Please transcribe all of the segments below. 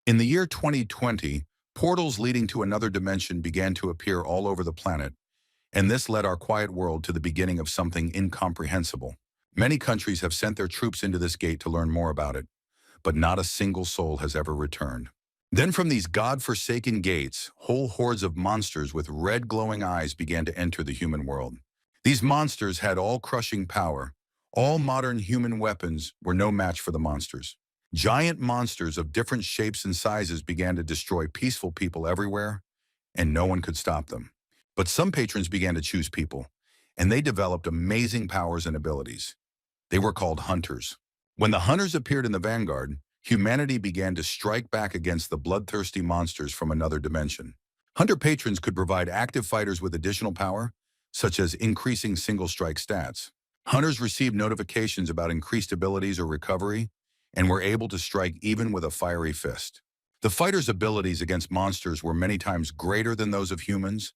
In the year 2020, portals leading to another dimension began to appear all over the planet, and this led our quiet world to the beginning of something incomprehensible. Many countries have sent their troops into this gate to learn more about it, but not a single soul has ever returned. Then from these god-forsaken gates, whole hordes of monsters with red glowing eyes began to enter the human world. These monsters had all-crushing power. All modern human weapons were no match for the monsters. Giant monsters of different shapes and sizes began to destroy peaceful people everywhere, and no one could stop them. But some patrons began to choose people, and they developed amazing powers and abilities. They were called hunters. When the hunters appeared in the vanguard, humanity began to strike back against the bloodthirsty monsters from another dimension. Hunter patrons could provide active fighters with additional power, such as increasing single-strike stats. Hunters received notifications about increased abilities or recovery, and were able to strike even with a fiery fist. The fighters' abilities against monsters were many times greater than those of humans.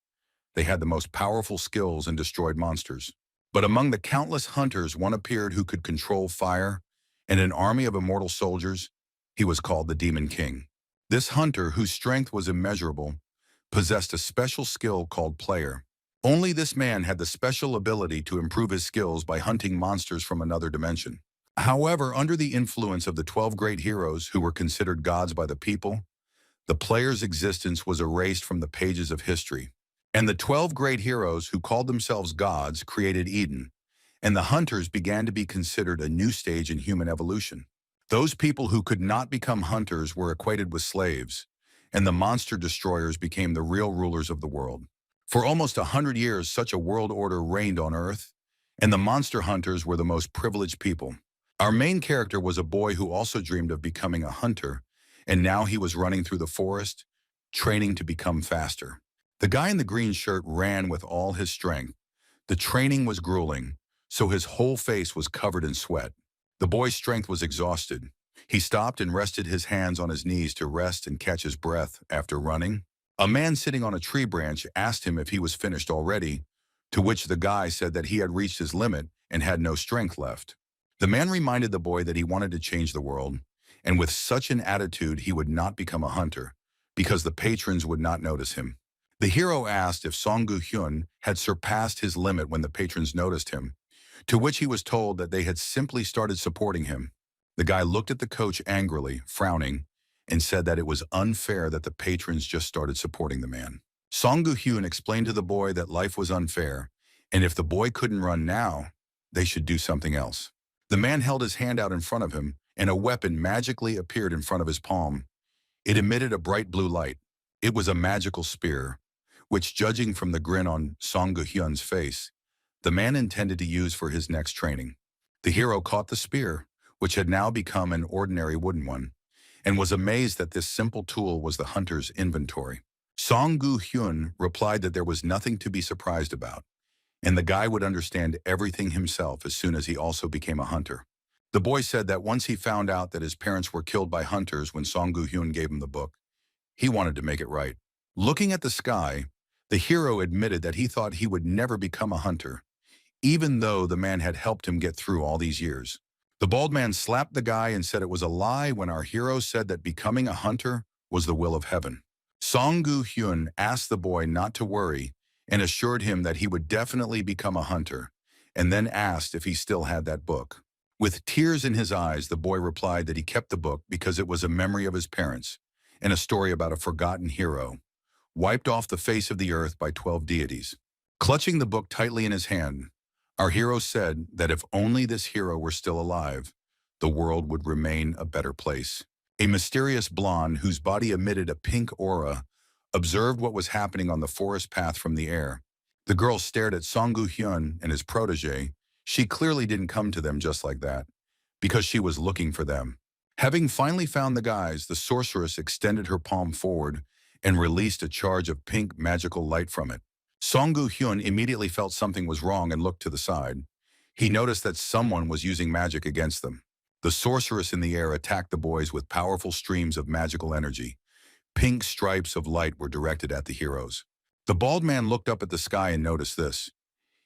They had the most powerful skills and destroyed monsters. But among the countless hunters, one appeared who could control fire, and an army of immortal soldiers. He was called the Demon King. This hunter, whose strength was immeasurable, possessed a special skill called Player. Only this man had the special ability to improve his skills by hunting monsters from another dimension. However, under the influence of the 12 great heroes who were considered gods by the people, the player's existence was erased from the pages of history. And the 12 great heroes who called themselves gods created Eden, and the hunters began to be considered a new stage in human evolution. Those people who could not become hunters were equated with slaves, and the monster destroyers became the real rulers of the world. For almost 100 years, such a world order reigned on Earth, and the monster hunters were the most privileged people. Our main character was a boy who also dreamed of becoming a hunter, and now he was running through the forest, training to become faster. The guy in the green shirt ran with all his strength. The training was grueling, so his whole face was covered in sweat. The boy's strength was exhausted. He stopped and rested his hands on his knees to rest and catch his breath after running. A man sitting on a tree branch asked him if he was finished already, to which the guy said that he had reached his limit and had no strength left. The man reminded the boy that he wanted to change the world, and with such an attitude he would not become a hunter, because the patrons would not notice him. The hero asked if Song Gu-hyun had surpassed his limit when the patrons noticed him, to which he was told that they had simply started supporting him. The guy looked at the coach angrily, frowning, and said that it was unfair that the patrons just started supporting the man. Song Gu-hyun explained to the boy that life was unfair, and if the boy couldn't run now, they should do something else. The man held his hand out in front of him, and a weapon magically appeared in front of his palm. It emitted a bright blue light. It was a magical spear, which, judging from the grin on Song Gu-hyun's face, the man intended to use for his next training. The hero caught the spear, which had now become an ordinary wooden one, and was amazed that this simple tool was the hunter's inventory. Song Gu-hyun replied that there was nothing to be surprised about, and the guy would understand everything himself as soon as he also became a hunter. The boy said that once he found out that his parents were killed by hunters when Song Gu-hyun gave him the book, he wanted to make it right. Looking at the sky, the hero admitted that he thought he would never become a hunter, even though the man had helped him get through all these years. The bald man slapped the guy and said it was a lie when our hero said that becoming a hunter was the will of heaven. Song Gu-hyun asked the boy not to worry and assured him that he would definitely become a hunter, and then asked if he still had that book. With tears in his eyes, the boy replied that he kept the book because it was a memory of his parents and a story about a forgotten hero, wiped off the face of the earth by 12 deities. Clutching the book tightly in his hand, our hero said that if only this hero were still alive, the world would remain a better place. A mysterious blonde whose body emitted a pink aura observed what was happening on the forest path from the air. The girl stared at Song Gu-hyun and his protege. She clearly didn't come to them just like that, because she was looking for them. Having finally found the guys, the sorceress extended her palm forward and released a charge of pink magical light from it. Song Gu-hyun immediately felt something was wrong and looked to the side. He noticed that someone was using magic against them. The sorceress in the air attacked the boys with powerful streams of magical energy. Pink stripes of light were directed at the heroes. The bald man looked up at the sky and noticed this.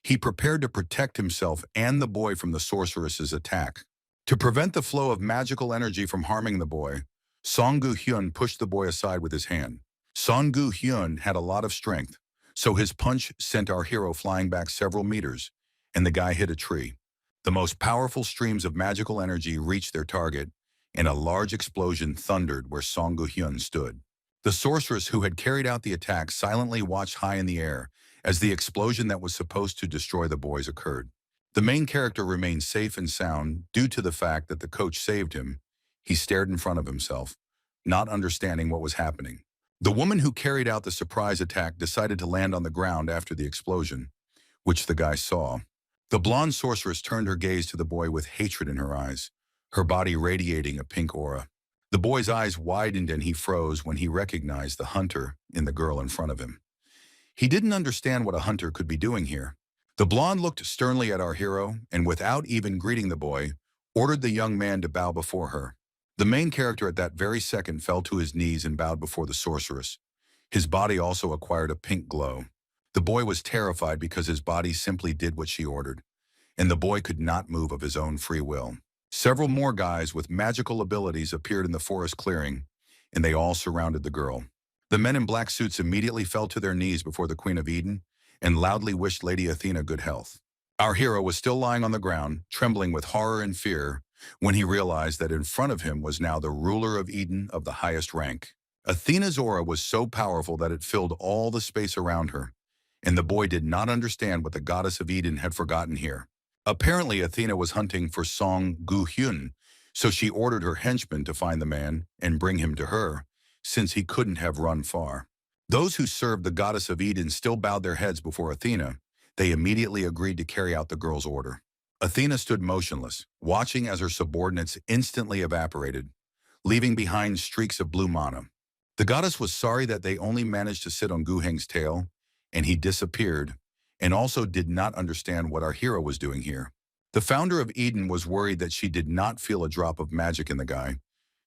He prepared to protect himself and the boy from the sorceress's attack. To prevent the flow of magical energy from harming the boy, Song Gu-hyun pushed the boy aside with his hand. Song Gu-hyun had a lot of strength, so his punch sent our hero flying back several meters, and the guy hit a tree. The most powerful streams of magical energy reached their target, and a large explosion thundered where Song Gu-hyun stood. The sorceress who had carried out the attack silently watched high in the air as the explosion that was supposed to destroy the boys occurred. The main character remained safe and sound due to the fact that the coach saved him. He stared in front of himself, not understanding what was happening. The woman who carried out the surprise attack decided to land on the ground after the explosion, which the guy saw. The blonde sorceress turned her gaze to the boy with hatred in her eyes, her body radiating a pink aura. The boy's eyes widened and he froze when he recognized the hunter in the girl in front of him. He didn't understand what a hunter could be doing here. The blonde looked sternly at our hero and, without even greeting the boy, ordered the young man to bow before her. The main character at that very second fell to his knees and bowed before the sorceress. His body also acquired a pink glow. The boy was terrified because his body simply did what she ordered, and the boy could not move of his own free will. Several more guys with magical abilities appeared in the forest clearing, and they all surrounded the girl. The men in black suits immediately fell to their knees before the Queen of Eden and loudly wished Lady Athena good health. Our hero was still lying on the ground, trembling with horror and fear, when he realized that in front of him was now the ruler of Eden of the highest rank. Athena's aura was so powerful that it filled all the space around her, and the boy did not understand what the goddess of Eden had forgotten here. Apparently, Athena was hunting for Song Gu-hyun, so she ordered her henchmen to find the man and bring him to her, since he couldn't have run far. Those who served the goddess of Eden still bowed their heads before Athena. They immediately agreed to carry out the girl's order. Athena stood motionless, watching as her subordinates instantly evaporated, leaving behind streaks of blue mana. The goddess was sorry that they only managed to sit on Gu-heng's tail, and he disappeared, and also did not understand what our hero was doing here. The founder of Eden was worried that she did not feel a drop of magic in the guy.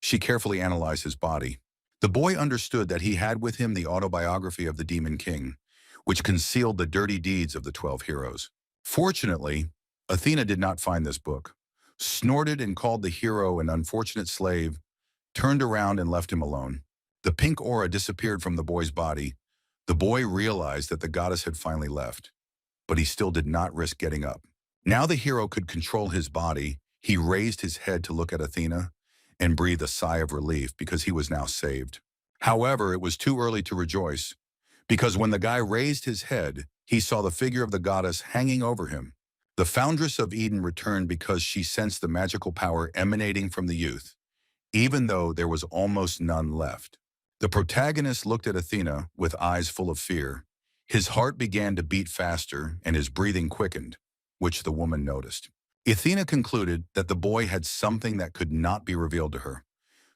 She carefully analyzed his body. The boy understood that he had with him the autobiography of the Demon King, which concealed the dirty deeds of the 12 heroes. Fortunately, Athena did not find this book, snorted and called the hero an unfortunate slave, turned around and left him alone. The pink aura disappeared from the boy's body. The boy realized that the goddess had finally left, but he still did not risk getting up. Now the hero could control his body. He raised his head to look at Athena and breathed a sigh of relief because he was now saved. However, it was too early to rejoice, because when the guy raised his head, he saw the figure of the goddess hanging over him. The foundress of Eden returned because she sensed the magical power emanating from the youth, even though there was almost none left. The protagonist looked at Athena with eyes full of fear. His heart began to beat faster and his breathing quickened, which the woman noticed. Athena concluded that the boy had something that could not be revealed to her,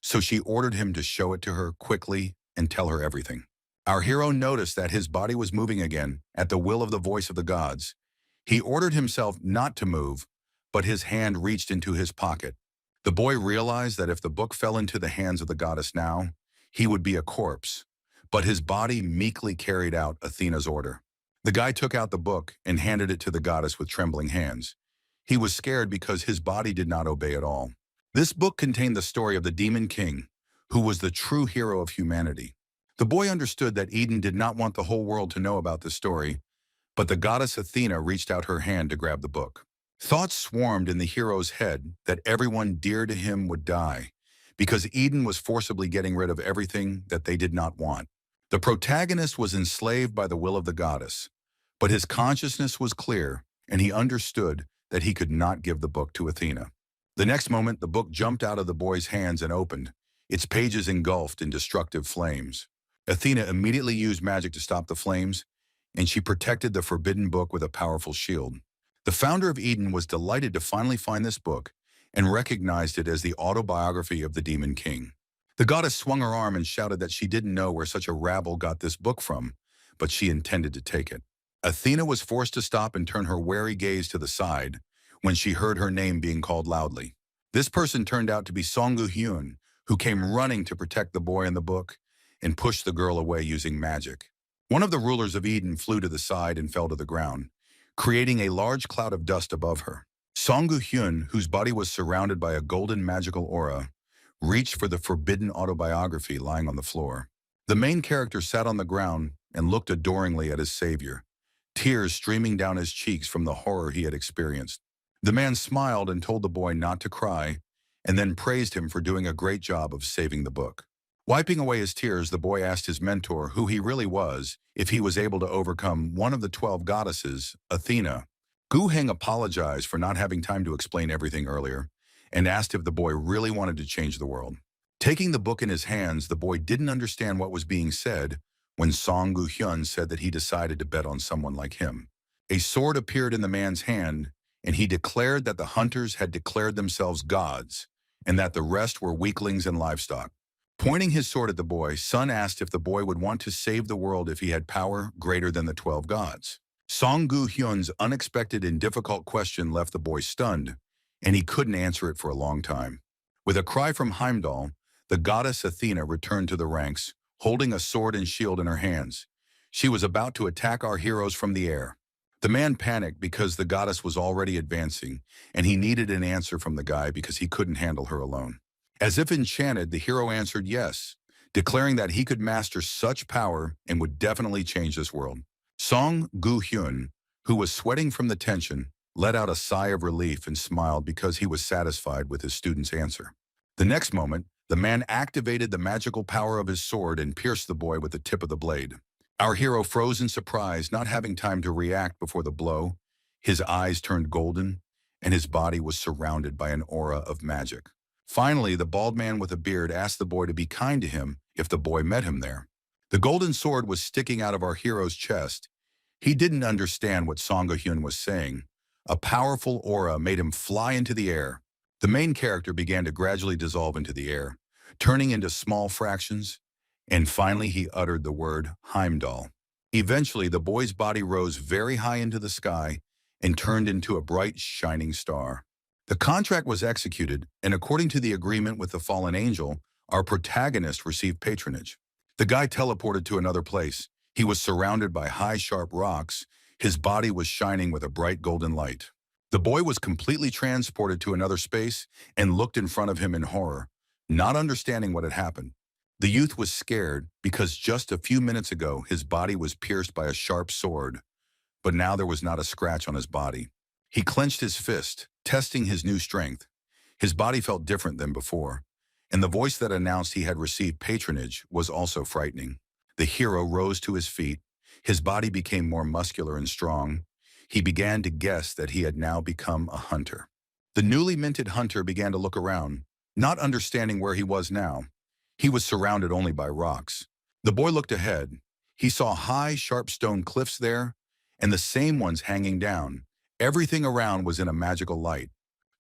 so she ordered him to show it to her quickly and tell her everything. Our hero noticed that his body was moving again at the will of the voice of the gods. He ordered himself not to move, but his hand reached into his pocket. The boy realized that if the book fell into the hands of the goddess now, he would be a corpse, but his body meekly carried out Athena's order. The guy took out the book and handed it to the goddess with trembling hands. He was scared because his body did not obey at all. This book contained the story of the Demon King, who was the true hero of humanity. The boy understood that Eden did not want the whole world to know about this story, but the goddess Athena reached out her hand to grab the book. Thoughts swarmed in the hero's head that everyone dear to him would die, because Eden was forcibly getting rid of everything that they did not want. The protagonist was enslaved by the will of the goddess, but his consciousness was clear, and he understood that he could not give the book to Athena. The next moment, the book jumped out of the boy's hands and opened, its pages engulfed in destructive flames. Athena immediately used magic to stop the flames, and she protected the forbidden book with a powerful shield. The founder of Eden was delighted to finally find this book and recognized it as the autobiography of the Demon King. The goddess swung her arm and shouted that she didn't know where such a rabble got this book from, but she intended to take it. Athena was forced to stop and turn her wary gaze to the side when she heard her name being called loudly. This person turned out to be Song Gu-hyun, who came running to protect the boy in the book and pushed the girl away using magic. One of the rulers of Eden flew to the side and fell to the ground, creating a large cloud of dust above her. Song Gu-hyun, whose body was surrounded by a golden magical aura, reached for the forbidden autobiography lying on the floor. The main character sat on the ground and looked adoringly at his savior, tears streaming down his cheeks from the horror he had experienced. The man smiled and told the boy not to cry, and then praised him for doing a great job of saving the book. Wiping away his tears, the boy asked his mentor who he really was, if he was able to overcome one of the 12 goddesses, Athena. Gu Heng apologized for not having time to explain everything earlier, and asked if the boy really wanted to change the world. Taking the book in his hands, the boy didn't understand what was being said when Song Gu Hyun said that he decided to bet on someone like him. A sword appeared in the man's hand, and he declared that the hunters had declared themselves gods, and that the rest were weaklings and livestock. Pointing his sword at the boy, Sun asked if the boy would want to save the world if he had power greater than the 12 gods. Song Gu Hyun's unexpected and difficult question left the boy stunned, and he couldn't answer it for a long time. With a cry from Heimdall, the goddess Athena returned to the ranks, holding a sword and shield in her hands. She was about to attack our heroes from the air. The man panicked because the goddess was already advancing, and he needed an answer from the guy because he couldn't handle her alone. As if enchanted, the hero answered yes, declaring that he could master such power and would definitely change this world. Song Gu Hyun, who was sweating from the tension, let out a sigh of relief and smiled because he was satisfied with his student's answer. The next moment, the man activated the magical power of his sword and pierced the boy with the tip of the blade. Our hero froze in surprise, not having time to react before the blow. His eyes turned golden, and his body was surrounded by an aura of magic. Finally, the bald man with a beard asked the boy to be kind to him if the boy met him there. The golden sword was sticking out of our hero's chest. He didn't understand what Song Gu Hyun was saying. A powerful aura made him fly into the air. The main character began to gradually dissolve into the air, turning into small fractions, and finally he uttered the word Heimdall. Eventually, the boy's body rose very high into the sky and turned into a bright, shining star. The contract was executed, and according to the agreement with the fallen angel, our protagonist received patronage. The guy teleported to another place. He was surrounded by high, sharp rocks. His body was shining with a bright golden light. The boy was completely transported to another space and looked in front of him in horror, not understanding what had happened. The youth was scared because just a few minutes ago his body was pierced by a sharp sword, but now there was not a scratch on his body. He clenched his fist, testing his new strength. His body felt different than before, and the voice that announced he had received patronage was also frightening. The hero rose to his feet. His body became more muscular and strong. He began to guess that he had now become a hunter. The newly minted hunter began to look around, not understanding where he was now. He was surrounded only by rocks. The boy looked ahead. He saw high, sharp stone cliffs there, and the same ones hanging down. Everything around was in a magical light.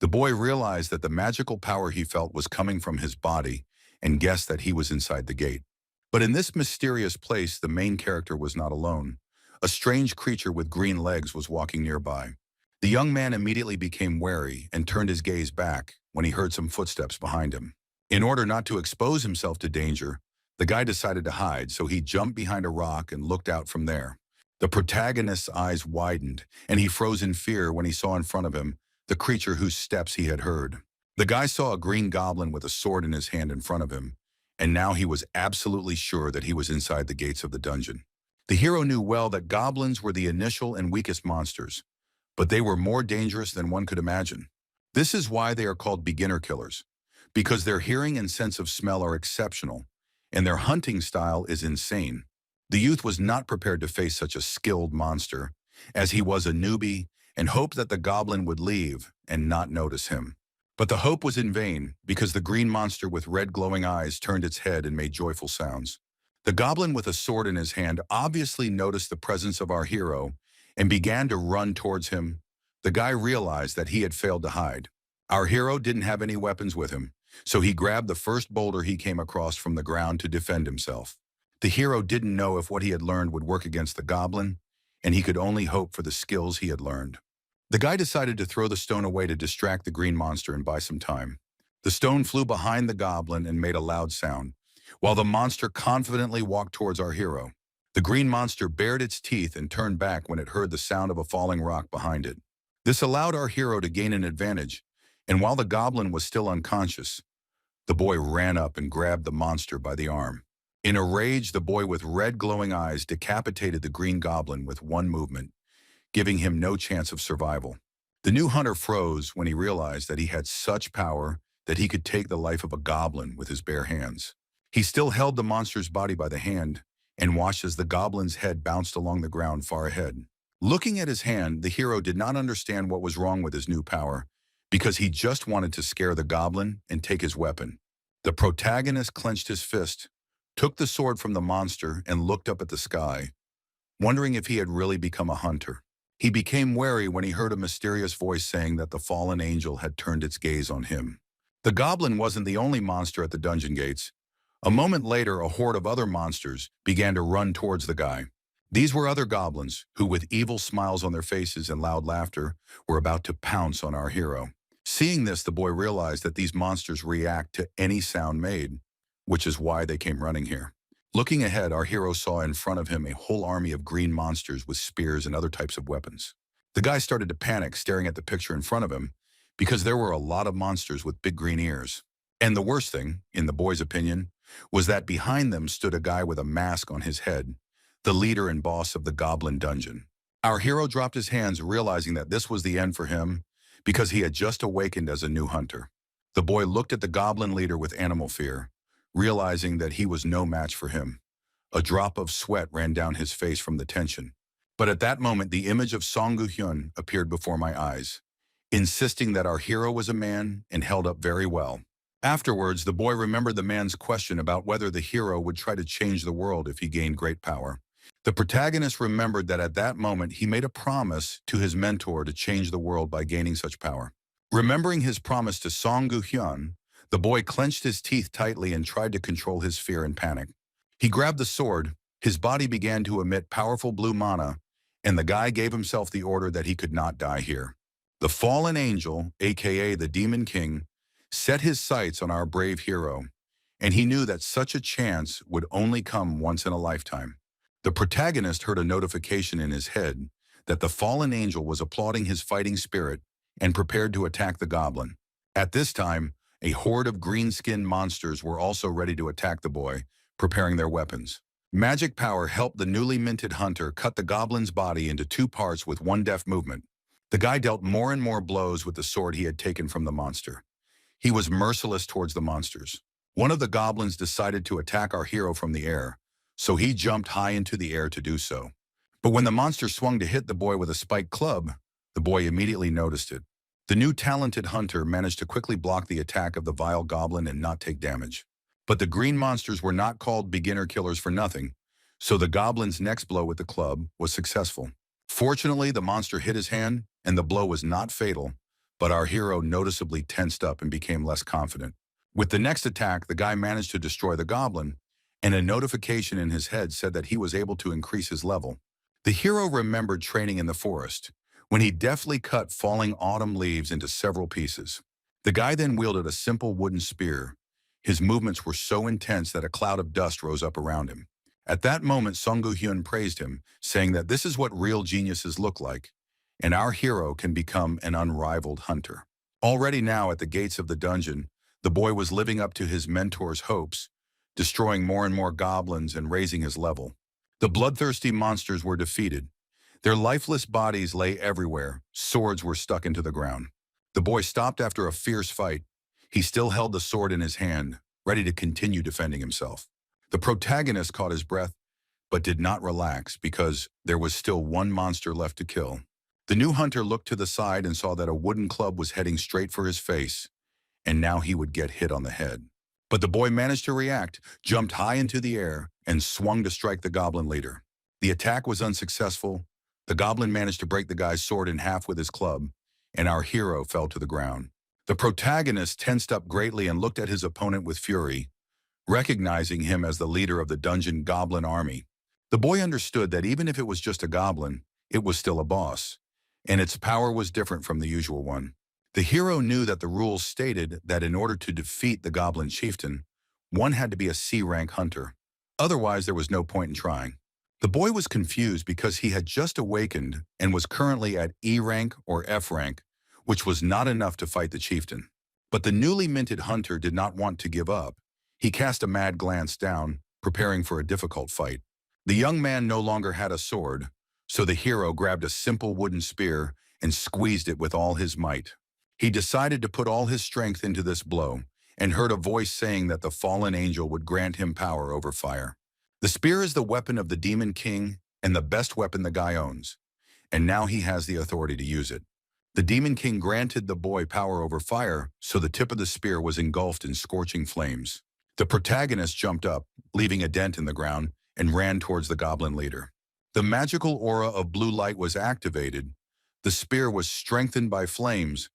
The boy realized that the magical power he felt was coming from his body and guessed that he was inside the gate. But in this mysterious place, the main character was not alone. A strange creature with green legs was walking nearby. The young man immediately became wary and turned his gaze back when he heard some footsteps behind him. In order not to expose himself to danger, the guy decided to hide, so he jumped behind a rock and looked out from there. The protagonist's eyes widened, and he froze in fear when he saw in front of him the creature whose steps he had heard. The guy saw a green goblin with a sword in his hand in front of him, and now he was absolutely sure that he was inside the gates of the dungeon. The hero knew well that goblins were the initial and weakest monsters, but they were more dangerous than one could imagine. This is why they are called beginner killers, because their hearing and sense of smell are exceptional, and their hunting style is insane. The youth was not prepared to face such a skilled monster, as he was a newbie, and hoped that the goblin would leave and not notice him. But the hope was in vain, because the green monster with red glowing eyes turned its head and made joyful sounds. The goblin with a sword in his hand obviously noticed the presence of our hero and began to run towards him. The guy realized that he had failed to hide. Our hero didn't have any weapons with him, so he grabbed the first boulder he came across from the ground to defend himself. The hero didn't know if what he had learned would work against the goblin, and he could only hope for the skills he had learned. The guy decided to throw the stone away to distract the green monster and buy some time. The stone flew behind the goblin and made a loud sound, while the monster confidently walked towards our hero. The green monster bared its teeth and turned back when it heard the sound of a falling rock behind it. This allowed our hero to gain an advantage, and while the goblin was still unconscious, The boy ran up and grabbed the monster by the arm. In a rage, the boy with red glowing eyes decapitated the green goblin with one movement, giving him no chance of survival. The new hunter froze when he realized that he had such power that he could take the life of a goblin with his bare hands. He still held the monster's body by the hand and watched as the goblin's head bounced along the ground far ahead. Looking at his hand, the hero did not understand what was wrong with his new power because he just wanted to scare the goblin and take his weapon. The protagonist clenched his fist, took the sword from the monster, and looked up at the sky, wondering if he had really become a hunter. He became wary when he heard a mysterious voice saying that the fallen angel had turned its gaze on him. The goblin wasn't the only monster at the dungeon gates. A moment later, a horde of other monsters began to run towards the guy. These were other goblins who, with evil smiles on their faces and loud laughter, were about to pounce on our hero. Seeing this, the boy realized that these monsters react to any sound made, which is why they came running here. Looking ahead, our hero saw in front of him a whole army of green monsters with spears and other types of weapons. The guy started to panic, staring at the picture in front of him, because there were a lot of monsters with big green ears. And the worst thing, in the boy's opinion, was that behind them stood a guy with a mask on his head, the leader and boss of the goblin dungeon. Our hero dropped his hands, realizing that this was the end for him, because he had just awakened as a new hunter. The boy looked at the goblin leader with animal fear, realizing that he was no match for him. A drop of sweat ran down his face from the tension. But at that moment, the image of Song Gu-hyun appeared before my eyes, insisting that our hero was a man and held up very well. Afterwards, the boy remembered the man's question about whether the hero would try to change the world if he gained great power. The protagonist remembered that at that moment he made a promise to his mentor to change the world by gaining such power. Remembering his promise to Song Gu-hyun, the boy clenched his teeth tightly and tried to control his fear and panic. He grabbed the sword, his body began to emit powerful blue mana, and the guy gave himself the order that he could not die here. The fallen angel, aka the Demon King, set his sights on our brave hero, and he knew that such a chance would only come once in a lifetime. The protagonist heard a notification in his head that the fallen angel was applauding his fighting spirit and prepared to attack the goblin. At this time, a horde of green-skinned monsters were also ready to attack the boy, preparing their weapons. Magic power helped the newly minted hunter cut the goblin's body into two parts with one deft movement. The guy dealt more and more blows with the sword he had taken from the monster. He was merciless towards the monsters. One of the goblins decided to attack our hero from the air, so he jumped high into the air to do so. But when the monster swung to hit the boy with a spiked club, the boy immediately noticed it. The new talented hunter managed to quickly block the attack of the vile goblin and not take damage. But the green monsters were not called beginner killers for nothing, so the goblin's next blow with the club was successful. Fortunately, the monster hit his hand, and the blow was not fatal, but our hero noticeably tensed up and became less confident. With the next attack, the guy managed to destroy the goblin, and a notification in his head said that he was able to increase his level. The hero remembered training in the forest, when he deftly cut falling autumn leaves into several pieces. The guy then wielded a simple wooden spear. His movements were so intense that a cloud of dust rose up around him. At that moment, Song Gu-hyun praised him, saying that this is what real geniuses look like, and our hero can become an unrivaled hunter. Already now at the gates of the dungeon, the boy was living up to his mentor's hopes, destroying more and more goblins and raising his level. The bloodthirsty monsters were defeated. Their lifeless bodies lay everywhere, swords were stuck into the ground. The boy stopped after a fierce fight. He still held the sword in his hand, ready to continue defending himself. The protagonist caught his breath, but did not relax because there was still one monster left to kill. The new hunter looked to the side and saw that a wooden club was heading straight for his face, and now he would get hit on the head. But the boy managed to react, jumped high into the air, and swung to strike the goblin leader. The attack was unsuccessful. The goblin managed to break the guy's sword in half with his club, and our hero fell to the ground. The protagonist tensed up greatly and looked at his opponent with fury, recognizing him as the leader of the dungeon goblin army. The boy understood that even if it was just a goblin, it was still a boss, and its power was different from the usual one. The hero knew that the rules stated that in order to defeat the goblin chieftain, one had to be a C-rank hunter. Otherwise, there was no point in trying. The boy was confused because he had just awakened and was currently at E rank or F rank, which was not enough to fight the chieftain. But the newly minted hunter did not want to give up. He cast a mad glance down, preparing for a difficult fight. The young man no longer had a sword, so the hero grabbed a simple wooden spear and squeezed it with all his might. He decided to put all his strength into this blow, and heard a voice saying that the fallen angel would grant him power over fire. The spear is the weapon of the Demon King and the best weapon the guy owns, and now he has the authority to use it. The Demon King granted the boy power over fire, so the tip of the spear was engulfed in scorching flames. The protagonist jumped up, leaving a dent in the ground, and ran towards the goblin leader. The magical aura of blue light was activated, the spear was strengthened by flames,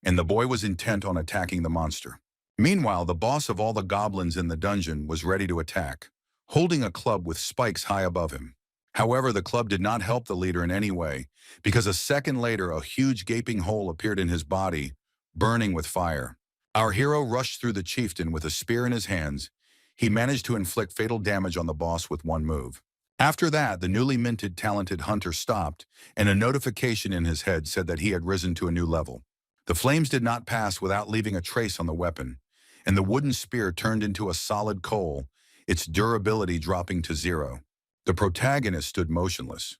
and the boy was intent on attacking the monster. Meanwhile, the boss of all the goblins in the dungeon was ready to attack, holding a club with spikes high above him. However, the club did not help the leader in any way, because a second later a huge gaping hole appeared in his body, burning with fire. Our hero rushed through the chieftain with a spear in his hands. He managed to inflict fatal damage on the boss with one move. After that, the newly minted talented hunter stopped, and a notification in his head said that he had risen to a new level. The flames did not pass without leaving a trace on the weapon, and the wooden spear turned into a solid coal, its durability dropping to 0. The protagonist stood motionless,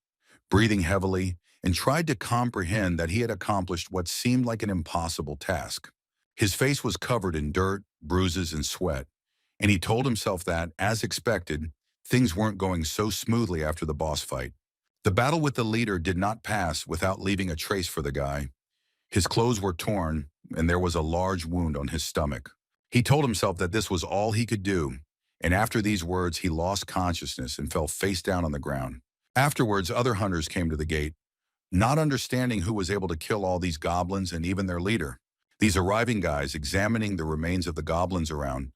breathing heavily, and tried to comprehend that he had accomplished what seemed like an impossible task. His face was covered in dirt, bruises, and sweat, and he told himself that, as expected, things weren't going so smoothly after the boss fight. The battle with the leader did not pass without leaving a trace for the guy. His clothes were torn, and there was a large wound on his stomach. He told himself that this was all he could do, and after these words he lost consciousness and fell face down on the ground. Afterwards, other hunters came to the gate, not understanding who was able to kill all these goblins and even their leader. These arriving guys, examining the remains of the goblins around,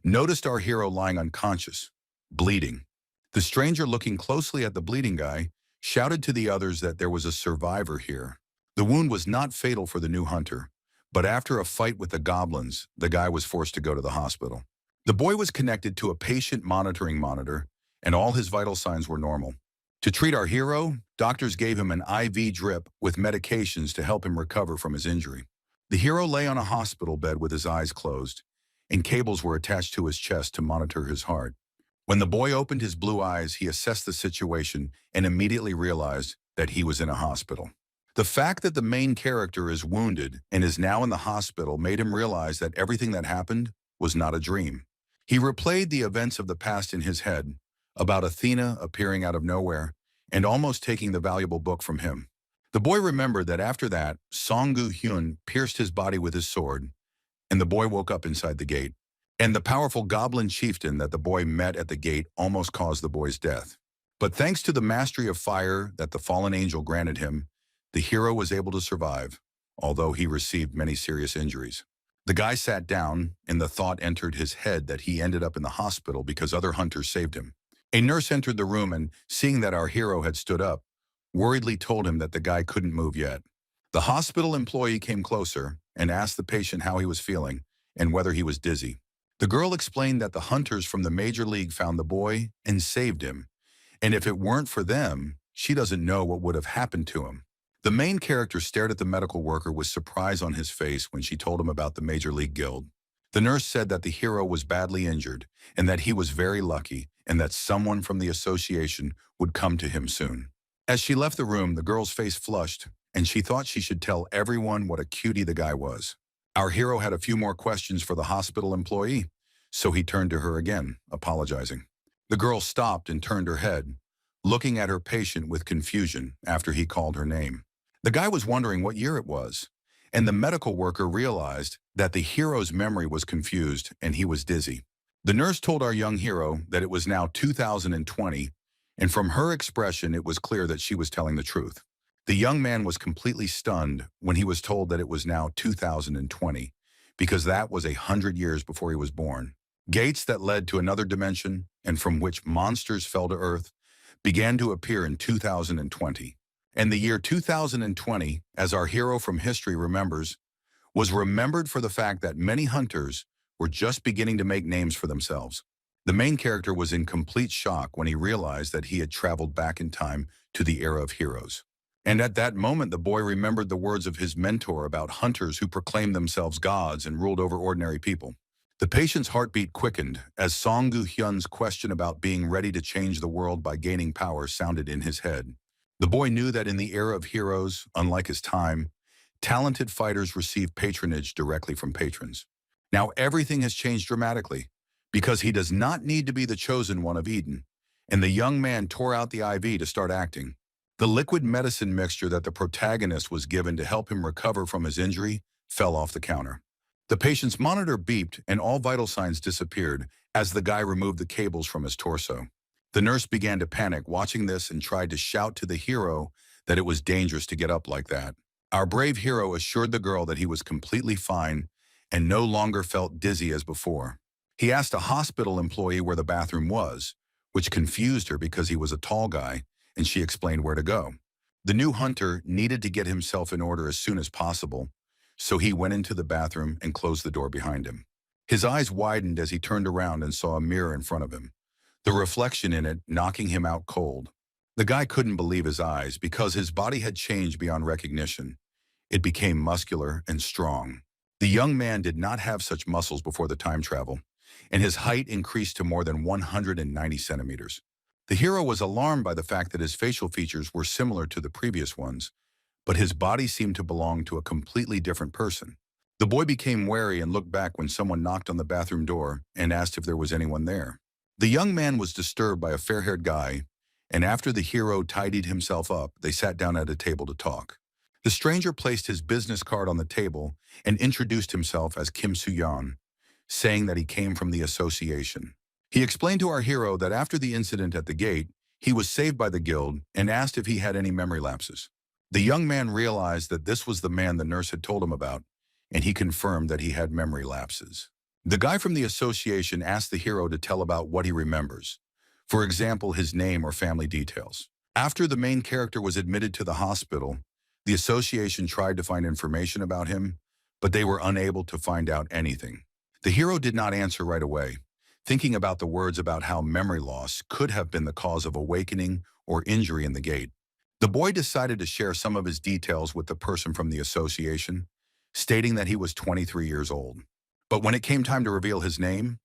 noticed our hero lying unconscious, bleeding. The stranger, looking closely at the bleeding guy, shouted to the others that there was a survivor here. The wound was not fatal for the new hunter, but after a fight with the goblins, the guy was forced to go to the hospital. The boy was connected to a patient monitoring monitor, and all his vital signs were normal. To treat our hero, doctors gave him an IV drip with medications to help him recover from his injury. The hero lay on a hospital bed with his eyes closed, and cables were attached to his chest to monitor his heart. When the boy opened his blue eyes, he assessed the situation and immediately realized that he was in a hospital. The fact that the main character is wounded and is now in the hospital made him realize that everything that happened was not a dream. He replayed the events of the past in his head, about Athena appearing out of nowhere and almost taking the valuable book from him. The boy remembered that after that, Song-gu Hyun pierced his body with his sword, and the boy woke up inside the gate. And the powerful goblin chieftain that the boy met at the gate almost caused the boy's death. But thanks to the mastery of fire that the fallen angel granted him, the hero was able to survive, although he received many serious injuries. The guy sat down, and the thought entered his head that he ended up in the hospital because other hunters saved him. A nurse entered the room and, seeing that our hero had stood up, worriedly told him that the guy couldn't move yet. The hospital employee came closer and asked the patient how he was feeling and whether he was dizzy. The girl explained that the hunters from the major league found the boy and saved him, and if it weren't for them, she doesn't know what would have happened to him. The main character stared at the medical worker with surprise on his face when she told him about the Major League Guild. The nurse said that the hero was badly injured and that he was very lucky and that someone from the association would come to him soon. As she left the room, the girl's face flushed, and she thought she should tell everyone what a cutie the guy was. Our hero had a few more questions for the hospital employee, so he turned to her again, apologizing. The girl stopped and turned her head, looking at her patient with confusion after he called her name. The guy was wondering what year it was, and the medical worker realized that the hero's memory was confused and he was dizzy. The nurse told our young hero that it was now 2020, and from her expression it was clear that she was telling the truth. The young man was completely stunned when he was told that it was now 2020, because that was 100 years before he was born. Gates that led to another dimension, and from which monsters fell to Earth, began to appear in 2020. And the year 2020, as our hero from history remembers, was remembered for the fact that many hunters were just beginning to make names for themselves. The main character was in complete shock when he realized that he had traveled back in time to the era of heroes. And at that moment, the boy remembered the words of his mentor about hunters who proclaimed themselves gods and ruled over ordinary people. The patient's heartbeat quickened as Song Gu-hyun's question about being ready to change the world by gaining power sounded in his head. The boy knew that in the era of heroes, unlike his time, talented fighters receive patronage directly from patrons. Now everything has changed dramatically because he does not need to be the chosen one of Eden, and the young man tore out the IV to start acting. The liquid medicine mixture that the protagonist was given to help him recover from his injury fell off the counter. The patient's monitor beeped and all vital signs disappeared as the guy removed the cables from his torso. The nurse began to panic watching this and tried to shout to the hero that it was dangerous to get up like that. Our brave hero assured the girl that he was completely fine and no longer felt dizzy as before. He asked a hospital employee where the bathroom was, which confused her because he was a tall guy, and she explained where to go. The new hunter needed to get himself in order as soon as possible, so he went into the bathroom and closed the door behind him. His eyes widened as he turned around and saw a mirror in front of him, the reflection in it knocking him out cold. The guy couldn't believe his eyes because his body had changed beyond recognition. It became muscular and strong. The young man did not have such muscles before the time travel, and his height increased to more than 190 centimeters. The hero was alarmed by the fact that his facial features were similar to the previous ones, but his body seemed to belong to a completely different person. The boy became wary and looked back when someone knocked on the bathroom door and asked if there was anyone there. The young man was disturbed by a fair-haired guy, and after the hero tidied himself up, they sat down at a table to talk. The stranger placed his business card on the table and introduced himself as Kim Soo-yeon, saying that he came from the association. He explained to our hero that after the incident at the gate, he was saved by the guild and asked if he had any memory lapses. The young man realized that this was the man the nurse had told him about, and he confirmed that he had memory lapses. The guy from the association asked the hero to tell about what he remembers, for example, his name or family details. After the main character was admitted to the hospital, the association tried to find information about him, but they were unable to find out anything. The hero did not answer right away, thinking about the words about how memory loss could have been the cause of awakening or injury in the gate. The boy decided to share some of his details with the person from the association, stating that he was 23 years old. But when it came time to reveal his name,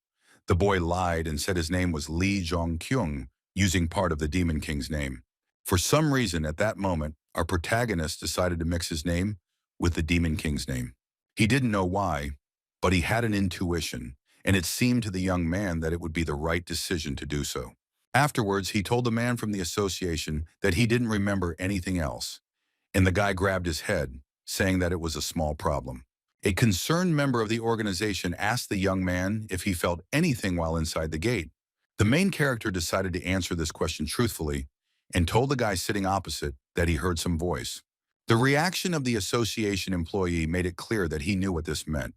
the boy lied and said his name was Lee Jong-kyung, using part of the Demon King's name. For some reason, at that moment, our protagonist decided to mix his name with the Demon King's name. He didn't know why, but he had an intuition, and it seemed to the young man that it would be the right decision to do so. Afterwards, he told the man from the association that he didn't remember anything else, and the guy grabbed his head, saying that it was a small problem. A concerned member of the organization asked the young man if he felt anything while inside the gate. The main character decided to answer this question truthfully and told the guy sitting opposite that he heard some voice. The reaction of the association employee made it clear that he knew what this meant,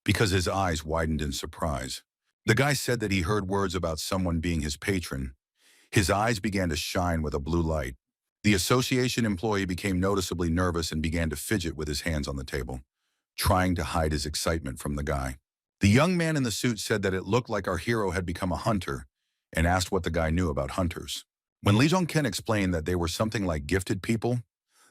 because his eyes widened in surprise. The guy said that he heard words about someone being his patron. His eyes began to shine with a blue light. The association employee became noticeably nervous and began to fidget with his hands on the table, trying to hide his excitement from the guy. The young man in the suit said that it looked like our hero had become a hunter and asked what the guy knew about hunters. When Lee Jong-ken explained that they were something like gifted people,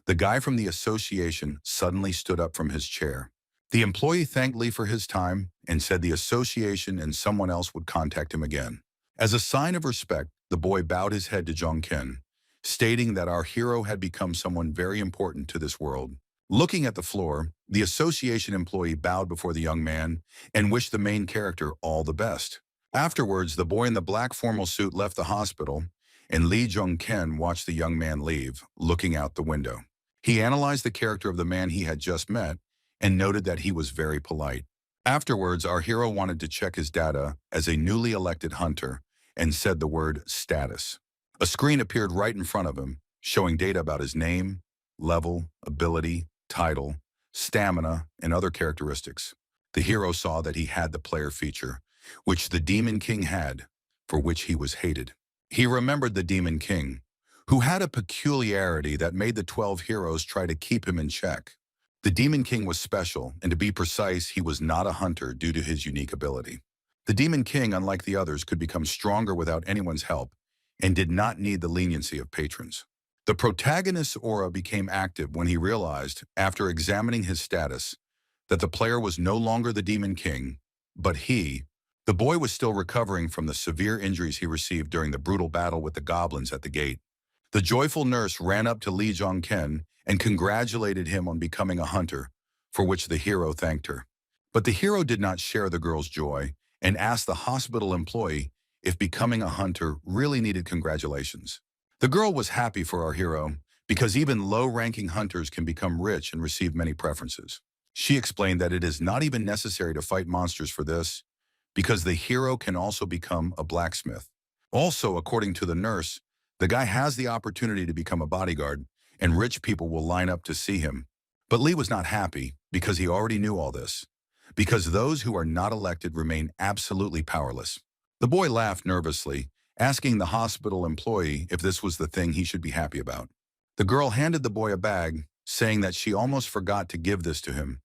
the guy from the association suddenly stood up from his chair. The employee thanked Lee for his time and said the association and someone else would contact him again. As a sign of respect, the boy bowed his head to Jong-ken, stating that our hero had become someone very important to this world. Looking at the floor, the association employee bowed before the young man and wished the main character all the best. Afterwards, the boy in the black formal suit left the hospital, and Lee Jong-ken watched the young man leave, looking out the window. He analyzed the character of the man he had just met and noted that he was very polite. Afterwards, our hero wanted to check his data as a newly elected hunter and said the word status. A screen appeared right in front of him, showing data about his name, level, ability, title, stamina, and other characteristics. The hero saw that he had the player feature, which the Demon King had, for which he was hated. He remembered the Demon King, who had a peculiarity that made the 12 heroes try to keep him in check. The Demon King was special, and to be precise, he was not a hunter due to his unique ability. The Demon King, unlike the others, could become stronger without anyone's help and did not need the leniency of patrons. The protagonist's aura became active when he realized, after examining his status, that the player was no longer the Demon King, but he. The boy was still recovering from the severe injuries he received during the brutal battle with the goblins at the gate. The joyful nurse ran up to Lee Jong-ken and congratulated him on becoming a hunter, for which the hero thanked her. But the hero did not share the girl's joy and asked the hospital employee if becoming a hunter really needed congratulations. The girl was happy for our hero because even low-ranking hunters can become rich and receive many preferences. She explained that it is not even necessary to fight monsters for this, because the hero can also become a blacksmith. Also, according to the nurse, the guy has the opportunity to become a bodyguard, and rich people will line up to see him. But Lee was not happy because he already knew all this, because those who are not elected remain absolutely powerless. The boy laughed nervously, asking the hospital employee if this was the thing he should be happy about. The girl handed the boy a bag, saying that she almost forgot to give this to him,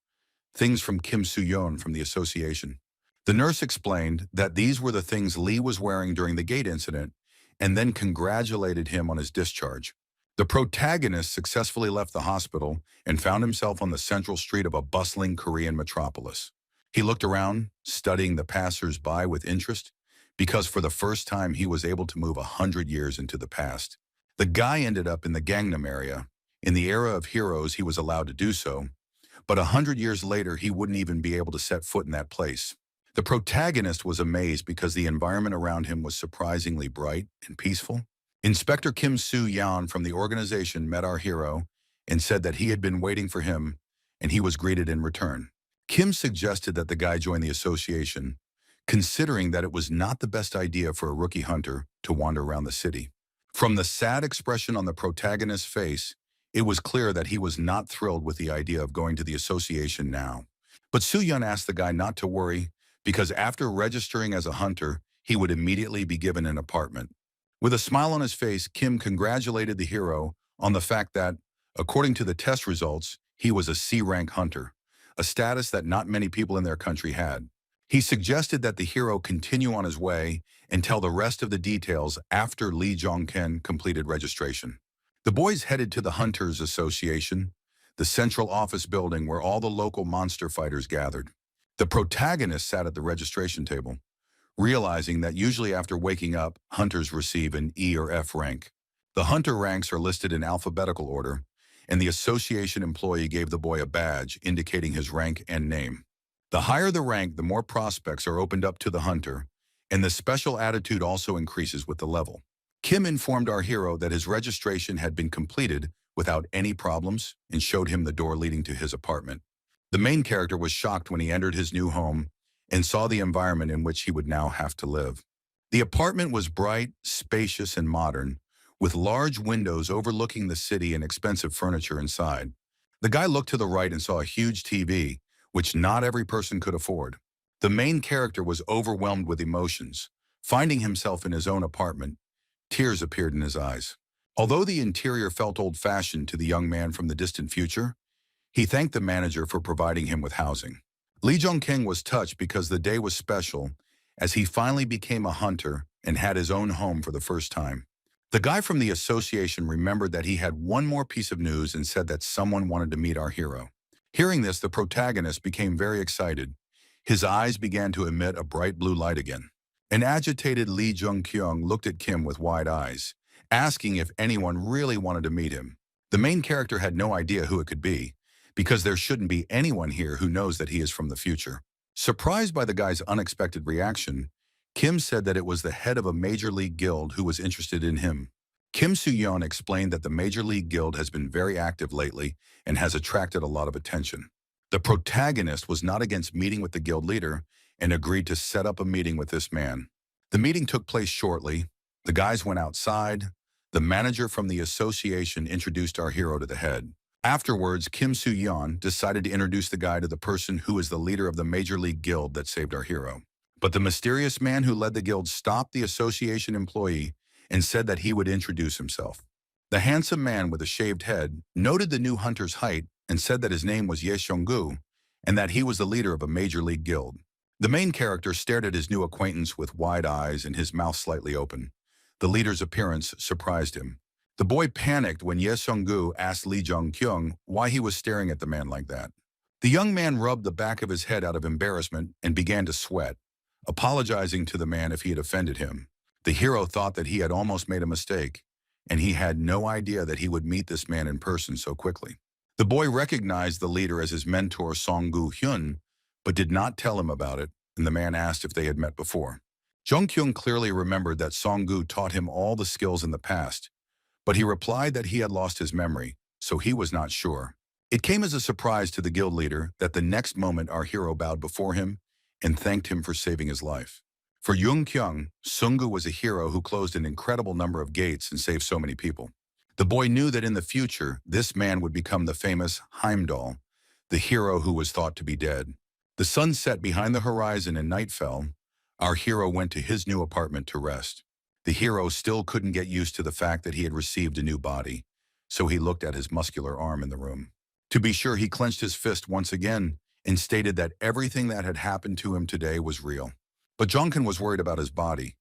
things from Kim Soo-yeon from the association. The nurse explained that these were the things Lee was wearing during the gate incident, and then congratulated him on his discharge. The protagonist successfully left the hospital and found himself on the central street of a bustling Korean metropolis. He looked around, studying the passers-by with interest, because for the first time he was able to move 100 years into the past. The guy ended up in the Gangnam area. In the era of heroes, he was allowed to do so, but 100 years later, he wouldn't even be able to set foot in that place. The protagonist was amazed because the environment around him was surprisingly bright and peaceful. Inspector Kim Soo-yeon from the organization met our hero and said that he had been waiting for him, and he was greeted in return. Kim suggested that the guy join the association, considering that it was not the best idea for a rookie hunter to wander around the city. From the sad expression on the protagonist's face, it was clear that he was not thrilled with the idea of going to the association now. But Soo-yeon asked the guy not to worry, because after registering as a hunter, he would immediately be given an apartment. With a smile on his face, Kim congratulated the hero on the fact that, according to the test results, he was a C-rank hunter, a status that not many people in their country had. He suggested that the hero continue on his way and tell the rest of the details after Lee Jong-ken completed registration. The boys headed to the Hunters Association, the central office building where all the local monster fighters gathered. The protagonist sat at the registration table, realizing that usually after waking up, hunters receive an E or F rank. The hunter ranks are listed in alphabetical order, and the association employee gave the boy a badge indicating his rank and name. The higher the rank, the more prospects are opened up to the hunter, and the special attitude also increases with the level. Kim informed our hero that his registration had been completed without any problems and showed him the door leading to his apartment. The main character was shocked when he entered his new home and saw the environment in which he would now have to live. The apartment was bright, spacious, and modern, with large windows overlooking the city and expensive furniture inside. The guy looked to the right and saw a huge TV, which not every person could afford. The main character was overwhelmed with emotions. Finding himself in his own apartment, tears appeared in his eyes. Although the interior felt old-fashioned to the young man from the distant future, he thanked the manager for providing him with housing. Lee Jong-ken was touched because the day was special, as he finally became a hunter and had his own home for the first time. The guy from the association remembered that he had one more piece of news and said that someone wanted to meet our hero. Hearing this, the protagonist became very excited. His eyes began to emit a bright blue light again. An agitated Lee Jung-kyung looked at Kim with wide eyes, asking if anyone really wanted to meet him. The main character had no idea who it could be, because there shouldn't be anyone here who knows that he is from the future. Surprised by the guy's unexpected reaction, Kim said that it was the head of a major league guild who was interested in him. Kim Soo-yeon explained that the major league guild has been very active lately and has attracted a lot of attention. The protagonist was not against meeting with the guild leader and agreed to set up a meeting with this man. The meeting took place shortly. The guys went outside. The manager from the association introduced our hero to the head. Afterwards, Kim Soo-yeon decided to introduce the guy to the person who is the leader of the major league guild that saved our hero. But the mysterious man who led the guild stopped the association employee and said that he would introduce himself. The handsome man with a shaved head noted the new hunter's height and said that his name was Ye Seong-gu and that he was the leader of a major league guild. The main character stared at his new acquaintance with wide eyes and his mouth slightly open. The leader's appearance surprised him. The boy panicked when Ye Sung-gu asked Lee Jong-kyung why he was staring at the man like that. The young man rubbed the back of his head out of embarrassment and began to sweat, apologizing to the man if he had offended him. The hero thought that he had almost made a mistake, and he had no idea that he would meet this man in person so quickly. The boy recognized the leader as his mentor Song-gu-hyun, but did not tell him about it, and the man asked if they had met before. Jong-kyung clearly remembered that Song-gu taught him all the skills in the past, but he replied that he had lost his memory, so he was not sure. It came as a surprise to the guild leader that the next moment our hero bowed before him and thanked him for saving his life. For Jung-kyung, Sung-gu was a hero who closed an incredible number of gates and saved so many people. The boy knew that in the future, this man would become the famous Heimdall, the hero who was thought to be dead. The sun set behind the horizon and night fell. Our hero went to his new apartment to rest. The hero still couldn't get used to the fact that he had received a new body, so he looked at his muscular arm in the room. To be sure, he clenched his fist once again and stated that everything that had happened to him today was real. But Jongkin was worried about his body.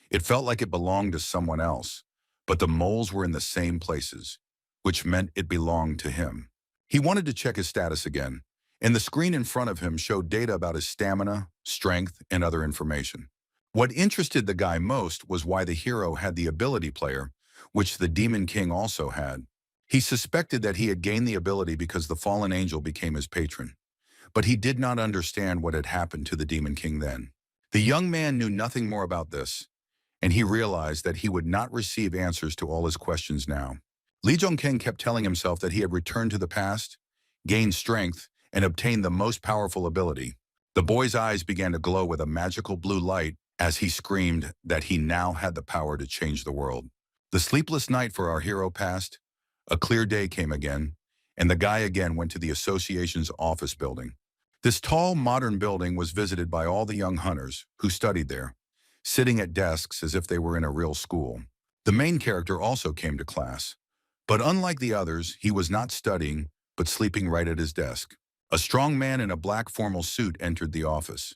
It felt like it belonged to someone else, but the moles were in the same places, which meant it belonged to him. He wanted to check his status again, and the screen in front of him showed data about his stamina, strength, and other information. What interested the guy most was why the hero had the ability player, which the Demon King also had. He suspected that he had gained the ability because the fallen angel became his patron, but he did not understand what had happened to the Demon King then. The young man knew nothing more about this, and he realized that he would not receive answers to all his questions now. Lee Jong-king kept telling himself that he had returned to the past, gained strength, and obtained the most powerful ability. The boy's eyes began to glow with a magical blue light as he screamed that he now had the power to change the world. The sleepless night for our hero passed. A clear day came again, and the guy again went to the association's office building. This tall, modern building was visited by all the young hunters who studied there, sitting at desks as if they were in a real school. The main character also came to class, but unlike the others, he was not studying, but sleeping right at his desk. A strong man in a black formal suit entered the office,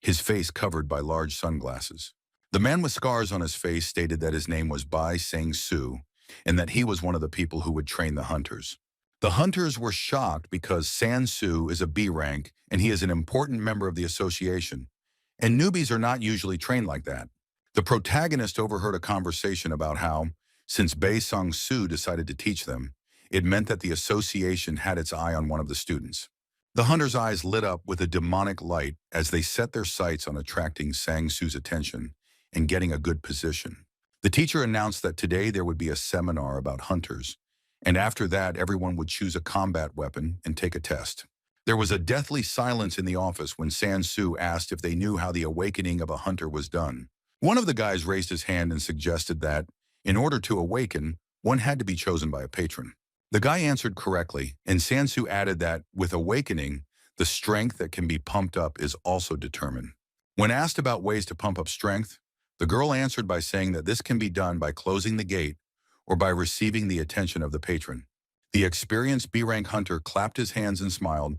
his face covered by large sunglasses. The man with scars on his face stated that his name was Bai Sang-soo, and that he was one of the people who would train the hunters. The hunters were shocked because San-soo is a B rank and he is an important member of the association, and newbies are not usually trained like that. The protagonist overheard a conversation about how, since Bai Sang-soo decided to teach them, it meant that the association had its eye on one of the students. The hunters' eyes lit up with a demonic light as they set their sights on attracting Sang-soo's attention and getting a good position. The teacher announced that today there would be a seminar about hunters, and after that everyone would choose a combat weapon and take a test. There was a deathly silence in the office when Sang-soo asked if they knew how the awakening of a hunter was done. One of the guys raised his hand and suggested that, in order to awaken, one had to be chosen by a patron. The guy answered correctly, and Sang-soo added that, with awakening, the strength that can be pumped up is also determined. When asked about ways to pump up strength, the girl answered by saying that this can be done by closing the gate or by receiving the attention of the patron. The experienced B-rank hunter clapped his hands and smiled,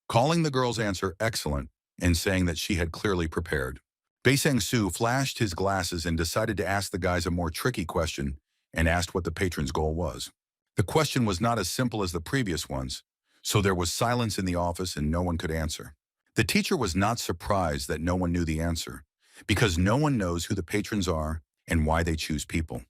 calling the girl's answer excellent and saying that she had clearly prepared. Bai Sang-soo flashed his glasses and decided to ask the guys a more tricky question and asked what the patron's goal was. The question was not as simple as the previous ones, so there was silence in the office and no one could answer. The teacher was not surprised that no one knew the answer, because no one knows who the patrons are and why they choose people.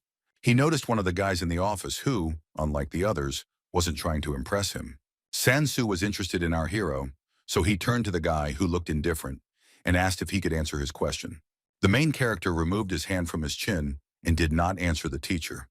He noticed one of the guys in the office who, unlike the others, wasn't trying to impress him. Sang-soo was interested in our hero, so he turned to the guy who looked indifferent and asked if he could answer his question. The main character removed his hand from his chin and did not answer the teacher.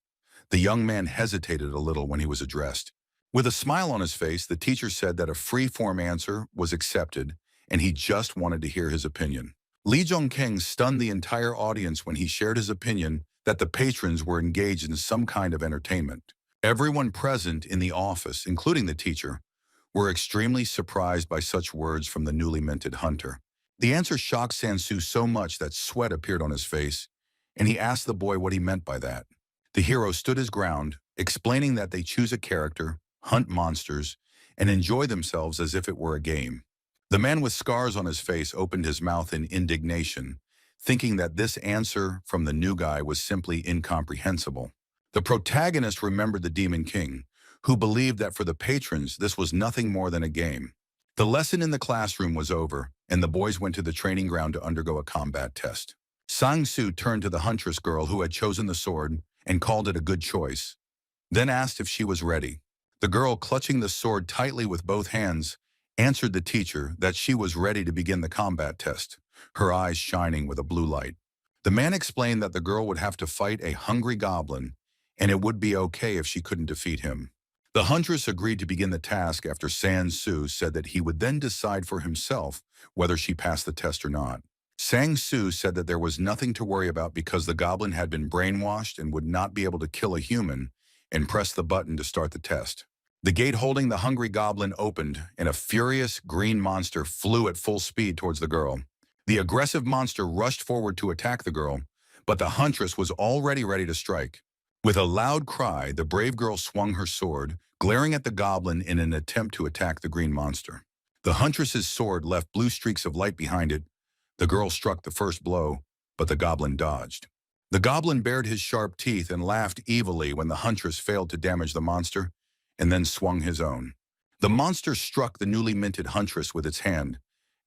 The young man hesitated a little when he was addressed. With a smile on his face, the teacher said that a free-form answer was accepted and he just wanted to hear his opinion. Lee Jong-king stunned the entire audience when he shared his opinion that the patrons were engaged in some kind of entertainment. Everyone present in the office, including the teacher, were extremely surprised by such words from the newly minted hunter. The answer shocked Sang-soo so much that sweat appeared on his face, and he asked the boy what he meant by that. The hero stood his ground, explaining that they choose a character, hunt monsters, and enjoy themselves as if it were a game. The man with scars on his face opened his mouth in indignation, thinking that this answer from the new guy was simply incomprehensible. The protagonist remembered the Demon King, who believed that for the patrons this was nothing more than a game. The lesson in the classroom was over, and the boys went to the training ground to undergo a combat test. Sang-soo turned to the huntress girl who had chosen the sword and called it a good choice, then asked if she was ready. The girl, clutching the sword tightly with both hands, answered the teacher that she was ready to begin the combat test, her eyes shining with a blue light. The man explained that the girl would have to fight a hungry goblin, and it would be okay if she couldn't defeat him. The huntress agreed to begin the task after Sang-soo said that he would then decide for himself whether she passed the test or not. Sang-soo said that there was nothing to worry about because the goblin had been brainwashed and would not be able to kill a human, and pressed the button to start the test. The gate holding the hungry goblin opened, and a furious green monster flew at full speed towards the girl. The aggressive monster rushed forward to attack the girl, but the huntress was already ready to strike. With a loud cry, the brave girl swung her sword, glaring at the goblin in an attempt to attack the green monster. The huntress's sword left blue streaks of light behind it. The girl struck the first blow, but the goblin dodged. The goblin bared his sharp teeth and laughed evilly when the huntress failed to damage the monster, and then swung his own. The monster struck the newly minted huntress with its hand,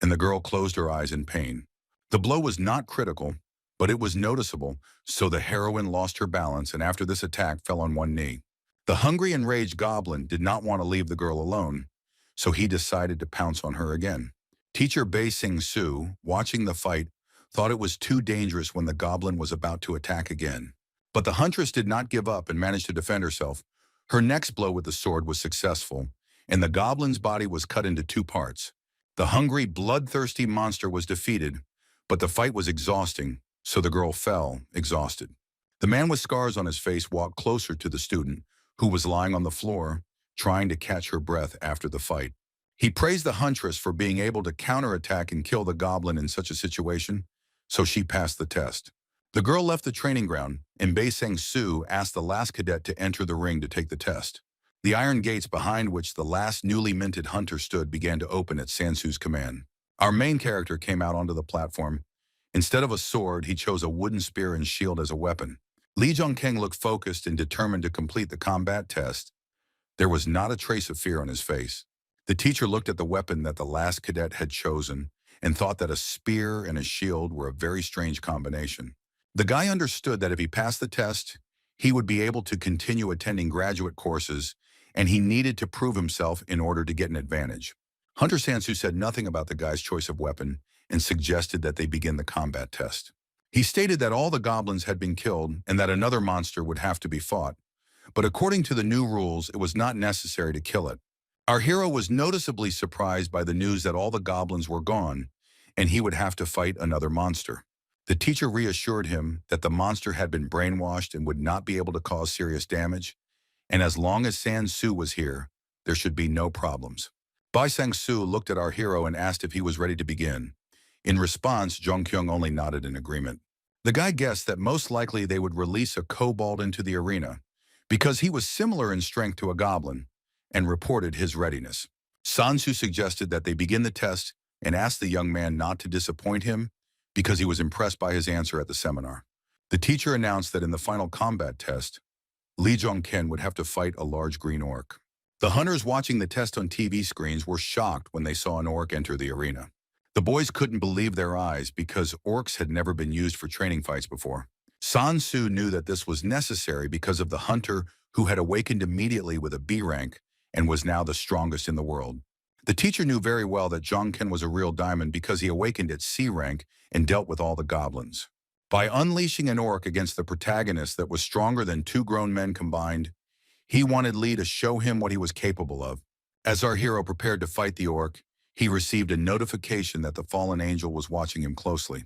and the girl closed her eyes in pain. The blow was not critical, but it was noticeable, so the heroine lost her balance and after this attack fell on one knee. The hungry, enraged goblin did not want to leave the girl alone, so he decided to pounce on her again. Teacher Bae Sing-soo, watching the fight, thought it was too dangerous when the goblin was about to attack again. But the huntress did not give up and managed to defend herself. Her next blow with the sword was successful, and the goblin's body was cut into two parts. The hungry, bloodthirsty monster was defeated, but the fight was exhausting, so the girl fell, exhausted. The man with scars on his face walked closer to the student, who was lying on the floor, trying to catch her breath after the fight. He praised the huntress for being able to counterattack and kill the goblin in such a situation, so she passed the test. The girl left the training ground, and Bae Sang-soo asked the last cadet to enter the ring to take the test. The iron gates behind which the last newly minted hunter stood began to open at Sang-soo's command. Our main character came out onto the platform. Instead of a sword, he chose a wooden spear and shield as a weapon. Lee Jung-keng looked focused and determined to complete the combat test. There was not a trace of fear on his face. The teacher looked at the weapon that the last cadet had chosen and thought that a spear and a shield were a very strange combination. The guy understood that if he passed the test, he would be able to continue attending graduate courses, and he needed to prove himself in order to get an advantage. Hunter Sang-soo said nothing about the guy's choice of weapon and suggested that they begin the combat test. He stated that all the goblins had been killed and that another monster would have to be fought, but according to the new rules, it was not necessary to kill it. Our hero was noticeably surprised by the news that all the goblins were gone, and he would have to fight another monster. The teacher reassured him that the monster had been brainwashed and would not be able to cause serious damage, and as long as Sang-soo was here, there should be no problems. Bae Sang-soo looked at our hero and asked if he was ready to begin. In response, Jung-kyung only nodded in agreement. The guy guessed that most likely they would release a kobold into the arena, because he was similar in strength to a goblin, and reported his readiness. Sang-soo suggested that they begin the test and asked the young man not to disappoint him because he was impressed by his answer at the seminar. The teacher announced that in the final combat test, Lee Jung-ken would have to fight a large green orc. The hunters watching the test on TV screens were shocked when they saw an orc enter the arena. The boys couldn't believe their eyes because orcs had never been used for training fights before. Sang-soo knew that this was necessary because of the hunter who had awakened immediately with a B rank and was now the strongest in the world. The teacher knew very well that Jung-ken was a real diamond because he awakened at C rank and dealt with all the goblins. By unleashing an orc against the protagonist that was stronger than two grown men combined, he wanted Lee to show him what he was capable of. As our hero prepared to fight the orc, he received a notification that the fallen angel was watching him closely.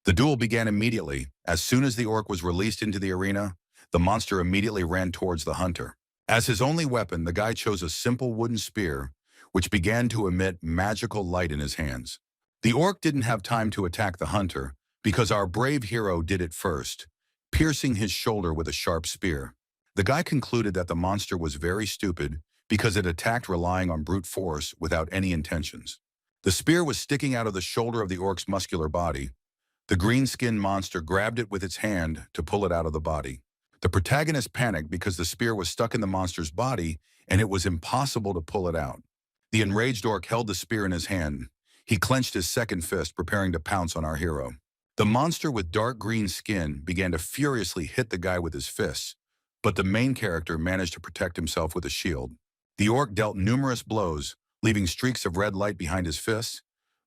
The duel began immediately. As soon as the orc was released into the arena, the monster immediately ran towards the hunter. As his only weapon, the guy chose a simple wooden spear, which began to emit magical light in his hands. The orc didn't have time to attack the hunter because our brave hero did it first, piercing his shoulder with a sharp spear. The guy concluded that the monster was very stupid because it attacked relying on brute force without any intentions. The spear was sticking out of the shoulder of the orc's muscular body. The green-skinned monster grabbed it with its hand to pull it out of the body. The protagonist panicked because the spear was stuck in the monster's body and it was impossible to pull it out. The enraged orc held the spear in his hand. He clenched his second fist, preparing to pounce on our hero. The monster with dark green skin began to furiously hit the guy with his fists, but the main character managed to protect himself with a shield. The orc dealt numerous blows, leaving streaks of red light behind his fists,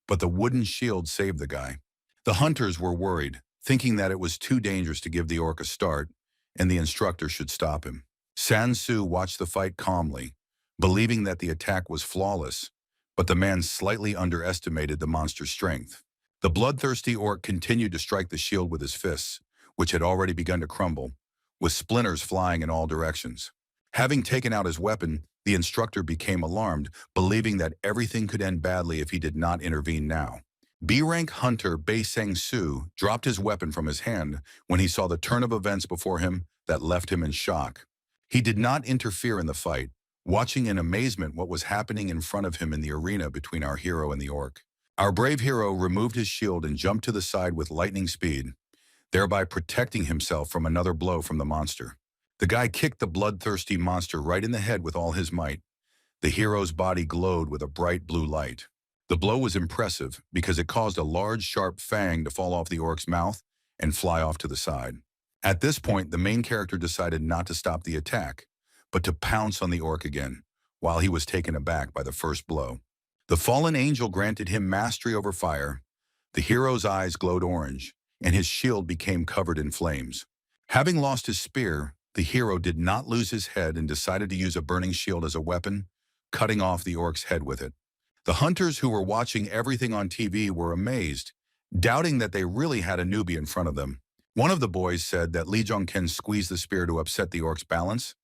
but the wooden shield saved the guy. The hunters were worried, thinking that it was too dangerous to give the orc a start, and the instructor should stop him. Sansu watched the fight calmly, believing that the attack was flawless, but the man slightly underestimated the monster's strength. The bloodthirsty orc continued to strike the shield with his fists, which had already begun to crumble, with splinters flying in all directions. Having taken out his weapon, the instructor became alarmed, believing that everything could end badly if he did not intervene now. B-rank hunter Bei Sang-Su dropped his weapon from his hand when he saw the turn of events before him that left him in shock. He did not interfere in the fight, watching in amazement what was happening in front of him in the arena between our hero and the orc. Our brave hero removed his shield and jumped to the side with lightning speed, thereby protecting himself from another blow from the monster. The guy kicked the bloodthirsty monster right in the head with all his might. The hero's body glowed with a bright blue light. The blow was impressive because it caused a large, sharp fang to fall off the orc's mouth and fly off to the side. At this point, the main character decided not to stop the attack, but to pounce on the orc again, while he was taken aback by the first blow. The fallen angel granted him mastery over fire. The hero's eyes glowed orange, and his shield became covered in flames. Having lost his spear, the hero did not lose his head and decided to use a burning shield as a weapon, cutting off the orc's head with it. The hunters who were watching everything on TV were amazed, doubting that they really had a newbie in front of them. One of the boys said that Lee Jong-ken squeezed the spear to upset the orc's balance,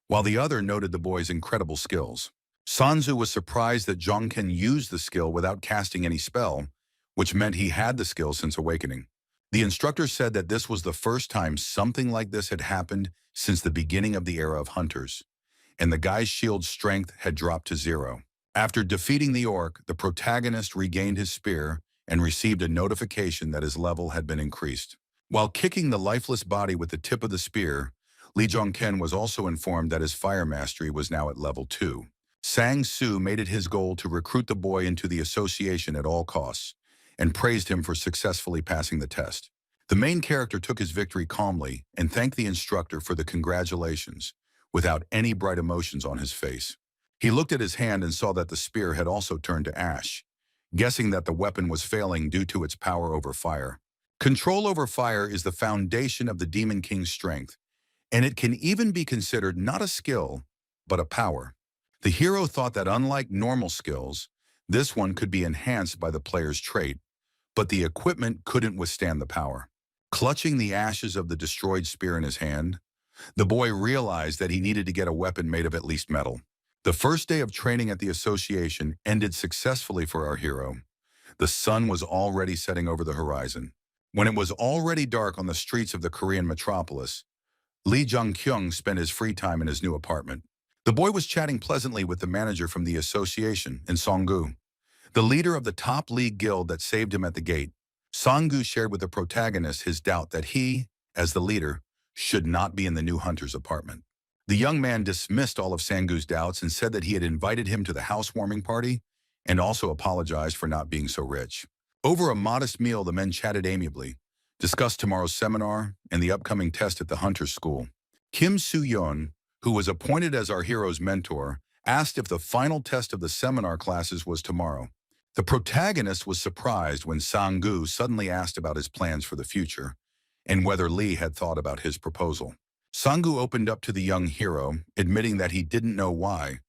while the other noted the boy's incredible skills. Sanzu was surprised that Jong-ken used the skill without casting any spell, which meant he had the skill since awakening. The instructor said that this was the first time something like this had happened since the beginning of the era of hunters, and the guy's shield's strength had dropped to 0. After defeating the orc, the protagonist regained his spear and received a notification that his level had been increased. While kicking the lifeless body with the tip of the spear, Lee Jong-ken was also informed that his fire mastery was now at level 2. Sang-Soo made it his goal to recruit the boy into the association at all costs, and praised him for successfully passing the test. The main character took his victory calmly and thanked the instructor for the congratulations, without any bright emotions on his face. He looked at his hand and saw that the spear had also turned to ash, guessing that the weapon was failing due to its power over fire. Control over fire is the foundation of the Demon King's strength, and it can even be considered not a skill, but a power. The hero thought that unlike normal skills, this one could be enhanced by the player's trait, but the equipment couldn't withstand the power. Clutching the ashes of the destroyed spear in his hand, the boy realized that he needed to get a weapon made of at least metal. The first day of training at the association ended successfully for our hero. The sun was already setting over the horizon. When it was already dark on the streets of the Korean metropolis, Lee Jung-kyung spent his free time in his new apartment. The boy was chatting pleasantly with the manager from the association in Songgu, the leader of the top league guild that saved him at the gate. Songgu shared with the protagonist his doubt that he, as the leader, should not be in the new hunter's apartment. The young man dismissed all of Sanggu's doubts and said that he had invited him to the housewarming party and also apologized for not being so rich. Over a modest meal, the men chatted amiably, discussed tomorrow's seminar and the upcoming test at the hunter's school. Kim Soo-yeon, who was appointed as our hero's mentor, asked if the final test of the seminar classes was tomorrow. The protagonist was surprised when Sang-gu suddenly asked about his plans for the future and whether Lee had thought about his proposal. Sang-gu opened up to the young hero, admitting that he didn't know why,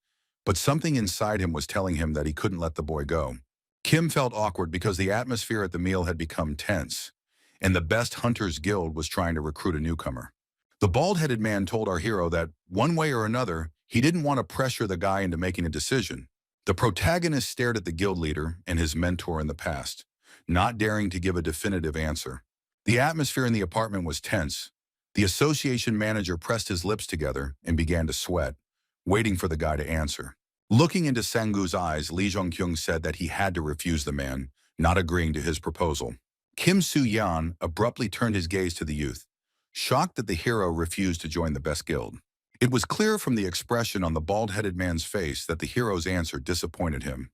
but something inside him was telling him that he couldn't let the boy go. Kim felt awkward because the atmosphere at the meal had become tense, and the best hunters guild was trying to recruit a newcomer. The bald-headed man told our hero that, one way or another, he didn't want to pressure the guy into making a decision. The protagonist stared at the guild leader and his mentor in the past, not daring to give a definitive answer. The atmosphere in the apartment was tense. The association manager pressed his lips together and began to sweat, waiting for the guy to answer. Looking into Sang-gu's eyes, Lee Jong-kyung said that he had to refuse the man, not agreeing to his proposal. Kim Soo-yeon abruptly turned his gaze to the youth. shocked that the hero refused to join the best guild. It was clear from the expression on the bald-headed man's face that the hero's answer disappointed him.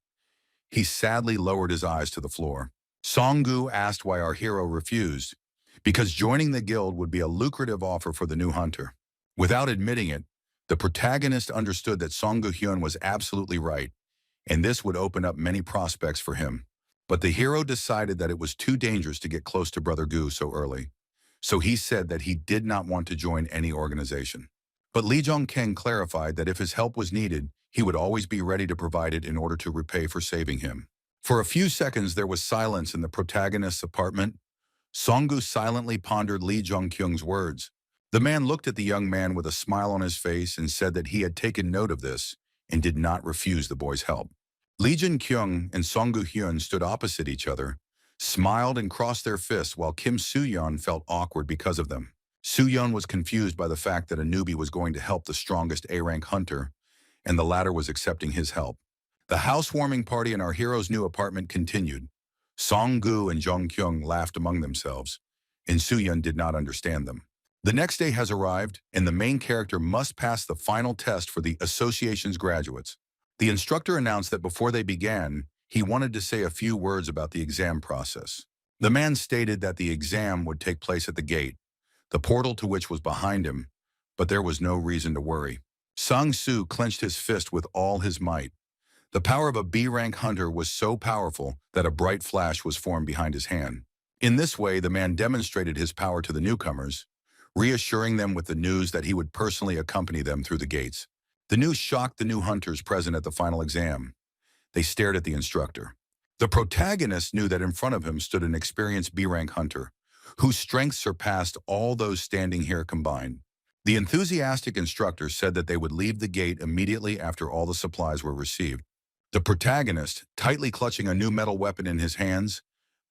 He sadly lowered his eyes to the floor. Songgu asked why our hero refused, because joining the guild would be a lucrative offer for the new hunter. Without admitting it, the protagonist understood that Songgu Hyun was absolutely right, and this would open up many prospects for him. But the hero decided that it was too dangerous to get close to Brother Gu so early, so he said that he did not want to join any organization. But Lee Jong-ken clarified that if his help was needed, he would always be ready to provide it in order to repay for saving him. For a few seconds, there was silence in the protagonist's apartment. Songgu silently pondered Lee Jong-kyung's words. The man looked at the young man with a smile on his face and said that he had taken note of this and did not refuse the boy's help. Lee Jong-kyung and Songgu Hyun stood opposite each other, smiled and crossed their fists while Kim Soo-yeon felt awkward because of them. Soo-yeon was confused by the fact that a newbie was going to help the strongest A-rank hunter, and the latter was accepting his help. The housewarming party in our hero's new apartment continued. Song-gu and Jong-kyung laughed among themselves, and Soo-yeon did not understand them. The next day has arrived, and the main character must pass the final test for the association's graduates. The instructor announced that before they began, he wanted to say a few words about the exam process. The man stated that the exam would take place at the gate, the portal to which was behind him, but there was no reason to worry. Sang-soo clenched his fist with all his might. The power of a B-rank hunter was so powerful that a bright flash was formed behind his hand. In this way, the man demonstrated his power to the newcomers, reassuring them with the news that he would personally accompany them through the gates. The news shocked the new hunters present at the final exam. They stared at the instructor. The protagonist knew that in front of him stood an experienced B-rank hunter, whose strength surpassed all those standing here combined. The enthusiastic instructor said that they would leave the gate immediately after all the supplies were received. The protagonist, tightly clutching a new metal weapon in his hands,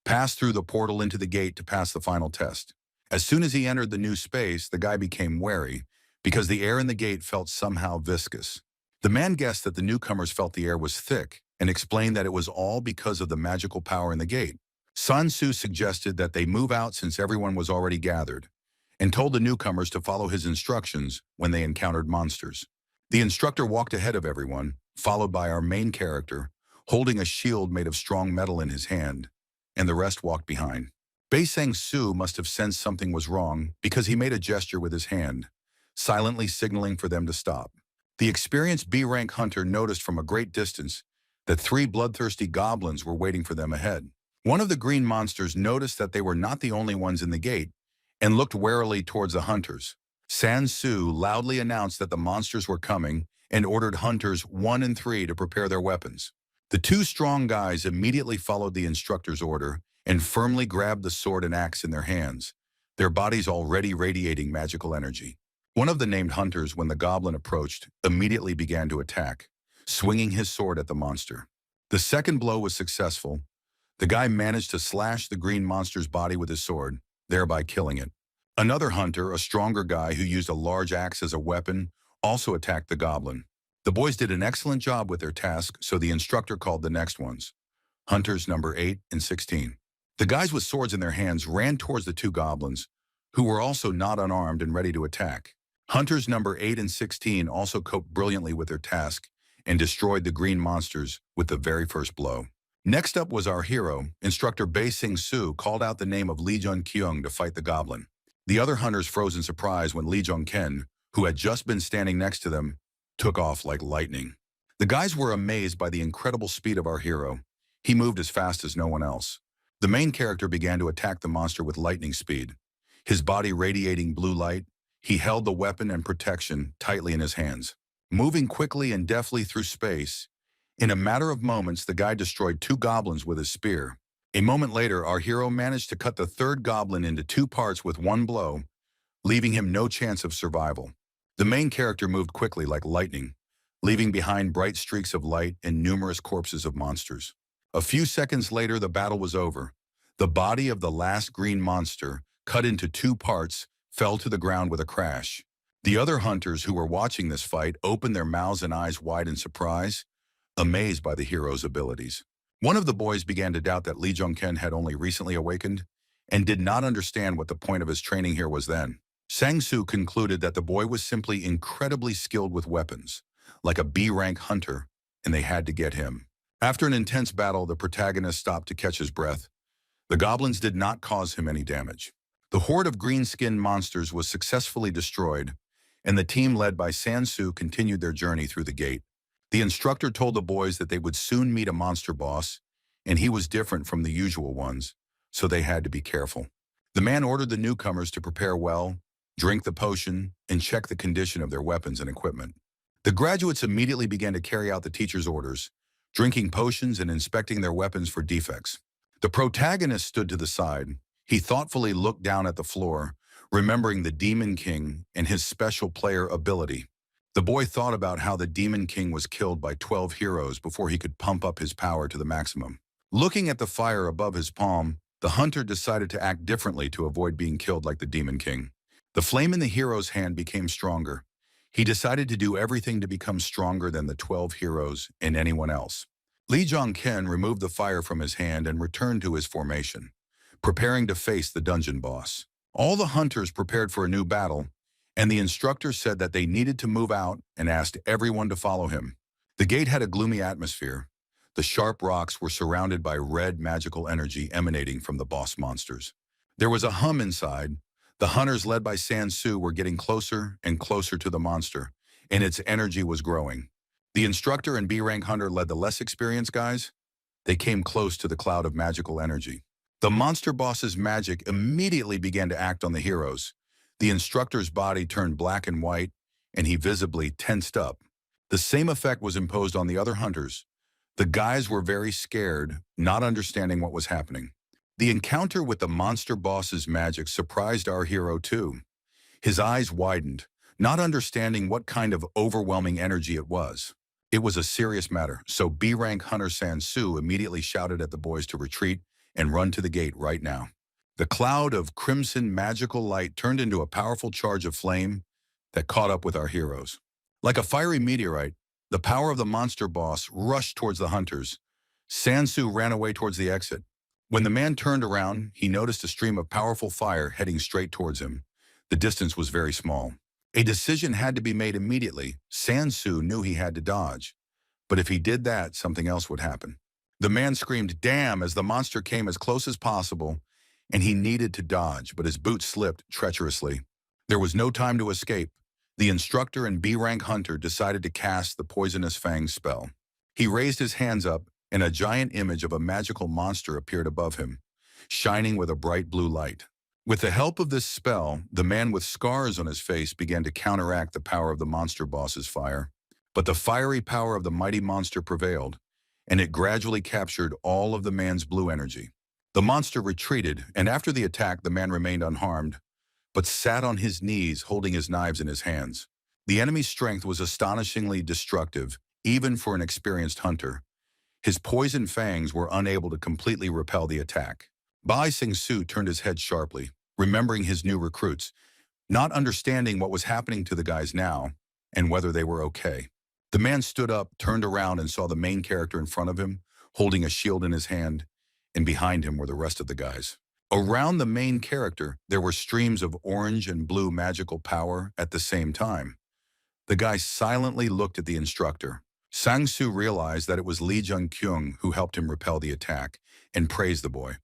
passed through the portal into the gate to pass the final test. As soon as he entered the new space, the guy became wary, because the air in the gate felt somehow viscous. The man guessed that the newcomers felt the air was thick, and explained that it was all because of the magical power in the gate. Sun-soo suggested that they move out since everyone was already gathered, and told the newcomers to follow his instructions when they encountered monsters. The instructor walked ahead of everyone, followed by our main character, holding a shield made of strong metal in his hand, and the rest walked behind. Bae Sang-soo must have sensed something was wrong because he made a gesture with his hand, silently signaling for them to stop. The experienced B-rank hunter noticed from a great distance that 3 bloodthirsty goblins were waiting for them ahead. One of the green monsters noticed that they were not the only ones in the gate and looked warily towards the hunters. Sang-soo loudly announced that the monsters were coming and ordered hunters 1 and 3 to prepare their weapons. The 2 strong guys immediately followed the instructor's order and firmly grabbed the sword and axe in their hands, their bodies already radiating magical energy. One of the named hunters, when the goblin approached, immediately began to attack, swinging his sword at the monster. The second blow was successful. The guy managed to slash the green monster's body with his sword, thereby killing it. Another hunter, a stronger guy who used a large axe as a weapon, also attacked the goblin. The boys did an excellent job with their task, so the instructor called the next ones, hunters number 8 and 16. The guys with swords in their hands ran towards the 2 goblins, who were also not unarmed and ready to attack. Hunters number 8 and 16 also coped brilliantly with their task and destroyed the green monsters with the very first blow. Next up was our hero. Instructor Bae Sang-soo called out the name of Lee Jong-kyung to fight the goblin. The other hunters froze in surprise when Lee Jong-ken, who had just been standing next to them, took off like lightning. The guys were amazed by the incredible speed of our hero. He moved as fast as no one else. The main character began to attack the monster with lightning speed. His body radiating blue light, he held the weapon and protection tightly in his hands. Moving quickly and deftly through space, in a matter of moments, the guy destroyed 2 goblins with his spear. A moment later, our hero managed to cut the 3rd goblin into 2 parts with 1 blow, leaving him no chance of survival. The main character moved quickly like lightning, leaving behind bright streaks of light and numerous corpses of monsters. A few seconds later, the battle was over. The body of the last green monster, cut into 2 parts, fell to the ground with a crash. The other hunters who were watching this fight opened their mouths and eyes wide in surprise, amazed by the hero's abilities. One of the boys began to doubt that Lee Jong-ken had only recently awakened and did not understand what the point of his training here was then. Sang-soo concluded that the boy was simply incredibly skilled with weapons, like a B-rank hunter, and they had to get him. After an intense battle, the protagonist stopped to catch his breath. The goblins did not cause him any damage. The horde of green-skinned monsters was successfully destroyed, and the team led by Sang-soo continued their journey through the gate. The instructor told the boys that they would soon meet a monster boss, and he was different from the usual ones, so they had to be careful. The man ordered the newcomers to prepare well, drink the potion, and check the condition of their weapons and equipment. The graduates immediately began to carry out the teacher's orders, drinking potions and inspecting their weapons for defects. The protagonist stood to the side. He thoughtfully looked down at the floor, remembering the Demon King and his special player ability. The boy thought about how the Demon King was killed by 12 heroes before he could pump up his power to the maximum. Looking at the fire above his palm, the hunter decided to act differently to avoid being killed like the Demon King. The flame in the hero's hand became stronger. He decided to do everything to become stronger than the 12 heroes and anyone else. Lee Jong-ken removed the fire from his hand and returned to his formation, preparing to face the dungeon boss. All the hunters prepared for a new battle, and the instructor said that they needed to move out and asked everyone to follow him. The gate had a gloomy atmosphere. The sharp rocks were surrounded by red magical energy emanating from the boss monsters. There was a hum inside. The hunters led by Sang-soo were getting closer and closer to the monster, and its energy was growing. The instructor and B-rank hunter led the less experienced guys. They came close to the cloud of magical energy. The monster boss's magic immediately began to act on the heroes. The instructor's body turned black and white, and he visibly tensed up. The same effect was imposed on the other hunters. The guys were very scared, not understanding what was happening. The encounter with the monster boss's magic surprised our hero too. His eyes widened, not understanding what kind of overwhelming energy it was. It was a serious matter, so B-rank hunter Sang-soo immediately shouted at the boys to retreat and run to the gate right now. The cloud of crimson magical light turned into a powerful charge of flame that caught up with our heroes. Like a fiery meteorite, the power of the monster boss rushed towards the hunters. Sang-soo ran away towards the exit. When the man turned around, he noticed a stream of powerful fire heading straight towards him. The distance was very small. A decision had to be made immediately. Sang-soo knew he had to dodge. But if he did that, something else would happen. The man screamed, "Damn!" as the monster came as close as possible, and he needed to dodge, but his boot slipped treacherously. There was no time to escape. The instructor and B-rank hunter decided to cast the Poisonous Fang spell. He raised his hands up, and a giant image of a magical monster appeared above him, shining with a bright blue light. With the help of this spell, the man with scars on his face began to counteract the power of the monster boss's fire. But the fiery power of the mighty monster prevailed, and it gradually captured all of the man's blue energy. The monster retreated, and after the attack, the man remained unharmed, but sat on his knees holding his knives in his hands. The enemy's strength was astonishingly destructive, even for an experienced hunter. His poison fangs were unable to completely repel the attack. Bai Sang-soo turned his head sharply, remembering his new recruits, not understanding what was happening to the guys now and whether they were okay. The man stood up, turned around, and saw the main character in front of him, holding a shield in his hand, and behind him were the rest of the guys. Around the main character, there were streams of orange and blue magical power at the same time. The guy silently looked at the instructor. Sang-soo realized that it was Lee Jung-kyung who helped him repel the attack and praised the boy,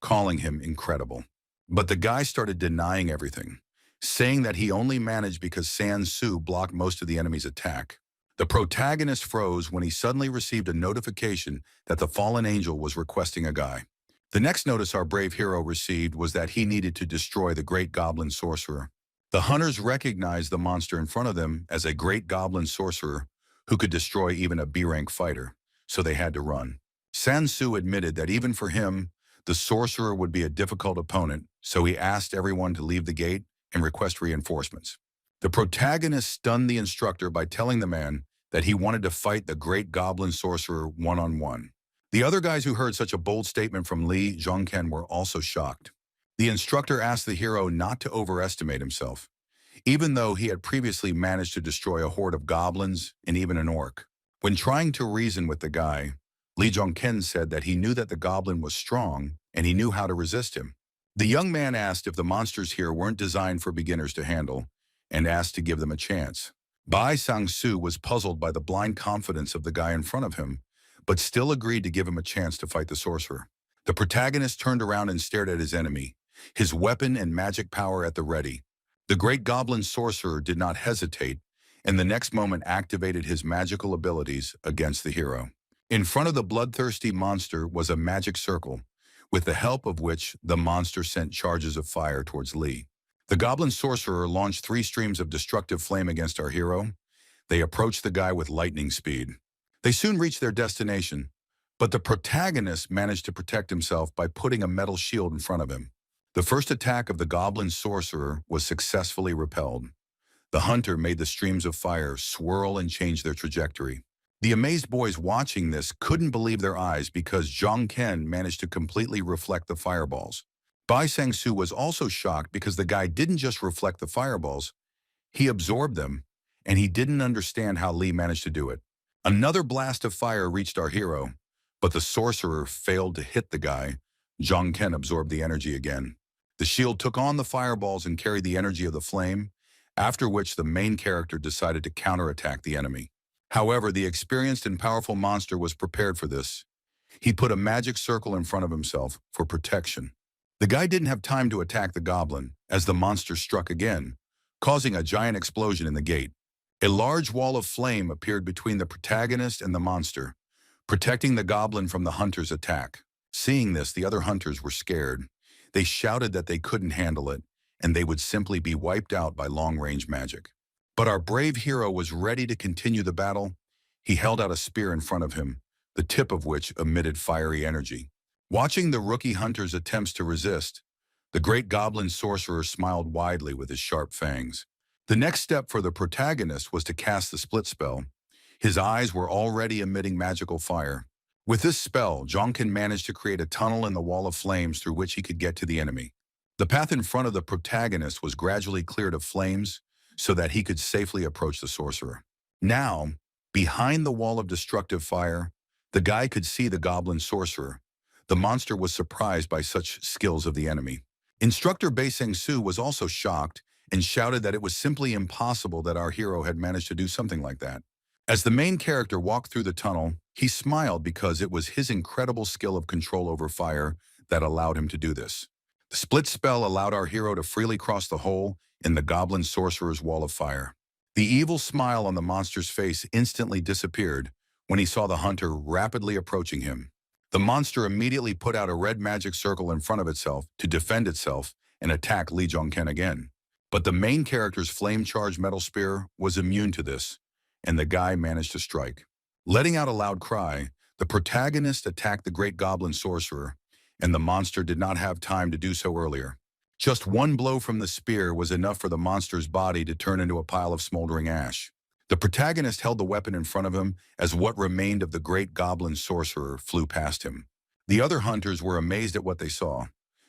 calling him incredible. But the guy started denying everything, saying that he only managed because Sang-soo blocked most of the enemy's attack. The protagonist froze when he suddenly received a notification that the fallen angel was requesting a guy. The next notice our brave hero received was that he needed to destroy the great goblin sorcerer. The hunters recognized the monster in front of them as a great goblin sorcerer who could destroy even a B-rank fighter, so they had to run. Sang-soo admitted that even for him, the sorcerer would be a difficult opponent, so he asked everyone to leave the gate and request reinforcements. The protagonist stunned the instructor by telling the man that he wanted to fight the great goblin sorcerer one-on-one. The other guys who heard such a bold statement from Lee Jong-ken were also shocked. The instructor asked the hero not to overestimate himself, even though he had previously managed to destroy a horde of goblins and even an orc. When trying to reason with the guy, Lee Jong-ken said that he knew that the goblin was strong and he knew how to resist him. The young man asked if the monsters here weren't designed for beginners to handle, and asked to give them a chance. Bai Sang-soo was puzzled by the blind confidence of the guy in front of him, but still agreed to give him a chance to fight the sorcerer. The protagonist turned around and stared at his enemy, his weapon and magic power at the ready. The great goblin sorcerer did not hesitate, and the next moment activated his magical abilities against the hero. In front of the bloodthirsty monster was a magic circle, with the help of which the monster sent charges of fire towards Lee. The goblin sorcerer launched 3 streams of destructive flame against our hero. They approached the guy with lightning speed. They soon reached their destination, but the protagonist managed to protect himself by putting a metal shield in front of him. The first attack of the goblin sorcerer was successfully repelled. The hunter made the streams of fire swirl and change their trajectory. The amazed boys watching this couldn't believe their eyes because Zhang Ken managed to completely reflect the fireballs. Bai Sang-soo was also shocked because the guy didn't just reflect the fireballs, he absorbed them, and he didn't understand how Lee managed to do it. Another blast of fire reached our hero, but the sorcerer failed to hit the guy. Zhang Ken absorbed the energy again. The shield took on the fireballs and carried the energy of the flame, after which the main character decided to counterattack the enemy. However, the experienced and powerful monster was prepared for this. He put a magic circle in front of himself for protection. The guy didn't have time to attack the goblin, as the monster struck again, causing a giant explosion in the gate. A large wall of flame appeared between the protagonist and the monster, protecting the goblin from the hunter's attack. Seeing this, the other hunters were scared. They shouted that they couldn't handle it, and they would simply be wiped out by long-range magic. But our brave hero was ready to continue the battle. He held out a spear in front of him, the tip of which emitted fiery energy. Watching the rookie hunter's attempts to resist, the great goblin sorcerer smiled widely with his sharp fangs. The next step for the protagonist was to cast the split spell. His eyes were already emitting magical fire. With this spell, Jonkin managed to create a tunnel in the wall of flames through which he could get to the enemy. The path in front of the protagonist was gradually cleared of flames so that he could safely approach the sorcerer. Now, behind the wall of destructive fire, the guy could see the goblin sorcerer. The monster was surprised by such skills of the enemy. Instructor Bai Sang-soo was also shocked and shouted that it was simply impossible that our hero had managed to do something like that. As the main character walked through the tunnel, he smiled because it was his incredible skill of control over fire that allowed him to do this. The split spell allowed our hero to freely cross the hole in the goblin sorcerer's wall of fire. The evil smile on the monster's face instantly disappeared when he saw the hunter rapidly approaching him. The monster immediately put out a red magic circle in front of itself to defend itself and attack Lee Jong-ken again. But the main character's flame-charged metal spear was immune to this, and the guy managed to strike. Letting out a loud cry, the protagonist attacked the great goblin sorcerer, and the monster did not have time to do so earlier. Just one blow from the spear was enough for the monster's body to turn into a pile of smoldering ash. The protagonist held the weapon in front of him as what remained of the great goblin sorcerer flew past him. The other hunters were amazed at what they saw,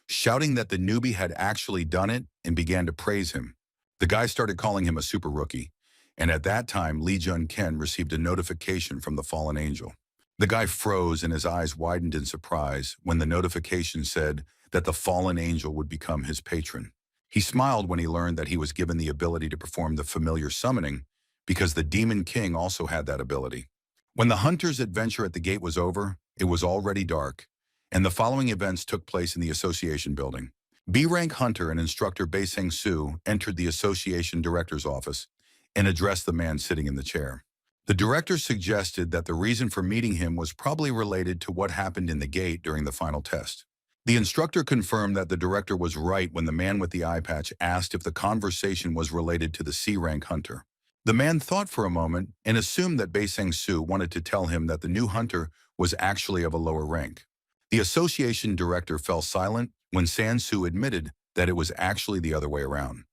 shouting that the newbie had actually done it and began to praise him. The guy started calling him a super rookie, and at that time Lee Jun-ken received a notification from the fallen angel. The guy froze and his eyes widened in surprise when the notification said that the fallen angel would become his patron. He smiled when he learned that he was given the ability to perform the familiar summoning because the Demon King also had that ability. When the hunter's adventure at the gate was over, it was already dark, and the following events took place in the association building. B-rank hunter and instructor Bai Sang-soo entered the association director's office and addressed the man sitting in the chair. The director suggested that the reason for meeting him was probably related to what happened in the gate during the final test. The instructor confirmed that the director was right when the man with the eye patch asked if the conversation was related to the C-rank hunter. The man thought for a moment and assumed that Bai Sang-soo wanted to tell him that the new hunter was actually of a lower rank. The association director fell silent when Sang-soo admitted that it was actually the other way around,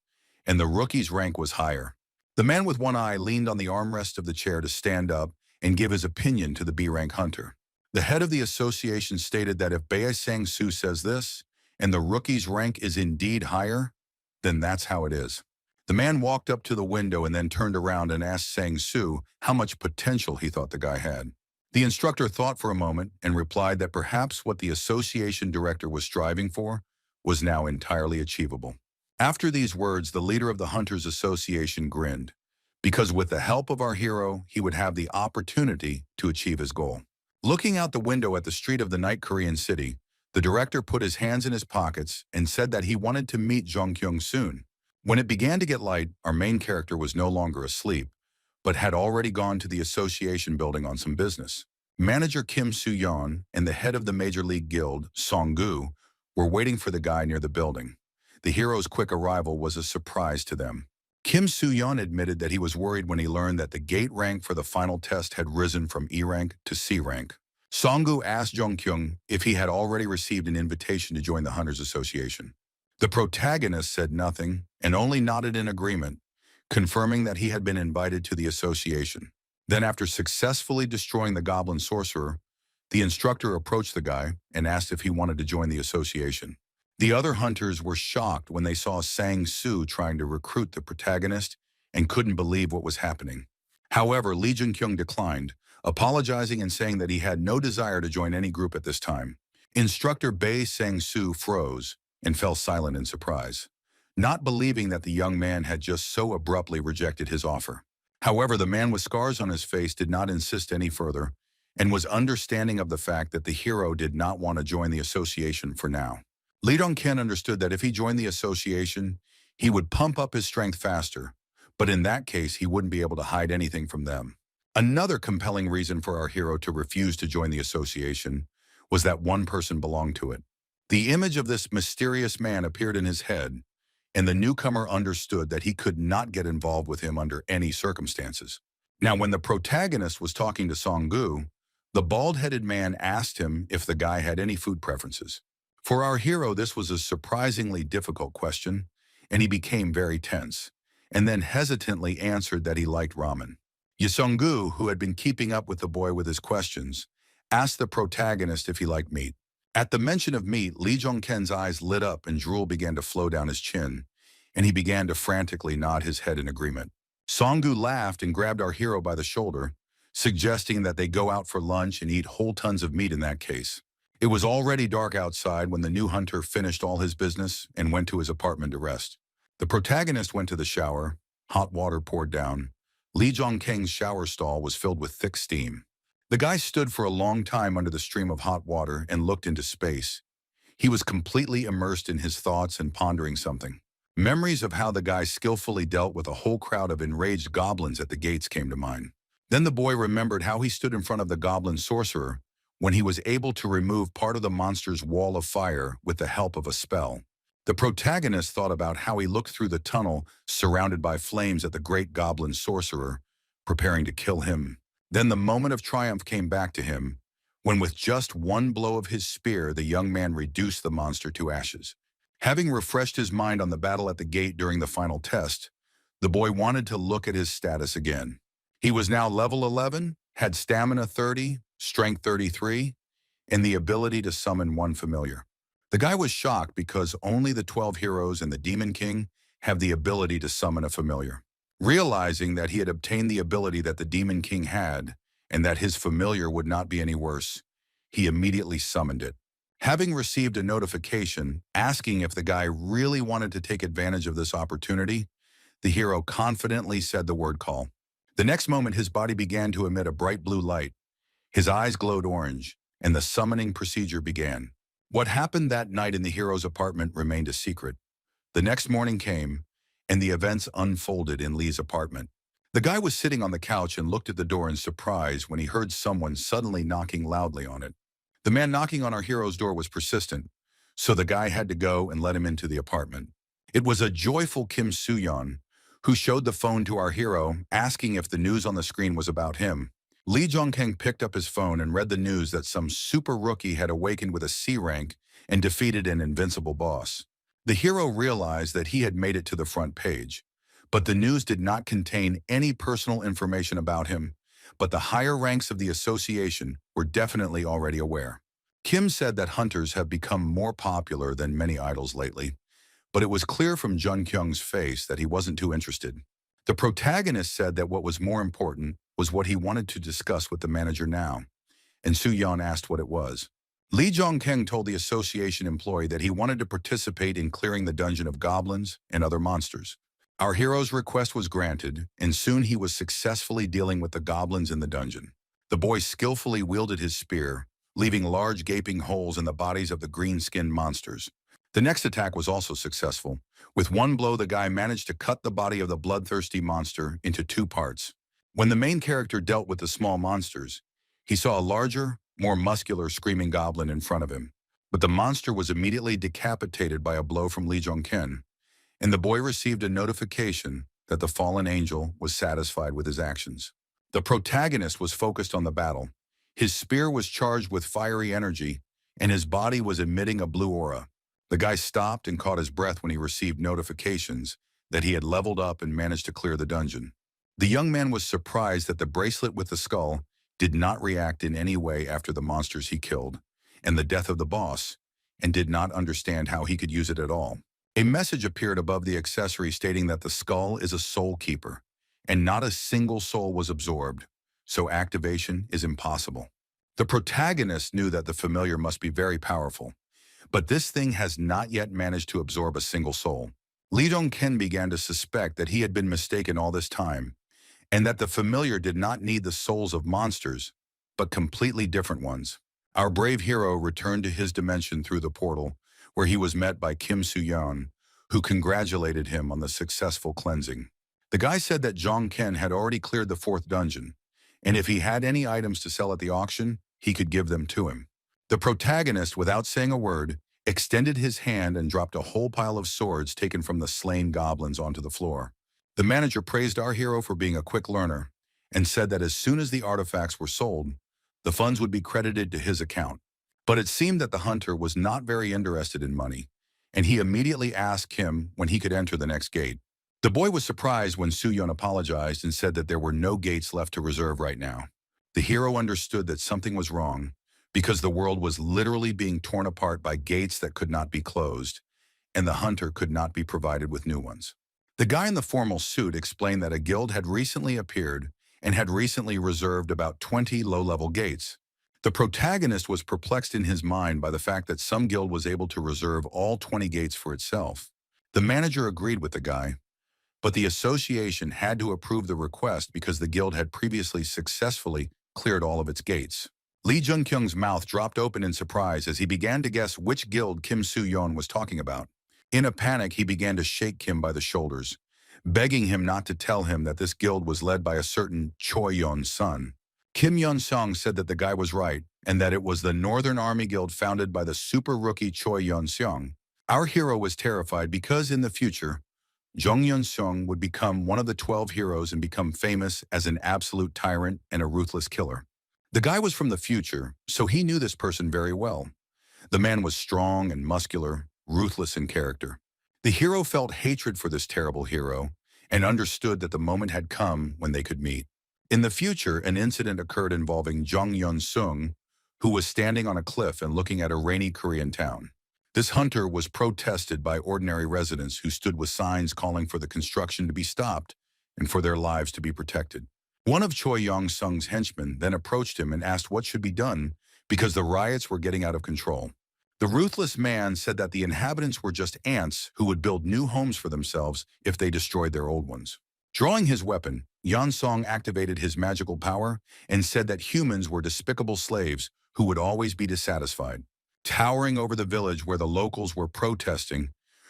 and the rookie's rank was higher. The man with one eye leaned on the armrest of the chair to stand up and give his opinion to the B-rank hunter. The head of the association stated that if Bai Sang-soo says this, and the rookie's rank is indeed higher, then that's how it is. The man walked up to the window and then turned around and asked Sang-soo how much potential he thought the guy had. The instructor thought for a moment and replied that perhaps what the association director was striving for was now entirely achievable. After these words, the leader of the Hunters Association grinned, because with the help of our hero, he would have the opportunity to achieve his goal. Looking out the window at the street of the night Korean city, the director put his hands in his pockets and said that he wanted to meet Jong-kyung soon. When it began to get light, our main character was no longer asleep, but had already gone to the association building on some business. Manager Kim Soo-yeon and the head of the Major League Guild, Song-gu, were waiting for the guy near the building. The hero's quick arrival was a surprise to them. Kim Soo-yeon admitted that he was worried when he learned that the gate rank for the final test had risen from E rank to C rank. Song-gu asked Jong-kyung if he had already received an invitation to join the Hunters Association. The protagonist said nothing and only nodded in agreement, confirming that he had been invited to the association. Then, after successfully destroying the goblin sorcerer, the instructor approached the guy and asked if he wanted to join the association. The other hunters were shocked when they saw Sang-soo trying to recruit the protagonist and couldn't believe what was happening. However, Lee Jun-kyung declined, apologizing and saying that he had no desire to join any group at this time. Instructor Bae Sang-soo froze and fell silent in surprise, not believing that the young man had just so abruptly rejected his offer. However, the man with scars on his face did not insist any further and was understanding of the fact that the hero did not want to join the association for now. Lee Dong-ken understood that if he joined the association, he would pump up his strength faster, but in that case, he wouldn't be able to hide anything from them. Another compelling reason for our hero to refuse to join the association was that one person belonged to it. The image of this mysterious man appeared in his head, and the newcomer understood that he could not get involved with him under any circumstances. Now, when the protagonist was talking to Song-gu, the bald-headed man asked him if the guy had any food preferences. For our hero, this was a surprisingly difficult question, and he became very tense, and then hesitantly answered that he liked ramen. Song-gu, who had been keeping up with the boy with his questions, asked the protagonist if he liked meat. At the mention of meat, Lee Jong-ken's eyes lit up and drool began to flow down his chin, and he began to frantically nod his head in agreement. Song-gu laughed and grabbed our hero by the shoulder, suggesting that they go out for lunch and eat whole tons of meat in that case. It was already dark outside when the new hunter finished all his business and went to his apartment to rest. The protagonist went to the shower, hot water poured down. Lee Jong-keng's shower stall was filled with thick steam. The guy stood for a long time under the stream of hot water and looked into space. He was completely immersed in his thoughts and pondering something. Memories of how the guy skillfully dealt with a whole crowd of enraged goblins at the gates came to mind. Then the boy remembered how he stood in front of the goblin sorcerer when he was able to remove part of the monster's wall of fire with the help of a spell. The protagonist thought about how he looked through the tunnel surrounded by flames at the great goblin sorcerer, preparing to kill him. Then the moment of triumph came back to him, when with just one blow of his spear, the young man reduced the monster to ashes. Having refreshed his mind on the battle at the gate during the final test, the boy wanted to look at his status again. He was now level 11, had stamina 30, strength 33, and the ability to summon one familiar. The guy was shocked because only the 12 heroes and the Demon King have the ability to summon a familiar. Realizing that he had obtained the ability that the Demon King had, and that his familiar would not be any worse, he immediately summoned it. Having received a notification asking if the guy really wanted to take advantage of this opportunity, the hero confidently said the word call. The next moment, his body began to emit a bright blue light. His eyes glowed orange, and the summoning procedure began. What happened that night in the hero's apartment remained a secret. The next morning came, and the events unfolded in Lee's apartment. The guy was sitting on the couch and looked at the door in surprise when he heard someone suddenly knocking loudly on it. The man knocking on our hero's door was persistent, so the guy had to go and let him into the apartment. It was a joyful Kim Soo-yeon, who showed the phone to our hero, asking if the news on the screen was about him. Lee Jong-keng picked up his phone and read the news that some super rookie had awakened with a C rank and defeated an invincible boss. The hero realized that he had made it to the front page, but the news did not contain any personal information about him, but the higher ranks of the association were definitely already aware. Kim said that hunters have become more popular than many idols lately, but it was clear from Jun-kyung's face that he wasn't too interested. The protagonist said that what was more important was what he wanted to discuss with the manager now, and Soo-yeon asked what it was. Lee Jong-keng told the association employee that he wanted to participate in clearing the dungeon of goblins and other monsters. Our hero's request was granted, and soon he was successfully dealing with the goblins in the dungeon. The boy skillfully wielded his spear, leaving large gaping holes in the bodies of the green-skinned monsters. The next attack was also successful. With one blow, the guy managed to cut the body of the bloodthirsty monster into two parts. When the main character dealt with the small monsters, he saw a larger, more muscular screaming goblin in front of him. But the monster was immediately decapitated by a blow from Lee Jong-ken, and the boy received a notification that the fallen angel was satisfied with his actions. The protagonist was focused on the battle. His spear was charged with fiery energy, and his body was emitting a blue aura. The guy stopped and caught his breath when he received notifications that he had leveled up and managed to clear the dungeon. The young man was surprised that the bracelet with the skull did not react in any way after the monsters he killed and the death of the boss, and did not understand how he could use it at all. A message appeared above the accessory stating that the skull is a soul keeper, and not a single soul was absorbed, so activation is impossible. The protagonist knew that the familiar must be very powerful, but this thing has not yet managed to absorb a single soul. Lee Dong-ken began to suspect that he had been mistaken all this time, and that the familiar did not need the souls of monsters, but completely different ones. Our brave hero returned to his dimension through the portal, where he was met by Kim Soo-yeon, who congratulated him on the successful cleansing. The guy said that Jong-ken had already cleared the fourth dungeon, and if he had any items to sell at the auction, he could give them to him. The protagonist, without saying a word, extended his hand and dropped a whole pile of swords taken from the slain goblins onto the floor. The manager praised our hero for being a quick learner and said that as soon as the artifacts were sold, the funds would be credited to his account. But it seemed that the hunter was not very interested in money, and he immediately asked him when he could enter the next gate. The boy was surprised when Soo-yeon apologized and said that there were no gates left to reserve right now. The hero understood that something was wrong, because the world was literally being torn apart by gates that could not be closed, and the hunter could not be provided with new ones. The guy in the formal suit explained that a guild had recently appeared and had recently reserved about 20 low-level gates. The protagonist was perplexed in his mind by the fact that some guild was able to reserve all 20 gates for itself. The manager agreed with the guy, but the association had to approve the request because the guild had previously successfully cleared all of its gates. Lee Jung-kyung's mouth dropped open in surprise as he began to guess which guild Kim Soo-yeon was talking about. In a panic, he began to shake Kim by the shoulders, begging him not to tell him that this guild was led by a certain Choi Yeon's son. Kim Yeon-sung said that the guy was right, and that it was the Northern Army Guild founded by the super rookie Choi Yeon-seong. Our hero was terrified because in the future, Jung Yeon-sung would become one of the 12 heroes and become famous as an absolute tyrant and a ruthless killer. The guy was from the future, so he knew this person very well. The man was strong and muscular, ruthless in character. The hero felt hatred for this terrible hero and understood that the moment had come when they could meet. In the future, an incident occurred involving Jung Yeon-sung, who was standing on a cliff and looking at a rainy Korean town. This hunter was protested by ordinary residents who stood with signs calling for the construction to be stopped and for their lives to be protected. One of Choi Yong-sung's henchmen then approached him and asked what should be done because the riots were getting out of control. The ruthless man said that the inhabitants were just ants who would build new homes for themselves if they destroyed their old ones. Drawing his weapon, Yeon-sung activated his magical power and said that humans were despicable slaves who would always be dissatisfied. Towering over the village where the locals were protesting,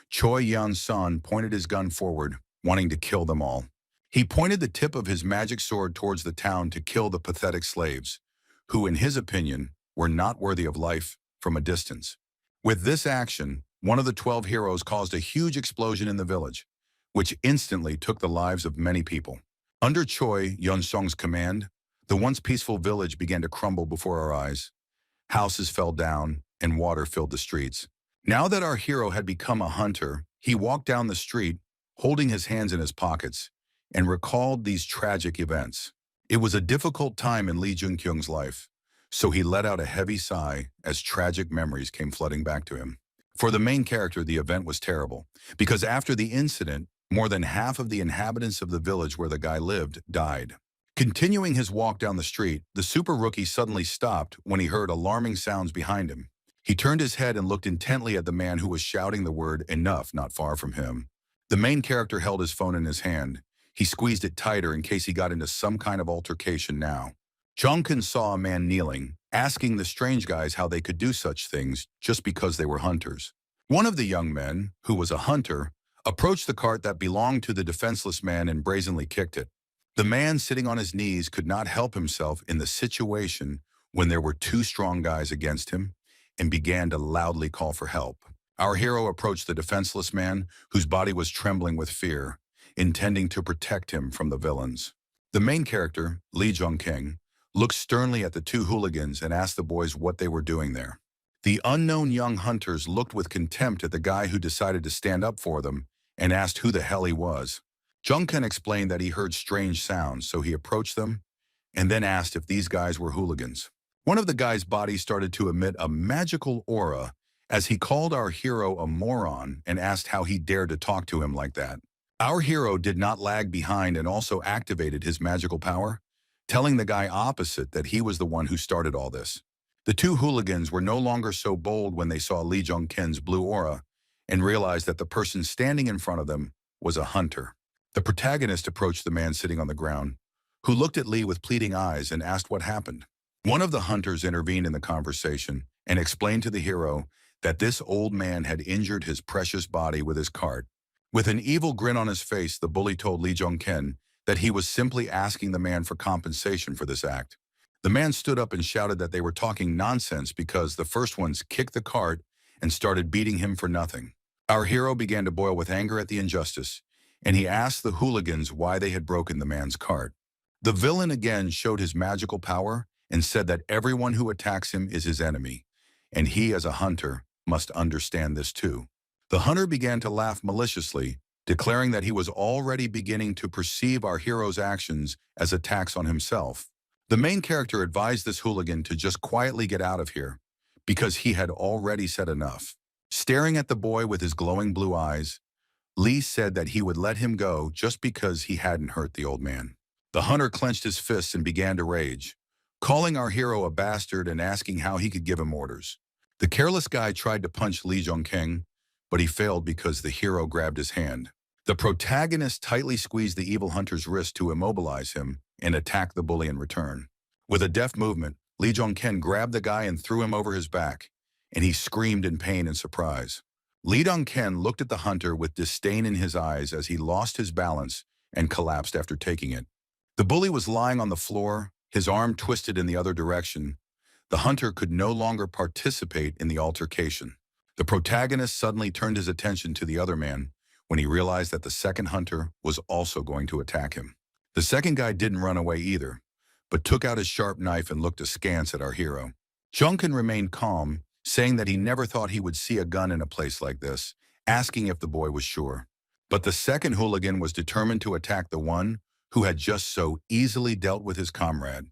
Choi Yeon-sung pointed his gun forward, wanting to kill them all. He pointed the tip of his magic sword towards the town to kill the pathetic slaves, who, in his opinion, were not worthy of life from a distance. With this action, one of the 12 heroes caused a huge explosion in the village, which instantly took the lives of many people. Under Choi Yeon-sung's command, the once peaceful village began to crumble before our eyes. Houses fell down, and water filled the streets. Now that our hero had become a hunter, he walked down the street, holding his hands in his pockets, and recalled these tragic events. It was a difficult time in Lee Jung-kyung's life, so he let out a heavy sigh as tragic memories came flooding back to him. For the main character, the event was terrible, because after the incident, more than half of the inhabitants of the village where the guy lived died. Continuing his walk down the street, the super rookie suddenly stopped when he heard alarming sounds behind him. He turned his head and looked intently at the man who was shouting the word enough not far from him. The main character held his phone in his hand. He squeezed it tighter in case he got into some kind of altercation now. Jongkin saw a man kneeling, asking the strange guys how they could do such things just because they were hunters. One of the young men, who was a hunter, approached the cart that belonged to the defenseless man and brazenly kicked it. The man sitting on his knees could not help himself in the situation when there were two strong guys against him and began to loudly call for help. Our hero approached the defenseless man, whose body was trembling with fear, intending to protect him from the villains. The main character, Lee Jong-king, looked sternly at the two hooligans and asked the boys what they were doing there. The unknown young hunters looked with contempt at the guy who decided to stand up for them and asked who the hell he was. Jungkin explained that he heard strange sounds, so he approached them and then asked if these guys were hooligans. One of the guys' bodies started to emit a magical aura as he called our hero a moron and asked how he dared to talk to him like that. Our hero did not lag behind and also activated his magical power, telling the guy opposite that he was the one who started all this. The two hooligans were no longer so bold when they saw Lee Jong-kin's blue aura and realized that the person standing in front of them was a hunter. The protagonist approached the man sitting on the ground, who looked at Lee with pleading eyes and asked what happened. One of the hunters intervened in the conversation and explained to the hero that this old man had injured his precious body with his cart. With an evil grin on his face, the bully told Lee Jong-kin that he was simply asking the man for compensation for this act. The man stood up and shouted that they were talking nonsense because the first ones kicked the cart and started beating him for nothing. Our hero began to boil with anger at the injustice, and he asked the hooligans why they had broken the man's cart. The villain again showed his magical power and said that everyone who attacks him is his enemy, and he as a hunter must understand this too. The hunter began to laugh maliciously, declaring that he was already beginning to perceive our hero's actions as attacks on himself. The main character advised this hooligan to just quietly get out of here, because he had already said enough. Staring at the boy with his glowing blue eyes, Lee said that he would let him go just because he hadn't hurt the old man. The hunter clenched his fists and began to rage, calling our hero a bastard and asking how he could give him orders. The careless guy tried to punch Lee Jong-king, but he failed because the hero grabbed his hand. The protagonist tightly squeezed the evil hunter's wrist to immobilize him and attacked the bully in return. With a deft movement, Lee Jong-kin grabbed the guy and threw him over his back, and he screamed in pain and surprise. Lee Jong-kin looked at the hunter with disdain in his eyes as he lost his balance and collapsed after taking it. The bully was lying on the floor, his arm twisted in the other direction. The hunter could no longer participate in the altercation. The protagonist suddenly turned his attention to the other man when he realized that the second hunter was also going to attack him. The second guy didn't run away either, but took out his sharp knife and looked askance at our hero. Jungkin remained calm, saying that he never thought he would see a gun in a place like this, asking if the boy was sure. But the second hooligan was determined to attack the one who had just so easily dealt with his comrade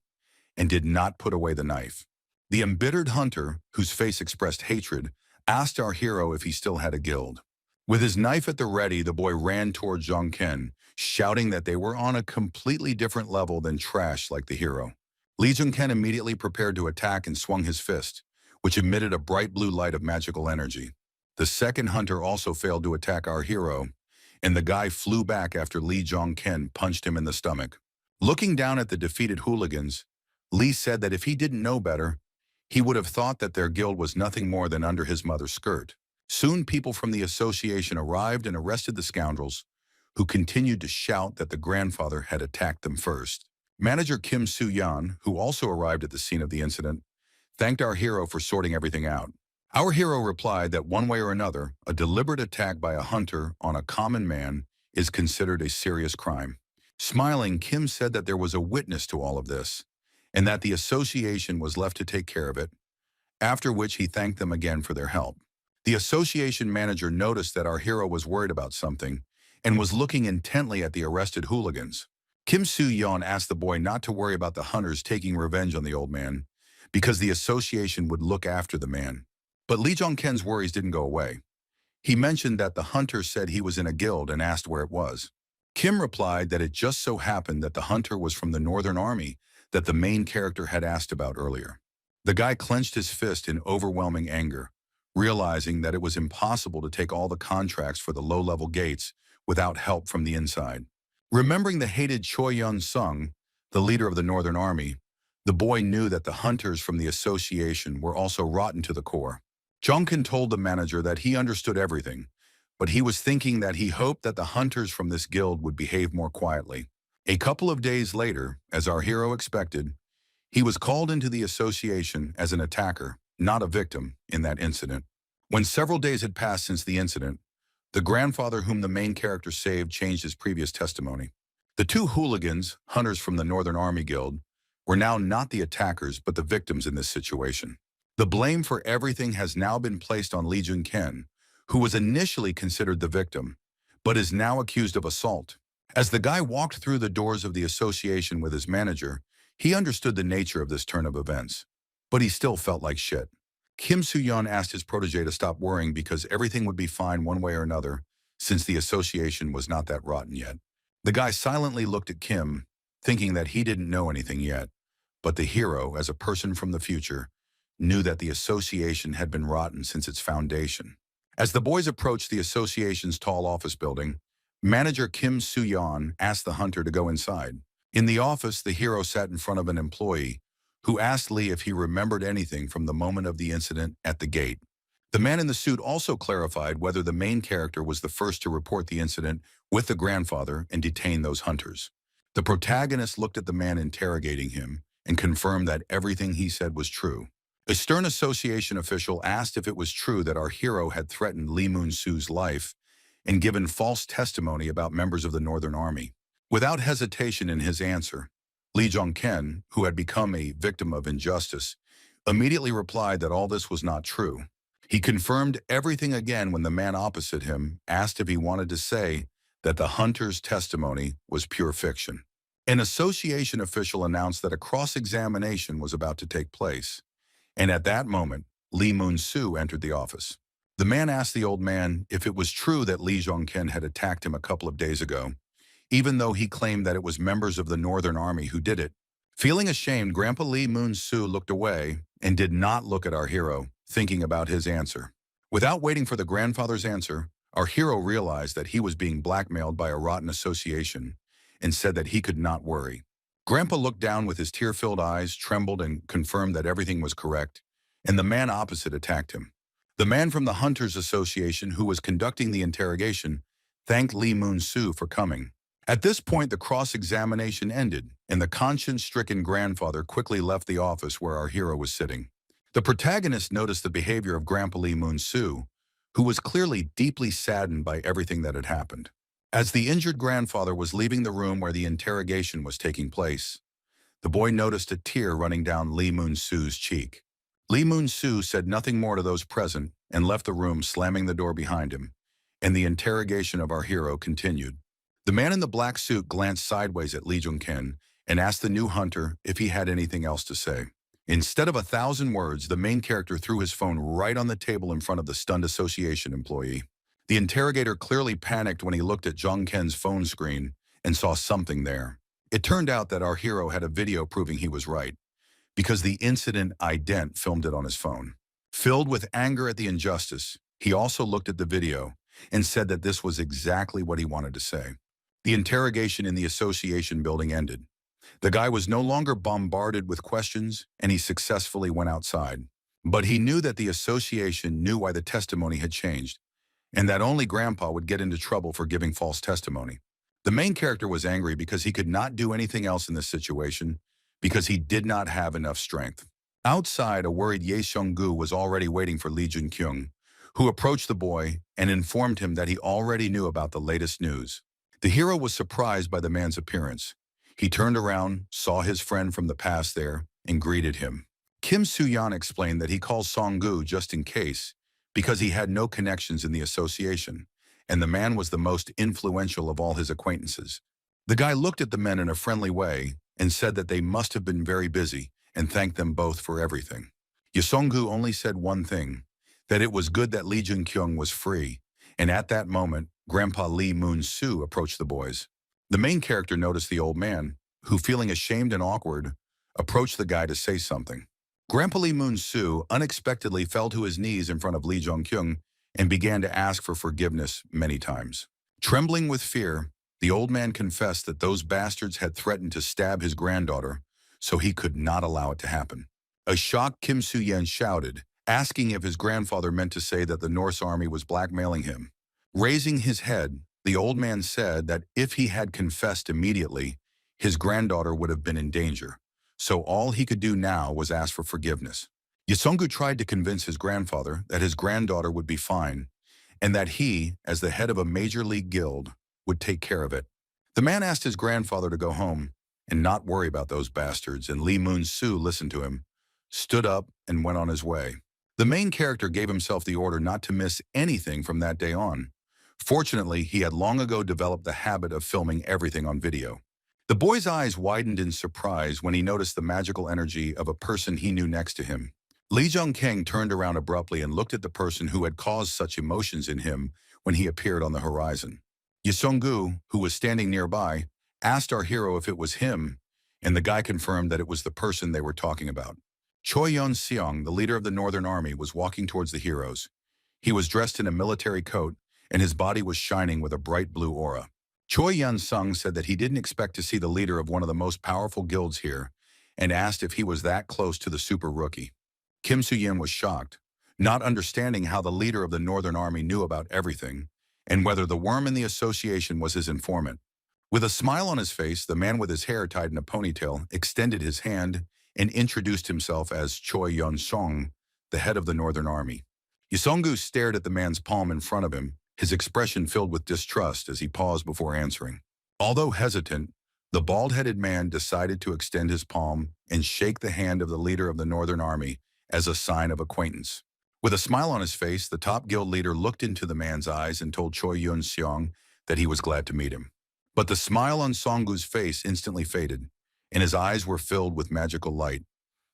and did not put away the knife. The embittered hunter, whose face expressed hatred, asked our hero if he still had a guild. With his knife at the ready, the boy ran toward Jong-kin, shouting that they were on a completely different level than trash like the hero. Lee Jong-kin immediately prepared to attack and swung his fist, which emitted a bright blue light of magical energy. The second hunter also failed to attack our hero, and the guy flew back after Lee Jong-kin punched him in the stomach. Looking down at the defeated hooligans, Lee said that if he didn't know better, he would have thought that their guild was nothing more than under his mother's skirt. Soon people from the association arrived and arrested the scoundrels, who continued to shout that the grandfather had attacked them first. Manager Kim Soo-yeon, who also arrived at the scene of the incident, thanked our hero for sorting everything out. Our hero replied that one way or another, a deliberate attack by a hunter on a common man is considered a serious crime. Smiling, Kim said that there was a witness to all of this, and that the association was left to take care of it, after which he thanked them again for their help. The association manager noticed that our hero was worried about something and was looking intently at the arrested hooligans. Kim Soo-yeon asked the boy not to worry about the hunters taking revenge on the old man, because the association would look after the man. But Lee Jong-kin's worries didn't go away. He mentioned that the hunter said he was in a guild and asked where it was. Kim replied that it just so happened that the hunter was from the Northern Army that the main character had asked about earlier. The guy clenched his fist in overwhelming anger, realizing that it was impossible to take all the contracts for the low-level gates without help from the inside. Remembering the hated Choi Yun-sung, the leader of the Northern Army, the boy knew that the hunters from the association were also rotten to the core. Jongkin told the manager that he understood everything, but he was thinking that he hoped that the hunters from this guild would behave more quietly. A couple of days later, as our hero expected, he was called into the association as an attacker, not a victim, in that incident. When several days had passed since the incident, the grandfather whom the main character saved changed his previous testimony. The two hooligans, hunters from the Northern Army Guild, were now not the attackers but the victims in this situation. The blame for everything has now been placed on Lee Jun-ken, who was initially considered the victim, but is now accused of assault. As the guy walked through the doors of the association with his manager, he understood the nature of this turn of events, but he still felt like shit. Kim Soo-yeon asked his protege to stop worrying because everything would be fine one way or another, since the association was not that rotten yet. The guy silently looked at Kim, thinking that he didn't know anything yet, but the hero, as a person from the future, knew that the association had been rotten since its foundation. As the boys approached the association's tall office building, manager Kim Soo-yeon asked the hunter to go inside. In the office, the hero sat in front of an employee who asked Lee if he remembered anything from the moment of the incident at the gate. The man in the suit also clarified whether the main character was the first to report the incident with the grandfather and detain those hunters. The protagonist looked at the man interrogating him and confirmed that everything he said was true. A stern association official asked if it was true that our hero had threatened Lee Moon-soo's life and given false testimony about members of the Northern Army. Without hesitation in his answer, Lee Jong-ken, who had become a victim of injustice, immediately replied that all this was not true. He confirmed everything again when the man opposite him asked if he wanted to say that the hunter's testimony was pure fiction. An association official announced that a cross-examination was about to take place, and at that moment, Lee Moon-soo entered the office. The man asked the old man if it was true that Lee Jong-ken had attacked him a couple of days ago, even though he claimed that it was members of the Northern Army who did it. Feeling ashamed, Grandpa Lee Moon-soo looked away and did not look at our hero, thinking about his answer. Without waiting for the grandfather's answer, our hero realized that he was being blackmailed by a rotten association and said that he could not worry. Grandpa looked down with his tear-filled eyes, trembled, and confirmed that everything was correct, and the man opposite attacked him. The man from the Hunters Association who was conducting the interrogation thanked Lee Moon-soo for coming. At this point, the cross-examination ended, and the conscience-stricken grandfather quickly left the office where our hero was sitting. The protagonist noticed the behavior of Grandpa Lee Moon-soo, who was clearly deeply saddened by everything that had happened. As the injured grandfather was leaving the room where the interrogation was taking place, the boy noticed a tear running down Lee Moon-soo's cheek. Lee Moon-soo said nothing more to those present and left the room, slamming the door behind him, and the interrogation of our hero continued. The man in the black suit glanced sideways at Lee Jung-ken and asked the new hunter if he had anything else to say. Instead of 1,000 words, the main character threw his phone right on the table in front of the stunned association employee. The interrogator clearly panicked when he looked at Jung-ken's phone screen and saw something there. It turned out that our hero had a video proving he was right, because the incident ident filmed it on his phone. Filled with anger at the injustice, he also looked at the video and said that this was exactly what he wanted to say. The interrogation in the association building ended. The guy was no longer bombarded with questions, and he successfully went outside. But he knew that the association knew why the testimony had changed, and that only Grandpa would get into trouble for giving false testimony. The main character was angry because he could not do anything else in this situation because he did not have enough strength. Outside, a worried Ye Seung-gu was already waiting for Lee Jun-kyung, who approached the boy and informed him that he already knew about the latest news. The hero was surprised by the man's appearance. He turned around, saw his friend from the past there, and greeted him. Kim Soo-yeon explained that he called Song-gu just in case, because he had no connections in the association, and the man was the most influential of all his acquaintances. The guy looked at the men in a friendly way and said that they must have been very busy and thanked them both for everything. Ye Seung-gu only said one thing, that it was good that Lee Jun-kyung was free, and at that moment, Grandpa Lee Moon-soo approached the boys. The main character noticed the old man, who, feeling ashamed and awkward, approached the guy to say something. Grandpa Lee Moon-soo unexpectedly fell to his knees in front of Lee Jong-kyung and began to ask for forgiveness many times. Trembling with fear, the old man confessed that those bastards had threatened to stab his granddaughter, so he could not allow it to happen. A shocked Kim Soo-yen shouted, asking if his grandfather meant to say that the Norse army was blackmailing him. Raising his head, the old man said that if he had confessed immediately, his granddaughter would have been in danger, so all he could do now was ask for forgiveness. Yesongu tried to convince his grandfather that his granddaughter would be fine, and that he, as the head of a major league guild, would take care of it. The man asked his grandfather to go home and not worry about those bastards, and Lee Moon-soo listened to him, stood up, and went on his way. The main character gave himself the order not to miss anything from that day on. Fortunately, he had long ago developed the habit of filming everything on video. The boy's eyes widened in surprise when he noticed the magical energy of a person he knew next to him. Lee Jung-kang turned around abruptly and looked at the person who had caused such emotions in him when he appeared on the horizon. Yesongu, who was standing nearby, asked our hero if it was him, and the guy confirmed that it was the person they were talking about. Choi Yun-seong, the leader of the Northern Army, was walking towards the heroes. He was dressed in a military coat, and his body was shining with a bright blue aura. Choi Yun-seong said that he didn't expect to see the leader of one of the most powerful guilds here, and asked if he was that close to the super rookie. Kim Soo-yen was shocked, not understanding how the leader of the Northern Army knew about everything, and whether the worm in the association was his informant. With a smile on his face, the man with his hair tied in a ponytail extended his hand and introduced himself as Choi Yun-seong, the head of the Northern Army. Yesongu stared at the man's palm in front of him, his expression filled with distrust as he paused before answering. Although hesitant, the bald-headed man decided to extend his palm and shake the hand of the leader of the Northern Army as a sign of acquaintance. With a smile on his face, the top guild leader looked into the man's eyes and told Choi Yun-seong that he was glad to meet him. But the smile on Songu's face instantly faded, and his eyes were filled with magical light,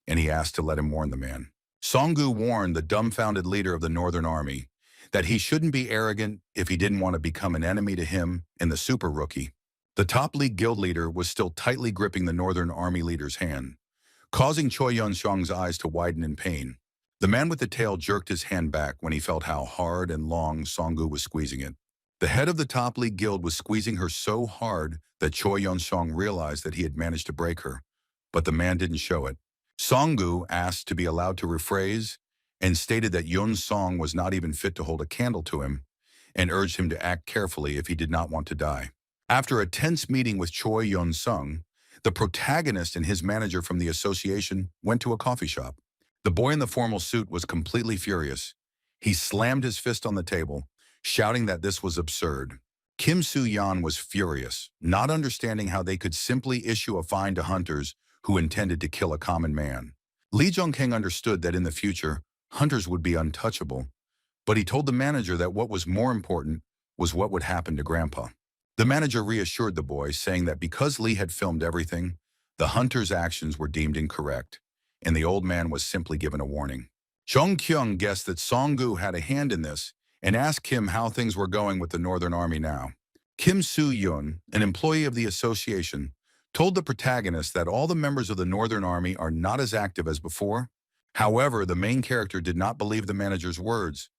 and he asked to let him warn the man. Songu warned the dumbfounded leader of the Northern Army that he shouldn't be arrogant if he didn't want to become an enemy to him and the super rookie. The top league guild leader was still tightly gripping the Northern Army leader's hand, causing Choi Yun-seong's eyes to widen in pain. The man with the tail jerked his hand back when he felt how hard and long Songu was squeezing it. The head of the top league guild was squeezing her so hard that Choi Yun-seong realized that he had managed to break her, but the man didn't show it. Songu asked to be allowed to rephrase and stated that Yun-seong was not even fit to hold a candle to him, and urged him to act carefully if he did not want to die. After a tense meeting with Choi Yun-seong, the protagonist and his manager from the association went to a coffee shop. The boy in the formal suit was completely furious. He slammed his fist on the table, shouting that this was absurd. Kim Soo-yeon was furious, not understanding how they could simply issue a fine to hunters who intended to kill a common man. Lee Jung-kang understood that in the future, hunters would be untouchable, but he told the manager that what was more important was what would happen to Grandpa. The manager reassured the boy, saying that because Lee had filmed everything, the hunter's actions were deemed incorrect, and the old man was simply given a warning. Jung-kyung guessed that Songu had a hand in this and asked Kim how things were going with the Northern Army now. Kim Soo-yeon, an employee of the association, told the protagonist that all the members of the Northern Army are not as active as before. However, the main character did not believe the manager's words,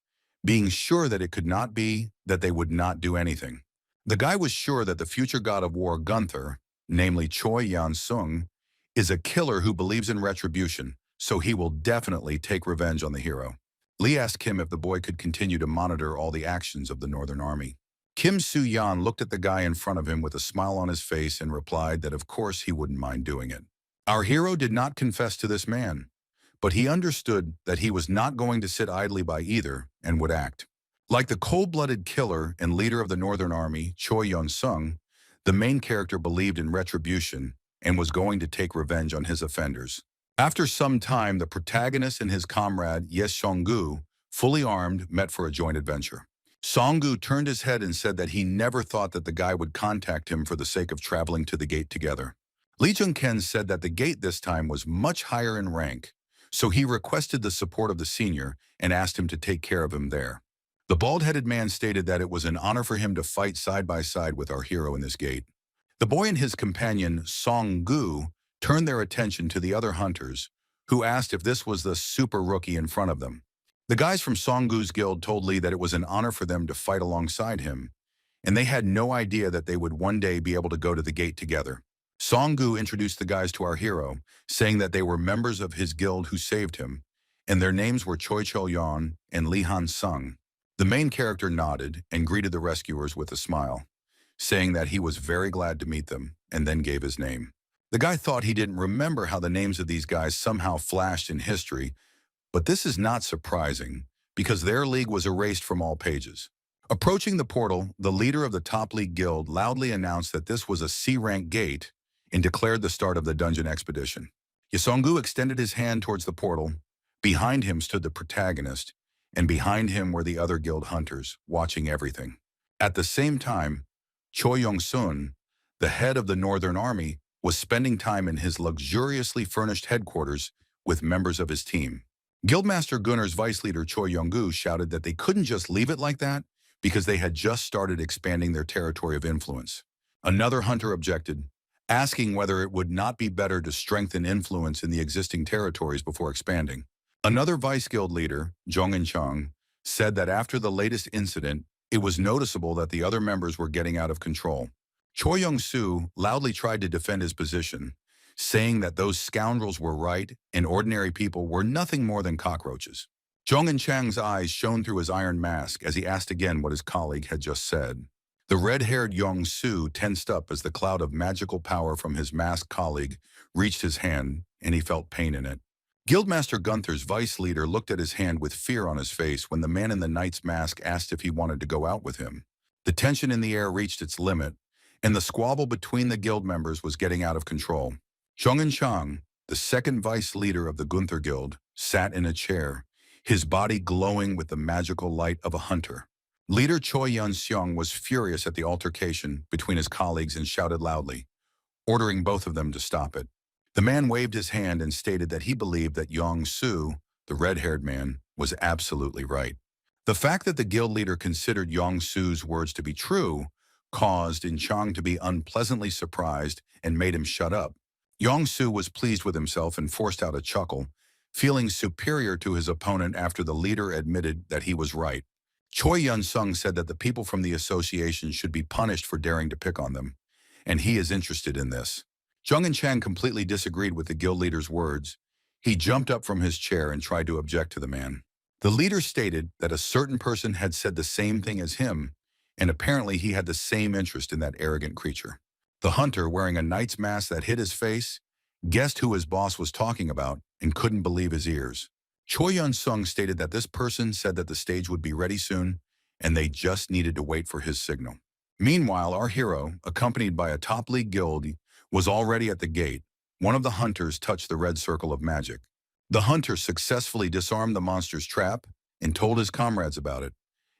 being sure that it could not be that they would not do anything. The guy was sure that the future god of war Gunther, namely Choi Yan-sung, is a killer who believes in retribution, so he will definitely take revenge on the hero. Lee asked Kim if the boy could continue to monitor all the actions of the Northern Army. Kim Soo-yeon looked at the guy in front of him with a smile on his face and replied that of course he wouldn't mind doing it. Our hero did not confess to this man, but he understood that he was not going to sit idly by either and would act. Like the cold-blooded killer and leader of the Northern Army, Choi Yun-sung, the main character believed in retribution and was going to take revenge on his offenders. After some time, the protagonist and his comrade, Songu, fully armed, met for a joint adventure. Songu turned his head and said that he never thought that the guy would contact him for the sake of traveling to the gate together. Lee Jung-ken said that the gate this time was much higher in rank, so he requested the support of the senior and asked him to take care of him there. The bald-headed man stated that it was an honor for him to fight side by side with our hero in this gate. The boy and his companion, Song-gu, turned their attention to the other hunters, who asked if this was the super rookie in front of them. The guys from Song-gu's guild told Lee that it was an honor for them to fight alongside him, and they had no idea that they would one day be able to go to the gate together. Song-gu introduced the guys to our hero, saying that they were members of his guild who saved him, and their names were Choi Chol-yeon and Lee Han-sung. The main character nodded and greeted the rescuers with a smile, saying that he was very glad to meet them, and then gave his name. The guy thought he didn't remember how the names of these guys somehow flashed in history, but this is not surprising, because their league was erased from all pages. Approaching the portal, the leader of the top league guild loudly announced that this was a C-rank gate and declared the start of the dungeon expedition. Yesongu extended his hand towards the portal. Behind him stood the protagonist, and behind him were the other guild hunters, watching everything. At the same time, Choi Yong-sun, the head of the Northern Army, was spending time in his luxuriously furnished headquarters with members of his team. Guildmaster Gunnar's vice leader Choi Yong-gu shouted that they couldn't just leave it like that because they had just started expanding their territory of influence. Another hunter objected, asking whether it would not be better to strengthen influence in the existing territories before expanding. Another vice guild leader, Jong In-chang, said that after the latest incident, it was noticeable that the other members were getting out of control. Choi Yong-su loudly tried to defend his position, saying that those scoundrels were right and ordinary people were nothing more than cockroaches. Jong In-chang's eyes shone through his iron mask as he asked again what his colleague had just said. The red-haired Yong-su tensed up as the cloud of magical power from his masked colleague reached his hand, and he felt pain in it. Guildmaster Gunther's vice leader looked at his hand with fear on his face when the man in the knight's mask asked if he wanted to go out with him. The tension in the air reached its limit, and the squabble between the guild members was getting out of control. Jong In-chang, the second vice leader of the Gunther Guild, sat in a chair, his body glowing with the magical light of a hunter. Leader Choi Yun-seong was furious at the altercation between his colleagues and shouted loudly, ordering both of them to stop it. The man waved his hand and stated that he believed that Yong-su, the red-haired man, was absolutely right. The fact that the guild leader considered Yong-su's words to be true caused In-chang to be unpleasantly surprised and made him shut up. Yong-su was pleased with himself and forced out a chuckle, feeling superior to his opponent after the leader admitted that he was right. Choi Yun-sung said that the people from the association should be punished for daring to pick on them, and he is interested in this. Jung In-chang completely disagreed with the guild leader's words. He jumped up from his chair and tried to object to the man. The leader stated that a certain person had said the same thing as him, and apparently he had the same interest in that arrogant creature. The hunter, wearing a knight's mask that hid his face, guessed who his boss was talking about and couldn't believe his ears. Choi Yun-sung stated that this person said that the stage would be ready soon, and they just needed to wait for his signal. Meanwhile, our hero, accompanied by a top league guild, was already at the gate. One of the hunters touched the red circle of magic. The hunter successfully disarmed the monster's trap and told his comrades about it,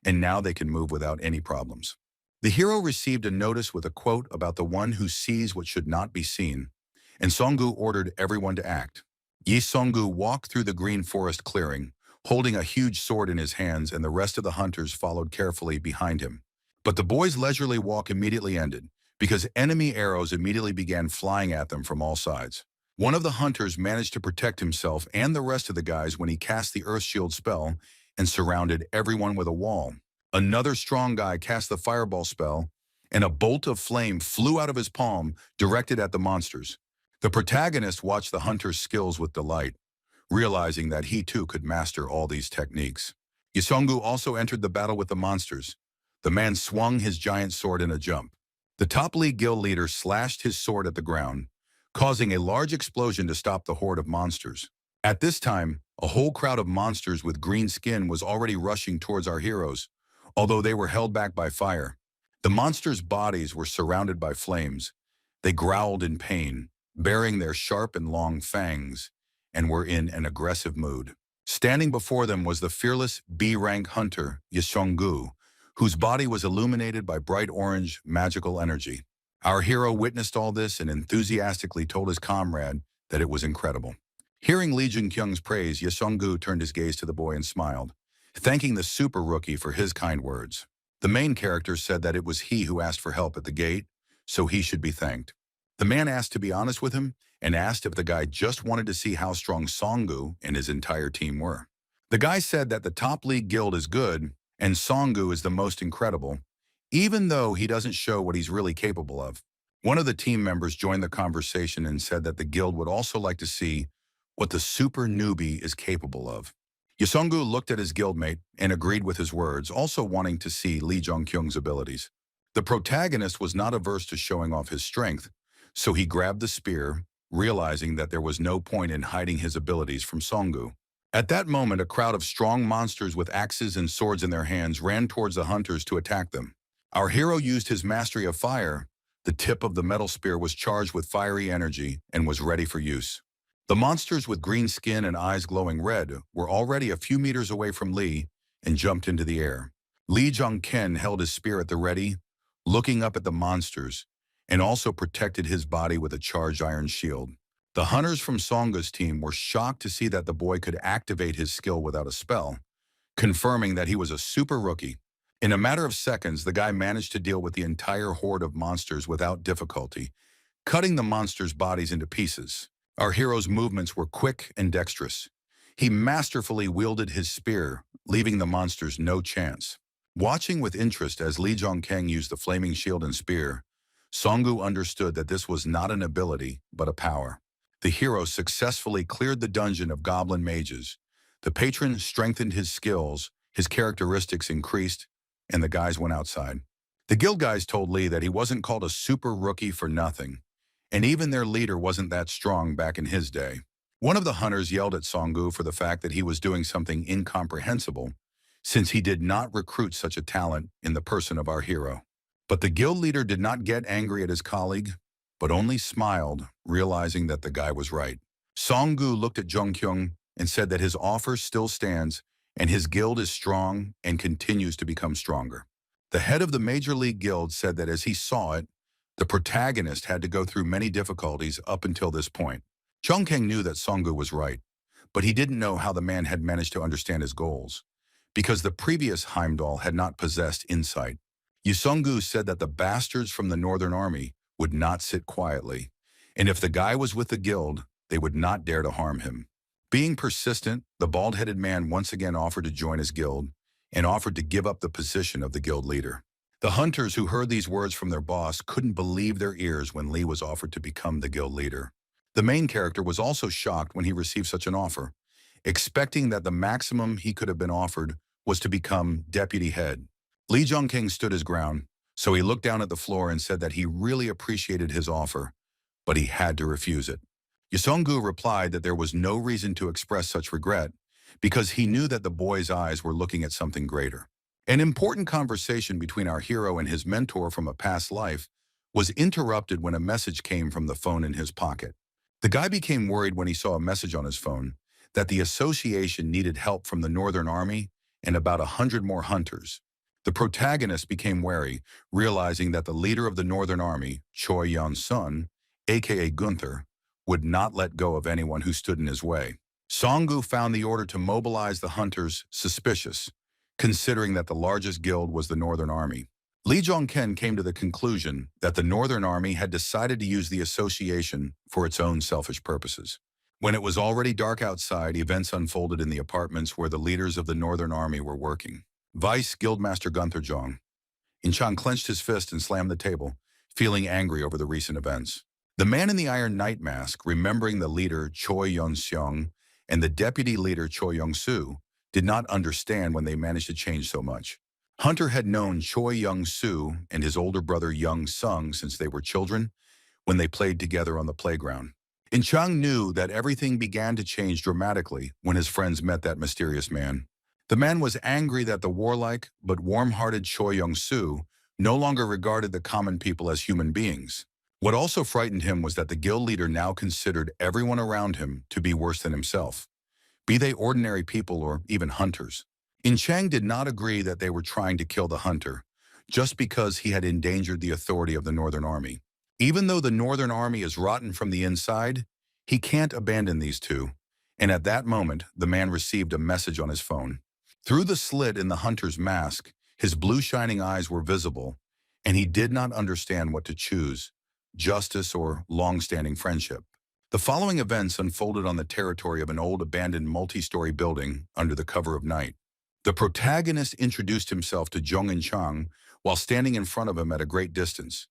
and now they can move without any problems. The hero received a notice with a quote about the one who sees what should not be seen, and Song-gu ordered everyone to act. Yi Song-gu walked through the green forest clearing, holding a huge sword in his hands, and the rest of the hunters followed carefully behind him. But the boy's leisurely walk immediately ended, because enemy arrows immediately began flying at them from all sides. One of the hunters managed to protect himself and the rest of the guys when he cast the Earth Shield spell and surrounded everyone with a wall. Another strong guy cast the Fireball spell, and a bolt of flame flew out of his palm, directed at the monsters. The protagonist watched the hunter's skills with delight, realizing that he too could master all these techniques. Yesongu also entered the battle with the monsters. The man swung his giant sword in a jump. The top league guild leader slashed his sword at the ground, causing a large explosion to stop the horde of monsters. At this time, a whole crowd of monsters with green skin was already rushing towards our heroes, although they were held back by fire. The monsters' bodies were surrounded by flames. They growled in pain, baring their sharp and long fangs, and were in an aggressive mood. Standing before them was the fearless B-rank hunter, Yesongu, whose body was illuminated by bright orange magical energy. Our hero witnessed all this and enthusiastically told his comrade that it was incredible. Hearing Lee Jun-kyung's praise, Yesongu turned his gaze to the boy and smiled, thanking the super rookie for his kind words. The main character said that it was he who asked for help at the gate, so he should be thanked. The man asked to be honest with him and asked if the guy just wanted to see how strong Songu and his entire team were. The guy said that the top league guild is good and Songu is the most incredible, even though he doesn't show what he's really capable of. One of the team members joined the conversation and said that the guild would also like to see what the super newbie is capable of. Yosongu looked at his guildmate and agreed with his words, also wanting to see Lee Jong-kyung's abilities. The protagonist was not averse to showing off his strength, so he grabbed the spear, realizing that there was no point in hiding his abilities from Songu. At that moment, a crowd of strong monsters with axes and swords in their hands ran towards the hunters to attack them. Our hero used his mastery of fire. The tip of the metal spear was charged with fiery energy and was ready for use. The monsters with green skin and eyes glowing red were already a few meters away from Lee and jumped into the air. Lee Jong-ken held his spear at the ready, looking up at the monsters, and also protected his body with a charged iron shield. The hunters from Songa's team were shocked to see that the boy could activate his skill without a spell, confirming that he was a super rookie. In a matter of seconds, the guy managed to deal with the entire horde of monsters without difficulty, cutting the monsters' bodies into pieces. Our hero's movements were quick and dexterous. He masterfully wielded his spear, leaving the monsters no chance. Watching with interest as Lee Jong-keng used the flaming shield and spear, Songu understood that this was not an ability, but a power. The hero successfully cleared the dungeon of goblin mages. The patron strengthened his skills, his characteristics increased, and the guys went outside. The guild guys told Lee that he wasn't called a super rookie for nothing, and even their leader wasn't that strong back in his day. One of the hunters yelled at Songu for the fact that he was doing something incomprehensible, since he did not recruit such a talent in the person of our hero. But the guild leader did not get angry at his colleague, but only smiled, realizing that the guy was right. Songu looked at Jong-kyung and said that his offer still stands and his guild is strong and continues to become stronger. The head of the Major League Guild said that as he saw it, the protagonist had to go through many difficulties up until this point. Jong-kyung knew that Songu was right, but he didn't know how the man had managed to understand his goals, because the previous Heimdall had not possessed insight. Yosongu said that the bastards from the Northern Army would not sit quietly, and if the guy was with the guild, they would not dare to harm him. Being persistent, the bald-headed man once again offered to join his guild and offered to give up the position of the guild leader. The hunters who heard these words from their boss couldn't believe their ears when Lee was offered to become the guild leader. The main character was also shocked when he received such an offer, expecting that the maximum he could have been offered was to become deputy head. Lee Jong-kyung stood his ground, so he looked down at the floor and said that he really appreciated his offer, but he had to refuse it. Yosongu replied that there was no reason to express such regret because he knew that the boy's eyes were looking at something greater. An important conversation between our hero and his mentor from a past life was interrupted when a message came from the phone in his pocket. The guy became worried when he saw a message on his phone that the association needed help from the Northern Army and about 100 more hunters. The protagonist became wary, realizing that the leader of the Northern Army, Choi Yeon-sun, aka Gunther, would not let go of anyone who stood in his way. Songu found the order to mobilize the hunters suspicious, considering that the largest guild was the Northern Army. Lee Jong-ken came to the conclusion that the Northern Army had decided to use the association for its own selfish purposes. When it was already dark outside, events unfolded in the apartments where the leaders of the Northern Army were working. Vice Guildmaster Gunther Jong In-chang clenched his fist and slammed the table, feeling angry over the recent events. The man in the Iron Knight mask, remembering the leader Choi Yeon-seong and the deputy leader Choi Young-soo, did not understand when they managed to change so much. Hunter had known Choi Young-soo and his older brother Young-sung since they were children when they played together on the playground. In-chang knew that everything began to change dramatically when his friends met that mysterious man. The man was angry that the warlike but warm-hearted Choi Young-soo no longer regarded the common people as human beings. What also frightened him was that the guild leader now considered everyone around him to be worse than himself, be they ordinary people or even hunters. In-chang did not agree that they were trying to kill the hunter, just because he had endangered the authority of the Northern Army. Even though the Northern Army is rotten from the inside, he can't abandon these two, and at that moment, the man received a message on his phone. Through the slit in the hunter's mask, his blue shining eyes were visible, and he did not understand what to choose, justice or long-standing friendship. The following events unfolded on the territory of an old abandoned multi-story building under the cover of night. The protagonist introduced himself to Zhong and Chang while standing in front of him at a great distance,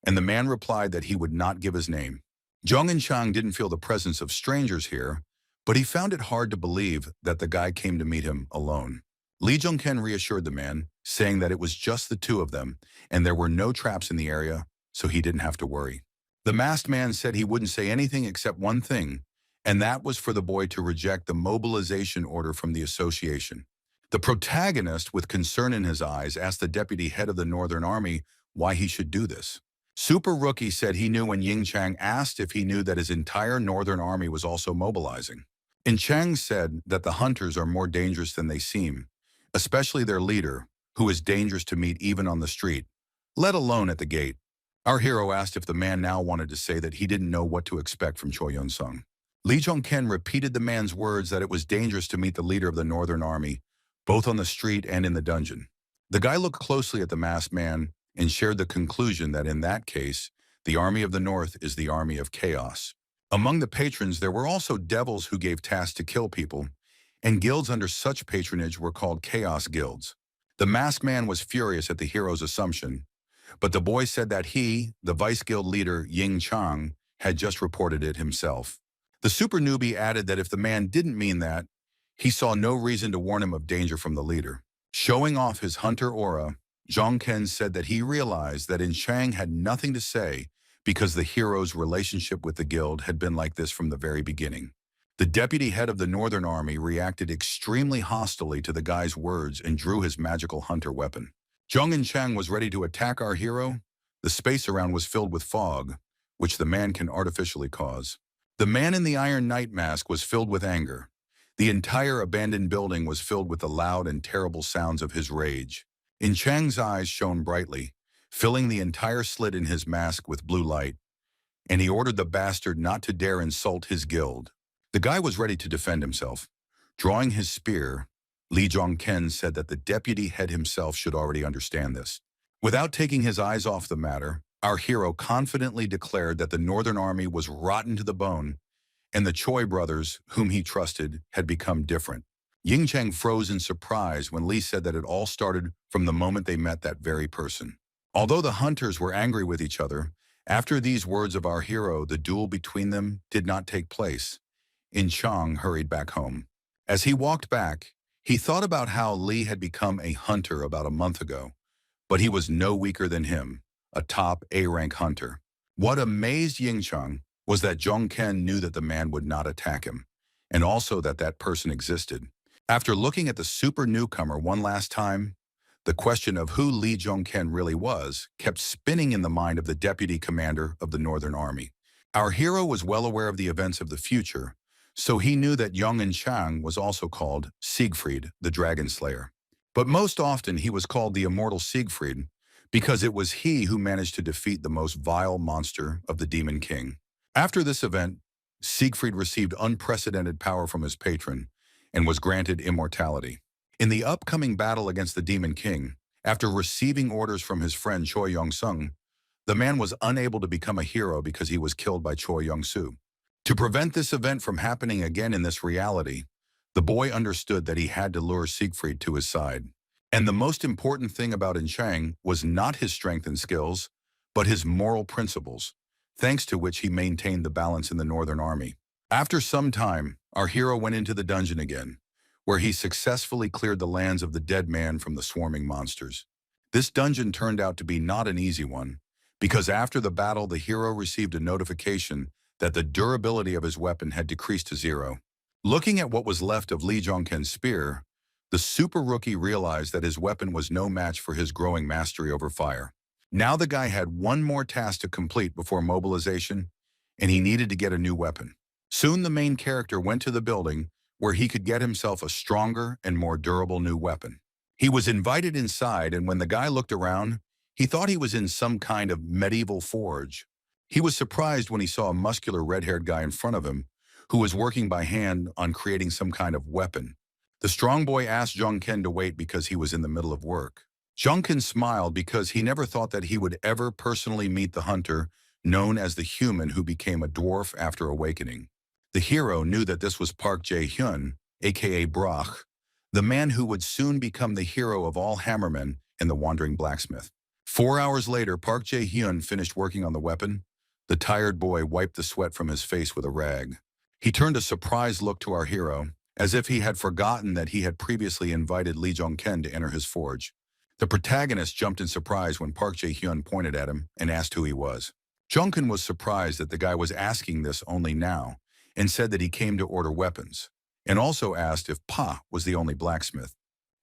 and the man replied that he would not give his name. Zhong and Chang didn't feel the presence of strangers here, but he found it hard to believe that the guy came to meet him alone. Li Zhongken reassured the man, saying that it was just the two of them, and there were no traps in the area, so he didn't have to worry. The masked man said he wouldn't say anything except one thing, and that was for the boy to reject the mobilization order from the association. The protagonist, with concern in his eyes, asked the deputy head of the Northern Army why he should do this. Super Rookie said he knew when Ying Chang asked if he knew that his entire Northern Army was also mobilizing. And Chang said that the hunters are more dangerous than they seem, especially their leader, who is dangerous to meet even on the street, let alone at the gate. Our hero asked if the man now wanted to say that he didn't know what to expect from Choi Yun-sung. Li Zhongken repeated the man's words that it was dangerous to meet the leader of the Northern Army, both on the street and in the dungeon. The guy looked closely at the masked man and shared the conclusion that in that case, the Army of the North is the Army of Chaos. Among the patrons, there were also devils who gave tasks to kill people, and guilds under such patronage were called Chaos Guilds. The masked man was furious at the hero's assumption, but the boy said that he, the vice guild leader Ying Chang, had just reported it himself. The super newbie added that if the man didn't mean that, he saw no reason to warn him of danger from the leader. Showing off his hunter aura, Zhong Ken said that he realized that in Chang had nothing to say because the hero's relationship with the guild had been like this from the very beginning. The deputy head of the Northern Army reacted extremely hostilely to the guy's words and drew his magical hunter weapon. Zhong and Chang was ready to attack our hero. The space around was filled with fog, which the man can artificially cause. The man in the Iron Knight mask was filled with anger. The entire abandoned building was filled with the loud and terrible sounds of his rage. In Chang's eyes shone brightly, filling the entire slit in his mask with blue light, and he ordered the bastard not to dare insult his guild. The guy was ready to defend himself. Drawing his spear, Li Zhongken said that the deputy head himself should already understand this. Without taking his eyes off the matter, our hero confidently declared that the Northern Army was rotten to the bone, and the Choi brothers, whom he trusted, had become different. Ying Chang froze in surprise when Li said that it all started from the moment they met that very person. Although the hunters were angry with each other, after these words of our hero, the duel between them did not take place. In Chang hurried back home. As he walked back, he thought about how Li had become a hunter about a month ago, but he was no weaker than him, a top A-rank hunter. What amazed Ying Chang was that Zhong Ken knew that the man would not attack him, and also that that person existed. After looking at the super newcomer one last time, the question of who Li Zhongken really was kept spinning in the mind of the deputy commander of the Northern Army. Our hero was well aware of the events of the future, so he knew that Yong and Chang was also called Siegfried, the Dragon Slayer. But most often he was called the immortal Siegfried because it was he who managed to defeat the most vile monster of the Demon King. After this event, Siegfried received unprecedented power from his patron and was granted immortality. In the upcoming battle against the Demon King, after receiving orders from his friend Choi Yong-sung, the man was unable to become a hero because he was killed by Choi Yong-soo. To prevent this event from happening again in this reality, the boy understood that he had to lure Siegfried to his side. And the most important thing about In Chang was not his strength and skills, but his moral principles, thanks to which he maintained the balance in the Northern Army. After some time, our hero went into the dungeon again, where he successfully cleared the lands of the dead man from the swarming monsters. This dungeon turned out to be not an easy one, because after the battle the hero received a notification that the durability of his weapon had decreased to 0. Looking at what was left of Li Zhongken's spear, the super rookie realized that his weapon was no match for his growing mastery over fire. Now the guy had one more task to complete before mobilization, and he needed to get a new weapon. Soon the main character went to the building where he could get himself a stronger and more durable new weapon. He was invited inside, and when the guy looked around, he thought he was in some kind of medieval forge. He was surprised when he saw a muscular red-haired guy in front of him who was working by hand on creating some kind of weapon. The strong boy asked Zhong Ken to wait because he was in the middle of work. Junkin smiled because he never thought that he would ever personally meet the hunter known as the human who became a dwarf after awakening. The hero knew that this was Park Jae-hyun, aka Brach, the man who would soon become the hero of all hammermen and the wandering blacksmith. 4 hours later, Park Jae-hyun finished working on the weapon. The tired boy wiped the sweat from his face with a rag. He turned a surprised look to our hero, as if he had forgotten that he had previously invited Lee Jong-ken to enter his forge. The protagonist jumped in surprise when Park Jae-hyun pointed at him and asked who he was. Jung-ken was surprised that the guy was asking this only now and said that he came to order weapons, and also asked if Pa was the only blacksmith.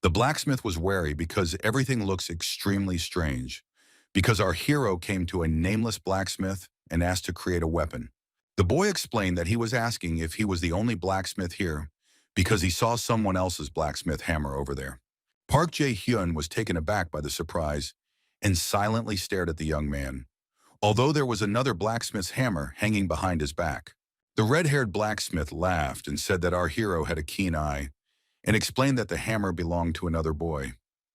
The blacksmith was wary because everything looks extremely strange, because our hero came to a nameless blacksmith and asked to create a weapon. The boy explained that he was asking if he was the only blacksmith here because he saw someone else's blacksmith hammer over there. Park Jae-hyun was taken aback by the surprise and silently stared at the young man, although there was another blacksmith's hammer hanging behind his back. The red-haired blacksmith laughed and said that our hero had a keen eye and explained that the hammer belonged to another boy,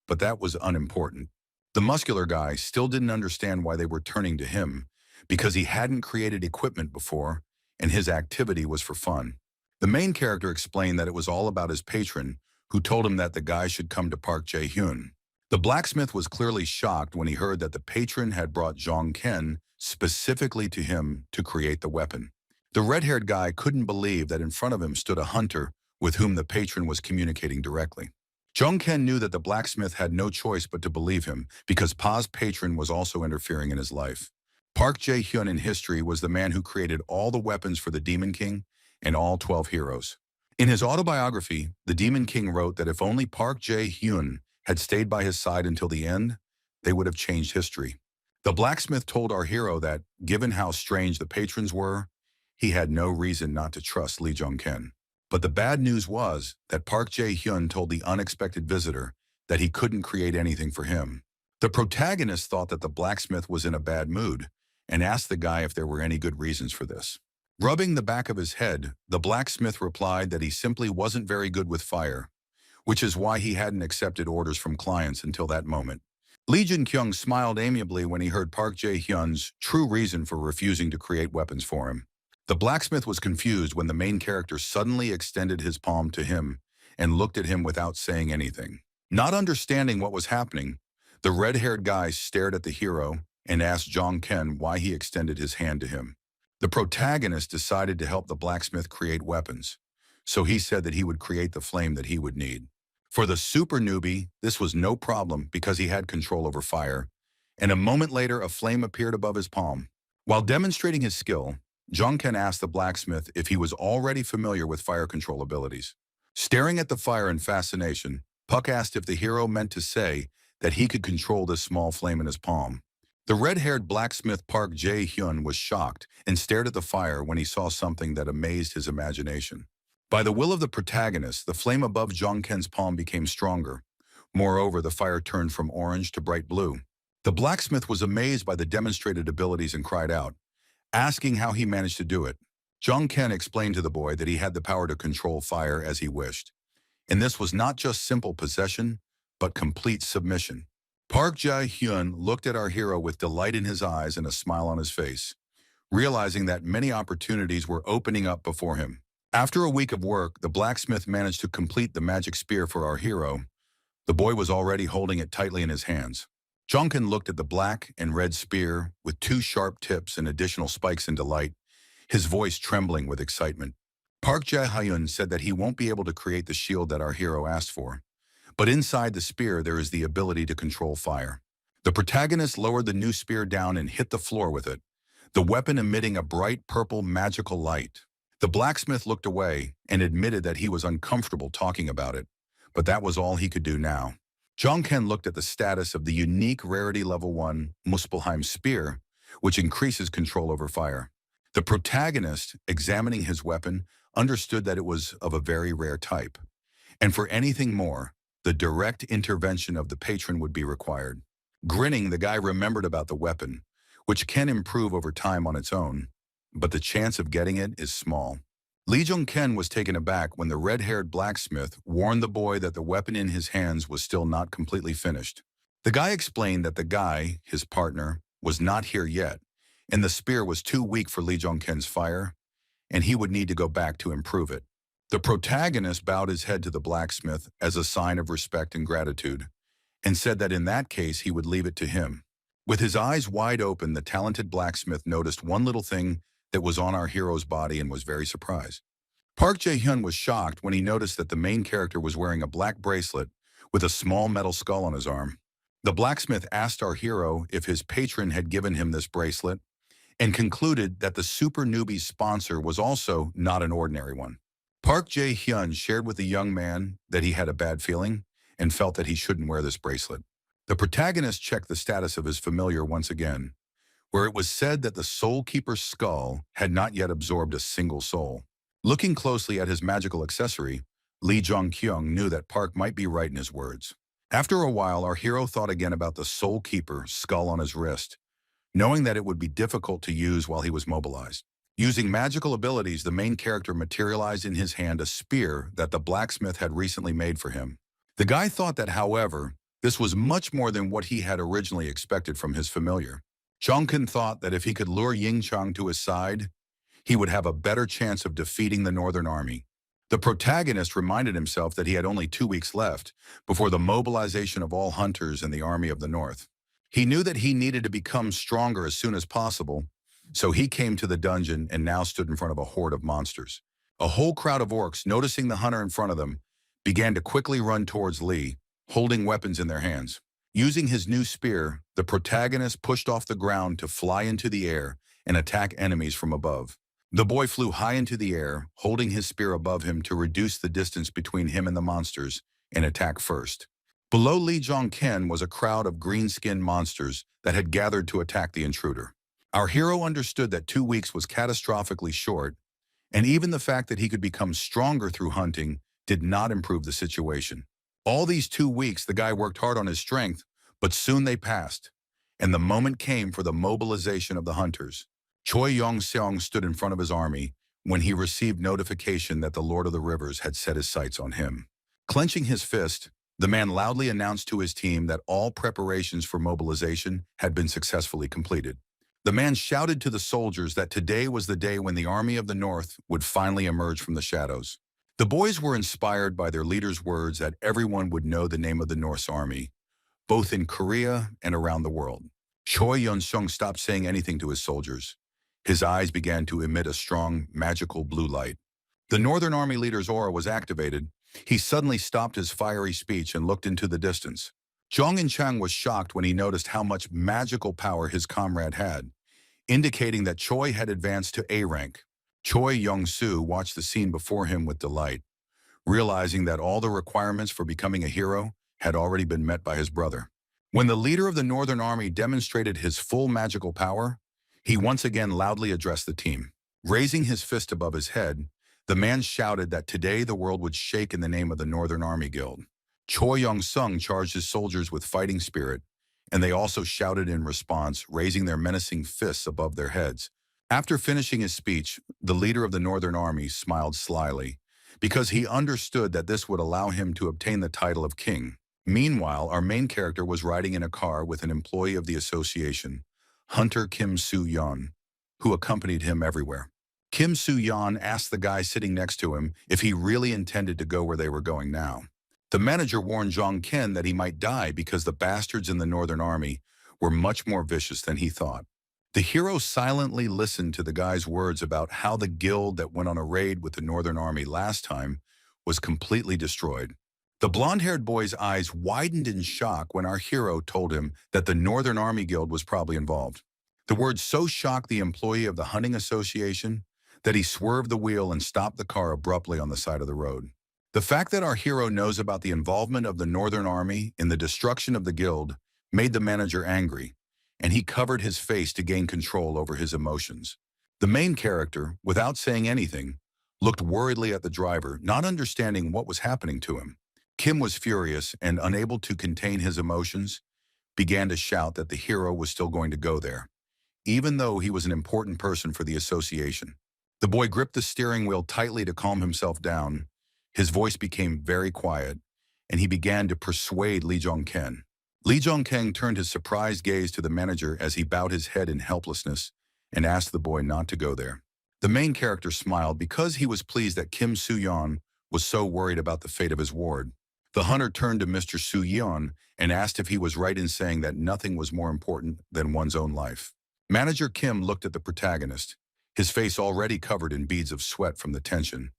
but that was unimportant. The muscular guy still didn't understand why they were turning to him, because he hadn't created equipment before and his activity was for fun. The main character explained that it was all about his patron, who told him that the guy should come to Park Jae-hyun. The blacksmith was clearly shocked when he heard that the patron had brought Jong-ken specifically to him to create the weapon. The red-haired guy couldn't believe that in front of him stood a hunter with whom the patron was communicating directly. Jong-ken knew that the blacksmith had no choice but to believe him because Pa's patron was also interfering in his life. Park Jae-hyun in history was the man who created all the weapons for the Demon King and all 12 heroes. In his autobiography, the Demon King wrote that if only Park Jae-hyun had stayed by his side until the end, they would have changed history. The blacksmith told our hero that, given how strange the patrons were, he had no reason not to trust Lee Jong-ken. But the bad news was that Park Jae-hyun told the unexpected visitor that he couldn't create anything for him. The protagonist thought that the blacksmith was in a bad mood and asked the guy if there were any good reasons for this. Rubbing the back of his head, the blacksmith replied that he simply wasn't very good with fire, which is why he hadn't accepted orders from clients until that moment. Lee Jin-kyung smiled amiably when he heard Park Jae-hyun's true reason for refusing to create weapons for him. The blacksmith was confused when the main character suddenly extended his palm to him and looked at him without saying anything. Not understanding what was happening, the red-haired guy stared at the hero and asked Jong-ken why he extended his hand to him. The protagonist decided to help the blacksmith create weapons, so he said that he would create the flame that he would need. For the super newbie, this was no problem because he had control over fire, and a moment later a flame appeared above his palm. While demonstrating his skill, Jong-ken asked the blacksmith if he was already familiar with fire control abilities. Staring at the fire in fascination, Puck asked if the hero meant to say that he could control this small flame in his palm. The red-haired blacksmith Park Jae-hyun was shocked and stared at the fire when he saw something that amazed his imagination. By the will of the protagonist, the flame above Jong-ken's palm became stronger. Moreover, the fire turned from orange to bright blue. The blacksmith was amazed by the demonstrated abilities and cried out, asking how he managed to do it. Jong-ken explained to the boy that he had the power to control fire as he wished. And this was not just simple possession, but complete submission. Park Jae-hyun looked at our hero with delight in his eyes and a smile on his face, realizing that many opportunities were opening up before him. After a week of work, the blacksmith managed to complete the magic spear for our hero. The boy was already holding it tightly in his hands. Jong-ken looked at the black and red spear with 2 sharp tips and additional spikes in delight, his voice trembling with excitement. Park Jae-hyun said that he won't be able to create the shield that our hero asked for, but inside the spear there is the ability to control fire. The protagonist lowered the new spear down and hit the floor with it, the weapon emitting a bright purple magical light. The blacksmith looked away and admitted that he was uncomfortable talking about it, but that was all he could do now. Jong-ken looked at the status of the unique rarity level 1 Muspelheim spear, which increases control over fire. The protagonist, examining his weapon, understood that it was of a very rare type, and for anything more, the direct intervention of the patron would be required. Grinning, the guy remembered about the weapon, which can improve over time on its own, but the chance of getting it is small. Lee Jong-ken was taken aback when the red-haired blacksmith warned the boy that the weapon in his hands was still not completely finished. The guy explained that the guy, his partner, was not here yet, and the spear was too weak for Lee Jong-ken's fire, and he would need to go back to improve it. The protagonist bowed his head to the blacksmith as a sign of respect and gratitude, and said that in that case he would leave it to him. With his eyes wide open, the talented blacksmith noticed one little thing that was on our hero's body and was very surprised. Park Jae-hyun was shocked when he noticed that the main character was wearing a black bracelet with a small metal skull on his arm. The blacksmith asked our hero if his patron had given him this bracelet and concluded that the super newbie's sponsor was also not an ordinary one. Park Jae-hyun shared with the young man that he had a bad feeling and felt that he shouldn't wear this bracelet. The protagonist checked the status of his familiar once again, where it was said that the Soul Keeper's skull had not yet absorbed a single soul. Looking closely at his magical accessory, Lee Jong-kyung knew that Park might be right in his words. After a while, our hero thought again about the Soul Keeper skull on his wrist, knowing that it would be difficult to use while he was mobilized. Using magical abilities, the main character materialized in his hand a spear that the blacksmith had recently made for him. The guy thought that, however, this was much more than what he had originally expected from his familiar. Jong-kun thought that if he could lure Ying Chang to his side, he would have a better chance of defeating the Northern Army. The protagonist reminded himself that he had only 2 weeks left before the mobilization of all hunters in the Army of the North. He knew that he needed to become stronger as soon as possible, so he came to the dungeon and now stood in front of a horde of monsters. A whole crowd of orcs, noticing the hunter in front of them, began to quickly run towards Lee, holding weapons in their hands. Using his new spear, the protagonist pushed off the ground to fly into the air and attack enemies from above. The boy flew high into the air, holding his spear above him to reduce the distance between him and the monsters and attack first. Below Lee Jong-ken was a crowd of green-skinned monsters that had gathered to attack the intruder. Our hero understood that 2 weeks was catastrophically short, and even the fact that he could become stronger through hunting did not improve the situation. All these 2 weeks, the guy worked hard on his strength, but soon they passed, and the moment came for the mobilization of the hunters. Choi Yong-seong stood in front of his army when he received notification that the Lord of the Rivers had set his sights on him. Clenching his fist, the man loudly announced to his team that all preparations for mobilization had been successfully completed. The man shouted to the soldiers that today was the day when the Army of the North would finally emerge from the shadows. The boys were inspired by their leader's words that everyone would know the name of the North's army, both in Korea and around the world. Choi Yong-seong stopped saying anything to his soldiers. His eyes began to emit a strong, magical blue light. The Northern Army leader's aura was activated. He suddenly stopped his fiery speech and looked into the distance. Jong In-chang was shocked when he noticed how much magical power his comrade had, indicating that Choi had advanced to A rank. Choi Yong-soo watched the scene before him with delight, realizing that all the requirements for becoming a hero had already been met by his brother. When the leader of the Northern Army demonstrated his full magical power, he once again loudly addressed the team. Raising his fist above his head, the man shouted that today the world would shake in the name of the Northern Army Guild. Choi Yong-sung charged his soldiers with fighting spirit, and they also shouted in response, raising their menacing fists above their heads. After finishing his speech, the leader of the Northern Army smiled slyly, because he understood that this would allow him to obtain the title of king. Meanwhile, our main character was riding in a car with an employee of the association, Hunter Kim Soo-yeon, who accompanied him everywhere. Kim Soo-yeon asked the guy sitting next to him if he really intended to go where they were going now. The manager warned Jong-ken that he might die because the bastards in the Northern Army were much more vicious than he thought. The hero silently listened to the guy's words about how the guild that went on a raid with the Northern Army last time was completely destroyed. The blonde-haired boy's eyes widened in shock when our hero told him that the Northern Army Guild was probably involved. The words so shocked the employee of the hunting association that he swerved the wheel and stopped the car abruptly on the side of the road. The fact that our hero knows about the involvement of the Northern Army in the destruction of the guild made the manager angry, and he covered his face to gain control over his emotions. The main character, without saying anything, looked worriedly at the driver, not understanding what was happening to him. Kim was furious and, unable to contain his emotions, began to shout that the hero was still going to go there, even though he was an important person for the association. The boy gripped the steering wheel tightly to calm himself down. His voice became very quiet, and he began to persuade Lee Jong-ken. Li Zhongkeng turned his surprised gaze to the manager as he bowed his head in helplessness and asked the boy not to go there. The main character smiled because he was pleased that Kim Soo-yeon was so worried about the fate of his ward. The hunter turned to Mr. Soo-yeon and asked if he was right in saying that nothing was more important than one's own life. Manager Kim looked at the protagonist, his face already covered in beads of sweat from the tension,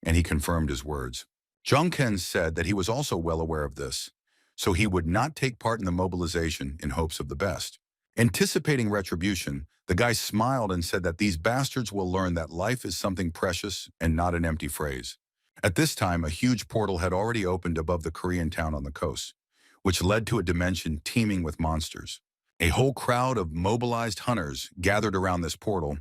and he confirmed his words. Zhongken said that he was also well aware of this, so he would not take part in the mobilization in hopes of the best. Anticipating retribution, the guy smiled and said that these bastards will learn that life is something precious and not an empty phrase. At this time, a huge portal had already opened above the Korean town on the coast, which led to a dimension teeming with monsters. A whole crowd of mobilized hunters gathered around this portal,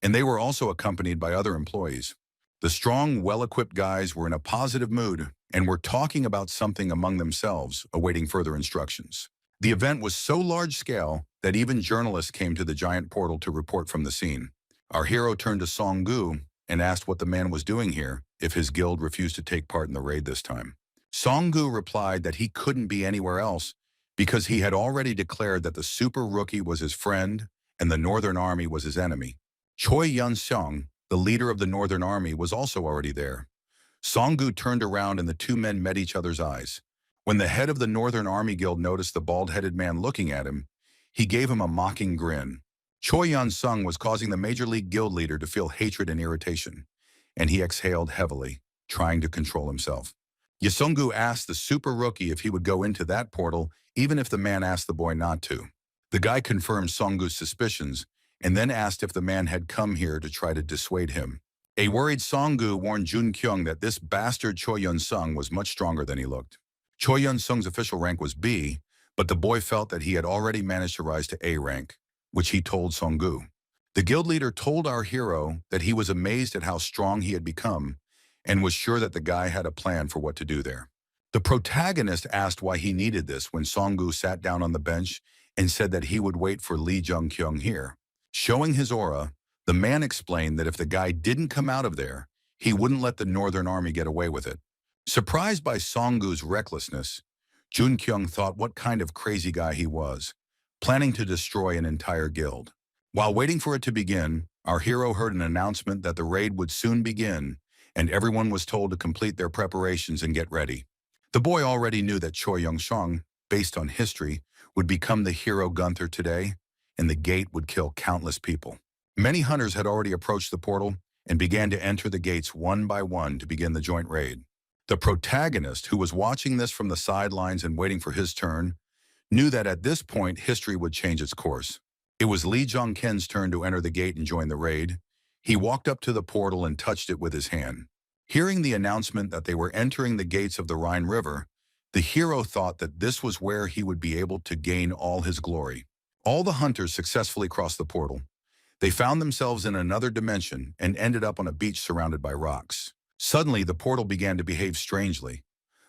and they were also accompanied by other employees. The strong, well-equipped guys were in a positive mood and were talking about something among themselves, awaiting further instructions. The event was so large-scale that even journalists came to the giant portal to report from the scene. Our hero turned to Song-gu and asked what the man was doing here if his guild refused to take part in the raid this time. Song-gu replied that he couldn't be anywhere else because he had already declared that the super rookie was his friend and the Northern Army was his enemy. Choi Yun-seong, the leader of the Northern Army, was also already there. Song-gu turned around and the two men met each other's eyes. When the head of the Northern Army Guild noticed the bald-headed man looking at him, he gave him a mocking grin. Choi Yun-seong was causing the Major League Guild leader to feel hatred and irritation, and he exhaled heavily, trying to control himself. Yesung-gu asked the super rookie if he would go into that portal, even if the man asked the boy not to. The guy confirmed Song-gu's suspicions, and then asked if the man had come here to try to dissuade him. A worried Song-gu warned Jun-kyung that this bastard Choi Yun-seong was much stronger than he looked. Choi Yun-seong's official rank was B, but the boy felt that he had already managed to rise to A rank, which he told Song-gu. The guild leader told our hero that he was amazed at how strong he had become and was sure that the guy had a plan for what to do there. The protagonist asked why he needed this when Song-gu sat down on the bench and said that he would wait for Lee Jung-kyung here. Showing his aura, the man explained that if the guy didn't come out of there, he wouldn't let the Northern Army get away with it. Surprised by Song-gu's recklessness, Jun-kyung thought what kind of crazy guy he was, planning to destroy an entire guild. While waiting for it to begin, our hero heard an announcement that the raid would soon begin, and everyone was told to complete their preparations and get ready. The boy already knew that Choi Yun-seong, based on history, would become the hero Gunther today, and the gate would kill countless people. Many hunters had already approached the portal and began to enter the gates one by one to begin the joint raid. The protagonist, who was watching this from the sidelines and waiting for his turn, knew that at this point history would change its course. It was Lee Jong-ken's turn to enter the gate and join the raid. He walked up to the portal and touched it with his hand. Hearing the announcement that they were entering the gates of the Rhine River, the hero thought that this was where he would be able to gain all his glory. All the hunters successfully crossed the portal. They found themselves in another dimension and ended up on a beach surrounded by rocks. Suddenly, the portal began to behave strangely.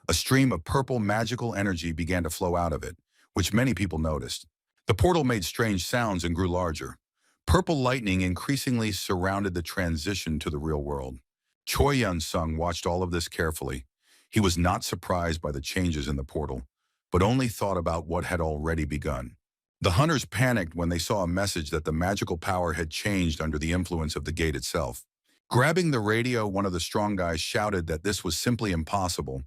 A stream of purple magical energy began to flow out of it, which many people noticed. The portal made strange sounds and grew larger. Purple lightning increasingly surrounded the transition to the real world. Choi Yun-seong watched all of this carefully. He was not surprised by the changes in the portal, but only thought about what had already begun. The hunters panicked when they saw a message that the magical power had changed under the influence of the gate itself. Grabbing the radio, one of the strong guys shouted that this was simply impossible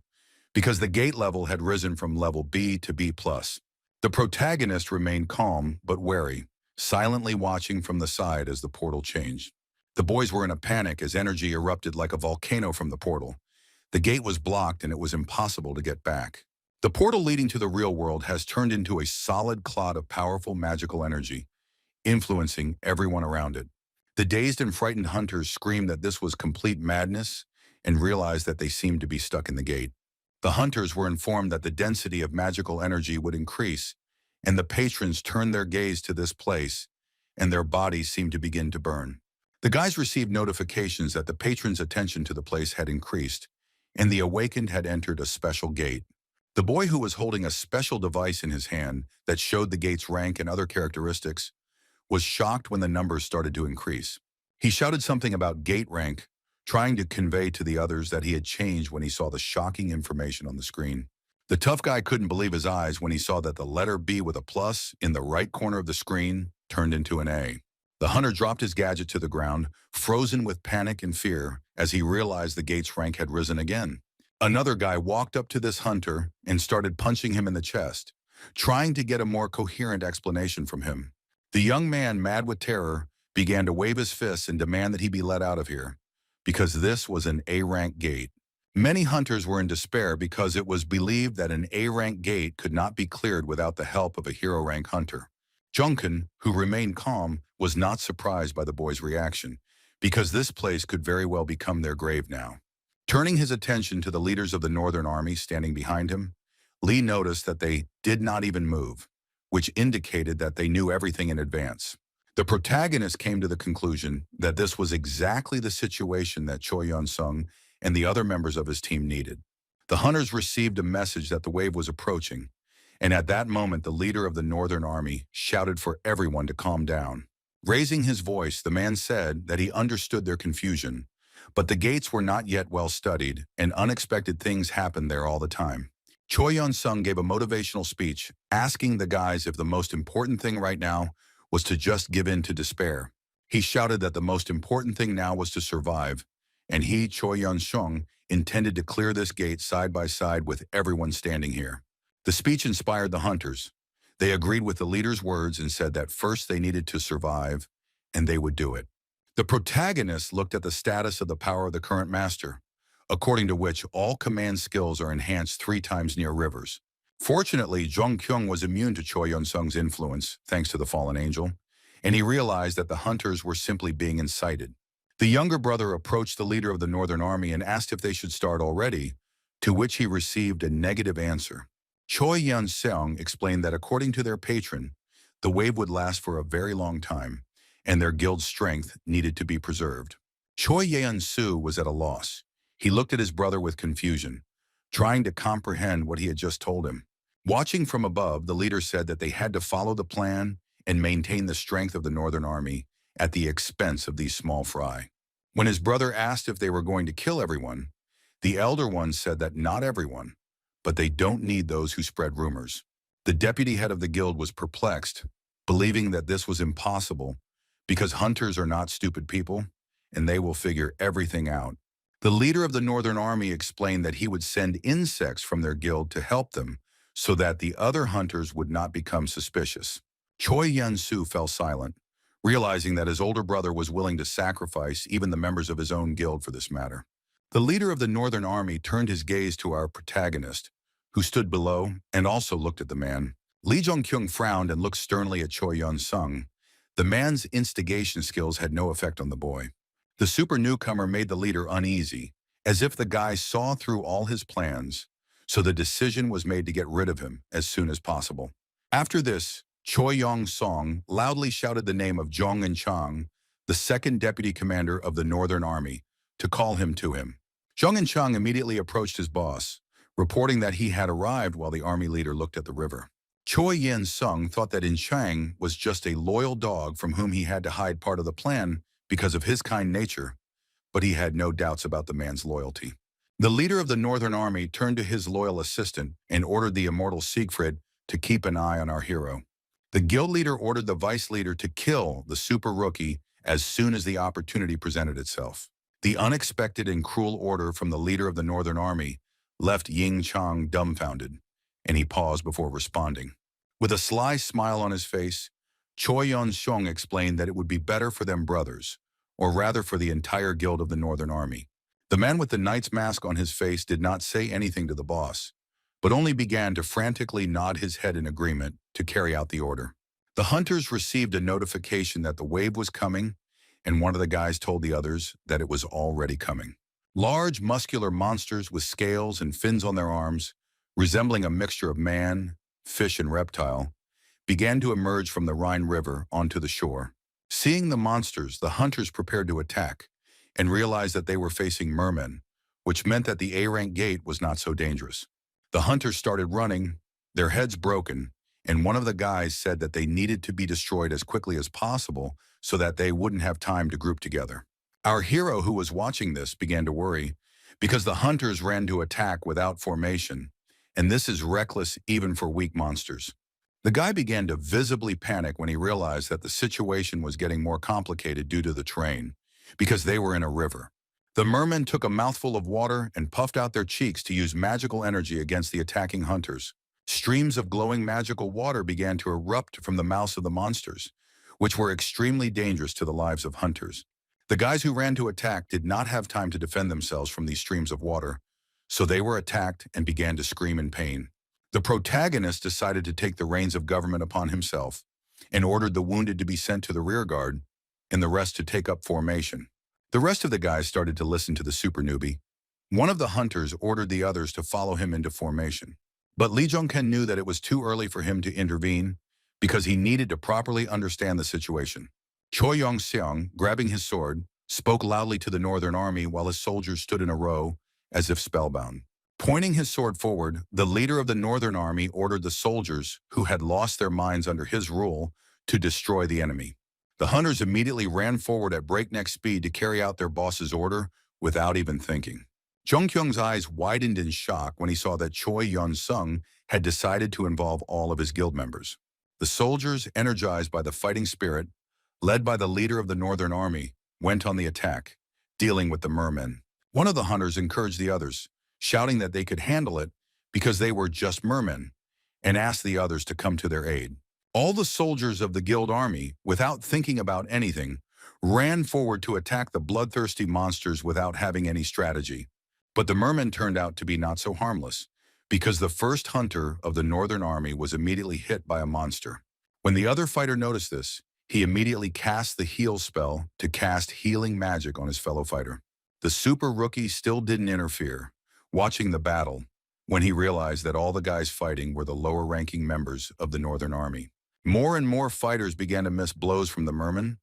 because the gate level had risen from level B to B+. The protagonist remained calm but wary, silently watching from the side as the portal changed. The boys were in a panic as energy erupted like a volcano from the portal. The gate was blocked and it was impossible to get back. The portal leading to the real world has turned into a solid clot of powerful magical energy, influencing everyone around it. The dazed and frightened hunters screamed that this was complete madness and realized that they seemed to be stuck in the gate. The hunters were informed that the density of magical energy would increase, and the patrons turned their gaze to this place, and their bodies seemed to begin to burn. The guys received notifications that the patrons' attention to the place had increased, and the awakened had entered a special gate. The boy, who was holding a special device in his hand that showed the gate's rank and other characteristics, was shocked when the numbers started to increase. He shouted something about gate rank, trying to convey to the others that he had changed when he saw the shocking information on the screen. The tough guy couldn't believe his eyes when he saw that the letter B with a plus in the right corner of the screen turned into an A. The hunter dropped his gadget to the ground, frozen with panic and fear as he realized the gate's rank had risen again. Another guy walked up to this hunter and started punching him in the chest, trying to get a more coherent explanation from him. The young man, mad with terror, began to wave his fists and demand that he be let out of here, because this was an A-rank gate. Many hunters were in despair because it was believed that an A-rank gate could not be cleared without the help of a hero-rank hunter. Junkin, who remained calm, was not surprised by the boy's reaction, because this place could very well become their grave now. Turning his attention to the leaders of the Northern Army standing behind him, Lee noticed that they did not even move, which indicated that they knew everything in advance. The protagonist came to the conclusion that this was exactly the situation that Choi Yeon-sung and the other members of his team needed. The hunters received a message that the wave was approaching, and at that moment the leader of the Northern Army shouted for everyone to calm down. Raising his voice, the man said that he understood their confusion, but the gates were not yet well studied, and unexpected things happened there all the time. Choi Yeon-sung gave a motivational speech, asking the guys if the most important thing right now was to just give in to despair. He shouted that the most important thing now was to survive, and he, Choi Yeon-sung, intended to clear this gate side by side with everyone standing here. The speech inspired the hunters. They agreed with the leader's words and said that first they needed to survive, and they would do it. The protagonist looked at the status of the power of the current master, according to which all command skills are enhanced 3 times near rivers. Fortunately, Jung Kyung was immune to Choi Yeon-sung's influence, thanks to the fallen angel, and he realized that the hunters were simply being incited. The younger brother approached the leader of the Northern Army and asked if they should start already, to which he received a negative answer. Choi Yeon-sung explained that according to their patron, the wave would last for a very long time, and their guild's strength needed to be preserved. Choi Yeon-soo was at a loss. He looked at his brother with confusion, trying to comprehend what he had just told him. Watching from above, the leader said that they had to follow the plan and maintain the strength of the Northern Army at the expense of these small fry. When his brother asked if they were going to kill everyone, the elder one said that not everyone, but they don't need those who spread rumors. The deputy head of the guild was perplexed, believing that this was impossible because hunters are not stupid people and they will figure everything out. The leader of the Northern Army explained that he would send insects from their guild to help them so that the other hunters would not become suspicious. Choi Yeon-soo fell silent, realizing that his older brother was willing to sacrifice even the members of his own guild for this matter. The leader of the Northern Army turned his gaze to our protagonist, who stood below and also looked at the man. Lee Jong-kyung frowned and looked sternly at Choi Yeon-sung. The man's instigation skills had no effect on the boy. The super newcomer made the leader uneasy, as if the guy saw through all his plans, so the decision was made to get rid of him as soon as possible. After this, Choi Yeon-sung loudly shouted the name of Jong In-chang, the second deputy commander of the Northern Army, to call him to him. Jong In-chang immediately approached his boss, reporting that he had arrived while the army leader looked at the river. Choi Yeon-sung thought that In-chang was just a loyal dog from whom he had to hide part of the plan because of his kind nature, but he had no doubts about the man's loyalty. The leader of the Northern Army turned to his loyal assistant and ordered the immortal Siegfried to keep an eye on our hero. The guild leader ordered the vice leader to kill the super rookie as soon as the opportunity presented itself. The unexpected and cruel order from the leader of the Northern Army left Ying Chang dumbfounded, and he paused before responding. With a sly smile on his face, Choi Yeon-sung explained that it would be better for them brothers, or rather for the entire guild of the Northern Army. The man with the knight's mask on his face did not say anything to the boss, but only began to frantically nod his head in agreement to carry out the order. The hunters received a notification that the wave was coming, and one of the guys told the others that it was already coming. Large, muscular monsters with scales and fins on their arms, resembling a mixture of man, fish, and reptile, began to emerge from the Rhine River onto the shore. Seeing the monsters, the hunters prepared to attack and realized that they were facing mermen, which meant that the A-rank gate was not so dangerous. The hunters started running, their heads broken, and one of the guys said that they needed to be destroyed as quickly as possible so that they wouldn't have time to group together. Our hero, who was watching this, began to worry because the hunters ran to attack without formation, and this is reckless even for weak monsters. The guy began to visibly panic when he realized that the situation was getting more complicated due to the terrain, because they were in a river. The mermen took a mouthful of water and puffed out their cheeks to use magical energy against the attacking hunters. Streams of glowing magical water began to erupt from the mouths of the monsters, which were extremely dangerous to the lives of hunters. The guys who ran to attack did not have time to defend themselves from these streams of water, so they were attacked and began to scream in pain. The protagonist decided to take the reins of government upon himself and ordered the wounded to be sent to the rear guard and the rest to take up formation. The rest of the guys started to listen to the super newbie. One of the hunters ordered the others to follow him into formation. But Lee Jong-ken knew that it was too early for him to intervene because he needed to properly understand the situation. Choi Yong-seong, grabbing his sword, spoke loudly to the Northern Army while his soldiers stood in a row as if spellbound. Pointing his sword forward, the leader of the Northern Army ordered the soldiers, who had lost their minds under his rule, to destroy the enemy. The hunters immediately ran forward at breakneck speed to carry out their boss's order without even thinking. Jung Kyung's eyes widened in shock when he saw that Choi Yun-sung had decided to involve all of his guild members. The soldiers, energized by the fighting spirit, led by the leader of the Northern Army, went on the attack, dealing with the mermen. One of the hunters encouraged the others, shouting that they could handle it because they were just mermen, and asked the others to come to their aid. All the soldiers of the guild army, without thinking about anything, ran forward to attack the bloodthirsty monsters without having any strategy. But the mermen turned out to be not so harmless, because the first hunter of the Northern Army was immediately hit by a monster. When the other fighter noticed this, he immediately cast the heal spell to cast healing magic on his fellow fighter. The super rookie still didn't interfere, watching the battle, when he realized that all the guys fighting were the lower-ranking members of the Northern Army. More and more fighters began to miss blows from the mermen.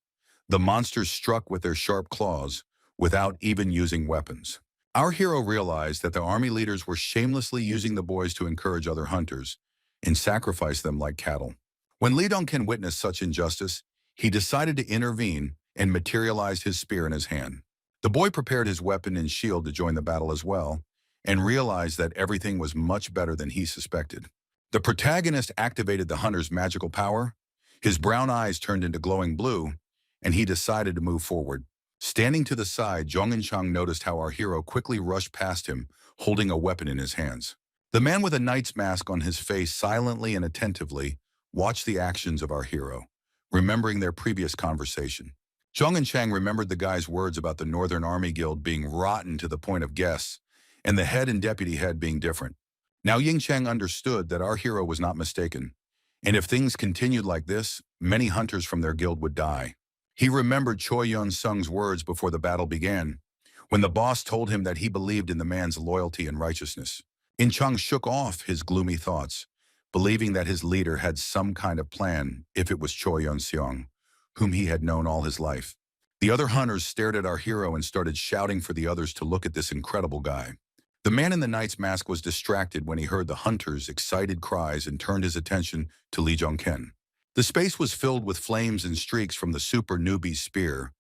The monsters struck with their sharp claws without even using weapons. Our hero realized that the army leaders were shamelessly using the boys to encourage other hunters and sacrifice them like cattle. When Lee Dong-ken witnessed such injustice, he decided to intervene and materialized his spear in his hand. The boy prepared his weapon and shield to join the battle as well, and realized that everything was much better than he suspected. The protagonist activated the hunter's magical power. His brown eyes turned into glowing blue, and he decided to move forward. Standing to the side, Jong In-chang noticed how our hero quickly rushed past him, holding a weapon in his hands. The man with a knight's mask on his face silently and attentively watched the actions of our hero, remembering their previous conversation. Jong In-chang remembered the guy's words about the Northern Army Guild being rotten to the point of guess, and the head and deputy head being different. Now Ying Chang understood that our hero was not mistaken, and if things continued like this, many hunters from their guild would die. He remembered Choi Yun-sung's words before the battle began, when the boss told him that he believed in the man's loyalty and righteousness. In-chang shook off his gloomy thoughts, believing that his leader had some kind of plan if it was Choi Yun-seong, whom he had known all his life. The other hunters stared at our hero and started shouting for the others to look at this incredible guy. The man in the knight's mask was distracted when he heard the hunters' excited cries and turned his attention to Lee Jong-ken. The space was filled with flames and streaks from the super newbie's spear.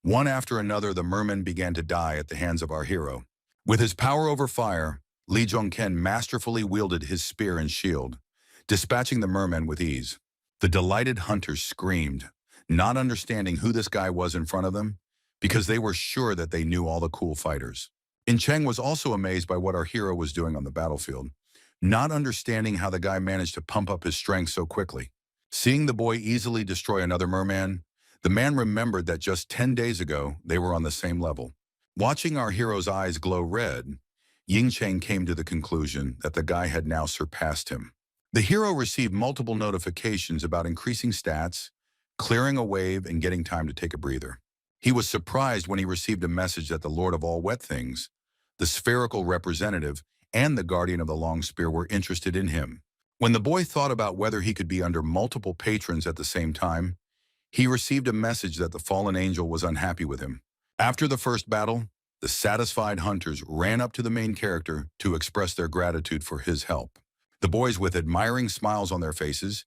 One after another, the mermen began to die at the hands of our hero. With his power over fire, Lee Jong-ken masterfully wielded his spear and shield, dispatching the mermen with ease. The delighted hunters screamed, not understanding who this guy was in front of them, because they were sure that they knew all the cool fighters. In-chang was also amazed by what our hero was doing on the battlefield, not understanding how the guy managed to pump up his strength so quickly. Seeing the boy easily destroy another merman, the man remembered that just 10 days ago, they were on the same level. Watching our hero's eyes glow red, Ying Chang came to the conclusion that the guy had now surpassed him. The hero received multiple notifications about increasing stats, clearing a wave, and getting time to take a breather. He was surprised when he received a message that the Lord of all wet things, the spherical representative, and the guardian of the long spear were interested in him. When the boy thought about whether he could be under multiple patrons at the same time, he received a message that the fallen angel was unhappy with him. After the first battle, the satisfied hunters ran up to the main character to express their gratitude for his help. The boys, with admiring smiles on their faces,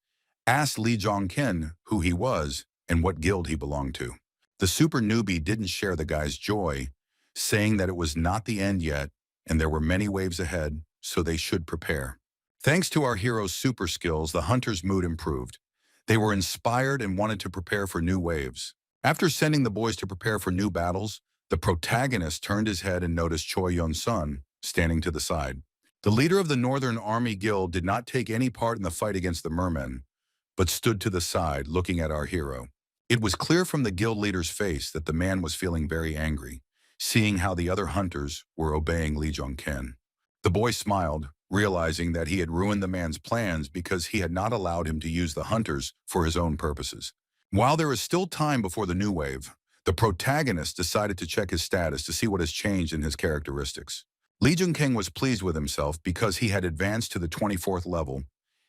asked Lee Jong-ken who he was and what guild he belonged to. The super newbie didn't share the guy's joy, saying that it was not the end yet and there were many waves ahead, so they should prepare. Thanks to our hero's super skills, the hunters' mood improved. They were inspired and wanted to prepare for new waves. After sending the boys to prepare for new battles, the protagonist turned his head and noticed Choi Yun-sun standing to the side. The leader of the Northern Army Guild did not take any part in the fight against the mermen, but stood to the side, looking at our hero. It was clear from the guild leader's face that the man was feeling very angry, seeing how the other hunters were obeying Lee Jong-ken. The boy smiled, realizing that he had ruined the man's plans because he had not allowed him to use the hunters for his own purposes. While there is still time before the new wave, the protagonist decided to check his status to see what has changed in his characteristics. Lee Jung-keng was pleased with himself because he had advanced to the 24th level,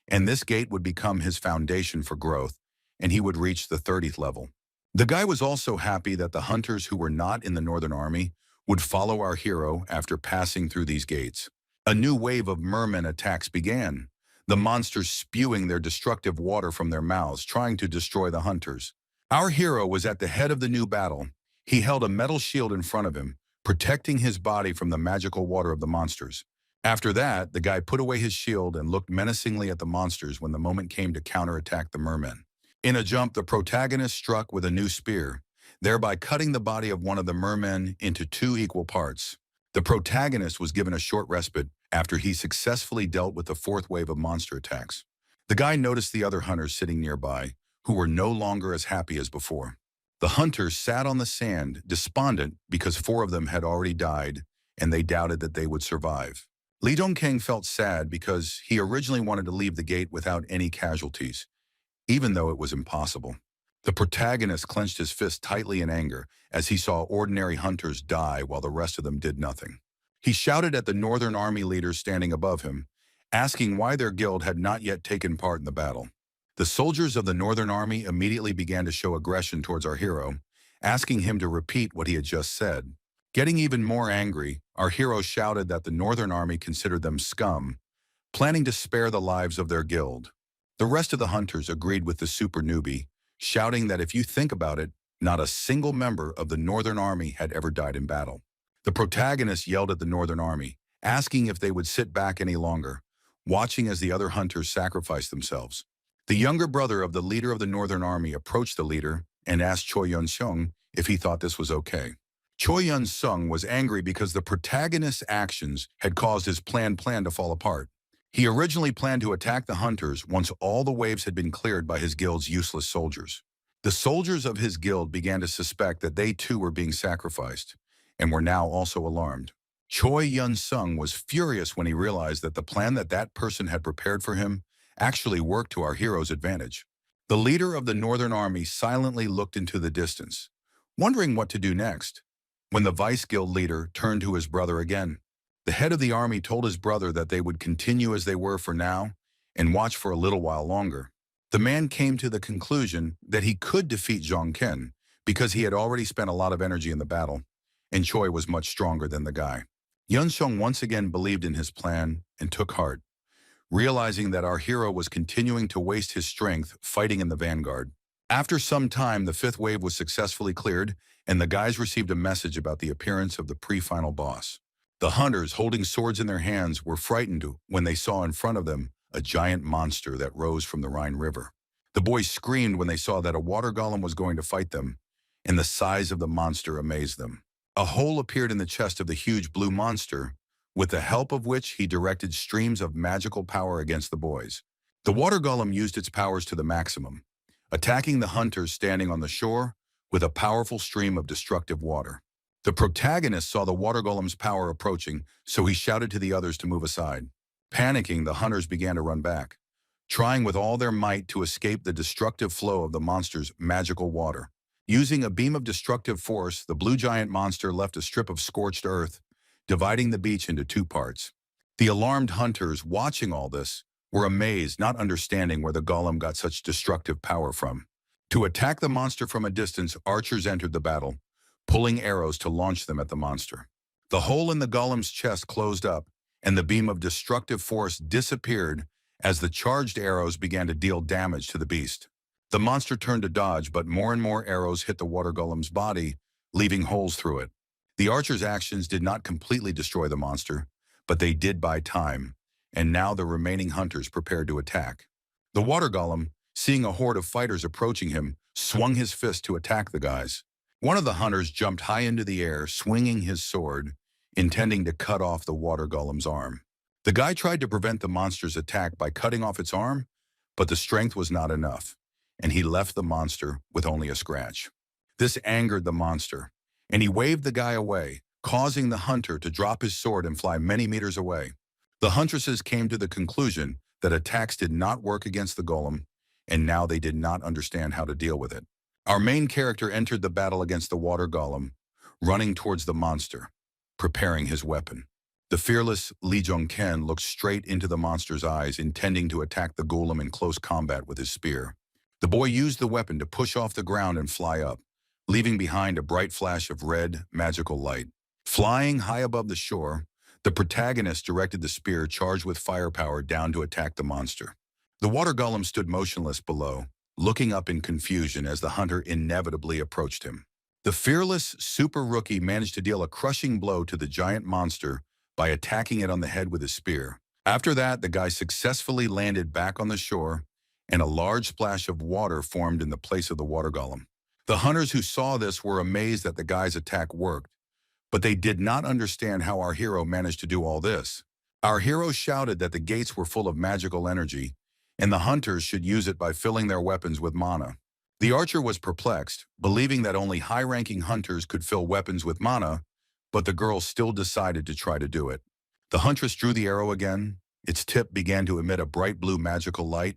and this gate would become his foundation for growth, and he would reach the 30th level. The guy was also happy that the hunters who were not in the Northern Army would follow our hero after passing through these gates. A new wave of mermen attacks began, the monsters spewing their destructive water from their mouths, trying to destroy the hunters. Our hero was at the head of the new battle. He held a metal shield in front of him, protecting his body from the magical water of the monsters. After that, the guy put away his shield and looked menacingly at the monsters when the moment came to counterattack the mermen. In a jump, the protagonist struck with a new spear, thereby cutting the body of one of the mermen into 2 equal parts. The protagonist was given a short respite after he successfully dealt with the 4th wave of monster attacks. The guy noticed the other hunters sitting nearby, who were no longer as happy as before. The hunters sat on the sand, despondent because 4 of them had already died, and they doubted that they would survive. Lee Dong-keng felt sad because he originally wanted to leave the gate without any casualties, even though it was impossible. The protagonist clenched his fist tightly in anger as he saw ordinary hunters die while the rest of them did nothing. He shouted at the Northern Army leaders standing above him, asking why their guild had not yet taken part in the battle. The soldiers of the Northern Army immediately began to show aggression towards our hero, asking him to repeat what he had just said. Getting even more angry, our hero shouted that the Northern Army considered them scum, planning to spare the lives of their guild. The rest of the hunters agreed with the super newbie, shouting that if you think about it, not a single member of the Northern Army had ever died in battle. The protagonist yelled at the Northern Army, asking if they would sit back any longer, watching as the other hunters sacrificed themselves. The younger brother of the leader of the Northern Army approached the leader and asked Choi Yun-sung if he thought this was okay. Choi Yun-sung was angry because the protagonist's actions had caused his plan to fall apart. He originally planned to attack the hunters once all the waves had been cleared by his guild's useless soldiers. The soldiers of his guild began to suspect that they too were being sacrificed, and were now also alarmed. Choi Yun-sung was furious when he realized that the plan that person had prepared for him actually worked to our hero's advantage. The leader of the Northern Army silently looked into the distance, wondering what to do next, when the vice guild leader turned to his brother again. The head of the army told his brother that they would continue as they were for now and watch for a little while longer. The man came to the conclusion that he could defeat Jong-ken because he had already spent a lot of energy in the battle, and Choi was much stronger than the guy. Yun-sung once again believed in his plan and took heart, realizing that our hero was continuing to waste his strength fighting in the vanguard. After some time, the 5th wave was successfully cleared, and the guys received a message about the appearance of the pre-final boss. The hunters, holding swords in their hands, were frightened when they saw in front of them a giant monster that rose from the Rhine River. The boys screamed when they saw that a water golem was going to fight them, and the size of the monster amazed them. A hole appeared in the chest of the huge blue monster, with the help of which he directed streams of magical power against the boys. The water golem used its powers to the maximum, attacking the hunters standing on the shore with a powerful stream of destructive water. The protagonist saw the water golem's power approaching, so he shouted to the others to move aside. Panicking, the hunters began to run back, trying with all their might to escape the destructive flow of the monster's magical water. Using a beam of destructive force, the blue giant monster left a strip of scorched earth, dividing the beach into 2 parts. The alarmed hunters, watching all this, were amazed, not understanding where the golem got such destructive power from. To attack the monster from a distance, archers entered the battle, pulling arrows to launch them at the monster. The hole in the golem's chest closed up, and the beam of destructive force disappeared as the charged arrows began to deal damage to the beast. The monster turned to dodge, but more and more arrows hit the water golem's body, leaving holes through it. The archer's actions did not completely destroy the monster, but they did buy time, and now the remaining hunters prepared to attack. The water golem, seeing a horde of fighters approaching him, swung his fist to attack the guys. One of the hunters jumped high into the air, swinging his sword, intending to cut off the water golem's arm. The guy tried to prevent the monster's attack by cutting off its arm, but the strength was not enough, and he left the monster with only a scratch. This angered the monster, and he waved the guy away, causing the hunter to drop his sword and fly many meters away. The huntresses came to the conclusion that attacks did not work against the golem, and now they did not understand how to deal with it. Our main character entered the battle against the water golem, running towards the monster, preparing his weapon. The fearless Lee Jong-ken looked straight into the monster's eyes, intending to attack the golem in close combat with his spear. The boy used the weapon to push off the ground and fly up, leaving behind a bright flash of red, magical light. Flying high above the shore, the protagonist directed the spear charged with firepower down to attack the monster. The water golem stood motionless below, looking up in confusion as the hunter inevitably approached him. The fearless super rookie managed to deal a crushing blow to the giant monster by attacking it on the head with his spear. After that, the guy successfully landed back on the shore, and a large splash of water formed in the place of the water golem. The hunters who saw this were amazed that the guy's attack worked, but they did not understand how our hero managed to do all this. Our hero shouted that the gates were full of magical energy, and the hunters should use it by filling their weapons with mana. The archer was perplexed, believing that only high-ranking hunters could fill weapons with mana, but the girl still decided to try to do it. The huntress drew the arrow again. Its tip began to emit a bright blue magical light,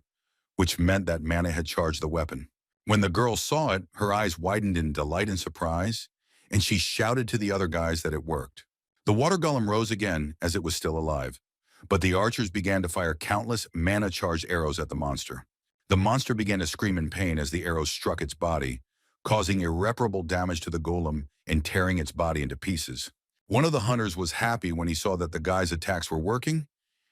which meant that mana had charged the weapon. When the girl saw it, her eyes widened in delight and surprise, and she shouted to the other guys that it worked. The water golem rose again as it was still alive, but the archers began to fire countless mana-charged arrows at the monster. The monster began to scream in pain as the arrows struck its body, causing irreparable damage to the golem and tearing its body into pieces. One of the hunters was happy when he saw that the guy's attacks were working,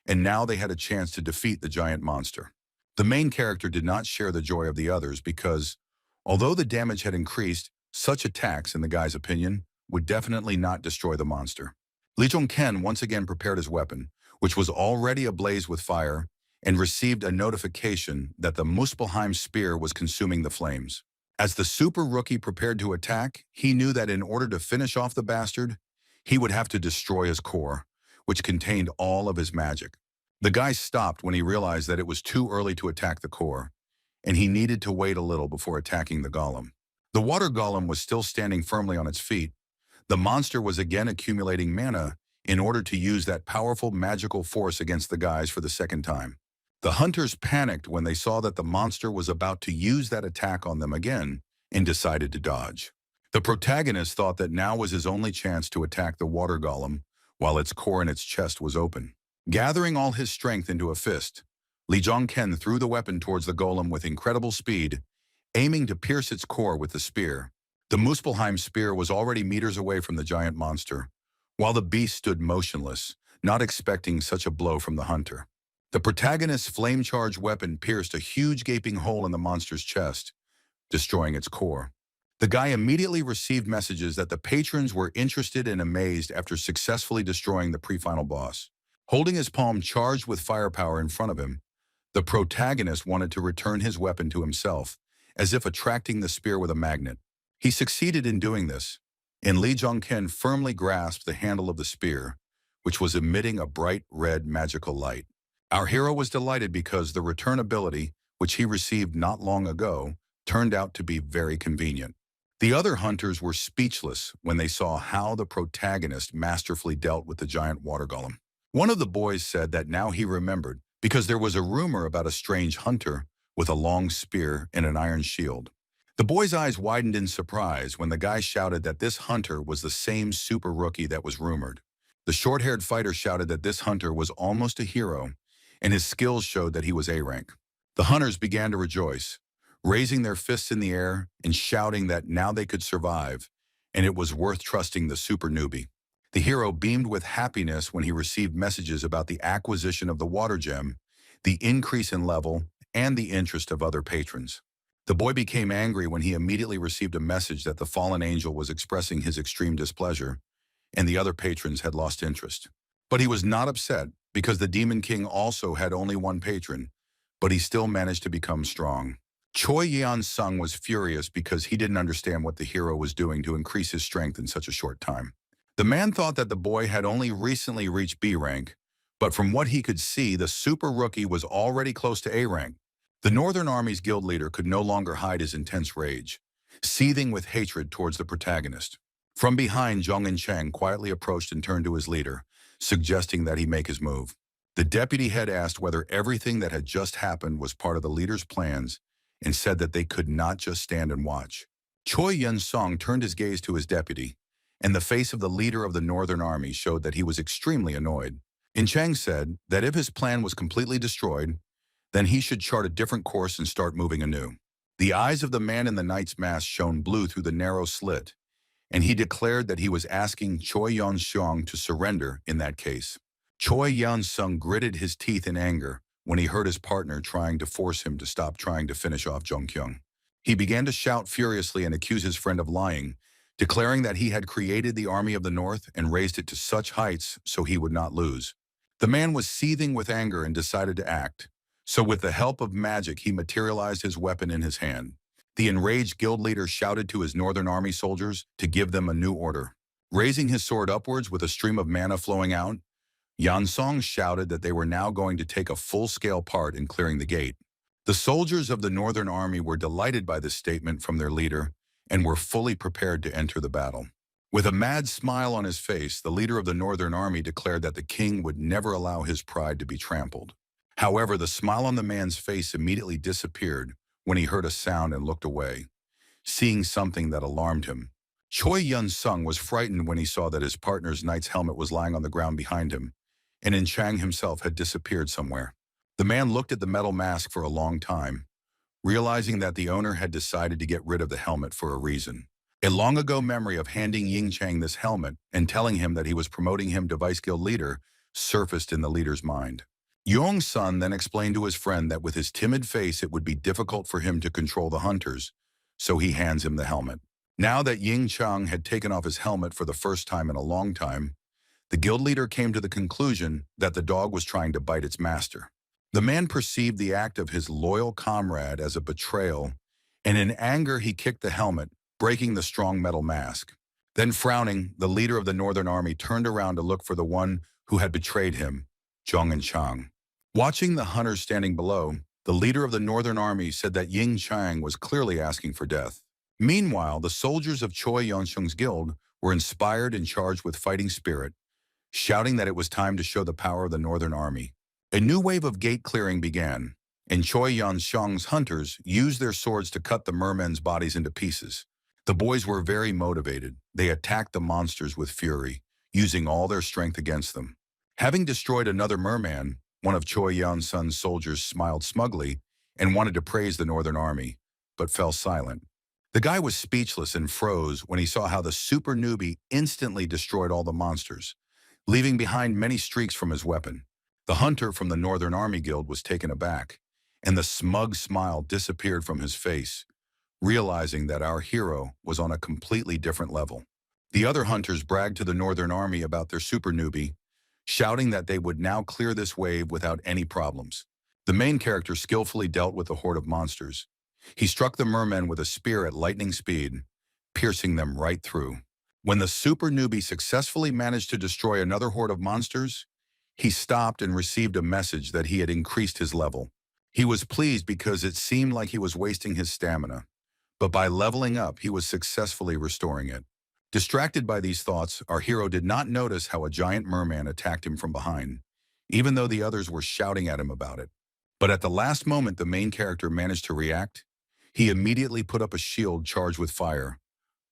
and now they had a chance to defeat the giant monster. The main character did not share the joy of the others because, although the damage had increased, such attacks, in the guy's opinion, would definitely not destroy the monster. Lee Jong-ken once again prepared his weapon, which was already ablaze with fire, and received a notification that the Muspelheim spear was consuming the flames. As the super rookie prepared to attack, he knew that in order to finish off the bastard, he would have to destroy his core, which contained all of his magic. The guy stopped when he realized that it was too early to attack the core, and he needed to wait a little before attacking the golem. The water golem was still standing firmly on its feet. The monster was again accumulating mana in order to use that powerful magical force against the guys for the second time. The hunters panicked when they saw that the monster was about to use that attack on them again and decided to dodge. The protagonist thought that now was his only chance to attack the water golem while its core in its chest was open. Gathering all his strength into a fist, Lee Jong-ken threw the weapon towards the golem with incredible speed, aiming to pierce its core with the spear. The Muspelheim spear was already meters away from the giant monster, while the beast stood motionless, not expecting such a blow from the hunter. The protagonist's flame-charged weapon pierced a huge gaping hole in the monster's chest, destroying its core. The guy immediately received messages that the patrons were interested and amazed after successfully destroying the pre-final boss. Holding his palm charged with firepower in front of him, the protagonist wanted to return his weapon to himself, as if attracting the spear with a magnet. He succeeded in doing this, and Lee Jong-ken firmly grasped the handle of the spear, which was emitting a bright red magical light. Our hero was delighted because the return ability, which he received not long ago, turned out to be very convenient. The other hunters were speechless when they saw how the protagonist masterfully dealt with the giant water golem. One of the boys said that now he remembered because there was a rumor about a strange hunter with a long spear and an iron shield. The boy's eyes widened in surprise when the guy shouted that this hunter was the same super rookie that was rumored. The short-haired fighter shouted that this hunter was almost a hero, and his skills showed that he was A-rank. The hunters began to rejoice, raising their fists in the air and shouting that now they could survive, and it was worth trusting the super newbie. The hero beamed with happiness when he received messages about the acquisition of the water gem, the increase in level, and the interest of other patrons. The boy became angry when he immediately received a message that the fallen angel was expressing his extreme displeasure, and the other patrons had lost interest. But he was not upset because the Demon King also had only one patron, but he still managed to become strong. Choi Yeon-sung was furious because he didn't understand what the hero was doing to increase his strength in such a short time. The man thought that the boy had only recently reached B rank, but from what he could see, the super rookie was already close to A rank. The Northern Army's guild leader could no longer hide his intense rage, seething with hatred towards the protagonist. From behind, Jong and Chang quietly approached and turned to his leader, suggesting that he make his move. The deputy head asked whether everything that had just happened was part of the leader's plans and said that they could not just stand and watch. Choi Yun-sung turned his gaze to his deputy, and the face of the leader of the Northern Army showed that he was extremely annoyed. And Chang said that if his plan was completely destroyed, then he should chart a different course and start moving anew. The eyes of the man in the knight's mask shone blue through the narrow slit, and he declared that he was asking Choi Yeon-sung to surrender in that case. Choi Yeon-sung gritted his teeth in anger when he heard his partner trying to force him to stop trying to finish off Jong-kyung. He began to shout furiously and accuse his friend of lying, declaring that he had created the Army of the North and raised it to such heights so he would not lose. The man was seething with anger and decided to act, so with the help of magic he materialized his weapon in his hand. The enraged guild leader shouted to his Northern Army soldiers to give them a new order. Raising his sword upwards with a stream of mana flowing out, Yeon-sung shouted that they were now going to take a full-scale part in clearing the gate. The soldiers of the Northern Army were delighted by this statement from their leader and were fully prepared to enter the battle. With a mad smile on his face, the leader of the Northern Army declared that the king would never allow his pride to be trampled. However, the smile on the man's face immediately disappeared when he heard a sound and looked away, seeing something that alarmed him. Choi Yun-sung was frightened when he saw that his partner's knight's helmet was lying on the ground behind him, and In Chang himself had disappeared somewhere. The man looked at the metal mask for a long time, realizing that the owner had decided to get rid of the helmet for a reason. A long-ago memory of handing Ying Chang this helmet and telling him that he was promoting him to Vice Guild leader surfaced in the leader's mind. Yong-sun then explained to his friend that with his timid face it would be difficult for him to control the hunters, so he hands him the helmet. Now that Ying Chang had taken off his helmet for the first time in a long time, the guild leader came to the conclusion that the dog was trying to bite its master. The man perceived the act of his loyal comrade as a betrayal, and in anger he kicked the helmet, breaking the strong metal mask. Then frowning, the leader of the Northern Army turned around to look for the one who had betrayed him, Jong and Chang. Watching the hunters standing below, the leader of the Northern Army said that Ying Chang was clearly asking for death. Meanwhile, the soldiers of Choi Yeon-sung's guild were inspired and charged with fighting spirit, shouting that it was time to show the power of the Northern Army. A new wave of gate clearing began, and Choi Yeon-sung's hunters used their swords to cut the mermen's bodies into pieces. The boys were very motivated. They attacked the monsters with fury, using all their strength against them. Having destroyed another merman, one of Choi Yeon-sung's soldiers smiled smugly and wanted to praise the Northern Army, but fell silent. The guy was speechless and froze when he saw how the super newbie instantly destroyed all the monsters, leaving behind many streaks from his weapon. The hunter from the Northern Army Guild was taken aback, and the smug smile disappeared from his face, realizing that our hero was on a completely different level. The other hunters bragged to the Northern Army about their super newbie, shouting that they would now clear this wave without any problems. The main character skillfully dealt with the horde of monsters. He struck the mermen with a spear at lightning speed, piercing them right through. When the super newbie successfully managed to destroy another horde of monsters, he stopped and received a message that he had increased his level. He was pleased because it seemed like he was wasting his stamina, but by leveling up, he was successfully restoring it. Distracted by these thoughts, our hero did not notice how a giant merman attacked him from behind, even though the others were shouting at him about it. But at the last moment the main character managed to react, he immediately put up a shield charged with fire,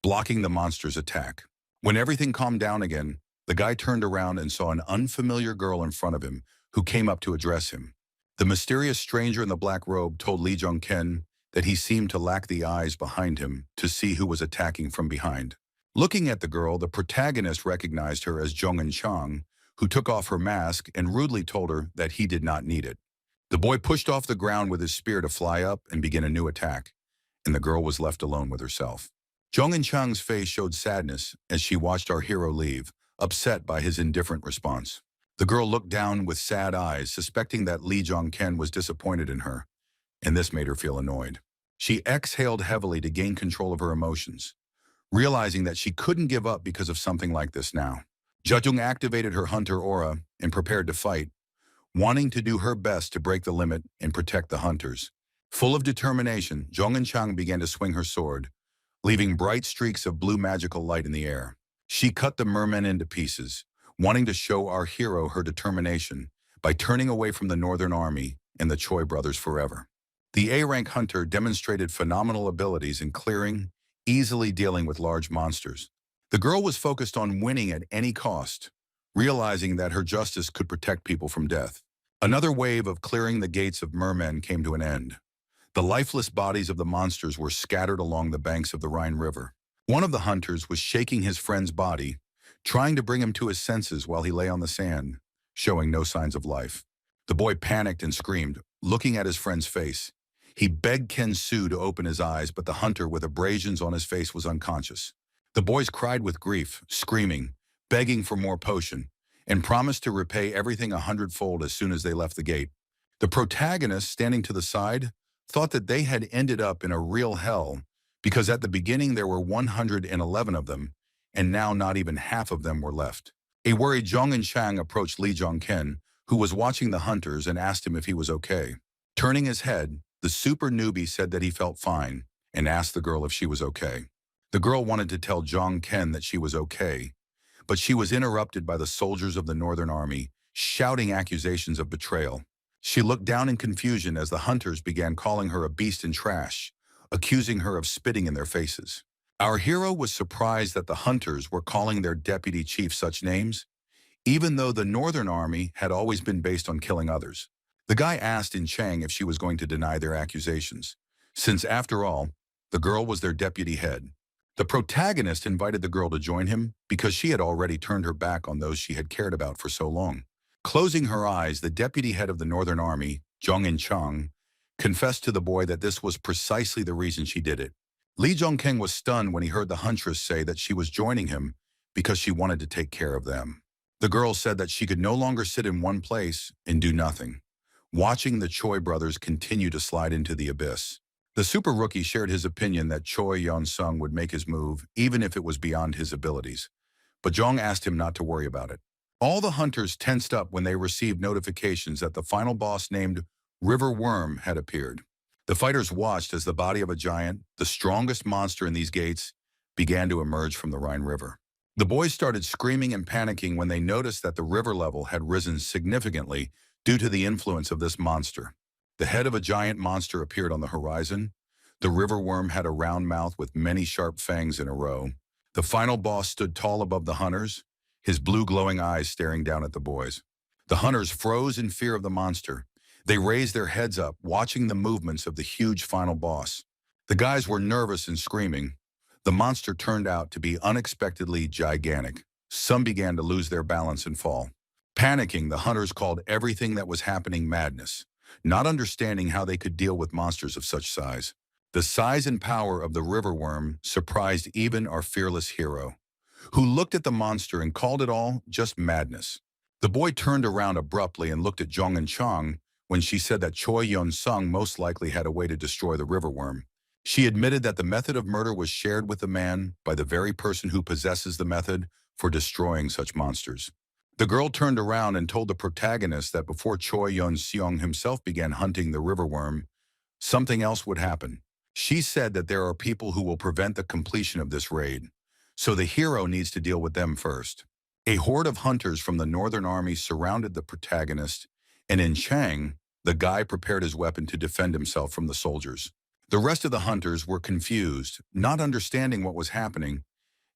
blocking the monster's attack. When everything calmed down again, the guy turned around and saw an unfamiliar girl in front of him who came up to address him. The mysterious stranger in the black robe told Lee Jung-ken that he seemed to lack the eyes behind him to see who was attacking from behind. Looking at the girl, the protagonist recognized her as Jong and Chang, who took off her mask and rudely told her that he did not need it. The boy pushed off the ground with his spear to fly up and begin a new attack, and the girl was left alone with herself. Jong and Chang's face showed sadness as she watched our hero leave, upset by his indifferent response. The girl looked down with sad eyes, suspecting that Li Zhongken was disappointed in her, and this made her feel annoyed. She exhaled heavily to gain control of her emotions, realizing that she couldn't give up because of something like this now. Zhezhong activated her hunter aura and prepared to fight, wanting to do her best to break the limit and protect the hunters. Full of determination, Zhong Enchang began to swing her sword, leaving bright streaks of blue magical light in the air. She cut the mermen into pieces, wanting to show our hero her determination by turning away from the Northern Army and the Choi brothers forever. The A-rank hunter demonstrated phenomenal abilities in clearing, easily dealing with large monsters. The girl was focused on winning at any cost, realizing that her justice could protect people from death. Another wave of clearing the gates of mermen came to an end. The lifeless bodies of the monsters were scattered along the banks of the Rhine River. One of the hunters was shaking his friend's body, trying to bring him to his senses while he lay on the sand, showing no signs of life. The boy panicked and screamed, looking at his friend's face. He begged Ken Su to open his eyes, but the hunter with abrasions on his face was unconscious. The boys cried with grief, screaming, begging for more potion, and promised to repay everything 100-fold as soon as they left the gate. The protagonist, standing to the side, thought that they had ended up in a real hell because at the beginning there were 111 of them, and now not even half of them were left. A worried Zhong Enchang approached Li Zhongken, who was watching the hunters, and asked him if he was okay. Turning his head, the super newbie said that he felt fine and asked the girl if she was okay. The girl wanted to tell Zhongken that she was okay, but she was interrupted by the soldiers of the Northern Army, shouting accusations of betrayal. She looked down in confusion as the hunters began calling her a beast and trash, accusing her of spitting in their faces. Our hero was surprised that the hunters were calling their deputy chief such names, even though the Northern Army had always been based on killing others. The guy asked in Chang if she was going to deny their accusations, since after all, the girl was their deputy head. The protagonist invited the girl to join him because she had already turned her back on those she had cared about for so long. Closing her eyes, the deputy head of the Northern Army, Zhong Enchang, confessed to the boy that this was precisely the reason she did it. Li Zhongkeng was stunned when he heard the huntress say that she was joining him because she wanted to take care of them. The girl said that she could no longer sit in one place and do nothing, watching the Choi brothers continue to slide into the abyss. The super rookie shared his opinion that Choi Yeon-sung would make his move even if it was beyond his abilities, but Zhong asked him not to worry about it. All the hunters tensed up when they received notifications that the final boss named River Worm had appeared. The fighters watched as the body of a giant, the strongest monster in these gates, began to emerge from the Rhine River. The boys started screaming and panicking when they noticed that the river level had risen significantly due to the influence of this monster. The head of a giant monster appeared on the horizon. The river worm had a round mouth with many sharp fangs in a row. The final boss stood tall above the hunters, his blue glowing eyes staring down at the boys. The hunters froze in fear of the monster. They raised their heads up, watching the movements of the huge final boss. The guys were nervous and screaming. The monster turned out to be unexpectedly gigantic. Some began to lose their balance and fall. Panicking, the hunters called everything that was happening madness, not understanding how they could deal with monsters of such size. The size and power of the river worm surprised even our fearless hero, who looked at the monster and called it all just madness. The boy turned around abruptly and looked at Zhong and Chang when she said that Choi Yeon-sung most likely had a way to destroy the river worm. She admitted that the method of murder was shared with the man by the very person who possesses the method for destroying such monsters. The girl turned around and told the protagonist that before Choi Yeon-seong himself began hunting the river worm, something else would happen. She said that there are people who will prevent the completion of this raid, so the hero needs to deal with them first. A horde of hunters from the Northern Army surrounded the protagonist, and in Chang, the guy prepared his weapon to defend himself from the soldiers. The rest of the hunters were confused, not understanding what was happening,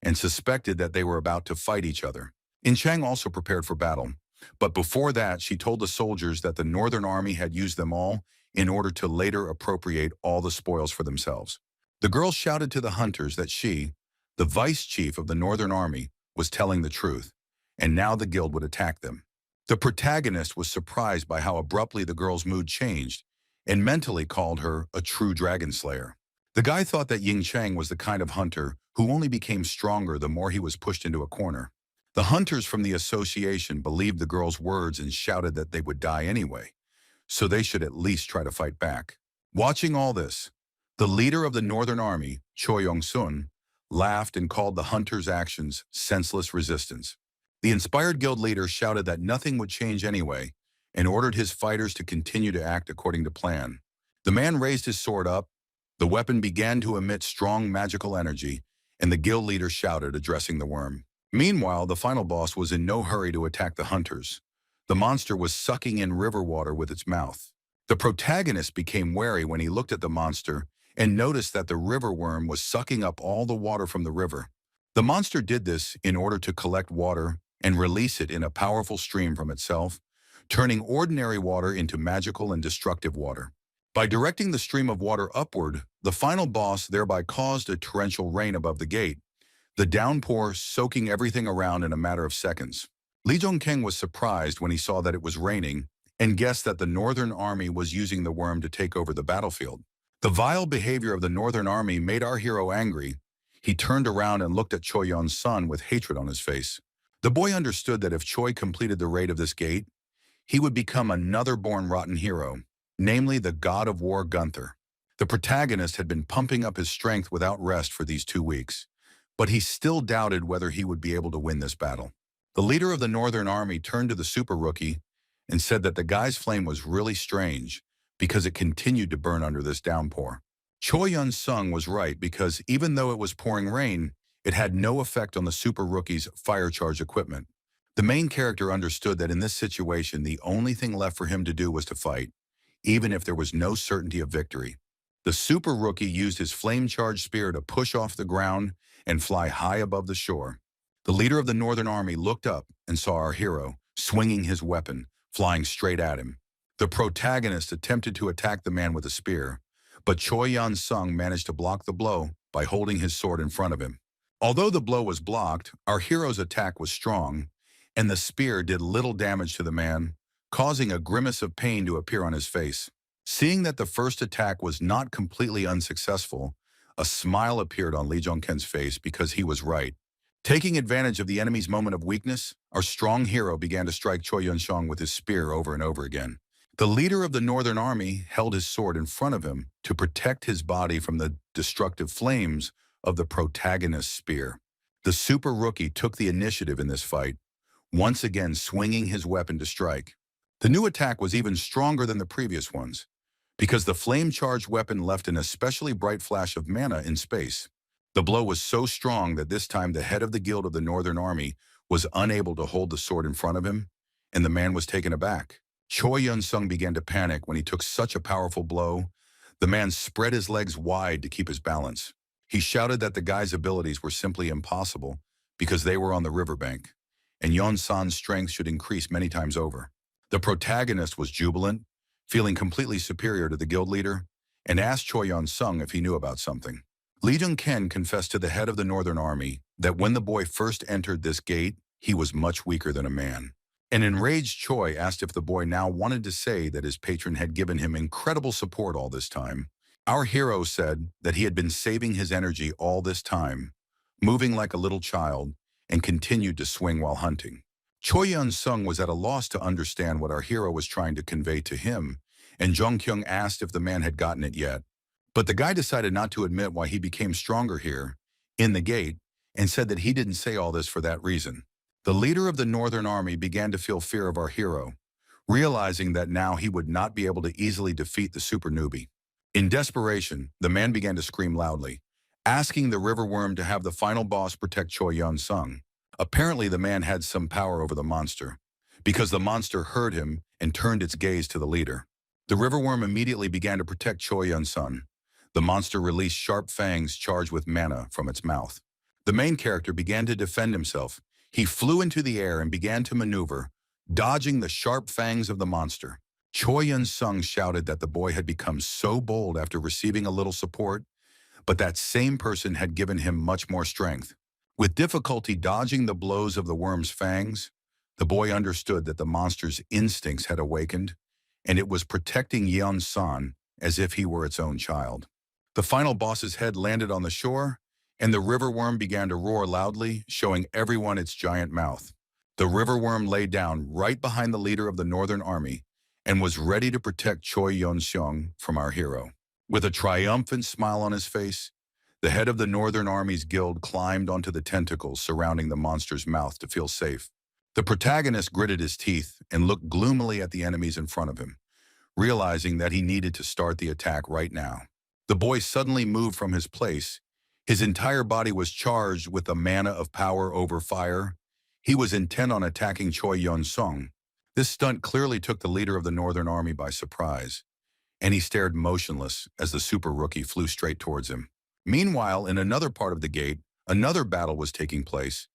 and suspected that they were about to fight each other. In Chang also prepared for battle, but before that she told the soldiers that the Northern Army had used them all in order to later appropriate all the spoils for themselves. The girl shouted to the hunters that she, the vice chief of the Northern Army, was telling the truth, and now the guild would attack them. The protagonist was surprised by how abruptly the girl's mood changed and mentally called her a true dragon slayer. The guy thought that Ying Chang was the kind of hunter who only became stronger the more he was pushed into a corner. The hunters from the association believed the girl's words and shouted that they would die anyway, so they should at least try to fight back. Watching all this, the leader of the Northern Army, Choi Yong-sun, laughed and called the hunters' actions senseless resistance. The inspired guild leader shouted that nothing would change anyway and ordered his fighters to continue to act according to plan. The man raised his sword up, the weapon began to emit strong magical energy, and the guild leader shouted, addressing the worm. Meanwhile, the final boss was in no hurry to attack the hunters. The monster was sucking in river water with its mouth. The protagonist became wary when he looked at the monster and noticed that the river worm was sucking up all the water from the river. The monster did this in order to collect water and release it in a powerful stream from itself, turning ordinary water into magical and destructive water. By directing the stream of water upward, the final boss thereby caused a torrential rain above the gate, the downpour soaking everything around in a matter of seconds. Lee Jong-keng was surprised when he saw that it was raining and guessed that the Northern Army was using the worm to take over the battlefield. The vile behavior of the Northern Army made our hero angry. He turned around and looked at Choi Yun-sun with hatred on his face. The boy understood that if Choi completed the raid of this gate, he would become another born rotten hero, namely the god of war Gunther. The protagonist had been pumping up his strength without rest for these 2 weeks, but he still doubted whether he would be able to win this battle. The leader of the Northern Army turned to the super rookie and said that the guy's flame was really strange because it continued to burn under this downpour. Choi Yun-sung was right because even though it was pouring rain, it had no effect on the super rookie's fire charge equipment. The main character understood that in this situation, the only thing left for him to do was to fight, even if there was no certainty of victory. The super rookie used his flame-charged spear to push off the ground and fly high above the shore. The leader of the Northern Army looked up and saw our hero, swinging his weapon, flying straight at him. The protagonist attempted to attack the man with a spear, but Choi Yun-sung managed to block the blow by holding his sword in front of him. Although the blow was blocked, our hero's attack was strong, and the spear did little damage to the man, causing a grimace of pain to appear on his face. Seeing that the first attack was not completely unsuccessful, a smile appeared on Lee Jong-ken's face because he was right. Taking advantage of the enemy's moment of weakness, our strong hero began to strike Choi Yun-sung with his spear over and over again. The leader of the Northern Army held his sword in front of him to protect his body from the destructive flames of the protagonist's spear. The super rookie took the initiative in this fight, once again swinging his weapon to strike. The new attack was even stronger than the previous ones, because the flame-charged weapon left an especially bright flash of mana in space. The blow was so strong that this time the head of the guild of the Northern Army was unable to hold the sword in front of him, and the man was taken aback. Choi Yun-sung began to panic when he took such a powerful blow. The man spread his legs wide to keep his balance. He shouted that the guy's abilities were simply impossible because they were on the riverbank, and Yun-san's strength should increase many times over. The protagonist was jubilant, feeling completely superior to the guild leader, and asked Choi Yun-sung if he knew about something. Lee Jong-ken confessed to the head of the Northern Army that when the boy first entered this gate, he was much weaker than a man. An enraged Choi asked if the boy now wanted to say that his patron had given him incredible support all this time. Our hero said that he had been saving his energy all this time, moving like a little child, and continued to swing while hunting. Choi Yun-sung was at a loss to understand what our hero was trying to convey to him, and Jong-kyung asked if the man had gotten it yet. But the guy decided not to admit why he became stronger here, in the gate, and said that he didn't say all this for that reason. The leader of the Northern Army began to feel fear of our hero, realizing that now he would not be able to easily defeat the super newbie. In desperation, the man began to scream loudly, asking the river worm to have the final boss protect Choi Yun-sung. Apparently, the man had some power over the monster, because the monster heard him and turned its gaze to the leader. The river worm immediately began to protect Choi Yun-sung. The monster released sharp fangs charged with mana from its mouth. The main character began to defend himself. He flew into the air and began to maneuver, dodging the sharp fangs of the monster. Choi Yun-sung shouted that the boy had become so bold after receiving a little support, but that same person had given him much more strength. With difficulty dodging the blows of the worm's fangs, the boy understood that the monster's instincts had awakened, and it was protecting Yun-san as if he were its own child. The final boss's head landed on the shore, and the river worm began to roar loudly, showing everyone its giant mouth. The river worm lay down right behind the leader of the Northern Army and was ready to protect Choi Yeon-seong from our hero. With a triumphant smile on his face, the head of the Northern Army's guild climbed onto the tentacles surrounding the monster's mouth to feel safe. The protagonist gritted his teeth and looked gloomily at the enemies in front of him, realizing that he needed to start the attack right now. The boy suddenly moved from his place. His entire body was charged with the mana of power over fire. He was intent on attacking Choi Yeon-seong. This stunt clearly took the leader of the Northern Army by surprise, and he stared motionless as the super rookie flew straight towards him. Meanwhile, in another part of the gate, another battle was taking place,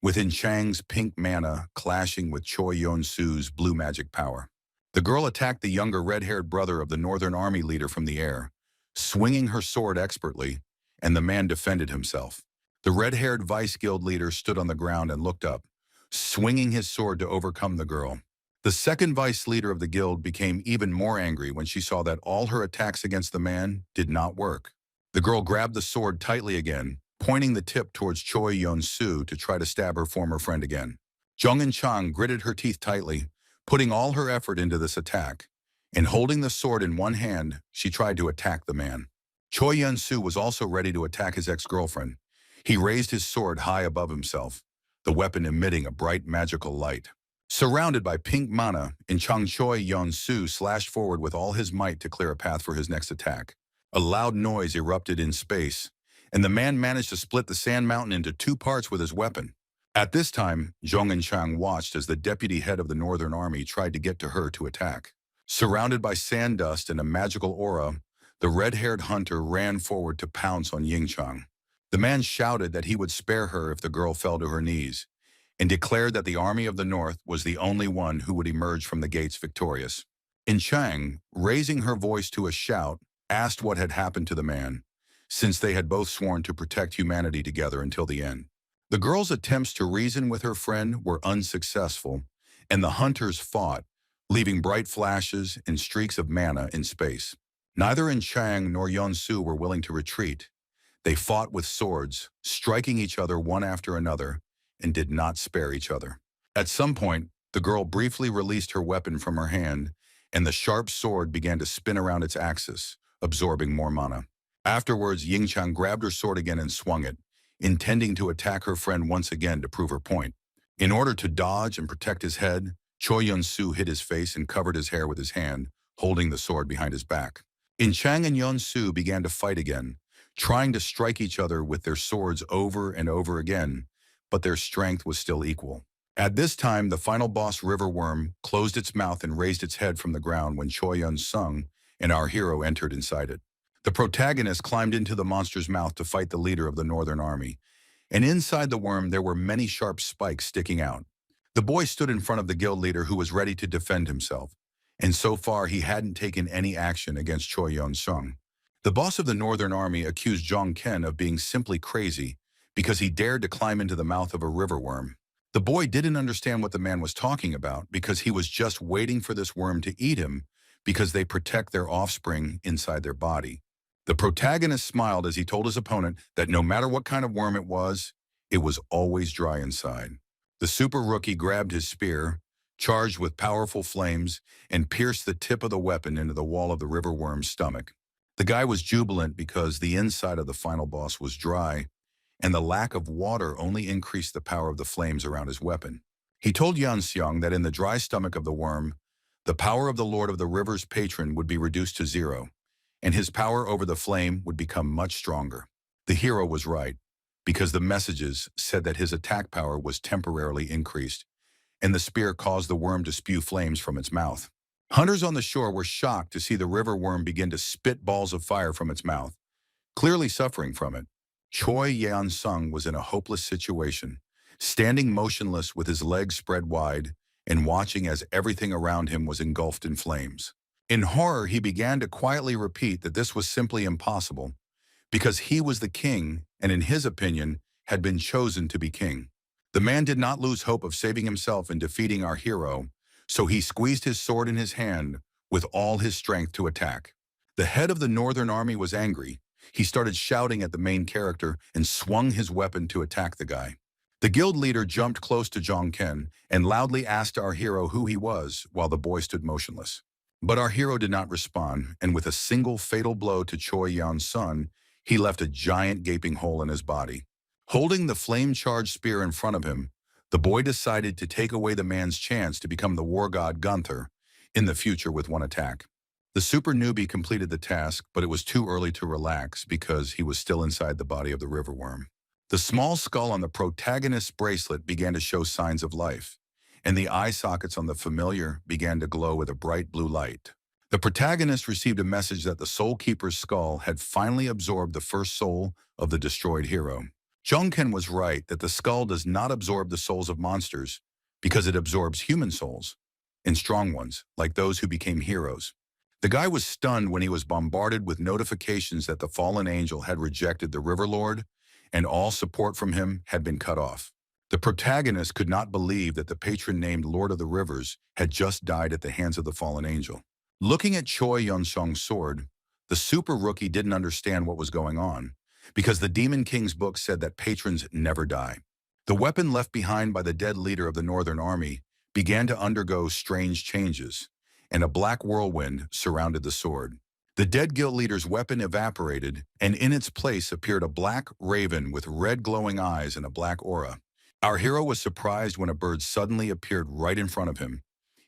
with In Chang's pink mana clashing with Choi Yeon-soo's blue magic power. The girl attacked the younger red-haired brother of the Northern Army leader from the air, swinging her sword expertly, and the man defended himself. The red-haired vice guild leader stood on the ground and looked up, swinging his sword to overcome the girl. The second vice leader of the guild became even more angry when she saw that all her attacks against the man did not work. The girl grabbed the sword tightly again, pointing the tip towards Choi Yeon-soo to try to stab her former friend again. Jung In-chang gritted her teeth tightly, putting all her effort into this attack, and holding the sword in one hand, she tried to attack the man. Choi Yeon-soo was also ready to attack his ex-girlfriend. He raised his sword high above himself, the weapon emitting a bright magical light. Surrounded by pink mana, Choi Yeon-soo slashed forward with all his might to clear a path for his next attack. A loud noise erupted in space, and the man managed to split the sand mountain into two parts with his weapon. At this time, Jung In-chang watched as the deputy head of the Northern Army tried to get to her to attack. Surrounded by sand dust and a magical aura, the red-haired hunter ran forward to pounce on Ying-chang. The man shouted that he would spare her if the girl fell to her knees, and declared that the Army of the North was the only one who would emerge from the gates victorious. In-chang, raising her voice to a shout, asked what had happened to the man, since they had both sworn to protect humanity together until the end. The girl's attempts to reason with her friend were unsuccessful, and the hunters fought, leaving bright flashes and streaks of mana in space. Neither In-chang nor Yeon-soo were willing to retreat. They fought with swords, striking each other one after another, and did not spare each other. At some point, the girl briefly released her weapon from her hand, and the sharp sword began to spin around its axis, absorbing more mana. Afterwards, Ying-chang grabbed her sword again and swung it, intending to attack her friend once again to prove her point. In order to dodge and protect his head, Choi Yeon-soo hid his face and covered his hair with his hand, holding the sword behind his back. In-chang and Yeon-soo began to fight again, trying to strike each other with their swords over and over again, but their strength was still equal. At this time, the final boss river worm closed its mouth and raised its head from the ground when Choi Yeon-sung and our hero entered inside it. The protagonist climbed into the monster's mouth to fight the leader of the Northern Army, and inside the worm there were many sharp spikes sticking out. The boy stood in front of the guild leader who was ready to defend himself, and so far he hadn't taken any action against Choi Yeon-sung. The boss of the Northern Army accused Jong Ken of being simply crazy because he dared to climb into the mouth of a river worm. The boy didn't understand what the man was talking about because he was just waiting for this worm to eat him because they protect their offspring inside their body. The protagonist smiled as he told his opponent that no matter what kind of worm it was always dry inside. The super rookie grabbed his spear, charged with powerful flames, and pierced the tip of the weapon into the wall of the river worm's stomach. The guy was jubilant because the inside of the final boss was dry, and the lack of water only increased the power of the flames around his weapon. He told Yeon-seong that in the dry stomach of the worm, the power of the Lord of the River's patron would be reduced to 0, and his power over the flame would become much stronger. The hero was right, because the messages said that his attack power was temporarily increased, and the spear caused the worm to spew flames from its mouth. Hunters on the shore were shocked to see the river worm begin to spit balls of fire from its mouth, clearly suffering from it. Choi Yeon-sung was in a hopeless situation, standing motionless with his legs spread wide and watching as everything around him was engulfed in flames. In horror, he began to quietly repeat that this was simply impossible, because he was the king and, in his opinion, had been chosen to be king. The man did not lose hope of saving himself and defeating our hero, so he squeezed his sword in his hand with all his strength to attack. The head of the Northern Army was angry. He started shouting at the main character and swung his weapon to attack the guy. The guild leader jumped close to Zhongken and loudly asked our hero who he was while the boy stood motionless. But our hero did not respond, and with a single fatal blow to Choi Yan's son, he left a giant gaping hole in his body. Holding the flame-charged spear in front of him, the boy decided to take away the man's chance to become the war god Gunther in the future with one attack. The super newbie completed the task, but it was too early to relax because he was still inside the body of the river worm. The small skull on the protagonist's bracelet began to show signs of life, and the eye sockets on the familiar began to glow with a bright blue light. The protagonist received a message that the Soul Keeper's skull had finally absorbed the first soul of the destroyed hero. Zhongken was right that the skull does not absorb the souls of monsters because it absorbs human souls, and strong ones, like those who became heroes. The guy was stunned when he was bombarded with notifications that the fallen angel had rejected the River Lord, and all support from him had been cut off. The protagonist could not believe that the patron named Lord of the Rivers had just died at the hands of the fallen angel. Looking at Choi Yun-sung's sword, the super rookie didn't understand what was going on, because the Demon King's book said that patrons never die. The weapon left behind by the dead leader of the Northern Army began to undergo strange changes, and a black whirlwind surrounded the sword. The dead guild leader's weapon evaporated, and in its place appeared a black raven with red glowing eyes and a black aura. Our hero was surprised when a bird suddenly appeared right in front of him,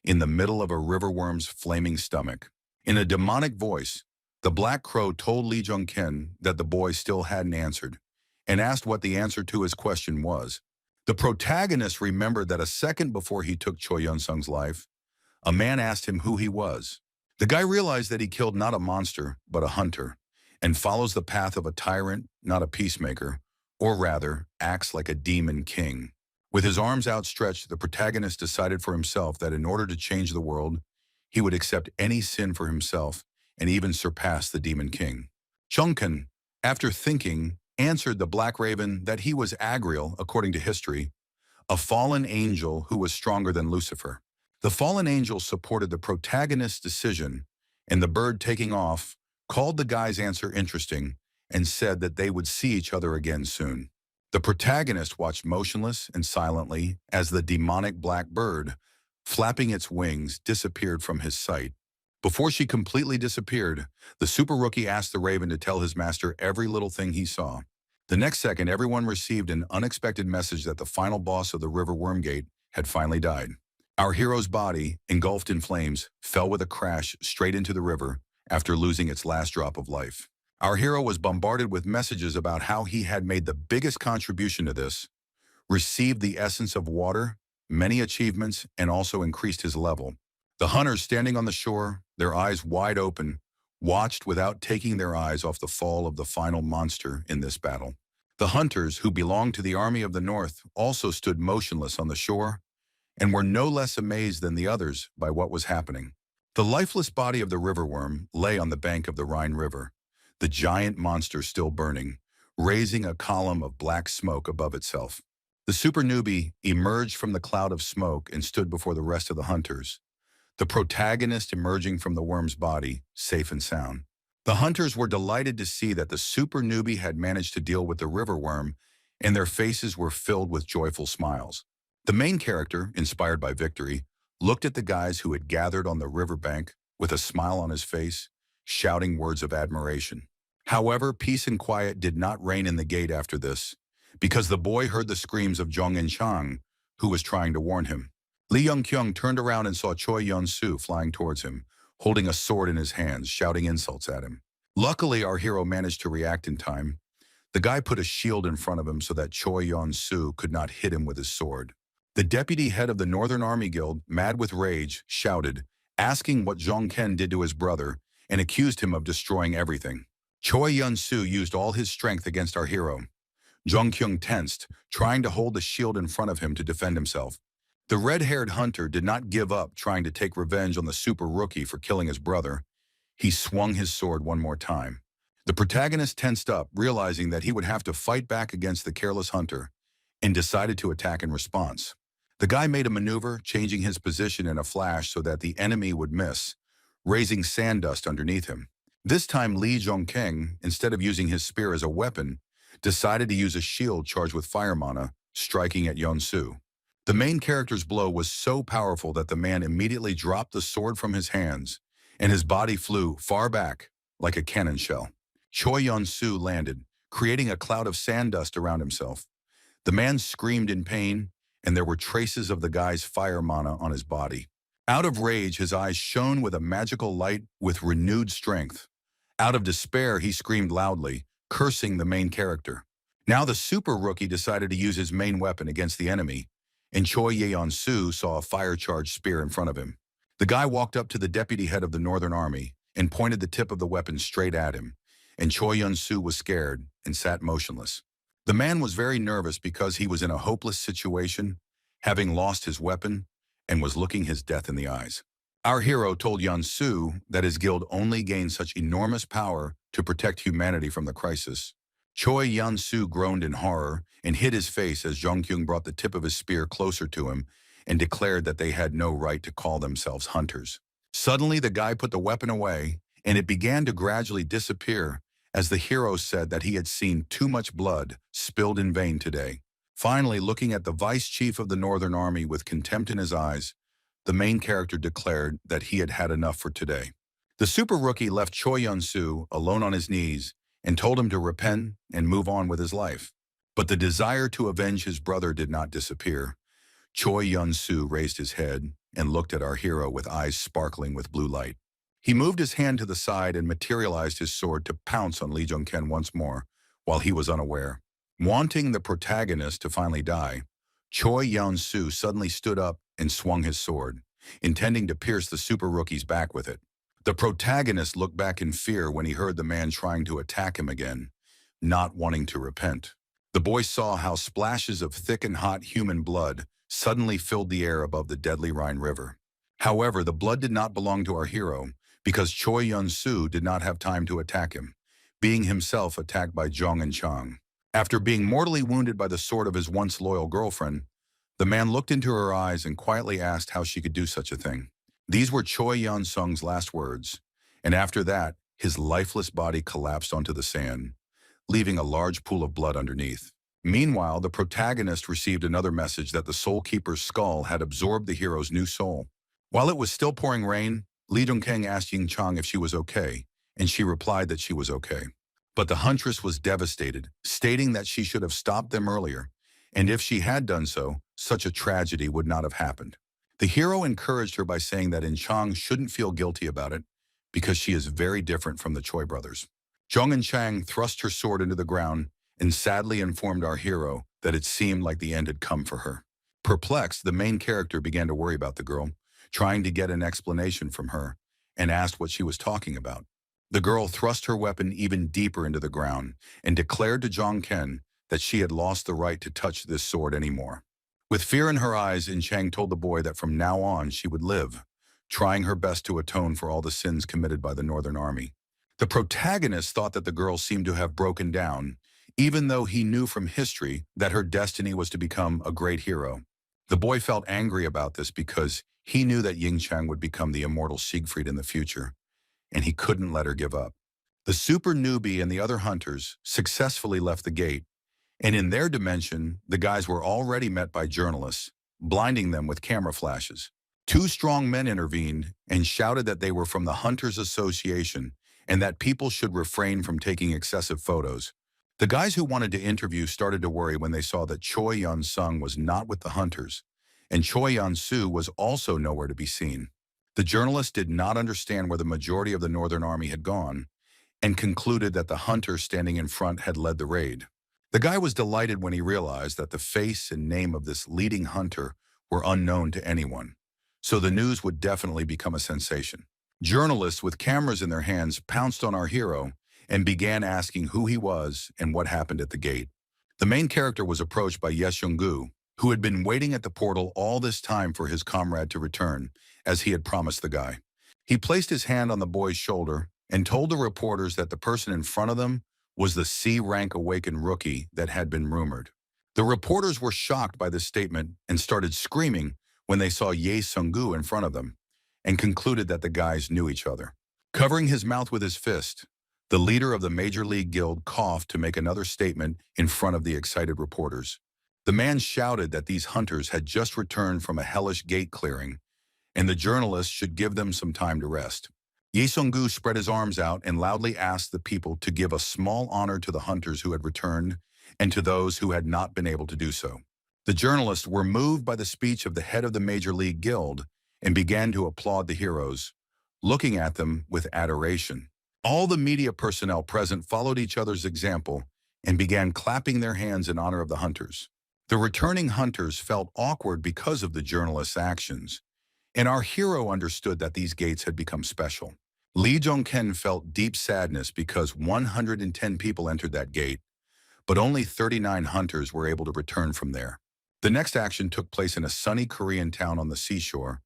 in the middle of a riverworm's flaming stomach. In a demonic voice, the black crow told Lee Jung-ken that the boy still hadn't answered, and asked what the answer to his question was. The protagonist remembered that a second before he took Choi Yun-sung's life, a man asked him who he was. The guy realized that he killed not a monster, but a hunter, and follows the path of a tyrant, not a peacemaker, or rather, acts like a demon king. With his arms outstretched, the protagonist decided for himself that in order to change the world, he would accept any sin for himself and even surpass the demon king. Chungken, after thinking, answered the Black Raven that he was Agriel, according to history, a fallen angel who was stronger than Lucifer. The fallen angel supported the protagonist's decision, and the bird taking off called the guy's answer interesting and said that they would see each other again soon. The protagonist watched motionless and silently as the demonic black bird, flapping its wings, disappeared from his sight. Before she completely disappeared, the super rookie asked the raven to tell his master every little thing he saw. The next second, everyone received an unexpected message that the final boss of the River Wormgate had finally died. Our hero's body, engulfed in flames, fell with a crash straight into the river after losing its last drop of life. Our hero was bombarded with messages about how he had made the biggest contribution to this, received the essence of water, many achievements, and also increased his level. The hunters standing on the shore, their eyes wide open, watched without taking their eyes off the fall of the final monster in this battle. The hunters, who belonged to the Army of the North, also stood motionless on the shore, and were no less amazed than the others by what was happening. The lifeless body of the riverworm lay on the bank of the Rhine River, the giant monster still burning, raising a column of black smoke above itself. The super newbie emerged from the cloud of smoke and stood before the rest of the hunters, the protagonist emerging from the worm's body, safe and sound. The hunters were delighted to see that the super newbie had managed to deal with the riverworm, and their faces were filled with joyful smiles. The main character, inspired by victory, looked at the guys who had gathered on the riverbank with a smile on his face, shouting words of admiration. However, peace and quiet did not reign in the gate after this, because the boy heard the screams of Zhong In-chang, who was trying to warn him. Lee Young-kyung turned around and saw Choi Yun-soo flying towards him, holding a sword in his hands, shouting insults at him. Luckily, our hero managed to react in time. The guy put a shield in front of him so that Choi Yun-soo could not hit him with his sword. The deputy head of the Northern Army Guild, mad with rage, shouted, asking what Zhong-ken did to his brother, and accused him of destroying everything. Choi Yun-soo used all his strength against our hero. Jung-kyung tensed, trying to hold the shield in front of him to defend himself. The red-haired hunter did not give up trying to take revenge on the super rookie for killing his brother. He swung his sword one more time. The protagonist tensed up, realizing that he would have to fight back against the careless hunter, and decided to attack in response. The guy made a maneuver, changing his position in a flash so that the enemy would miss, raising sand dust underneath him. This time Li Zhongkeng, instead of using his spear as a weapon, decided to use a shield charged with fire mana, striking at Yonsu. The main character's blow was so powerful that the man immediately dropped the sword from his hands, and his body flew far back like a cannon shell. Choi Yonsu landed, creating a cloud of sand dust around himself. The man screamed in pain, and there were traces of the guy's fire mana on his body. Out of rage, his eyes shone with a magical light with renewed strength. Out of despair, he screamed loudly, cursing the main character. Now the super rookie decided to use his main weapon against the enemy, and Choi Yeon-su saw a fire-charged spear in front of him. The guy walked up to the deputy head of the Northern Army and pointed the tip of the weapon straight at him, and Choi Yeon-su was scared and sat motionless. The man was very nervous because he was in a hopeless situation, having lost his weapon, and was looking his death in the eyes. Our hero told Yeon-su that his guild only gained such enormous power to protect humanity from the crisis. Choi Yeon-su groaned in horror and hid his face as Jong-kyung brought the tip of his spear closer to him and declared that they had no right to call themselves hunters. Suddenly, the guy put the weapon away, and it began to gradually disappear as the hero said that he had seen too much blood spilled in vain today. Finally, looking at the vice chief of the Northern Army with contempt in his eyes, the main character declared that he had had enough for today. The super rookie left Choi Yeon-su alone on his knees and told him to repent and move on with his life. But the desire to avenge his brother did not disappear. Choi Yeon-su raised his head and looked at our hero with eyes sparkling with blue light. He moved his hand to the side and materialized his sword to pounce on Lee Jong-ken once more, while he was unaware. Wanting the protagonist to finally die, Choi Yeon-su suddenly stood up and swung his sword, intending to pierce the super rookie's back with it. The protagonist looked back in fear when he heard the man trying to attack him again, not wanting to repent. The boy saw how splashes of thick and hot human blood suddenly filled the air above the deadly Rhine River. However, the blood did not belong to our hero because Choi Yeon-su did not have time to attack him, being himself attacked by Jong and Chang. After being mortally wounded by the sword of his once loyal girlfriend, the man looked into her eyes and quietly asked how she could do such a thing. These were Choi Yeon-sung's last words, and after that, his lifeless body collapsed onto the sand, leaving a large pool of blood underneath. Meanwhile, the protagonist received another message that the Soul Keeper's skull had absorbed the hero's new soul. While it was still pouring rain, Lee Dong-keng asked Ying Chang if she was okay, and she replied that she was okay. But the huntress was devastated, stating that she should have stopped them earlier, and if she had done so, such a tragedy would not have happened. The hero encouraged her by saying that Chang shouldn't feel guilty about it because she is very different from the Choi brothers. Zhong and Chang thrust her sword into the ground and sadly informed our hero that it seemed like the end had come for her. Perplexed, the main character began to worry about the girl, trying to get an explanation from her, and asked what she was talking about. The girl thrust her weapon even deeper into the ground and declared to Zhong Ken that she had lost the right to touch this sword anymore. With fear in her eyes, Chang told the boy that from now on she would live, trying her best to atone for all the sins committed by the Northern Army. The protagonist thought that the girl seemed to have broken down, even though he knew from history that her destiny was to become a great hero. The boy felt angry about this because he knew that Ying Chang would become the immortal Siegfried in the future, and he couldn't let her give up. The super newbie and the other hunters successfully left the gate, and in their dimension, the guys were already met by journalists, blinding them with camera flashes. Two strong men intervened and shouted that they were from the Hunters Association and that people should refrain from taking excessive photos. The guys who wanted to interview started to worry when they saw that Choi Yeon-sung was not with the hunters, and Choi Yeon-su was also nowhere to be seen. The journalists did not understand where the majority of the Northern Army had gone and concluded that the hunter standing in front had led the raid. The guy was delighted when he realized that the face and name of this leading hunter were unknown to anyone, so the news would definitely become a sensation. Journalists with cameras in their hands pounced on our hero and began asking who he was and what happened at the gate. The main character was approached by Ye Seung-gu, who had been waiting at the portal all this time for his comrade to return, as he had promised the guy. He placed his hand on the boy's shoulder and told the reporters that the person in front of them was the C-rank awakened rookie that had been rumored. The reporters were shocked by this statement and started screaming when they saw Ye Seung-gu in front of them, and concluded that the guys knew each other. Covering his mouth with his fist, the leader of the Major League Guild coughed to make another statement in front of the excited reporters. The man shouted that these hunters had just returned from a hellish gate clearing, and the journalists should give them some time to rest. Ye Sung-gu spread his arms out and loudly asked the people to give a small honor to the hunters who had returned and to those who had not been able to do so. The journalists were moved by the speech of the head of the Major League Guild and began to applaud the heroes, looking at them with adoration. All the media personnel present followed each other's example and began clapping their hands in honor of the hunters. The returning hunters felt awkward because of the journalists' actions, and our hero understood that these gates had become special. Lee Jong-ken felt deep sadness because 110 people entered that gate, but only 39 hunters were able to return from there. The next action took place in a sunny Korean town on the seashore,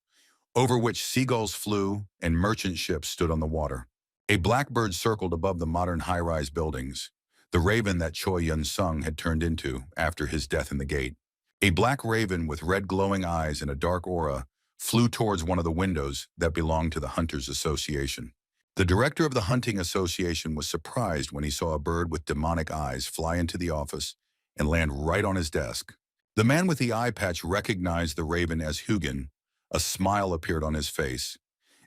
over which seagulls flew and merchant ships stood on the water. A blackbird circled above the modern high-rise buildings, the raven that Choi Yun-sung had turned into after his death in the gate. A black raven with red glowing eyes and a dark aura flew towards one of the windows that belonged to the Hunters Association. The director of the Hunting Association was surprised when he saw a bird with demonic eyes fly into the office and land right on his desk. The man with the eye patch recognized the raven as Hugin. A smile appeared on his face,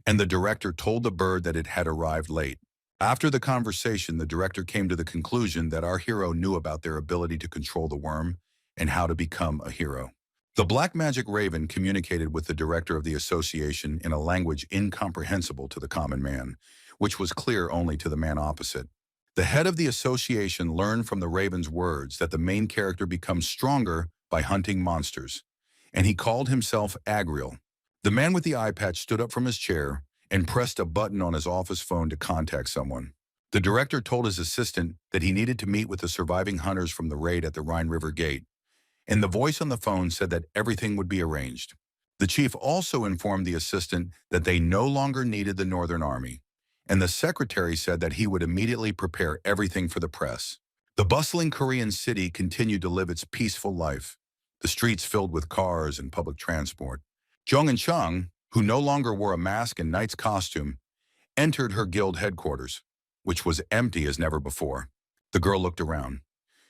and the director told the bird that it had arrived late. After the conversation, the director came to the conclusion that our hero knew about their ability to control the worm and how to become a hero. The black magic raven communicated with the director of the association in a language incomprehensible to the common man, which was clear only to the man opposite. The head of the association learned from the raven's words that the main character becomes stronger by hunting monsters, and he called himself Agriel. The man with the eye patch stood up from his chair and pressed a button on his office phone to contact someone. The director told his assistant that he needed to meet with the surviving hunters from the raid at the Rhine River Gate, and the voice on the phone said that everything would be arranged. The chief also informed the assistant that they no longer needed the Northern Army, and the secretary said that he would immediately prepare everything for the press. The bustling Korean city continued to live its peaceful life, the streets filled with cars and public transport. Jung and Chung, who no longer wore a mask and knight's costume, entered her guild headquarters, which was empty as never before. The girl looked around.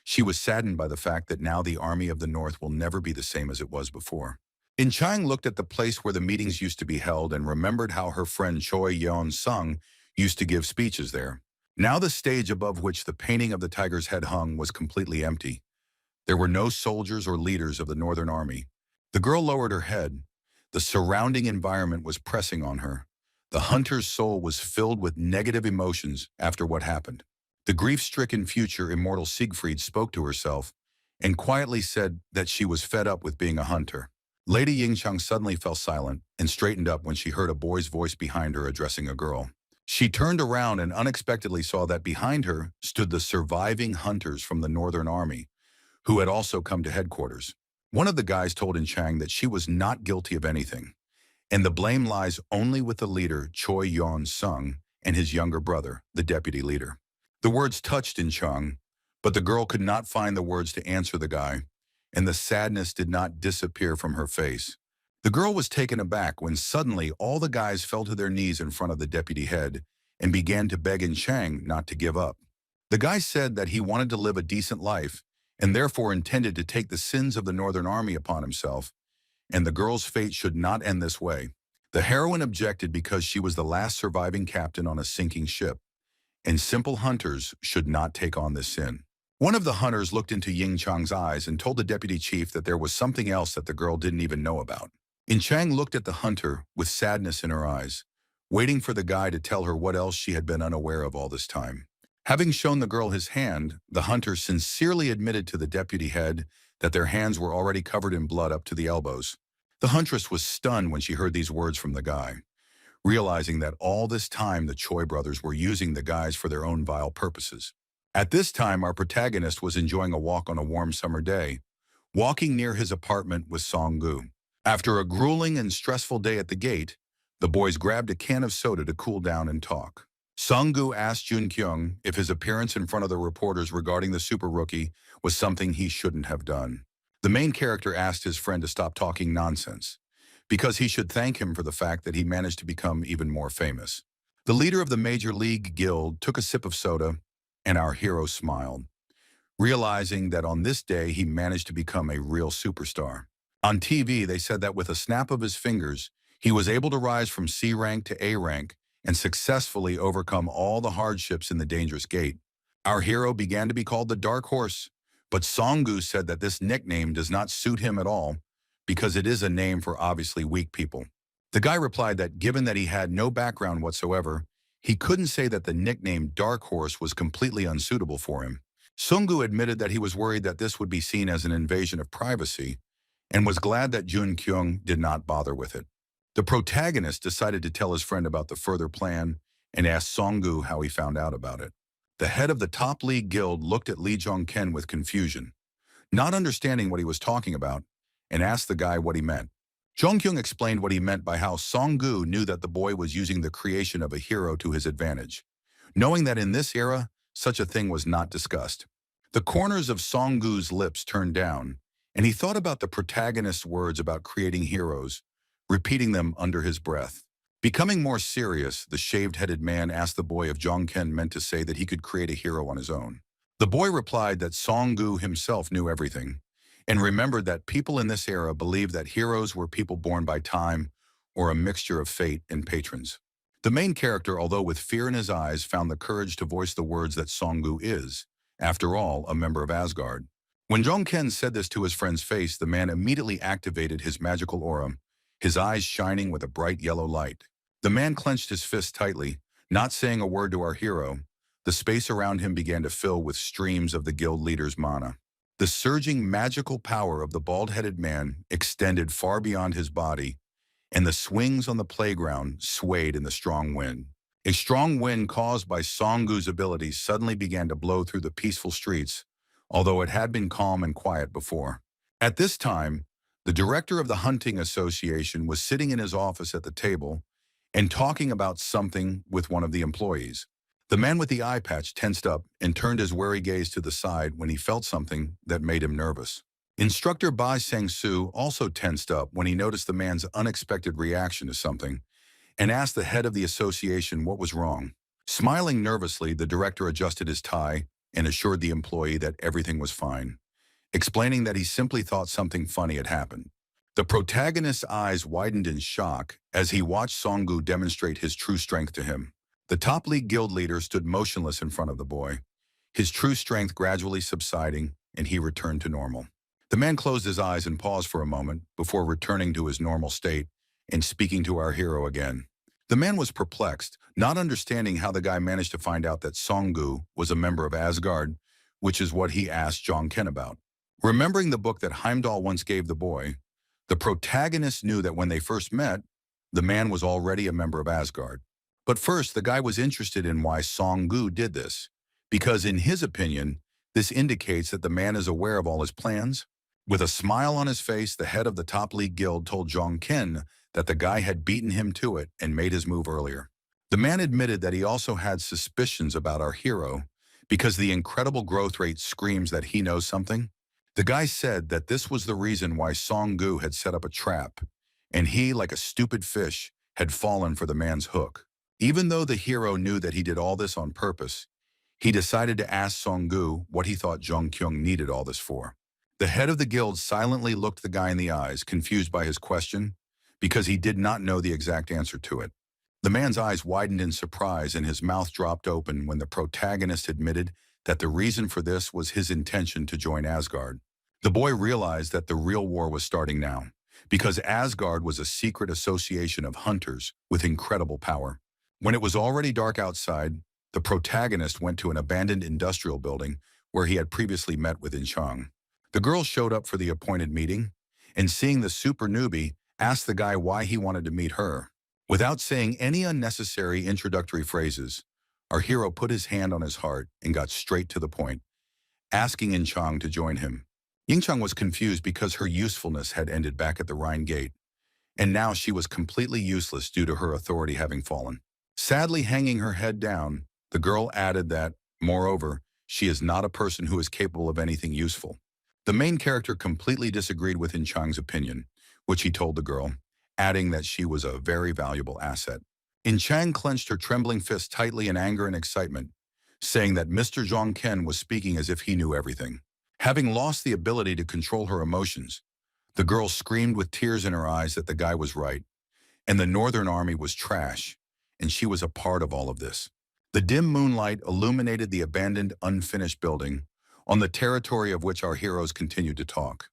She was saddened by the fact that now the Army of the North will never be the same as it was before. In Chang looked at the place where the meetings used to be held and remembered how her friend Choi Yeon-sung used to give speeches there. Now the stage above which the painting of the tiger's head hung was completely empty. There were no soldiers or leaders of the Northern Army. The girl lowered her head. The surrounding environment was pressing on her. The hunter's soul was filled with negative emotions after what happened. The grief-stricken future immortal Siegfried spoke to herself and quietly said that she was fed up with being a hunter. Lady Yingchang suddenly fell silent and straightened up when she heard a boy's voice behind her addressing a girl. She turned around and unexpectedly saw that behind her stood the surviving hunters from the Northern Army, who had also come to headquarters. One of the guys told In Chang that she was not guilty of anything, and the blame lies only with the leader Choi Yeon-sung and his younger brother, the deputy leader. The words touched In Chang, but the girl could not find the words to answer the guy, and the sadness did not disappear from her face. The girl was taken aback when suddenly all the guys fell to their knees in front of the deputy head and began to beg In Chang not to give up. The guy said that he wanted to live a decent life and therefore intended to take the sins of the Northern Army upon himself, and the girl's fate should not end this way. The heroine objected because she was the last surviving captain on a sinking ship, and simple hunters should not take on this sin. One of the hunters looked into Ying Chang's eyes and told the deputy chief that there was something else that the girl didn't even know about. In Chang looked at the hunter with sadness in her eyes, waiting for the guy to tell her what else she had been unaware of all this time. Having shown the girl his hand, the hunter sincerely admitted to the deputy head that their hands were already covered in blood up to the elbows. The huntress was stunned when she heard these words from the guy, realizing that all this time the Choi brothers were using the guys for their own vile purposes. At this time, our protagonist was enjoying a walk on a warm summer day, walking near his apartment with Song-gu. After a grueling and stressful day at the gate, the boys grabbed a can of soda to cool down and talk. Song-gu asked Jun-kyung if his appearance in front of the reporters regarding the super rookie was something he shouldn't have done. The main character asked his friend to stop talking nonsense, because he should thank him for the fact that he managed to become even more famous. The leader of the Major League Guild took a sip of soda, and our hero smiled, realizing that on this day he managed to become a real superstar. On TV, they said that with a snap of his fingers, he was able to rise from C rank to A rank and successfully overcome all the hardships in the dangerous gate. Our hero began to be called the Dark Horse, but Songgu said that this nickname does not suit him at all because it is a name for obviously weak people. The guy replied that given that he had no background whatsoever, he couldn't say that the nickname Dark Horse was completely unsuitable for him. Songgu admitted that he was worried that this would be seen as an invasion of privacy and was glad that Jun Kyung did not bother with it. The protagonist decided to tell his friend about the further plan and asked Songgu how he found out about it. The head of the top league guild looked at Lee Jong-ken with confusion, not understanding what he was talking about, and asked the guy what he meant. Jong-kyung explained what he meant by how Songgu knew that the boy was using the creation of a hero to his advantage, knowing that in this era, such a thing was not discussed. The corners of Songgu's lips turned down, and he thought about the protagonist's words about creating heroes, repeating them under his breath. Becoming more serious, the shaved-headed man asked the boy if Jong-ken meant to say that he could create a hero on his own. The boy replied that Songgu himself knew everything, and remembered that people in this era believed that heroes were people born by time or a mixture of fate and patrons. The main character, although with fear in his eyes, found the courage to voice the words that Songgu is, after all, a member of Asgard. When Jong-ken said this to his friend's face, the man immediately activated his magical aura, his eyes shining with a bright yellow light. The man clenched his fist tightly, not saying a word to our hero. The space around him began to fill with streams of the guild leader's mana. The surging magical power of the bald-headed man extended far beyond his body, and the swings on the playground swayed in the strong wind. A strong wind caused by Songgu's abilities suddenly began to blow through the peaceful streets, although it had been calm and quiet before. At this time, the director of the hunting association was sitting in his office at the table and talking about something with one of the employees. The man with the eye patch tensed up and turned his wary gaze to the side when he felt something that made him nervous. Instructor Bai Sang-soo also tensed up when he noticed the man's unexpected reaction to something and asked the head of the association what was wrong. Smiling nervously, the director adjusted his tie and assured the employee that everything was fine, explaining that he simply thought something funny had happened. The protagonist's eyes widened in shock as he watched Songgu demonstrate his true strength to him. The top league guild leader stood motionless in front of the boy, his true strength gradually subsiding, and he returned to normal. The man closed his eyes and paused for a moment before returning to his normal state and speaking to our hero again. The man was perplexed, not understanding how the guy managed to find out that Songgu was a member of Asgard, which is what he asked Jong-ken about. Remembering the book that Heimdall once gave the boy, the protagonist knew that when they first met, the man was already a member of Asgard. But first, the guy was interested in why Songgu did this, because in his opinion, this indicates that the man is aware of all his plans. With a smile on his face, the head of the top league guild told Jong-ken that the guy had beaten him to it and made his move earlier. The man admitted that he also had suspicions about our hero because the incredible growth rate screams that he knows something. The guy said that this was the reason why Songgu had set up a trap, and he, like a stupid fish, had fallen for the man's hook. Even though the hero knew that he did all this on purpose, he decided to ask Songgu what he thought Jong-kyung needed all this for. The head of the guild silently looked the guy in the eyes, confused by his question, because he did not know the exact answer to it. The man's eyes widened in surprise and his mouth dropped open when the protagonist admitted that the reason for this was his intention to join Asgard. The boy realized that the real war was starting now, because Asgard was a secret association of hunters with incredible power. When it was already dark outside, the protagonist went to an abandoned industrial building where he had previously met with In Chang. The girl showed up for the appointed meeting, and seeing the super newbie, asked the guy why he wanted to meet her. Without saying any unnecessary introductory phrases, our hero put his hand on his heart and got straight to the point, asking In Chang to join him. Ying Chang was confused because her usefulness had ended back at the Rhine Gate, and now she was completely useless due to her authority having fallen. Sadly hanging her head down, the girl added that, moreover, she is not a person who is capable of anything useful. The main character completely disagreed with In Chang's opinion, which he told the girl, adding that she was a very valuable asset. In Chang clenched her trembling fist tightly in anger and excitement, saying that Mr. Zhong Ken was speaking as if he knew everything. Having lost the ability to control her emotions, the girl screamed with tears in her eyes that the guy was right, and the Northern Army was trash, and she was a part of all of this. The dim moonlight illuminated the abandoned, unfinished building, on the territory of which our heroes continued to talk.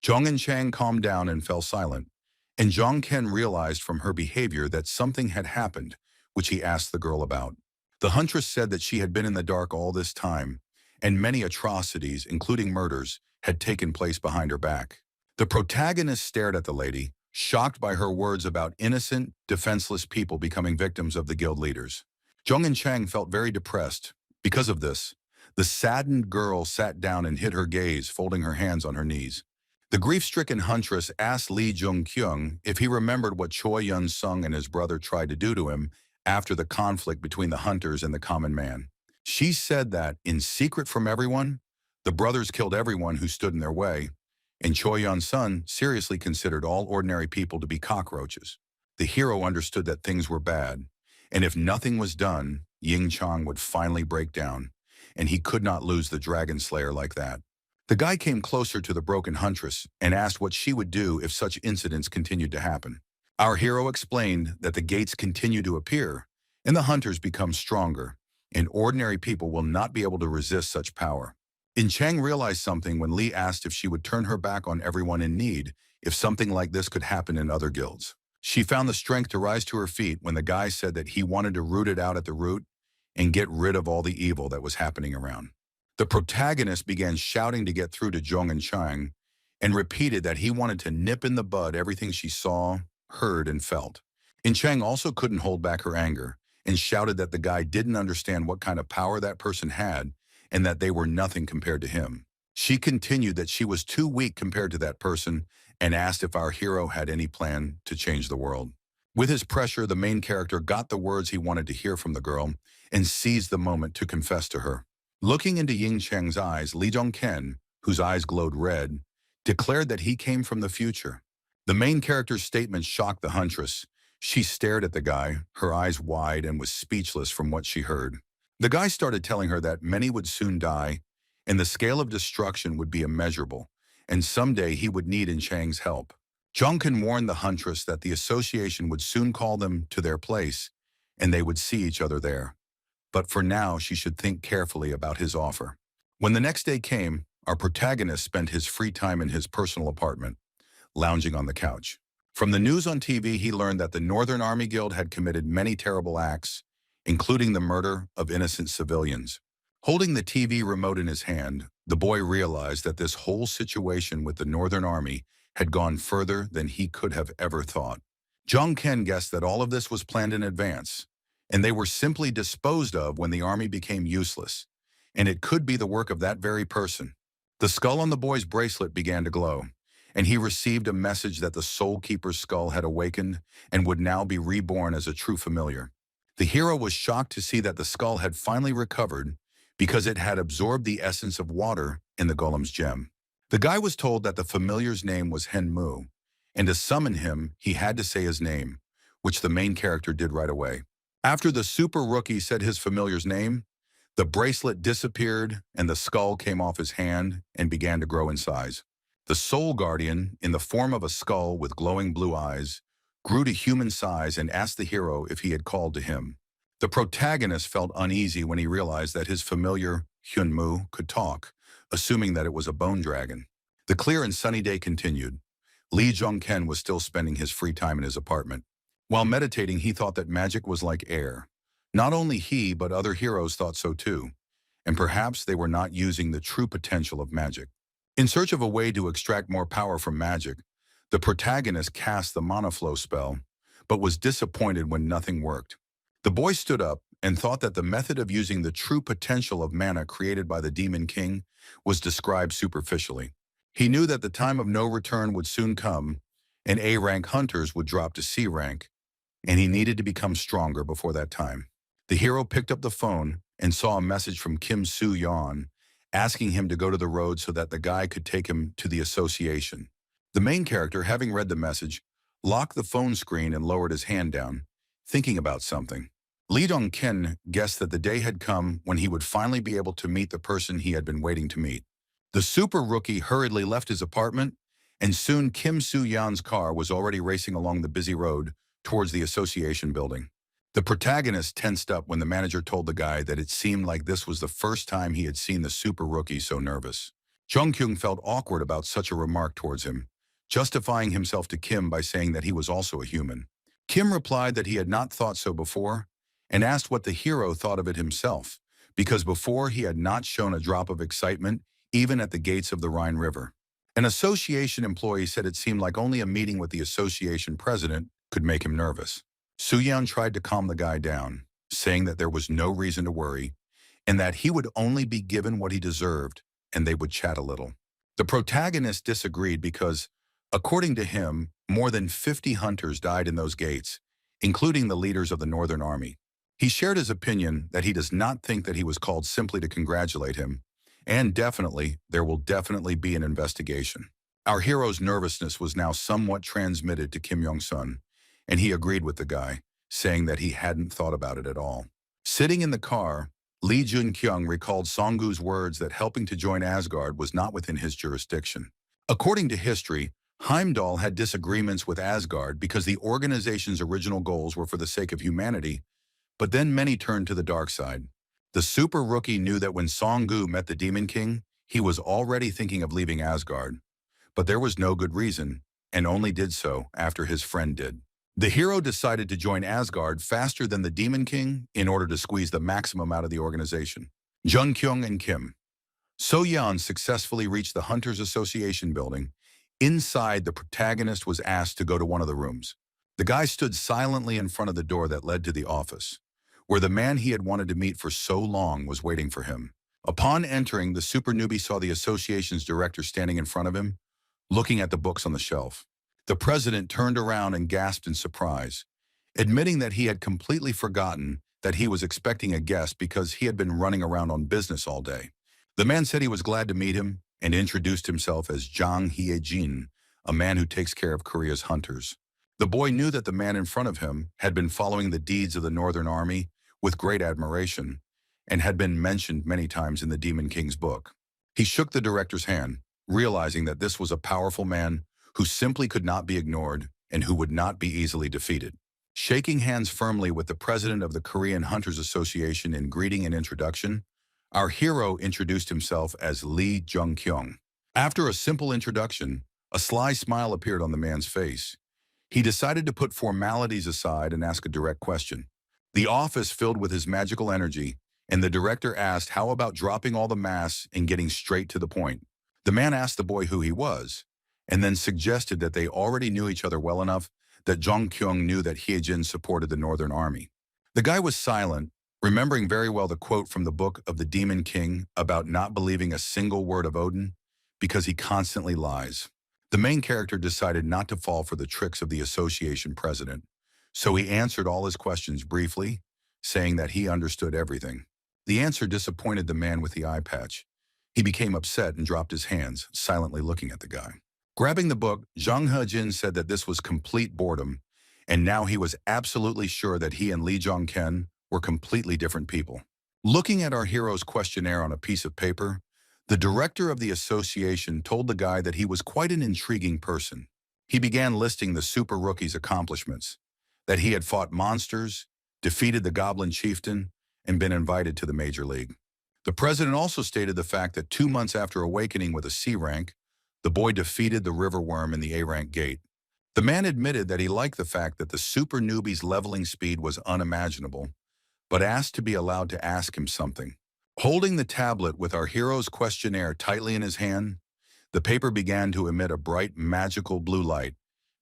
Zhong and Chang calmed down and fell silent, and Zhong Ken realized from her behavior that something had happened, which he asked the girl about. The huntress said that she had been in the dark all this time, and many atrocities, including murders, had taken place behind her back. The protagonist stared at the lady, shocked by her words about innocent, defenseless people becoming victims of the guild leaders. Zhong and Chang felt very depressed. Because of this, the saddened girl sat down and hid her gaze, folding her hands on her knees. The grief-stricken huntress asked Li Jung-kyung if he remembered what Choi Yun-sung and his brother tried to do to him after the conflict between the hunters and the common man. She said that, in secret from everyone, the brothers killed everyone who stood in their way, and Choi Yun-sun seriously considered all ordinary people to be cockroaches. The hero understood that things were bad, and if nothing was done, Ying Chang would finally break down, and he could not lose the Dragon Slayer like that. The guy came closer to the broken huntress and asked what she would do if such incidents continued to happen. Our hero explained that the gates continue to appear, and the hunters become stronger, and ordinary people will not be able to resist such power. In Chang realized something when Li asked if she would turn her back on everyone in need if something like this could happen in other guilds. She found the strength to rise to her feet when the guy said that he wanted to root it out at the root and get rid of all the evil that was happening around. The protagonist began shouting to get through to Zhong and Chang and repeated that he wanted to nip in the bud everything she saw, heard, and felt. And Chang also couldn't hold back her anger and shouted that the guy didn't understand what kind of power that person had and that they were nothing compared to him. She continued that she was too weak compared to that person and asked if our hero had any plan to change the world. With his pressure, the main character got the words he wanted to hear from the girl and seized the moment to confess to her. Looking into Ying Chang's eyes, Li Zhongken, whose eyes glowed red, declared that he came from the future. The main character's statement shocked the huntress. She stared at the guy, her eyes wide, and was speechless from what she heard. The guy started telling her that many would soon die, and the scale of destruction would be immeasurable, and someday he would need In Chang's help. Zhongken warned the huntress that the association would soon call them to their place, and they would see each other there. But for now, she should think carefully about his offer. When the next day came, our protagonist spent his free time in his personal apartment, lounging on the couch. From the news on TV, he learned that the Northern Army Guild had committed many terrible acts, including the murder of innocent civilians. Holding the TV remote in his hand, the boy realized that this whole situation with the Northern Army had gone further than he could have ever thought. Zhong Ken guessed that all of this was planned in advance, and they were simply disposed of when the army became useless, and it could be the work of that very person. The skull on the boy's bracelet began to glow, and he received a message that the Soul Keeper's skull had awakened and would now be reborn as a true familiar. The hero was shocked to see that the skull had finally recovered because it had absorbed the essence of water in the golem's gem. The guy was told that the familiar's name was Hen Mu, and to summon him, he had to say his name, which the main character did right away. After the super rookie said his familiar's name, the bracelet disappeared and the skull came off his hand and began to grow in size. The soul guardian, in the form of a skull with glowing blue eyes, grew to human size and asked the hero if he had called to him. The protagonist felt uneasy when he realized that his familiar, Hyunmu, could talk, assuming that it was a bone dragon. The clear and sunny day continued. Li Zhongken was still spending his free time in his apartment. While meditating, he thought that magic was like air. Not only he, but other heroes thought so too, and perhaps they were not using the true potential of magic. In search of a way to extract more power from magic, the protagonist cast the mana flow spell, but was disappointed when nothing worked. The boy stood up and thought that the method of using the true potential of mana created by the Demon King was described superficially. He knew that the time of no return would soon come, and A-rank hunters would drop to C-rank, and he needed to become stronger before that time. The hero picked up the phone and saw a message from Kim Soo-yeon asking him to go to the road so that the guy could take him to the association. The main character, having read the message, locked the phone screen and lowered his hand down, thinking about something. Lee Dong-ken guessed that the day had come when he would finally be able to meet the person he had been waiting to meet. The super rookie hurriedly left his apartment, and soon Kim Soo-yeon's car was already racing along the busy road towards the association building. The protagonist tensed up when the manager told the guy that it seemed like this was the first time he had seen the super rookie so nervous. Jung-kyung felt awkward about such a remark towards him, justifying himself to Kim by saying that he was also a human. Kim replied that he had not thought so before, and asked what the hero thought of it himself, because before he had not shown a drop of excitement even at the gates of the Rhine River. An association employee said it seemed like only a meeting with the association president could make him nervous. Soo-yeon tried to calm the guy down, saying that there was no reason to worry, and that he would only be given what he deserved, and they would chat a little. The protagonist disagreed because, according to him, more than 50 hunters died in those gates, including the leaders of the Northern Army. He shared his opinion that he does not think that he was called simply to congratulate him, and there will definitely be an investigation. Our hero's nervousness was now somewhat transmitted to Kim Yong-sun, and he agreed with the guy, saying that he hadn't thought about it at all. Sitting in the car, Lee Jun-kyung recalled Song-gu's words that helping to join Asgard was not within his jurisdiction. According to history, Heimdall had disagreements with Asgard because the organization's original goals were for the sake of humanity, but then many turned to the dark side. The super rookie knew that when Song-gu met the Demon King, he was already thinking of leaving Asgard. But there was no good reason, and only did so after his friend did. The hero decided to join Asgard faster than the Demon King in order to squeeze the maximum out of the organization. Jung-kyung and Kim. So-yeon successfully reached the Hunters Association building. Inside, the protagonist was asked to go to one of the rooms. The guy stood silently in front of the door that led to the office, where the man he had wanted to meet for so long was waiting for him. Upon entering, the super newbie saw the association's director standing in front of him, looking at the books on the shelf. The president turned around and gasped in surprise, admitting that he had completely forgotten that he was expecting a guest because he had been running around on business all day. The man said he was glad to meet him and introduced himself as Jang Hye-jin, a man who takes care of Korea's hunters. The boy knew that the man in front of him had been following the deeds of the Northern Army with great admiration and had been mentioned many times in the Demon King's book. He shook the director's hand, realizing that this was a powerful man who simply could not be ignored and who would not be easily defeated. Shaking hands firmly with the president of the Korean Hunters Association in greeting and introduction, our hero introduced himself as Lee Jung-kyung. After a simple introduction, a sly smile appeared on the man's face. He decided to put formalities aside and ask a direct question. The office filled with his magical energy, and the director asked how about dropping all the masks and getting straight to the point. The man asked the boy who he was, and then suggested that they already knew each other well enough that Jung-kyung knew that Hye-jin supported the Northern Army. The guy was silent, remembering very well the quote from the book of the Demon King about not believing a single word of Odin because he constantly lies. The main character decided not to fall for the tricks of the association president, so he answered all his questions briefly, saying that he understood everything. The answer disappointed the man with the eye patch. He became upset and dropped his hands, silently looking at the guy. Grabbing the book, Jang Hye-jin said that this was complete boredom, and now he was absolutely sure that he and Lee Jong-ken were completely different people. Looking at our hero's questionnaire on a piece of paper, the director of the association told the guy that he was quite an intriguing person. He began listing the super rookie's accomplishments, that he had fought monsters, defeated the goblin chieftain, and been invited to the major league. The president also stated the fact that 2 months after awakening with a C rank, the boy defeated the river worm in the A rank gate. The man admitted that he liked the fact that the super newbie's leveling speed was unimaginable, but asked to be allowed to ask him something. Holding the tablet with our hero's questionnaire tightly in his hand, the paper began to emit a bright, magical blue light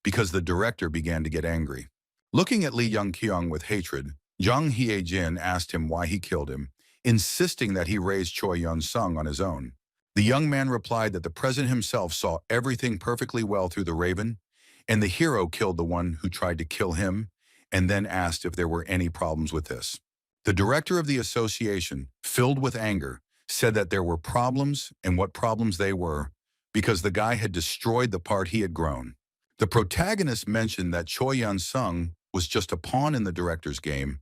because the director began to get angry. Looking at Lee Jung-kyung with hatred, Jang Hye-jin asked him why he killed him, insisting that he raise Choi Yeon-sung on his own. The young man replied that the president himself saw everything perfectly well through the Raven, and the hero killed the one who tried to kill him, and then asked if there were any problems with this. The director of the association, filled with anger, said that there were problems and what problems they were, because the guy had destroyed the part he had grown. The protagonist mentioned that Choi Yeon-sung was just a pawn in the director's game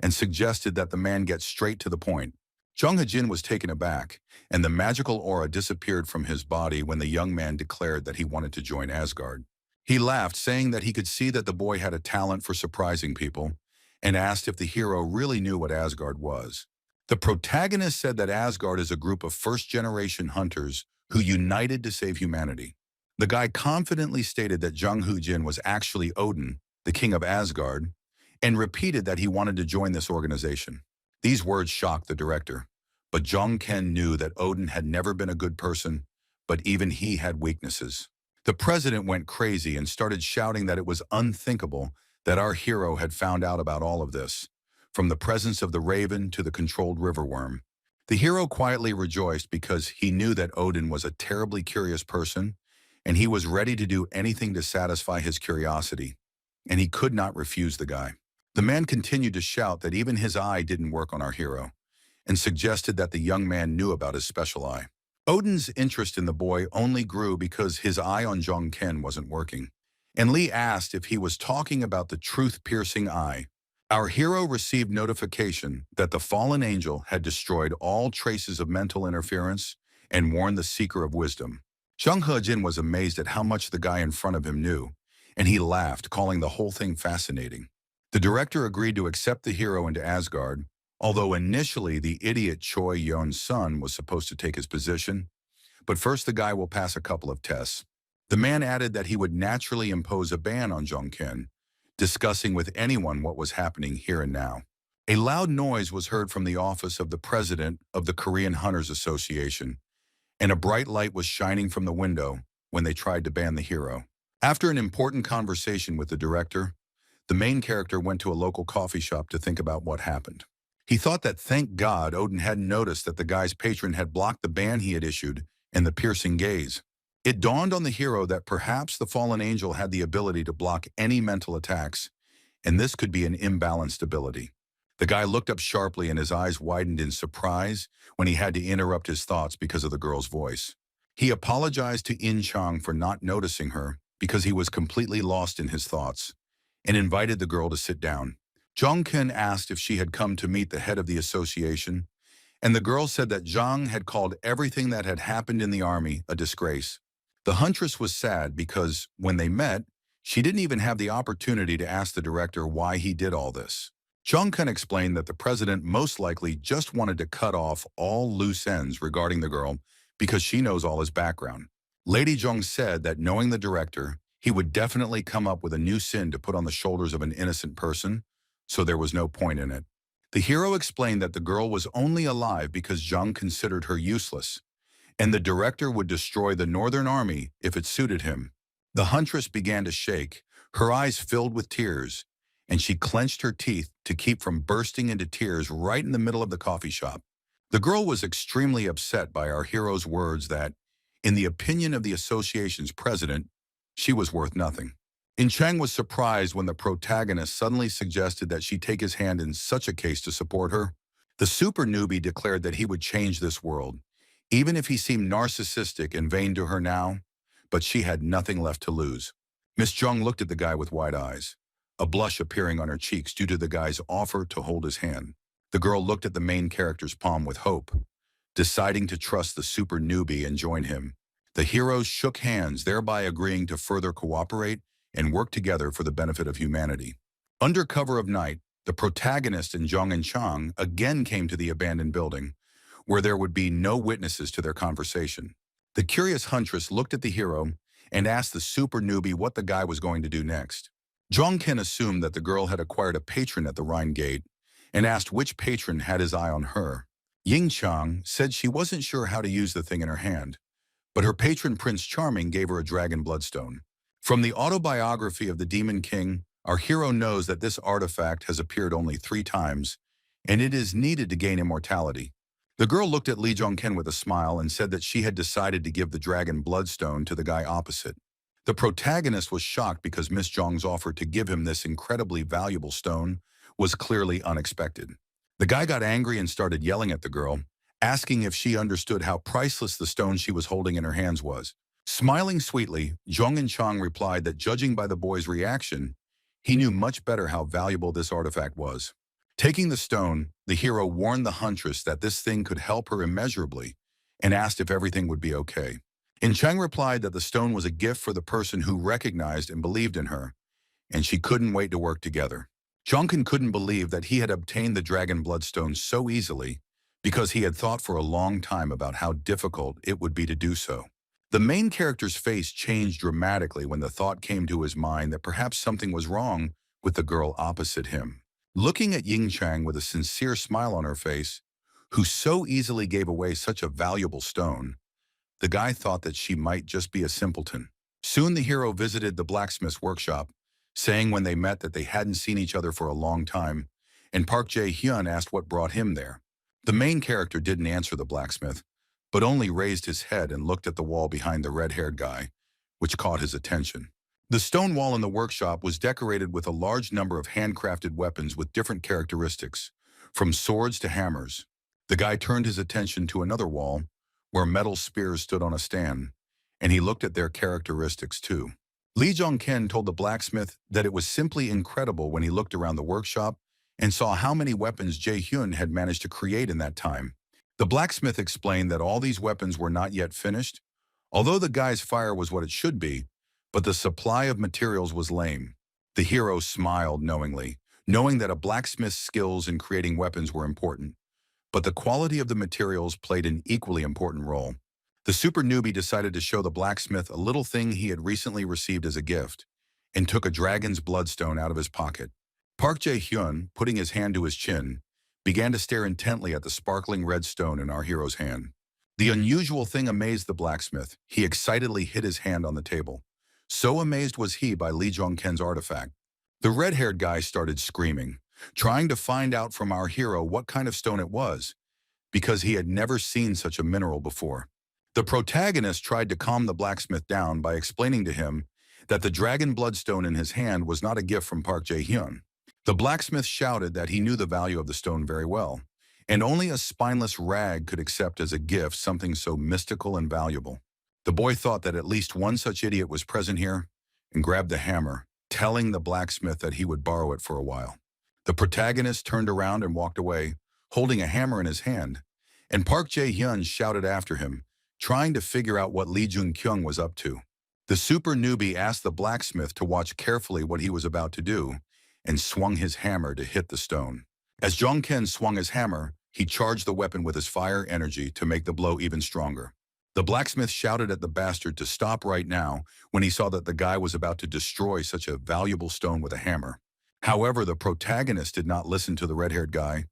and suggested that the man get straight to the point. Jung Ha-jin was taken aback, and the magical aura disappeared from his body when the young man declared that he wanted to join Asgard. He laughed, saying that he could see that the boy had a talent for surprising people, and asked if the hero really knew what Asgard was. The protagonist said that Asgard is a group of first-generation hunters who united to save humanity. The guy confidently stated that Jung Ha-jin was actually Odin, the king of Asgard, and repeated that he wanted to join this organization. These words shocked the director, but Jong Ken knew that Odin had never been a good person, but even he had weaknesses. The president went crazy and started shouting that it was unthinkable that our hero had found out about all of this, from the presence of the raven to the controlled riverworm. The hero quietly rejoiced because he knew that Odin was a terribly curious person, and he was ready to do anything to satisfy his curiosity, and he could not refuse the guy. The man continued to shout that even his eye didn't work on our hero, and suggested that the young man knew about his special eye. Odin's interest in the boy only grew because his eye on Jong Ken wasn't working, and Lee asked if he was talking about the truth-piercing eye. Our hero received notification that the fallen angel had destroyed all traces of mental interference and warned the seeker of wisdom. Jung Ha-jin was amazed at how much the guy in front of him knew, and he laughed, calling the whole thing fascinating. The director agreed to accept the hero into Asgard, although initially the idiot Choi Yeon's son was supposed to take his position, but first the guy will pass a couple of tests. The man added that he would naturally impose a ban on Jong Ken, discussing with anyone what was happening here and now. A loud noise was heard from the office of the president of the Korean Hunters Association, and a bright light was shining from the window when they tried to ban the hero. After an important conversation with the director, the main character went to a local coffee shop to think about what happened. He thought that thank God Odin hadn't noticed that the guy's patron had blocked the ban he had issued and the piercing gaze. It dawned on the hero that perhaps the fallen angel had the ability to block any mental attacks, and this could be an imbalanced ability. The guy looked up sharply and his eyes widened in surprise when he had to interrupt his thoughts because of the girl's voice. He apologized to In Chang for not noticing her because he was completely lost in his thoughts, and invited the girl to sit down. Jong Ken asked if she had come to meet the head of the association, and the girl said that Jang had called everything that had happened in the army a disgrace. The huntress was sad because, when they met, she didn't even have the opportunity to ask the director why he did all this. Jong Ken explained that the president most likely just wanted to cut off all loose ends regarding the girl because she knows all his background. Lady Jong said that knowing the director, he would definitely come up with a new sin to put on the shoulders of an innocent person, so there was no point in it. The hero explained that the girl was only alive because Jung considered her useless, and the director would destroy the Northern Army if it suited him. The huntress began to shake, her eyes filled with tears, and she clenched her teeth to keep from bursting into tears right in the middle of the coffee shop. The girl was extremely upset by our hero's words that, in the opinion of the association's president, she was worth nothing. In Chang was surprised when the protagonist suddenly suggested that she take his hand in such a case to support her. The super newbie declared that he would change this world, even if he seemed narcissistic and vain to her now, but she had nothing left to lose. Miss Jung looked at the guy with wide eyes, a blush appearing on her cheeks due to the guy's offer to hold his hand. The girl looked at the main character's palm with hope, deciding to trust the super newbie and join him. The heroes shook hands, thereby agreeing to further cooperate and work together for the benefit of humanity. Under cover of night, the protagonist and Jong and Chang again came to the abandoned building, where there would be no witnesses to their conversation. The curious huntress looked at the hero and asked the super newbie what the guy was going to do next. Jong Ken assumed that the girl had acquired a patron at the Rhine Gate and asked which patron had his eye on her. Ying Chang said she wasn't sure how to use the thing in her hand, but her patron Prince Charming gave her a dragon bloodstone. From the autobiography of the Demon King, our hero knows that this artifact has appeared only 3 times, and it is needed to gain immortality. The girl looked at Lee Jong-ken with a smile and said that she had decided to give the dragon bloodstone to the guy opposite. The protagonist was shocked because Miss Jong's offer to give him this incredibly valuable stone was clearly unexpected. The guy got angry and started yelling at the girl, asking if she understood how priceless the stone she was holding in her hands was. Smiling sweetly, Jong and Chang replied that judging by the boy's reaction, He knew much better how valuable this artifact was. Taking the stone, the hero warned the huntress that this thing could help her immeasurably and asked if everything would be okay. And Chang replied that the stone was a gift for the person who recognized and believed in her, and she couldn't wait to work together. Jonkin couldn't believe that he had obtained the dragon bloodstone so easily because he had thought for a long time about how difficult it would be to do so. The main character's face changed dramatically when the thought came to his mind that perhaps something was wrong with the girl opposite him. Looking at Ying Chang with a sincere smile on her face, who so easily gave away such a valuable stone, the guy thought that she might just be a simpleton. Soon the hero visited the blacksmith's workshop, saying when they met that they hadn't seen each other for a long time, and Park Jae-hyun asked what brought him there. The main character didn't answer the blacksmith, but only raised his head and looked at the wall behind the red-haired guy, which caught his attention. The stone wall in the workshop was decorated with a large number of handcrafted weapons with different characteristics, from swords to hammers. The guy turned his attention to another wall, where metal spears stood on a stand, and he looked at their characteristics too. Lee Jong-ken told the blacksmith that it was simply incredible when he looked around the workshop and saw how many weapons Jae-hyun had managed to create in that time. The blacksmith explained that all these weapons were not yet finished, although the guy's fire was what it should be, but the supply of materials was lame. The hero smiled knowingly, knowing that a blacksmith's skills in creating weapons were important, but the quality of the materials played an equally important role. The super newbie decided to show the blacksmith a little thing he had recently received as a gift, and took a dragon's bloodstone out of his pocket. Park Jae-hyun, putting his hand to his chin, began to stare intently at the sparkling red stone in our hero's hand. The unusual thing amazed the blacksmith. He excitedly hit his hand on the table. So amazed was he by Lee Jong-ken's artifact. The red-haired guy started screaming, trying to find out from our hero what kind of stone it was, because he had never seen such a mineral before. The protagonist tried to calm the blacksmith down by explaining to him that the dragon bloodstone in his hand was not a gift from Park Jae-hyun. The blacksmith shouted that he knew the value of the stone very well, and only a spineless rag could accept as a gift something so mystical and valuable. The boy thought that at least one such idiot was present here and grabbed the hammer, telling the blacksmith that he would borrow it for a while. The protagonist turned around and walked away, holding a hammer in his hand, and Park Jae-hyun shouted after him, trying to figure out what Lee Jung-kyung was up to. The super newbie asked the blacksmith to watch carefully what he was about to do and swung his hammer to hit the stone. As Jong-ken swung his hammer, he charged the weapon with his fire energy to make the blow even stronger. The blacksmith shouted at the bastard to stop right now when he saw that the guy was about to destroy such a valuable stone with a hammer. However, the protagonist did not listen to the red-haired guy,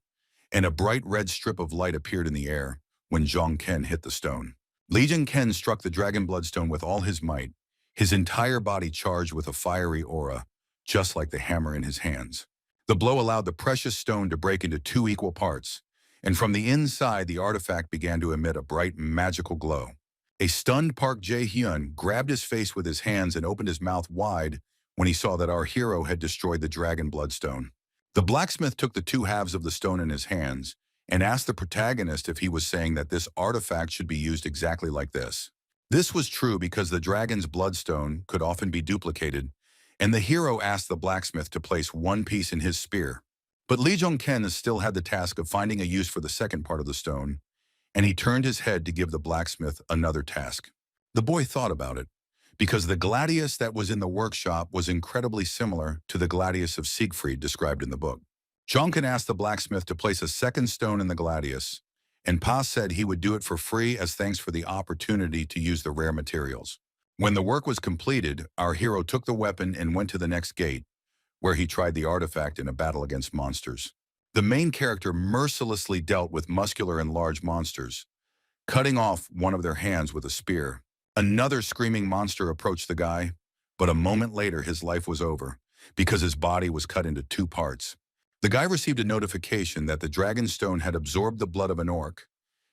and a bright red strip of light appeared in the air when Jong-ken hit the stone. Lee Jong-ken struck the dragon bloodstone with all his might, his entire body charged with a fiery aura, just like the hammer in his hands. The blow allowed the precious stone to break into two equal parts, and from the inside the artifact began to emit a bright magical glow. A stunned Park Jae-hyun grabbed his face with his hands and opened his mouth wide when he saw that our hero had destroyed the dragon bloodstone. The blacksmith took the two halves of the stone in his hands and asked the protagonist if he was saying that this artifact should be used exactly like this. This was true because the dragon's bloodstone could often be duplicated, and the hero asked the blacksmith to place one piece in his spear. But Lee Jong-ken still had the task of finding a use for the second part of the stone, and he turned his head to give the blacksmith another task. The boy thought about it, because the gladius that was in the workshop was incredibly similar to the gladius of Siegfried described in the book. Jong-ken asked the blacksmith to place a second stone in the gladius, and Pa said he would do it for free as thanks for the opportunity to use the rare materials. When the work was completed, our hero took the weapon and went to the next gate, where he tried the artifact in a battle against monsters. The main character mercilessly dealt with muscular and large monsters, cutting off one of their hands with a spear. Another screaming monster approached the guy, but a moment later his life was over, because his body was cut into two parts. The guy received a notification that the dragon stone had absorbed the blood of an orc.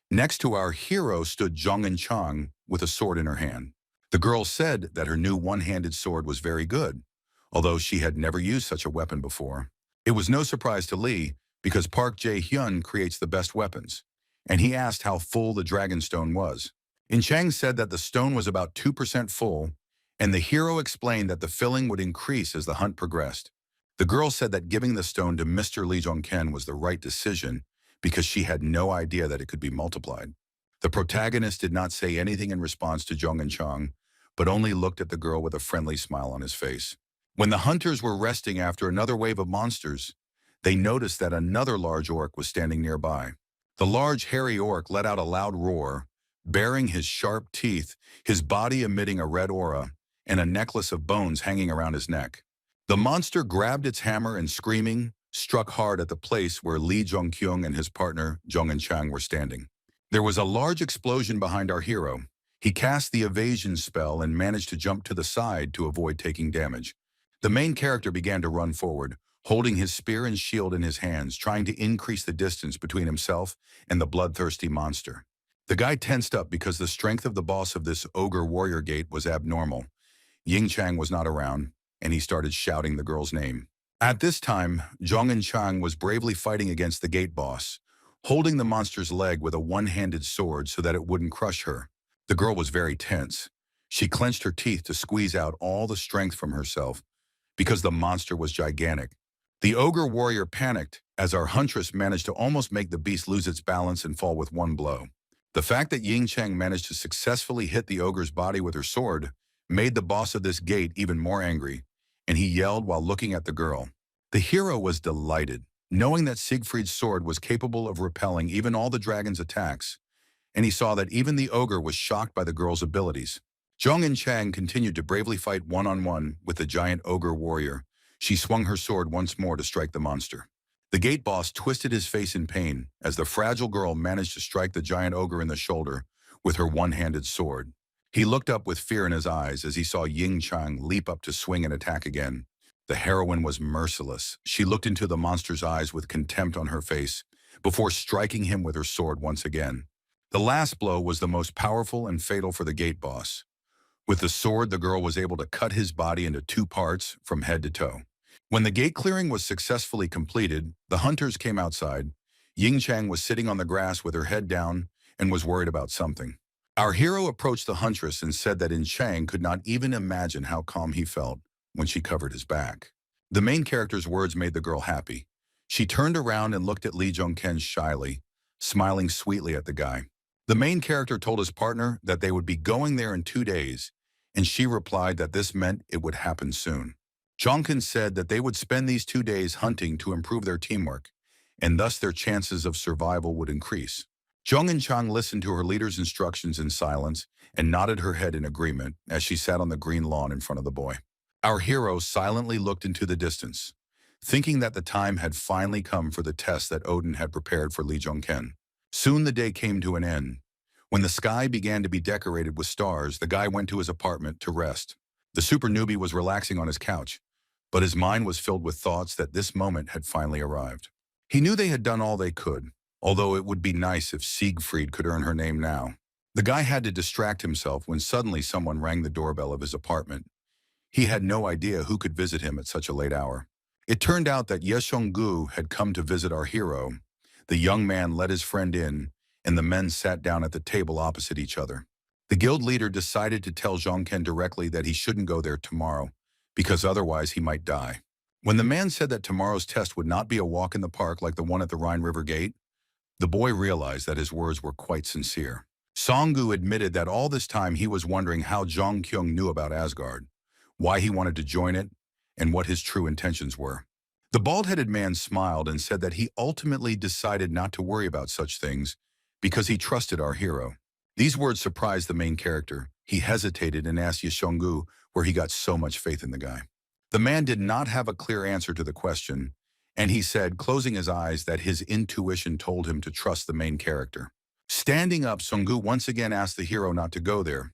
Next to our hero stood Jong In-chang with a sword in her hand. The girl said that her new one-handed sword was very good, although she had never used such a weapon before. It was no surprise to Lee, because Park Jae-hyun creates the best weapons, and he asked how full the dragon stone was. In-chang said that the stone was about 2% full, and the hero explained that the filling would increase as the hunt progressed. The girl said that giving the stone to Mr. Lee Jong-ken was the right decision because she had no idea that it could be multiplied. The protagonist did not say anything in response to Jong and Chang, but only looked at the girl with a friendly smile on his face. When the hunters were resting after another wave of monsters, they noticed that another large orc was standing nearby. The large hairy orc let out a loud roar, baring his sharp teeth, his body emitting a red aura, and a necklace of bones hanging around his neck. The monster grabbed its hammer and, screaming, struck hard at the place where Lee Jong-kyung and his partner, Jong and Chang, were standing. There was a large explosion behind our hero. He cast the evasion spell and managed to jump to the side to avoid taking damage. The main character began to run forward, holding his spear and shield in his hands, trying to increase the distance between himself and the bloodthirsty monster. The guy tensed up because the strength of the boss of this ogre warrior gate was abnormal. Ying Chang was not around, and he started shouting the girl's name. At this time, Jong and Chang was bravely fighting against the gate boss, holding the monster's leg with a one-handed sword so that it wouldn't crush her. The girl was very tense. She clenched her teeth to squeeze out all the strength from herself because the monster was gigantic. The ogre warrior panicked as our huntress managed to almost make the beast lose its balance and fall with one blow. The fact that Ying Chang managed to successfully hit the ogre's body with her sword made the boss of this gate even more angry, and he yelled while looking at the girl. The hero was delighted, knowing that Siegfried's sword was capable of repelling even all the dragon's attacks, and he saw that even the ogre was shocked by the girl's abilities. Jong and Chang continued to bravely fight one-on-one with the giant ogre warrior. She swung her sword once more to strike the monster. The gate boss twisted his face in pain as the fragile girl managed to strike the giant ogre in the shoulder with her one-handed sword. He looked up with fear in his eyes as he saw Ying Chang leap up to swing and attack again. The heroine was merciless. She looked into the monster's eyes with contempt on her face before striking him with her sword once again. The last blow was the most powerful and fatal for the gate boss. With the sword, the girl was able to cut his body into two parts from head to toe. When the gate clearing was successfully completed, the hunters came outside. Ying Chang was sitting on the grass with her head down and was worried about something. Our hero approached the huntress and said that Chang could not even imagine how calm he felt when she covered his back. The main character's words made the girl happy. She turned around and looked at Lee Jong-ken shyly, smiling sweetly at the guy. The main character told his partner that they would be going there in 2 days, and she replied that this meant it would happen soon. Jong-ken said that they would spend these 2 days hunting to improve their teamwork, and thus their chances of survival would increase. Jong and Chang listened to her leader's instructions in silence and nodded her head in agreement as she sat on the green lawn in front of the boy. Our hero silently looked into the distance, thinking that the time had finally come for the test that Odin had prepared for Lee Jong-ken. Soon the day came to an end. When the sky began to be decorated with stars, the guy went to his apartment to rest. The super newbie was relaxing on his couch, but his mind was filled with thoughts that this moment had finally arrived. He knew they had done all they could, although it would be nice if Siegfried could earn her name now. The guy had to distract himself when suddenly someone rang the doorbell of his apartment. He had no idea who could visit him at such a late hour. It turned out that Ye Gu had come to visit our hero. The young man let his friend in, and the men sat down at the table opposite each other. The guild leader decided to tell Jong-ken directly that he shouldn't go there tomorrow, because otherwise he might die. When the man said that tomorrow's test would not be a walk in the park like the one at the Rhine River Gate, the boy realized that his words were quite sincere. Song-gu admitted that all this time he was wondering how Jong-kyung knew about Asgard, why he wanted to join it, and what his true intentions were. The bald-headed man smiled and said that he ultimately decided not to worry about such things because he trusted our hero. These words surprised the main character. He hesitated and asked Yeshongu where he got so much faith in the guy. The man did not have a clear answer to the question, and he said, closing his eyes, that his intuition told him to trust the main character. Standing up, Songgu once again asked the hero not to go there,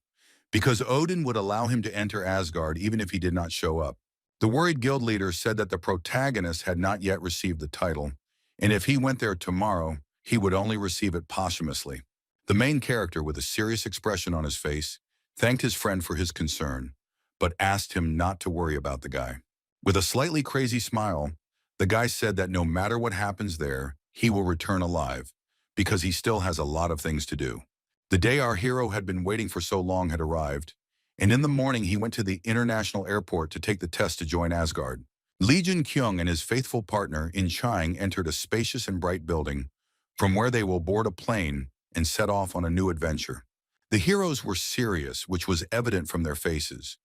because Odin would allow him to enter Asgard even if he did not show up. The worried guild leader said that the protagonist had not yet received the title, and if he went there tomorrow, he would only receive it posthumously. The main character, with a serious expression on his face, thanked his friend for his concern, but asked him not to worry about the guy. With a slightly crazy smile, the guy said that no matter what happens there, he will return alive, because he still has a lot of things to do. The day our hero had been waiting for so long had arrived, and in the morning he went to the international airport to take the test to join Asgard. Lee Jun-kyung and his faithful partner In Chang entered a spacious and bright building, from where they will board a plane and set off on a new adventure. The heroes were serious, which was evident from their faces,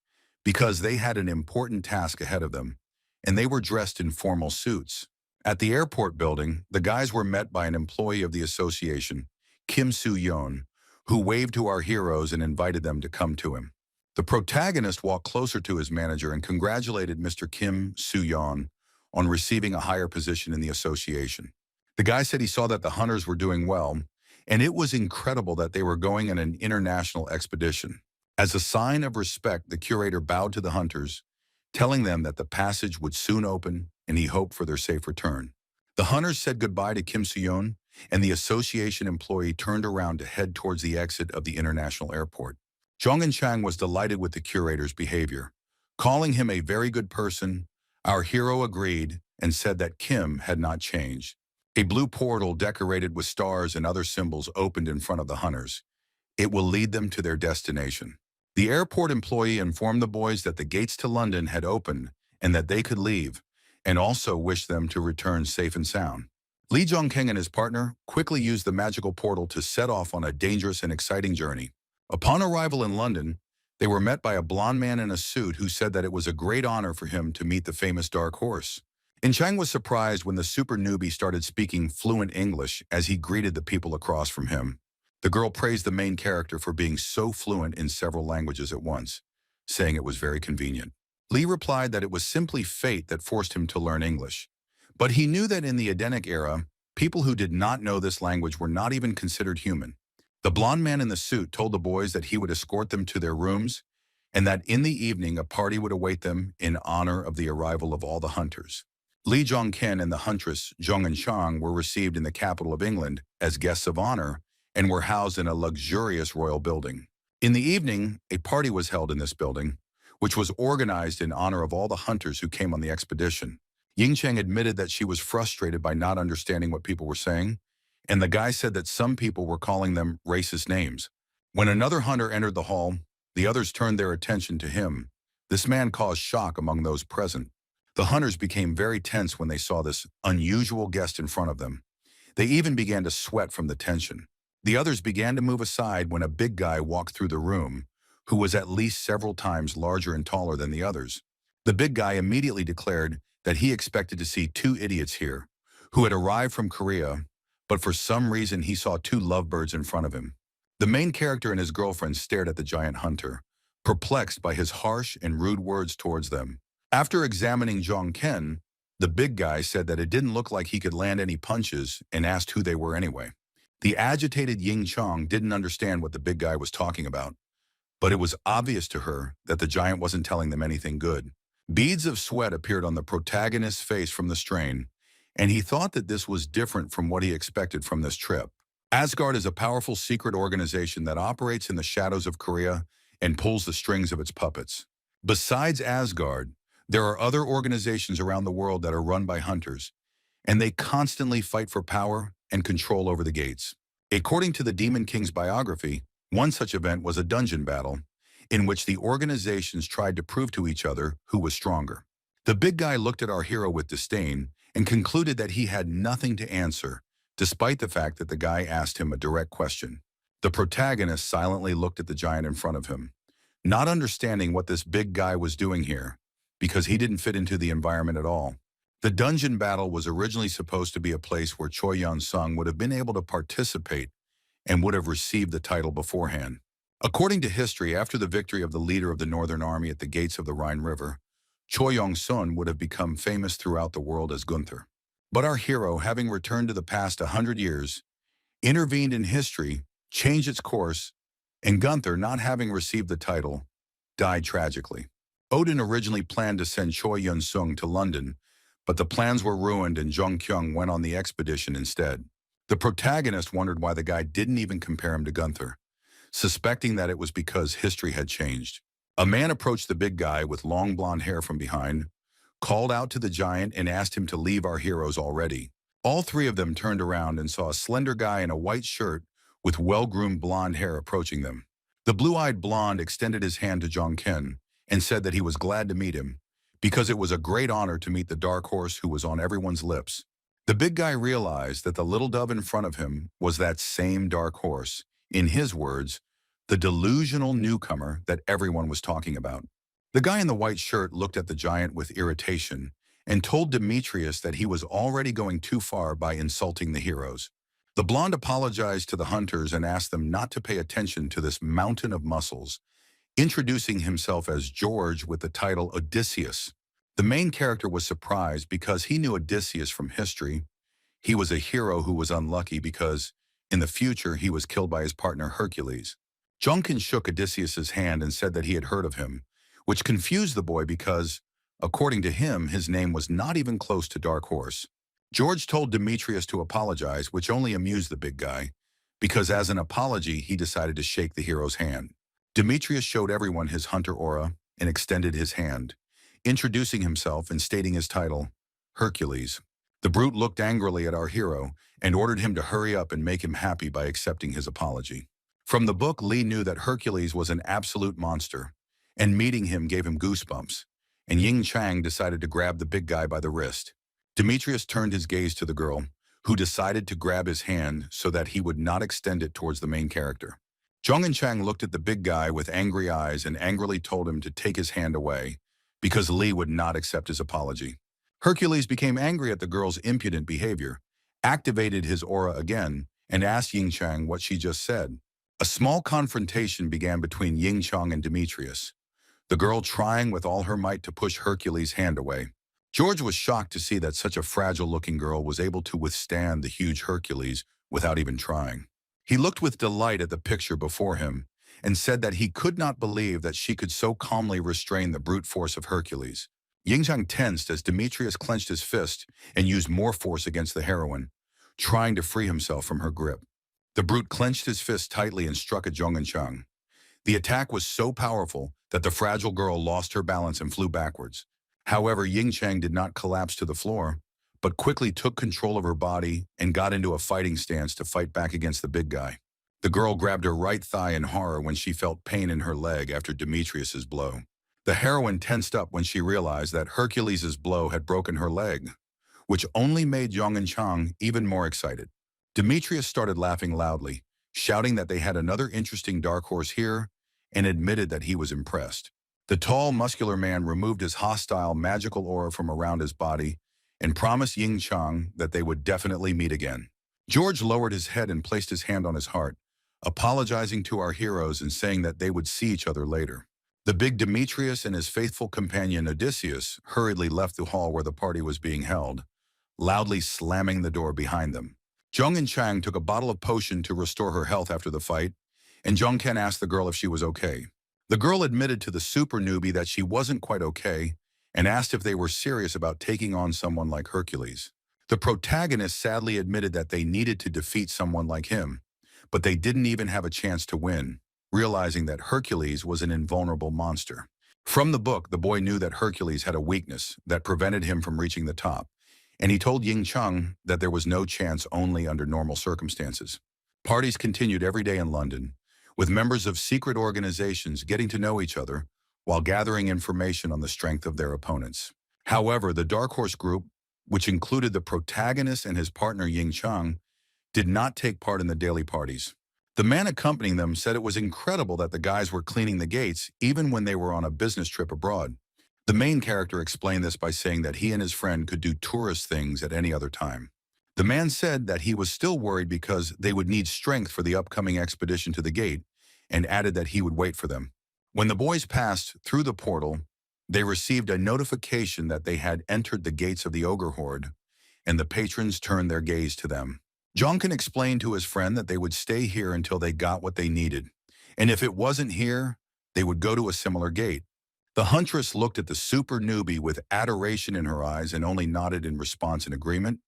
because they had an important task ahead of them, and they were dressed in formal suits. At the airport building, the guys were met by an employee of the association, Kim Soo-yeon, who waved to our heroes and invited them to come to him. The protagonist walked closer to his manager and congratulated Mr. Kim Soo-yeon on receiving a higher position in the association. The guy said he saw that the hunters were doing well, and it was incredible that they were going on an international expedition. As a sign of respect, the curator bowed to the hunters, telling them that the passage would soon open and he hoped for their safe return. The hunters said goodbye to Kim Soo-yeon, and the association employee turned around to head towards the exit of the international airport. Jong and Chang was delighted with the curator's behavior. Calling him a very good person, our hero agreed and said that Kim had not changed. A blue portal decorated with stars and other symbols opened in front of the hunters. It will lead them to their destination. The airport employee informed the boys that the gates to London had opened and that they could leave, and also wished them to return safe and sound. Lee Jong-kyung and his partner quickly used the magical portal to set off on a dangerous and exciting journey. Upon arrival in London, they were met by a blond man in a suit who said that it was a great honor for him to meet the famous Dark Horse. In Chang was surprised when the super newbie started speaking fluent English as he greeted the people across from him. The girl praised the main character for being so fluent in several languages at once, saying it was very convenient. Lee replied that it was simply fate that forced him to learn English. But he knew that in the Edenic era, people who did not know this language were not even considered human. The blond man in the suit told the boys that he would escort them to their rooms and that in the evening a party would await them in honor of the arrival of all the hunters. Lee Jong-ken and the huntress Jong and Chang were received in the capital of England as guests of honor and were housed in a luxurious royal building. In the evening, a party was held in this building, which was organized in honor of all the hunters who came on the expedition. Ying Cheng admitted that she was frustrated by not understanding what people were saying, and the guy said that some people were calling them racist names. When another hunter entered the hall, the others turned their attention to him. This man caused shock among those present. The hunters became very tense when they saw this unusual guest in front of them. They even began to sweat from the tension. The others began to move aside when a big guy walked through the room, who was at least several times larger and taller than the others. The big guy immediately declared that he expected to see two idiots here, who had arrived from Korea, but for some reason he saw two lovebirds in front of him. The main character and his girlfriend stared at the giant hunter, perplexed by his harsh and rude words towards them. After examining Jong-ken, the big guy said that it didn't look like he could land any punches and asked who they were anyway. The agitated Ying Chong didn't understand what the big guy was talking about, but it was obvious to her that the giant wasn't telling them anything good. Beads of sweat appeared on the protagonist's face from the strain, and he thought that this was different from what he expected from this trip. Asgard is a powerful secret organization that operates in the shadows of Korea and pulls the strings of its puppets. Besides Asgard, there are other organizations around the world that are run by hunters, and they constantly fight for power and control over the gates. According to the Demon King's biography, one such event was a dungeon battle, in which the organizations tried to prove to each other who was stronger. The big guy looked at our hero with disdain and concluded that he had nothing to answer, despite the fact that the guy asked him a direct question. The protagonist silently looked at the giant in front of him, not understanding what this big guy was doing here, because he didn't fit into the environment at all. The dungeon battle was originally supposed to be a place where Choi Yeon-sung would have been able to participate and would have received the title beforehand. According to history, after the victory of the leader of the Northern Army at the gates of the Rhine River, Choi Yeon-sun would have become famous throughout the world as Gunther. But our hero, having returned to the past 100 years, intervened in history, changed its course, and Gunther, not having received the title, died tragically. Odin originally planned to send Choi Yeon-sung to London, but the plans were ruined and Jong-kyung went on the expedition instead. The protagonist wondered why the guy didn't even compare him to Gunther, suspecting that it was because history had changed. A man approached the big guy with long blonde hair from behind, called out to the giant and asked him to leave our heroes already. All three of them turned around and saw a slender guy in a white shirt with well-groomed blonde hair approaching them. The blue-eyed blonde extended his hand to Jong-ken and said that he was glad to meet him, because it was a great honor to meet the dark horse who was on everyone's lips. The big guy realized that the little dove in front of him was that same dark horse, in his words, the delusional newcomer that everyone was talking about. The guy in the white shirt looked at the giant with irritation and told Demetrius that he was already going too far by insulting the heroes. The blonde apologized to the hunters and asked them not to pay attention to this mountain of muscles, introducing himself as George with the title Odysseus. The main character was surprised because he knew Odysseus from history. He was a hero who was unlucky because, in the future, he was killed by his partner Hercules. Junkin shook Odysseus's hand and said that he had heard of him, which confused the boy because, according to him, his name was not even close to Dark Horse. George told Demetrius to apologize, which only amused the big guy, because as an apology, he decided to shake the hero's hand. Demetrius showed everyone his hunter aura and extended his hand, introducing himself and stating his title, Hercules. The brute looked angrily at our hero and ordered him to hurry up and make him happy by accepting his apology. From the book, Lee knew that Hercules was an absolute monster, and meeting him gave him goosebumps, and Ying Chang decided to grab the big guy by the wrist. Demetrius turned his gaze to the girl, who decided to grab his hand so that he would not extend it towards the main character. Zhong and Chang looked at the big guy with angry eyes and angrily told him to take his hand away, because Lee would not accept his apology. Hercules became angry at the girl's impudent behavior, activated his aura again, and asked Ying Chang what she just said. A small confrontation began between Ying Chang and Demetrius, the girl trying with all her might to push Hercules' hand away. George was shocked to see that such a fragile-looking girl was able to withstand the huge Hercules without even trying. He looked with delight at the picture before him and said that he could not believe that she could so calmly restrain the brute force of Hercules. Ying Chang tensed as Demetrius clenched his fist and used more force against the heroine, trying to free himself from her grip. The brute clenched his fist tightly and struck at Zhong and Chang. The attack was so powerful that the fragile girl lost her balance and flew backwards. However, Ying Chang did not collapse to the floor, but quickly took control of her body and got into a fighting stance to fight back against the big guy. The girl grabbed her right thigh in horror when she felt pain in her leg after Demetrius's blow. The heroine tensed up when she realized that Hercules' blow had broken her leg, which only made Zhong and Chang even more excited. Demetrius started laughing loudly, shouting that they had another interesting dark horse here, and admitted that he was impressed. The tall, muscular man removed his hostile, magical aura from around his body and promised Ying Chang that they would definitely meet again. George lowered his head and placed his hand on his heart, apologizing to our heroes and saying that they would see each other later. The big Demetrius and his faithful companion Odysseus hurriedly left the hall where the party was being held, loudly slamming the door behind them. Zhong and Chang took a bottle of potion to restore her health after the fight, and Zhong Ken asked the girl if she was okay. The girl admitted to the super newbie that she wasn't quite okay and asked if they were serious about taking on someone like Hercules. The protagonist sadly admitted that they needed to defeat someone like him, but they didn't even have a chance to win, realizing that Hercules was an invulnerable monster. From the book, the boy knew that Hercules had a weakness that prevented him from reaching the top, and he told Ying Chang that there was no chance only under normal circumstances. Parties continued every day in London, with members of secret organizations getting to know each other while gathering information on the strength of their opponents. However, the Dark Horse group, which included the protagonist and his partner Ying Chang, did not take part in the daily parties. The man accompanying them said it was incredible that the guys were cleaning the gates even when they were on a business trip abroad. The main character explained this by saying that he and his friend could do tourist things at any other time. The man said that he was still worried because they would need strength for the upcoming expedition to the gate, and added that he would wait for them. When the boys passed through the portal, they received a notification that they had entered the gates of the ogre horde, and the patrons turned their gaze to them. Jonkin explained to his friend that they would stay here until they got what they needed, and if it wasn't here, they would go to a similar gate. The huntress looked at the super newbie with adoration in her eyes and only nodded in response in agreement,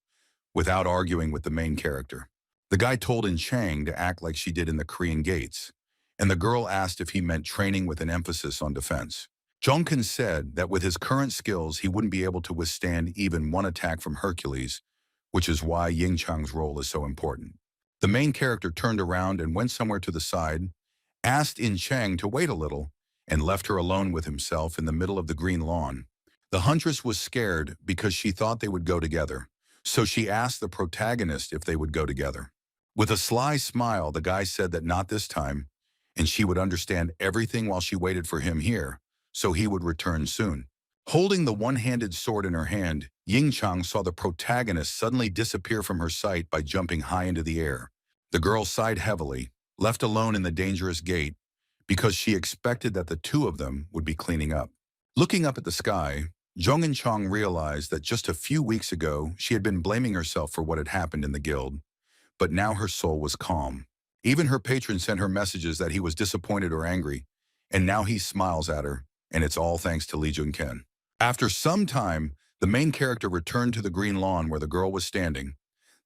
without arguing with the main character. The guy told In Chang to act like she did in the Korean gates, and the girl asked if he meant training with an emphasis on defense. Jonkin said that with his current skills, he wouldn't be able to withstand even one attack from Hercules, which is why Ying Chang's role is so important. The main character turned around and went somewhere to the side, asked In Chang to wait a little, and left her alone with himself in the middle of the green lawn. The huntress was scared because she thought they would go together, so she asked the protagonist if they would go together. With a sly smile, the guy said that not this time, and she would understand everything while she waited for him here, so he would return soon. Holding the one-handed sword in her hand, Ying Chang saw the protagonist suddenly disappear from her sight by jumping high into the air. The girl sighed heavily, left alone in the dangerous gate, because she expected that the two of them would be cleaning up. Looking up at the sky, Zhong and Chong realized that just a few weeks ago she had been blaming herself for what had happened in the guild, but now her soul was calm. Even her patron sent her messages that he was disappointed or angry, and now he smiles at her, and it's all thanks to Lee Jun-ken. After some time, the main character returned to the green lawn where the girl was standing.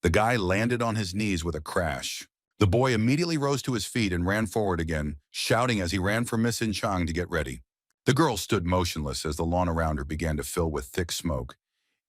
The guy landed on his knees with a crash. The boy immediately rose to his feet and ran forward again, shouting as he ran for Miss In Chang to get ready. The girl stood motionless as the lawn around her began to fill with thick smoke,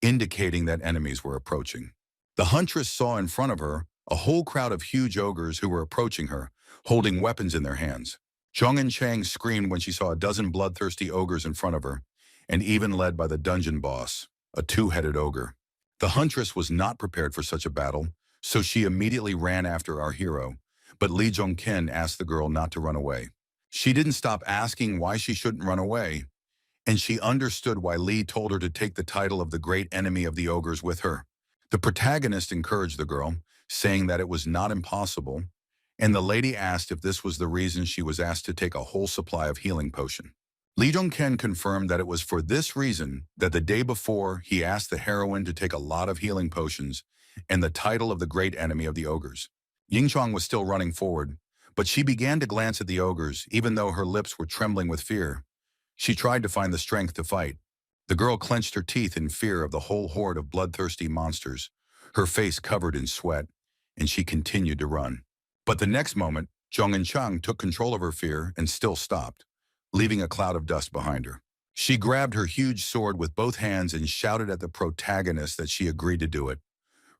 indicating that enemies were approaching. The huntress saw in front of her a whole crowd of huge ogres who were approaching her, holding weapons in their hands. Zhong and Chang screamed when she saw a dozen bloodthirsty ogres in front of her, and even led by the dungeon boss, a two-headed ogre. The huntress was not prepared for such a battle, so she immediately ran after our hero, but Lee Jong-ken asked the girl not to run away. She didn't stop asking why she shouldn't run away, and she understood why Lee told her to take the title of the great enemy of the ogres with her. The protagonist encouraged the girl, saying that it was not impossible, and the lady asked if this was the reason she was asked to take a whole supply of healing potion. Lee Jong-ken confirmed that it was for this reason that the day before he asked the heroine to take a lot of healing potions and the title of the great enemy of the ogres. Ying Chang was still running forward, but she began to glance at the ogres even though her lips were trembling with fear. She tried to find the strength to fight. The girl clenched her teeth in fear of the whole horde of bloodthirsty monsters, her face covered in sweat, and she continued to run. But the next moment, Zhong and Chang took control of her fear and still stopped, leaving a cloud of dust behind her. She grabbed her huge sword with both hands and shouted at the protagonist that she agreed to do it,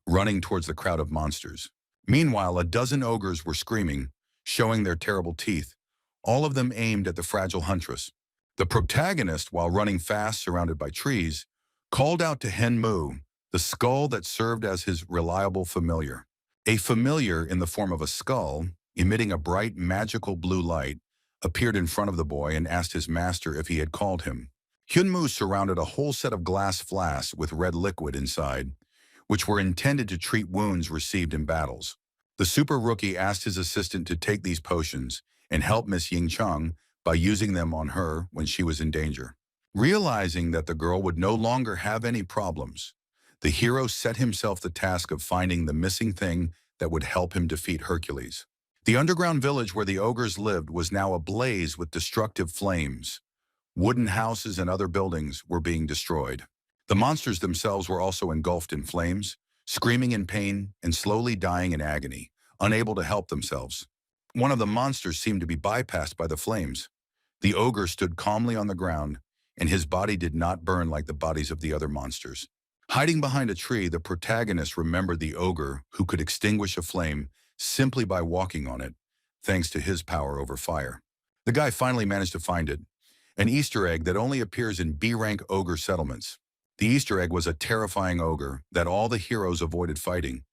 running towards the crowd of monsters. Meanwhile, a dozen ogres were screaming, showing their terrible teeth, all of them aimed at the fragile huntress. The protagonist, while running fast surrounded by trees, called out to Hen Mu, the skull that served as his reliable familiar. A familiar in the form of a skull, emitting a bright magical blue light, appeared in front of the boy and asked his master if he had called him. Hyun Mu surrounded a whole set of glass flasks with red liquid inside, which were intended to treat wounds received in battles. The super rookie asked his assistant to take these potions and help Miss Ying Chang by using them on her when she was in danger. Realizing that the girl would no longer have any problems, the hero set himself the task of finding the missing thing that would help him defeat Hercules. The underground village where the ogres lived was now ablaze with destructive flames. Wooden houses and other buildings were being destroyed. The monsters themselves were also engulfed in flames, screaming in pain and slowly dying in agony, unable to help themselves. One of the monsters seemed to be bypassed by the flames. The ogre stood calmly on the ground, and his body did not burn like the bodies of the other monsters. Hiding behind a tree, the protagonist remembered the ogre who could extinguish a flame simply by walking on it, thanks to his power over fire. The guy finally managed to find it, an Easter egg that only appears in B-rank ogre settlements. The Easter egg was a terrifying ogre that all the heroes avoided fighting,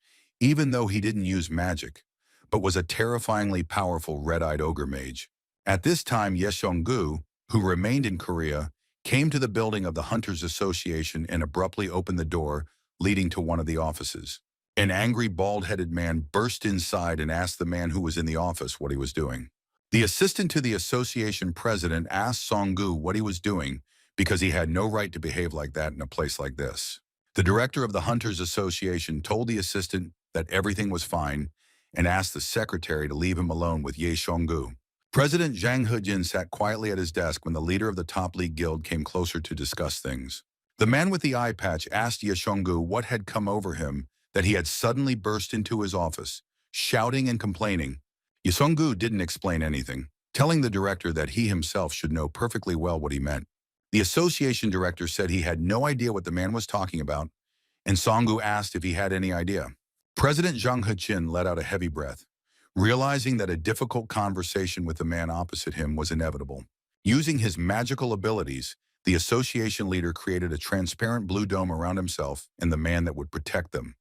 even though he didn't use magic, but was a terrifyingly powerful red-eyed ogre mage. At this time, Ye Gu, who remained in Korea, came to the building of the Hunters Association and abruptly opened the door leading to one of the offices. An angry, bald-headed man burst inside and asked the man who was in the office what he was doing. The assistant to the association president asked Song-gu what he was doing because he had no right to behave like that in a place like this. The director of the Hunters Association told the assistant that everything was fine and asked the secretary to leave him alone with Ye Gu. President Zhang Hejin sat quietly at his desk when the leader of the top league guild came closer to discuss things. The man with the eye patch asked Ye Gu what had come over him that he had suddenly burst into his office, shouting and complaining. Ye Gu didn't explain anything, telling the director that he himself should know perfectly well what he meant. The association director said he had no idea what the man was talking about, and Song-gu asked if he had any idea. President Zhang Hejin let out a heavy breath, realizing that a difficult conversation with the man opposite him was inevitable. Using his magical abilities, The association leader created a transparent blue dome around himself and the man that would protect them.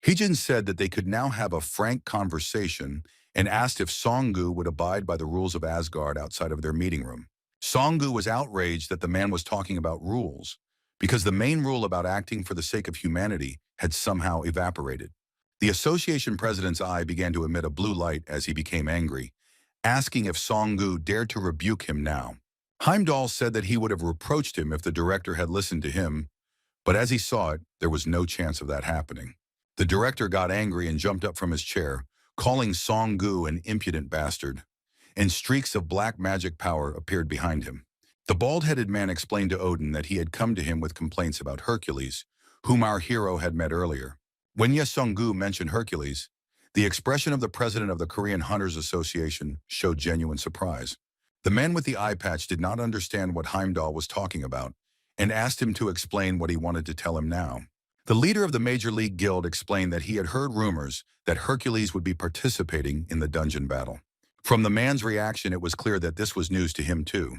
Heejin said that they could now have a frank conversation and asked if Songgu would abide by the rules of Asgard outside of their meeting room. Songgu was outraged that the man was talking about rules, because the main rule about acting for the sake of humanity had somehow evaporated. The association president's eye began to emit a blue light as he became angry, asking if Songgu dared to rebuke him now. Heimdall said that he would have reproached him if the director had listened to him, but as he saw it, there was no chance of that happening. The director got angry and jumped up from his chair, calling Songgu an impudent bastard, and streaks of black magic power appeared behind him. The bald-headed man explained to Odin that he had come to him with complaints about Hercules, whom our hero had met earlier. When Ye Songgu mentioned Hercules, the expression of the president of the Korean Hunters Association showed genuine surprise. The man with the eye patch did not understand what Heimdall was talking about and asked him to explain what he wanted to tell him now. The leader of the Major League Guild explained that he had heard rumors that Hercules would be participating in the dungeon battle. From the man's reaction, it was clear that this was news to him too.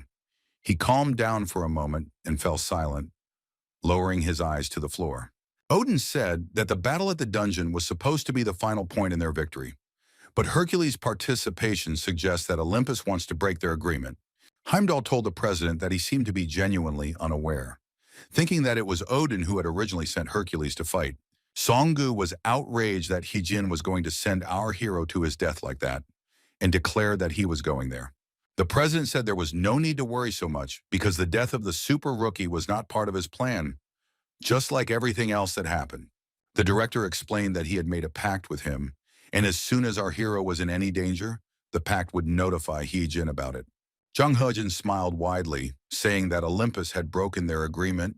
He calmed down for a moment and fell silent, lowering his eyes to the floor. Odin said that the battle at the dungeon was supposed to be the final point in their victory, but Hercules' participation suggests that Olympus wants to break their agreement. Heimdall told the president that he seemed to be genuinely unaware, thinking that it was Odin who had originally sent Hercules to fight. Songgu was outraged that Heejin was going to send our hero to his death like that, and declared that he was going there. The president said there was no need to worry so much because the death of the super rookie was not part of his plan, just like everything else that happened. The director explained that he had made a pact with him, and as soon as our hero was in any danger, the pact would notify Heejin about it. Jung Hejin smiled widely, saying that Olympus had broken their agreement,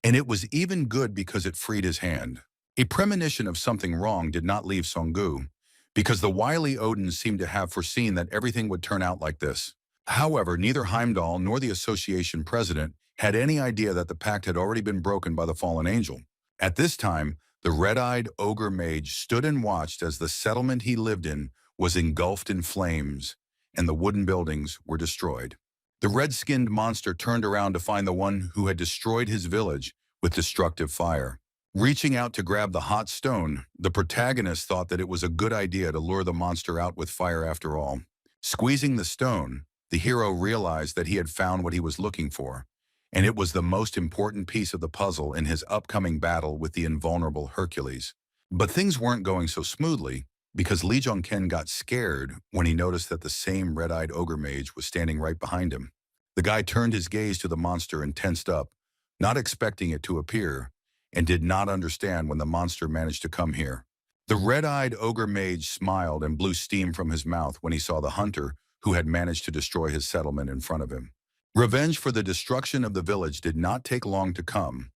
and it was even good because it freed his hand. A premonition of something wrong did not leave Songgu, because the wily Odin seemed to have foreseen that everything would turn out like this. However, neither Heimdall nor the association president had any idea that the pact had already been broken by the fallen angel. At this time, the red-eyed ogre mage stood and watched as the settlement he lived in was engulfed in flames, and the wooden buildings were destroyed. The red-skinned monster turned around to find the one who had destroyed his village with destructive fire. Reaching out to grab the hot stone, the protagonist thought that it was a good idea to lure the monster out with fire after all. Squeezing the stone, the hero realized that he had found what he was looking for, and it was the most important piece of the puzzle in his upcoming battle with the invulnerable Hercules. But things weren't going so smoothly, because Lee Jong-ken got scared when he noticed that the same red-eyed ogre mage was standing right behind him. The guy turned his gaze to the monster and tensed up, not expecting it to appear, and did not understand when the monster managed to come here. The red-eyed ogre mage smiled and blew steam from his mouth when he saw the hunter who had managed to destroy his settlement in front of him. Revenge for the destruction of the village did not take long to come.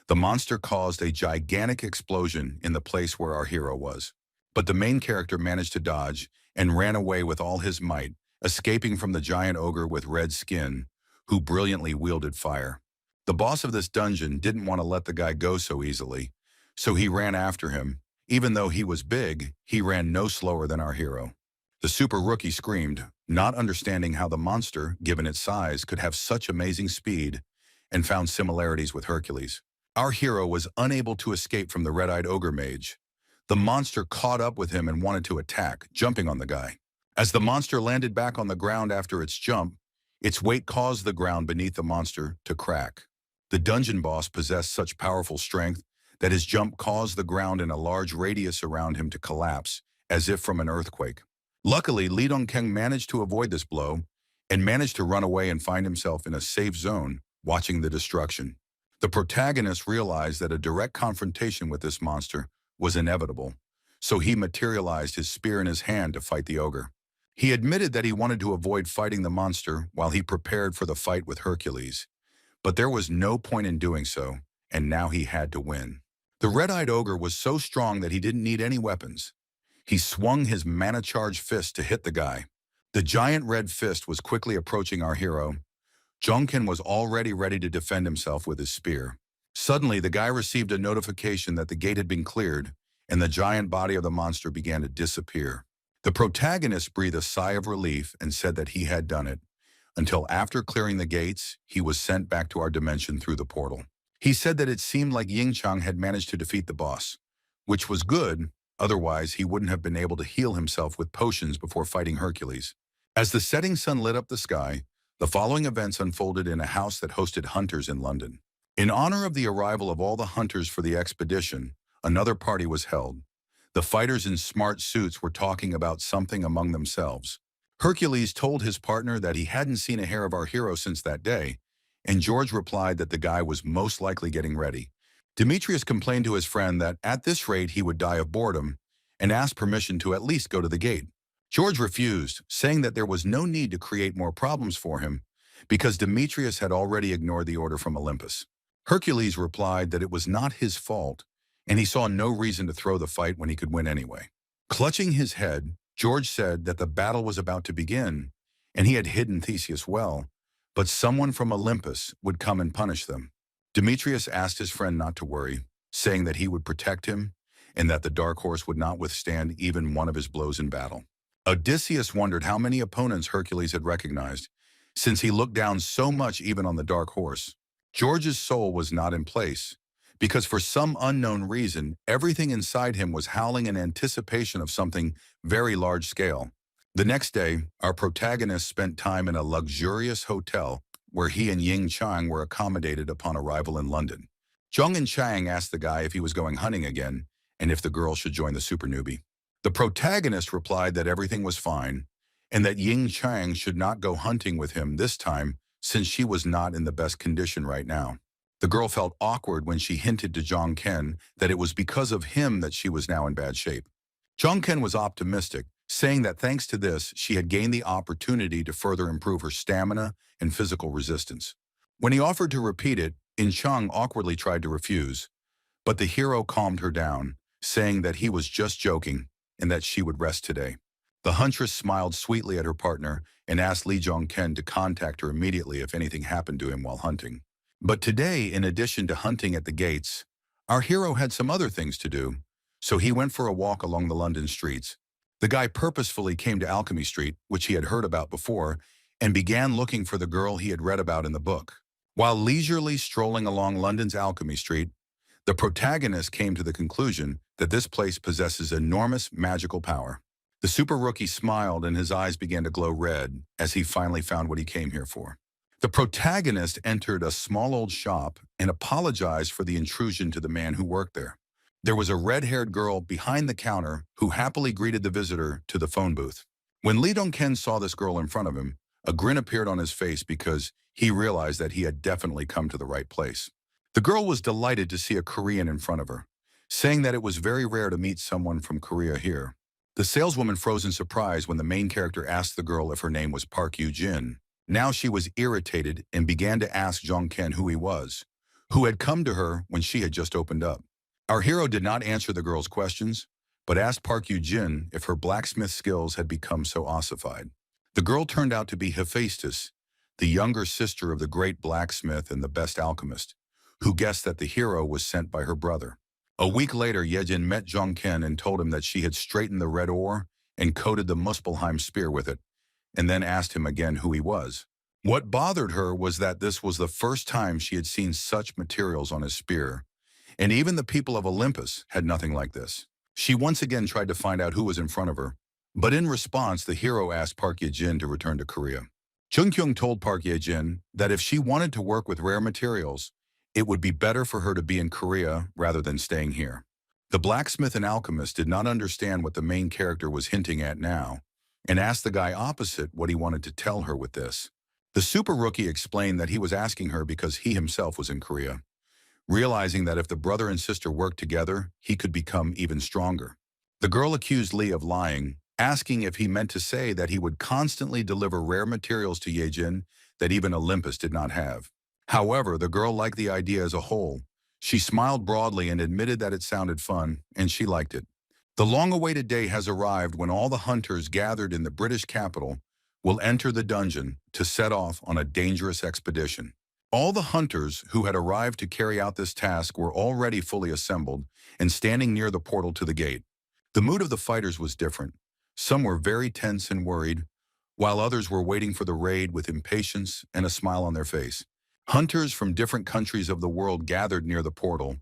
The monster caused a gigantic explosion in the place where our hero was. But the main character managed to dodge and ran away with all his might, escaping from the giant ogre with red skin, who brilliantly wielded fire. The boss of this dungeon didn't want to let the guy go so easily, so he ran after him. Even though he was big, he ran no slower than our hero. The super rookie screamed, not understanding how the monster, given its size, could have such amazing speed, and found similarities with Hercules. Our hero was unable to escape from the red-eyed ogre mage. The monster caught up with him and wanted to attack, jumping on the guy. As the monster landed back on the ground after its jump, its weight caused the ground beneath the monster to crack. The dungeon boss possessed such powerful strength that his jump caused the ground in a large radius around him to collapse, as if from an earthquake. Luckily, Lee Dong-keng managed to avoid this blow and managed to run away and find himself in a safe zone, watching the destruction. The protagonist realized that a direct confrontation with this monster was inevitable, so he materialized his spear in his hand to fight the ogre. He admitted that he wanted to avoid fighting the monster while he prepared for the fight with Hercules, but there was no point in doing so, and now he had to win. The red-eyed ogre was so strong that he didn't need any weapons. He swung his mana-charged fist to hit the guy. The giant red fist was quickly approaching our hero. Jongkin was already ready to defend himself with his spear. Suddenly, the guy received a notification that the gate had been cleared, and the giant body of the monster began to disappear. The protagonist breathed a sigh of relief and said that he had done it. until after clearing the gates, he was sent back to our dimension through the portal. He said that it seemed like Ying Chang had managed to defeat the boss, which was good, otherwise he wouldn't have been able to heal himself with potions before fighting Hercules. As the setting sun lit up the sky, the following events unfolded in a house that hosted hunters in London. In honor of the arrival of all the hunters for the expedition, another party was held. The fighters in smart suits were talking about something among themselves. Hercules told his partner that he hadn't seen a hair of our hero since that day, and George replied that the guy was most likely getting ready. Demetrius complained to his friend that at this rate he would die of boredom and asked permission to at least go to the gate. George refused, saying that there was no need to create more problems for him because Demetrius had already ignored the order from Olympus. Hercules replied that it was not his fault, and he saw no reason to throw the fight when he could win anyway. Clutching his head, George said that the battle was about to begin, and he had hidden Theseus well, but someone from Olympus would come and punish them. Demetrius asked his friend not to worry, saying that he would protect him and that the dark horse would not withstand even one of his blows in battle. Odysseus wondered how many opponents Hercules had recognized, since he looked down so much even on the dark horse. George's soul was not in place, because for some unknown reason, everything inside him was howling in anticipation of something very large scale. The next day, our protagonist spent time in a luxurious hotel where he and Ying Chang were accommodated upon arrival in London. Zhong and Chang asked the guy if he was going hunting again and if the girl should join the super newbie. The protagonist replied that everything was fine and that Ying Chang should not go hunting with him this time since she was not in the best condition right now. The girl felt awkward when she hinted to Zhong Ken that it was because of him that she was now in bad shape. Zhong Ken was optimistic, saying that thanks to this, she had gained the opportunity to further improve her stamina and physical resistance. When he offered to repeat it, In Chang awkwardly tried to refuse, but the hero calmed her down, saying that he was just joking and that she would rest today. The huntress smiled sweetly at her partner and asked Li Zhongken to contact her immediately if anything happened to him while hunting. But today, in addition to hunting at the gates, our hero had some other things to do, so he went for a walk along the London streets. The guy purposefully came to Alchemy Street, which he had heard about before, and began looking for the girl he had read about in the book. While leisurely strolling along London's Alchemy Street, the protagonist came to the conclusion that this place possesses enormous magical power. The super rookie smiled and his eyes began to glow red as he finally found what he came here for. The protagonist entered a small old shop and apologized for the intrusion to the man who worked there. There was a red-haired girl behind the counter who happily greeted the visitor to the phone booth. When Lee Dong-ken saw this girl in front of him, a grin appeared on his face because he realized that he had definitely come to the right place. The girl was delighted to see a Korean in front of her, saying that it was very rare to meet someone from Korea here. The saleswoman froze in surprise when the main character asked the girl if her name was Park Yoo-jin. Now she was irritated and began to ask Jong-ken who he was, who had come to her when she had just opened up. Our hero did not answer the girl's questions, but asked Park Yoo-jin if her blacksmith skills had become so ossified. The girl turned out to be Hephaestus, the younger sister of the great blacksmith and the best alchemist, who guessed that the hero was sent by her brother. A week later, Yejin met Jong-ken and told him that she had straightened the red ore and coated the Muspelheim spear with it, and then asked him again who he was. What bothered her was that this was the first time she had seen such materials on his spear, and even the people of Olympus had nothing like this. She once again tried to find out who was in front of her, but in response, the hero asked Park Ye-jin to return to Korea. Jung-kyung told Park Ye-jin that if she wanted to work with rare materials, it would be better for her to be in Korea rather than staying here. The blacksmith and alchemist did not understand what the main character was hinting at now, and asked the guy opposite what he wanted to tell her with this. The super rookie explained that he was asking her because he himself was in Korea, realizing that if the brother and sister worked together, he could become even stronger. The girl accused Lee of lying, asking if he meant to say that he would constantly deliver rare materials to Yejin that even Olympus did not have. However, the girl liked the idea as a whole. She smiled broadly and admitted that it sounded fun, and she liked it. The long-awaited day has arrived when all the hunters gathered in the British capital will enter the dungeon to set off on a dangerous expedition. All the hunters who had arrived to carry out this task were already fully assembled and standing near the portal to the gate. The mood of the fighters was different. Some were very tense and worried, while others were waiting for the raid with impatience and a smile on their face. Hunters from different countries of the world gathered near the portal,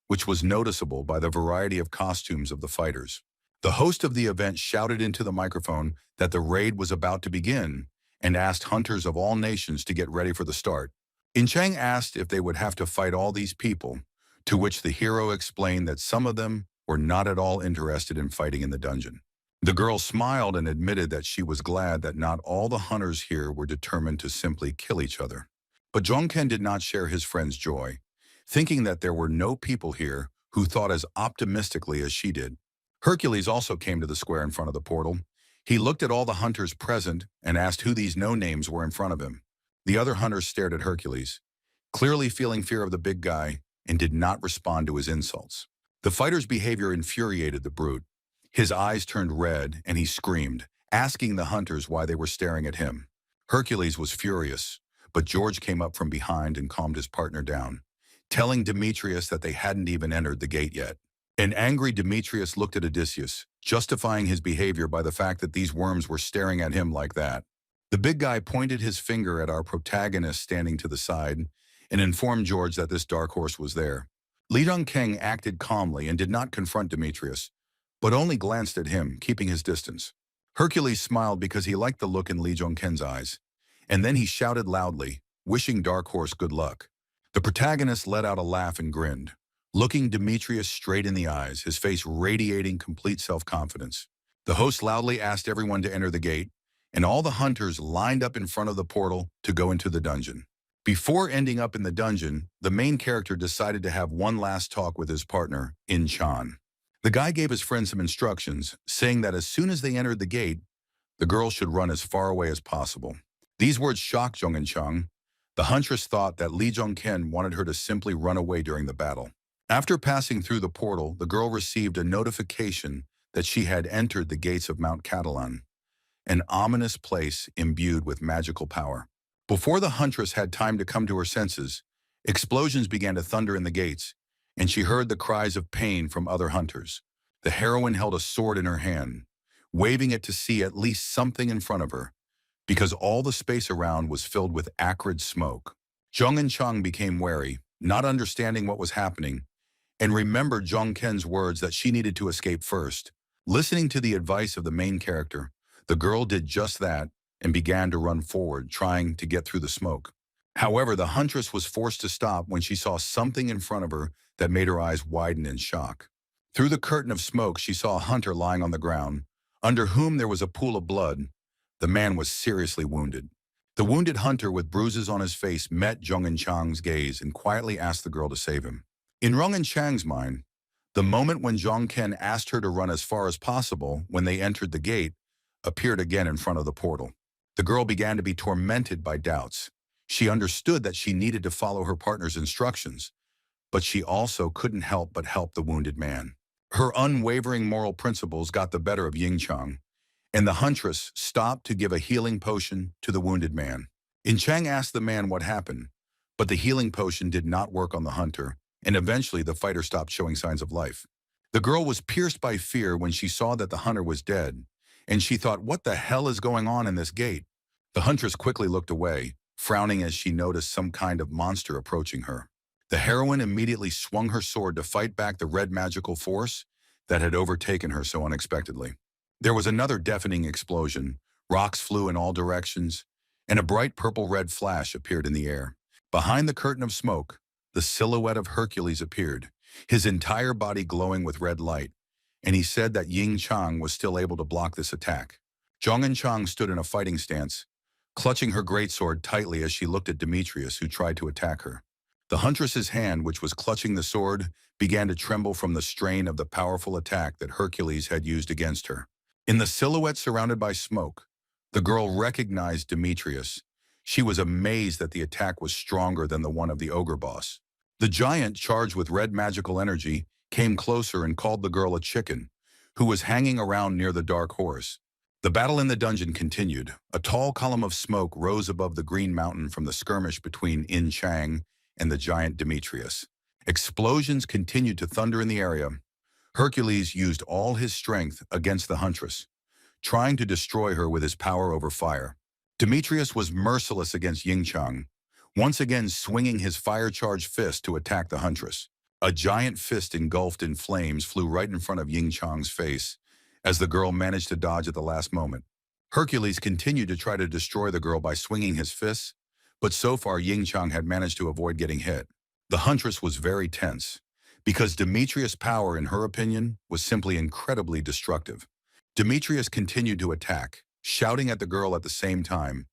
which was noticeable by the variety of costumes of the fighters. The host of the event shouted into the microphone that the raid was about to begin and asked hunters of all nations to get ready for the start. In Chang asked if they would have to fight all these people, to which the hero explained that some of them were not at all interested in fighting in the dungeon. The girl smiled and admitted that she was glad that not all the hunters here were determined to simply kill each other. But Zhongken did not share his friend's joy, thinking that there were no people here who thought as optimistically as she did. Hercules also came to the square in front of the portal. He looked at all the hunters present and asked who these no-names were in front of him. The other hunters stared at Hercules, clearly feeling fear of the big guy, and did not respond to his insults. The fighter's behavior infuriated the brute. His eyes turned red and he screamed, asking the hunters why they were staring at him. Hercules was furious, but George came up from behind and calmed his partner down, telling Demetrius that they hadn't even entered the gate yet. An angry Demetrius looked at Odysseus, justifying his behavior by the fact that these worms were staring at him like that. The big guy pointed his finger at our protagonist standing to the side and informed George that this dark horse was there. Li Dongkeng acted calmly and did not confront Demetrius, but only glanced at him, keeping his distance. Hercules smiled because he liked the look in Li Dongkeng's eyes, and then he shouted loudly, wishing Dark Horse good luck. The protagonist let out a laugh and grinned, looking Demetrius straight in the eyes, his face radiating complete self-confidence. The host loudly asked everyone to enter the gate, and all the hunters lined up in front of the portal to go into the dungeon. Before ending up in the dungeon, the main character decided to have one last talk with his partner, In Chan. The guy gave his friend some instructions, saying that as soon as they entered the gate, the girl should run as far away as possible. These words shocked Zhong and Chang. The huntress thought that Li Zhongken wanted her to simply run away during the battle. After passing through the portal, the girl received a notification that she had entered the gates of Mount Catalan, an ominous place imbued with magical power. Before the huntress had time to come to her senses, explosions began to thunder in the gates, and she heard the cries of pain from other hunters. The heroine held a sword in her hand, waving it to see at least something in front of her, because all the space around was filled with acrid smoke. Zhong and Chang became wary, not understanding what was happening, and remembered Zhongken's words that she needed to escape first. Listening to the advice of the main character, the girl did just that and began to run forward, trying to get through the smoke. However, the huntress was forced to stop when she saw something in front of her that made her eyes widen in shock. Through the curtain of smoke, she saw a hunter lying on the ground, under whom there was a pool of blood. The man was seriously wounded. The wounded hunter with bruises on his face met Zhong and Chang's gaze and quietly asked the girl to save him. In Rong and Chang's mind, the moment when Zhongken asked her to run as far as possible when they entered the gate appeared again in front of the portal. The girl began to be tormented by doubts. She understood that she needed to follow her partner's instructions, but she also couldn't help but help the wounded man. Her unwavering moral principles got the better of Ying Chang, and the huntress stopped to give a healing potion to the wounded man. In Chang asked the man what happened, but the healing potion did not work on the hunter, and eventually the fighter stopped showing signs of life. The girl was pierced by fear when she saw that the hunter was dead, and she thought, what the hell is going on in this gate? The huntress quickly looked away, frowning as she noticed some kind of monster approaching her. The heroine immediately swung her sword to fight back the red magical force that had overtaken her so unexpectedly. There was another deafening explosion, rocks flew in all directions, and a bright purple-red flash appeared in the air. Behind the curtain of smoke, the silhouette of Hercules appeared, his entire body glowing with red light, and he said that Ying Chang was still able to block this attack. Zhong and Chang stood in a fighting stance, clutching her greatsword tightly as she looked at Demetrius, who tried to attack her. The huntress's hand, which was clutching the sword, began to tremble from the strain of the powerful attack that Hercules had used against her. In the silhouette surrounded by smoke, the girl recognized Demetrius. She was amazed that the attack was stronger than the one of the ogre boss. The giant, charged with red magical energy, came closer and called the girl a chicken, who was hanging around near the dark horse. The battle in the dungeon continued. A tall column of smoke rose above the green mountain from the skirmish between In Chang and the giant Demetrius. Explosions continued to thunder in the area. Hercules used all his strength against the huntress. trying to destroy her with his power over fire. Demetrius was merciless against Yingchang, once again swinging his fire-charged fist to attack the huntress. A giant fist engulfed in flames flew right in front of Yingchang's face, as the girl managed to dodge at the last moment. Hercules continued to try to destroy the girl by swinging his fists, but so far Yingchang had managed to avoid getting hit. The huntress was very tense, because Demetrius' power, in her opinion, was simply incredibly destructive. Demetrius continued to attack, shouting at the girl at the same time,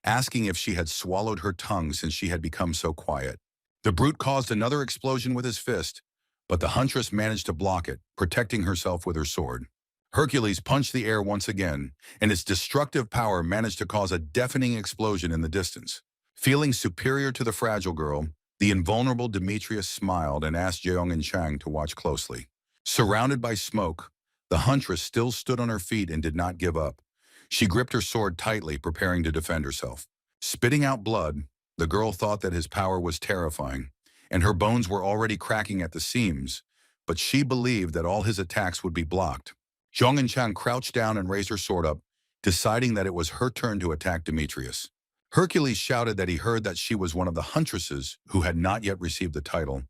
asking if she had swallowed her tongue since she had become so quiet. The brute caused another explosion with his fist, but the huntress managed to block it, protecting herself with her sword. Hercules punched the air once again, and its destructive power managed to cause a deafening explosion in the distance. Feeling superior to the fragile girl, the invulnerable Demetrius smiled and asked Jeong and Chang to watch closely. Surrounded by smoke, the huntress still stood on her feet and did not give up. She gripped her sword tightly, preparing to defend herself. Spitting out blood, the girl thought that his power was terrifying, and her bones were already cracking at the seams, but she believed that all his attacks would be blocked. Jeong and Chang crouched down and raised her sword up, deciding that it was her turn to attack Demetrius. Hercules shouted that he heard that she was one of the huntresses who had not yet received the title,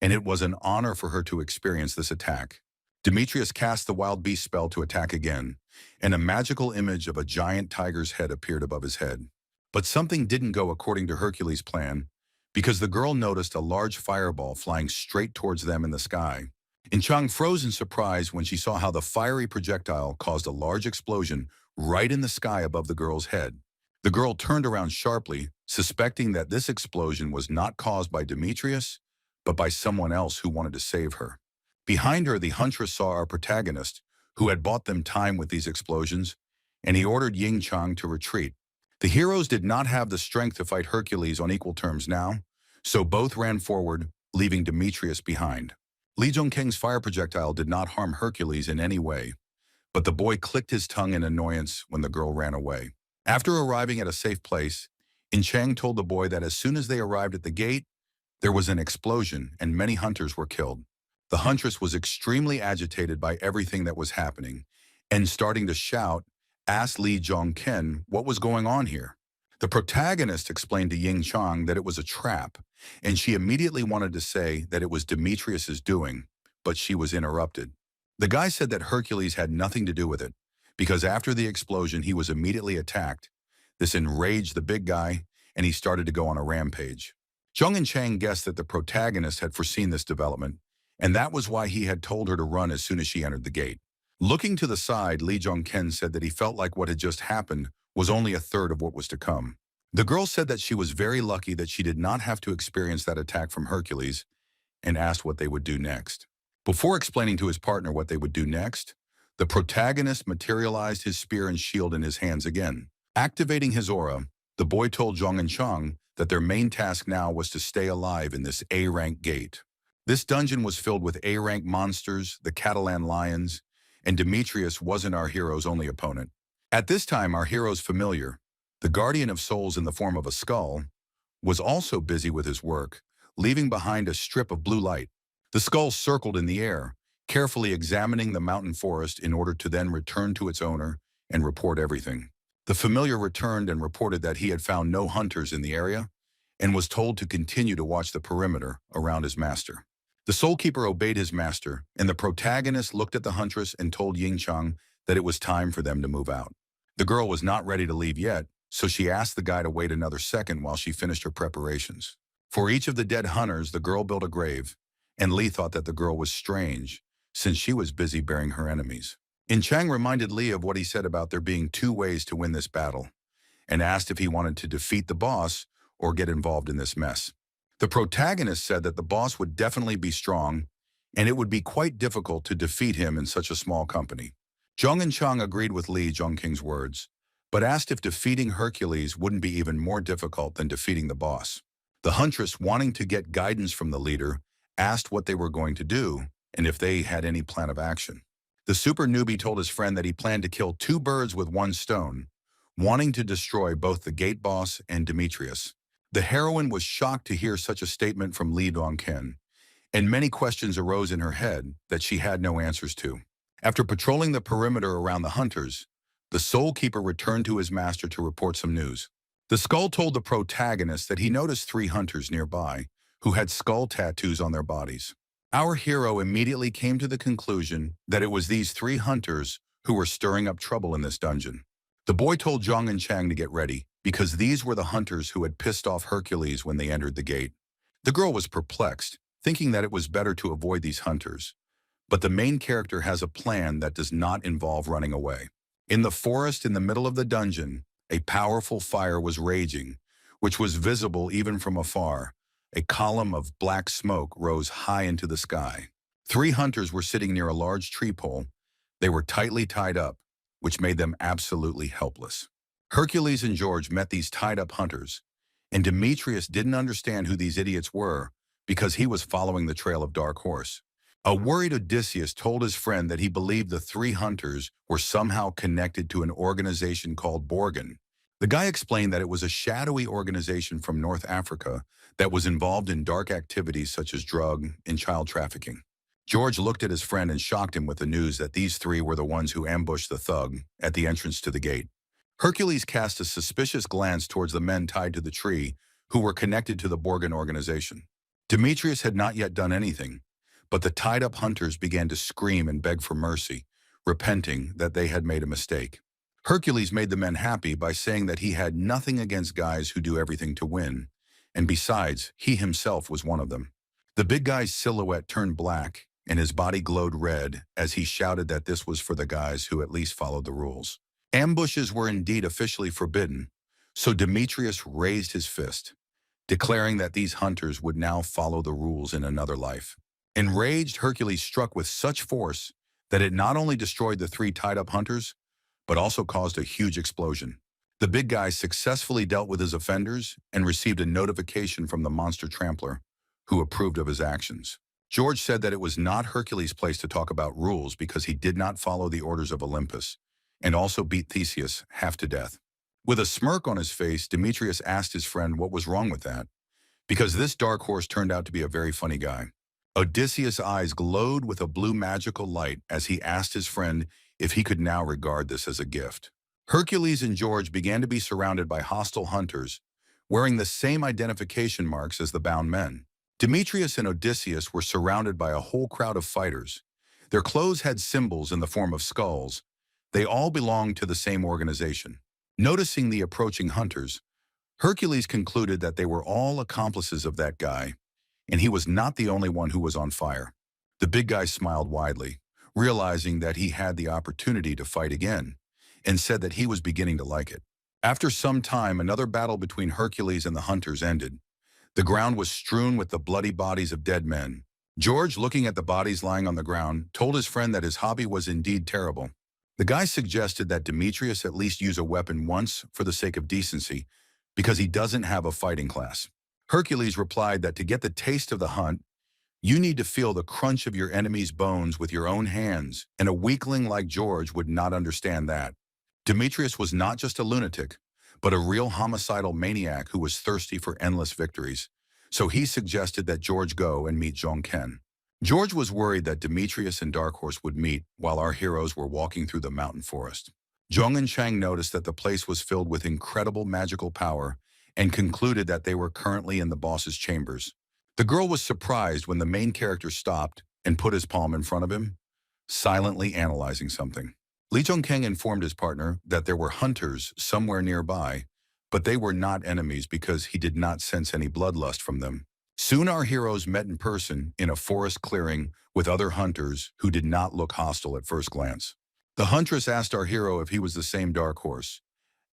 and it was an honor for her to experience this attack. Demetrius cast the wild beast spell to attack again, and a magical image of a giant tiger's head appeared above his head. But something didn't go according to Hercules' plan, because the girl noticed a large fireball flying straight towards them in the sky. And Chang froze in surprise when she saw how the fiery projectile caused a large explosion right in the sky above the girl's head. The girl turned around sharply, suspecting that this explosion was not caused by Demetrius, but by someone else who wanted to save her. Behind her, the huntress saw our protagonist, who had bought them time with these explosions, and he ordered Yingchang to retreat. The heroes did not have the strength to fight Hercules on equal terms now, so both ran forward, leaving Demetrius behind. Li Zhongkeng's fire projectile did not harm Hercules in any way, but the boy clicked his tongue in annoyance when the girl ran away. After arriving at a safe place, In Chang told the boy that as soon as they arrived at the gate, there was an explosion and many hunters were killed. The huntress was extremely agitated by everything that was happening, and starting to shout, asked Li Zhongken what was going on here. The protagonist explained to Ying Chang that it was a trap, and she immediately wanted to say that it was Demetrius's doing, but she was interrupted. The guy said that Hercules had nothing to do with it, because after the explosion he was immediately attacked. This enraged the big guy, and he started to go on a rampage. Zhong and Chang guessed that the protagonist had foreseen this development, and that was why he had told her to run as soon as she entered the gate. Looking to the side, Li Zhongken said that he felt like what had just happened was only a third of what was to come. The girl said that she was very lucky that she did not have to experience that attack from Hercules, and asked what they would do next. Before explaining to his partner what they would do next, the protagonist materialized his spear and shield in his hands again. Activating his aura, the boy told Zhong and Chang that their main task now was to stay alive in this A-rank gate. This dungeon was filled with A-rank monsters, the Catalan lions, and Demetrius wasn't our hero's only opponent. At this time, our hero's familiar, the guardian of souls in the form of a skull, was also busy with his work, leaving behind a strip of blue light. The skull circled in the air, carefully examining the mountain forest in order to then return to its owner and report everything. The familiar returned and reported that he had found no hunters in the area and was told to continue to watch the perimeter around his master. The Soul Keeper obeyed his master, and the protagonist looked at the huntress and told Ying Chang that it was time for them to move out. The girl was not ready to leave yet, so she asked the guy to wait another second while she finished her preparations. For each of the dead hunters, the girl built a grave, and Li thought that the girl was strange, since she was busy burying her enemies. In Chang reminded Li of what he said about there being two ways to win this battle, and asked if he wanted to defeat the boss or get involved in this mess. The protagonist said that the boss would definitely be strong, and it would be quite difficult to defeat him in such a small company. Zhong and Chang agreed with Li Zhongking's words, but asked if defeating Hercules wouldn't be even more difficult than defeating the boss. The huntress, wanting to get guidance from the leader, asked what they were going to do and if they had any plan of action. The super newbie told his friend that he planned to kill two birds with one stone, wanting to destroy both the gate boss and Demetrius. The heroine was shocked to hear such a statement from Li Dongken, and many questions arose in her head that she had no answers to. After patrolling the perimeter around the hunters, The Soul Keeper returned to his master to report some news. The skull told the protagonist that he noticed 3 hunters nearby who had skull tattoos on their bodies. Our hero immediately came to the conclusion that it was these 3 hunters who were stirring up trouble in this dungeon. The boy told Zhang and Chang to get ready because these were the hunters who had pissed off Hercules when they entered the gate. The girl was perplexed, thinking that it was better to avoid these hunters. But the main character has a plan that does not involve running away. In the forest in the middle of the dungeon, a powerful fire was raging, which was visible even from afar. A column of black smoke rose high into the sky. 3 hunters were sitting near a large tree pole. They were tightly tied up, which made them absolutely helpless. Hercules and George met these tied-up hunters, and Demetrius didn't understand who these idiots were because he was following the trail of Dark Horse. A worried Odysseus told his friend that he believed the 3 hunters were somehow connected to an organization called Borgen. The guy explained that it was a shadowy organization from North Africa that was involved in dark activities such as drug and child trafficking. George looked at his friend and shocked him with the news that these 3 were the ones who ambushed the thug at the entrance to the gate. Hercules cast a suspicious glance towards the men tied to the tree who were connected to the Borgen organization. Demetrius had not yet done anything, but the tied-up hunters began to scream and beg for mercy, repenting that they had made a mistake. Hercules made the men happy by saying that he had nothing against guys who do everything to win, and besides, he himself was one of them. The big guy's silhouette turned black, and his body glowed red as he shouted that this was for the guys who at least followed the rules. Ambushes were indeed officially forbidden, so Demetrius raised his fist, declaring that these hunters would now follow the rules in another life. Enraged, Hercules struck with such force that it not only destroyed the 3 tied-up hunters, but also caused a huge explosion. The big guy successfully dealt with his offenders and received a notification from the monster trampler, who approved of his actions. George said that it was not Hercules' place to talk about rules because he did not follow the orders of Olympus, and also beat Theseus half to death. With a smirk on his face, Demetrius asked his friend what was wrong with that, because this dark horse turned out to be a very funny guy. Odysseus' eyes glowed with a blue magical light as he asked his friend if he could now regard this as a gift. Hercules and George began to be surrounded by hostile hunters, wearing the same identification marks as the bound men. Demetrius and Odysseus were surrounded by a whole crowd of fighters. Their clothes had symbols in the form of skulls. They all belonged to the same organization. Noticing the approaching hunters, Hercules concluded that they were all accomplices of that guy, and he was not the only one who was on fire. The big guy smiled widely, realizing that he had the opportunity to fight again, and said that he was beginning to like it. After some time, another battle between Hercules and the hunters ended. The ground was strewn with the bloody bodies of dead men. George, looking at the bodies lying on the ground, told his friend that his hobby was indeed terrible. The guy suggested that Demetrius at least use a weapon once for the sake of decency, because he doesn't have a fighting class. Hercules replied that to get the taste of the hunt, you need to feel the crunch of your enemy's bones with your own hands, and a weakling like George would not understand that. Demetrius was not just a lunatic, but a real homicidal maniac who was thirsty for endless victories, so he suggested that George go and meet Zhong Ken. George was worried that Demetrius and Dark Horse would meet while our heroes were walking through the mountain forest. Zhong and Chang noticed that the place was filled with incredible magical power and concluded that they were currently in the boss's chambers. The girl was surprised when the main character stopped and put his palm in front of him, silently analyzing something. Li Zhongkeng informed his partner that there were hunters somewhere nearby, but they were not enemies because he did not sense any bloodlust from them. Soon our heroes met in person in a forest clearing with other hunters who did not look hostile at first glance. The huntress asked our hero if he was the same Dark Horse,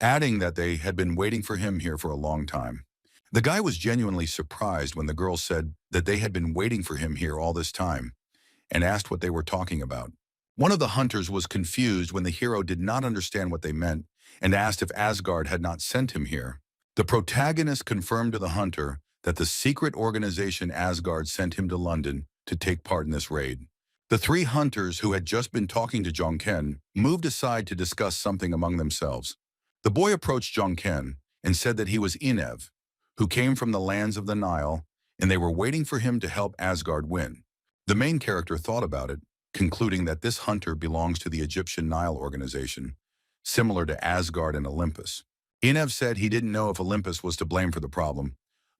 adding that they had been waiting for him here for a long time. The guy was genuinely surprised when the girl said that they had been waiting for him here all this time, and asked what they were talking about. One of the hunters was confused when the hero did not understand what they meant and asked if Asgard had not sent him here. The protagonist confirmed to the hunter that the secret organization Asgard sent him to London to take part in this raid. The 3 hunters who had just been talking to Zhong Ken moved aside to discuss something among themselves. The boy approached Zhong Ken and said that he was Enev, who came from the lands of the Nile, and they were waiting for him to help Asgard win. The main character thought about it, concluding that this hunter belongs to the Egyptian Nile organization, similar to Asgard and Olympus. Enev said he didn't know if Olympus was to blame for the problem,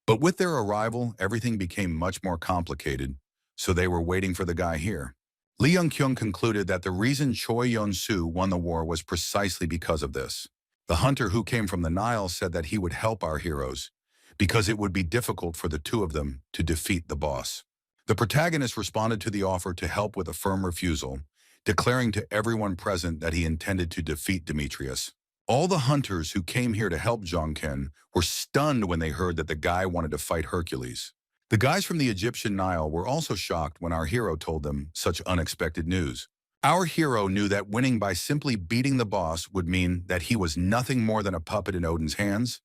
but with their arrival, everything became much more complicated, so they were waiting for the guy here. Lee Young-kyung concluded that the reason Choi Yeon-soo won the war was precisely because of this. The hunter who came from the Nile said that he would help our heroes, because it would be difficult for the two of them to defeat the boss. The protagonist responded to the offer to help with a firm refusal, declaring to everyone present that he intended to defeat Demetrius. All the hunters who came here to help Jongken were stunned when they heard that the guy wanted to fight Hercules. The guys from the Egyptian Nile were also shocked when our hero told them such unexpected news. Our hero knew that winning by simply beating the boss would mean that he was nothing more than a puppet in Odin's hands,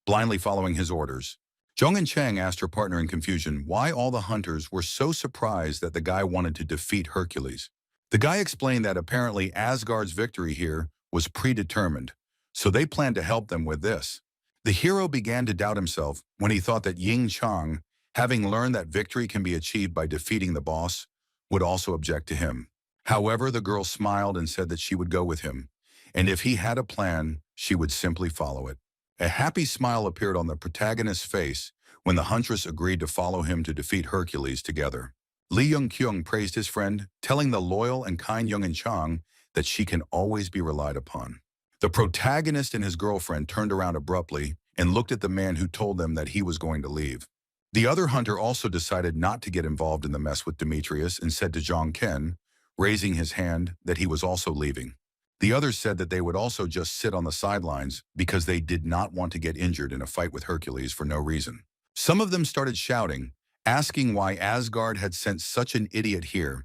blindly following his orders. Jong and Chang asked her partner in confusion why all the hunters were so surprised that the guy wanted to defeat Hercules. The guy explained that apparently Asgard's victory here was predetermined, so they planned to help them with this. The hero began to doubt himself when he thought that Ying Chang, having learned that victory can be achieved by defeating the boss, would also object to him. However, the girl smiled and said that she would go with him, and if he had a plan, she would simply follow it. A happy smile appeared on the protagonist's face when the huntress agreed to follow him to defeat Hercules together. Lee Young-kyung praised his friend, telling the loyal and kind Young-in Chang that she can always be relied upon. The protagonist and his girlfriend turned around abruptly and looked at the man who told them that he was going to leave. The other hunter also decided not to get involved in the mess with Demetrius and said to Jongken, raising his hand, that he was also leaving. The others said that they would also just sit on the sidelines because they did not want to get injured in a fight with Hercules for no reason. Some of them started shouting, asking why Asgard had sent such an idiot here,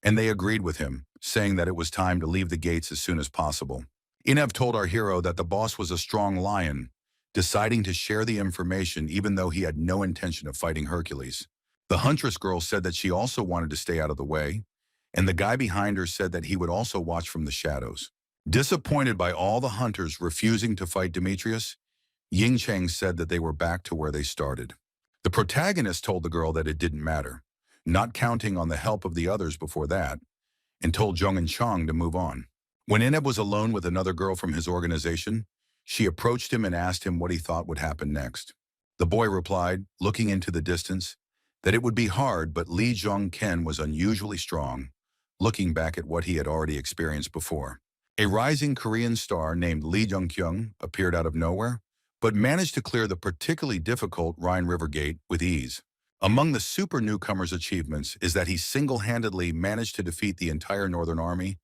and they agreed with him, saying that it was time to leave the gates as soon as possible. Enev told our hero that the boss was a strong lion, deciding to share the information even though he had no intention of fighting Hercules. The huntress girl said that she also wanted to stay out of the way, and the guy behind her said that he would also watch from the shadows. Disappointed by all the hunters refusing to fight Demetrius, Ying Chang said that they were back to where they started. The protagonist told the girl that it didn't matter, not counting on the help of the others before that, and told Jung and Chang to move on. When Eneb was alone with another girl from his organization, she approached him and asked him what he thought would happen next. The boy replied, looking into the distance, that it would be hard, but Lee Jong-ken was unusually strong, looking back at what he had already experienced before. A rising Korean star named Lee Jung-kyung appeared out of nowhere, but managed to clear the particularly difficult Rhine River Gate with ease. Among the super newcomer's achievements is that he single-handedly managed to defeat the entire Northern Army,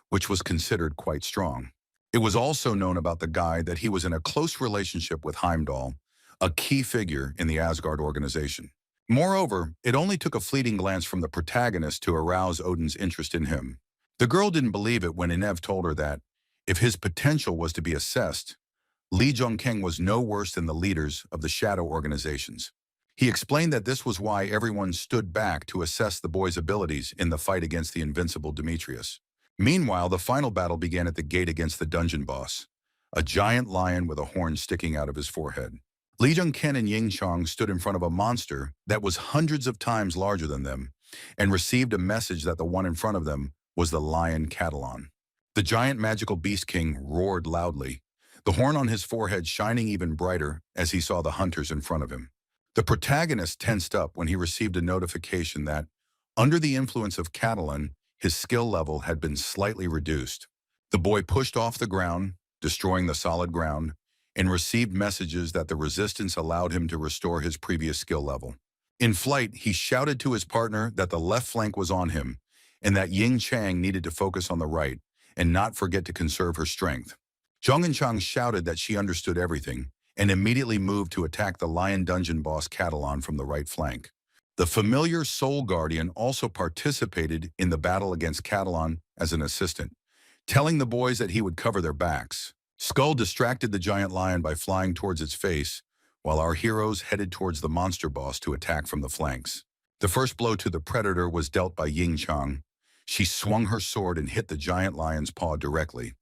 which was considered quite strong. It was also known about the guy that he was in a close relationship with Heimdall, a key figure in the Asgard organization. Moreover, it only took a fleeting glance from the protagonist to arouse Odin's interest in him. The girl didn't believe it when Enev told her that, if his potential was to be assessed, Lee Jong-keng was no worse than the leaders of the shadow organizations. He explained that this was why everyone stood back to assess the boy's abilities in the fight against the invincible Demetrius. Meanwhile, the final battle began at the gate against the dungeon boss, a giant lion with a horn sticking out of his forehead. Lee Jung-ken and Ying Chang stood in front of a monster that was hundreds of times larger than them and received a message that the one in front of them was the lion Catalan. The giant magical beast king roared loudly, the horn on his forehead shining even brighter as he saw the hunters in front of him. The protagonist tensed up when he received a notification that, under the influence of Catalan, his skill level had been slightly reduced. The boy pushed off the ground, destroying the solid ground, and received messages that the resistance allowed him to restore his previous skill level. In flight, he shouted to his partner that the left flank was on him, and that Ying Chang needed to focus on the right and not forget to conserve her strength. Jung and Chang shouted that she understood everything and immediately moved to attack the lion dungeon boss Catalan from the right flank. The familiar Soul Guardian also participated in the battle against Catalan as an assistant, telling the boys that he would cover their backs. Skull distracted the giant lion by flying towards its face, while our heroes headed towards the monster boss to attack from the flanks. The first blow to the predator was dealt by Ying Chang. She swung her sword and hit the giant lion's paw directly,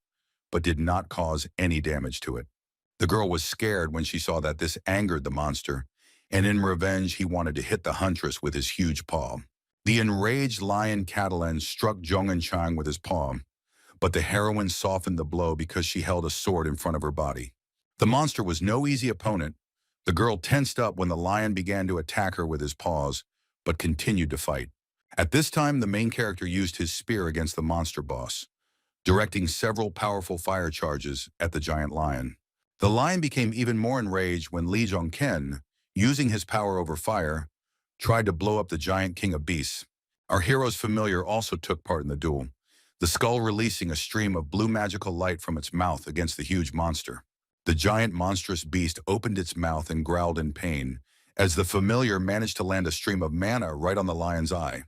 but did not cause any damage to it. The girl was scared when she saw that this angered the monster, and in revenge he wanted to hit the huntress with his huge paw. The enraged lion Catalan struck Jung and Chang with his paw, but the heroine softened the blow because she held a sword in front of her body. The monster was no easy opponent. The girl tensed up when the lion began to attack her with his paws, but continued to fight. At this time, the main character used his spear against the monster boss, directing several powerful fire charges at the giant lion. The lion became even more enraged when Li Zhongken, using his power over fire, tried to blow up the giant king of beasts. Our hero's familiar also took part in the duel, the skull releasing a stream of blue magical light from its mouth against the huge monster. The giant monstrous beast opened its mouth and growled in pain, as the familiar managed to land a stream of mana right on the lion's eye.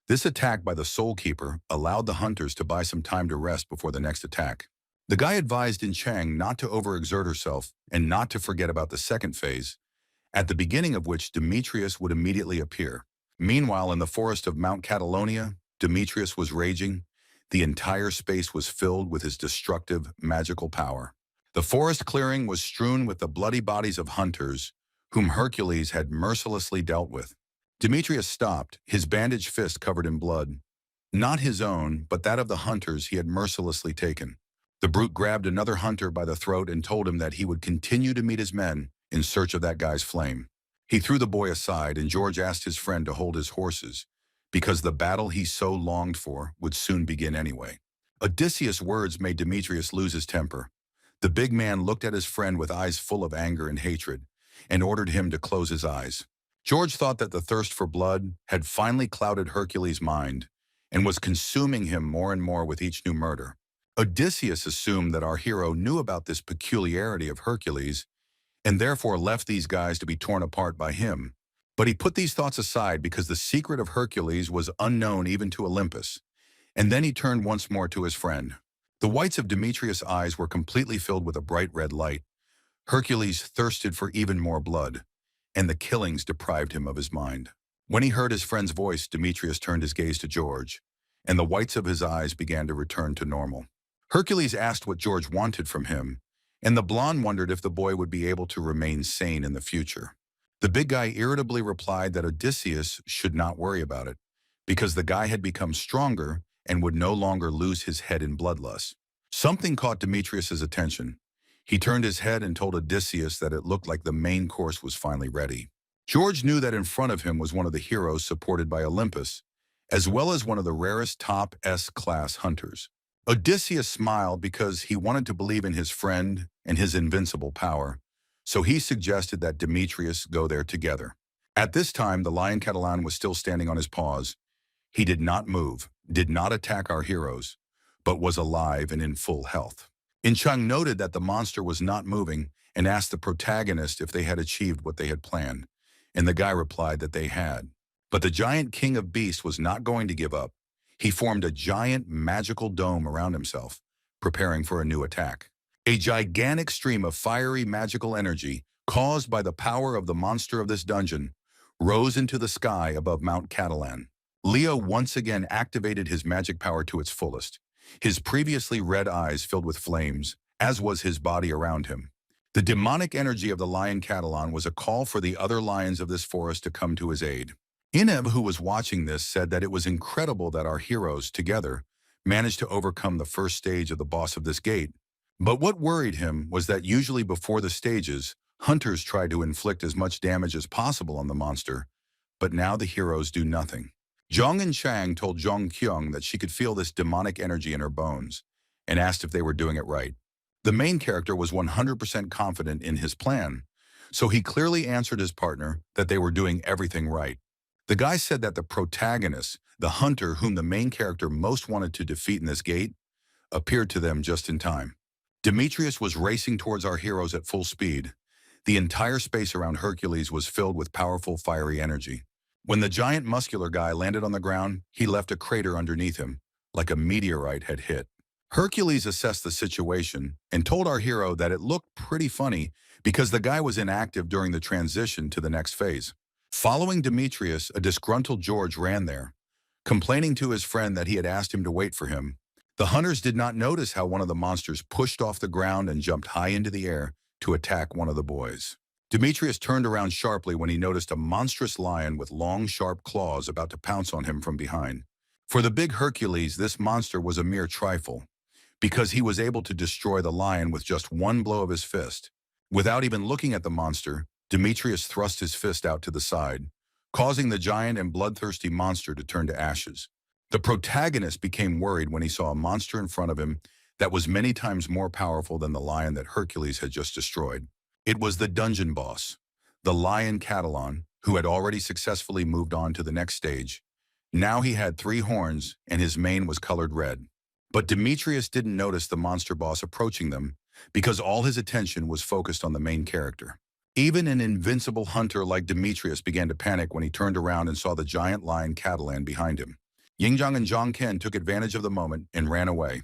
This attack by the Soul Keeper allowed the hunters to buy some time to rest before the next attack. The guy advised In Chang not to overexert herself and not to forget about the second phase, at the beginning of which Demetrius would immediately appear. Meanwhile, in the forest of Mount Catalonia, Demetrius was raging. The entire space was filled with his destructive, magical power. The forest clearing was strewn with the bloody bodies of hunters whom Hercules had mercilessly dealt with. Demetrius stopped, his bandaged fist covered in blood. Not his own, but that of the hunters he had mercilessly taken. The brute grabbed another hunter by the throat and told him that he would continue to meet his men in search of that guy's flame. He threw the boy aside, and George asked his friend to hold his horses, because the battle he so longed for would soon begin anyway. Odysseus' words made Demetrius lose his temper. The big man looked at his friend with eyes full of anger and hatred, and ordered him to close his eyes. George thought that the thirst for blood had finally clouded Hercules' mind, and was consuming him more and more with each new murder. Odysseus assumed that our hero knew about this peculiarity of Hercules, and therefore left these guys to be torn apart by him. But he put these thoughts aside because the secret of Hercules was unknown even to Olympus, and then he turned once more to his friend. The whites of Demetrius' eyes were completely filled with a bright red light. Hercules thirsted for even more blood, and the killings deprived him of his mind. When he heard his friend's voice, Demetrius turned his gaze to George, and the whites of his eyes began to return to normal. Hercules asked what George wanted from him, and the blonde wondered if the boy would be able to remain sane in the future. The big guy irritably replied that Odysseus should not worry about it, because the guy had become stronger and would no longer lose his head in bloodlust. Something caught Demetrius's attention. He turned his head and told Odysseus that it looked like the main course was finally ready. George knew that in front of him was one of the heroes supported by Olympus, as well as one of the rarest top S-class hunters. Odysseus smiled because he wanted to believe in his friend and his invincible power, so he suggested that Demetrius go there together. At this time, the lion Catalan was still standing on his paws. He did not move, did not attack our heroes, but was alive and in full health. In Chang noted that the monster was not moving and asked the protagonist if they had achieved what they had planned, and the guy replied that they had. But the giant king of beasts was not going to give up. He formed a giant magical dome around himself, preparing for a new attack. A gigantic stream of fiery magical energy, caused by the power of the monster of this dungeon, rose into the sky above Mount Catalan. Leo once again activated his magic power to its fullest, his previously red eyes filled with flames, as was his body around him. The demonic energy of the lion Catalan was a call for the other lions of this forest to come to his aid. Ineb, who was watching this, said that it was incredible that our heroes, together, managed to overcome the first stage of the boss of this gate. But what worried him was that usually before the stages, hunters tried to inflict as much damage as possible on the monster, but now the heroes do nothing. Zhong and Chang told Zhong Kyung that she could feel this demonic energy in her bones, and asked if they were doing it right. The main character was 100% confident in his plan, so he clearly answered his partner that they were doing everything right. The guy said that the protagonist, the hunter whom the main character most wanted to defeat in this gate, appeared to them just in time. Demetrius was racing towards our heroes at full speed. The entire space around Hercules was filled with powerful fiery energy. When the giant muscular guy landed on the ground, he left a crater underneath him, like a meteorite had hit. Hercules assessed the situation and told our hero that it looked pretty funny because the guy was inactive during the transition to the next phase. Following Demetrius, a disgruntled George ran there, complaining to his friend that he had asked him to wait for him. The hunters did not notice how one of the monsters pushed off the ground and jumped high into the air to attack one of the boys. Demetrius turned around sharply when he noticed a monstrous lion with long, sharp claws about to pounce on him from behind. For the big Hercules, this monster was a mere trifle, because he was able to destroy the lion with just one blow of his fist. Without even looking at the monster, Demetrius thrust his fist out to the side, causing the giant and bloodthirsty monster to turn to ashes. The protagonist became worried when he saw a monster in front of him that was many times more powerful than the lion that Hercules had just destroyed. It was the dungeon boss, the lion Catalan, who had already successfully moved on to the next stage. Now he had 3 horns and his mane was colored red. But Demetrius didn't notice the monster boss approaching them because all his attention was focused on the main character. Even an invincible hunter like Demetrius began to panic when he turned around and saw the giant lion Catalan behind him. Yingzhang and Zhongken took advantage of the moment and ran away,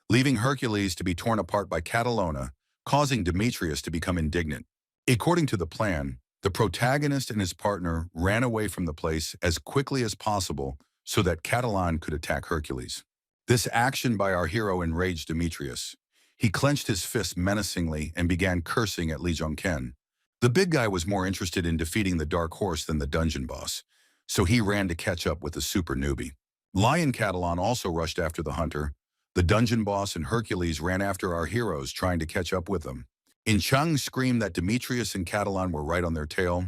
leaving Hercules to be torn apart by Catalona, causing Demetrius to become indignant. According to the plan, the protagonist and his partner ran away from the place as quickly as possible so that Catalan could attack Hercules. This action by our hero enraged Demetrius. He clenched his fist menacingly and began cursing at Li Zhongken. The big guy was more interested in defeating the dark horse than the dungeon boss, so he ran to catch up with the super newbie. Lion Catalan also rushed after the hunter. The dungeon boss and Hercules ran after our heroes, trying to catch up with them. Chang screamed that Demetrius and Catalan were right on their tail,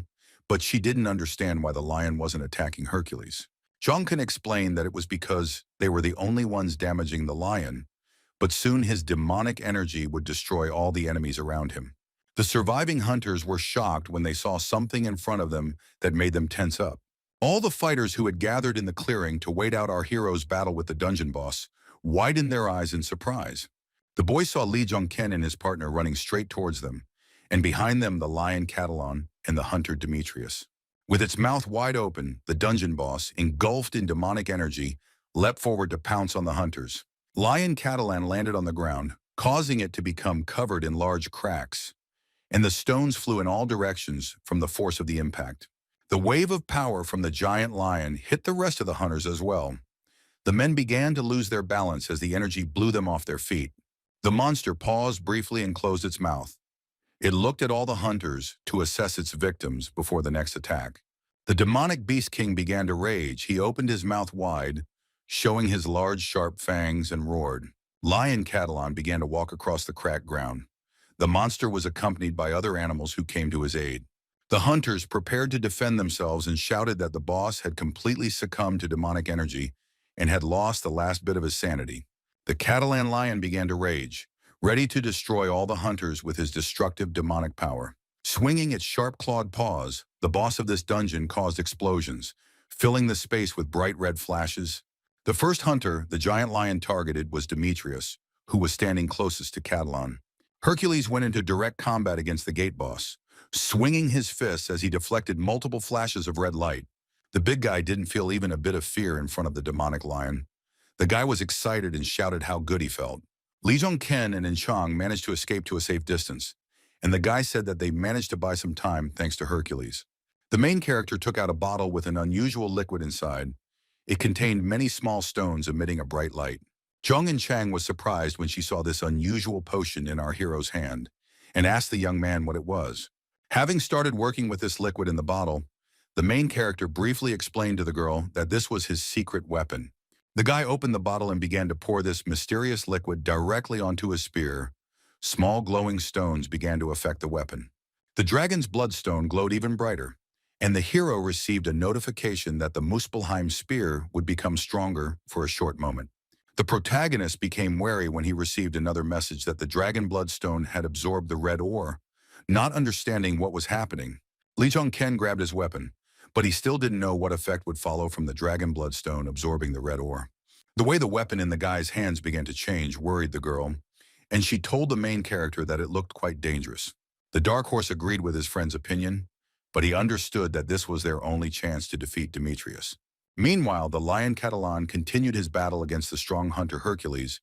but she didn't understand why the lion wasn't attacking Hercules. Zhongken explained that it was because they were the only ones damaging the lion, but soon his demonic energy would destroy all the enemies around him. The surviving hunters were shocked when they saw something in front of them that made them tense up. All the fighters who had gathered in the clearing to wait out our hero's battle with the dungeon boss widened their eyes in surprise. The boys saw Li Zhongken and his partner running straight towards them, and behind them the lion Catalan and the hunter Demetrius. With its mouth wide open, the dungeon boss, engulfed in demonic energy, leapt forward to pounce on the hunters. Lion Catalan landed on the ground, causing it to become covered in large cracks, and the stones flew in all directions from the force of the impact. The wave of power from the giant lion hit the rest of the hunters as well. The men began to lose their balance as the energy blew them off their feet. The monster paused briefly and closed its mouth. It looked at all the hunters to assess its victims before the next attack. The demonic beast king began to rage. He opened his mouth wide, showing his large sharp fangs, and roared. Lion Catalan began to walk across the cracked ground. The monster was accompanied by other animals who came to his aid. The hunters prepared to defend themselves and shouted that the boss had completely succumbed to demonic energy and had lost the last bit of his sanity. The Catalan lion began to rage, ready to destroy all the hunters with his destructive demonic power. Swinging its sharp-clawed paws, the boss of this dungeon caused explosions, filling the space with bright red flashes. The first hunter the giant lion targeted was Demetrius, who was standing closest to Catalan. Hercules went into direct combat against the gate boss, swinging his fists as he deflected multiple flashes of red light. The big guy didn't feel even a bit of fear in front of the demonic lion. The guy was excited and shouted how good he felt. Li Zhongken and Chang managed to escape to a safe distance, and the guy said that they managed to buy some time thanks to Hercules. The main character took out a bottle with an unusual liquid inside. It contained many small stones emitting a bright light. Zhong and Chang was surprised when she saw this unusual potion in our hero's hand and asked the young man what it was. Having started working with this liquid in the bottle, the main character briefly explained to the girl that this was his secret weapon. The guy opened the bottle and began to pour this mysterious liquid directly onto his spear. Small glowing stones began to affect the weapon. The dragon's bloodstone glowed even brighter, and the hero received a notification that the Muspelheim spear would become stronger for a short moment. The protagonist became wary when he received another message that the dragon bloodstone had absorbed the red ore. Not understanding what was happening, Li Zhongken grabbed his weapon, but he still didn't know what effect would follow from the dragon bloodstone absorbing the red ore. The way the weapon in the guy's hands began to change worried the girl, and she told the main character that it looked quite dangerous. The dark horse agreed with his friend's opinion, but he understood that this was their only chance to defeat Demetrius. Meanwhile, the lion Catalan continued his battle against the strong hunter Hercules,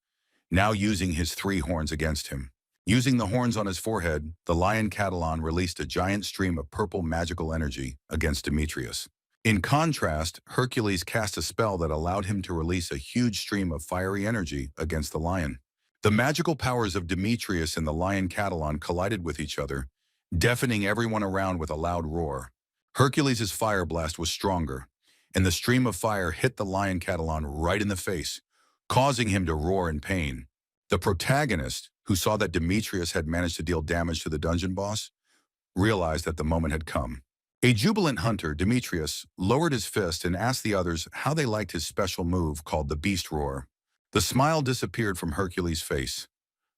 now using his 3 horns against him. Using the horns on his forehead, the lion Catalan released a giant stream of purple magical energy against Demetrius. In contrast, Hercules cast a spell that allowed him to release a huge stream of fiery energy against the lion. The magical powers of Demetrius and the lion Catalan collided with each other, deafening everyone around with a loud roar. Hercules' fire blast was stronger, and the stream of fire hit the lion Catalan right in the face, causing him to roar in pain. The protagonist, who saw that Demetrius had managed to deal damage to the dungeon boss, realized that the moment had come. A jubilant hunter, Demetrius, lowered his fist and asked the others how they liked his special move called the Beast Roar. The smile disappeared from Hercules' face.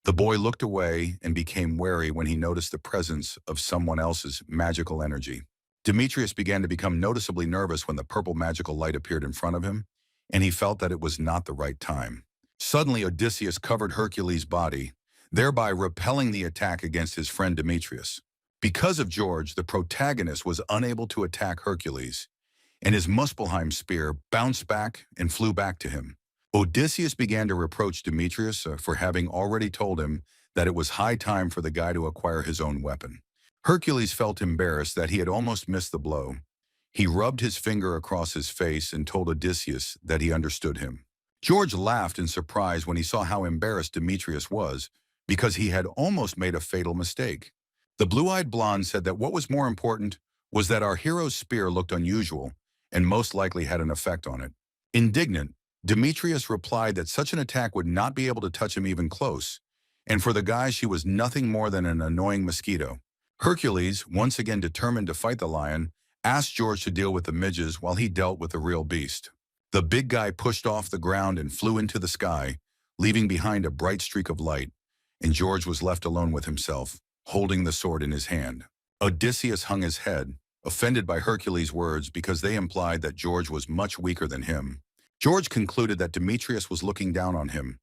The boy looked away and became wary when he noticed the presence of someone else's magical energy. Demetrius began to become noticeably nervous when the purple magical light appeared in front of him, and he felt that it was not the right time. Suddenly, Odysseus covered Hercules' body, thereby repelling the attack against his friend Demetrius. Because of George, the protagonist was unable to attack Hercules, and his Muspelheim spear bounced back and flew back to him. Odysseus began to reproach Demetrius for having already told him that it was high time for the guy to acquire his own weapon. Hercules felt embarrassed that he had almost missed the blow. He rubbed his finger across his face and told Odysseus that he understood him. George laughed in surprise when he saw how embarrassed Demetrius was, because he had almost made a fatal mistake. The blue-eyed blonde said that what was more important was that our hero's spear looked unusual and most likely had an effect on it. Indignant, Demetrius replied that such an attack would not be able to touch him even close, and for the guy she was nothing more than an annoying mosquito. Hercules, once again determined to fight the lion, asked George to deal with the midges while he dealt with the real beast. The big guy pushed off the ground and flew into the sky, leaving behind a bright streak of light, and George was left alone with himself, holding the sword in his hand. Odysseus hung his head, offended by Hercules' words because they implied that George was much weaker than him. George concluded that Demetrius was looking down on him.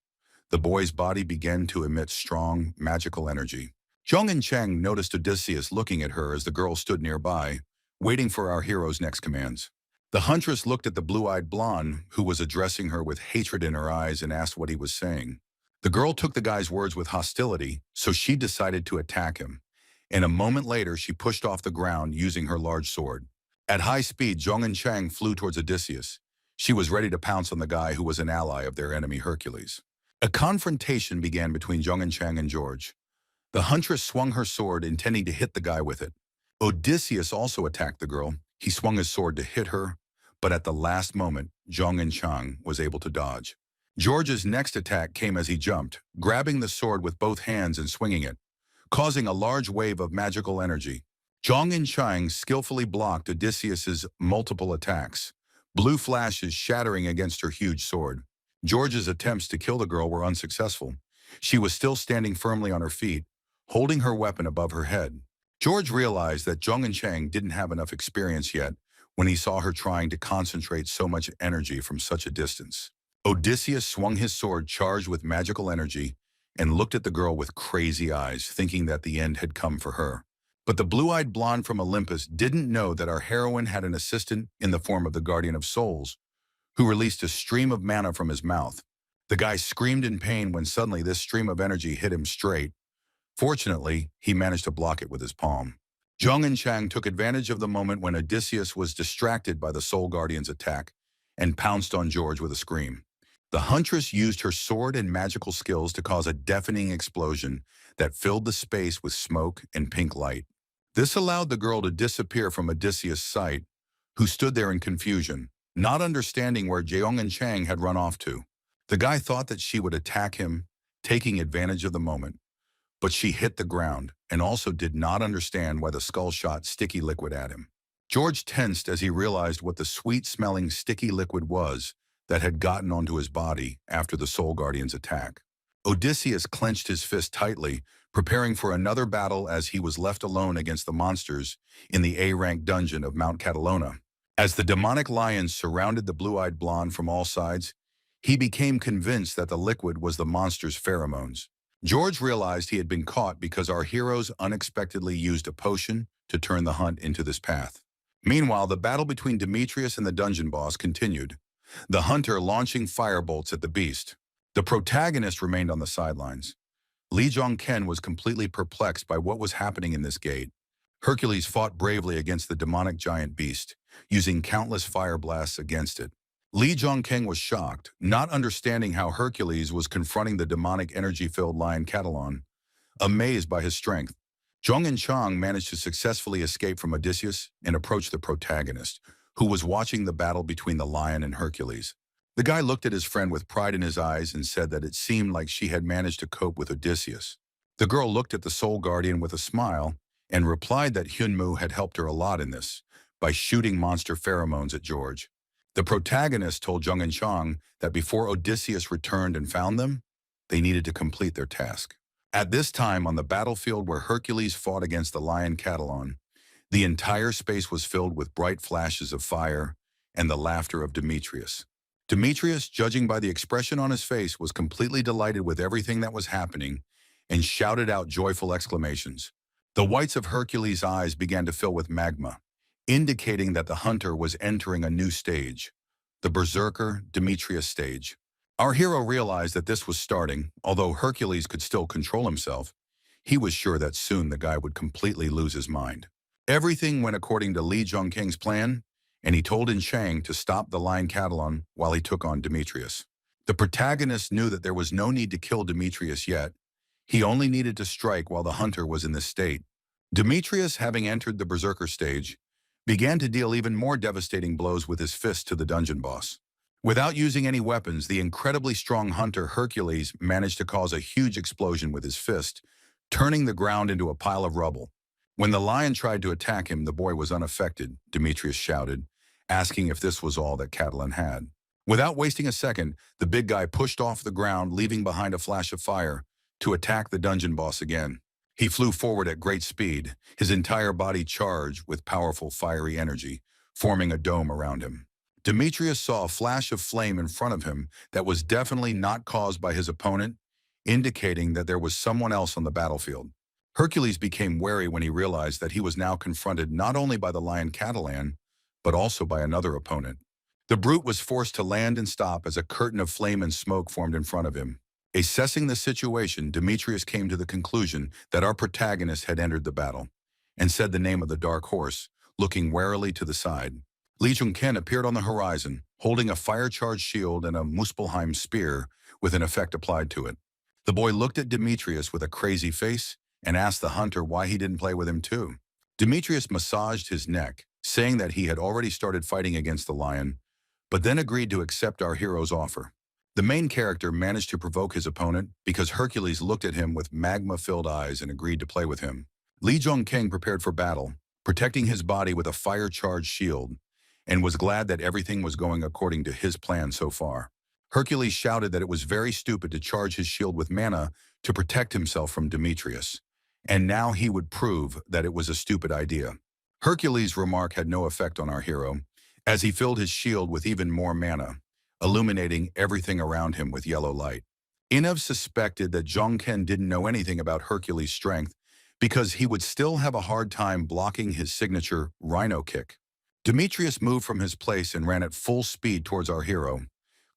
The boy's body began to emit strong, magical energy. Zhong and Chang noticed Odysseus looking at her as the girl stood nearby, waiting for our hero's next commands. The huntress looked at the blue-eyed blonde, who was addressing her with hatred in her eyes, and asked what he was saying. The girl took the guy's words with hostility, so she decided to attack him. And a moment later, she pushed off the ground using her large sword. At high speed, Zhong and Chang flew towards Odysseus. She was ready to pounce on the guy who was an ally of their enemy Hercules. A confrontation began between Zhong and Chang and George. The huntress swung her sword, intending to hit the guy with it. Odysseus also attacked the girl. He swung his sword to hit her, but at the last moment, Zhong and Chang was able to dodge. George's next attack came as he jumped, grabbing the sword with both hands and swinging it, causing a large wave of magical energy. Zhong and Chang skillfully blocked Odysseus's multiple attacks, blue flashes shattering against her huge sword. George's attempts to kill the girl were unsuccessful. She was still standing firmly on her feet, holding her weapon above her head. George realized that Zhong and Chang didn't have enough experience yet when he saw her trying to concentrate so much energy from such a distance. Odysseus swung his sword charged with magical energy and looked at the girl with crazy eyes, thinking that the end had come for her. But the blue-eyed blonde from Olympus didn't know that our heroine had an assistant in the form of the Guardian of Souls, who released a stream of mana from his mouth. The guy screamed in pain when suddenly this stream of energy hit him straight. Fortunately, he managed to block it with his palm. Zhong and Chang took advantage of the moment when Odysseus was distracted by the Soul Guardian's attack and pounced on George with a scream. The huntress used her sword and magical skills to cause a deafening explosion that filled the space with smoke and pink light. This allowed the girl to disappear from Odysseus' sight, who stood there in confusion, not understanding where Zhong and Chang had run off to. The guy thought that she would attack him, taking advantage of the moment, but she hit the ground and also did not understand why the skull shot sticky liquid at him. George tensed as he realized what the sweet-smelling sticky liquid was that had gotten onto his body after the Soul Guardian's attack. Odysseus clenched his fist tightly, preparing for another battle as he was left alone against the monsters in the A-rank dungeon of Mount Catalona. As the demonic lions surrounded the blue-eyed blonde from all sides, he became convinced that the liquid was the monster's pheromones. George realized he had been caught because our heroes unexpectedly used a potion to turn the hunt into this path. Meanwhile, the battle between Demetrius and the dungeon boss continued, the hunter launching firebolts at the beast. The protagonist remained on the sidelines. Li Zhongken was completely perplexed by what was happening in this gate. Hercules fought bravely against the demonic giant beast, using countless fire blasts against it. Li Zhongken was shocked, not understanding how Hercules was confronting the demonic energy-filled lion Catalon, amazed by his strength. Zhong and Chang managed to successfully escape from Odysseus and approach the protagonist, who was watching the battle between the lion and Hercules. The guy looked at his friend with pride in his eyes and said that it seemed like she had managed to cope with Odysseus. The girl looked at the soul guardian with a smile and replied that Hyunmoo had helped her a lot in this by shooting monster pheromones at George. The protagonist told Jung and Chang that before Odysseus returned and found them, they needed to complete their task. At this time, on the battlefield where Hercules fought against the lion Catalon, the entire space was filled with bright flashes of fire and the laughter of Demetrius. Demetrius, judging by the expression on his face, was completely delighted with everything that was happening and shouted out joyful exclamations. The whites of Hercules' eyes began to fill with magma, indicating that the hunter was entering a new stage, the Berserker Demetrius stage. Our hero realized that this was starting. Although Hercules could still control himself, he was sure that soon the guy would completely lose his mind. Everything went according to Lee Jung-king's plan, and he told In Shang to stop the lion Catalon while he took on Demetrius. The protagonist knew that there was no need to kill Demetrius yet. He only needed to strike while the hunter was in this state. Demetrius, having entered the Berserker stage, began to deal even more devastating blows with his fist to the dungeon boss. Without using any weapons, the incredibly strong hunter Hercules managed to cause a huge explosion with his fist, turning the ground into a pile of rubble. When the lion tried to attack him, the boy was unaffected, Demetrius shouted, asking if this was all that Catalan had. Without wasting a second, the big guy pushed off the ground, leaving behind a flash of fire, to attack the dungeon boss again. He flew forward at great speed, his entire body charged with powerful fiery energy, forming a dome around him. Demetrius saw a flash of flame in front of him that was definitely not caused by his opponent, indicating that there was someone else on the battlefield. Hercules became wary when he realized that he was now confronted not only by the lion Catalan, but also by another opponent. The brute was forced to land and stop as a curtain of flame and smoke formed in front of him. Assessing the situation, Demetrius came to the conclusion that our protagonist had entered the battle, and said the name of the dark horse, looking warily to the side. Lee Jung-ken appeared on the horizon, holding a fire-charged shield and a Muspelheim spear with an effect applied to it. The boy looked at Demetrius with a crazy face and asked the hunter why he didn't play with him too. Demetrius massaged his neck, saying that he had already started fighting against the lion, but then agreed to accept our hero's offer. The main character managed to provoke his opponent because Hercules looked at him with magma-filled eyes and agreed to play with him. Lee Jung-king prepared for battle, protecting his body with a fire-charged shield, and was glad that everything was going according to his plan so far. Hercules shouted that it was very stupid to charge his shield with mana to protect himself from Demetrius, and now he would prove that it was a stupid idea. Hercules' remark had no effect on our hero, as he filled his shield with even more mana, illuminating everything around him with yellow light. Inav suspected that Jung-ken didn't know anything about Hercules' strength because he would still have a hard time blocking his signature rhino kick. Demetrius moved from his place and ran at full speed towards our hero,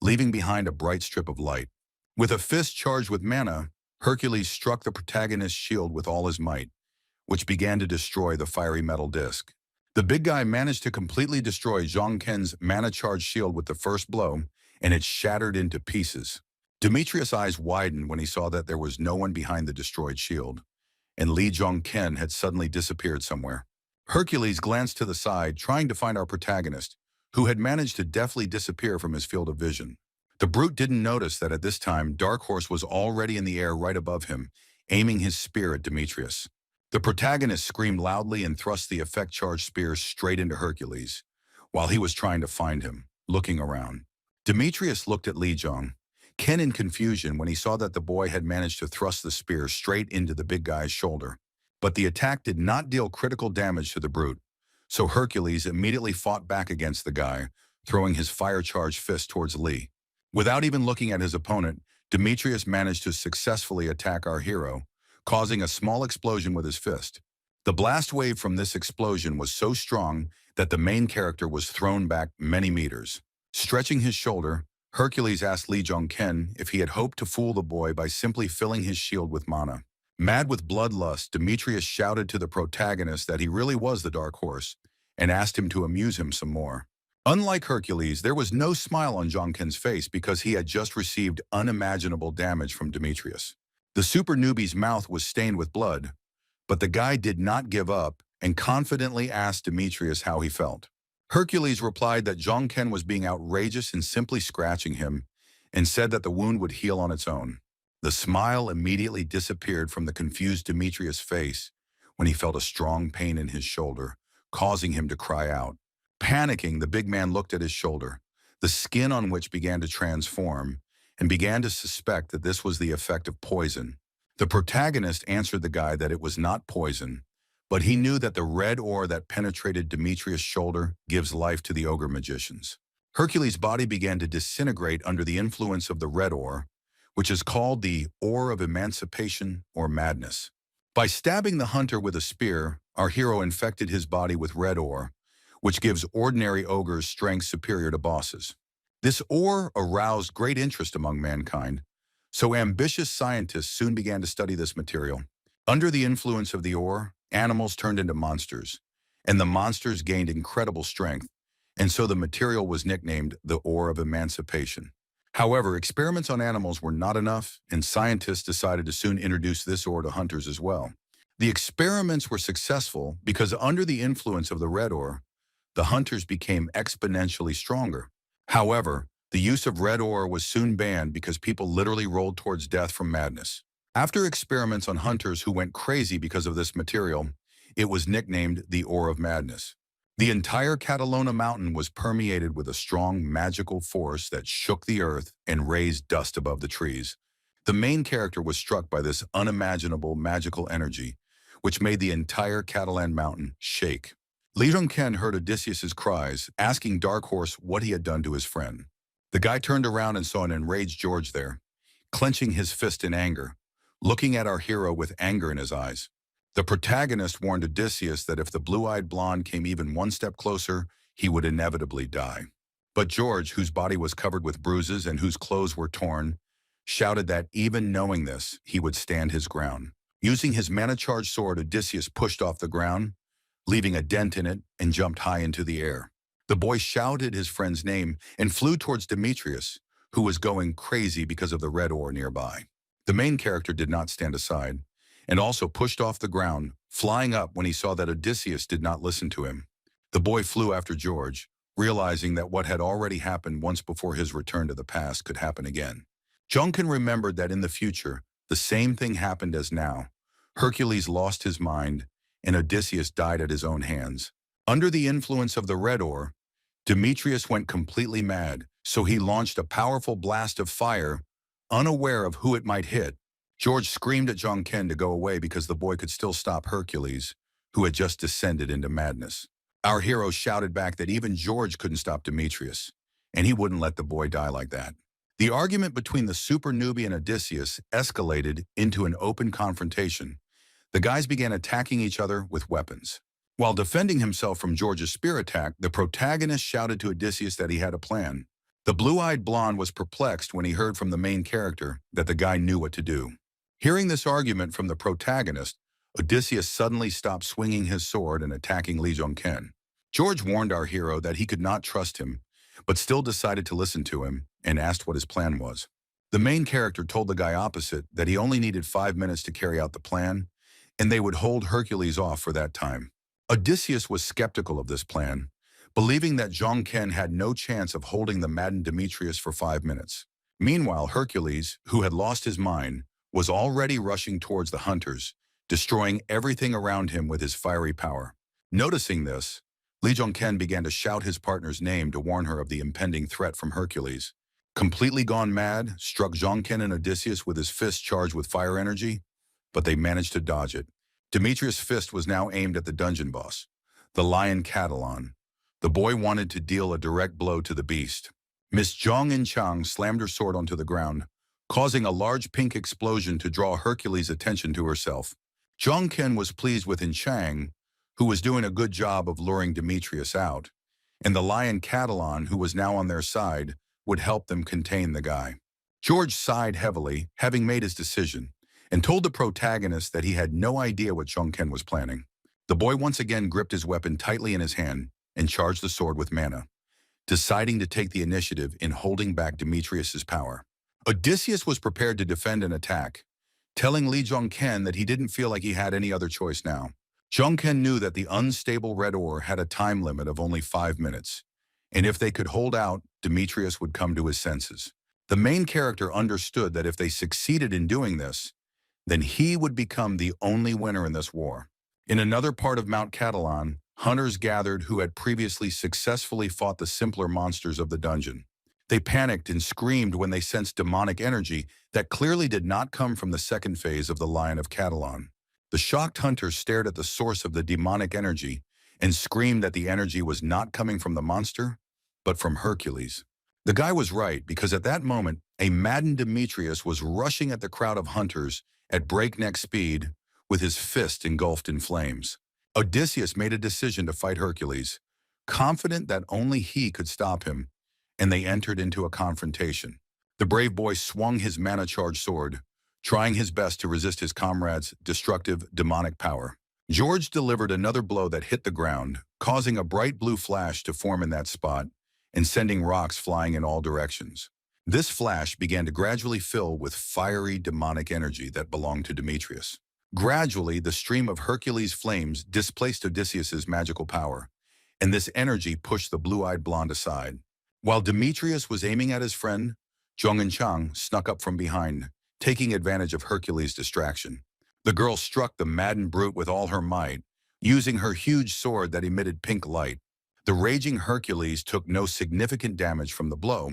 leaving behind a bright strip of light. With a fist charged with mana, Hercules struck the protagonist's shield with all his might, which began to destroy the fiery metal disc. The big guy managed to completely destroy Jung-ken's mana-charged shield with the first blow, and it shattered into pieces. Demetrius' eyes widened when he saw that there was no one behind the destroyed shield, and Lee Jung-ken had suddenly disappeared somewhere. Hercules glanced to the side, trying to find our protagonist, who had managed to deftly disappear from his field of vision. The brute didn't notice that at this time, Dark Horse was already in the air right above him, aiming his spear at Demetrius. The protagonist screamed loudly and thrust the effect-charged spear straight into Hercules, while he was trying to find him, looking around. Demetrius looked at Lee Jung-ken in confusion when he saw that the boy had managed to thrust the spear straight into the big guy's shoulder. But the attack did not deal critical damage to the brute, so Hercules immediately fought back against the guy, throwing his fire-charged fist towards Lee. Without even looking at his opponent, Demetrius managed to successfully attack our hero, causing a small explosion with his fist. The blast wave from this explosion was so strong that the main character was thrown back many meters. Stretching his shoulder, Hercules asked Lee Jung-ken if he had hoped to fool the boy by simply filling his shield with mana. Mad with bloodlust, Demetrius shouted to the protagonist that he really was the Dark Horse and asked him to amuse him some more. Unlike Hercules, there was no smile on Jung-ken's face because he had just received unimaginable damage from Demetrius. The super newbie's mouth was stained with blood, but the guy did not give up and confidently asked Demetrius how he felt. Hercules replied that Jongken was being outrageous and simply scratching him, and said that the wound would heal on its own. The smile immediately disappeared from the confused Demetrius' face when he felt a strong pain in his shoulder, causing him to cry out. Panicking, the big man looked at his shoulder, the skin on which began to transform, and began to suspect that this was the effect of poison. The protagonist answered the guy that it was not poison, but he knew that the red ore that penetrated Demetrius' shoulder gives life to the ogre magicians. Hercules' body began to disintegrate under the influence of the red ore, which is called the ore of emancipation or madness. By stabbing the hunter with a spear, our hero infected his body with red ore, which gives ordinary ogres strength superior to bosses. This ore aroused great interest among mankind, so ambitious scientists soon began to study this material. Under the influence of the ore, animals turned into monsters, and the monsters gained incredible strength, and so the material was nicknamed the ore of emancipation. However, experiments on animals were not enough, and scientists decided to soon introduce this ore to hunters as well. The experiments were successful because under the influence of the red ore, the hunters became exponentially stronger. However, the use of red ore was soon banned because people literally rolled towards death from madness. After experiments on hunters who went crazy because of this material, it was nicknamed the Ore of Madness. The entire Catalona mountain was permeated with a strong magical force that shook the earth and raised dust above the trees. The main character was struck by this unimaginable magical energy, which made the entire Catalan mountain shake. Li Zhongken heard Odysseus's cries, asking Dark Horse what he had done to his friend. The guy turned around and saw an enraged George there, clenching his fist in anger, looking at our hero with anger in his eyes. The protagonist warned Odysseus that if the blue-eyed blonde came even one step closer, he would inevitably die. But George, whose body was covered with bruises and whose clothes were torn, shouted that even knowing this, he would stand his ground. Using his mana-charged sword, Odysseus pushed off the ground, leaving a dent in it, and jumped high into the air. The boy shouted his friend's name and flew towards Demetrius, who was going crazy because of the red ore nearby. The main character did not stand aside, and also pushed off the ground, flying up when he saw that Odysseus did not listen to him. The boy flew after George, realizing that what had already happened once before his return to the past could happen again. Jongken remembered that in the future, the same thing happened as now. Hercules lost his mind, and Odysseus died at his own hands. Under the influence of the red ore, Demetrius went completely mad, so he launched a powerful blast of fire, unaware of who it might hit. George screamed at Jongken to go away because the boy could still stop Hercules, who had just descended into madness. Our hero shouted back that even George couldn't stop Demetrius, and he wouldn't let the boy die like that. The argument between the super newbie and Odysseus escalated into an open confrontation. The guys began attacking each other with weapons. While defending himself from George's spear attack, the protagonist shouted to Odysseus that he had a plan. The blue-eyed blonde was perplexed when he heard from the main character that the guy knew what to do. Hearing this argument from the protagonist, Odysseus suddenly stopped swinging his sword and attacking Li Zhongken. George warned our hero that he could not trust him, but still decided to listen to him and asked what his plan was. The main character told the guy opposite that he only needed 5 minutes to carry out the plan, and they would hold Hercules off for that time. Odysseus was skeptical of this plan, believing that Jongken had no chance of holding the maddened Demetrius for 5 minutes. Meanwhile, Hercules, who had lost his mind, was already rushing towards the hunters, destroying everything around him with his fiery power. Noticing this, Li Zhongken began to shout his partner's name to warn her of the impending threat from Hercules. Completely gone mad, struck Jongken and Odysseus with his fist charged with fire energy, but they managed to dodge it. Demetrius' fist was now aimed at the dungeon boss, the lion Catalan. The boy wanted to deal a direct blow to the beast. Miss Zhong In Chang slammed her sword onto the ground, causing a large pink explosion to draw Hercules' attention to herself. Jongken was pleased with In Chang, who was doing a good job of luring Demetrius out, and the lion Catalan, who was now on their side, would help them contain the guy. George sighed heavily, having made his decision, and told the protagonist that he had no idea what Jongken was planning. The boy once again gripped his weapon tightly in his hand and charged the sword with mana, deciding to take the initiative in holding back Demetrius's power. Odysseus was prepared to defend and attack, telling Li Zhongken that he didn't feel like he had any other choice now. Jungken knew that the unstable red ore had a time limit of only 5 minutes, and if they could hold out, Demetrius would come to his senses. The main character understood that if they succeeded in doing this, then he would become the only winner in this war. In another part of Mount Catalan, hunters gathered who had previously successfully fought the simpler monsters of the dungeon. They panicked and screamed when they sensed demonic energy that clearly did not come from the second phase of the Lion of Catalan. The shocked hunters stared at the source of the demonic energy and screamed that the energy was not coming from the monster, but from Hercules. The guy was right, because at that moment, a maddened Demetrius was rushing at the crowd of hunters at breakneck speed with his fist engulfed in flames. Odysseus made a decision to fight Hercules, confident that only he could stop him, and they entered into a confrontation. The brave boy swung his mana-charged sword, trying his best to resist his comrade's destructive demonic power. George delivered another blow that hit the ground, causing a bright blue flash to form in that spot and sending rocks flying in all directions. This flash began to gradually fill with fiery demonic energy that belonged to Demetrius. Gradually, the stream of Hercules' flames displaced Odysseus's magical power, and this energy pushed the blue-eyed blonde aside. While Demetrius was aiming at his friend, Zhong and Chang snuck up from behind, taking advantage of Hercules' distraction. The girl struck the maddened brute with all her might, using her huge sword that emitted pink light. The raging Hercules took no significant damage from the blow,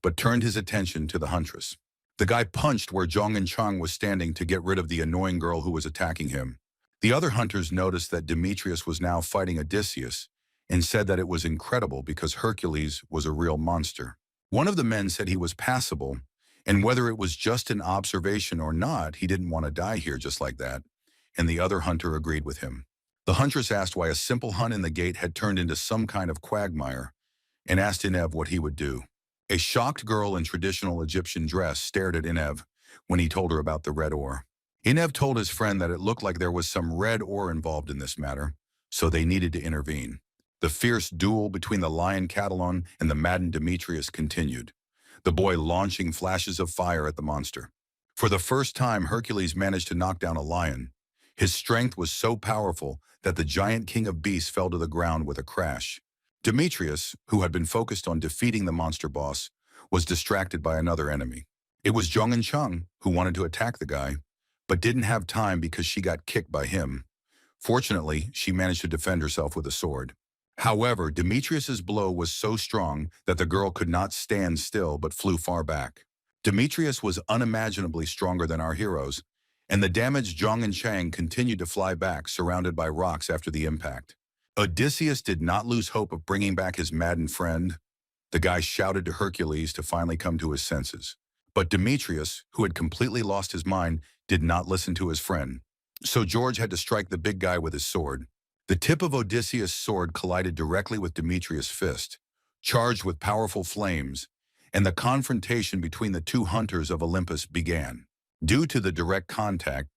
but turned his attention to the huntress. The guy punched where Zhong and Chang was standing to get rid of the annoying girl who was attacking him. The other hunters noticed that Demetrius was now fighting Odysseus and said that it was incredible because Hercules was a real monster. One of the men said he was passable, and whether it was just an observation or not, he didn't want to die here just like that, and the other hunter agreed with him. The huntress asked why a simple hunt in the gate had turned into some kind of quagmire, and asked Inev what he would do. A shocked girl in traditional Egyptian dress stared at Inev when he told her about the red ore. Inev told his friend that it looked like there was some red ore involved in this matter, so they needed to intervene. The fierce duel between the lion Catalan and the maddened Demetrius continued, the boy launching flashes of fire at the monster. For the first time, Hercules managed to knock down a lion. His strength was so powerful that the giant king of beasts fell to the ground with a crash. Demetrius, who had been focused on defeating the monster boss, was distracted by another enemy. It was Zhong and Chang, who wanted to attack the guy, but didn't have time because she got kicked by him. Fortunately, she managed to defend herself with a sword. However, Demetrius's blow was so strong that the girl could not stand still but flew far back. Demetrius was unimaginably stronger than our heroes, and the damaged Zhong and Chang continued to fly back, surrounded by rocks after the impact. Odysseus did not lose hope of bringing back his maddened friend. The guy shouted to Hercules to finally come to his senses. But Demetrius, who had completely lost his mind, did not listen to his friend. So George had to strike the big guy with his sword. The tip of Odysseus' sword collided directly with Demetrius' fist, charged with powerful flames, and the confrontation between the two hunters of Olympus began. Due to the direct contact,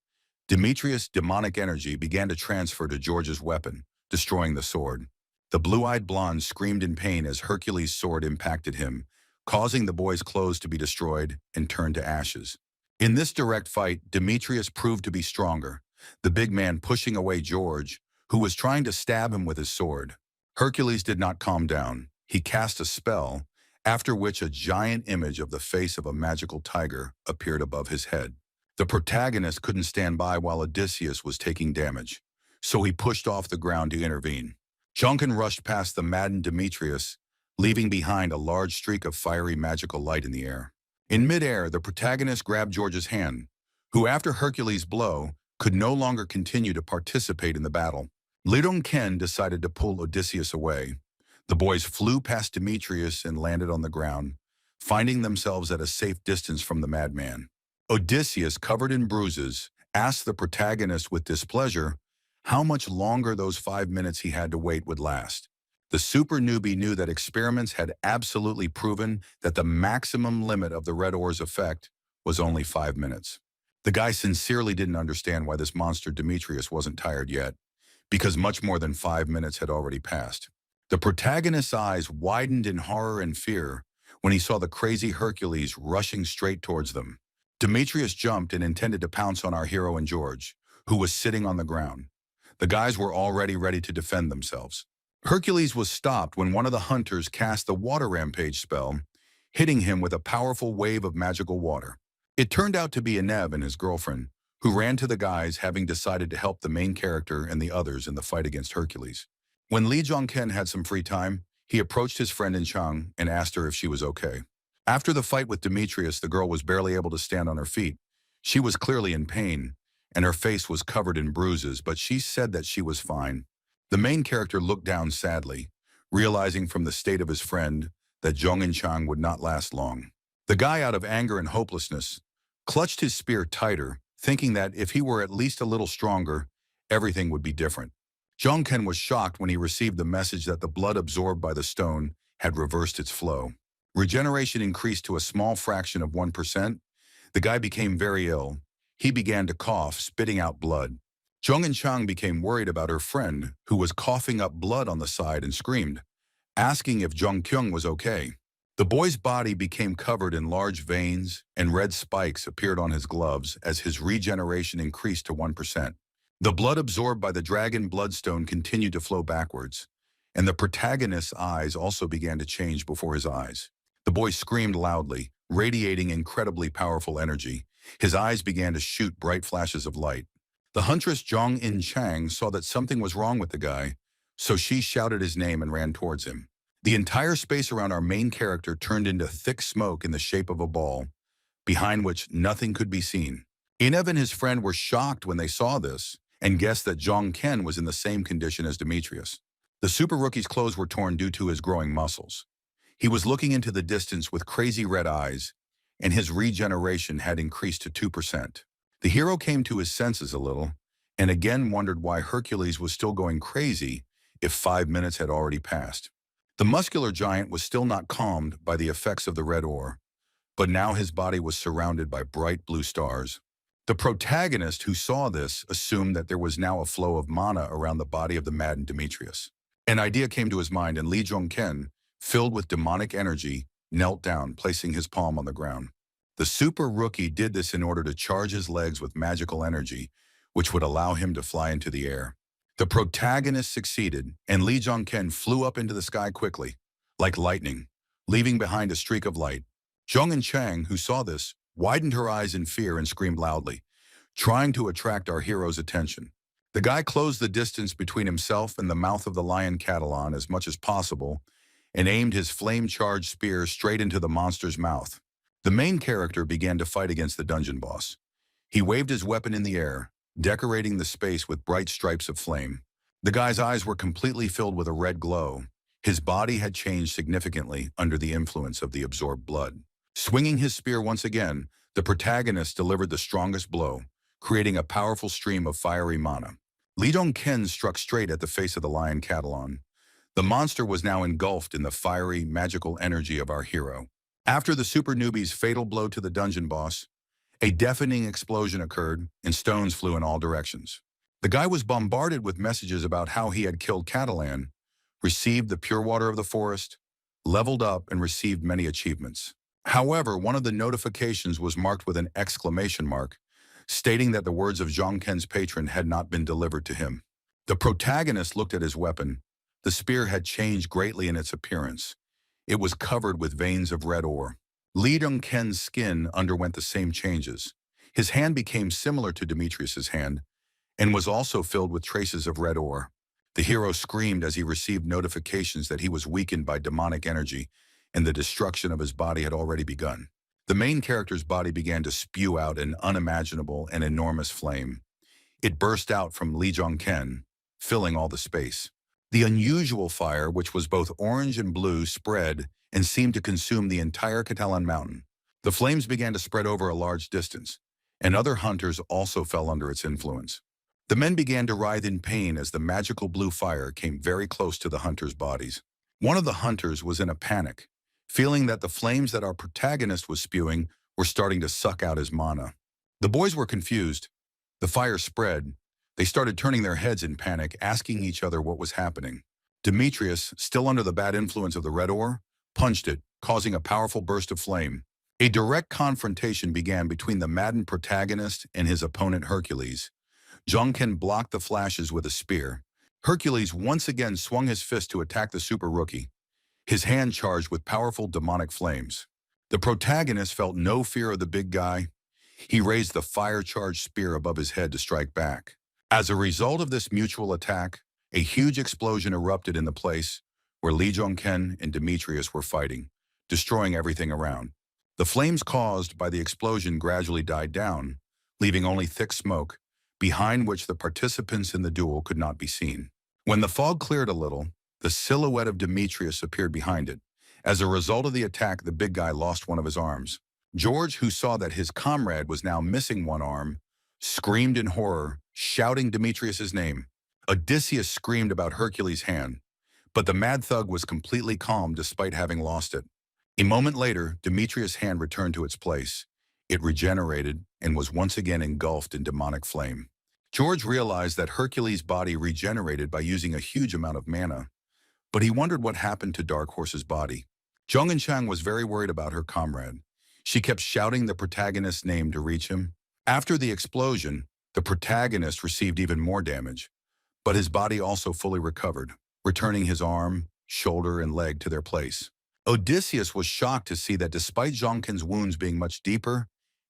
Demetrius' demonic energy began to transfer to George's weapon, destroying the sword. The blue-eyed blonde screamed in pain as Hercules' sword impacted him, causing the boy's clothes to be destroyed and turned to ashes. In this direct fight, Demetrius proved to be stronger, the big man pushing away George, who was trying to stab him with his sword. Hercules did not calm down. He cast a spell, after which a giant image of the face of a magical tiger appeared above his head. The protagonist couldn't stand by while Odysseus was taking damage, so he pushed off the ground to intervene. Junkin rushed past the maddened Demetrius, leaving behind a large streak of fiery magical light in the air. In midair, the protagonist grabbed George's hand, who after Hercules' blow, could no longer continue to participate in the battle. Lidong Ken decided to pull Odysseus away. The boys flew past Demetrius and landed on the ground, finding themselves at a safe distance from the madman. Odysseus, covered in bruises, asked the protagonist with displeasure how much longer those 5 minutes he had to wait would last. The super newbie knew that experiments had absolutely proven that the maximum limit of the red ore's effect was only 5 minutes. The guy sincerely didn't understand why this monster Demetrius wasn't tired yet, because much more than 5 minutes had already passed. The protagonist's eyes widened in horror and fear when he saw the crazy Hercules rushing straight towards them. Demetrius jumped and intended to pounce on our hero and George, who was sitting on the ground. The guys were already ready to defend themselves. Hercules was stopped when one of the hunters cast the water rampage spell, hitting him with a powerful wave of magical water. It turned out to be Enev and his girlfriend, who ran to the guys having decided to help the main character and the others in the fight against Hercules. When Lee Jong-ken had some free time, he approached his friend in Chang and asked her if she was okay. After the fight with Demetrius, the girl was barely able to stand on her feet. She was clearly in pain, and her face was covered in bruises, but she said that she was fine. The main character looked down sadly, realizing from the state of his friend that Zhong and Chang would not last long. The guy, out of anger and hopelessness, clutched his spear tighter, thinking that if he were at least a little stronger, everything would be different. Jong-ken was shocked when he received the message that the blood absorbed by the stone had reversed its flow. Regeneration increased to a small fraction of 1%. The guy became very ill. He began to cough, spitting out blood. Zhong and Chang became worried about her friend, who was coughing up blood on the side, and screamed, asking if Jong-kyung was okay. The boy's body became covered in large veins, and red spikes appeared on his gloves as his regeneration increased to 1%. The blood absorbed by the dragon bloodstone continued to flow backwards, and the protagonist's eyes also began to change before his eyes. The boy screamed loudly, radiating incredibly powerful energy. His eyes began to shoot bright flashes of light. The huntress Zhong In Chang saw that something was wrong with the guy, so she shouted his name and ran towards him. The entire space around our main character turned into thick smoke in the shape of a ball, behind which nothing could be seen. Enev and his friend were shocked when they saw this and guessed that Jong-ken was in the same condition as Demetrius. The super rookie's clothes were torn due to his growing muscles. He was looking into the distance with crazy red eyes, and his regeneration had increased to 2%. The hero came to his senses a little, and again wondered why Hercules was still going crazy if 5 minutes had already passed. The muscular giant was still not calmed by the effects of the red ore, but now his body was surrounded by bright blue stars. The protagonist who saw this assumed that there was now a flow of mana around the body of the maddened Demetrius. An idea came to his mind, and Lee Jong-ken, filled with demonic energy, knelt down, placing his palm on the ground. The super rookie did this in order to charge his legs with magical energy, which would allow him to fly into the air. The protagonist succeeded, and Lee Jong-ken flew up into the sky quickly, like lightning, leaving behind a streak of light. Zhong and Chang, who saw this, widened her eyes in fear and screamed loudly, trying to attract our hero's attention. The guy closed the distance between himself and the mouth of the lion Catalan as much as possible and aimed his flame-charged spear straight into the monster's mouth. The main character began to fight against the dungeon boss. He waved his weapon in the air, decorating the space with bright stripes of flame. The guy's eyes were completely filled with a red glow. His body had changed significantly under the influence of the absorbed blood. Swinging his spear once again, the protagonist delivered the strongest blow, creating a powerful stream of fiery mana. Lee Jong-ken struck straight at the face of the lion Catalan. The monster was now engulfed in the fiery, magical energy of our hero. After the super newbie's fatal blow to the dungeon boss, a deafening explosion occurred, and stones flew in all directions. The guy was bombarded with messages about how he had killed Catalan, received the pure water of the forest, leveled up, and received many achievements. However, one of the notifications was marked with an exclamation mark, stating that the words of Jong-ken's patron had not been delivered to him. The protagonist looked at his weapon. The spear had changed greatly in its appearance. It was covered with veins of red ore. Lee Jong-ken's skin underwent the same changes. His hand became similar to Demetrius's hand and was also filled with traces of red ore. The hero screamed as he received notifications that he was weakened by demonic energy and the destruction of his body had already begun. The main character's body began to spew out an unimaginable and enormous flame. It burst out from Lee Jong-ken, filling all the space. The unusual fire, which was both orange and blue, spread and seemed to consume the entire Catalan mountain. The flames began to spread over a large distance, and other hunters also fell under its influence. The men began to writhe in pain as the magical blue fire came very close to the hunters' bodies. One of the hunters was in a panic, feeling that the flames that our protagonist was spewing were starting to suck out his mana. The boys were confused. The fire spread. They started turning their heads in panic, asking each other what was happening. Demetrius, still under the bad influence of the red ore, punched it, causing a powerful burst of flame. A direct confrontation began between the maddened protagonist and his opponent Hercules. Jongken blocked the flashes with a spear. Hercules once again swung his fist to attack the super rookie, his hand charged with powerful demonic flames. The protagonist felt no fear of the big guy. He raised the fire-charged spear above his head to strike back. As a result of this mutual attack, a huge explosion erupted in the place where Lee Jong-ken and Demetrius were fighting, destroying everything around. The flames caused by the explosion gradually died down, leaving only thick smoke, behind which the participants in the duel could not be seen. When the fog cleared a little, the silhouette of Demetrius appeared behind it. As a result of the attack, the big guy lost one of his arms. George, who saw that his comrade was now missing one arm, screamed in horror, shouting Demetrius's name. Odysseus screamed about Hercules' hand, but the mad thug was completely calm despite having lost it. A moment later, Demetrius' hand returned to its place. It regenerated and was once again engulfed in demonic flame. George realized that Hercules' body regenerated by using a huge amount of mana, but he wondered what happened to Dark Horse's body. Zhong Enchang was very worried about her comrade. She kept shouting the protagonist's name to reach him. After the explosion, the protagonist received even more damage, but his body also fully recovered, returning his arm, shoulder, and leg to their place. Odysseus was shocked to see that despite Jongken's wounds being much deeper,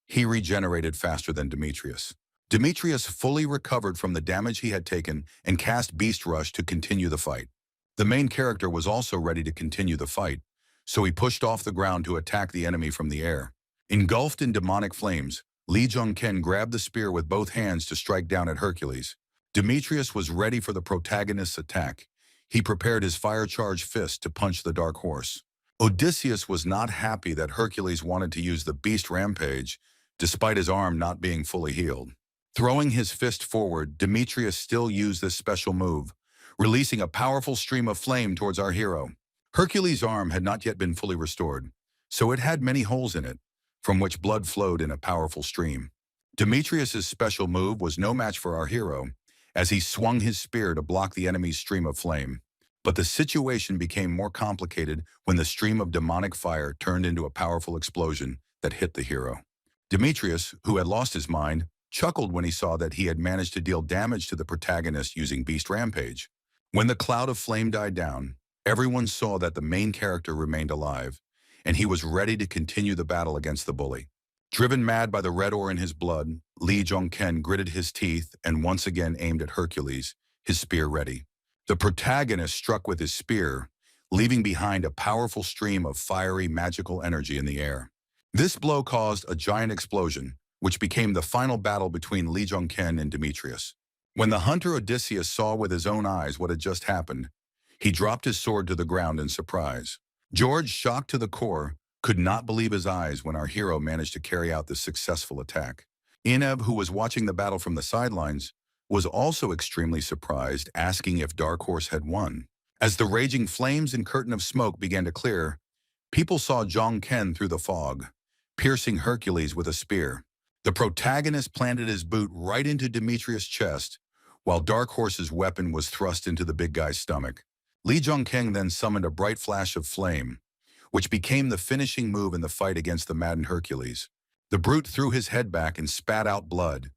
he regenerated faster than Demetrius. Demetrius fully recovered from the damage he had taken and cast Beast Rush to continue the fight. The main character was also ready to continue the fight, so he pushed off the ground to attack the enemy from the air. Engulfed in demonic flames, Lee Jong-ken grabbed the spear with both hands to strike down at Hercules. Demetrius was ready for the protagonist's attack. He prepared his fire-charged fist to punch the Dark Horse. Odysseus was not happy that Hercules wanted to use the Beast Rampage, despite his arm not being fully healed. Throwing his fist forward, Demetrius still used this special move, releasing a powerful stream of flame towards our hero. Hercules' arm had not yet been fully restored, so it had many holes in it, from which blood flowed in a powerful stream. Demetrius's special move was no match for our hero, as he swung his spear to block the enemy's stream of flame. But the situation became more complicated when the stream of demonic fire turned into a powerful explosion that hit the hero. Demetrius, who had lost his mind, chuckled when he saw that he had managed to deal damage to the protagonist using Beast Rampage. When the cloud of flame died down, everyone saw that the main character remained alive, and he was ready to continue the battle against the bully. Driven mad by the red ore in his blood, Lee Jong-ken gritted his teeth and once again aimed at Hercules, his spear ready. The protagonist struck with his spear, leaving behind a powerful stream of fiery magical energy in the air. This blow caused a giant explosion, which became the final battle between Lee Jong-ken and Demetrius. When the hunter Odysseus saw with his own eyes what had just happened, he dropped his sword to the ground in surprise. George, shocked to the core, could not believe his eyes when our hero managed to carry out this successful attack. Ineb, who was watching the battle from the sidelines, was also extremely surprised, asking if Dark Horse had won. As the raging flames and curtain of smoke began to clear, people saw Jong-ken through the fog, piercing Hercules with a spear. The protagonist planted his boot right into Demetrius' chest, while Dark Horse's weapon was thrust into the big guy's stomach. Lee Jong-ken then summoned a bright flash of flame, which became the finishing move in the fight against the maddened Hercules. The brute threw his head back and spat out blood.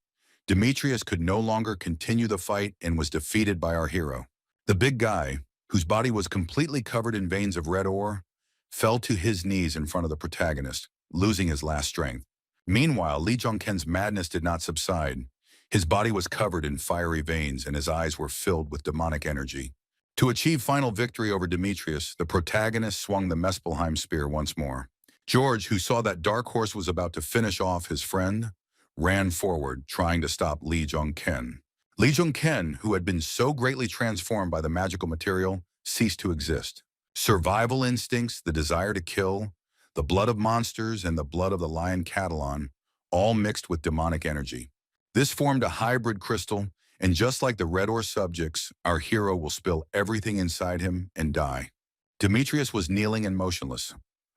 Demetrius could no longer continue the fight and was defeated by our hero. The big guy, whose body was completely covered in veins of red ore, fell to his knees in front of the protagonist, losing his last strength. Meanwhile, Lee Jong-ken's madness did not subside. His body was covered in fiery veins and his eyes were filled with demonic energy. To achieve final victory over Demetrius, the protagonist swung the Muspelheim spear once more. George, who saw that Dark Horse was about to finish off his friend, ran forward, trying to stop Lee Jong-ken. Lee Jong-ken, who had been so greatly transformed by the magical material, ceased to exist. Survival instincts, the desire to kill, the blood of monsters, and the blood of the lion Catalan, all mixed with demonic energy. This formed a hybrid crystal, and just like the red ore subjects, our hero will spill everything inside him and die. Demetrius was kneeling and motionless,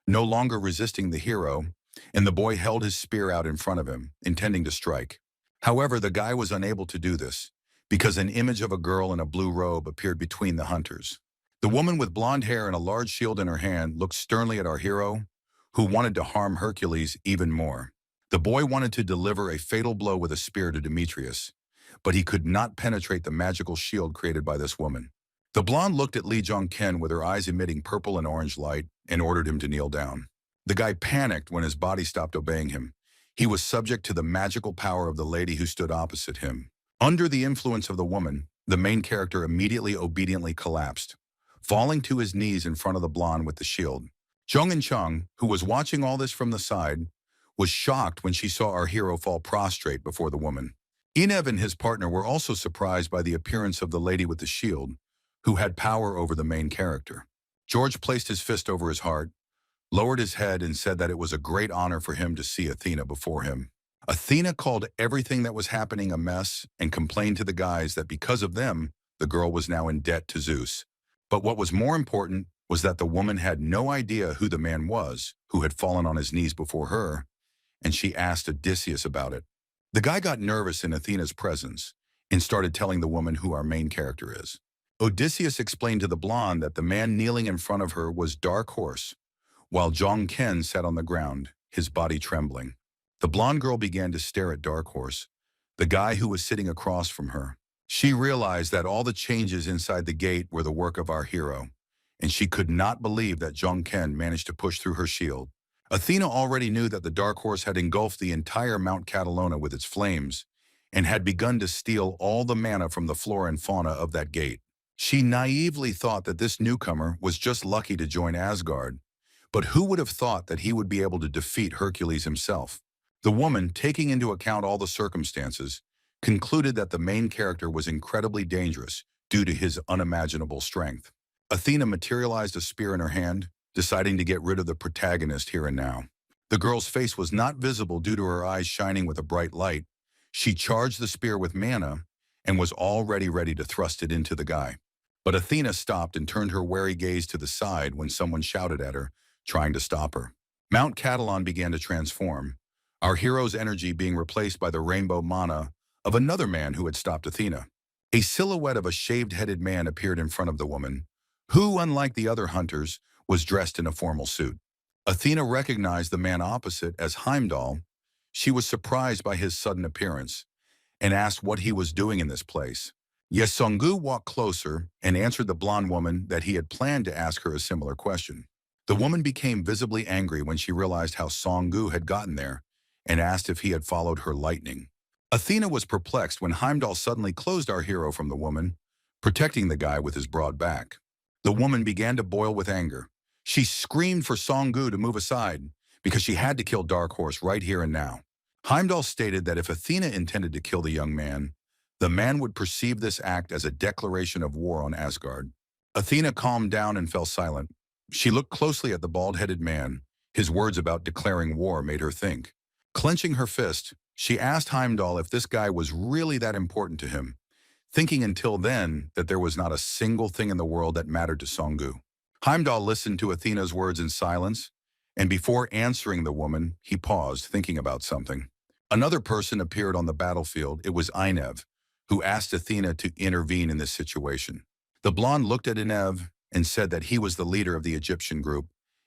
no longer resisting the hero, and the boy held his spear out in front of him, intending to strike. However, the guy was unable to do this, because an image of a girl in a blue robe appeared between the hunters. The woman with blonde hair and a large shield in her hand looked sternly at our hero, who wanted to harm Hercules even more. The boy wanted to deliver a fatal blow with a spear to Demetrius, but he could not penetrate the magical shield created by this woman. The blonde looked at Lee Jong-ken with her eyes emitting purple and orange light and ordered him to kneel down. The guy panicked when his body stopped obeying him. He was subject to the magical power of the lady who stood opposite him. Under the influence of the woman, the main character immediately obediently collapsed, falling to his knees in front of the blonde with the shield. Jung and Chung, who was watching all this from the side, was shocked when she saw our hero fall prostrate before the woman. Enev and his partner were also surprised by the appearance of the lady with the shield, who had power over the main character. George placed his fist over his heart, lowered his head, and said that it was a great honor for him to see Athena before him. Athena called everything that was happening a mess and complained to the guys that because of them, the girl was now in debt to Zeus. But what was more important was that the woman had no idea who the man was who had fallen on his knees before her, and she asked Odysseus about it. The guy got nervous in Athena's presence and started telling the woman who our main character is. Odysseus explained to the blonde that the man kneeling in front of her was Dark Horse, while Jong-ken sat on the ground, his body trembling. The blonde girl began to stare at Dark Horse, the guy who was sitting across from her. She realized that all the changes inside the gate were the work of our hero, and she could not believe that Jong-ken managed to push through her shield. Athena already knew that the Dark Horse had engulfed the entire Mount Catalona with its flames and had begun to steal all the mana from the flora and fauna of that gate. She naively thought that this newcomer was just lucky to join Asgard, but who would have thought that he would be able to defeat Hercules himself? The woman, taking into account all the circumstances, concluded that the main character was incredibly dangerous due to his unimaginable strength. Athena materialized a spear in her hand, deciding to get rid of the protagonist here and now. The girl's face was not visible due to her eyes shining with a bright light. She charged the spear with mana and was already ready to thrust it into the guy. But Athena stopped and turned her wary gaze to the side when someone shouted at her, trying to stop her. Mount Catalon began to transform, our hero's energy being replaced by the rainbow mana of another man who had stopped Athena. A silhouette of a shaved-headed man appeared in front of the woman, who, unlike the other hunters, was dressed in a formal suit. Athena recognized the man opposite as Heimdall. She was surprised by his sudden appearance and asked what he was doing in this place. Yes, Song-gu walked closer and answered the blonde woman that he had planned to ask her a similar question. The woman became visibly angry when she realized how Song-gu had gotten there and asked if he had followed her lightning. Athena was perplexed when Heimdall suddenly closed our hero from the woman, protecting the guy with his broad back. The woman began to boil with anger. She screamed for Song-gu to move aside because she had to kill Dark Horse right here and now. Heimdall stated that if Athena intended to kill the man would perceive this act as a declaration of war on Asgard. Athena calmed down and fell silent. She looked closely at the bald-headed man. His words about declaring war made her think. Clenching her fist, she asked Heimdall if this guy was really that important to him, thinking until then that there was not a single thing in the world that mattered to Song-gu. Heimdall listened to Athena's words in silence, and before answering the woman, he paused, thinking about something. Another person appeared on the battlefield. It was Enev, who asked Athena to intervene in this situation. The blonde looked at Enev and said that he was the leader of the Egyptian group,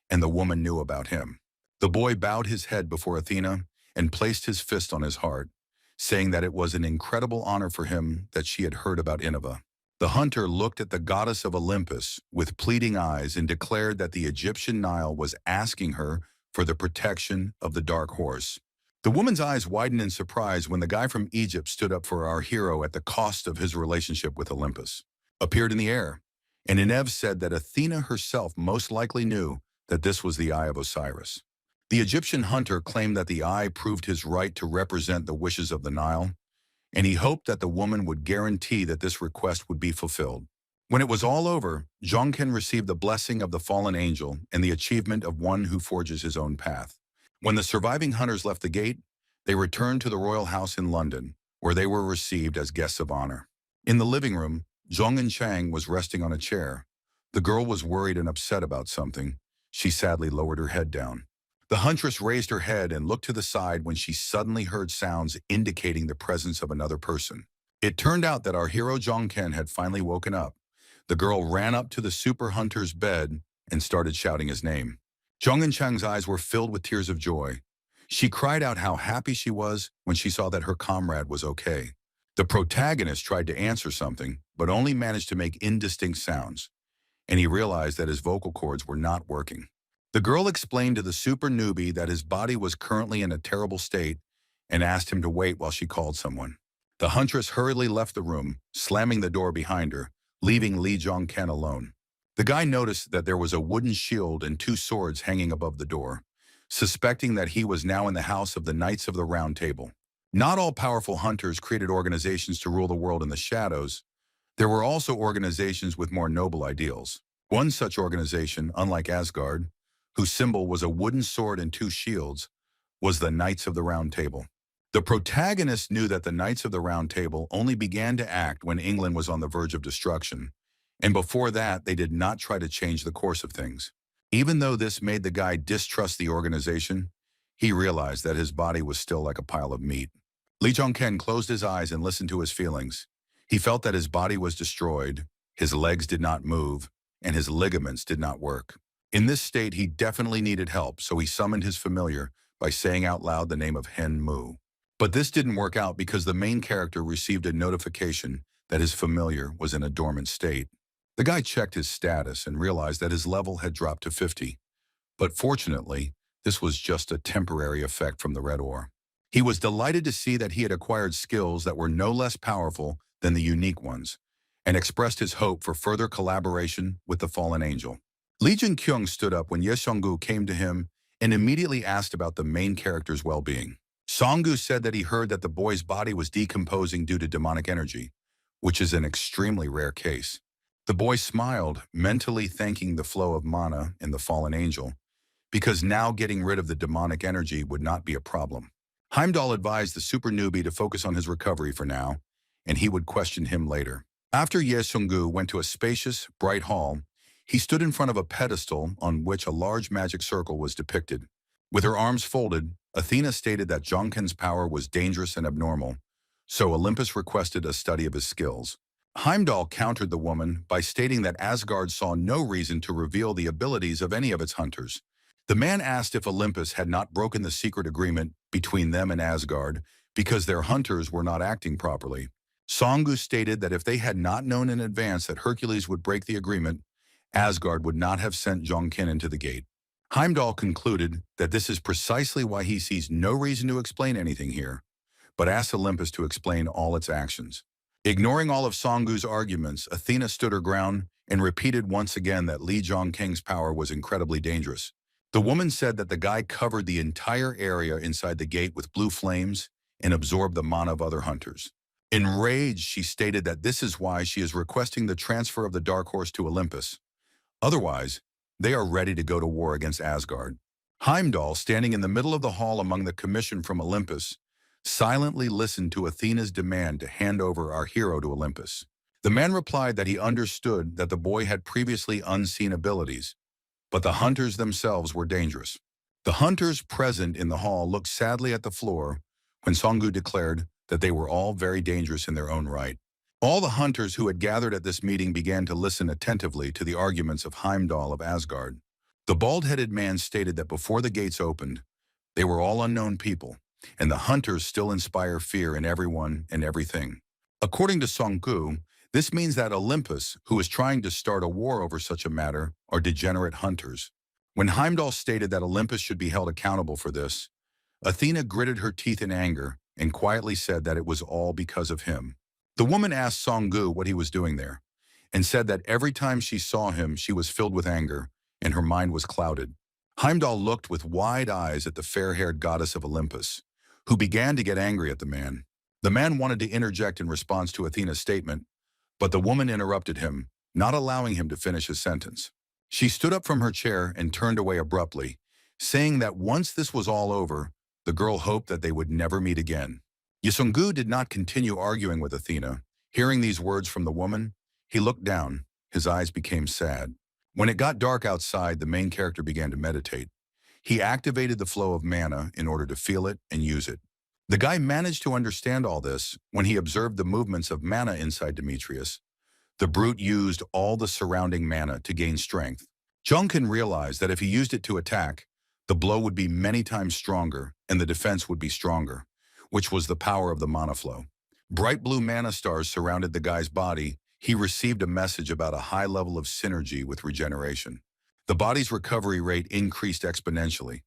and the woman knew about him. The boy bowed his head before Athena and placed his fist on his heart, saying that it was an incredible honor for him that she had heard about Innova. The hunter looked at the goddess of Olympus with pleading eyes and declared that the Egyptian Nile was asking her for the protection of the Dark Horse. The woman's eyes widened in surprise when the guy from Egypt stood up for our hero at the cost of his relationship with Olympus, appeared in the air, and Enev said that Athena herself most likely knew that this was the Eye of Osiris. The Egyptian hunter claimed that the eye proved his right to represent the wishes of the Nile, and he hoped that the woman would guarantee that this request would be fulfilled. When it was all over, Jong-ken received the blessing of the fallen angel and the achievement of one who forges his own path. When the surviving hunters left the gate, they returned to the royal house in London, where they were received as guests of honor. In the living room, Zhong and Chang was resting on a chair. The girl was worried and upset about something. She sadly lowered her head down. The huntress raised her head and looked to the side when she suddenly heard sounds indicating the presence of another person. It turned out that our hero Jong-ken had finally woken up. The girl ran up to the super hunter's bed and started shouting his name. Zhong and Chang's eyes were filled with tears of joy. She cried out how happy she was when she saw that her comrade was okay. The protagonist tried to answer something, but only managed to make indistinct sounds, and he realized that his vocal cords were not working. The girl explained to the super newbie that his body was currently in a terrible state and asked him to wait while she called someone. The huntress hurriedly left the room, slamming the door behind her, leaving Lee Jong-ken alone. The guy noticed that there was a wooden shield and 2 swords hanging above the door, suspecting that he was now in the house of the Knights of the Round Table. Not all powerful hunters created organizations to rule the world in the shadows. There were also organizations with more noble ideals. One such organization, unlike Asgard, whose symbol was a wooden sword and 2 shields, was the Knights of the Round Table. The protagonist knew that the Knights of the Round Table only began to act when England was on the verge of destruction, and before that they did not try to change the course of things. Even though this made the guy distrust the organization, he realized that his body was still like a pile of meat. Lee Jong-ken closed his eyes and listened to his feelings. He felt that his body was destroyed, his legs did not move, and his ligaments did not work. In this state, he definitely needed help, so he summoned his familiar by saying out loud the name of Hen Mu. But this didn't work out because the main character received a notification that his familiar was in a dormant state. The guy checked his status and realized that his level had dropped to 50. But fortunately, this was just a temporary effect from the red ore. He was delighted to see that he had acquired skills that were no less powerful than the unique ones, and expressed his hope for further collaboration with the fallen angel. Lee Jun-kyung stood up when Ye Song-gu came to him and immediately asked about the main character's well-being. Song-gu said that he heard that the boy's body was decomposing due to demonic energy, which is an extremely rare case. The boy smiled, mentally thanking the flow of mana in the fallen angel, because now getting rid of the demonic energy would not be a problem. Heimdall advised the super newbie to focus on his recovery for now, and he would question him later. After Ye Sung-gu went to a spacious, bright hall, he stood in front of a pedestal on which a large magic circle was depicted. With her arms folded, Athena stated that Jong-ken's power was dangerous and abnormal, so Olympus requested a study of his skills. Heimdall countered the woman by stating that Asgard saw no reason to reveal the abilities of any of its hunters. The man asked if Olympus had not broken the secret agreement between them and Asgard because their hunters were not acting properly. Song-gu stated that if they had not known in advance that Hercules would break the agreement, Asgard would not have sent Jong-ken into the gate. Heimdall concluded that this is precisely why he sees no reason to explain anything here, but asked Olympus to explain all its actions. Ignoring all of Song-gu's arguments, Athena stood her ground and repeated once again that Lee Jong-ken's power was incredibly dangerous. The woman said that the guy covered the entire area inside the gate with blue flames and absorbed the mana of other hunters. Enraged, she stated that this is why she is requesting the transfer of the Dark Horse to Olympus. Otherwise, they are ready to go to war against Asgard. Heimdall, standing in the middle of the hall among the commission from Olympus, silently listened to Athena's demand to hand over our hero to Olympus. The man replied that he understood that the boy had previously unseen abilities, but the hunters themselves were dangerous. The hunters present in the hall looked sadly at the floor when Song-gu declared that they were all very dangerous in their own right. All the hunters who had gathered at this meeting began to listen attentively to the arguments of Heimdall of Asgard. The bald-headed man stated that before the gates opened, they were all unknown people, and the hunters still inspire fear in everyone and everything. According to Song-gu, this means that Olympus, who is trying to start a war over such a matter, are degenerate hunters. When Heimdall stated that Olympus should be held accountable for this, Athena gritted her teeth in anger and quietly said that it was all because of him. The woman asked Song-gu what he was doing there, and said that every time she saw him, she was filled with anger, and her mind was clouded. Heimdall looked with wide eyes at the fair-haired goddess of Olympus, who began to get angry at the man. The man wanted to interject in response to Athena's statement, but the woman interrupted him, not allowing him to finish his sentence. She stood up from her chair and turned away abruptly, saying that once this was all over, the girl hoped that they would never meet again. Song-gu did not continue arguing with Athena. Hearing these words from the woman, he looked down. His eyes became sad. When it got dark outside, the main character began to meditate. He activated the flow of mana in order to feel it and use it. The guy managed to understand all this when he observed the movements of mana inside Demetrius. The brute used all the surrounding mana to gain strength. Jong-ken realized that if he used it to attack, the blow would be many times stronger and the defense would be stronger, which was the power of the mana flow. Bright blue mana stars surrounded the guy's body. He received a message about a high level of synergy with regeneration. The body's recovery rate increased exponentially,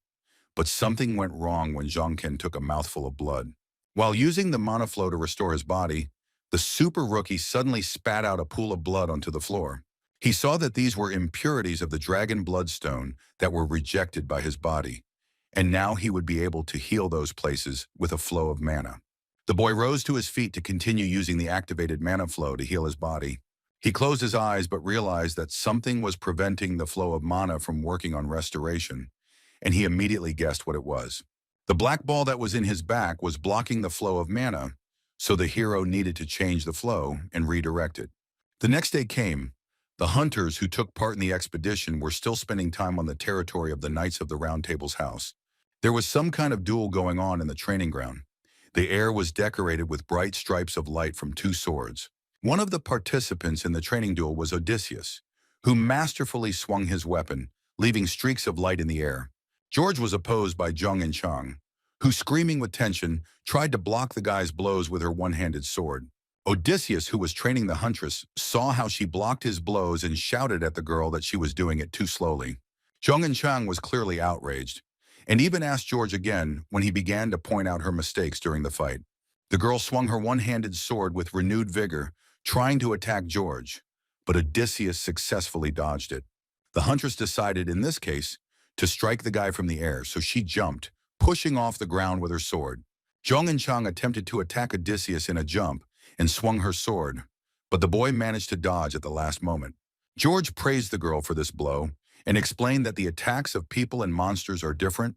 but something went wrong when Zhongken took a mouthful of blood. While using the mana flow to restore his body, the super rookie suddenly spat out a pool of blood onto the floor. He saw that these were impurities of the dragon bloodstone that were rejected by his body, and now he would be able to heal those places with a flow of mana. The boy rose to his feet to continue using the activated mana flow to heal his body. He closed his eyes but realized that something was preventing the flow of mana from working on restoration, and he immediately guessed what it was. The black ball that was in his back was blocking the flow of mana, so the hero needed to change the flow and redirect it. The next day came. The hunters who took part in the expedition were still spending time on the territory of the Knights of the Round Table's house. There was some kind of duel going on in the training ground. The air was decorated with bright stripes of light from two swords. One of the participants in the training duel was Odysseus, who masterfully swung his weapon, leaving streaks of light in the air. George was opposed by Zhong and Chang, who, screaming with tension, tried to block the guy's blows with her one-handed sword. Odysseus, who was training the huntress, saw how she blocked his blows and shouted at the girl that she was doing it too slowly. Zhong and Chang was clearly outraged, and even asked George again when he began to point out her mistakes during the fight. The girl swung her one-handed sword with renewed vigor, trying to attack George, but Odysseus successfully dodged it. The huntress decided, in this case, to strike the guy from the air, so she jumped, pushing off the ground with her sword. Zhong and Chang attempted to attack Odysseus in a jump and swung her sword, but the boy managed to dodge at the last moment. George praised the girl for this blow and explained that the attacks of people and monsters are different,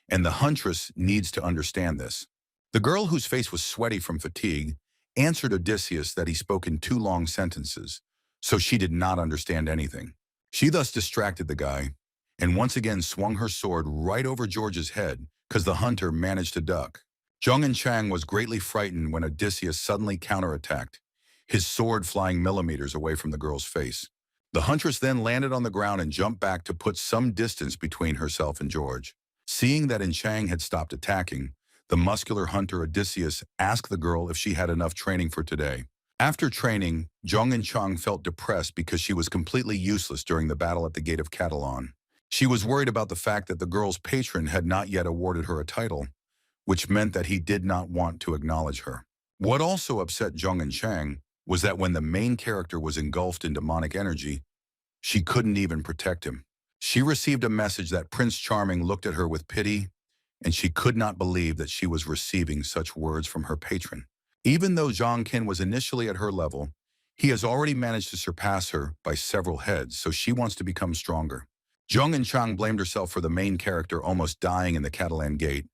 and the huntress needs to understand this. The girl, whose face was sweaty from fatigue, answered Odysseus that he spoke in too long sentences, so she did not understand anything. She thus distracted the guy, and once again swung her sword right over George's head, because the hunter managed to duck. Zhong and Chang was greatly frightened when Odysseus suddenly counterattacked, his sword flying millimeters away from the girl's face. The huntress then landed on the ground and jumped back to put some distance between herself and George. Seeing that Chang had stopped attacking, the muscular hunter Odysseus asked the girl if she had enough training for today. After training, Zhong and Chang felt depressed because she was completely useless during the battle at the Gate of Catalan. She was worried about the fact that the girl's patron had not yet awarded her a title, which meant that he did not want to acknowledge her. What also upset Zhong and Chang was that when the main character was engulfed in demonic energy, she couldn't even protect him. She received a message that Prince Charming looked at her with pity, and she could not believe that she was receiving such words from her patron. Even though Zhang Qin was initially at her level, he has already managed to surpass her by several heads, so she wants to become stronger. Zhong and Chang blamed herself for the main character almost dying in the Catalan Gate,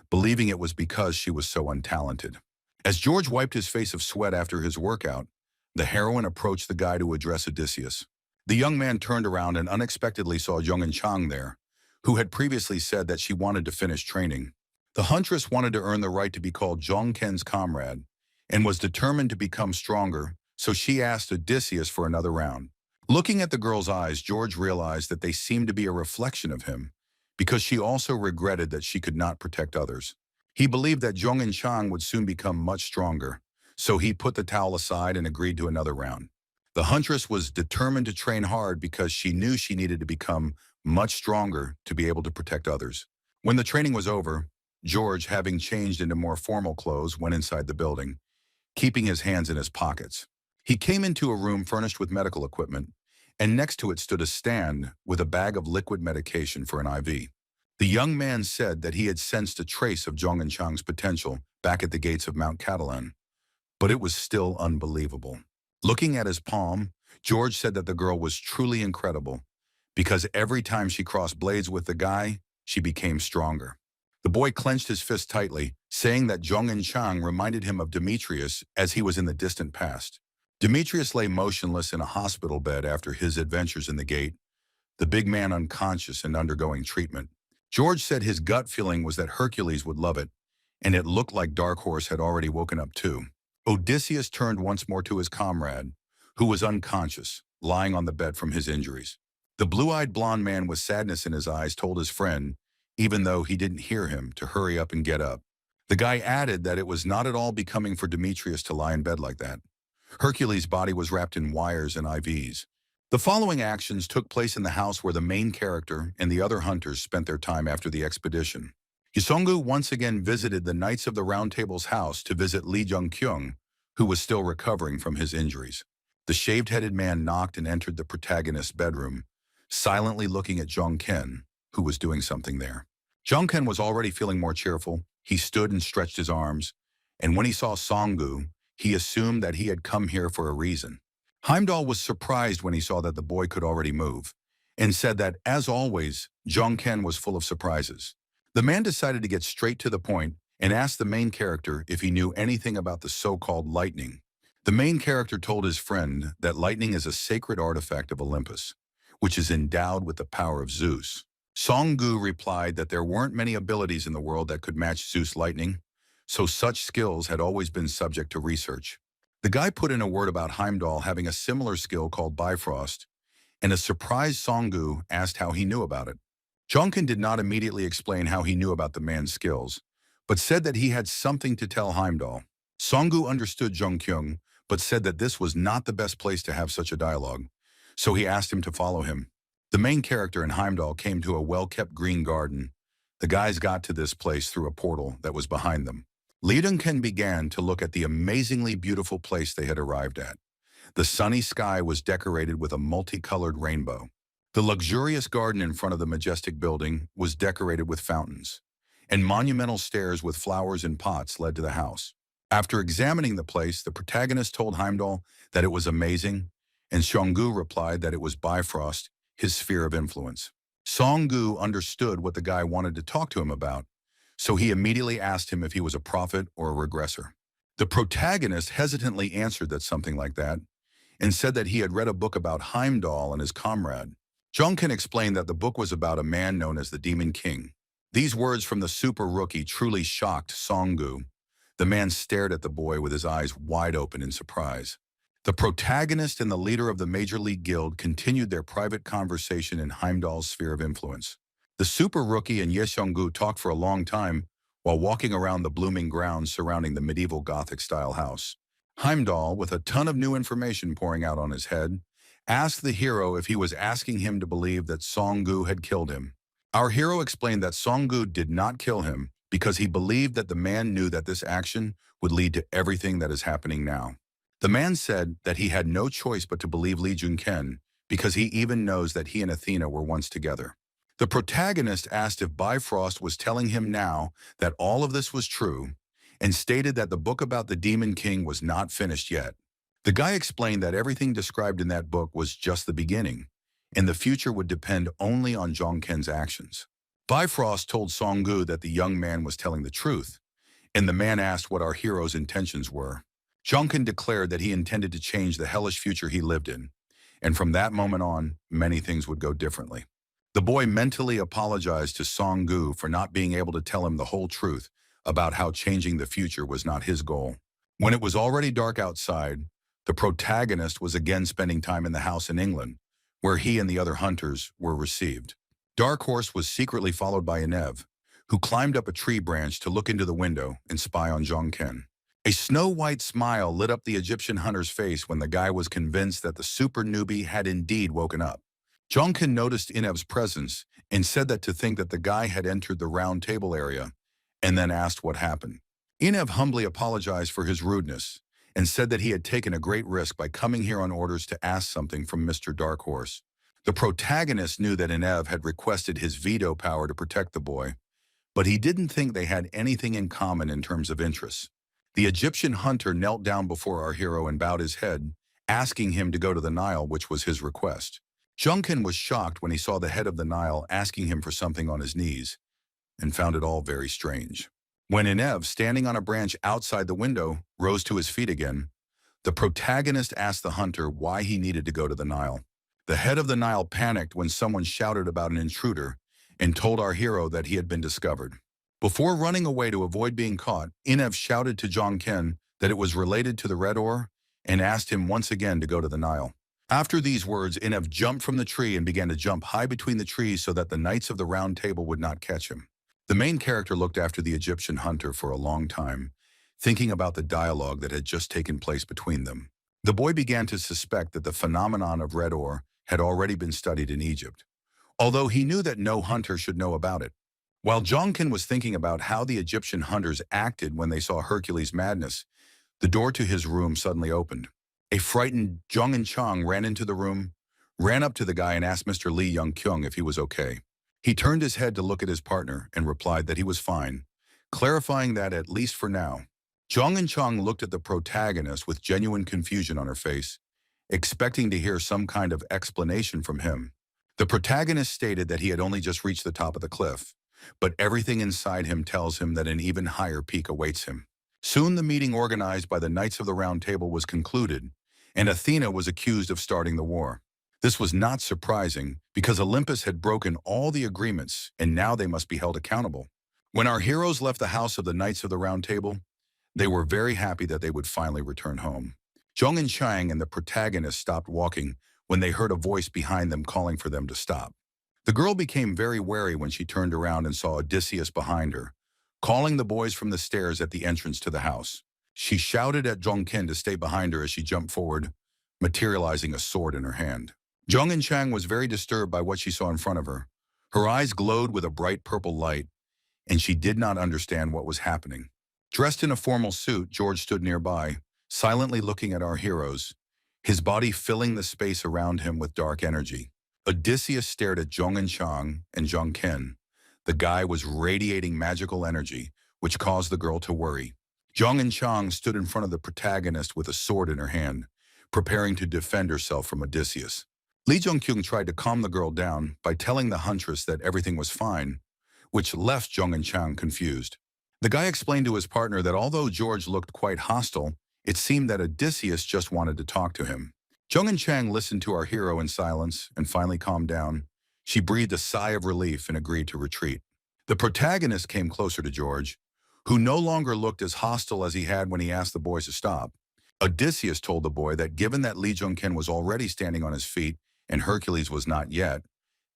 believing it was because she was so untalented. As George wiped his face of sweat after his workout, the heroine approached the guy to address Odysseus. The young man turned around and unexpectedly saw Zhong and Chang there, who had previously said that she wanted to finish training. The huntress wanted to earn the right to be called Zhong Ken's comrade and was determined to become stronger, so she asked Odysseus for another round. Looking at the girl's eyes, George realized that they seemed to be a reflection of him, because she also regretted that she could not protect others. He believed that Zhong and Chang would soon become much stronger, so he put the towel aside and agreed to another round. The huntress was determined to train hard because she knew she needed to become much stronger to be able to protect others. When the training was over, George, having changed into more formal clothes, went inside the building, keeping his hands in his pockets. He came into a room furnished with medical equipment, and next to it stood a stand with a bag of liquid medication for an IV. The young man said that he had sensed a trace of Zhong and Chang's potential back at the gates of Mount Catalan, but it was still unbelievable. Looking at his palm, George said that the girl was truly incredible, because every time she crossed blades with the guy, she became stronger. The boy clenched his fist tightly, saying that Zhong and Chang reminded him of Demetrius as he was in the distant past. Demetrius lay motionless in a hospital bed after his adventures in the gate, the big man unconscious and undergoing treatment. George said his gut feeling was that Hercules would love it, and it looked like Dark Horse had already woken up too. Odysseus turned once more to his comrade, who was unconscious, lying on the bed from his injuries. The blue-eyed blonde man with sadness in his eyes told his friend, even though he didn't hear him, to hurry up and get up. The guy added that it was not at all becoming for Demetrius to lie in bed like that. Hercules' body was wrapped in wires and IVs. The following actions took place in the house where the main character and the other hunters spent their time after the expedition. Yusonggu once again visited the Knights of the Round Table's house to visit Lee Jung-kyung, who was still recovering from his injuries. The shaved-headed man knocked and entered the protagonist's bedroom, silently looking at Jong-ken, who was doing something there. Jong-ken was already feeling more cheerful. He stood and stretched his arms, and when he saw Songgu, he assumed that he had come here for a reason. Heimdall was surprised when he saw that the boy could already move, and said that, as always, Jong-ken was full of surprises. The man decided to get straight to the point and asked the main character if he knew anything about the so-called lightning. The main character told his friend that lightning is a sacred artifact of Olympus, which is endowed with the power of Zeus. Songgu replied that there weren't many abilities in the world that could match Zeus' lightning, so such skills had always been subject to research. The guy put in a word about Heimdall having a similar skill called Bifrost, and a surprised Songgu asked how he knew about it. Jongkin did not immediately explain how he knew about the man's skills, but said that he had something to tell Heimdall. Songgu understood Jongkyung, but said that this was not the best place to have such a dialogue, so he asked him to follow him. The main character and Heimdall came to a well-kept green garden. The guys got to this place through a portal that was behind them. Lee Jung-ken began to look at the amazingly beautiful place they had arrived at. The sunny sky was decorated with a multicolored rainbow. The luxurious garden in front of the majestic building was decorated with fountains, and monumental stairs with flowers in pots led to the house. After examining the place, the protagonist told Heimdall that it was amazing, and Songgu replied that it was Bifrost, his sphere of influence. Songgu understood what the guy wanted to talk to him about, so he immediately asked him if he was a prophet or a regressor. The protagonist hesitantly answered that something like that, and said that he had read a book about Heimdall and his comrade. Jongkin explained that the book was about a man known as the Demon King. These words from the super rookie truly shocked Songgu. The man stared at the boy with his eyes wide open in surprise. The protagonist and the leader of the Major League Guild continued their private conversation in Heimdall's sphere of influence. The super rookie and Ye Seonggu talked for a long time while walking around the blooming grounds surrounding the medieval Gothic-style house. Heimdall, with a ton of new information pouring out on his head, asked the hero if he was asking him to believe that Songgu had killed him. Our hero explained that Songgu did not kill him because he believed that the man knew that this action would lead to everything that is happening now. The man said that he had no choice but to believe Lee Jung-ken because he even knows that he and Athena were once together. The protagonist asked if Bifrost was telling him now that all of this was true, and stated that the book about the Demon King was not finished yet. The guy explained that everything described in that book was just the beginning, and the future would depend only on Jong-ken's actions. Bifrost told Songgu that the young man was telling the truth, and the man asked what our hero's intentions were. Jong-ken declared that he intended to change the hellish future he lived in, and from that moment on, many things would go differently. The boy mentally apologized to Songgu for not being able to tell him the whole truth about how changing the future was not his goal. When it was already dark outside, the protagonist was again spending time in the house in England, where he and the other hunters were received. Dark Horse was secretly followed by Enev, who climbed up a tree branch to look into the window and spy on Jong-ken. A snow-white smile lit up the Egyptian hunter's face when the guy was convinced that the super newbie had indeed woken up. Jong-ken noticed Enev's presence and said that to think that the guy had entered the round table area, and then asked what happened. Enev humbly apologized for his rudeness and said that he had taken a great risk by coming here on orders to ask something from Mr. Dark Horse. The protagonist knew that Enev had requested his veto power to protect the boy, but he didn't think they had anything in common in terms of interests. The Egyptian hunter knelt down before our hero and bowed his head, asking him to go to the Nile, which was his request. Jong-ken was shocked when he saw the head of the Nile asking him for something on his knees, and found it all very strange. When Enev, standing on a branch outside the window, rose to his feet again, the protagonist asked the hunter why he needed to go to the Nile. The head of the Nile panicked when someone shouted about an intruder and told our hero that he had been discovered. Before running away to avoid being caught, Enev shouted to Jong-ken that it was related to the red ore and asked him once again to go to the Nile. After these words, Enev jumped from the tree and began to jump high between the trees so that the Knights of the Round Table would not catch him. The main character looked after the Egyptian hunter for a long time, thinking about the dialogue that had just taken place between them. The boy began to suspect that the phenomenon of red ore had already been studied in Egypt, although he knew that no hunter should know about it. While Jongkin was thinking about how the Egyptian hunters acted when they saw Hercules' madness, the door to his room suddenly opened. A frightened Jong and Chong ran into the room, ran up to the guy and asked Mr. Lee Young-kyung if he was okay. He turned his head to look at his partner and replied that he was fine, clarifying that at least for now. Jong and Chong looked at the protagonist with genuine confusion on her face, expecting to hear some kind of explanation from him. The protagonist stated that he had only just reached the top of the cliff, but everything inside him tells him that an even higher peak awaits him. Soon the meeting organized by the Knights of the Round Table was concluded, and Athena was accused of starting the war. This was not surprising, because Olympus had broken all the agreements, and now they must be held accountable. When our heroes left the house of the Knights of the Round Table, they were very happy that they would finally return home. Jong and Chang and the protagonist stopped walking when they heard a voice behind them calling for them to stop. The girl became very wary when she turned around and saw Odysseus behind her, calling the boys from the stairs at the entrance to the house. She shouted at Jongkin to stay behind her as she jumped forward, materializing a sword in her hand. Jong and Chang was very disturbed by what she saw in front of her. Her eyes glowed with a bright purple light, and she did not understand what was happening. Dressed in a formal suit, George stood nearby, silently looking at our heroes, his body filling the space around him with dark energy. Odysseus stared at Jong and Chang and Jongkin. The guy was radiating magical energy, which caused the girl to worry. Jong and Chang stood in front of the protagonist with a sword in her hand, preparing to defend herself from Odysseus. Lee Jong-kyung tried to calm the girl down by telling the huntress that everything was fine, which left Jong and Chang confused. The guy explained to his partner that although George looked quite hostile, it seemed that Odysseus just wanted to talk to him. Jong and Chang listened to our hero in silence and finally calmed down. She breathed a sigh of relief and agreed to retreat. The protagonist came closer to George, who no longer looked as hostile as he had when he asked the boys to stop. Odysseus told the boy that given that Lee Jong-kin was already standing on his feet and Hercules was not yet,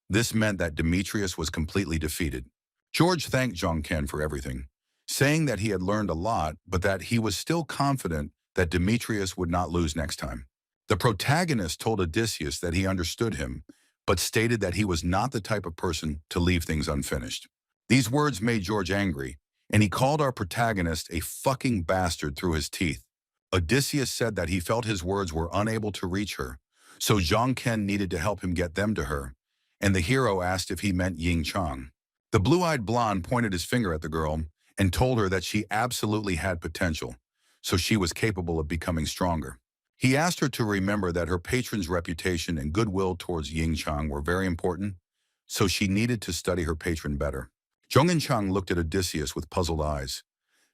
this meant that Demetrius was completely defeated. George thanked Jong-kin for everything, saying that he had learned a lot, but that he was still confident that Demetrius would not lose next time. The protagonist told Odysseus that he understood him, but stated that he was not the type of person to leave things unfinished. These words made George angry, and he called our protagonist a fucking bastard through his teeth. Odysseus said that he felt his words were unable to reach her, so Jong-ken needed to help him get them to her, and the hero asked if he meant Ying Chang. The blue-eyed blonde pointed his finger at the girl and told her that she absolutely had potential, so she was capable of becoming stronger. He asked her to remember that her patron's reputation and goodwill towards Ying Chang were very important, so she needed to study her patron better. Jong and Chang looked at Odysseus with puzzled eyes,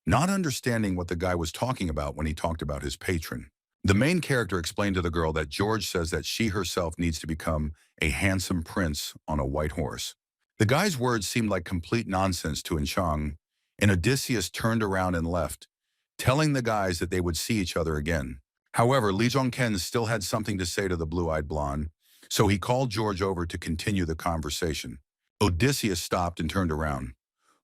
not understanding what the guy was talking about when he talked about his patron. The main character explained to the girl that George says that she herself needs to become a handsome prince on a white horse. The guy's words seemed like complete nonsense to Chang, and Odysseus turned around and left, telling the guys that they would see each other again. However, Lee Jong-ken still had something to say to the blue-eyed blonde, so he called George over to continue the conversation. Odysseus stopped and turned around,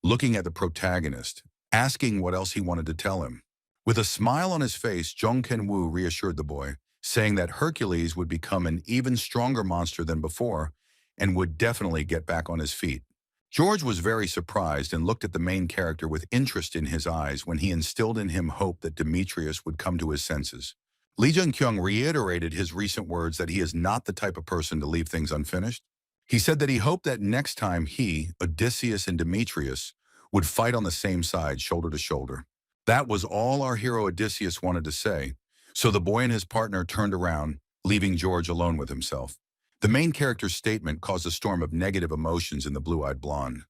looking at the protagonist, asking what else he wanted to tell him. With a smile on his face, Jong Ken-woo reassured the boy, saying that Hercules would become an even stronger monster than before and would definitely get back on his feet. George was very surprised and looked at the main character with interest in his eyes when he instilled in him hope that Demetrius would come to his senses. Lee Jung-kyung reiterated his recent words that he is not the type of person to leave things unfinished. He said that he hoped that next time he, Odysseus, and Demetrius would fight on the same side, shoulder to shoulder. That was all our hero Odysseus wanted to say, so the boy and his partner turned around, leaving George alone with himself. The main character's statement caused a storm of negative emotions in the blue-eyed blonde.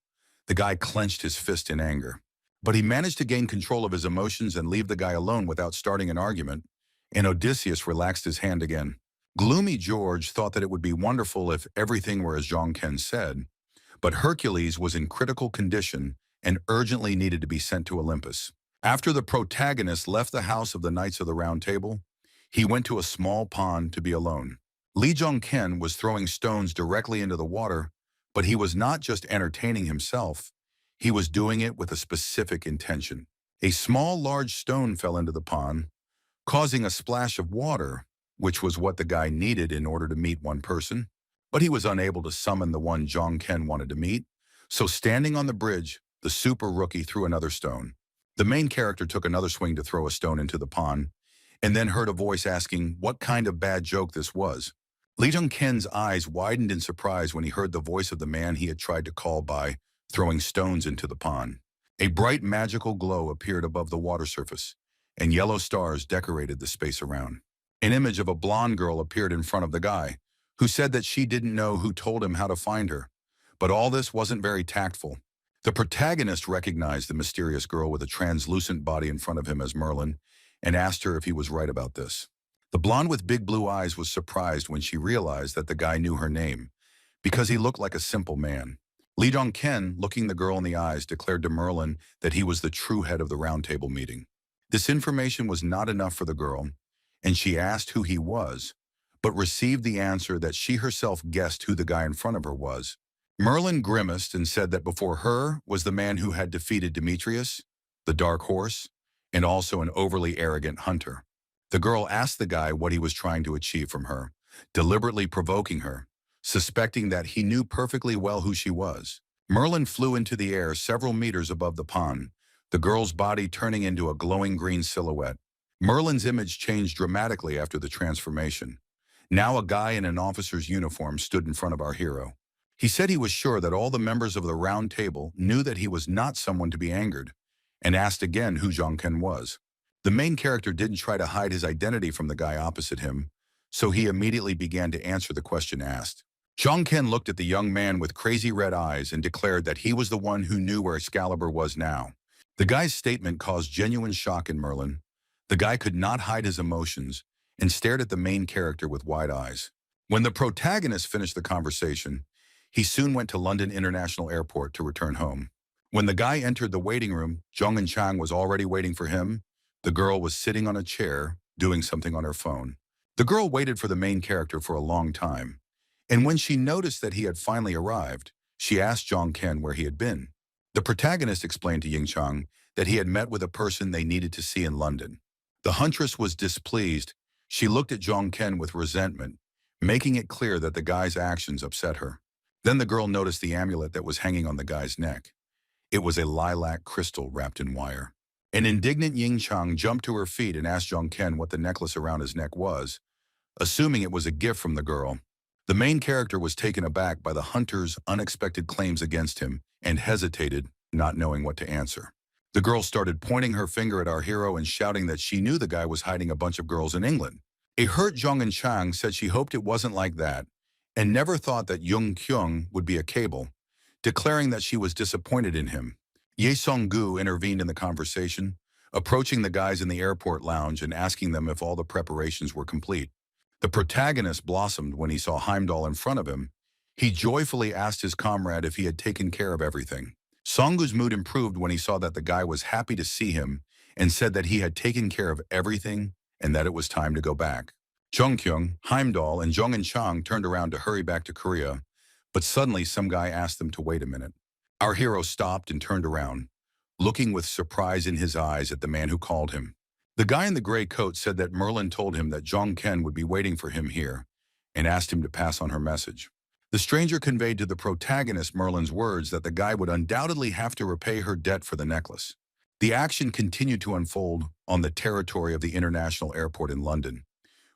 The guy clenched his fist in anger, but he managed to gain control of his emotions and leave the guy alone without starting an argument, and Odysseus relaxed his hand again. Gloomy George thought that it would be wonderful if everything were as Jong-ken said, but Hercules was in critical condition and urgently needed to be sent to Olympus. After the protagonist left the house of the Knights of the Round Table, he went to a small pond to be alone. Lee Jong-ken was throwing stones directly into the water, but he was not just entertaining himself, He was doing it with a specific intention. A small, large stone fell into the pond, causing a splash of water, which was what the guy needed in order to meet one person. But he was unable to summon the one Jong Ken wanted to meet, so standing on the bridge, the super rookie threw another stone. The main character took another swing to throw a stone into the pond, and then heard a voice asking what kind of bad joke this was. Lee Jong Ken's eyes widened in surprise when he heard the voice of the man he had tried to call by throwing stones into the pond. A bright magical glow appeared above the water surface, and yellow stars decorated the space around. An image of a blonde girl appeared in front of the guy, who said that she didn't know who told him how to find her. But all this wasn't very tactful. The protagonist recognized the mysterious girl with a translucent body in front of him as Merlin, and asked her if he was right about this. The blonde with big blue eyes was surprised when she realized that the guy knew her name, because he looked like a simple man. Lee Jong Ken, looking the girl in the eyes, declared to Merlin that he was the true head of the round table meeting. This information was not enough for the girl, and she asked who he was, but received the answer that she herself guessed who the guy in front of her was. Merlin grimaced and said that before her was the man who had defeated Demetrius, the dark horse, and also an overly arrogant hunter. The girl asked the guy what he was trying to achieve from her, deliberately provoking her, suspecting that he knew perfectly well who she was. Merlin flew into the air several meters above the pond, the girl's body turning into a glowing green silhouette. Merlin's image changed dramatically after the transformation. Now a guy in an officer's uniform stood in front of our hero. He said he was sure that all the members of the round table knew that he was not someone to be angered, and asked again who Jong Ken was. The main character didn't try to hide his identity from the guy opposite him, so he immediately began to answer the question asked. Jong Ken looked at the young man with crazy red eyes and declared that he was the one who knew where Excalibur was now. The guy's statement caused genuine shock in Merlin. The guy could not hide his emotions and stared at the main character with wide eyes. When the protagonist finished the conversation, he soon went to London International Airport to return home. When the guy entered the waiting room, Jong and Chang was already waiting for him. The girl was sitting on a chair, doing something on her phone. The girl waited for the main character for a long time, and when she noticed that he had finally arrived, she asked Jong Ken where he had been. The protagonist explained to Ying Chang that he had met with a person they needed to see in London. The huntress was displeased. She looked at Jong Ken with resentment, making it clear that the guy's actions upset her. Then the girl noticed the amulet that was hanging on the guy's neck. It was a lilac crystal wrapped in wire. An indignant Ying Chang jumped to her feet and asked Jong Ken what the necklace around his neck was, assuming it was a gift from the girl. The main character was taken aback by the hunter's unexpected claims against him and hesitated, not knowing what to answer. The girl started pointing her finger at our hero and shouting that she knew the guy was hiding a bunch of girls in England. A hurt Jong and Chang said she hoped it wasn't like that and never thought that Jung Kyung would be a cable, declaring that she was disappointed in him. Ye Song-gu intervened in the conversation, approaching the guys in the airport lounge and asking them if all the preparations were complete. The protagonist blossomed when he saw Heimdall in front of him. He joyfully asked his comrade if he had taken care of everything. Song-gu's mood improved when he saw that the guy was happy to see him and said that he had taken care of everything and that it was time to go back. Jung-kyung, Heimdall, and Jong and Chang turned around to hurry back to Korea, but suddenly some guy asked them to wait a minute. Our hero stopped and turned around, looking with surprise in his eyes at the man who called him. The guy in the gray coat said that Merlin told him that Jong Ken would be waiting for him here and asked him to pass on her message. The stranger conveyed to the protagonist Merlin's words that the guy would undoubtedly have to repay her debt for the necklace. The action continued to unfold on the territory of the international airport in London,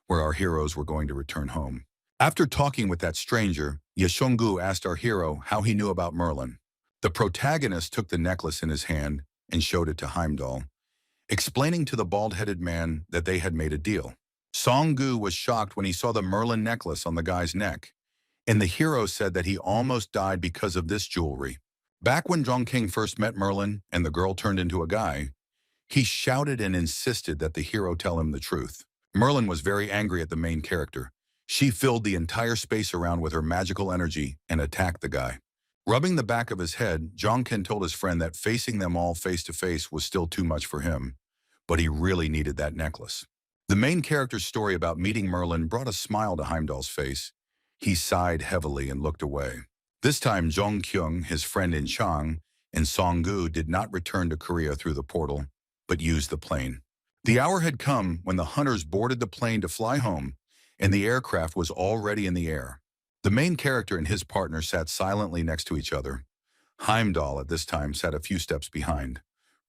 where our heroes were going to return home. After talking with that stranger, Ye Song-gu asked our hero how he knew about Merlin. The protagonist took the necklace in his hand and showed it to Heimdall, explaining to the bald-headed man that they had made a deal. Song-gu was shocked when he saw the Merlin necklace on the guy's neck, and the hero said that he almost died because of this jewelry. Back when Jong King first met Merlin and the girl turned into a guy, he shouted and insisted that the hero tell him the truth. Merlin was very angry at the main character. She filled the entire space around with her magical energy and attacked the guy. Rubbing the back of his head, Jong Ken told his friend that facing them all face to face was still too much for him, but he really needed that necklace. The main character's story about meeting Merlin brought a smile to Heimdall's face. He sighed heavily and looked away. This time Jong Kyung, his friend in Chang, and Song-gu did not return to Korea through the portal, but used the plane. The hour had come when the hunters boarded the plane to fly home, and the aircraft was already in the air. The main character and his partner sat silently next to each other. Heimdall at this time sat a few steps behind,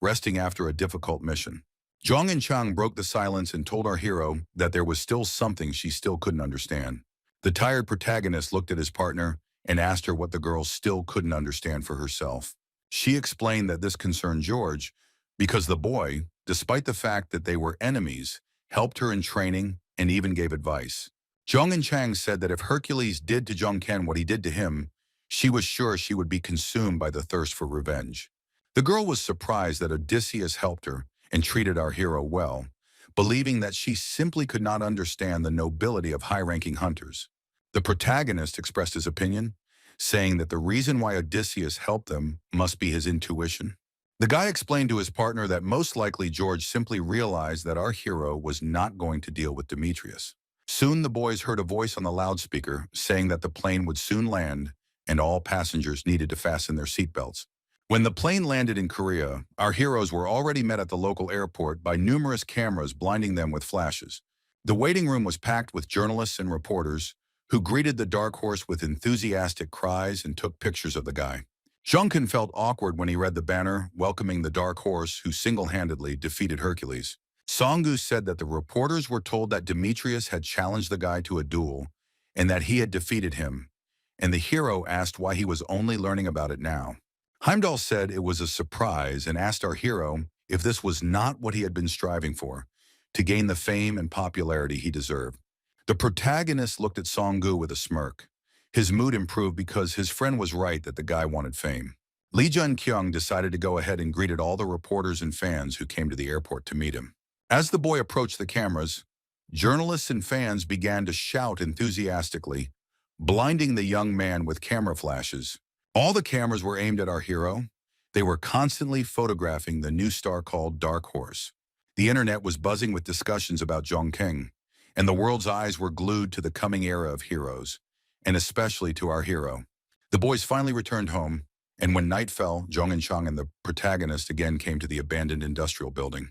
resting after a difficult mission. Jong and Chang broke the silence and told our hero that there was still something she still couldn't understand. The tired protagonist looked at his partner and asked her what the girl still couldn't understand for herself. She explained that this concerned George because the boy, despite the fact that they were enemies, helped her in training and even gave advice. Jong and Chang said that if Hercules did to Jongken what he did to him, she was sure she would be consumed by the thirst for revenge. The girl was surprised that Odysseus helped her and treated our hero well, believing that she simply could not understand the nobility of high-ranking hunters. The protagonist expressed his opinion, saying that the reason why Odysseus helped them must be his intuition. The guy explained to his partner that most likely George simply realized that our hero was not going to deal with Demetrius. Soon the boys heard a voice on the loudspeaker saying that the plane would soon land and all passengers needed to fasten their seatbelts. When the plane landed in Korea, our heroes were already met at the local airport by numerous cameras blinding them with flashes. The waiting room was packed with journalists and reporters who greeted the dark horse with enthusiastic cries and took pictures of the guy. Jongken felt awkward when he read the banner welcoming the dark horse who single-handedly defeated Hercules. Song-gu said that the reporters were told that Demetrius had challenged the guy to a duel and that he had defeated him, and the hero asked why he was only learning about it now. Heimdall said it was a surprise and asked our hero if this was not what he had been striving for, to gain the fame and popularity he deserved. The protagonist looked at Song-gu with a smirk. His mood improved because his friend was right that the guy wanted fame. Lee Jun-kyung decided to go ahead and greeted all the reporters and fans who came to the airport to meet him. As the boy approached the cameras, journalists and fans began to shout enthusiastically, blinding the young man with camera flashes. All the cameras were aimed at our hero. They were constantly photographing the new star called Dark Horse. The internet was buzzing with discussions about Jongkeng, and the world's eyes were glued to the coming era of heroes, and especially to our hero. The boys finally returned home, and when night fell, Jong and Chang and the protagonist again came to the abandoned industrial building.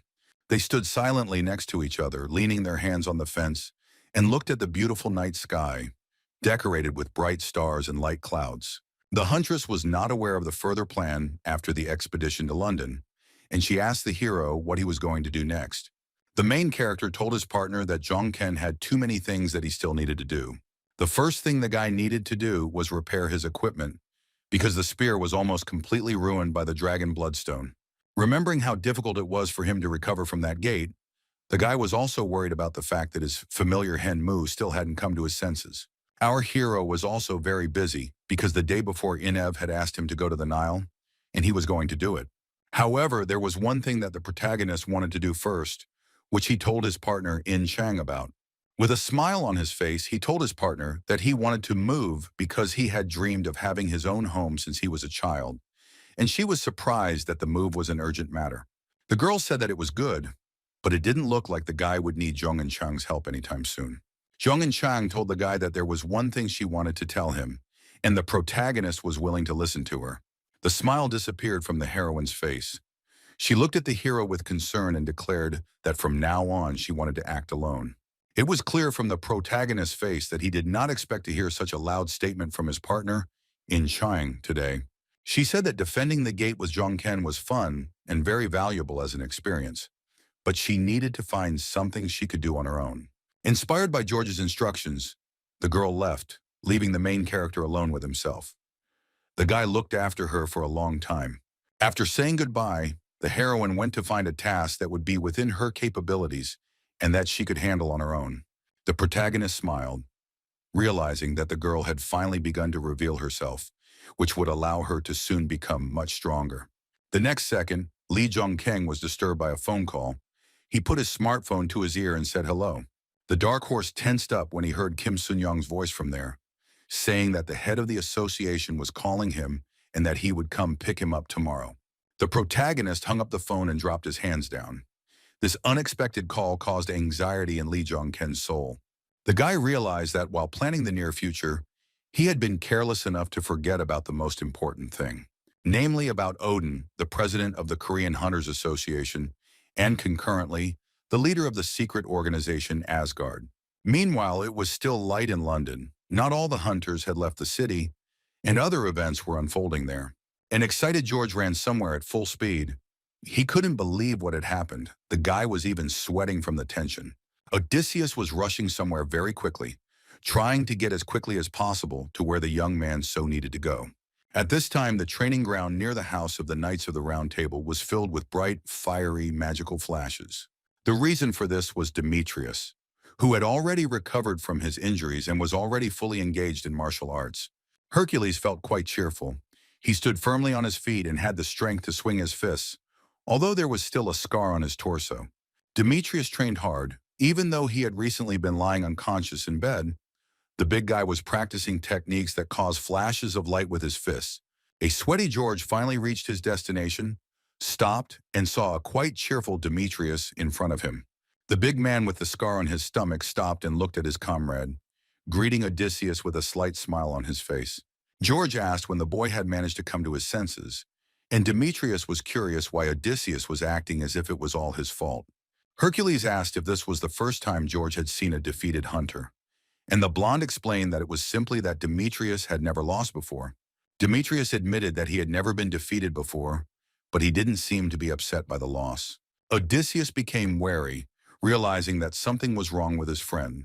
They stood silently next to each other, leaning their hands on the fence, and looked at the beautiful night sky, decorated with bright stars and light clouds. The huntress was not aware of the further plan after the expedition to London, and she asked the hero what he was going to do next. The main character told his partner that Jongken had too many things that he still needed to do. The first thing the guy needed to do was repair his equipment, because the spear was almost completely ruined by the dragon bloodstone. Remembering how difficult it was for him to recover from that gate, the guy was also worried about the fact that his familiar hen Mu still hadn't come to his senses. Our hero was also very busy because the day before Inev had asked him to go to the Nile, and he was going to do it. However, there was one thing that the protagonist wanted to do first, which he told his partner In Chang about. With a smile on his face, he told his partner that he wanted to move because he had dreamed of having his own home since he was a child, and she was surprised that the move was an urgent matter. The girl said that it was good, but it didn't look like the guy would need Jong and Chang's help anytime soon. Jong and Chang told the guy that there was one thing she wanted to tell him, and the protagonist was willing to listen to her. The smile disappeared from the heroine's face. She looked at the hero with concern and declared that from now on she wanted to act alone. It was clear from the protagonist's face that he did not expect to hear such a loud statement from his partner, In Chang, today. She said that defending the gate with Jongken was fun and very valuable as an experience, but she needed to find something she could do on her own. Inspired by George's instructions, the girl left, leaving the main character alone with himself. The guy looked after her for a long time. After saying goodbye, the heroine went to find a task that would be within her capabilities and that she could handle on her own. The protagonist smiled, realizing that the girl had finally begun to reveal herself, which would allow her to soon become much stronger. The next second, Lee Jong-keng was disturbed by a phone call. He put his smartphone to his ear and said hello. The dark horse tensed up when he heard Kim Sun-young's voice from there, saying that the head of the association was calling him and that he would come pick him up tomorrow. The protagonist hung up the phone and dropped his hands down. This unexpected call caused anxiety in Lee Jong-ken's soul. The guy realized that while planning the near future, he had been careless enough to forget about the most important thing. namely about Odin, the president of the Korean Hunters Association, and concurrently, the leader of the secret organization Asgard. Meanwhile, it was still light in London. Not all the hunters had left the city, and other events were unfolding there. An excited George ran somewhere at full speed. He couldn't believe what had happened. The guy was even sweating from the tension. Odysseus was rushing somewhere very quickly, trying to get as quickly as possible to where the young man so needed to go. At this time, the training ground near the house of the Knights of the Round Table was filled with bright, fiery, magical flashes. The reason for this was Demetrius, who had already recovered from his injuries and was already fully engaged in martial arts. Hercules felt quite cheerful. He stood firmly on his feet and had the strength to swing his fists, although there was still a scar on his torso. Demetrius trained hard, even though he had recently been lying unconscious in bed. The big guy was practicing techniques that caused flashes of light with his fists. A sweaty George finally reached his destination, stopped, and saw a quite cheerful Demetrius in front of him. The big man with the scar on his stomach stopped and looked at his comrade, greeting Odysseus with a slight smile on his face. George asked when the boy had managed to come to his senses, and Demetrius was curious why Odysseus was acting as if it was all his fault. Hercules asked if this was the first time George had seen a defeated hunter, and the blonde explained that it was simply that Demetrius had never lost before. Demetrius admitted that he had never been defeated before, but he didn't seem to be upset by the loss. Odysseus became wary, realizing that something was wrong with his friend,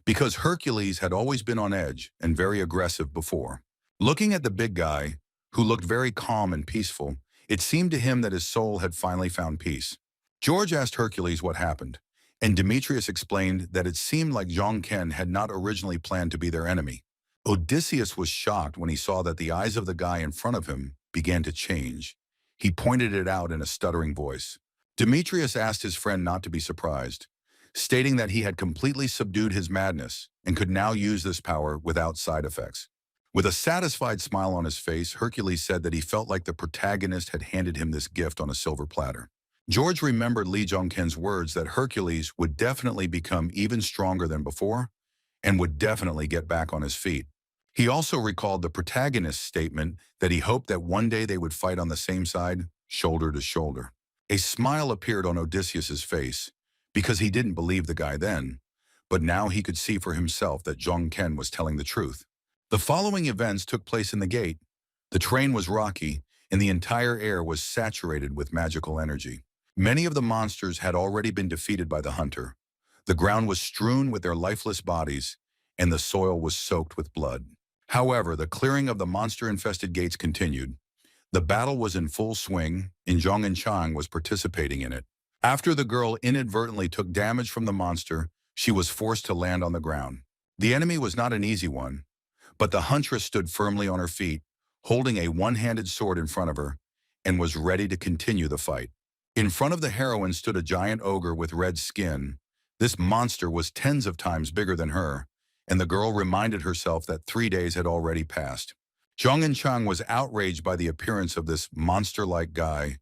because Hercules had always been on edge and very aggressive before. Looking at the big guy, who looked very calm and peaceful, it seemed to him that his soul had finally found peace. George asked Hercules what happened, and Demetrius explained that it seemed like Jong-ken had not originally planned to be their enemy. Odysseus was shocked when he saw that the eyes of the guy in front of him began to change. He pointed it out in a stuttering voice. Demetrius asked his friend not to be surprised, stating that he had completely subdued his madness and could now use this power without side effects. With a satisfied smile on his face, Hercules said that he felt like the protagonist had handed him this gift on a silver platter. George remembered Lee Jong-ken's words that Hercules would definitely become even stronger than before and would definitely get back on his feet. He also recalled the protagonist's statement that he hoped that one day they would fight on the same side, shoulder to shoulder. A smile appeared on Odysseus's face because he didn't believe the guy then, but now he could see for himself that Jong-ken was telling the truth. The following events took place in the gate. The terrain was rocky, and the entire air was saturated with magical energy. Many of the monsters had already been defeated by the hunter. The ground was strewn with their lifeless bodies, and the soil was soaked with blood. However, the clearing of the monster-infested gates continued. The battle was in full swing, and Zhong and Chang was participating in it. After the girl inadvertently took damage from the monster, she was forced to land on the ground. The enemy was not an easy one, but the huntress stood firmly on her feet, holding a one-handed sword in front of her, and was ready to continue the fight. In front of the heroine stood a giant ogre with red skin. This monster was tens of times bigger than her, and the girl reminded herself that 3 days had already passed. Zhong and Chang was outraged by the appearance of this monster-like guy.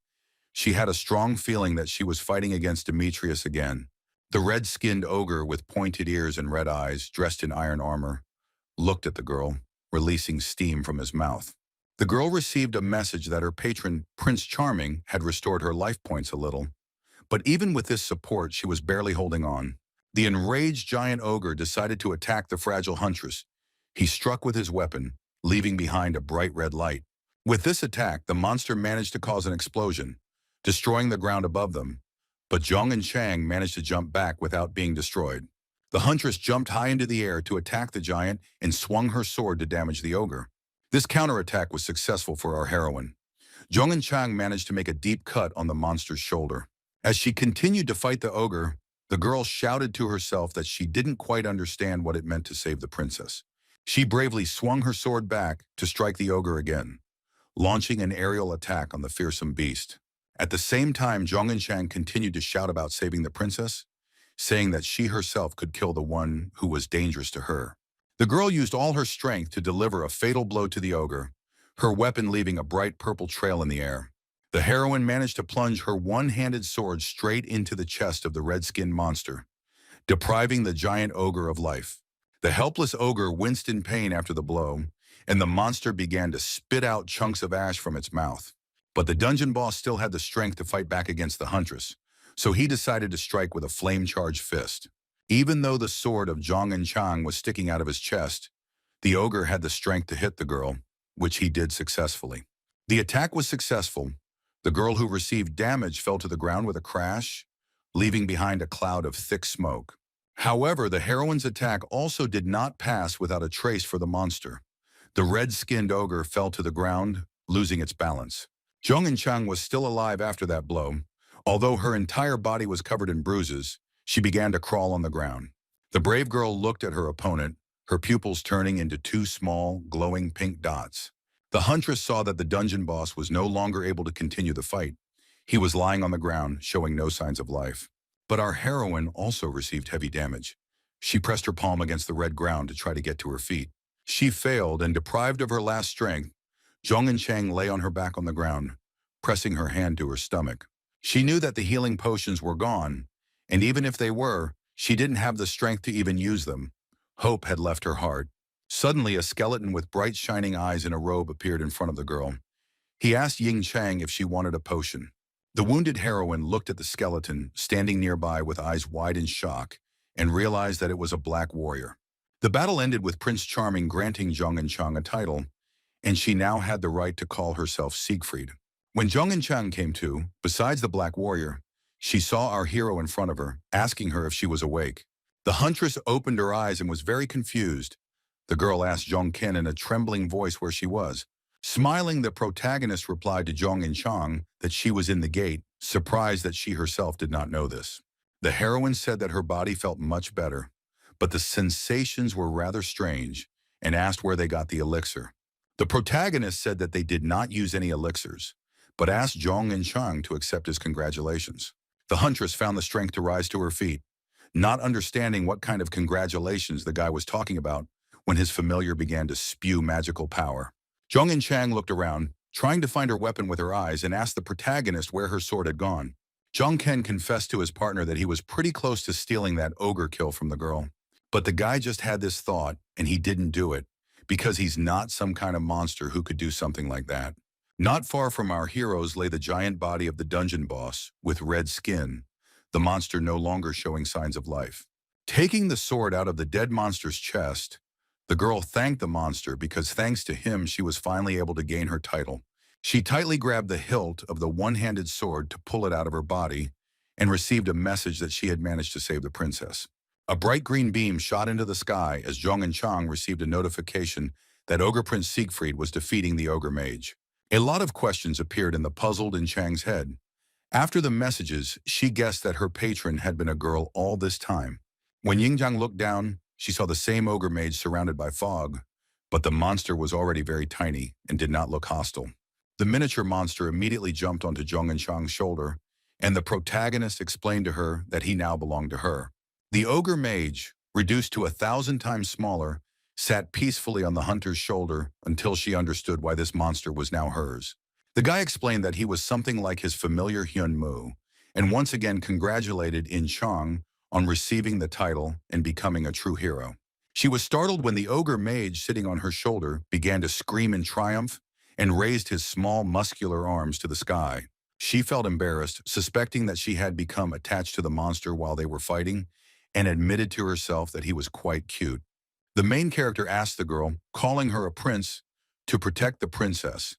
She had a strong feeling that she was fighting against Demetrius again. The red-skinned ogre with pointed ears and red eyes, dressed in iron armor, looked at the girl, releasing steam from his mouth. The girl received a message that her patron, Prince Charming, had restored her life points a little. But even with this support, she was barely holding on. The enraged giant ogre decided to attack the fragile huntress. He struck with his weapon, leaving behind a bright red light. With this attack, the monster managed to cause an explosion, destroying the ground above them. But Zhong and Chang managed to jump back without being destroyed. The huntress jumped high into the air to attack the giant and swung her sword to damage the ogre. This counterattack was successful for our heroine. Zhong and Chang managed to make a deep cut on the monster's shoulder. As she continued to fight the ogre, the girl shouted to herself that she didn't quite understand what it meant to save the princess. She bravely swung her sword back to strike the ogre again, launching an aerial attack on the fearsome beast. At the same time, Zhong and Chang continued to shout about saving the princess, saying that she herself could kill the one who was dangerous to her. The girl used all her strength to deliver a fatal blow to the ogre, her weapon leaving a bright purple trail in the air. The heroine managed to plunge her one-handed sword straight into the chest of the red-skinned monster, depriving the giant ogre of life. The helpless ogre winced in pain after the blow, and the monster began to spit out chunks of ash from its mouth. But the dungeon boss still had the strength to fight back against the huntress, so he decided to strike with a flame-charged fist. Even though the sword of Zhong and Chang was sticking out of his chest, the ogre had the strength to hit the girl, which he did successfully. The attack was successful. The girl who received damage fell to the ground with a crash, leaving behind a cloud of thick smoke. However, the heroine's attack also did not pass without a trace for the monster. The red-skinned ogre fell to the ground, losing its balance. Zhong and Chang was still alive after that blow. Although her entire body was covered in bruises, she began to crawl on the ground. The brave girl looked at her opponent, her pupils turning into two small, glowing pink dots. The huntress saw that the dungeon boss was no longer able to continue the fight. He was lying on the ground, showing no signs of life. But our heroine also received heavy damage. She pressed her palm against the red ground to try to get to her feet. She failed, and deprived of her last strength, Zhong and Chang lay on her back on the ground, pressing her hand to her stomach. She knew that the healing potions were gone, and even if they were, she didn't have the strength to even use them. Hope had left her heart. Suddenly, a skeleton with bright shining eyes in a robe appeared in front of the girl. He asked Ying Chang if she wanted a potion. The wounded heroine looked at the skeleton, standing nearby with eyes wide in shock, and realized that it was a black warrior. The battle ended with Prince Charming granting Zhong and Chang a title, and she now had the right to call herself Siegfried. When Zhong and Chang came to, besides the black warrior, she saw our hero in front of her, asking her if she was awake. The huntress opened her eyes and was very confused. The girl asked Zhong Ken in a trembling voice where she was. Smiling, the protagonist replied to Zhong and Chang that she was in the gate, surprised that she herself did not know this. The heroine said that her body felt much better, but the sensations were rather strange, and asked where they got the elixir. The protagonist said that they did not use any elixirs, but asked Zhong and Chang to accept his congratulations. The huntress found the strength to rise to her feet, not understanding what kind of congratulations the guy was talking about when his familiar began to spew magical power. Zhong and Chang looked around, trying to find her weapon with her eyes, and asked the protagonist where her sword had gone. Zhong Ken confessed to his partner that he was pretty close to stealing that ogre kill from the girl. But the guy just had this thought, and he didn't do it, because he's not some kind of monster who could do something like that. Not far from our heroes lay the giant body of the dungeon boss, with red skin, the monster no longer showing signs of life. Taking the sword out of the dead monster's chest, the girl thanked the monster because thanks to him she was finally able to gain her title. She tightly grabbed the hilt of the one-handed sword to pull it out of her body and received a message that she had managed to save the princess. A bright green beam shot into the sky as Zhong and Chang received a notification that Ogre Prince Siegfried was defeating the Ogre Mage. A lot of questions appeared in the puzzled in Chang's head. After the messages, she guessed that her patron had been a girl all this time. When Yingjiang looked down, she saw the same ogre mage surrounded by fog, but the monster was already very tiny and did not look hostile. The miniature monster immediately jumped onto Zhong and Chang's shoulder, and the protagonist explained to her that he now belonged to her. The ogre mage, reduced to 1,000 times smaller, sat peacefully on the hunter's shoulder until she understood why this monster was now hers. The guy explained that he was something like his familiar Hyun Mu, and once again congratulated In Chang on receiving the title and becoming a true hero. She was startled when the ogre mage sitting on her shoulder began to scream in triumph and raised his small muscular arms to the sky. She felt embarrassed, suspecting that she had become attached to the monster while they were fighting, and admitted to herself that he was quite cute. The main character asked the girl, calling her a prince, to protect the princess,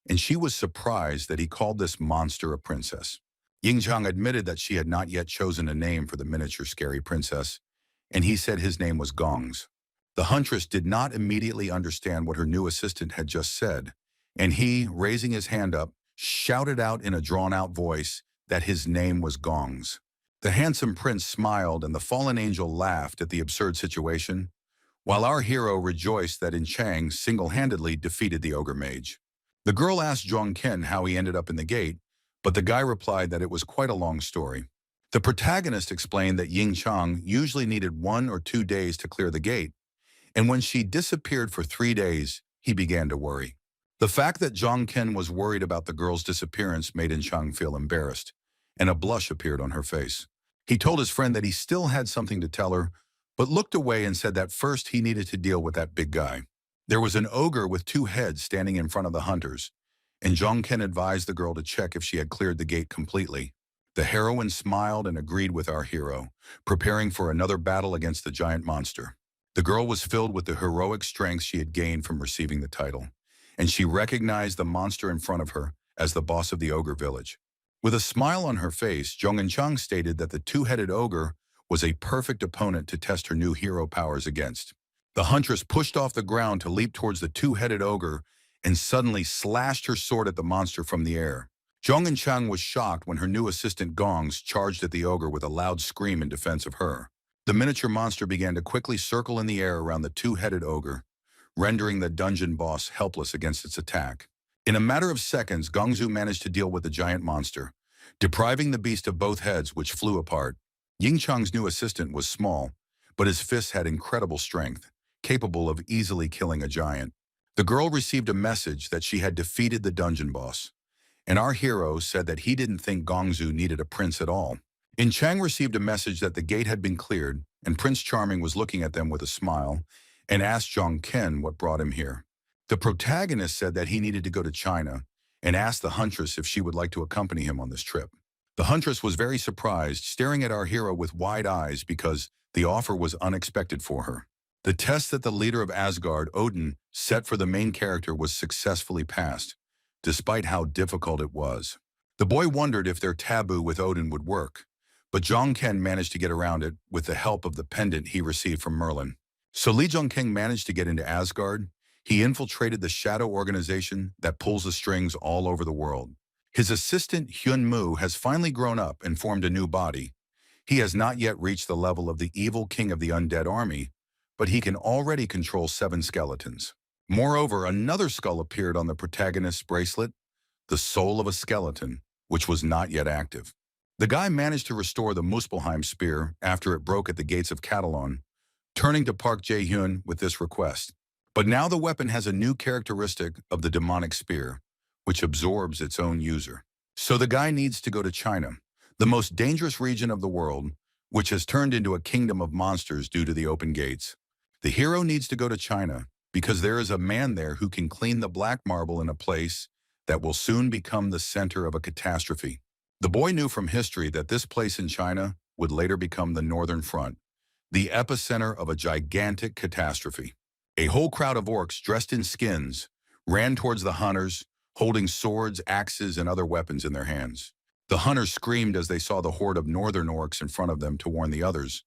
and she was surprised that he called this monster a princess. Yingjiang admitted that she had not yet chosen a name for the miniature scary princess, and he said his name was Gongs. The huntress did not immediately understand what her new assistant had just said, and he, raising his hand up, shouted out in a drawn-out voice that his name was Gongs. The handsome prince smiled and the fallen angel laughed at the absurd situation, while our hero rejoiced that In Chang single-handedly defeated the ogre mage. The girl asked Zhong Ken how he ended up in the gate, but the guy replied that it was quite a long story. The protagonist explained that Ying Chang usually needed 1 or 2 days to clear the gate, and when she disappeared for 3 days, he began to worry. The fact that Zhong Ken was worried about the girl's disappearance made In Chang feel embarrassed, and a blush appeared on her face. He told his friend that he still had something to tell her, but looked away and said that first he needed to deal with that big guy. There was an ogre with two heads standing in front of the hunters, and Jongken advised the girl to check if she had cleared the gate completely. The heroine smiled and agreed with our hero, preparing for another battle against the giant monster. The girl was filled with the heroic strength she had gained from receiving the title, and she recognized the monster in front of her as the boss of the ogre village. With a smile on her face, Jong Eun-chang stated that the two-headed ogre was a perfect opponent to test her new hero powers against. The huntress pushed off the ground to leap towards the two-headed ogre and suddenly slashed her sword at the monster from the air. Jong Eun-chang was shocked when her new assistant Gongs charged at the ogre with a loud scream in defense of her. The miniature monster began to quickly circle in the air around the two-headed ogre, rendering the dungeon boss helpless against its attack. In a matter of seconds, Gongzu managed to deal with the giant monster, depriving the beast of both heads, which flew apart. Ying Chang's new assistant was small, but his fists had incredible strength, capable of easily killing a giant. The girl received a message that she had defeated the dungeon boss, and our hero said that he didn't think Gongzu needed a prince at all. In Chang received a message that the gate had been cleared, and Prince Charming was looking at them with a smile and asked Zhong Ken what brought him here. The protagonist said that he needed to go to China and asked the huntress if she would like to accompany him on this trip. The huntress was very surprised, staring at our hero with wide eyes because the offer was unexpected for her. The test that the leader of Asgard, Odin, set for the main character was successfully passed, despite how difficult it was. The boy wondered if their taboo with Odin would work, but Zhong Ken managed to get around it with the help of the pendant he received from Merlin. So Li Zhongkeng managed to get into Asgard. He infiltrated the shadow organization that pulls the strings all over the world. His assistant Hyun Mu has finally grown up and formed a new body. He has not yet reached the level of the evil king of the undead army, but he can already control 7 skeletons. Moreover, another skull appeared on the protagonist's bracelet, the soul of a skeleton, which was not yet active. The guy managed to restore the Muspelheim spear after it broke at the gates of Catalan, turning to Park Jae-hyun with this request. But now the weapon has a new characteristic of the demonic spear, which absorbs its own user. So the guy needs to go to China, the most dangerous region of the world, which has turned into a kingdom of monsters due to the open gates. The hero needs to go to China because there is a man there who can clean the black marble in a place that will soon become the center of a catastrophe. The boy knew from history that this place in China would later become the Northern Front, the epicenter of a gigantic catastrophe. A whole crowd of orcs dressed in skins ran towards the hunters, holding swords, axes, and other weapons in their hands. The hunters screamed as they saw the horde of northern orcs in front of them to warn the others.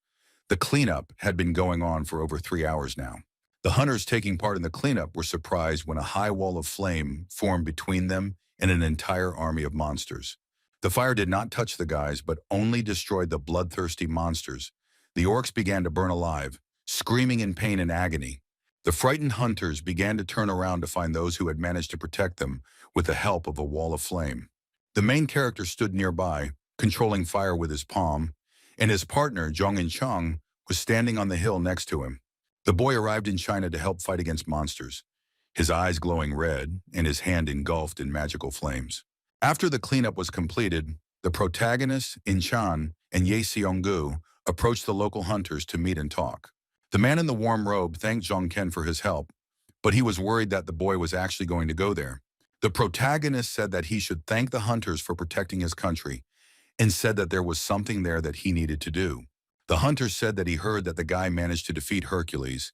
The cleanup had been going on for over 3 hours now. The hunters taking part in the cleanup were surprised when a high wall of flame formed between them and an entire army of monsters. The fire did not touch the guys, but only destroyed the bloodthirsty monsters. The orcs began to burn alive, screaming in pain and agony. The frightened hunters began to turn around to find those who had managed to protect them with the help of a wall of flame. The main character stood nearby, controlling fire with his palm, and his partner, Jong In-chang, was standing on the hill next to him. The boy arrived in China to help fight against monsters, his eyes glowing red and his hand engulfed in magical flames. After the cleanup was completed, the protagonists, In-chan and Ye Seong-gu, approached the local hunters to meet and talk. The man in the warm robe thanked Jong Ken for his help, but he was worried that the boy was actually going to go there. The protagonist said that he should thank the hunters for protecting his country and said that there was something there that he needed to do. The hunter said that he heard that the guy managed to defeat Hercules,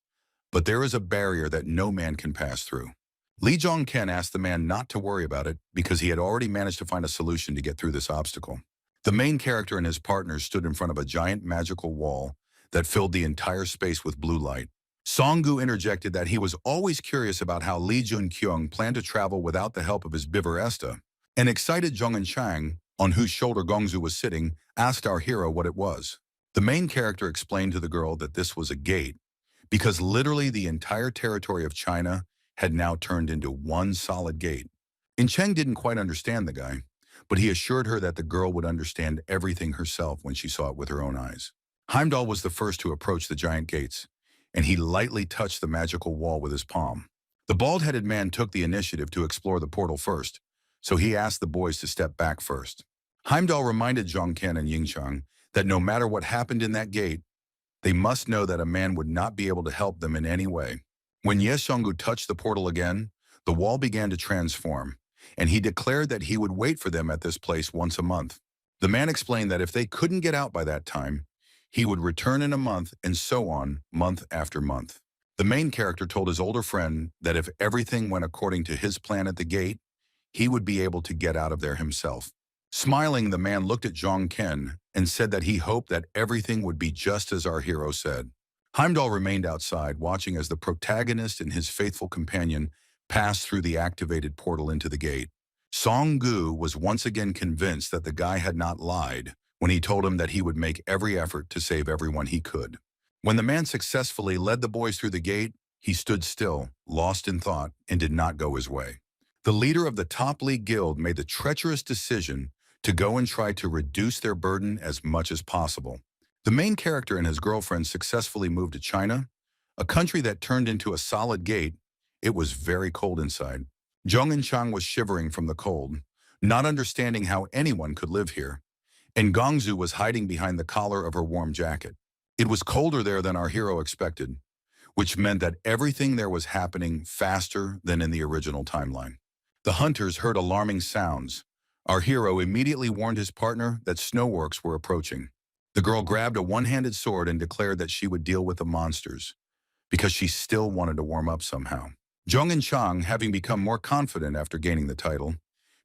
but there is a barrier that no man can pass through. Li Zhongken asked the man not to worry about it because he had already managed to find a solution to get through this obstacle. The main character and his partners stood in front of a giant magical wall that filled the entire space with blue light. Song-gu interjected that he was always curious about how Li Jun-kyung planned to travel without the help of his Biver Esta. An excited Jong In-chang, on whose shoulder Gongzu was sitting, asked our hero what it was. The main character explained to the girl that this was a gate, because literally the entire territory of China had now turned into one solid gate. In-cheng didn't quite understand the guy, but he assured her that the girl would understand everything herself when she saw it with her own eyes. Heimdall was the first to approach the giant gates, and he lightly touched the magical wall with his palm. The bald-headed man took the initiative to explore the portal first, so he asked the boys to step back first. Heimdall reminded Zhong Ken and Ying Chang that no matter what happened in that gate, They must know that a man would not be able to help them in any way. When Ye Xionggu touched the portal again, the wall began to transform, and he declared that he would wait for them at this place once a month. The man explained that if they couldn't get out by that time, he would return in a month and so on, month after month. The main character told his older friend that if everything went according to his plan at the gate, he would be able to get out of there himself. Smiling, the man looked at Zhang Ken and said that he hoped that everything would be just as our hero said. Heimdall remained outside, watching as the protagonist and his faithful companion passed through the activated portal into the gate. Song Gu was once again convinced that the guy had not lied when he told him that he would make every effort to save everyone he could. When the man successfully led the boys through the gate, he stood still, lost in thought, and did not go his way. The leader of the top league guild made the treacherous decision to go and try to reduce their burden as much as possible. The main character and his girlfriend successfully moved to China, a country that turned into a solid gate. It was very cold inside. Zhong and Chang was shivering from the cold, not understanding how anyone could live here, and Gongzu was hiding behind the collar of her warm jacket. It was colder there than our hero expected, which meant that everything there was happening faster than in the original timeline. The hunters heard alarming sounds. Our hero immediately warned his partner that snowworks were approaching. The girl grabbed a one-handed sword and declared that she would deal with the monsters, because she still wanted to warm up somehow. Zhong and Chang, having become more confident after gaining the title,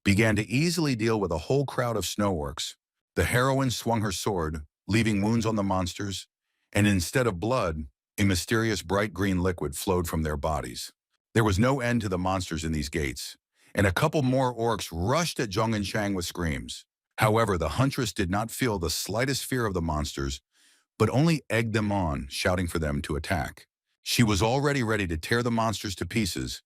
began to easily deal with a whole crowd of snowworks. The heroine swung her sword, leaving wounds on the monsters, and instead of blood, a mysterious bright green liquid flowed from their bodies. There was no end to the monsters in these gates, and a couple more orcs rushed at Zhong and Chang with screams. However, the huntress did not feel the slightest fear of the monsters, but only egged them on, shouting for them to attack. She was already ready to tear the monsters to pieces,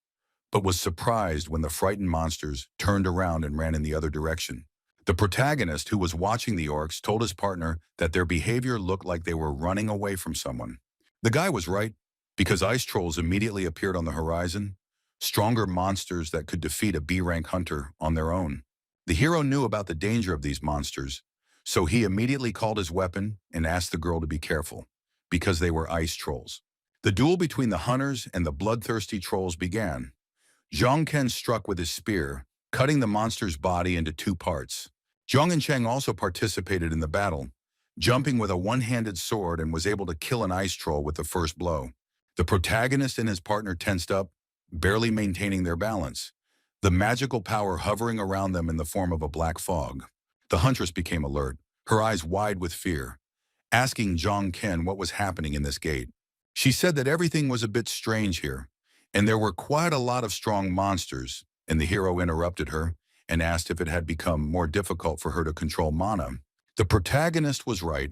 but was surprised when the frightened monsters turned around and ran in the other direction. The protagonist, who was watching the orcs, told his partner that their behavior looked like they were running away from someone. The guy was right, because ice trolls immediately appeared on the horizon, stronger monsters that could defeat a B-rank hunter on their own. The hero knew about the danger of these monsters, so he immediately called his weapon and asked the girl to be careful, because they were ice trolls. The duel between the hunters and the bloodthirsty trolls began. Zhang Ken struck with his spear, cutting the monster's body into two parts. Zhong and Chang also participated in the battle, jumping with a one-handed sword, and was able to kill an ice troll with the first blow. The protagonist and his partner tensed up, barely maintaining their balance, the magical power hovering around them in the form of a black fog. The huntress became alert, her eyes wide with fear, asking Zhang Ken what was happening in this gate. She said that everything was a bit strange here, and there were quite a lot of strong monsters, and the hero interrupted her and asked if it had become more difficult for her to control mana. The protagonist was right,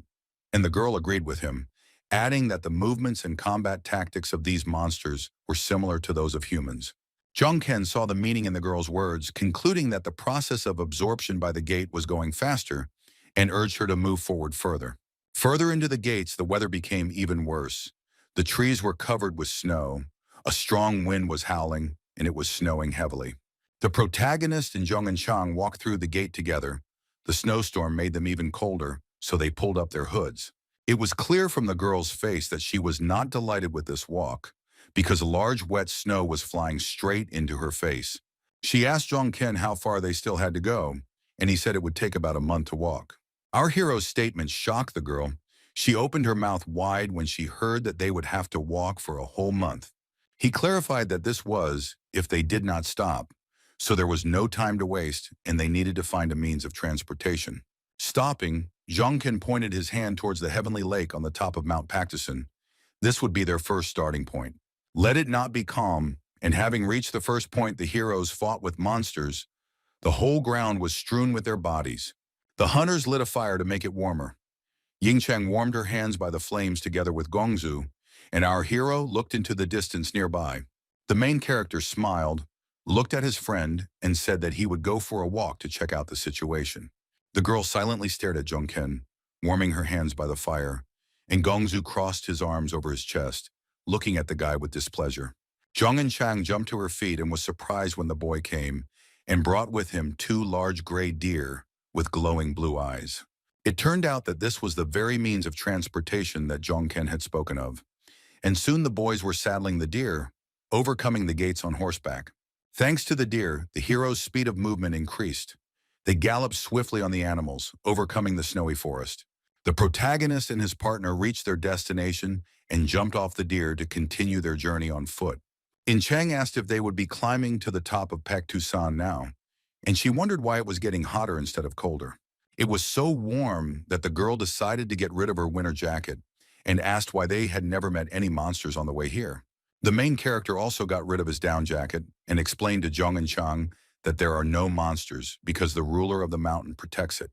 and the girl agreed with him, adding that the movements and combat tactics of these monsters were similar to those of humans. Zhang Ken saw the meaning in the girl's words, concluding that the process of absorption by the gate was going faster, and urged her to move forward further. Further into the gates, the weather became even worse. The trees were covered with snow, a strong wind was howling, and it was snowing heavily. The protagonist and Zhong and Chang walked through the gate together. The snowstorm made them even colder, so they pulled up their hoods. It was clear from the girl's face that she was not delighted with this walk, because large wet snow was flying straight into her face. She asked Zhang Ken how far they still had to go, and he said it would take about a month to walk. Our hero's statement shocked the girl. She opened her mouth wide when she heard that they would have to walk for a whole month. He clarified that this was if they did not stop, so there was no time to waste and they needed to find a means of transportation. Stopping, Zhang Ken pointed his hand towards the heavenly lake on the top of Mount Pactuson. This would be their first starting point. Let it not be calm, and having reached the first point, the heroes fought with monsters. The whole ground was strewn with their bodies. The hunters lit a fire to make it warmer. Yingcheng warmed her hands by the flames together with Gongzu, and our hero looked into the distance nearby. The main character smiled, looked at his friend, and said that he would go for a walk to check out the situation. The girl silently stared at Zhang Ken, warming her hands by the fire, and Gongzu crossed his arms over his chest, looking at the guy with displeasure. Zhong and Chang jumped to her feet and was surprised when the boy came and brought with him two large gray deer with glowing blue eyes. It turned out that this was the very means of transportation that Jongken had spoken of, and soon the boys were saddling the deer, overcoming the gates on horseback. Thanks to the deer, the hero's speed of movement increased. They galloped swiftly on the animals, overcoming the snowy forest. The protagonist and his partner reached their destination and jumped off the deer to continue their journey on foot. In Chang asked if they would be climbing to the top of Paektusan now, and she wondered why it was getting hotter instead of colder. It was so warm that the girl decided to get rid of her winter jacket and asked why they had never met any monsters on the way here. The main character also got rid of his down jacket and explained to Zhong and Chang that there are no monsters because the ruler of the mountain protects it.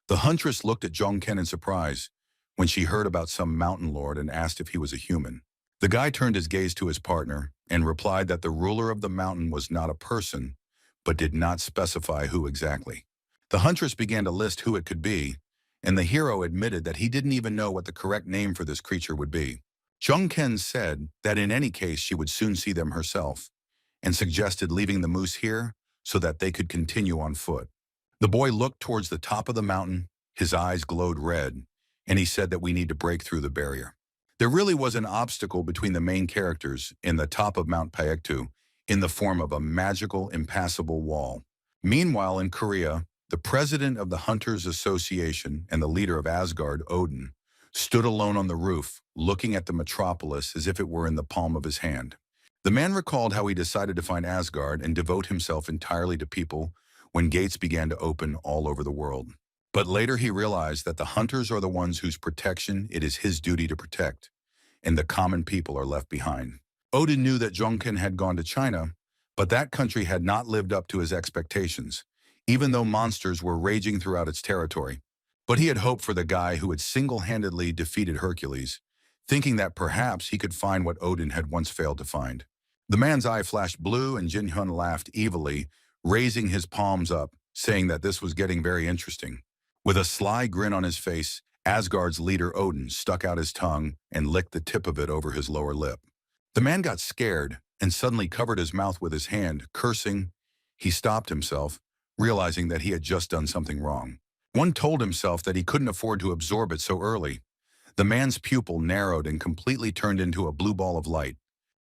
The huntress looked at Zhongken in surprise when she heard about some mountain lord and asked if he was a human. The guy turned his gaze to his partner and replied that the ruler of the mountain was not a person, but did not specify who exactly. The huntress began to list who it could be, and the hero admitted that he didn't even know what the correct name for this creature would be. Zhongken said that in any case she would soon see them herself, and suggested leaving the moose here so that they could continue on foot. The boy looked towards the top of the mountain, his eyes glowed red, and he said that we need to break through the barrier. There really was an obstacle between the main characters in the top of Mount Paektu in the form of a magical, impassable wall. Meanwhile, in Korea, the president of the Hunters Association and the leader of Asgard, Odin, stood alone on the roof, looking at the metropolis as if it were in the palm of his hand. The man recalled how he decided to find Asgard and devote himself entirely to people when gates began to open all over the world. But later he realized that the hunters are the ones whose protection it is his duty to protect, and the common people are left behind. Odin knew that Zhongken had gone to China, but that country had not lived up to his expectations, even though monsters were raging throughout its territory. But he had hoped for the guy who had single-handedly defeated Hercules, thinking that perhaps he could find what Odin had once failed to find. The man's eye flashed blue and Jin Hyun laughed evilly, raising his palms up, saying that this was getting very interesting. With a sly grin on his face, Asgard's leader Odin stuck out his tongue and licked the tip of it over his lower lip. The man got scared and suddenly covered his mouth with his hand, cursing. He stopped himself, realizing that he had just done something wrong. One told himself that he couldn't afford to absorb it so early. The man's pupil narrowed and completely turned into a blue ball of light.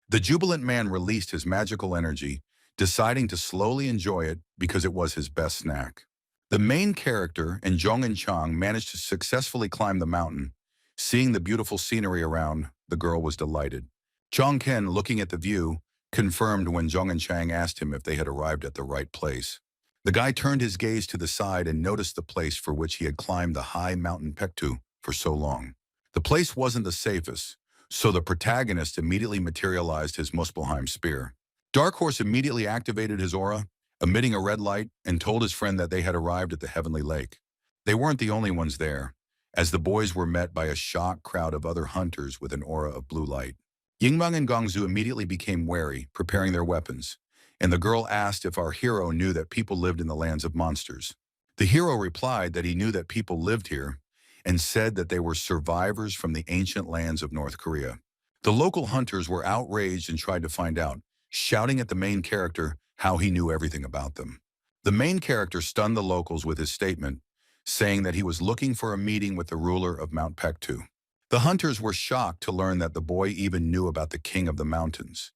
The jubilant man released his magical energy, deciding to slowly enjoy it because it was his best snack. The main character and Zhong and Chang managed to successfully climb the mountain. Seeing the beautiful scenery around, the girl was delighted. Zhongken, looking at the view, confirmed when Zhong and Chang asked him if they had arrived at the right place. The guy turned his gaze to the side and noticed the place for which he had climbed the high mountain Paektu for so long. The place wasn't the safest, so the protagonist immediately materialized his Muspelheim spear. Dark Horse immediately activated his aura, emitting a red light, and told his friend that they had arrived at the Heavenly Lake. They weren't the only ones there, as the boys were met by a shocked crowd of other hunters with an aura of blue light. Yingmang and Gongzu immediately became wary, preparing their weapons, and the girl asked if our hero knew that people lived in the lands of monsters. The hero replied that he knew that people lived here, and said that they were survivors from the ancient lands of North Korea. The local hunters were outraged and tried to find out, shouting at the main character how he knew everything about them. The main character stunned the locals with his statement, saying that he was looking for a meeting with the ruler of Mount Paektu. The hunters were shocked to learn that the boy even knew about the king of the mountains,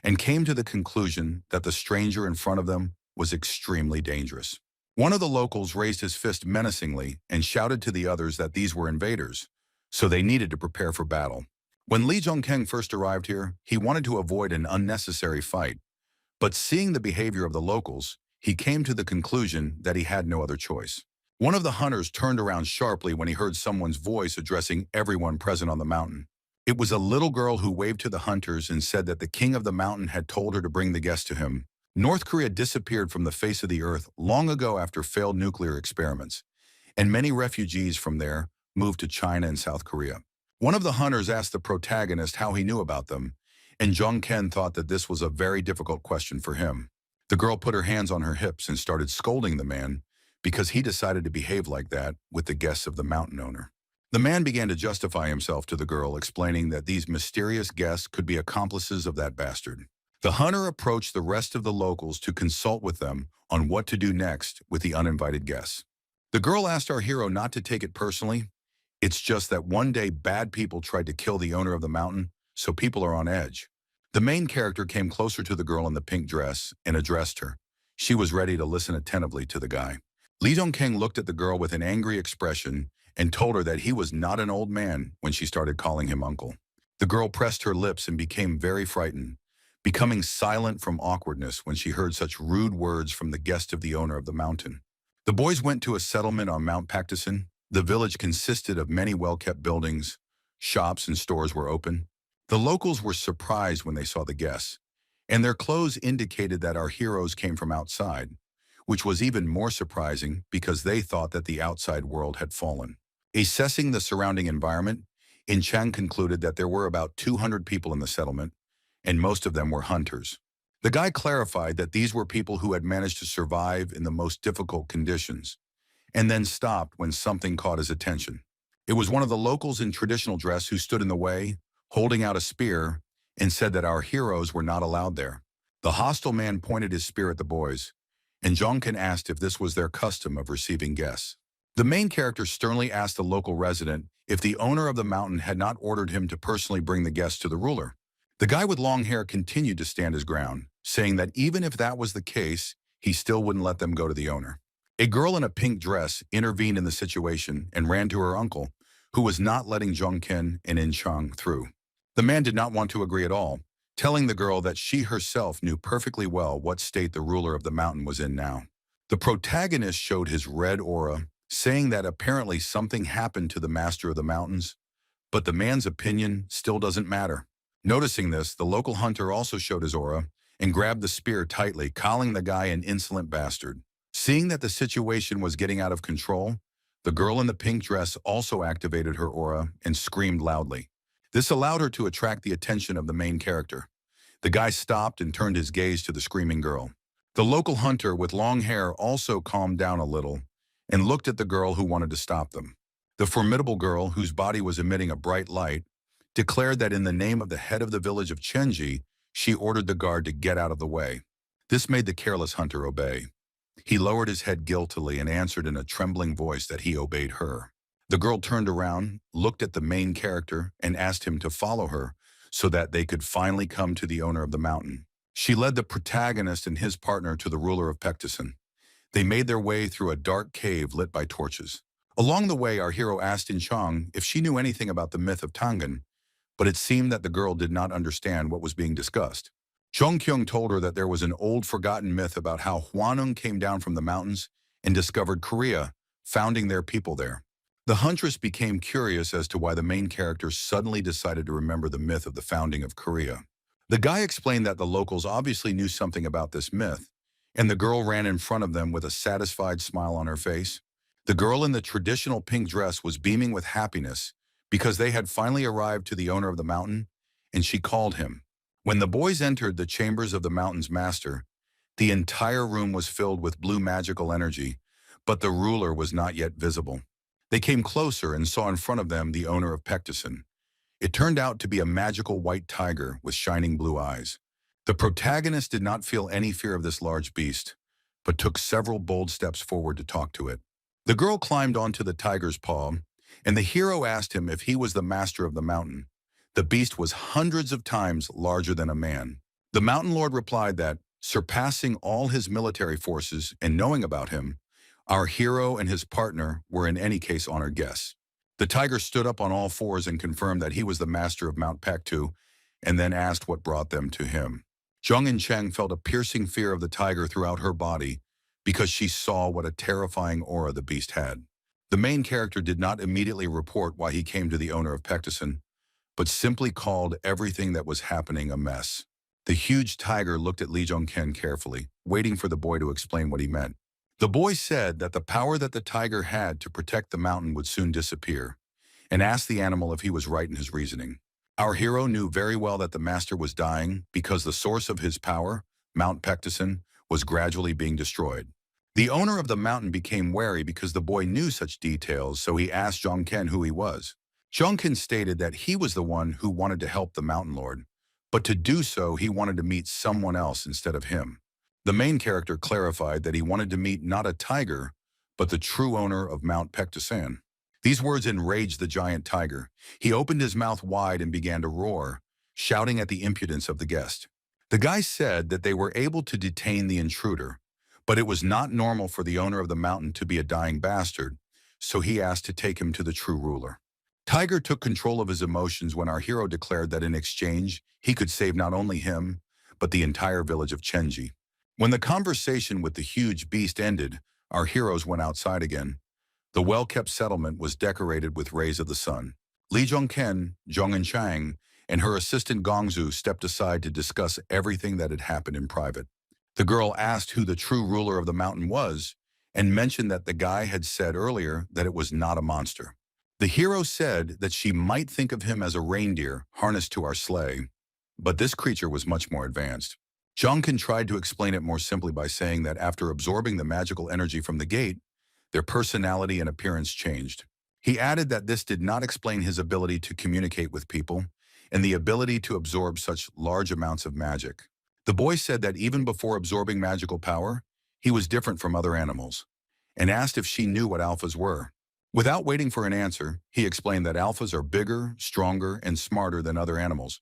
and came to the conclusion that the stranger in front of them was extremely dangerous. One of the locals raised his fist menacingly and shouted to the others that these were invaders, so they needed to prepare for battle. When Li Zhongkeng first arrived here, he wanted to avoid an unnecessary fight, but seeing the behavior of the locals, he came to the conclusion that he had no other choice. One of the hunters turned around sharply when he heard someone's voice addressing everyone present on the mountain. It was a little girl who waved to the hunters and said that the king of the mountain had told her to bring the guest to him. North Korea disappeared from the face of the earth long ago after failed nuclear experiments, and many refugees from there moved to China and South Korea. One of the hunters asked the protagonist how he knew about them, and Zhongken thought that this was a very difficult question for him. The girl put her hands on her hips and started scolding the man because he decided to behave like that with the guests of the mountain owner. The man began to justify himself to the girl, explaining that these mysterious guests could be accomplices of that bastard. The hunter approached the rest of the locals to consult with them on what to do next with the uninvited guests. The girl asked our hero not to take it personally. It's just that one day bad people tried to kill the owner of the mountain, so people are on edge. The main character came closer to the girl in the pink dress and addressed her. She was ready to listen attentively to the guy. Lee Dong-keng looked at the girl with an angry expression and told her that he was not an old man when she started calling him uncle. The girl pressed her lips and became very frightened, becoming silent from awkwardness when she heard such rude words from the guest of the owner of the mountain. The boys went to a settlement on Mount Pactuson. The village consisted of many well-kept buildings. Shops and stores were open. The locals were surprised when they saw the guests, and their clothes indicated that our heroes came from outside, which was even more surprising because they thought that the outside world had fallen. Assessing the surrounding environment, In Chang concluded that there were about 200 people in the settlement, and most of them were hunters. The guy clarified that these were people who had managed to survive in the most difficult conditions, and then stopped when something caught his attention. It was one of the locals in traditional dress who stood in the way, holding out a spear, and said that our heroes were not allowed there. The hostile man pointed his spear at the boys, and Jongkin asked if this was their custom of receiving guests. The main character sternly asked the local resident if the owner of the mountain had not ordered him to personally bring the guests to the ruler. The guy with long hair continued to stand his ground, saying that even if that was the case, he still wouldn't let them go to the owner. A girl in a pink dress intervened in the situation and ran to her uncle, who was not letting Jongkin and In Chang through. The man did not want to agree at all, telling the girl that she herself knew perfectly well what state the ruler of the mountain was in now. The protagonist showed his red aura, saying that apparently something happened to the master of the mountains, but the man's opinion still doesn't matter. Noticing this, the local hunter also showed his aura and grabbed the spear tightly, calling the guy an insolent bastard. Seeing that the situation was getting out of control, the girl in the pink dress also activated her aura and screamed loudly. This allowed her to attract the attention of the main character. The guy stopped and turned his gaze to the screaming girl. The local hunter with long hair also calmed down a little and looked at the girl who wanted to stop them. The formidable girl, whose body was emitting a bright light, declared that in the name of the head of the village of Chenji, she ordered the guard to get out of the way. This made the careless hunter obey. He lowered his head guiltily and answered in a trembling voice that he obeyed her. The girl turned around, looked at the main character, and asked him to follow her so that they could finally come to the owner of the mountain. She led the protagonist and his partner to the ruler of Pectuson. They made their way through a dark cave lit by torches. Along the way, our hero asked In Chang if she knew anything about the myth of Tangan, but it seemed that the girl did not understand what was being discussed. Zhong Kyung told her that there was an old forgotten myth about how Hwanung came down from the mountains and discovered Korea, founding their people there. The huntress became curious as to why the main character suddenly decided to remember the myth of the founding of Korea. The guy explained that the locals obviously knew something about this myth, and the girl ran in front of them with a satisfied smile on her face. The girl in the traditional pink dress was beaming with happiness because they had finally arrived to the owner of the mountain, and she called him. When the boys entered the chambers of the mountain's master, the entire room was filled with blue magical energy, but the ruler was not yet visible. They came closer and saw in front of them the owner of Pectuson. It turned out to be a magical white tiger with shining blue eyes. The protagonist did not feel any fear of this large beast, but took several bold steps forward to talk to it. The girl climbed onto the tiger's paw, and the hero asked him if he was the master of the mountain. The beast was hundreds of times larger than a man. The mountain lord replied that, surpassing all his military forces and knowing about him, our hero and his partner were in any case honored guests. The tiger stood up on all fours and confirmed that he was the master of Mount Paktu, and then asked what brought them to him. Zhong In Cheng felt a piercing fear of the tiger throughout her body because she saw what a terrifying aura the beast had. The main character did not immediately report why he came to the owner of Pectuson, but simply called everything that was happening a mess. The huge tiger looked at Li Zhongken carefully, waiting for the boy to explain what he meant. The boy said that the power that the tiger had to protect the mountain would soon disappear, and asked the animal if he was right in his reasoning. Our hero knew very well that the master was dying because the source of his power, Mount Pectuson, was gradually being destroyed. The owner of the mountain became wary because the boy knew such details, so he asked Zhongken who he was. Zhongken stated that he was the one who wanted to help the mountain lord, but to do so he wanted to meet someone else instead of him. The main character clarified that he wanted to meet not a tiger, but the true owner of Mount Pektosan. These words enraged the giant tiger. He opened his mouth wide and began to roar, shouting at the impudence of the guest. The guy said that they were able to detain the intruder, but it was not normal for the owner of the mountain to be a dying bastard, so he asked to take him to the true ruler. Tiger took control of his emotions when our hero declared that in exchange, he could save not only him, but the entire village of Chenji. When the conversation with the huge beast ended, our heroes went outside again. The well-kept settlement was decorated with rays of the sun. Li Zhongken, Zhong Chang, and her assistant Gongzu stepped aside to discuss everything that had happened in private. The girl asked who the true ruler of the mountain was and mentioned that the guy had said earlier that it was not a monster. The hero said that she might think of him as a reindeer harnessed to our sleigh, but this creature was much more advanced. Zhongken tried to explain it more simply by saying that after absorbing the magical energy from the gate, their personality and appearance changed. He added that this did not explain his ability to communicate with people and the ability to absorb such large amounts of magic. The boy said that even before absorbing magical power, he was different from other animals, and asked if she knew what alphas were. Without waiting for an answer, he explained that alphas are bigger, stronger, and smarter than other animals.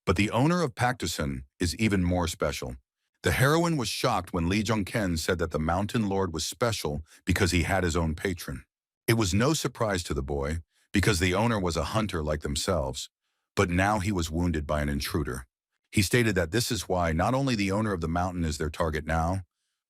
But the owner of Pektosan is even more special. The heroine was shocked when Li Zhongken said that the mountain lord was special because he had his own patron. It was no surprise to the boy, because the owner was a hunter like themselves, but now he was wounded by an intruder. He stated that this is why not only the owner of the mountain is their target now,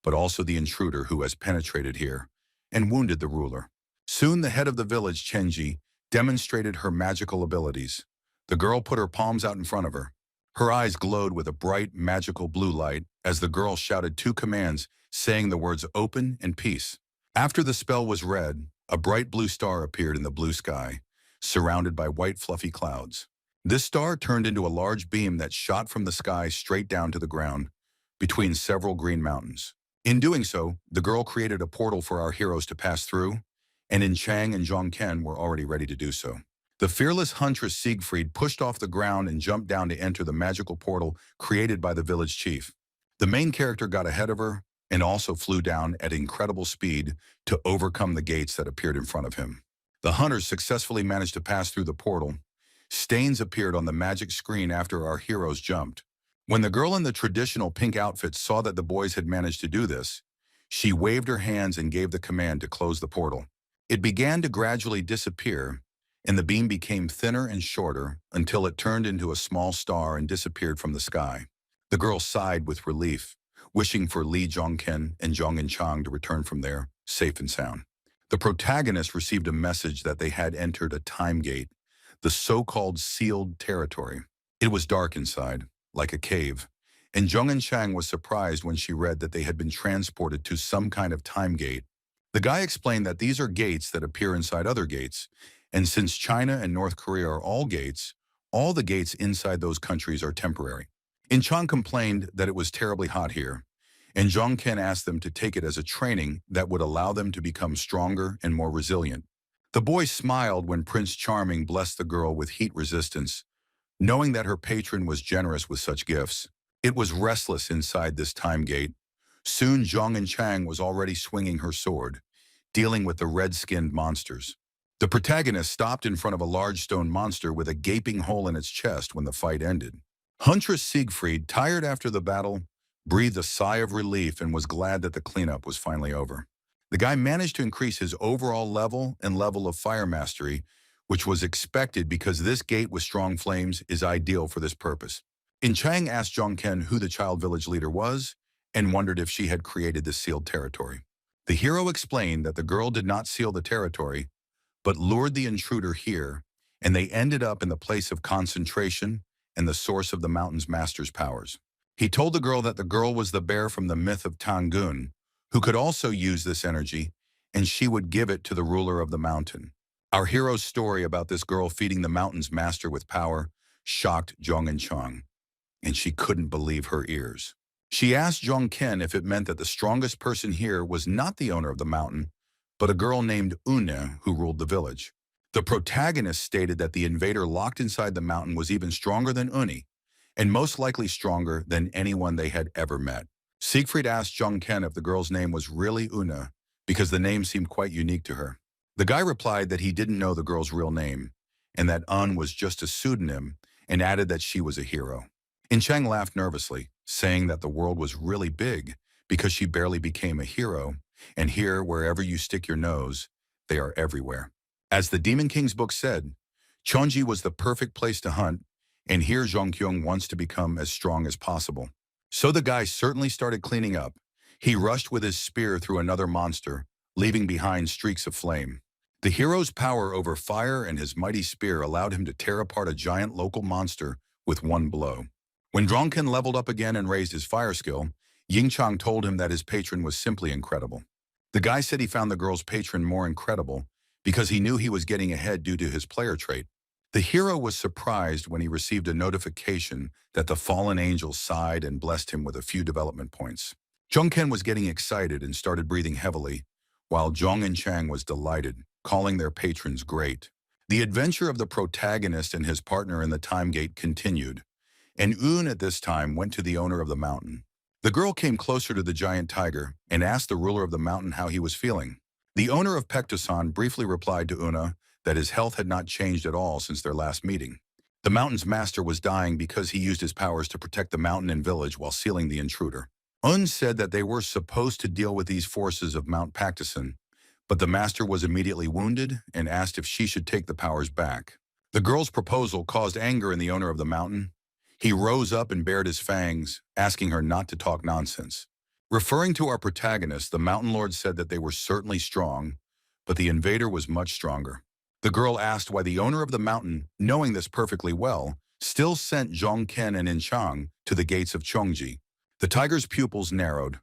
but also the intruder who has penetrated here and wounded the ruler. Soon the head of the village, Chenji, demonstrated her magical abilities. The girl put her palms out in front of her. Her eyes glowed with a bright, magical blue light as the girl shouted two commands, saying the words open and peace. After the spell was read, a bright blue star appeared in the blue sky, surrounded by white fluffy clouds. This star turned into a large beam that shot from the sky straight down to the ground, between several green mountains. In doing so, the girl created a portal for our heroes to pass through, and In Chang and Zhongken were already ready to do so. The fearless huntress Siegfried pushed off the ground and jumped down to enter the magical portal created by the village chief. The main character got ahead of her and also flew down at incredible speed to overcome the gates that appeared in front of him. The hunters successfully managed to pass through the portal. Stains appeared on the magic screen after our heroes jumped. When the girl in the traditional pink outfit saw that the boys had managed to do this, she waved her hands and gave the command to close the portal. It began to gradually disappear, and the beam became thinner and shorter until it turned into a small star and disappeared from the sky. The girl sighed with relief, wishing for Li Zhongken and Zhong Chang to return from there, safe and sound. The protagonist received a message that they had entered a time gate, the so-called sealed territory. It was dark inside, like a cave, and Zhong Chang was surprised when she read that they had been transported to some kind of time gate. The guy explained that these are gates that appear inside other gates, and since China and North Korea are all the gates inside those countries are temporary. In Chang complained that it was terribly hot here, and Zhongken asked them to take it as a training that would allow them to become stronger and more resilient. The boy smiled when Prince Charming blessed the girl with heat resistance, knowing that her patron was generous with such gifts. It was restless inside this time gate. Soon Zhong Chang was already swinging her sword, dealing with the red-skinned monsters. The protagonist stopped in front of a large stone monster with a gaping hole in its chest when the fight ended. Huntress Siegfried, tired after the battle, breathed a sigh of relief and was glad that the cleanup was finally over. The guy managed to increase his overall level and level of fire mastery, which was expected because this gate with strong flames is ideal for this purpose. In Chang asked Zhongken who the child village leader was and wondered if she had created this sealed territory. The hero explained that the girl did not seal the territory, but lured the intruder here, and they ended up in the place of concentration and the source of the mountain's master's powers. He told the girl that the girl was the bear from the myth of Tangun, who could also use this energy, and she would give it to the ruler of the mountain. Our hero's story about this girl feeding the mountain's master with power shocked Zhong Chang, and she couldn't believe her ears. She asked Zhongken if it meant that the strongest person here was not the owner of the mountain, but a girl named Una who ruled the village. The protagonist stated that the invader locked inside the mountain was even stronger than Uni, and most likely stronger than anyone they had ever met. Siegfried asked Zhongken if the girl's name was really Una, because the name seemed quite unique to her. The guy replied that he didn't know the girl's real name and that Un was just a pseudonym, and added that she was a hero. In Chang laughed nervously, saying that the world was really big because she barely became a hero, and here, wherever you stick your nose, they are everywhere. As the Demon King's book said, Chonji was the perfect place to hunt, and here Zhongkyung wants to become as strong as possible. So the guy certainly started cleaning up. He rushed with his spear through another monster, leaving behind streaks of flame. The hero's power over fire and his mighty spear allowed him to tear apart a giant local monster with one blow. When Zhongken leveled up again and raised his fire skill, Yingchang told him that his patron was simply incredible. The guy said he found the girl's patron more incredible because he knew he was getting ahead due to his player trait. The hero was surprised when he received a notification that the fallen angel sighed and blessed him with a few development points. Zhongken was getting excited and started breathing heavily, while Zhong and Chang was delighted, calling their patrons great. The adventure of the protagonist and his partner in the time gate continued, and Un at this time went to the owner of the mountain. The girl came closer to the giant tiger and asked the ruler of the mountain how he was feeling. The owner of Pektosan briefly replied to Una that his health had not changed at all since their last meeting. The mountain's master was dying because he used his powers to protect the mountain and village while sealing the intruder. Un said that they were supposed to deal with these forces of Mount Pektosan, but the master was immediately wounded and asked if she should take the powers back. The girl's proposal caused anger in the owner of the mountain. He rose up and bared his fangs, asking her not to talk nonsense. Referring to our protagonist, the mountain lord said that they were certainly strong, but the invader was much stronger. The girl asked why the owner of the mountain, knowing this perfectly well, still sent Zhongken and Inchang to the gates of Chongji. The tiger's pupils narrowed.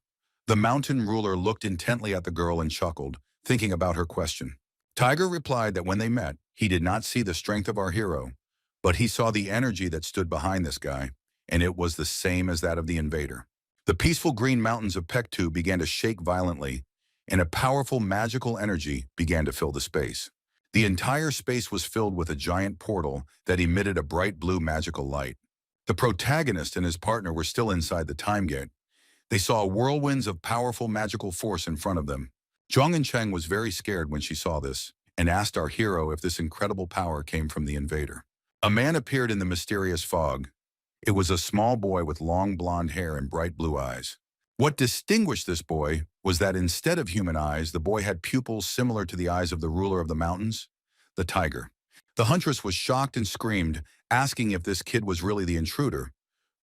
The mountain ruler looked intently at the girl and chuckled, thinking about her question. Tiger replied that when they met, he did not see the strength of our hero, but he saw the energy that stood behind this guy, and it was the same as that of the invader. The peaceful green mountains of Pektu began to shake violently, and a powerful magical energy began to fill the space. The entire space was filled with a giant portal that emitted a bright blue magical light. The protagonist and his partner were still inside the time gate. They saw whirlwinds of powerful magical force in front of them. Zhong and Cheng was very scared when she saw this, and asked our hero if this incredible power came from the invader. A man appeared in the mysterious fog. It was a small boy with long blonde hair and bright blue eyes. What distinguished this boy was that instead of human eyes, the boy had pupils similar to the eyes of the ruler of the mountains, the tiger. The huntress was shocked and screamed, asking if this kid was really the intruder,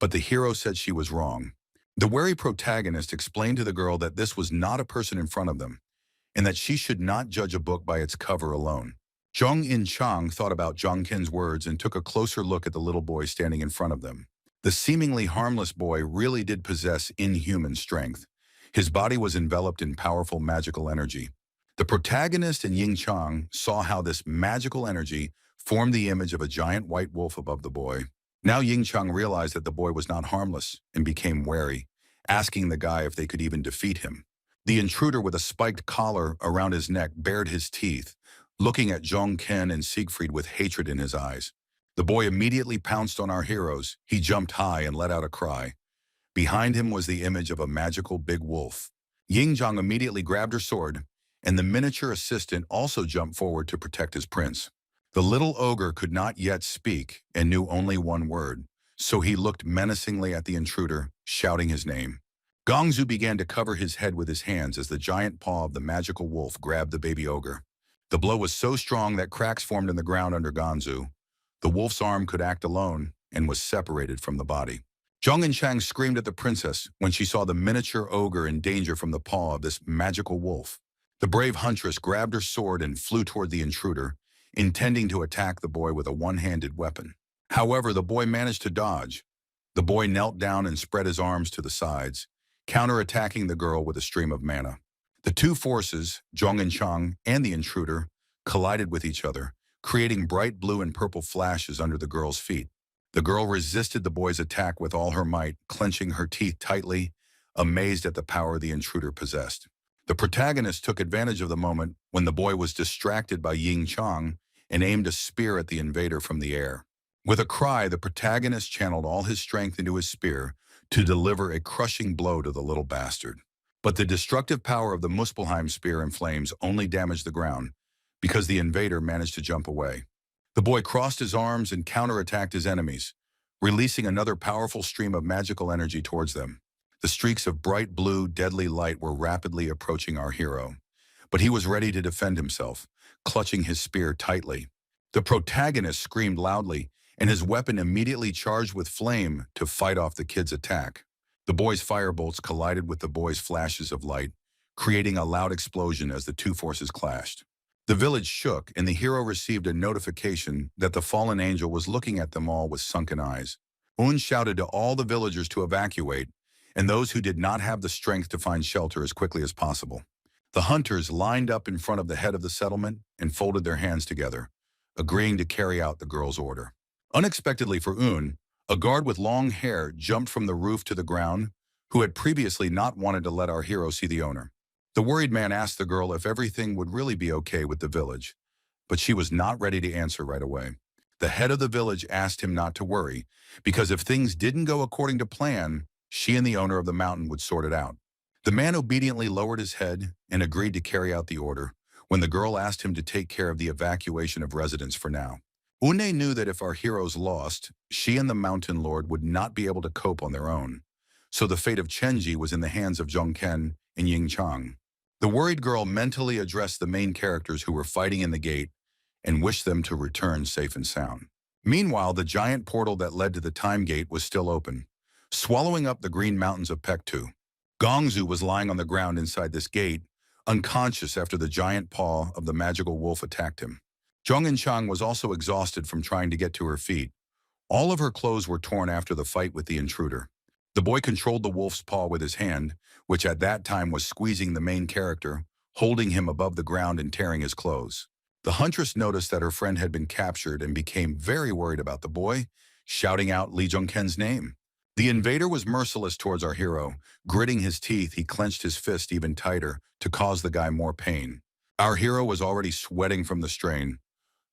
but the hero said she was wrong. The wary protagonist explained to the girl that this was not a person in front of them, and that she should not judge a book by its cover alone. Zhong In-chang thought about Zhang Ken's words and took a closer look at the little boy standing in front of them. The seemingly harmless boy really did possess inhuman strength. His body was enveloped in powerful magical energy. The protagonist and Ying Chang saw how this magical energy formed the image of a giant white wolf above the boy. Now Ying Chang realized that the boy was not harmless and became wary, asking the guy if they could even defeat him. The intruder with a spiked collar around his neck bared his teeth, looking at Zhong Ken and Siegfried with hatred in his eyes. The boy immediately pounced on our heroes. He jumped high and let out a cry. Behind him was the image of a magical big wolf. Ying Zhang immediately grabbed her sword, and the miniature assistant also jumped forward to protect his prince. The little ogre could not yet speak and knew only one word, so he looked menacingly at the intruder, shouting his name. Gongzu began to cover his head with his hands as the giant paw of the magical wolf grabbed the baby ogre. The blow was so strong that cracks formed in the ground under Gongzu. The wolf's arm could act alone and was separated from the body. Zhong and Chang screamed at the princess when she saw the miniature ogre in danger from the paw of this magical wolf. The brave huntress grabbed her sword and flew toward the intruder, intending to attack the boy with a one-handed weapon. However, the boy managed to dodge. The boy knelt down and spread his arms to the sides, counterattacking the girl with a stream of mana. The two forces, Zhong and Chang and the intruder, collided with each other, creating bright blue and purple flashes under the girl's feet. The girl resisted the boy's attack with all her might, clenching her teeth tightly, amazed at the power the intruder possessed. The protagonist took advantage of the moment when the boy was distracted by Ying Chang and aimed a spear at the invader from the air. With a cry, the protagonist channeled all his strength into his spear to deliver a crushing blow to the little bastard. But the destructive power of the Muspelheim spear and flames only damaged the ground, because the invader managed to jump away. The boy crossed his arms and counterattacked his enemies, releasing another powerful stream of magical energy towards them. The streaks of bright blue, deadly light were rapidly approaching our hero, but he was ready to defend himself, clutching his spear tightly. The protagonist screamed loudly, and his weapon immediately charged with flame to fight off the kid's attack. The boy's firebolts collided with the boy's flashes of light, creating a loud explosion as the two forces clashed. The village shook, and the hero received a notification that the fallen angel was looking at them all with sunken eyes. Un shouted to all the villagers to evacuate, and those who did not have the strength to find shelter as quickly as possible. The hunters lined up in front of the head of the settlement and folded their hands together, agreeing to carry out the girl's order. Unexpectedly for Un, a guard with long hair jumped from the roof to the ground, who had previously not wanted to let our hero see the owner. The worried man asked the girl if everything would really be okay with the village, but she was not ready to answer right away. The head of the village asked him not to worry, because if things didn't go according to plan, she and the owner of the mountain would sort it out. The man obediently lowered his head and agreed to carry out the order, when the girl asked him to take care of the evacuation of residents for now. Une knew that if our heroes lost, she and the mountain lord would not be able to cope on their own, so the fate of Chenji was in the hands of Zhongken and Yingchang. The worried girl mentally addressed the main characters who were fighting in the gate and wished them to return safe and sound. Meanwhile, the giant portal that led to the time gate was still open, swallowing up the green mountains of Pektu. Gongzu was lying on the ground inside this gate, unconscious after the giant paw of the magical wolf attacked him. Zhongchang was also exhausted from trying to get to her feet. All of her clothes were torn after the fight with the intruder. The boy controlled the wolf's paw with his hand, which at that time was squeezing the main character, holding him above the ground and tearing his clothes. The huntress noticed that her friend had been captured and became very worried about the boy, shouting out Li Zhongken's name. The invader was merciless towards our hero. Gritting his teeth, he clenched his fist even tighter to cause the guy more pain. Our hero was already sweating from the strain.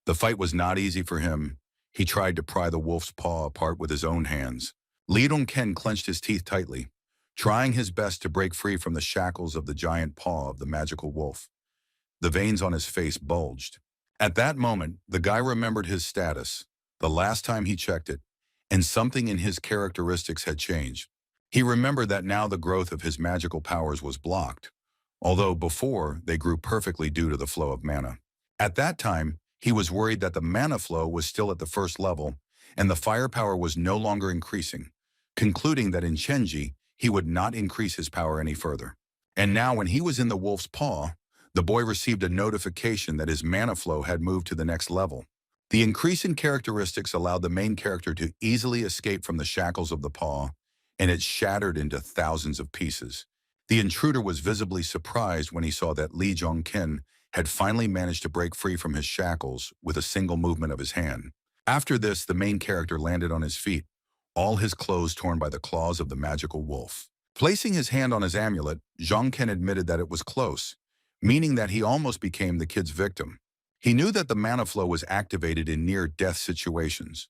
The fight was not easy for him. He tried to pry the wolf's paw apart with his own hands. Li Dongken clenched his teeth tightly, trying his best to break free from the shackles of the giant paw of the magical wolf. The veins on his face bulged. At that moment, the guy remembered his status, the last time he checked it, and something in his characteristics had changed. He remembered that now the growth of his magical powers was blocked, although before they grew perfectly due to the flow of mana. At that time, he was worried that the mana flow was still at the first level, and the firepower was no longer increasing, concluding that in Chenji, he would not increase his power any further. And now when he was in the wolf's paw, the boy received a notification that his mana flow had moved to the next level. The increase in characteristics allowed the main character to easily escape from the shackles of the paw, and it shattered into thousands of pieces. The intruder was visibly surprised when he saw that Li Zhongken had finally managed to break free from his shackles with a single movement of his hand. After this, the main character landed on his feet, all his clothes torn by the claws of the magical wolf. Placing his hand on his amulet, Zhongken admitted that it was close, meaning that he almost became the kid's victim. He knew that the mana flow was activated in near-death situations,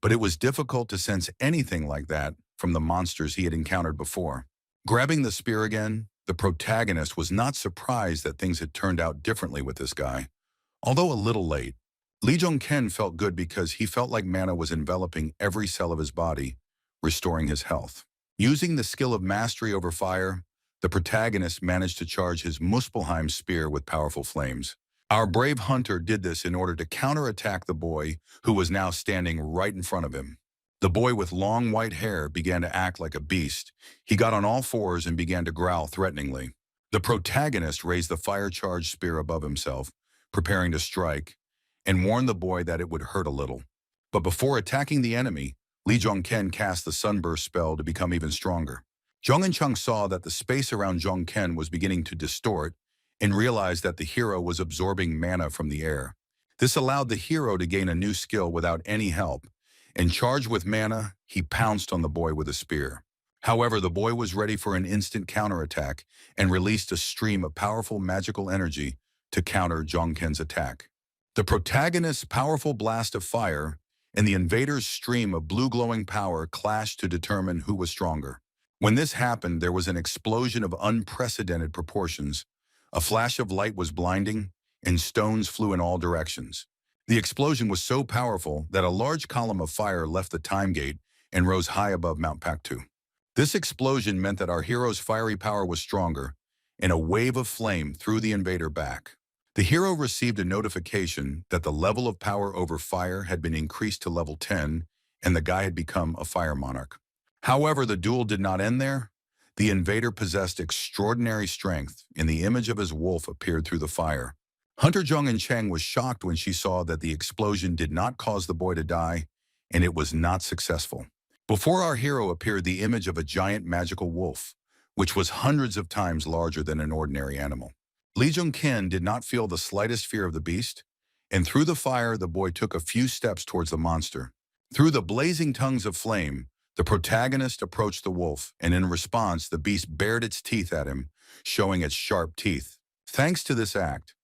but it was difficult to sense anything like that from the monsters he had encountered before. Grabbing the spear again, the protagonist was not surprised that things had turned out differently with this guy. Although a little late, Li Zhongken felt good because he felt like mana was enveloping every cell of his body, restoring his health. Using the skill of mastery over fire, the protagonist managed to charge his Muspelheim spear with powerful flames. Our brave hunter did this in order to counterattack the boy, who was now standing right in front of him. The boy with long white hair began to act like a beast. He got on all fours and began to growl threateningly. The protagonist raised the fire-charged spear above himself, preparing to strike, and warned the boy that it would hurt a little. But before attacking the enemy, Li Zhongken cast the sunburst spell to become even stronger. Zhongchang saw that the space around Zhongken was beginning to distort and realized that the hero was absorbing mana from the air. This allowed the hero to gain a new skill without any help, and charged with mana, he pounced on the boy with a spear. However, the boy was ready for an instant counterattack and released a stream of powerful magical energy to counter Zhongken's attack. The protagonist's powerful blast of fire and the invader's stream of blue glowing power clashed to determine who was stronger. When this happened, there was an explosion of unprecedented proportions. A flash of light was blinding, and stones flew in all directions. The explosion was so powerful that a large column of fire left the time gate and rose high above Mount Paktu. This explosion meant that our hero's fiery power was stronger, and a wave of flame threw the invader back. The hero received a notification that the level of power over fire had been increased to level 10, and the guy had become a fire monarch. However, the duel did not end there. The invader possessed extraordinary strength, and the image of his wolf appeared through the fire. Hunter Jung and Chang was shocked when she saw that the explosion did not cause the boy to die, and it was not successful. Before our hero appeared the image of a giant magical wolf, which was hundreds of times larger than an ordinary animal. Lee Jung-ken did not feel the slightest fear of the beast, and through the fire the boy took a few steps towards the monster. Through the blazing tongues of flame, the protagonist approached the wolf, and in response the beast bared its teeth at him, showing its sharp teeth. Thanks to this act,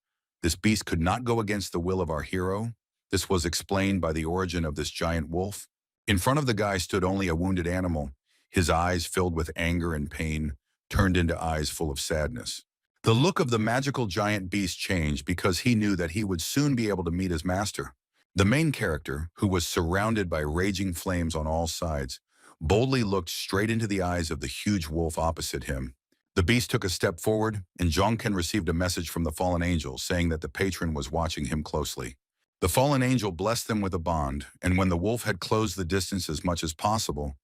this beast could not go against the will of our hero. This was explained by the origin of this giant wolf. In front of the guy stood only a wounded animal, his eyes filled with anger and pain, turned into eyes full of sadness. The look of the magical giant beast changed because he knew that he would soon be able to meet his master. The main character, who was surrounded by raging flames on all sides, boldly looked straight into the eyes of the huge wolf opposite him. The beast took a step forward, and Jongken received a message from the fallen angel saying that the patron was watching him closely. The fallen angel blessed them with a bond, and when the wolf had closed the distance as much as possible,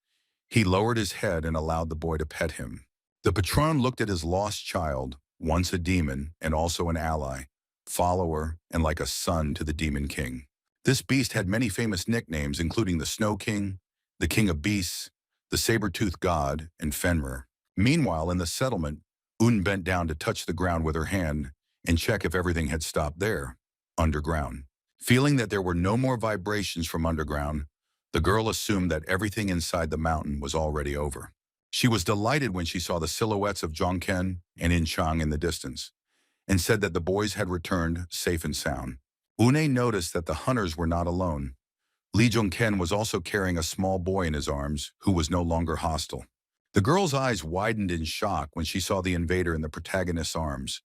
he lowered his head and allowed the boy to pet him. The patron looked at his lost child, once a demon and also an ally, follower, and like a son to the demon king. This beast had many famous nicknames, including the Snow King, the King of Beasts, the Saber-Toothed God, and Fenrir. Meanwhile, in the settlement, Un bent down to touch the ground with her hand and check if everything had stopped there, underground. Feeling that there were no more vibrations from underground, the girl assumed that everything inside the mountain was already over. She was delighted when she saw the silhouettes of Jongken and In Chang in the distance, and said that the boys had returned safe and sound. Une noticed that the hunters were not alone. Lee Jongken was also carrying a small boy in his arms, who was no longer hostile. The girl's eyes widened in shock when she saw the invader in the protagonist's arms,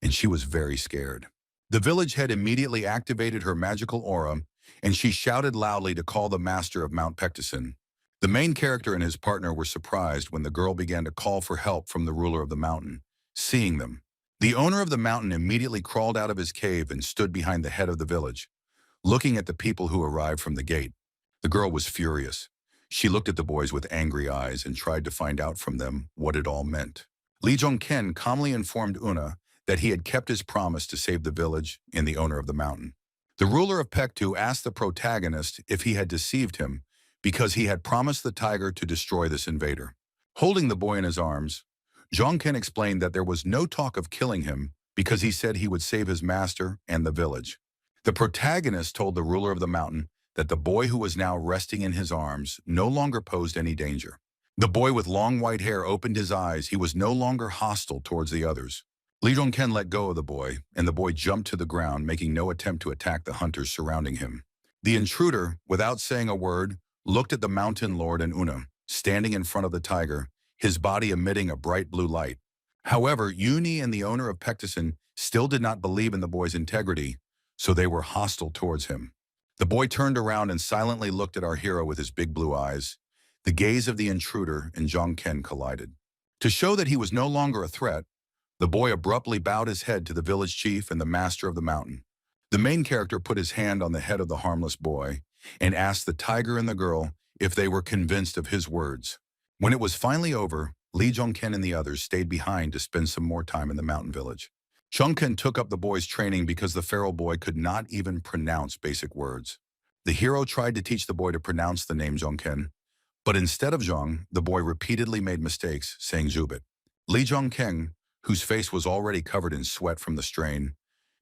and she was very scared. The village head immediately activated her magical aura, and she shouted loudly to call the master of Mount Pektusin. The main character and his partner were surprised when the girl began to call for help from the ruler of the mountain. Seeing them, the owner of the mountain immediately crawled out of his cave and stood behind the head of the village, looking at the people who arrived from the gate. The girl was furious. She looked at the boys with angry eyes and tried to find out from them what it all meant. Lee Jongken calmly informed Una that he had kept his promise to save the village and the owner of the mountain. The ruler of Pektu asked the protagonist if he had deceived him because he had promised the tiger to destroy this invader. Holding the boy in his arms, Jongken explained that there was no talk of killing him because he said he would save his master and the village. The protagonist told the ruler of the mountain that the boy who was now resting in his arms no longer posed any danger. The boy with long white hair opened his eyes. He was no longer hostile towards the others. Lee Jongken let go of the boy, and the boy jumped to the ground, making no attempt to attack the hunters surrounding him. The intruder, without saying a word, looked at the mountain lord and Una, standing in front of the tiger, his body emitting a bright blue light. However, Uni and the owner of Pektusin still did not believe in the boy's integrity, so they were hostile towards him. The boy turned around and silently looked at our hero with his big blue eyes. The gaze of the intruder and Jongken collided. To show that he was no longer a threat, the boy abruptly bowed his head to the village chief and the master of the mountain. The main character put his hand on the head of the harmless boy and asked the tiger and the girl if they were convinced of his words. When it was finally over, Lee Jongken and the others stayed behind to spend some more time in the mountain village. Jongken took up the boy's training because the feral boy could not even pronounce basic words. The hero tried to teach the boy to pronounce the name Jongken, but instead of Zhong, the boy repeatedly made mistakes, saying Zubit. Lee Jongken, whose face was already covered in sweat from the strain,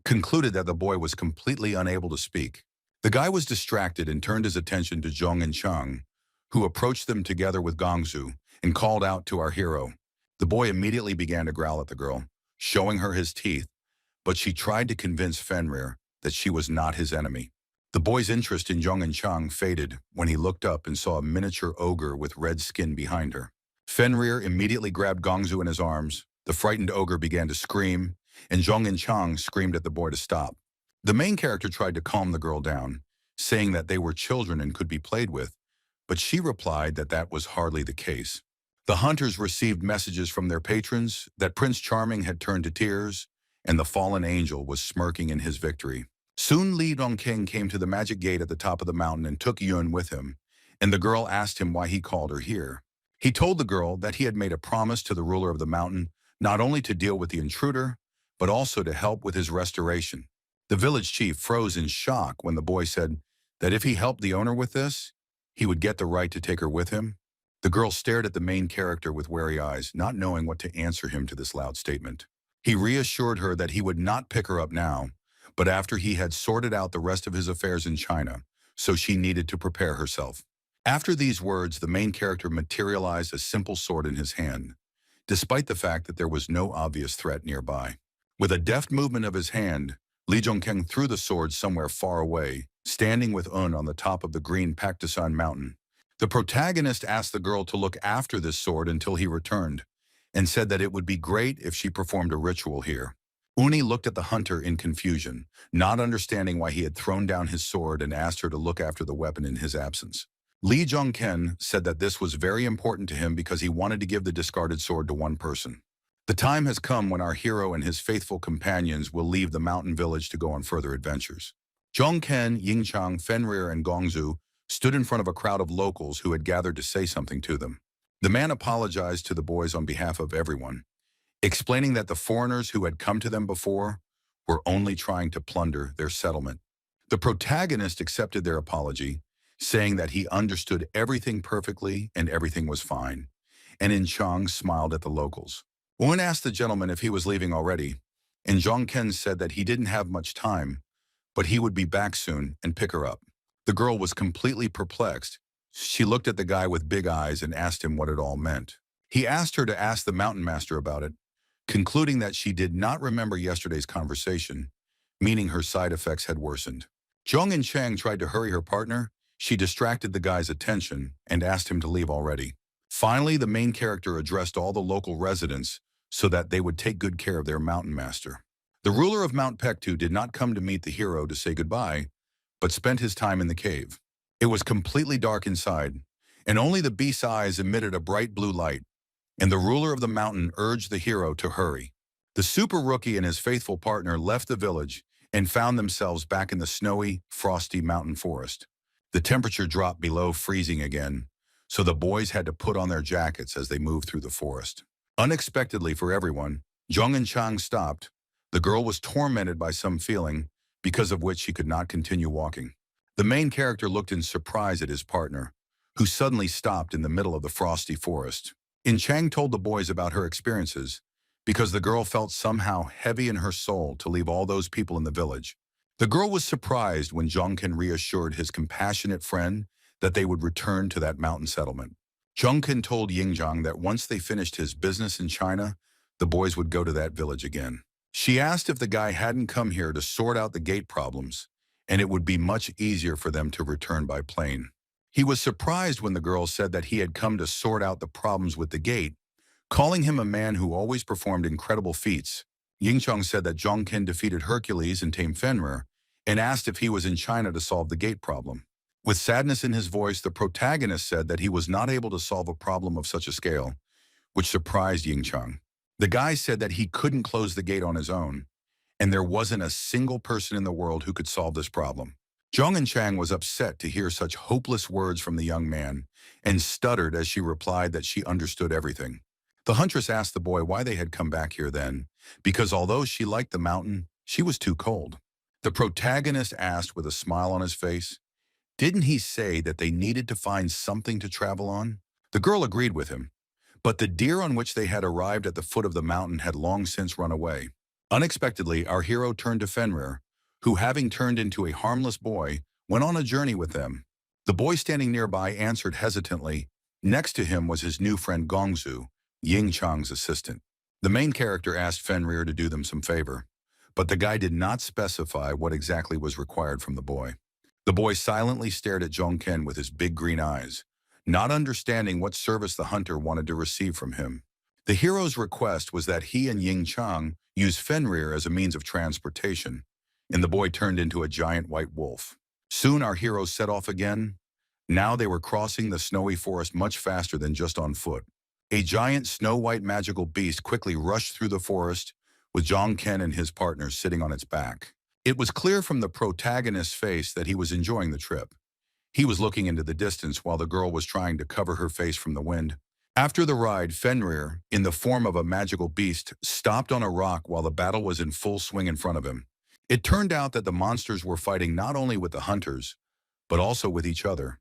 concluded that the boy was completely unable to speak. The guy was distracted and turned his attention to Zhong and Chang, who approached them together with Gongzu and called out to our hero. The boy immediately began to growl at the girl, showing her his teeth, but she tried to convince Fenrir that she was not his enemy. The boy's interest in Zhong and Chang faded when he looked up and saw a miniature ogre with red skin behind her. Fenrir immediately grabbed Gongzu in his arms. The frightened ogre began to scream, and Zhong and Chang screamed at the boy to stop. The main character tried to calm the girl down, saying that they were children and could be played with, but she replied that that was hardly the case. The hunters received messages from their patrons that Prince Charming had turned to tears, and the fallen angel was smirking in his victory. Soon Li Dongking came to the magic gate at the top of the mountain and took Yun with him, and the girl asked him why he called her here. He told the girl that he had made a promise to the ruler of the mountain not only to deal with the intruder, but also to help with his restoration. The village chief froze in shock when the boy said that if he helped the owner with this, he would get the right to take her with him. The girl stared at the main character with wary eyes, not knowing what to answer him to this loud statement. He reassured her that he would not pick her up now, but after he had sorted out the rest of his affairs in China, so she needed to prepare herself. After these words, the main character materialized a simple sword in his hand, despite the fact that there was no obvious threat nearby. With a deft movement of his hand, Li Zhongkeng threw the sword somewhere far away, standing with Un on the top of the green Paktosan mountain. The protagonist asked the girl to look after this sword until he returned, and said that it would be great if she performed a ritual here. Uni looked at the hunter in confusion, not understanding why he had thrown down his sword and asked her to look after the weapon in his absence. Li Zhongken said that this was very important to him because he wanted to give the discarded sword to one person. The time has come when our hero and his faithful companions will leave the mountain village to go on further adventures. Zhongken, Yingchang, Fenrir, and Gongzu stood in front of a crowd of locals who had gathered to say something to them. The man apologized to the boys on behalf of everyone, explaining that the foreigners who had come to them before were only trying to plunder their settlement. The protagonist accepted their apology, saying that he understood everything perfectly and everything was fine, and In Chang smiled at the locals. Wen asked the gentleman if he was leaving already, and Zhongken said that he didn't have much time, but he would be back soon and pick her up. The girl was completely perplexed. She looked at the guy with big eyes and asked him what it all meant. He asked her to ask the mountain master about it, concluding that she did not remember yesterday's conversation, meaning her side effects had worsened. Zhong and Chang tried to hurry her partner. She distracted the guy's attention and asked him to leave already. Finally, the main character addressed all the local residents so that they would take good care of their mountain master. The ruler of Mount Pektu did not come to meet the hero to say goodbye, but spent his time in the cave. It was completely dark inside, and only the beast's eyes emitted a bright blue light, and the ruler of the mountain urged the hero to hurry. The super rookie and his faithful partner left the village and found themselves back in the snowy, frosty mountain forest. The temperature dropped below freezing again, so the boys had to put on their jackets as they moved through the forest. Unexpectedly for everyone, Zhong and Chang stopped. The girl was tormented by some feeling, because of which she could not continue walking. The main character looked in surprise at his partner, who suddenly stopped in the middle of the frosty forest. In Chang told the boys about her experiences, because the girl felt somehow heavy in her soul to leave all those people in the village. The girl was surprised when Zhongken reassured his compassionate friend that they would return to that mountain settlement. Zhongken told Yingzhang that once they finished his business in China, the boys would go to that village again. She asked if the guy hadn't come here to sort out the gate problems, and it would be much easier for them to return by plane. He was surprised when the girl said that he had come to sort out the problems with the gate, calling him a man who always performed incredible feats. Yingchang said that Zhongken defeated Hercules and tamed Fenrir, and asked if he was in China to solve the gate problem. With sadness in his voice, the protagonist said that he was not able to solve a problem of such a scale, which surprised Yingchang. The guy said that he couldn't close the gate on his own, and there wasn't a single person in the world who could solve this problem. Zhong and Chang was upset to hear such hopeless words from the young man, and stuttered as she replied that she understood everything. The huntress asked the boy why they had come back here then, because although she liked the mountain, she was too cold. The protagonist asked with a smile on his face, didn't he say that they needed to find something to travel on? The girl agreed with him, but the deer on which they had arrived at the foot of the mountain had long since run away. Unexpectedly, our hero turned to Fenrir, who, having turned into a harmless boy, went on a journey with them. The boy standing nearby answered hesitantly. Next to him was his new friend Gongzu, Ying Chang's assistant. The main character asked Fenrir to do them some favor, but the guy did not specify what exactly was required from the boy. The boy silently stared at Zhongken with his big green eyes, not understanding what service the hunter wanted to receive from him. The hero's request was that he and Ying Chang use Fenrir as a means of transportation, and the boy turned into a giant white wolf. Soon our heroes set off again. Now they were crossing the snowy forest much faster than just on foot. A giant snow-white magical beast quickly rushed through the forest, with Zhang Ken and his partners sitting on its back. It was clear from the protagonist's face that he was enjoying the trip. He was looking into the distance while the girl was trying to cover her face from the wind. After the ride, Fenrir, in the form of a magical beast, stopped on a rock while the battle was in full swing in front of him. It turned out that the monsters were fighting not only with the hunters, but also with each other.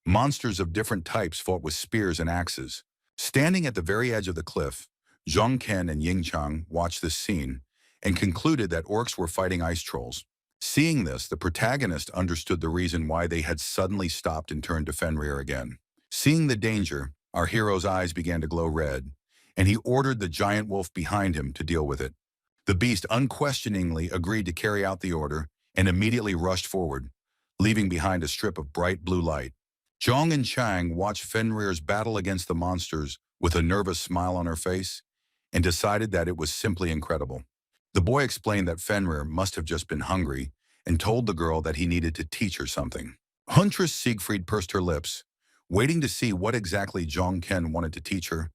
Monsters of different types fought with spears and axes. Standing at the very edge of the cliff, Zhang Ken and Ying Chang watched this scene and concluded that orcs were fighting ice trolls. Seeing this, the protagonist understood the reason why they had suddenly stopped and turned to Fenrir again. Seeing the danger, our hero's eyes began to glow red, and he ordered the giant wolf behind him to deal with it. The beast unquestioningly agreed to carry out the order and immediately rushed forward, leaving behind a strip of bright blue light. Zhang and Chang watched Fenrir's battle against the monsters with a nervous smile on her face and decided that it was simply incredible. The boy explained that Fenrir must have just been hungry and told the girl that he needed to teach her something. Huntress Siegfried pursed her lips, waiting to see what exactly Zhang Ken wanted to teach her,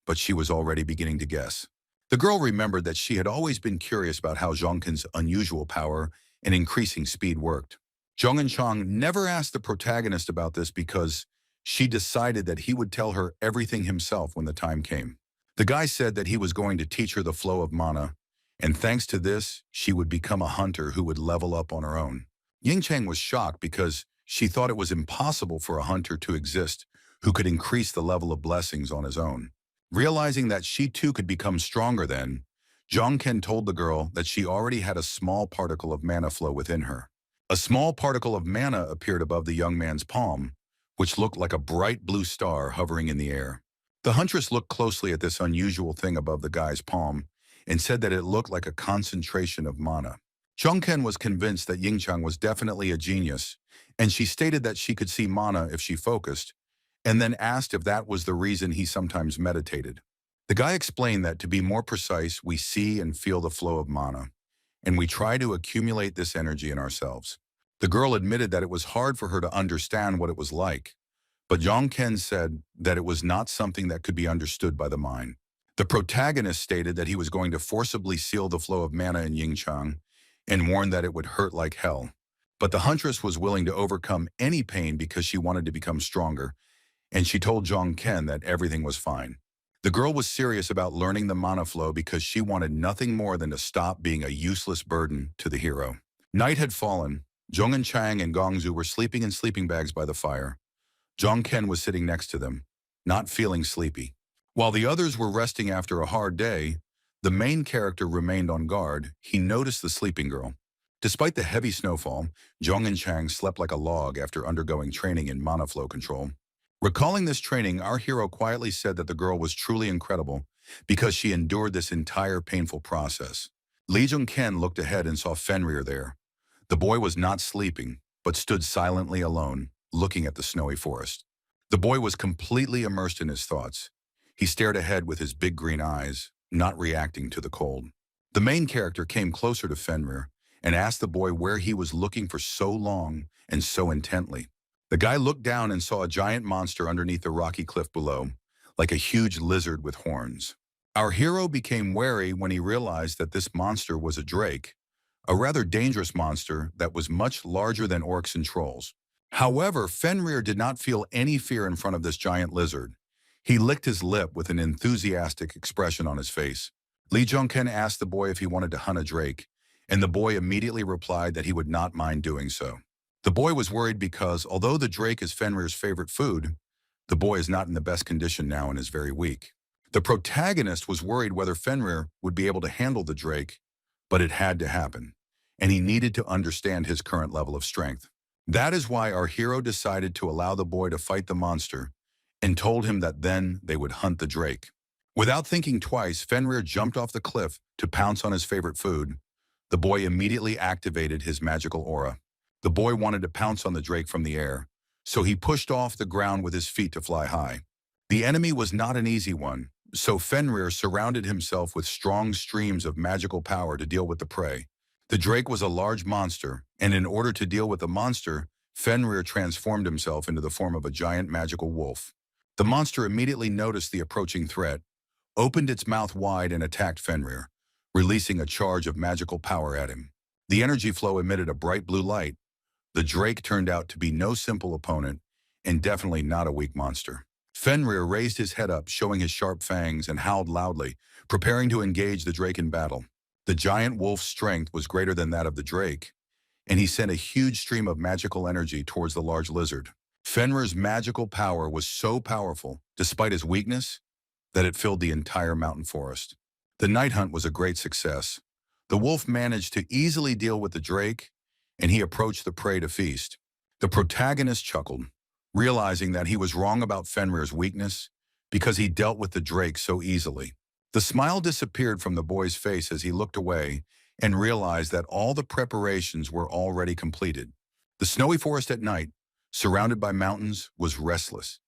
but she was already beginning to guess. The girl remembered that she had always been curious about how Zhang Ken's unusual power and increasing speed worked. Zhang and Chang never asked the protagonist about this because she decided that he would tell her everything himself when the time came. The guy said that he was going to teach her the flow of mana, and thanks to this, she would become a hunter who would level up on her own. Ying Chang was shocked because she thought it was impossible for a hunter to exist who could increase the level of blessings on his own. Realizing that she too could become stronger then, Zhang Ken told the girl that she already had a small particle of mana flow within her. A small particle of mana appeared above the young man's palm, which looked like a bright blue star hovering in the air. The huntress looked closely at this unusual thing above the guy's palm and said that it looked like a concentration of mana. Zhang Ken was convinced that Ying Chang was definitely a genius, and she stated that she could see mana if she focused, and then asked if that was the reason he sometimes meditated. The guy explained that to be more precise, we see and feel the flow of mana, and we try to accumulate this energy in ourselves. The girl admitted that it was hard for her to understand what it was like, but Zhang Ken said that it was not something that could be understood by the mind. The protagonist stated that he was going to forcibly seal the flow of mana in Ying Chang and warned that it would hurt like hell. But the huntress was willing to overcome any pain because she wanted to become stronger, and she told Zhang Ken that everything was fine. The girl was serious about learning the mana flow because she wanted nothing more than to stop being a useless burden to the hero. Night had fallen. Zhong and Chang and Gongzu were sleeping in sleeping bags by the fire. Zhang Ken was sitting next to them, not feeling sleepy. While the others were resting after a hard day, the main character remained on guard. He noticed the sleeping girl. Despite the heavy snowfall, Zhong and Chang slept like a log after undergoing training in mana flow control. Recalling this training, our hero quietly said that the girl was truly incredible because she endured this entire painful process. Li Zhongken looked ahead and saw Fenrir there. The boy was not sleeping, but stood silently alone, looking at the snowy forest. The boy was completely immersed in his thoughts. He stared ahead with his big green eyes, not reacting to the cold. The main character came closer to Fenrir and asked the boy where he was looking for so long and so intently. The guy looked down and saw a giant monster underneath the rocky cliff below, like a huge lizard with horns. Our hero became wary when he realized that this monster was a drake, a rather dangerous monster that was much larger than orcs and trolls. However, Fenrir did not feel any fear in front of this giant lizard. He licked his lip with an enthusiastic expression on his face. Li Zhongken asked the boy if he wanted to hunt a drake, and the boy immediately replied that he would not mind doing so. The boy was worried because, although the drake is Fenrir's favorite food, the boy is not in the best condition now and is very weak. The protagonist was worried whether Fenrir would be able to handle the drake, but it had to happen, and he needed to understand his current level of strength. That is why our hero decided to allow the boy to fight the monster and told him that then they would hunt the drake. Without thinking twice, Fenrir jumped off the cliff to pounce on his favorite food. The boy immediately activated his magical aura. The boy wanted to pounce on the drake from the air, so he pushed off the ground with his feet to fly high. The enemy was not an easy one, so Fenrir surrounded himself with strong streams of magical power to deal with the prey. The drake was a large monster, and in order to deal with the monster, Fenrir transformed himself into the form of a giant magical wolf. The monster immediately noticed the approaching threat, opened its mouth wide and attacked Fenrir, releasing a charge of magical power at him. The energy flow emitted a bright blue light. The drake turned out to be no simple opponent, and definitely not a weak monster. Fenrir raised his head up, showing his sharp fangs, and howled loudly, preparing to engage the drake in battle. The giant wolf's strength was greater than that of the drake, and he sent a huge stream of magical energy towards the large lizard. Fenrir's magical power was so powerful, despite his weakness, that it filled the entire mountain forest. The night hunt was a great success. The wolf managed to easily deal with the drake, and he approached the prey to feast. The protagonist chuckled, realizing that he was wrong about Fenrir's weakness because he dealt with the drake so easily. The smile disappeared from the boy's face as he looked away and realized that all the preparations were already completed. The snowy forest at night, surrounded by mountains, was restless,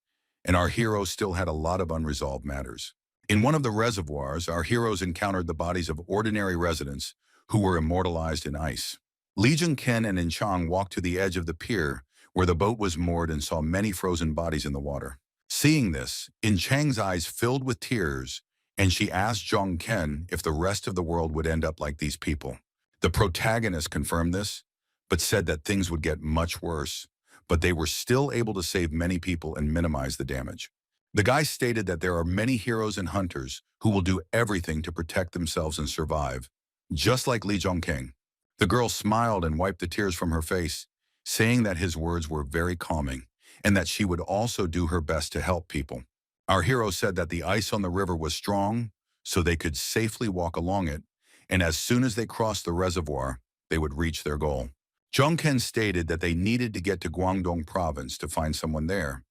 and our hero still had a lot of unresolved matters. In one of the reservoirs, our heroes encountered the bodies of ordinary residents who were immortalized in ice. Lee Jung-ken and In Chang walked to the edge of the pier where the boat was moored and saw many frozen bodies in the water. Seeing this, In Chang's eyes filled with tears, and she asked Jung-ken if the rest of the world would end up like these people. The protagonist confirmed this, but said that things would get much worse, but they were still able to save many people and minimize the damage. The guy stated that there are many heroes and hunters who will do everything to protect themselves and survive, just like Lee Jung-ken. The girl smiled and wiped the tears from her face, saying that his words were very calming and that she would also do her best to help people. Our hero said that the ice on the river was strong, so they could safely walk along it, and as soon as they crossed the reservoir, they would reach their goal. Jung-ken stated that they needed to get to Guangdong province to find someone there,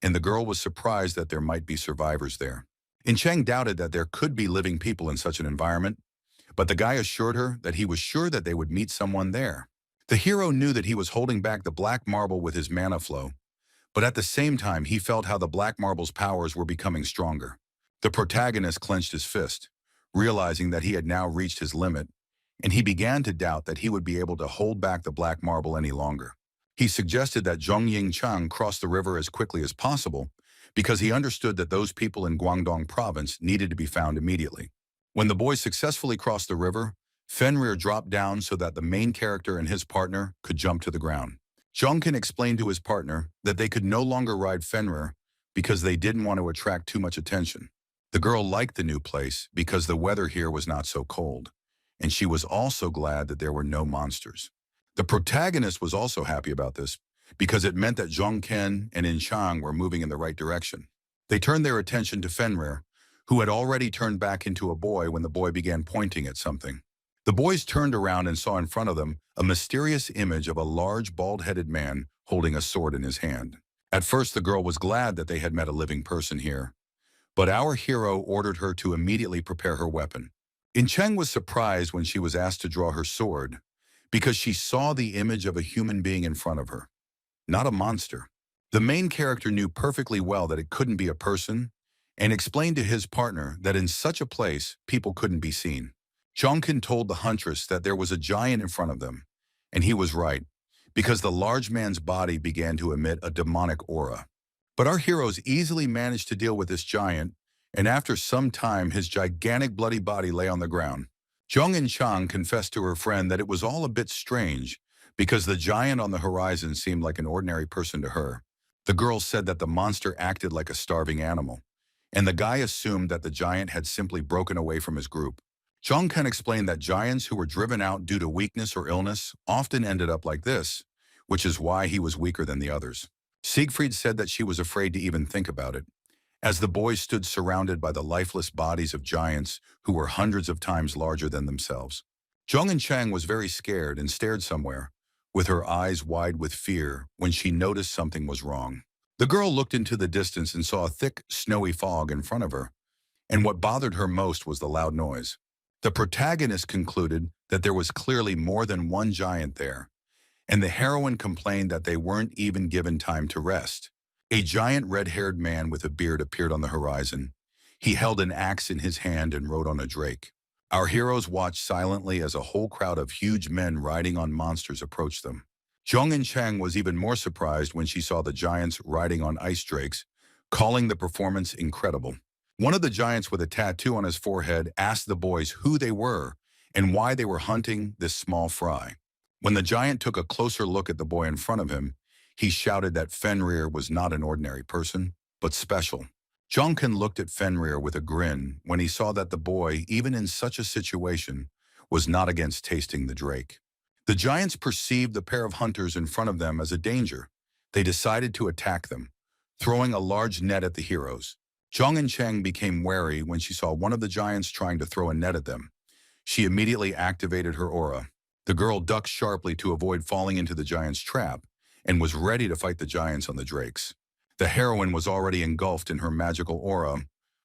and the girl was surprised that there might be survivors there. In Chang doubted that there could be living people in such an environment, but the guy assured her that he was sure that they would meet someone there. The hero knew that he was holding back the black marble with his mana flow, but at the same time he felt how the black marble's powers were becoming stronger. The protagonist clenched his fist, realizing that he had now reached his limit, and he began to doubt that he would be able to hold back the black marble any longer. He suggested that Zhong Yingchang cross the river as quickly as possible because he understood that those people in Guangdong province needed to be found immediately. When the boys successfully crossed the river, Fenrir dropped down so that the main character and his partner could jump to the ground. Jung-ken explained to his partner that they could no longer ride Fenrir because they didn't want to attract too much attention. The girl liked the new place because the weather here was not so cold, and she was also glad that there were no monsters. The protagonist was also happy about this because it meant that Jung-ken and In Chang were moving in the right direction. They turned their attention to Fenrir, who had already turned back into a boy when the boy began pointing at something. The boys turned around and saw in front of them a mysterious image of a large, bald-headed man holding a sword in his hand. At first, the girl was glad that they had met a living person here, but our hero ordered her to immediately prepare her weapon. In Cheng was surprised when she was asked to draw her sword because she saw the image of a human being in front of her, not a monster. The main character knew perfectly well that it couldn't be a person and explained to his partner that in such a place, people couldn't be seen. Jung-ken told the huntress that there was a giant in front of them, and he was right, because the large man's body began to emit a demonic aura. But our heroes easily managed to deal with this giant, and after some time his gigantic bloody body lay on the ground. Jung In Chang confessed to her friend that it was all a bit strange, because the giant on the horizon seemed like an ordinary person to her. The girl said that the monster acted like a starving animal, and the guy assumed that the giant had simply broken away from his group. Jung-ken explained that giants who were driven out due to weakness or illness often ended up like this, which is why he was weaker than the others. Siegfried said that she was afraid to even think about it, as the boys stood surrounded by the lifeless bodies of giants who were hundreds of times larger than themselves. Jung In Chang was very scared and stared somewhere, with her eyes wide with fear when she noticed something was wrong. The girl looked into the distance and saw a thick, snowy fog in front of her, and what bothered her most was the loud noise. The protagonist concluded that there was clearly more than one giant there, and the heroine complained that they weren't even given time to rest. A giant red-haired man with a beard appeared on the horizon. He held an axe in his hand and rode on a drake. Our heroes watched silently as a whole crowd of huge men riding on monsters approached them. Zhong and Chang was even more surprised when she saw the giants riding on ice drakes, calling the performance incredible. One of the giants with a tattoo on his forehead asked the boys who they were and why they were hunting this small fry. When the giant took a closer look at the boy in front of him, he shouted that Fenrir was not an ordinary person, but special. Jonkin looked at Fenrir with a grin when he saw that the boy, even in such a situation, was not against tasting the drake. The giants perceived the pair of hunters in front of them as a danger. They decided to attack them, throwing a large net at the heroes. Zhong and Cheng became wary when she saw one of the giants trying to throw a net at them. She immediately activated her aura. The girl ducked sharply to avoid falling into the giant's trap and was ready to fight the giants on the drakes. The heroine was already engulfed in her magical aura,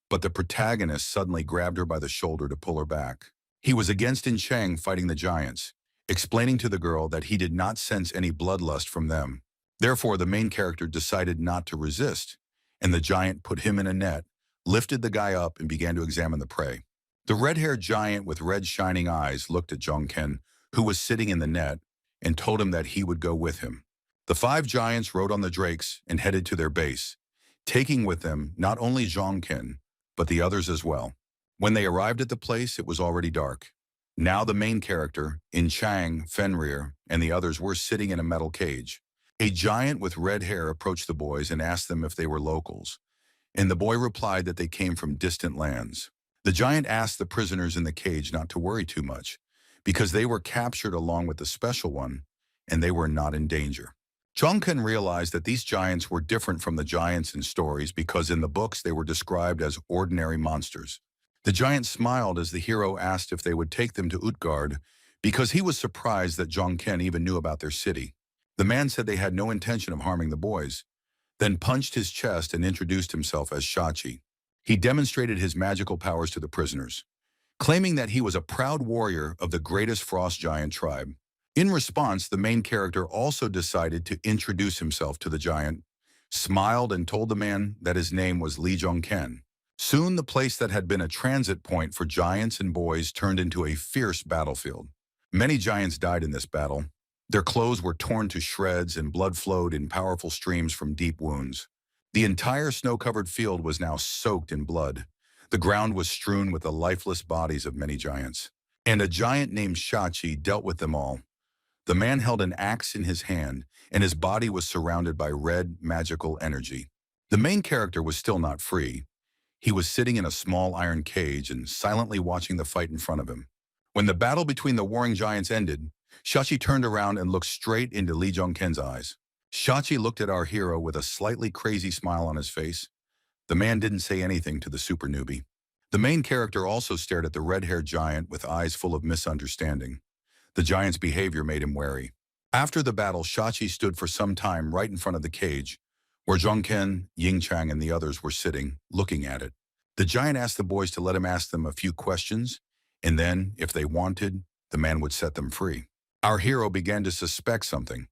but the protagonist suddenly grabbed her by the shoulder to pull her back. He was against In Chang fighting the giants, explaining to the girl that he did not sense any bloodlust from them. Therefore, the main character decided not to resist, and the giant put him in a net, lifted the guy up, and began to examine the prey. The red-haired giant with red shining eyes looked at Zhongken, who was sitting in the net, and told him that he would go with him. The 5 giants rode on the drakes and headed to their base, taking with them not only Zhongken, but the others as well. When they arrived at the place, it was already dark. Now the main character, In Chang, Fenrir, and the others were sitting in a metal cage. A giant with red hair approached the boys and asked them if they were locals, and the boy replied that they came from distant lands. The giant asked the prisoners in the cage not to worry too much, because they were captured along with the special one, and they were not in danger. Zhongken realized that these giants were different from the giants in stories because in the books they were described as ordinary monsters. The giant smiled as the hero asked if they would take them to Utgard because he was surprised that Zhongken even knew about their city. The man said they had no intention of harming the boys, then punched his chest and introduced himself as Shachi. He demonstrated his magical powers to the prisoners, claiming that he was a proud warrior of the greatest frost giant tribe. In response, the main character also decided to introduce himself to the giant, smiled and told the man that his name was Li Zhongken. Soon the place that had been a transit point for giants and boys turned into a fierce battlefield. Many giants died in this battle. Their clothes were torn to shreds and blood flowed in powerful streams from deep wounds. The entire snow-covered field was now soaked in blood. The ground was strewn with the lifeless bodies of many giants. And a giant named Shachi dealt with them all. The man held an axe in his hand, and his body was surrounded by red, magical energy. The main character was still not free. He was sitting in a small iron cage and silently watching the fight in front of him. When the battle between the warring giants ended, Shachi turned around and looked straight into Li Zhongken's eyes. Shachi looked at our hero with a slightly crazy smile on his face. The man didn't say anything to the super newbie. The main character also stared at the red-haired giant with eyes full of misunderstanding. The giant's behavior made him wary. After the battle, Shachi stood for some time right in front of the cage, where Zhongken, Yingchang, and the others were sitting, looking at it. The giant asked the boys to let him ask them a few questions, and then, if they wanted, the man would set them free. Our hero began to suspect something,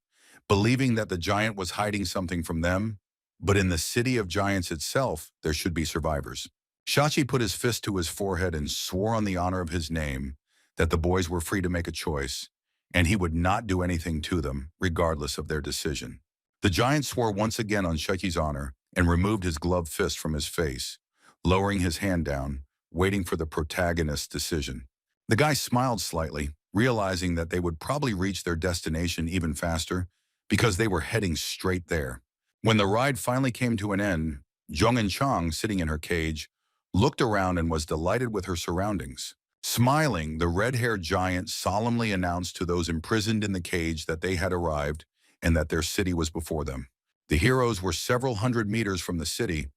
believing that the giant was hiding something from them, but in the city of giants itself, there should be survivors. Shachi put his fist to his forehead and swore on the honor of his name that the boys were free to make a choice, and he would not do anything to them, regardless of their decision. The giant swore once again on Shachi's honor and removed his gloved fist from his face, lowering his hand down, waiting for the protagonist's decision. The guy smiled slightly, realizing that they would probably reach their destination even faster because they were heading straight there. When the ride finally came to an end, Zhong and Chang, sitting in her cage, looked around and was delighted with her surroundings. Smiling, the red-haired giant solemnly announced to those imprisoned in the cage that they had arrived and that their city was before them. The heroes were several hundred meters from the city,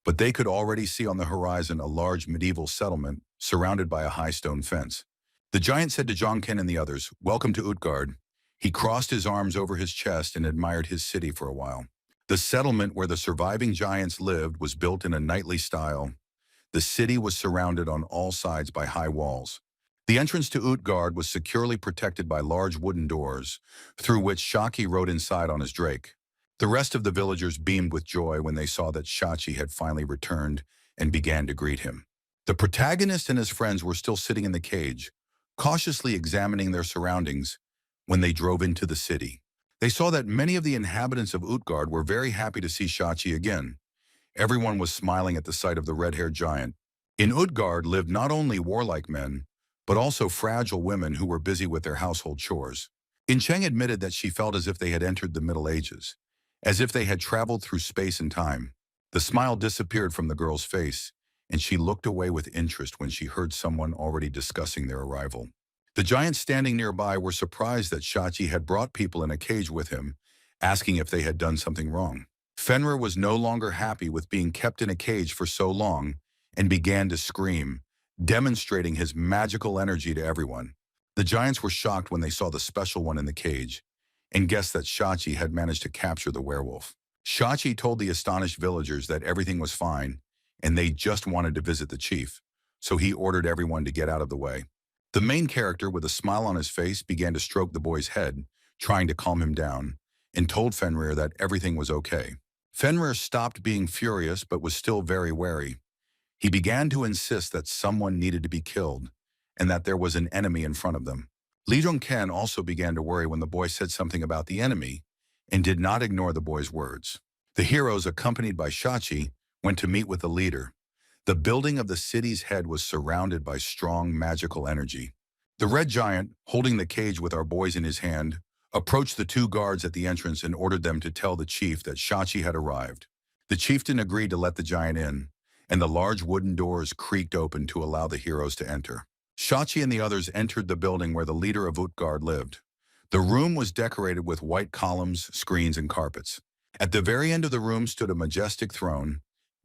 but they could already see on the horizon a large medieval settlement surrounded by a high stone fence. The giant said to Zhongken and the others, "Welcome to Utgard." He crossed his arms over his chest and admired his city for a while. The settlement where the surviving giants lived was built in a knightly style. The city was surrounded on all sides by high walls. The entrance to Utgard was securely protected by large wooden doors, through which Shaki rode inside on his drake. The rest of the villagers beamed with joy when they saw that Shachi had finally returned and began to greet him. The protagonist and his friends were still sitting in the cage, cautiously examining their surroundings when they drove into the city. They saw that many of the inhabitants of Utgard were very happy to see Shachi again. Everyone was smiling at the sight of the red-haired giant. In Utgard lived not only warlike men, but also fragile women who were busy with their household chores. Cheng admitted that she felt as if they had entered the Middle Ages, as if they had traveled through space and time. The smile disappeared from the girl's face, and she looked away with interest when she heard someone already discussing their arrival. The giants standing nearby were surprised that Shachi had brought people in a cage with him, asking if they had done something wrong. Fenrir was no longer happy with being kept in a cage for so long and began to scream, demonstrating his magical energy to everyone. The giants were shocked when they saw the special one in the cage and guessed that Shachi had managed to capture the werewolf. Shachi told the astonished villagers that everything was fine and they just wanted to visit the chief, so he ordered everyone to get out of the way. The main character, with a smile on his face, began to stroke the boy's head, trying to calm him down, and told Fenrir that everything was okay. Fenrir stopped being furious but was still very wary. He began to insist that someone needed to be killed and that there was an enemy in front of them. Lee Jong-ken also began to worry when the boy said something about the enemy and did not ignore the boy's words. The heroes, accompanied by Shachi, went to meet with the leader. The building of the city's head was surrounded by strong magical energy. The red giant, holding the cage with our boys in his hand, approached the two guards at the entrance and ordered them to tell the chief that Shachi had arrived. The chieftain agreed to let the giant in, and the large wooden doors creaked open to allow the heroes to enter. Shachi and the others entered the building where the leader of Utgard lived. The room was decorated with white columns, screens, and carpets. At the very end of the room stood a majestic throne,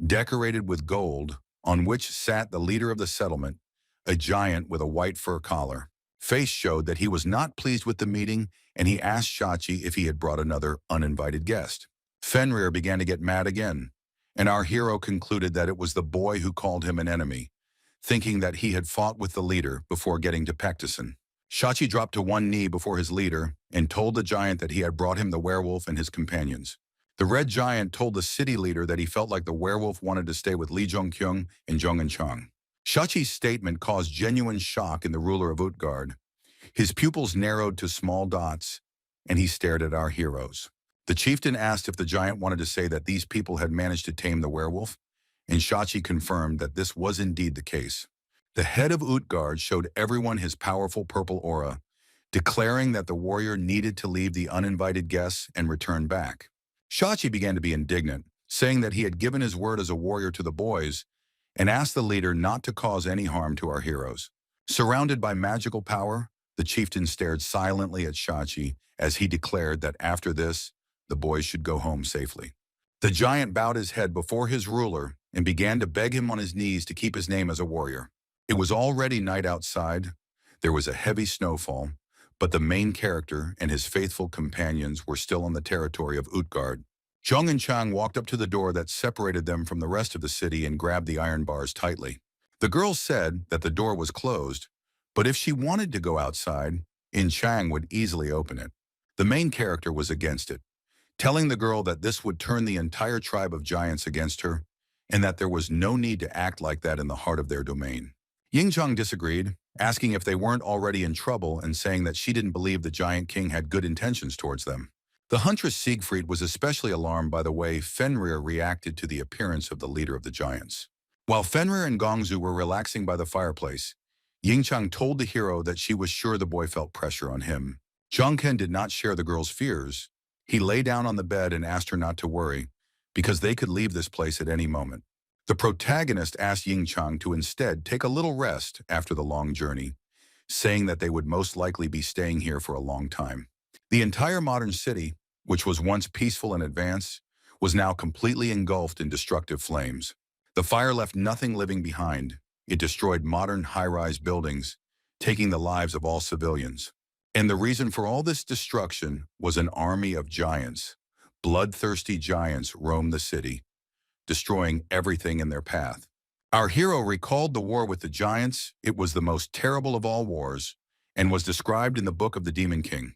decorated with gold, on which sat the leader of the settlement, a giant with a white fur collar. Face showed that he was not pleased with the meeting, and he asked Shachi if he had brought another uninvited guest. Fenrir began to get mad again, and our hero concluded that it was the boy who called him an enemy, thinking that he had fought with the leader before getting to Pectison. Shachi dropped to one knee before his leader and told the giant that he had brought him the werewolf and his companions. The red giant told the city leader that he felt like the werewolf wanted to stay with Lee Jong-kyung and Jong En-chang. Shachi's statement caused genuine shock in the ruler of Utgard. His pupils narrowed to small dots, and he stared at our heroes. The chieftain asked if the giant wanted to say that these people had managed to tame the werewolf, and Shachi confirmed that this was indeed the case. The head of Utgard showed everyone his powerful purple aura, declaring that the warrior needed to leave the uninvited guests and return back. Shachi began to be indignant, saying that he had given his word as a warrior to the boys and asked the leader not to cause any harm to our heroes. Surrounded by magical power, the chieftain stared silently at Shachi as he declared that after this, the boys should go home safely. The giant bowed his head before his ruler and began to beg him on his knees to keep his name as a warrior. It was already night outside. There was a heavy snowfall, but the main character and his faithful companions were still on the territory of Utgard. Jong En-chang walked up to the door that separated them from the rest of the city and grabbed the iron bars tightly. The girl said that the door was closed, but if she wanted to go outside, En-chang would easily open it. The main character was against it, telling the girl that this would turn the entire tribe of giants against her, and that there was no need to act like that in the heart of their domain. Ying-chang disagreed, asking if they weren't already in trouble and saying that she didn't believe the giant king had good intentions towards them. The huntress Siegfried was especially alarmed by the way Fenrir reacted to the appearance of the leader of the giants. While Fenrir and Gongzu were relaxing by the fireplace, Ying-chang told the hero that she was sure the boy felt pressure on him. Jong-ken did not share the girl's fears. He lay down on the bed and asked her not to worry, because they could leave this place at any moment. The protagonist asked Ying-chang to instead take a little rest after the long journey, saying that they would most likely be staying here for a long time. The entire modern city, which was once peaceful and advanced, was now completely engulfed in destructive flames. The fire left nothing living behind. It destroyed modern high-rise buildings, taking the lives of all civilians. And the reason for all this destruction was an army of giants. Bloodthirsty giants roamed the city, destroying everything in their path. Our hero recalled the war with the giants. It was the most terrible of all wars and was described in the Book of the Demon King.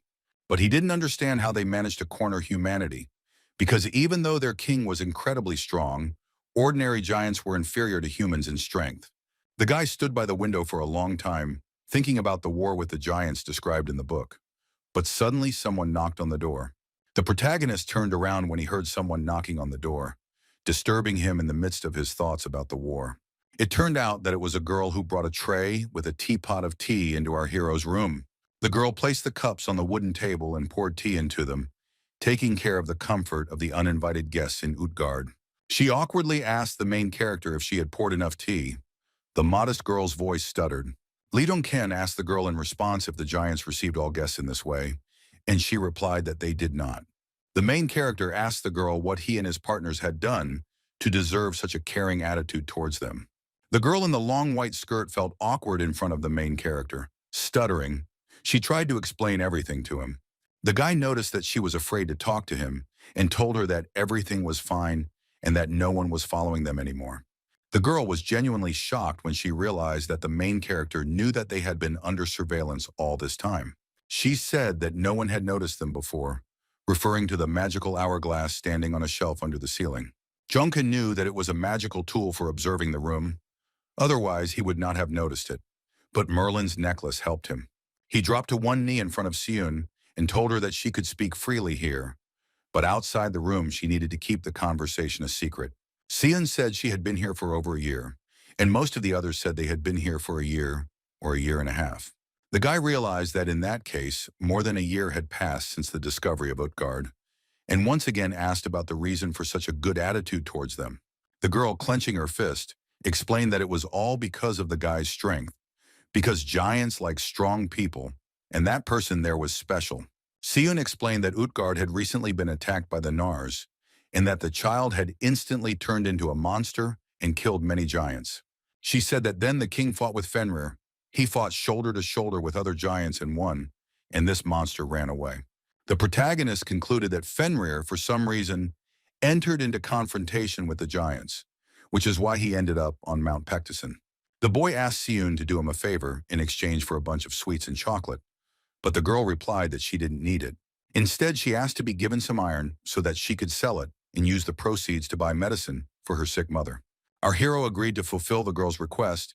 But he didn't understand how they managed to corner humanity, because even though their king was incredibly strong, ordinary giants were inferior to humans in strength. The guy stood by the window for a long time, thinking about the war with the giants described in the book. But suddenly someone knocked on the door. The protagonist turned around when he heard someone knocking on the door, disturbing him in the midst of his thoughts about the war. It turned out that it was a girl who brought a tray with a teapot of tea into our hero's room. The girl placed the cups on the wooden table and poured tea into them, taking care of the comfort of the uninvited guests in Utgard. She awkwardly asked the main character if she had poured enough tea. The modest girl's voice stuttered. Lee Dong-ken asked the girl in response if the giants received all guests in this way, and she replied that they did not. The main character asked the girl what he and his partners had done to deserve such a caring attitude towards them. The girl in the long white skirt felt awkward in front of the main character. Stuttering, she tried to explain everything to him. The guy noticed that she was afraid to talk to him and told her that everything was fine and that no one was following them anymore. The girl was genuinely shocked when she realized that the main character knew that they had been under surveillance all this time. She said that no one had noticed them before, referring to the magical hourglass standing on a shelf under the ceiling. Junkin knew that it was a magical tool for observing the room. Otherwise, he would not have noticed it. But Merlin's necklace helped him. He dropped to one knee in front of Seun and told her that she could speak freely here, but outside the room she needed to keep the conversation a secret. Seun said she had been here for over a year, and most of the others said they had been here for a year or a year and a half. The guy realized that in that case, more than a year had passed since the discovery of Utgard, and once again asked about the reason for such a good attitude towards them. The girl, clenching her fist, explained that it was all because of the guy's strength, because giants like strong people, and that person there was special. Seun explained that Utgard had recently been attacked by the Nars, and that the child had instantly turned into a monster and killed many giants. She said that then the king fought with Fenrir. He fought shoulder to shoulder with other giants and won, and this monster ran away. The protagonist concluded that Fenrir, for some reason, entered into confrontation with the giants, which is why he ended up on Mount Pectison. The boy asked Seun to do him a favor in exchange for a bunch of sweets and chocolate, but the girl replied that she didn't need it. Instead, she asked to be given some iron so that she could sell it and use the proceeds to buy medicine for her sick mother. Our hero agreed to fulfill the girl's request,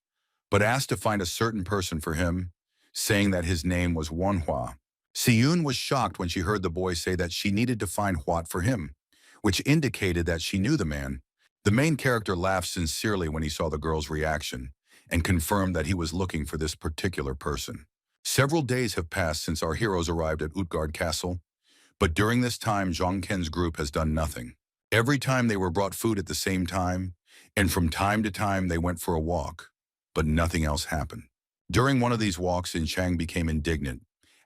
but asked to find a certain person for him, saying that his name was Manhwa. Seun was shocked when she heard the boy say that she needed to find Hwat for him, which indicated that she knew the man. The main character laughed sincerely when he saw the girl's reaction and confirmed that he was looking for this particular person. Several days have passed since our heroes arrived at Utgard Castle, but during this time, Jong-ken's group has done nothing. Every time they were brought food at the same time, and from time to time they went for a walk, but nothing else happened. During one of these walks, Chang became indignant,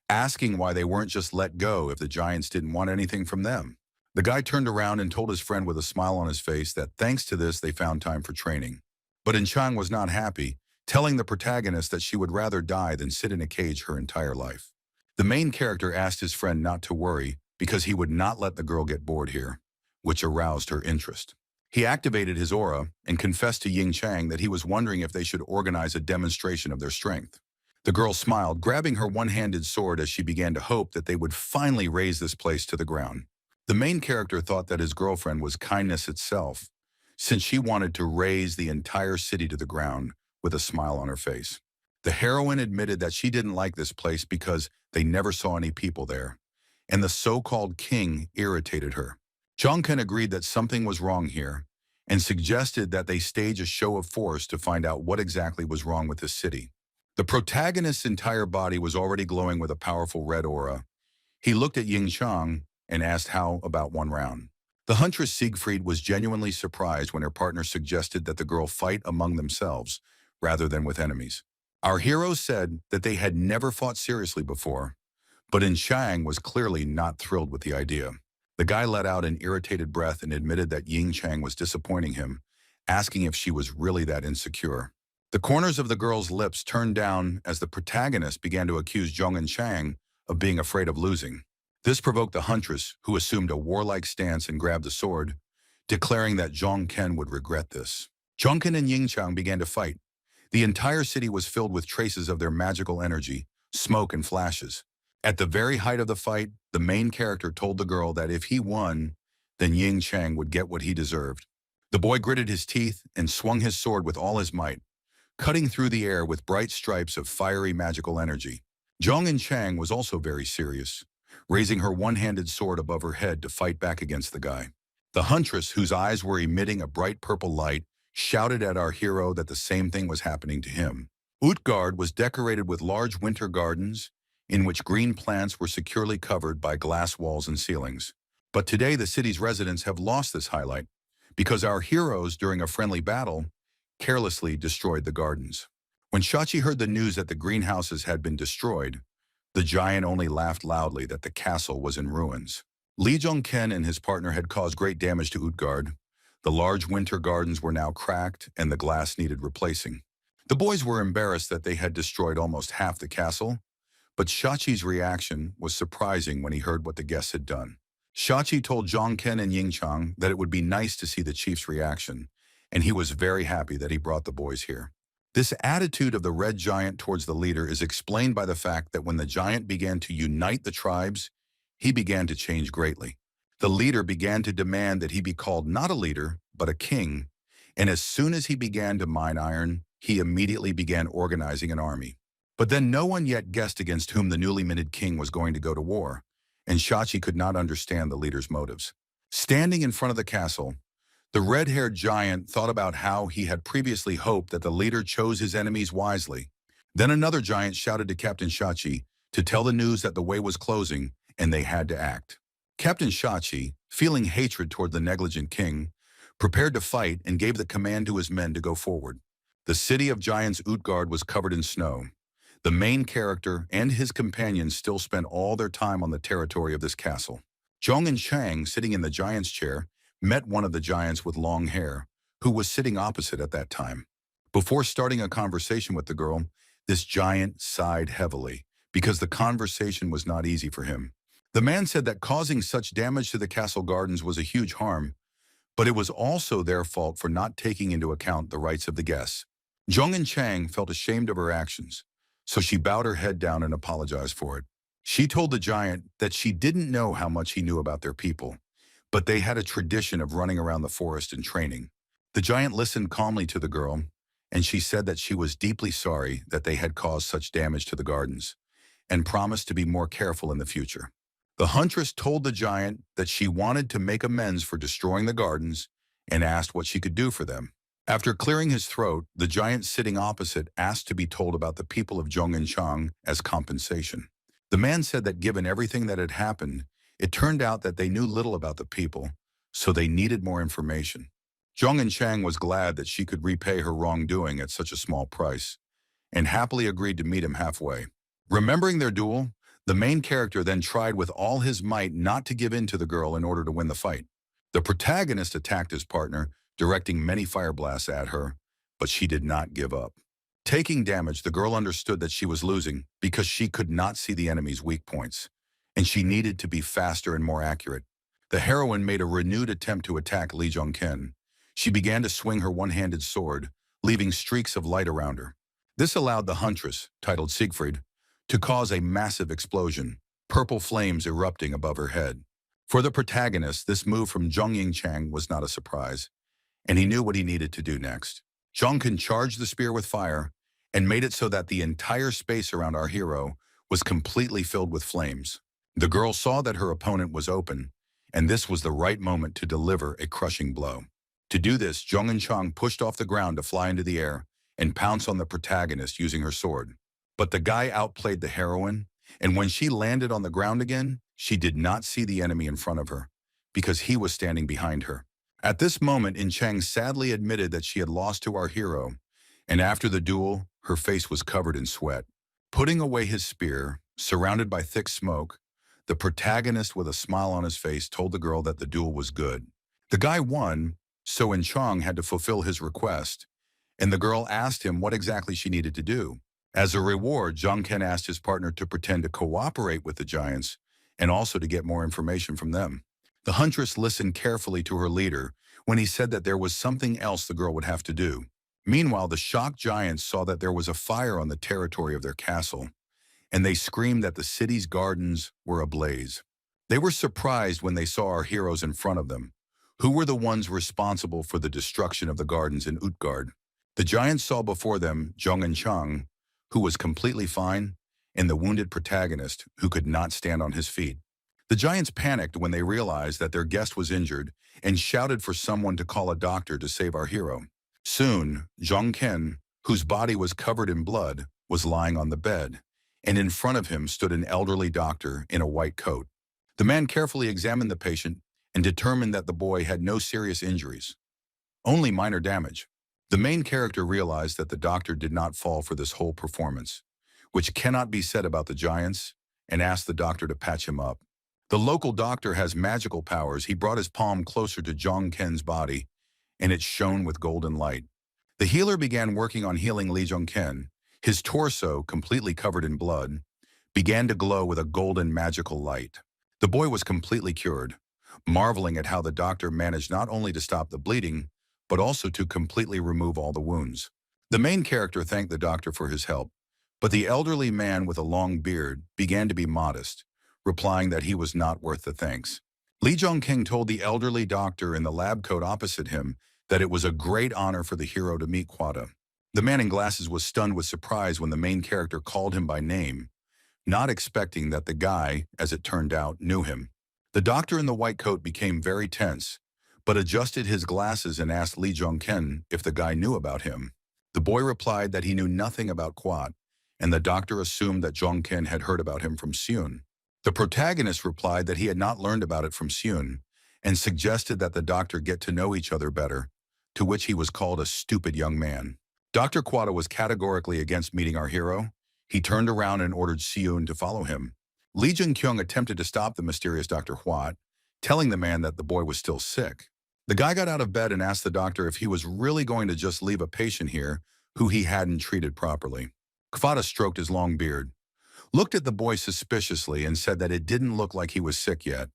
asking why they weren't just let go if the giants didn't want anything from them. The guy turned around and told his friend with a smile on his face that thanks to this they found time for training. But Chang was not happy, telling the protagonist that she would rather die than sit in a cage her entire life. The main character asked his friend not to worry because he would not let the girl get bored here, which aroused her interest. He activated his aura and confessed to Ying Chang that he was wondering if they should organize a demonstration of their strength. The girl smiled, grabbing her one-handed sword as she began to hope that they would finally raze this place to the ground. The main character thought that his girlfriend was kindness itself, since she wanted to raze the entire city to the ground with a smile on her face. The heroine admitted that she didn't like this place because they never saw any people there, and the so-called king irritated her. Jong-ken agreed that something was wrong here and suggested that they stage a show of force to find out what exactly was wrong with the city. The protagonist's entire body was already glowing with a powerful red aura. He looked at Ying Chang and asked how about one round. The huntress Siegfried was genuinely surprised when her partner suggested that the girl fight among themselves rather than with enemies. Our heroes said that they had never fought seriously before, but Chang was clearly not thrilled with the idea. The guy let out an irritated breath and admitted that Ying Chang was disappointing him, asking if she was really that insecure. The corners of the girl's lips turned down as the protagonist began to accuse Zhong and Chang of being afraid of losing. This provoked the huntress, who assumed a warlike stance and grabbed the sword, declaring that Jong-ken would regret this. Junkin and Yingchang began to fight. The entire city was filled with traces of their magical energy, smoke and flashes. At the very height of the fight, the main character told the girl that if he won, then Yingchang would get what he deserved. The boy gritted his teeth and swung his sword with all his might, cutting through the air with bright stripes of fiery magical energy. Zhong and Chang was also very serious, raising her one-handed sword above her head to fight back against the guy. The huntress, whose eyes were emitting a bright purple light, shouted at our hero that the same thing was happening to him. Utgard was decorated with large winter gardens in which green plants were securely covered by glass walls and ceilings. But today the city's residents have lost this highlight because our heroes, during a friendly battle, carelessly destroyed the gardens. When Shachi heard the news that the greenhouses had been destroyed, the giant only laughed loudly that the castle was in ruins. Li Zhongken and his partner had caused great damage to Utgard. The large winter gardens were now cracked and the glass needed replacing. The boys were embarrassed that they had destroyed almost half the castle, but Shachi's reaction was surprising when he heard what the guests had done. Shachi told Zhongken and Yingchang that it would be nice to see the chief's reaction, and he was very happy that he brought the boys here. This attitude of the red giant towards the leader is explained by the fact that when the giant began to unite the tribes, he began to change greatly. The leader began to demand that he be called not a leader, but a king, and as soon as he began to mine iron, he immediately began organizing an army. But then no one yet guessed against whom the newly minted king was going to go to war, and Shachi could not understand the leader's motives. Standing in front of the castle, the red-haired giant thought about how he had previously hoped that the leader chose his enemies wisely. Then another giant shouted to Captain Shachi to tell the news that the way was closing and they had to act. Captain Shachi, feeling hatred toward the negligent king, prepared to fight and gave the command to his men to go forward. The city of giants Utgard was covered in snow. The main character and his companions still spent all their time on the territory of this castle. Zhong and Chang, sitting in the giant's chair, met one of the giants with long hair, who was sitting opposite at that time. Before starting a conversation with the girl, this giant sighed heavily, because the conversation was not easy for him. The man said that causing such damage to the castle gardens was a huge harm, but it was also their fault for not taking into account the rights of the guests. Zhong and Chang felt ashamed of her actions, so she bowed her head down and apologized for it. She told the giant that she didn't know how much he knew about their people, but they had a tradition of running around the forest and training. The giant listened calmly to the girl, and she said that she was deeply sorry that they had caused such damage to the gardens, and promised to be more careful in the future. The huntress told the giant that she wanted to make amends for destroying the gardens and asked what she could do for them. After clearing his throat, the giant sitting opposite asked to be told about the people of Zhong and Chang as compensation. The man said that given everything that had happened, it turned out that they knew little about the people, so they needed more information. Zhong and Chang was glad that she could repay her wrongdoing at such a small price, and happily agreed to meet him halfway. Remembering their duel, the main character then tried with all his might not to give in to the girl in order to win the fight. The protagonist attacked his partner, directing many fire blasts at her, but she did not give up. Taking damage, the girl understood that she was losing because she could not see the enemy's weak points, and she needed to be faster and more accurate. The heroine made a renewed attempt to attack Li Zhongken. She began to swing her one-handed sword, leaving streaks of light around her. This allowed the huntress, titled Siegfried, to cause a massive explosion, purple flames erupting above her head. For the protagonist, this move from Zhong Yingchang was not a surprise, and he knew what he needed to do next. Zhongken charged the spear with fire and made it so that the entire space around our hero was completely filled with flames. The girl saw that her opponent was open, and this was the right moment to deliver a crushing blow. To do this, Zhong and Chang pushed off the ground to fly into the air and pounce on the protagonist using her sword. But the guy outplayed the heroine, and when she landed on the ground again, she did not see the enemy in front of her, because he was standing behind her. At this moment, Chang sadly admitted that she had lost to our hero, and after the duel, her face was covered in sweat. Putting away his spear, surrounded by thick smoke, the protagonist with a smile on his face told the girl that the duel was good. The guy won, so Chang had to fulfill his request, and the girl asked him what exactly she needed to do. As a reward, Zhang Ken asked his partner to pretend to cooperate with the giants and also to get more information from them. The huntress listened carefully to her leader, when he said that there was something else the girl would have to do. Meanwhile, the shocked giants saw that there was a fire on the territory of their castle, and they screamed that the city's gardens were ablaze. They were surprised when they saw our heroes in front of them, who were the ones responsible for the destruction of the gardens in Utgard. The giants saw before them Zhong and Chang, who was completely fine, and the wounded protagonist, who could not stand on his feet. The giants panicked when they realized that their guest was injured and shouted for someone to call a doctor to save our hero. Soon, Zhong Ken, whose body was covered in blood, was lying on the bed, and in front of him stood an elderly doctor in a white coat. The man carefully examined the patient and determined that the boy had no serious injuries, only minor damage. The main character realized that the doctor did not fall for this whole performance, which cannot be said about the giants, and asked the doctor to patch him up. The local doctor has magical powers. He brought his palm closer to Zhong Ken's body, and it shone with golden light. The healer began working on healing Li Zhongken. His torso, completely covered in blood, began to glow with a golden magical light. The boy was completely cured, marveling at how the doctor managed not only to stop the bleeding, but also to completely remove all the wounds. The main character thanked the doctor for his help, but the elderly man with a long beard began to be modest, replying that he was not worth the thanks. Li Zhongking told the elderly doctor in the lab coat opposite him that it was a great honor for the hero to meet Quada. The man in glasses was stunned with surprise when the main character called him by name, not expecting that the guy, as it turned out, knew him. The doctor in the white coat became very tense, but adjusted his glasses and asked Li Zhongken if the guy knew about him. The boy replied that he knew nothing about Quad, and the doctor assumed that Zhongken had heard about him from Seun. The protagonist replied that he had not learned about it from Seun, and suggested that the doctor get to know each other better, to which he was called a stupid young man. Dr. Quada was categorically against meeting our hero. He turned around and ordered Seun to follow him. Li Junkyung attempted to stop the mysterious Dr. Huat, telling the man that the boy was still sick. The guy got out of bed and asked the doctor if he was really going to just leave a patient here who he hadn't treated properly. Kvata stroked his long beard, looked at the boy suspiciously, and said that it didn't look like he was sick yet.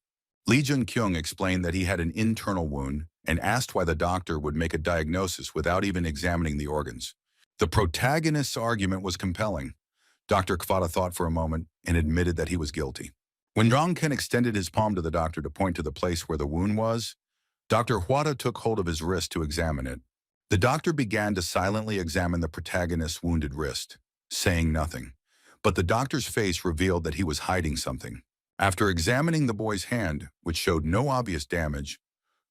Li Junkyung explained that he had an internal wound and asked why the doctor would make a diagnosis without even examining the organs. The protagonist's argument was compelling. Dr. Kvata thought for a moment and admitted that he was guilty. When Rongken extended his palm to the doctor to point to the place where the wound was, Dr. Huata took hold of his wrist to examine it. The doctor began to silently examine the protagonist's wounded wrist, saying nothing. But the doctor's face revealed that he was hiding something. After examining the boy's hand, which showed no obvious damage,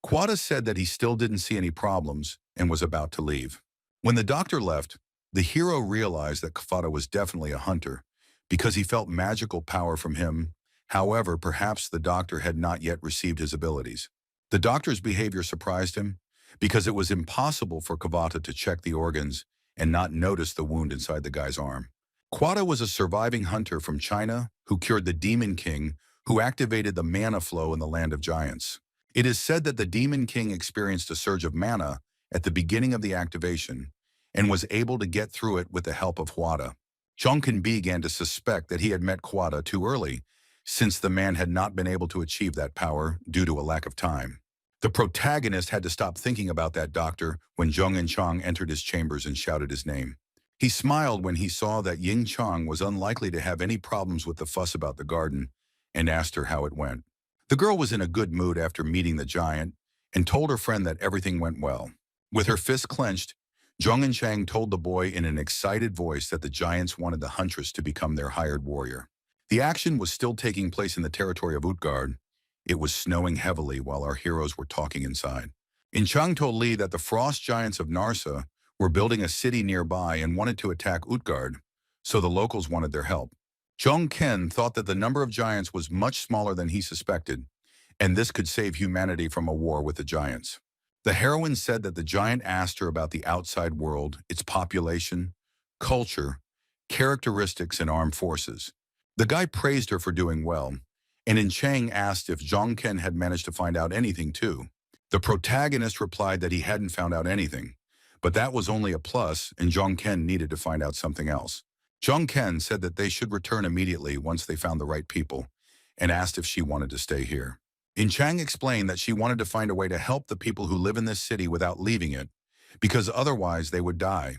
Quada said that he still didn't see any problems and was about to leave. When the doctor left, the hero realized that Kvata was definitely a hunter because he felt magical power from him. However, perhaps the doctor had not yet received his abilities. The doctor's behavior surprised him because it was impossible for Kvata to check the organs and not notice the wound inside the guy's arm. Quada was a surviving hunter from China who cured the Demon King, who activated the mana flow in the Land of Giants. It is said that the Demon King experienced a surge of mana at the beginning of the activation and was able to get through it with the help of Quada. Zhongken began to suspect that he had met Quada too early, since the man had not been able to achieve that power due to a lack of time. The protagonist had to stop thinking about that doctor when Zhong and Chang entered his chambers and shouted his name. He smiled when he saw that Ying Chang was unlikely to have any problems with the fuss about the garden and asked her how it went. The girl was in a good mood after meeting the giant and told her friend that everything went well. With her fists clenched, Zhong and Chang told the boy in an excited voice that the giants wanted the huntress to become their hired warrior. The action was still taking place in the territory of Utgard. It was snowing heavily while our heroes were talking inside. Chang told Li that the frost giants of Narsa were building a city nearby and wanted to attack Utgard, so the locals wanted their help. Zhong Ken thought that the number of giants was much smaller than he suspected, and this could save humanity from a war with the giants. The heroine said that the giant asked her about the outside world, its population, culture, characteristics, and armed forces. The guy praised her for doing well, and Chang asked if Zhongken had managed to find out anything too. The protagonist replied that he hadn't found out anything, but that was only a plus, and Zhongken needed to find out something else. Zhongken said that they should return immediately once they found the right people, and asked if she wanted to stay here. In Chang explained that she wanted to find a way to help the people who live in this city without leaving it, because otherwise they would die.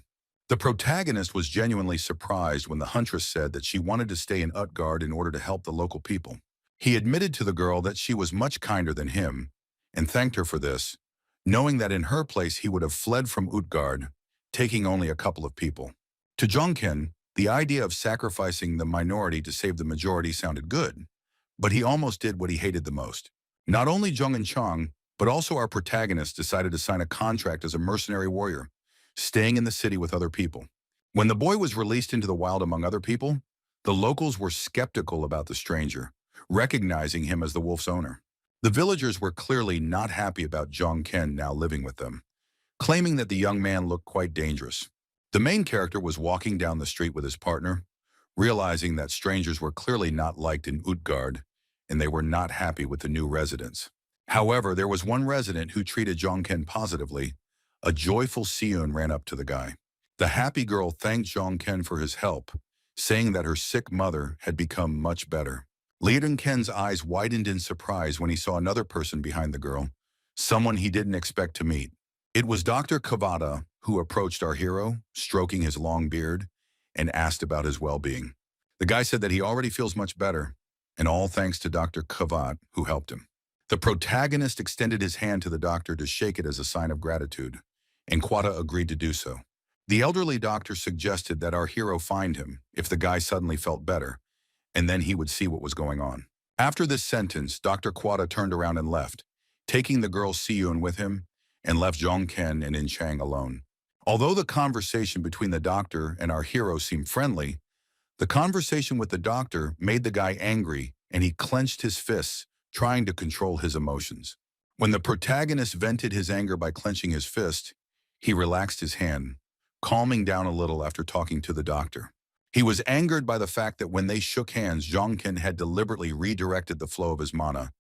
The protagonist was genuinely surprised when the huntress said that she wanted to stay in Utgard in order to help the local people. He admitted to the girl that she was much kinder than him, and thanked her for this, knowing that in her place he would have fled from Utgard, taking only a couple of people. To Jongkin, the idea of sacrificing the minority to save the majority sounded good, but he almost did what he hated the most. Not only Jung and Chang, but also our protagonist decided to sign a contract as a mercenary warrior, staying in the city with other people. When the boy was released into the wild among other people, the locals were skeptical about the stranger, recognizing him as the wolf's owner. The villagers were clearly not happy about Zhang Ken now living with them, claiming that the young man looked quite dangerous. The main character was walking down the street with his partner, realizing that strangers were clearly not liked in Utgard, and they were not happy with the new residents. However, there was one resident who treated Zhang Ken positively. A joyful Siyun ran up to the guy. The happy girl thanked Zhang Ken for his help, saying that her sick mother had become much better. Li Ken's eyes widened in surprise when he saw another person behind the girl, someone he didn't expect to meet. It was Dr. Kavada who approached our hero, stroking his long beard, and asked about his well-being. The guy said that he already feels much better, and all thanks to Dr. Kavat, who helped him. The protagonist extended his hand to the doctor to shake it as a sign of gratitude, and Quata agreed to do so. The elderly doctor suggested that our hero find him if the guy suddenly felt better, and then he would see what was going on. After this sentence, Dr. Quata turned around and left, taking the girl Siyun with him, and left Zhong Ken and In Chang alone. Although the conversation between the doctor and our hero seemed friendly, the conversation with the doctor made the guy angry, and he clenched his fists, trying to control his emotions. When the protagonist vented his anger by clenching his fist, he relaxed his hand, calming down a little after talking to the doctor. He was angered by the fact that when they shook hands, Zhongkin had deliberately redirected the flow of his mana,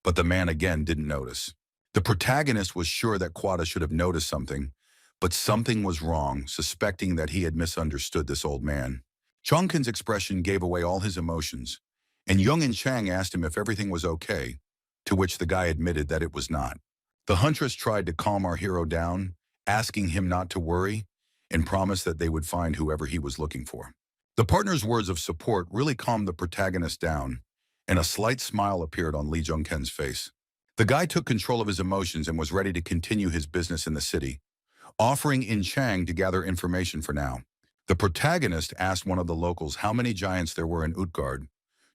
but the man again didn't notice. The protagonist was sure that Quata should have noticed something, but something was wrong, suspecting that he had misunderstood this old man. Zhongkin's expression gave away all his emotions, and Jung and Chang asked him if everything was okay, to which the guy admitted that it was not. The huntress tried to calm our hero down, asking him not to worry, and promised that they would find whoever he was looking for. The partner's words of support really calmed the protagonist down, and a slight smile appeared on Lee Jung-ken's face. The guy took control of his emotions and was ready to continue his business in the city, offering In Chang to gather information for now. The protagonist asked one of the locals how many giants there were in Utgard,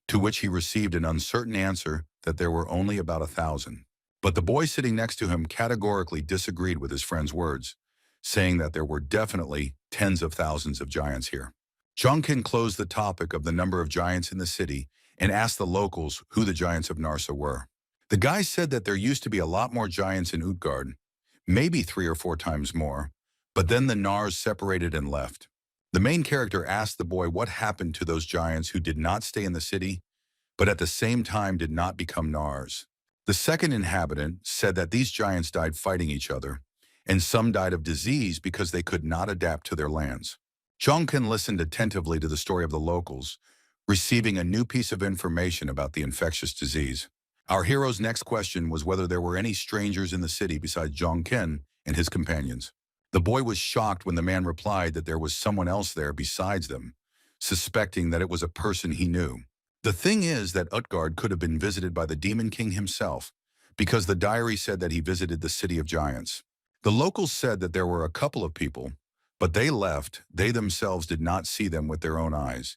to which he received an uncertain answer that there were only about 1,000. But the boy sitting next to him categorically disagreed with his friend's words, saying that there were definitely tens of thousands of giants here. Jungkin closed the topic of the number of giants in the city and asked the locals who the giants of Narsa were. The guy said that there used to be a lot more giants in Utgard, maybe 3 or 4 times more, but then the Nars separated and left. The main character asked the boy what happened to those giants who did not stay in the city, but at the same time did not become Nars. The second inhabitant said that these giants died fighting each other, and some died of disease because they could not adapt to their lands. Jongkin listened attentively to the story of the locals, receiving a new piece of information about the infectious disease. Our hero's next question was whether there were any strangers in the city besides Jongkin and his companions. The boy was shocked when the man replied that there was someone else there besides them, suspecting that it was a person he knew. The thing is that Utgard could have been visited by the Demon King himself, because the diary said that he visited the City of Giants. The locals said that there were a couple of people, but they left. They themselves did not see them with their own eyes,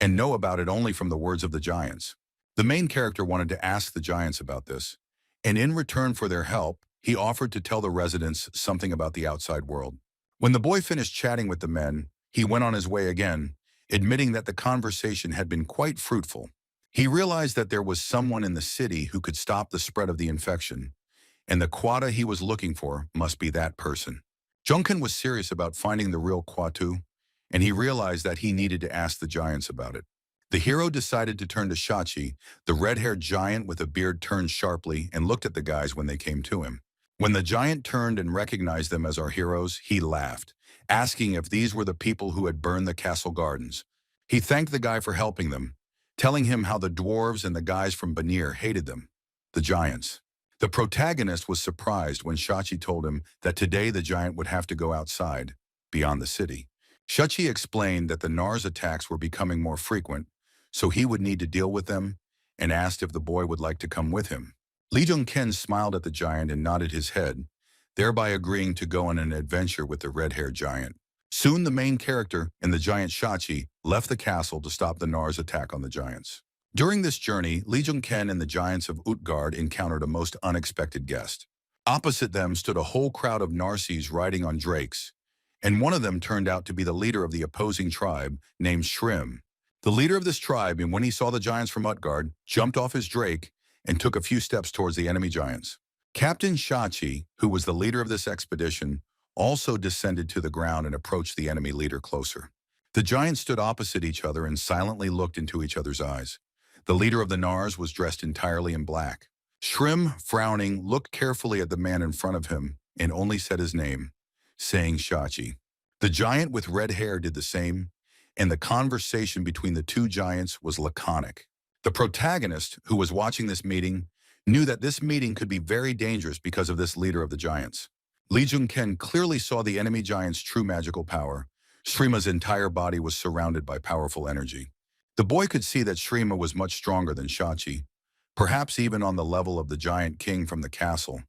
and know about it only from the words of the giants. The main character wanted to ask the giants about this, and in return for their help, he offered to tell the residents something about the outside world. When the boy finished chatting with the men, he went on his way again, admitting that the conversation had been quite fruitful. He realized that there was someone in the city who could stop the spread of the infection, and the Quata he was looking for must be that person. Jungkin was serious about finding the real Quatu, and he realized that he needed to ask the giants about it. The hero decided to turn to Shachi. The red-haired giant with a beard turned sharply and looked at the guys when they came to him. When the giant turned and recognized them as our heroes, he laughed, asking if these were the people who had burned the castle gardens. He thanked the guy for helping them, telling him how the dwarves and the guys from Banir hated them. the giants. The protagonist was surprised when Shachi told him that today the giant would have to go outside, beyond the city. Shachi explained that the Nars attacks were becoming more frequent, so he would need to deal with them, and asked if the boy would like to come with him. Lee Jung-ken smiled at the giant and nodded his head, thereby agreeing to go on an adventure with the red-haired giant. Soon the main character and the giant Shachi left the castle to stop the Nars' attack on the giants. During this journey, Lee Jung-ken and the giants of Utgard encountered a most unexpected guest. Opposite them stood a whole crowd of Narses riding on drakes, and one of them turned out to be the leader of the opposing tribe named Shrim. The leader of this tribe, and when he saw the giants from Utgard, jumped off his drake and took a few steps towards the enemy giants. Captain Shachi, who was the leader of this expedition, also descended to the ground and approached the enemy leader closer. The giants stood opposite each other and silently looked into each other's eyes. The leader of the Nars was dressed entirely in black. Shrim, frowning, looked carefully at the man in front of him and only said his name, saying Shachi. The giant with red hair did the same, and the conversation between the two giants was laconic. The protagonist, who was watching this meeting, knew that this meeting could be very dangerous because of this leader of the giants. Lee Jung-ken clearly saw the enemy giant's true magical power. Shrima's entire body was surrounded by powerful energy. The boy could see that Shrima was much stronger than Shachi, perhaps even on the level of the giant king from the castle.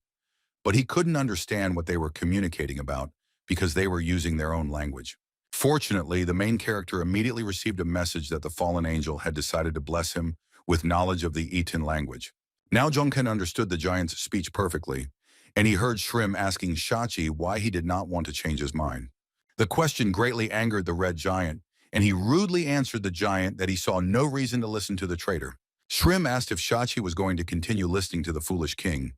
But he couldn't understand what they were communicating about because they were using their own language. Fortunately, the main character immediately received a message that the fallen angel had decided to bless him with knowledge of the Eton language. Now Jung-ken understood the giant's speech perfectly, and he heard Shrim asking Shachi why he did not want to change his mind. The question greatly angered the red giant, and he rudely answered the giant that he saw no reason to listen to the traitor. Shrim asked if Shachi was going to continue listening to the foolish king,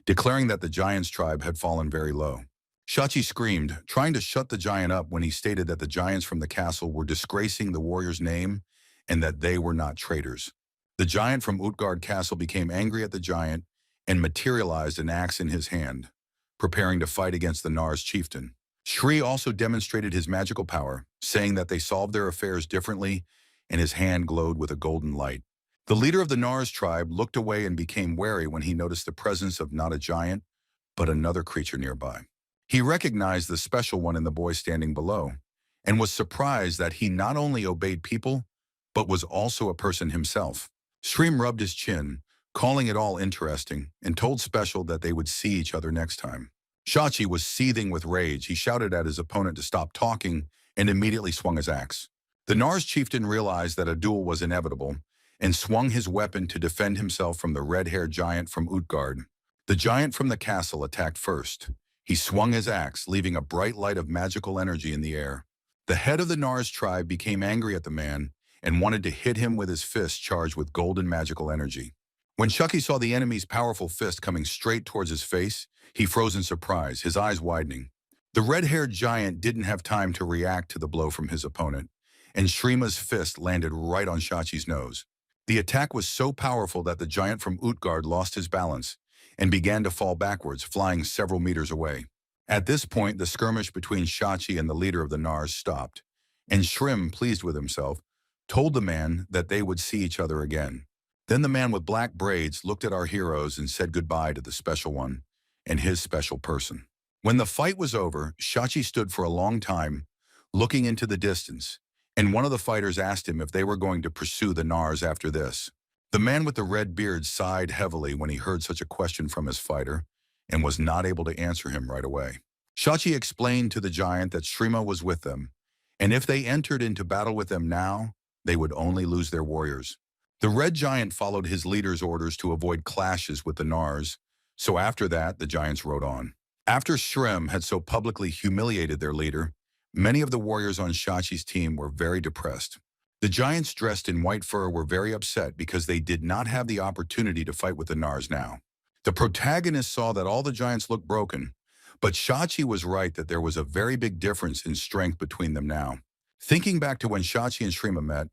declaring that the giant's tribe had fallen very low. Shachi screamed, trying to shut the giant up when he stated that the giants from the castle were disgracing the warrior's name and that they were not traitors. The giant from Utgard Castle became angry at the giant and materialized an axe in his hand, preparing to fight against the Nars chieftain. Shri also demonstrated his magical power, saying that they solved their affairs differently, and his hand glowed with a golden light. The leader of the Nars tribe looked away and became wary when he noticed the presence of not a giant, but another creature nearby. He recognized the special one in the boy standing below, and was surprised that he not only obeyed people, but was also a person himself. Shrim rubbed his chin, calling it all interesting, and told Special that they would see each other next time. Shachi was seething with rage. He shouted at his opponent to stop talking and immediately swung his axe. The Nars chieftain realized that a duel was inevitable and swung his weapon to defend himself from the red-haired giant from Utgard. The giant from the castle attacked first. He swung his axe, leaving a bright light of magical energy in the air. The head of the Nars tribe became angry at the man and wanted to hit him with his fist charged with golden magical energy. When Shachi saw the enemy's powerful fist coming straight towards his face, he froze in surprise, his eyes widening. The red-haired giant didn't have time to react to the blow from his opponent, and Shrima's fist landed right on Shachi's nose. The attack was so powerful that the giant from Utgard lost his balance and began to fall backwards, flying several meters away. At this point, the skirmish between Shachi and the leader of the Nars stopped, and Shrim, pleased with himself, told the man that they would see each other again. Then the man with black braids looked at our heroes and said goodbye to the special one and his special person. When the fight was over, Shachi stood for a long time, looking into the distance, and one of the fighters asked him if they were going to pursue the Nars after this. The man with the red beard sighed heavily when he heard such a question from his fighter and was not able to answer him right away. Shachi explained to the giant that Shrima was with them, and if they entered into battle with them now, they would only lose their warriors. The red giant followed his leader's orders to avoid clashes with the Nars, so after that, the giants rode on. After Shrim had so publicly humiliated their leader, many of the warriors on Shachi's team were very depressed. The giants dressed in white fur were very upset because they did not have the opportunity to fight with the Nars now. The protagonist saw that all the giants looked broken, but Shachi was right that there was a very big difference in strength between them now. Thinking back to when Shachi and Shrima met,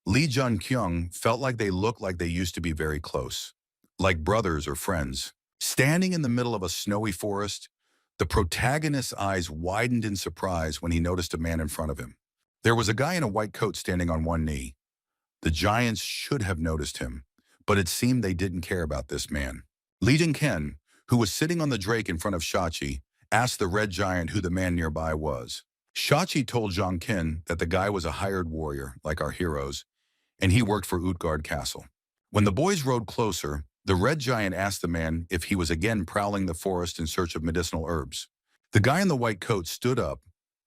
Lee Jun-kyung felt like they looked like they used to be very close, like brothers or friends. Standing in the middle of a snowy forest, the protagonist's eyes widened in surprise when he noticed a man in front of him. There was a guy in a white coat standing on one knee. The giants should have noticed him, but it seemed they didn't care about this man. Li Jingken, who was sitting on the drake in front of Shachi, asked the red giant who the man nearby was. Shachi told Zhongkin that the guy was a hired warrior, like our heroes, and he worked for Utgard Castle. When the boys rode closer, the red giant asked the man if he was again prowling the forest in search of medicinal herbs. The guy in the white coat stood up,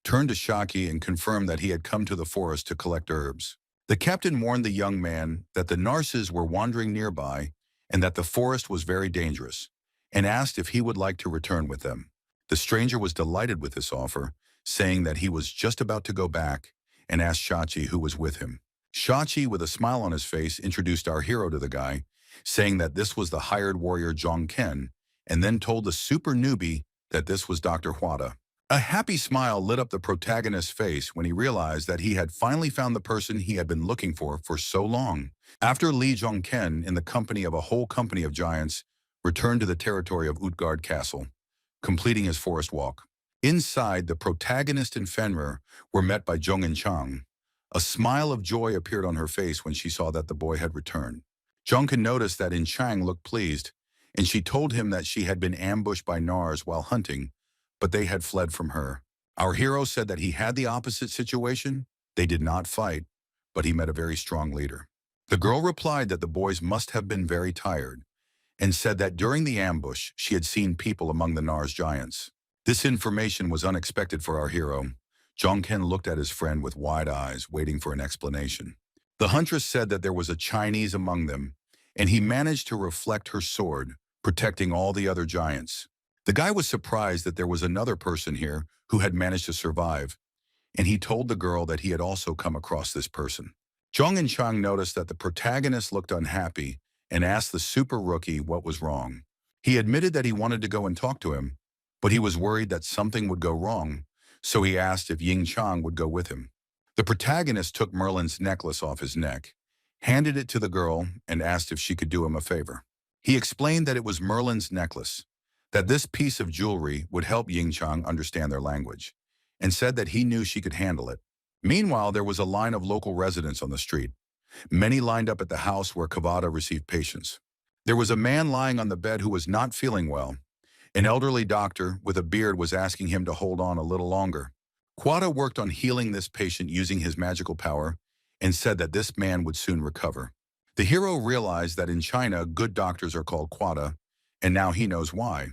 turned to Shaki and confirmed that he had come to the forest to collect herbs. The captain warned the young man that the Narses were wandering nearby and that the forest was very dangerous, and asked if he would like to return with them. The stranger was delighted with this offer, saying that he was just about to go back, and asked Shachi who was with him. Shachi, with a smile on his face, introduced our hero to the guy, saying that this was the hired warrior Zhong Ken, and then told the super newbie that this was Dr. Huada. A happy smile lit up the protagonist's face when he realized that he had finally found the person he had been looking for so long. After Li Zhongken, in the company of a whole company of giants, returned to the territory of Utgard Castle, completing his forest walk. Inside, the protagonist and Fenrir were met by Zhong Chang. A smile of joy appeared on her face when she saw that the boy had returned. Zhongken noticed that In Chang looked pleased, and she told him that she had been ambushed by Nars while hunting, but they had fled from her. Our hero said that he had the opposite situation. They did not fight, but he met a very strong leader. The girl replied that the boys must have been very tired, and said that during the ambush, she had seen people among the Nars giants. This information was unexpected for our hero. Zhongken looked at his friend with wide eyes, waiting for an explanation. The huntress said that there was a Chinese among them, and he managed to reflect her sword, protecting all the other giants. The guy was surprised that there was another person here who had managed to survive, and he told the girl that he had also come across this person. Zhong and Chang noticed that the protagonist looked unhappy and asked the super rookie what was wrong. He admitted that he wanted to go and talk to him, but he was worried that something would go wrong, so he asked if Ying Chang would go with him. The protagonist took Merlin's necklace off his neck, handed it to the girl, and asked if she could do him a favor. He explained that it was Merlin's necklace, that this piece of jewelry would help Ying Chang understand their language, and said that he knew she could handle it. Meanwhile, there was a line of local residents on the street. Many lined up at the house where Kavada received patients. There was a man lying on the bed who was not feeling well. An elderly doctor with a beard was asking him to hold on a little longer. Quada worked on healing this patient using his magical power and said that this man would soon recover. The hero realized that in China, good doctors are called Quada, and now he knows why.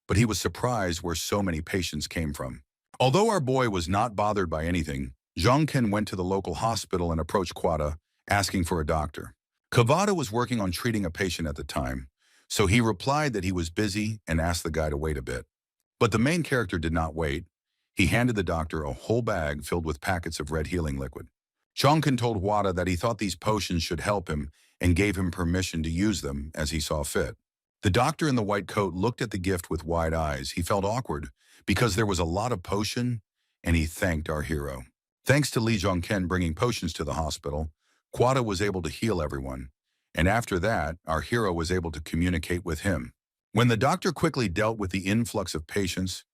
But he was surprised where so many patients came from. Although our boy was not bothered by anything, Zhongken went to the local hospital and approached Quada, asking for a doctor. Kavada was working on treating a patient at the time, so he replied that he was busy and asked the guy to wait a bit. But the main character did not wait. He handed the doctor a whole bag filled with packets of red healing liquid. Zhongken told Wada that he thought these potions should help him and gave him permission to use them as he saw fit. The doctor in the white coat looked at the gift with wide eyes. He felt awkward because there was a lot of potion, and he thanked our hero. Thanks to Li Zhongken bringing potions to the hospital, Quada was able to heal everyone, and after that, our hero was able to communicate with him. When the doctor quickly dealt with the influx of patients,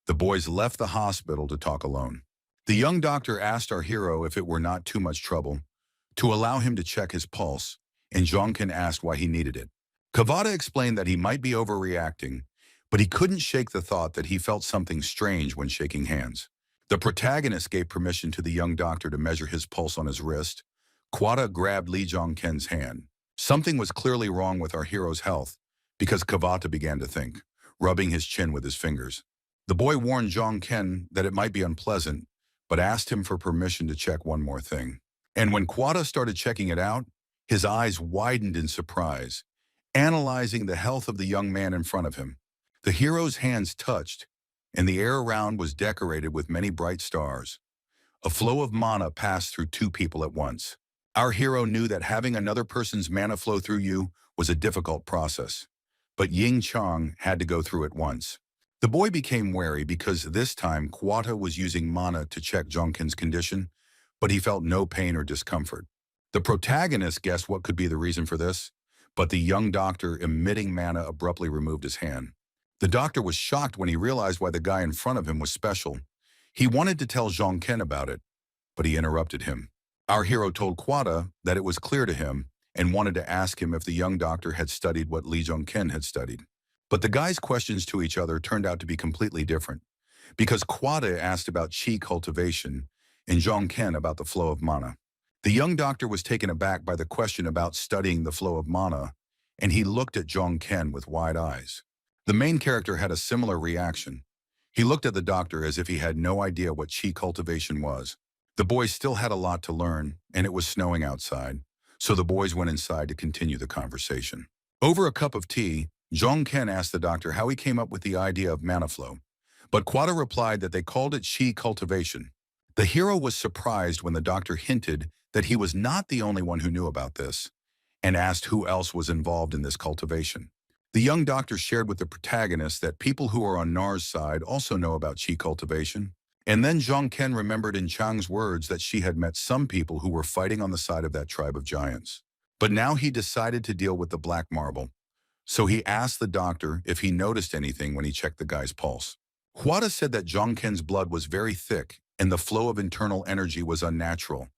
the boys left the hospital to talk alone. The young doctor asked our hero if it were not too much trouble to allow him to check his pulse, and Zhongken asked why he needed it. Kavada explained that he might be overreacting, but he couldn't shake the thought that he felt something strange when shaking hands. The protagonist gave permission to the young doctor to measure his pulse on his wrist. Quada grabbed Li Zhongken's hand. Something was clearly wrong with our hero's health, because Kavata began to think, rubbing his chin with his fingers. The boy warned Zhongken that it might be unpleasant, but asked him for permission to check one more thing. And when Quada started checking it out, his eyes widened in surprise, analyzing the health of the young man in front of him. The hero's hands touched, and the air around was decorated with many bright stars. A flow of mana passed through two people at once. Our hero knew that having another person's mana flow through you was a difficult process, but Ying Chang had to go through it once. The boy became wary because this time Quata was using mana to check Zhongken's condition, but he felt no pain or discomfort. The protagonist guessed what could be the reason for this, but the young doctor emitting mana abruptly removed his hand. The doctor was shocked when he realized why the guy in front of him was special. He wanted to tell Zhongken about it, but he interrupted him. Our hero told Quada that it was clear to him and wanted to ask him if the young doctor had studied what Li Zhongken had studied. But the guys' questions to each other turned out to be completely different, because Quada asked about chi cultivation and Zhongken about the flow of mana. The young doctor was taken aback by the question about studying the flow of mana, and he looked at Zhongken with wide eyes. The main character had a similar reaction. He looked at the doctor as if he had no idea what chi cultivation was. The boys still had a lot to learn, and it was snowing outside, so the boys went inside to continue the conversation. Over a cup of tea, Zhongken asked the doctor how he came up with the idea of mana flow, but Quada replied that they called it chi cultivation. The hero was surprised when the doctor hinted that he was not the only one who knew about this, and asked who else was involved in this cultivation. The young doctor shared with the protagonist that people who are on Nar's side also know about chi cultivation. And then Zhongken remembered in Chang's words that she had met some people who were fighting on the side of that tribe of giants. But now he decided to deal with the black marble. So he asked the doctor if he noticed anything when he checked the guy's pulse. Huada said that Zhongken's blood was very thick and the flow of internal energy was unnatural,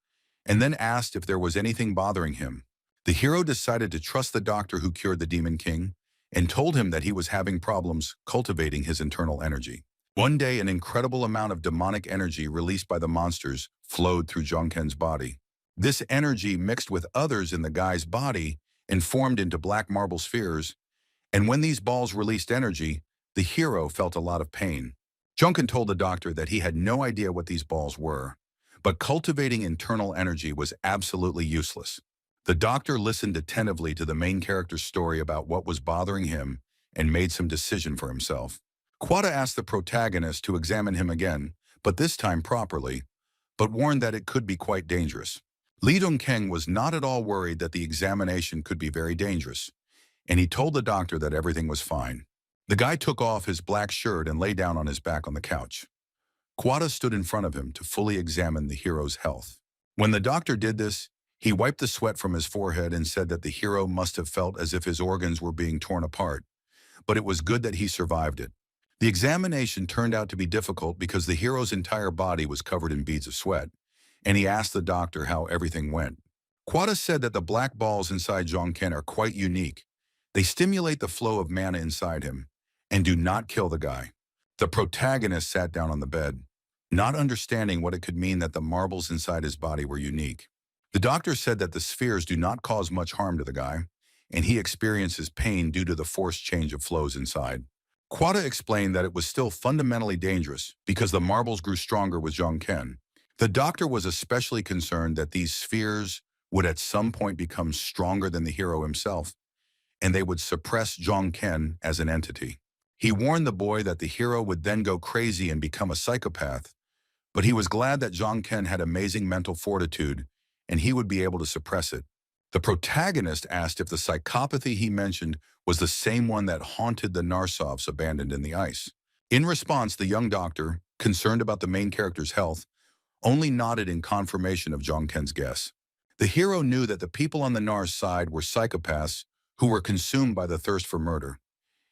and then asked if there was anything bothering him. The hero decided to trust the doctor who cured the Demon King and told him that he was having problems cultivating his internal energy. One day, an incredible amount of demonic energy released by the monsters flowed through Zhongken's body. This energy mixed with others in the guy's body and formed into black marble spheres, and when these balls released energy, the hero felt a lot of pain. Zhongken told the doctor that he had no idea what these balls were, but cultivating internal energy was absolutely useless. The doctor listened attentively to the main character's story about what was bothering him and made some decision for himself. Quada asked the protagonist to examine him again, but this time properly, but warned that it could be quite dangerous. Li Dongkeng was not at all worried that the examination could be very dangerous, and he told the doctor that everything was fine. The guy took off his black shirt and lay down on his back on the couch. Quada stood in front of him to fully examine the hero's health. When the doctor did this, he wiped the sweat from his forehead and said that the hero must have felt as if his organs were being torn apart, but it was good that he survived it. The examination turned out to be difficult because the hero's entire body was covered in beads of sweat, and he asked the doctor how everything went. Quada said that the black balls inside Zhongken are quite unique. They stimulate the flow of mana inside him and do not kill the guy. The protagonist sat down on the bed, not understanding what it could mean that the marbles inside his body were unique. The doctor said that the spheres do not cause much harm to the guy, and he experiences pain due to the forced change of flows inside. Quada explained that it was still fundamentally dangerous because the marbles grew stronger with Zhongken. The doctor was especially concerned that these spheres would at some point become stronger than the hero himself, and they would suppress Zhongken as an entity. He warned the boy that the hero would then go crazy and become a psychopath, but he was glad that Zhongken had amazing mental fortitude and he would be able to suppress it. The protagonist asked if the psychopathy he mentioned was the same one that haunted the Narsovs abandoned in the ice. In response, the young doctor, concerned about the main character's health, only nodded in confirmation of Zhongken's guess. The hero knew that the people on the Nars side were psychopaths who were consumed by the thirst for murder,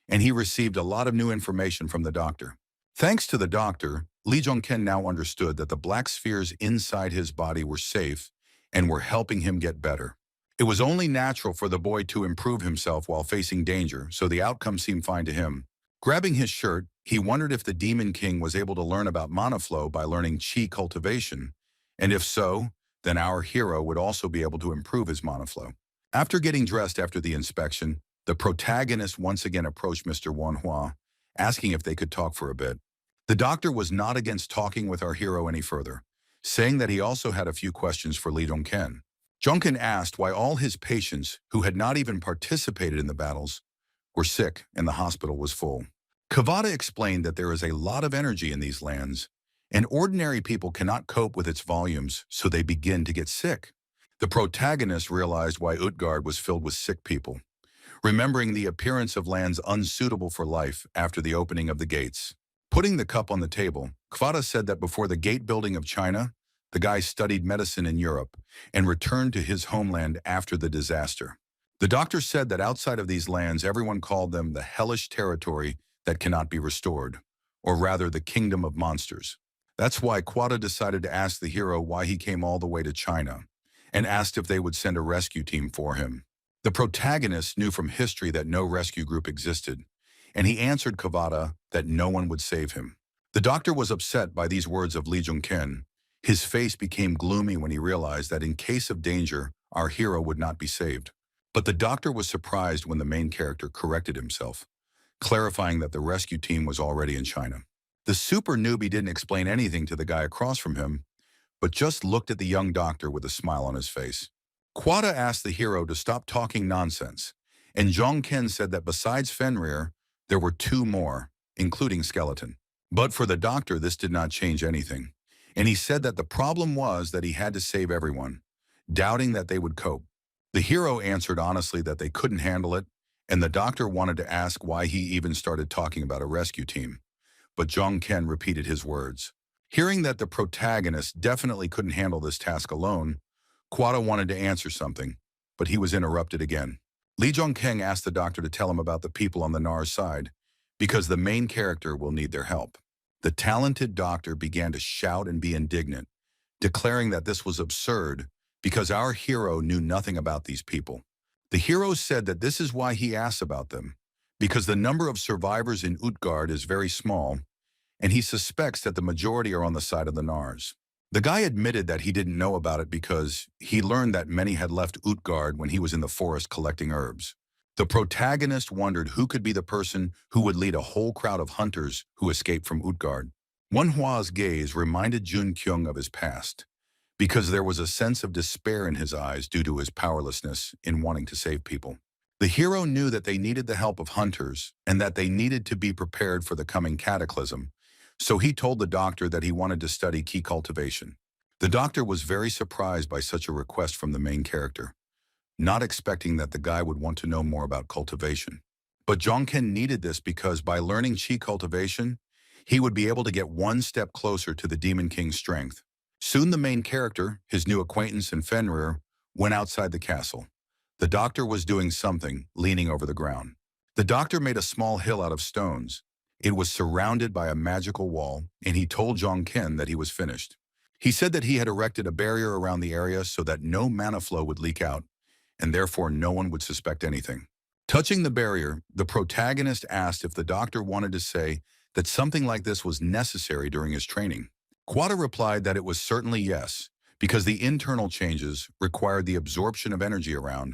and he received a lot of new information from the doctor. Thanks to the doctor, Li Zhongken now understood that the black spheres inside his body were safe and were helping him get better. It was only natural for the boy to improve himself while facing danger, so the outcome seemed fine to him. Grabbing his shirt, he wondered if the Demon King was able to learn about mana flow by learning chi cultivation, and if so, then our hero would also be able to improve his mana flow. After getting dressed after the inspection, the protagonist once again approached Mr. Manhwa, asking if they could talk for a bit. The doctor was not against talking with our hero any further, saying that he also had a few questions for Li Dongken. Zhongken asked why all his patients, who had not even participated in the battles, were sick and the hospital was full. Kavada explained that there is a lot of energy in these lands, and ordinary people cannot cope with its volumes, so they begin to get sick. The protagonist realized why Utgard was filled with sick people, remembering the appearance of lands unsuitable for life after the opening of the gates. Putting the cup on the table, Kvada said that before the gate building of China, the guy studied medicine in Europe and returned to his homeland after the disaster. The doctor said that outside of these lands, everyone called them the hellish territory that cannot be restored, or rather the kingdom of monsters. That's why Quada decided to ask the hero why he came all the way to China, and asked if they would send a rescue team for him. The protagonist knew from history that no rescue group existed, and he answered Kavada that no one would save him. The doctor was upset by these words of Lee Jung-ken. His face became gloomy when he realized that in case of danger, our hero would not be saved. But the doctor was surprised when the main character corrected himself, clarifying that the rescue team was already in China. The super newbie didn't explain anything to the guy across from him, but just looked at the young doctor with a smile on his face. Quada asked the hero to stop talking nonsense, and Jong-ken said that besides Fenrir, there were two more, including Skeleton. But for the doctor, this did not change anything, and he said that the problem was that he had to save everyone, doubting that they would cope. The hero answered honestly that they couldn't handle it, and the doctor wanted to ask why he even started talking about a rescue team. But Jong-ken repeated his words. Hearing that the protagonist definitely couldn't handle this task alone, Quada wanted to answer something, but he was interrupted again. Lee Jong-ken asked the doctor to tell him about the people on the Nar's side, because the main character will need their help. The talented doctor began to shout and be indignant, declaring that this was absurd because our hero knew nothing about these people. The hero said that this is why he asked about them, because the number of survivors in Utgard is very small, and he suspects that the majority are on the side of the Nars. The guy admitted that he didn't know about it because he learned that many had left Utgard when he was in the forest collecting herbs. The protagonist wondered who could be the person who would lead a whole crowd of hunters who escaped from Utgard. Manhwa's gaze reminded Jun Kyung of his past, because there was a sense of despair in his eyes due to his powerlessness in wanting to save people. The hero knew that they needed the help of hunters and that they needed to be prepared for the coming cataclysm, so he told the doctor that he wanted to study key cultivation. The doctor was very surprised by such a request from the main character, not expecting that the guy would want to know more about cultivation. But Jong-ken needed this because by learning chi cultivation, he would be able to get one step closer to the Demon King's strength. Soon the main character, his new acquaintance and Fenrir, went outside the castle. The doctor was doing something, leaning over the ground. The doctor made a small hill out of stones. It was surrounded by a magical wall, and he told Jong-ken that he was finished. He said that he had erected a barrier around the area so that no mana flow would leak out, and therefore no one would suspect anything. Touching the barrier, the protagonist asked if the doctor wanted to say that something like this was necessary during his training. Quada replied that it was certainly yes, because the internal changes required the absorption of energy around,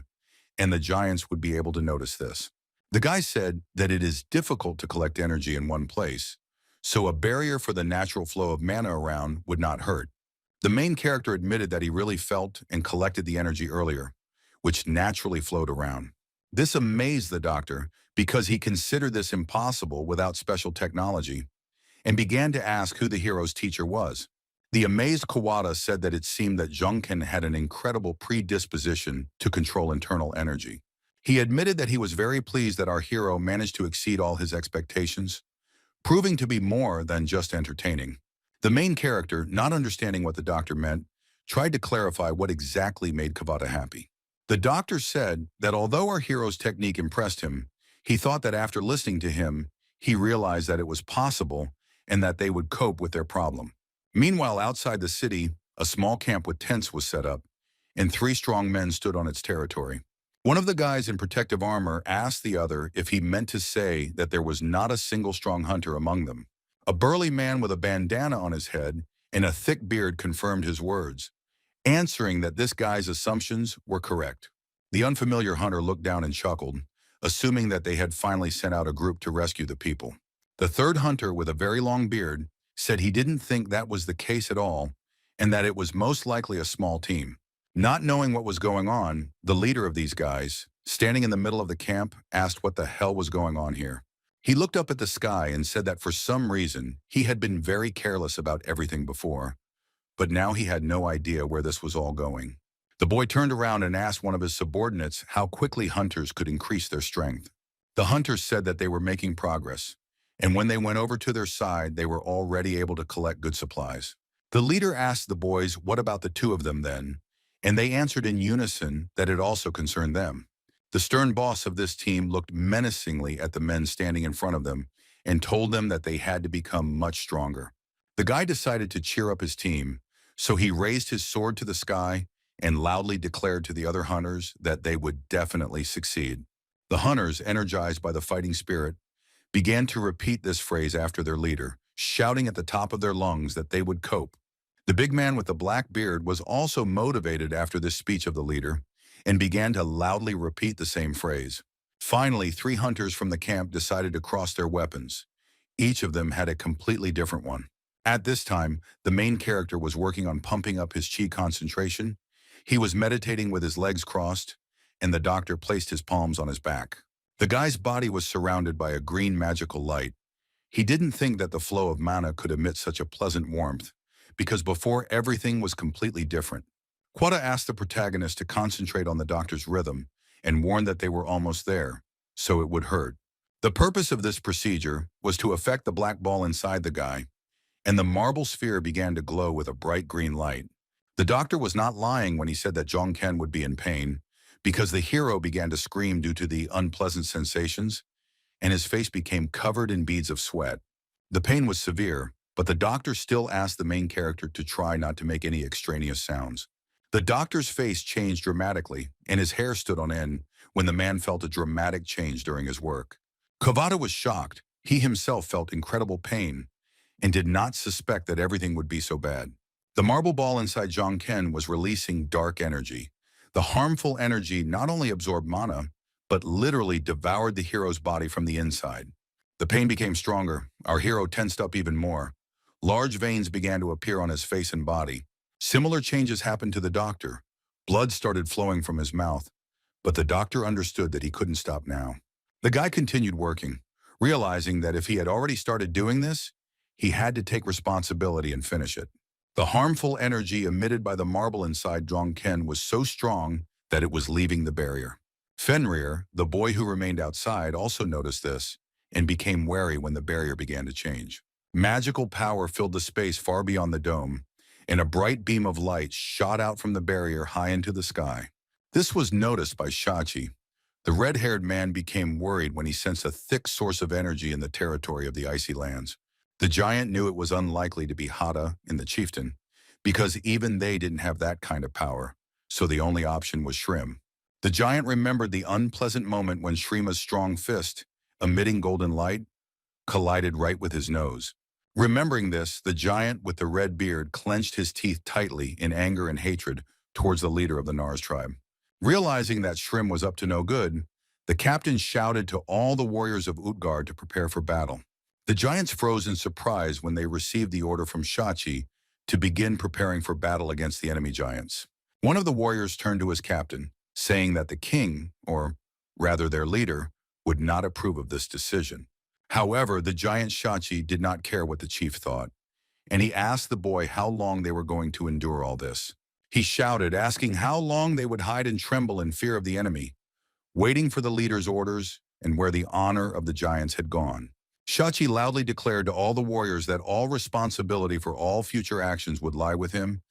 and the giants would be able to notice this. The guy said that it is difficult to collect energy in one place, so a barrier for the natural flow of mana around would not hurt. The main character admitted that he really felt and collected the energy earlier, which naturally flowed around. This amazed the doctor because he considered this impossible without special technology, and began to ask who the hero's teacher was. The amazed Kawada said that it seemed that Jong-ken had an incredible predisposition to control internal energy. He admitted that he was very pleased that our hero managed to exceed all his expectations, proving to be more than just entertaining. The main character, not understanding what the doctor meant, tried to clarify what exactly made Kawada happy. The doctor said that although our hero's technique impressed him, he thought that after listening to him, he realized that it was possible and that they would cope with their problem. Meanwhile, outside the city, a small camp with tents was set up, and 3 strong men stood on its territory. One of the guys in protective armor asked the other if he meant to say that there was not a single strong hunter among them. A burly man with a bandana on his head and a thick beard confirmed his words, answering that this guy's assumptions were correct. The unfamiliar hunter looked down and chuckled, assuming that they had finally sent out a group to rescue the people. The third hunter, with a very long beard, said he didn't think that was the case at all, and that it was most likely a small team. Not knowing what was going on, the leader of these guys, standing in the middle of the camp, asked what the hell was going on here. He looked up at the sky and said that for some reason, he had been very careless about everything before, but now he had no idea where this was all going. The boy turned around and asked one of his subordinates how quickly hunters could increase their strength. The hunters said that they were making progress, and when they went over to their side, they were already able to collect good supplies. The leader asked the boys what about the 2 of them then, and they answered in unison that it also concerned them. The stern boss of this team looked menacingly at the men standing in front of them and told them that they had to become much stronger. The guy decided to cheer up his team, so he raised his sword to the sky and loudly declared to the other hunters that they would definitely succeed. The hunters, energized by the fighting spirit, began to repeat this phrase after their leader, shouting at the top of their lungs that they would cope. The big man with the black beard was also motivated after this speech of the leader and began to loudly repeat the same phrase. Finally, 3 hunters from the camp decided to cross their weapons. Each of them had a completely different one. At this time, the main character was working on pumping up his chi concentration. He was meditating with his legs crossed, and the doctor placed his palms on his back. The guy's body was surrounded by a green magical light. He didn't think that the flow of mana could emit such a pleasant warmth, because before everything was completely different. Quada asked the protagonist to concentrate on the doctor's rhythm and warned that they were almost there, so it would hurt. The purpose of this procedure was to affect the black ball inside the guy, and the marble sphere began to glow with a bright green light. The doctor was not lying when he said that Zhongken would be in pain, because the hero began to scream due to the unpleasant sensations, and his face became covered in beads of sweat. The pain was severe, but the doctor still asked the main character to try not to make any extraneous sounds. The doctor's face changed dramatically, and his hair stood on end when the man felt a dramatic change during his work. Kavada was shocked. He himself felt incredible pain and did not suspect that everything would be so bad. The marble ball inside Zhongken was releasing dark energy. The harmful energy not only absorbed mana, but literally devoured the hero's body from the inside. The pain became stronger. Our hero tensed up even more. Large veins began to appear on his face and body. Similar changes happened to the doctor. Blood started flowing from his mouth, but the doctor understood that he couldn't stop now. The guy continued working, realizing that if he had already started doing this, he had to take responsibility and finish it. The harmful energy emitted by the marble inside Zhongken was so strong that it was leaving the barrier. Fenrir, the boy who remained outside, also noticed this and became wary when the barrier began to change. Magical power filled the space far beyond the dome, and a bright beam of light shot out from the barrier high into the sky. This was noticed by Shachi. The red-haired man became worried when he sensed a thick source of energy in the territory of the icy lands. The giant knew it was unlikely to be Hada and the chieftain, because even they didn't have that kind of power, so the only option was Shrim. The giant remembered the unpleasant moment when Shrima's strong fist, emitting golden light, collided right with his nose. Remembering this, the giant with the red beard clenched his teeth tightly in anger and hatred towards the leader of the Nars tribe. Realizing that Shrim was up to no good, the captain shouted to all the warriors of Utgard to prepare for battle. The giants froze in surprise when they received the order from Shachi to begin preparing for battle against the enemy giants. One of the warriors turned to his captain, saying that the king, or rather their leader, would not approve of this decision. However, the giant Shachi did not care what the chief thought, and he asked the boy how long they were going to endure all this. He shouted, asking how long they would hide and tremble in fear of the enemy, waiting for the leader's orders and where the honor of the giants had gone. Shachi loudly declared to all the warriors that all responsibility for all future actions would lie with him,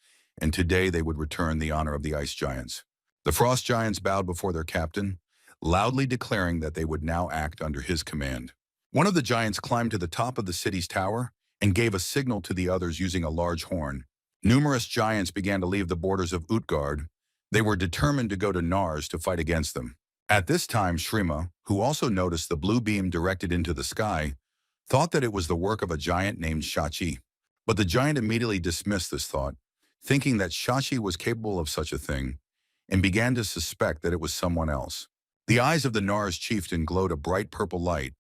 and today they would return the honor of the ice giants. The frost giants bowed before their captain, loudly declaring that they would now act under his command. One of the giants climbed to the top of the city's tower and gave a signal to the others using a large horn. Numerous giants began to leave the borders of Utgard. They were determined to go to Nars to fight against them. At this time, Shrima, who also noticed the blue beam directed into the sky, thought that it was the work of a giant named Shachi. But the giant immediately dismissed this thought, thinking that Shachi was capable of such a thing, and began to suspect that it was someone else. The eyes of the Nars chieftain glowed a bright purple light,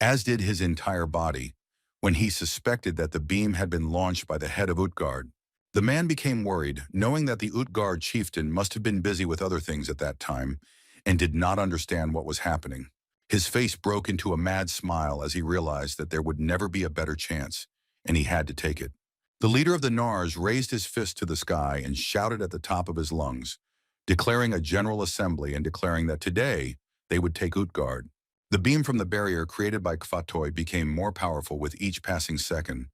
as did his entire body, when he suspected that the beam had been launched by the head of Utgard. The man became worried, knowing that the Utgard chieftain must have been busy with other things at that time, and did not understand what was happening. His face broke into a mad smile as he realized that there would never be a better chance, and he had to take it. The leader of the Nars raised his fist to the sky and shouted at the top of his lungs, declaring a general assembly and declaring that today they would take Utgard. The beam from the barrier created by Kvatoi became more powerful with each passing second,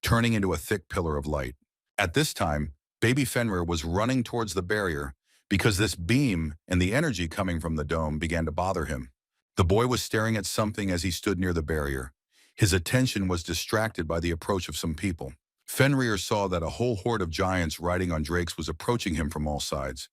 turning into a thick pillar of light. At this time, baby Fenrir was running towards the barrier because this beam and the energy coming from the dome began to bother him. The boy was staring at something as he stood near the barrier. His attention was distracted by the approach of some people. Fenrir saw that a whole horde of giants riding on drakes was approaching him from all sides.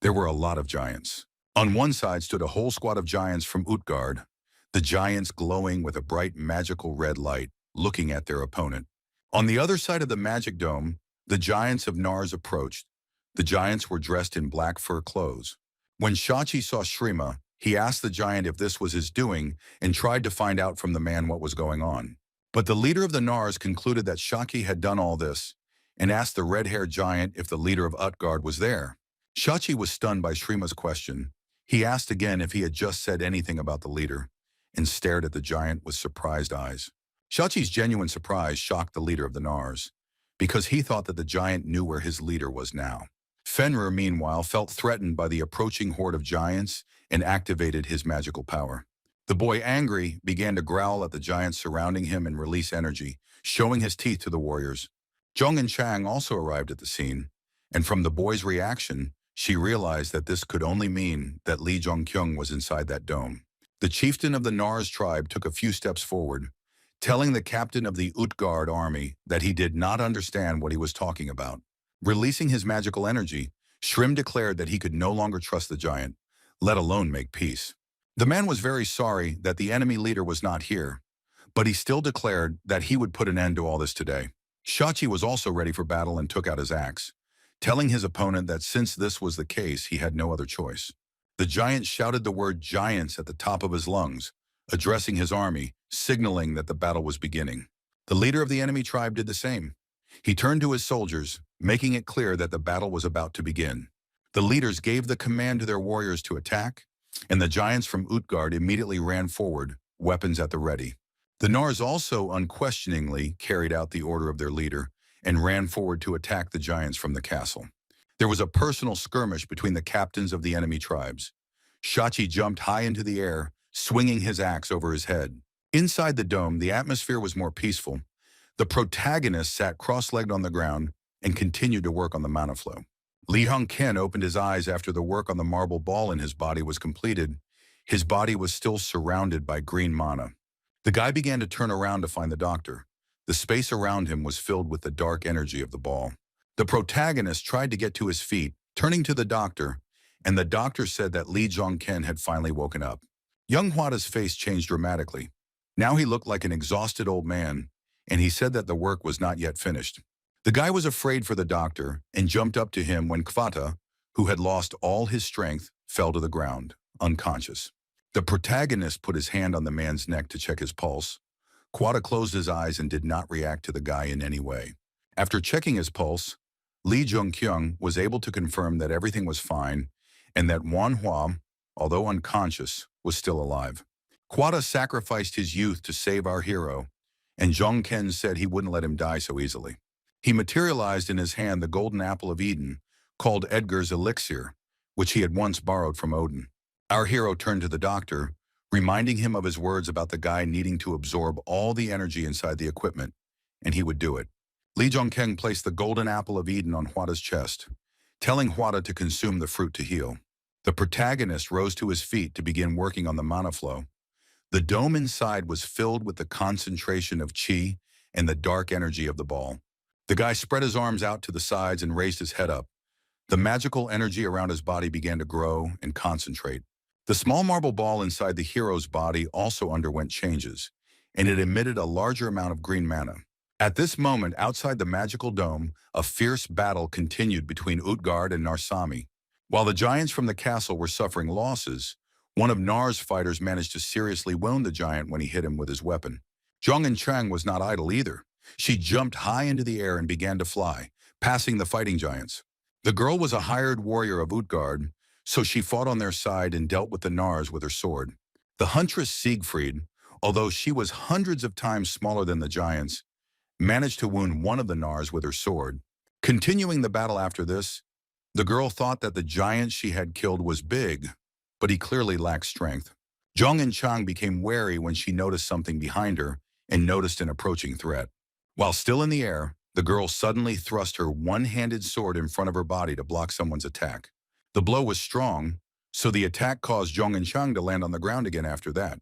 There were a lot of giants. On one side stood a whole squad of giants from Utgard. the giants glowing with a bright magical red light, looking at their opponent. On the other side of the magic dome, the giants of Nars approached. The giants were dressed in black fur clothes. When Shachi saw Shrima, he asked the giant if this was his doing and tried to find out from the man what was going on. But the leader of the Nars concluded that Shachi had done all this and asked the red-haired giant if the leader of Utgard was there. Shachi was stunned by Shrima's question. He asked again if he had just said anything about the leader and stared at the giant with surprised eyes. Shachi's genuine surprise shocked the leader of the Nars because he thought that the giant knew where his leader was now. Fenrir, meanwhile, felt threatened by the approaching horde of giants and activated his magical power. The boy, angry, began to growl at the giants surrounding him and release energy, showing his teeth to the warriors. Zhong and Chang also arrived at the scene, and from the boy's reaction, she realized that this could only mean that Li Zhongkyung was inside that dome. The chieftain of the Nars tribe took a few steps forward, telling the captain of the Utgard army that he did not understand what he was talking about. Releasing his magical energy, Shrim declared that he could no longer trust the giant, let alone make peace. The man was very sorry that the enemy leader was not here, but he still declared that he would put an end to all this today. Shachi was also ready for battle and took out his axe, telling his opponent that since this was the case, he had no other choice. The giant shouted the word giants at the top of his lungs, addressing his army, signaling that the battle was beginning. The leader of the enemy tribe did the same. He turned to his soldiers, making it clear that the battle was about to begin. The leaders gave the command to their warriors to attack, and the giants from Utgard immediately ran forward, weapons at the ready. The Nars also unquestioningly carried out the order of their leader and ran forward to attack the giants from the castle. There was a personal skirmish between the captains of the enemy tribes. Shachi jumped high into the air, swinging his axe over his head. Inside the dome, the atmosphere was more peaceful. The protagonist sat cross-legged on the ground and continued to work on the mana flow. Li Hongken opened his eyes after the work on the marble ball in his body was completed. His body was still surrounded by green mana. The guy began to turn around to find the doctor. The space around him was filled with the dark energy of the ball. The protagonist tried to get to his feet, turning to the doctor, and the doctor said that Li Zhongken had finally woken up. Young Huada's face changed dramatically. Now he looked like an exhausted old man, and he said that the work was not yet finished. The guy was afraid for the doctor and jumped up to him when Kvata, who had lost all his strength, fell to the ground, unconscious. The protagonist put his hand on the man's neck to check his pulse. Kvata closed his eyes and did not react to the guy in any way. After checking his pulse, Li Zhongkyung was able to confirm that everything was fine and that Manhwa, although unconscious, was still alive. Kvata sacrificed his youth to save our hero, and Zhongken said he wouldn't let him die so easily. He materialized in his hand the golden apple of Eden, called Edgar's elixir, which he had once borrowed from Odin. Our hero turned to the doctor, reminding him of his words about the guy needing to absorb all the energy inside the equipment, and he would do it. Li Zhongkeng placed the golden apple of Eden on Huada's chest, telling Huada to consume the fruit to heal. The protagonist rose to his feet to begin working on the mana flow. The dome inside was filled with the concentration of chi and the dark energy of the ball. The guy spread his arms out to the sides and raised his head up. The magical energy around his body began to grow and concentrate. The small marble ball inside the hero's body also underwent changes, and it emitted a larger amount of green mana. At this moment, outside the magical dome, a fierce battle continued between Utgard and Narsami. While the giants from the castle were suffering losses, one of Nar's fighters managed to seriously wound the giant when he hit him with his weapon. Zhong and Chang was not idle either. She jumped high into the air and began to fly, passing the fighting giants. The girl was a hired warrior of Utgard, so she fought on their side and dealt with the Nars with her sword. The huntress Siegfried, although she was hundreds of times smaller than the giants, managed to wound one of the Nars with her sword. Continuing the battle after this, the girl thought that the giant she had killed was big, but he clearly lacked strength. Zhong and Chang became wary when she noticed something behind her and noticed an approaching threat. While still in the air, the girl suddenly thrust her one-handed sword in front of her body to block someone's attack. The blow was strong, so the attack caused Zhong and Chang to land on the ground again after that,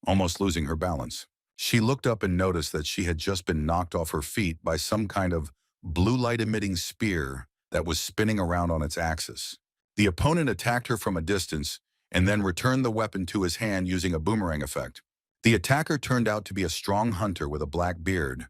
almost losing her balance. She looked up and noticed that she had just been knocked off her feet by some kind of blue light-emitting spear that was spinning around on its axis. The opponent attacked her from a distance and then returned the weapon to his hand using a boomerang effect. The attacker turned out to be a strong hunter with a black beard.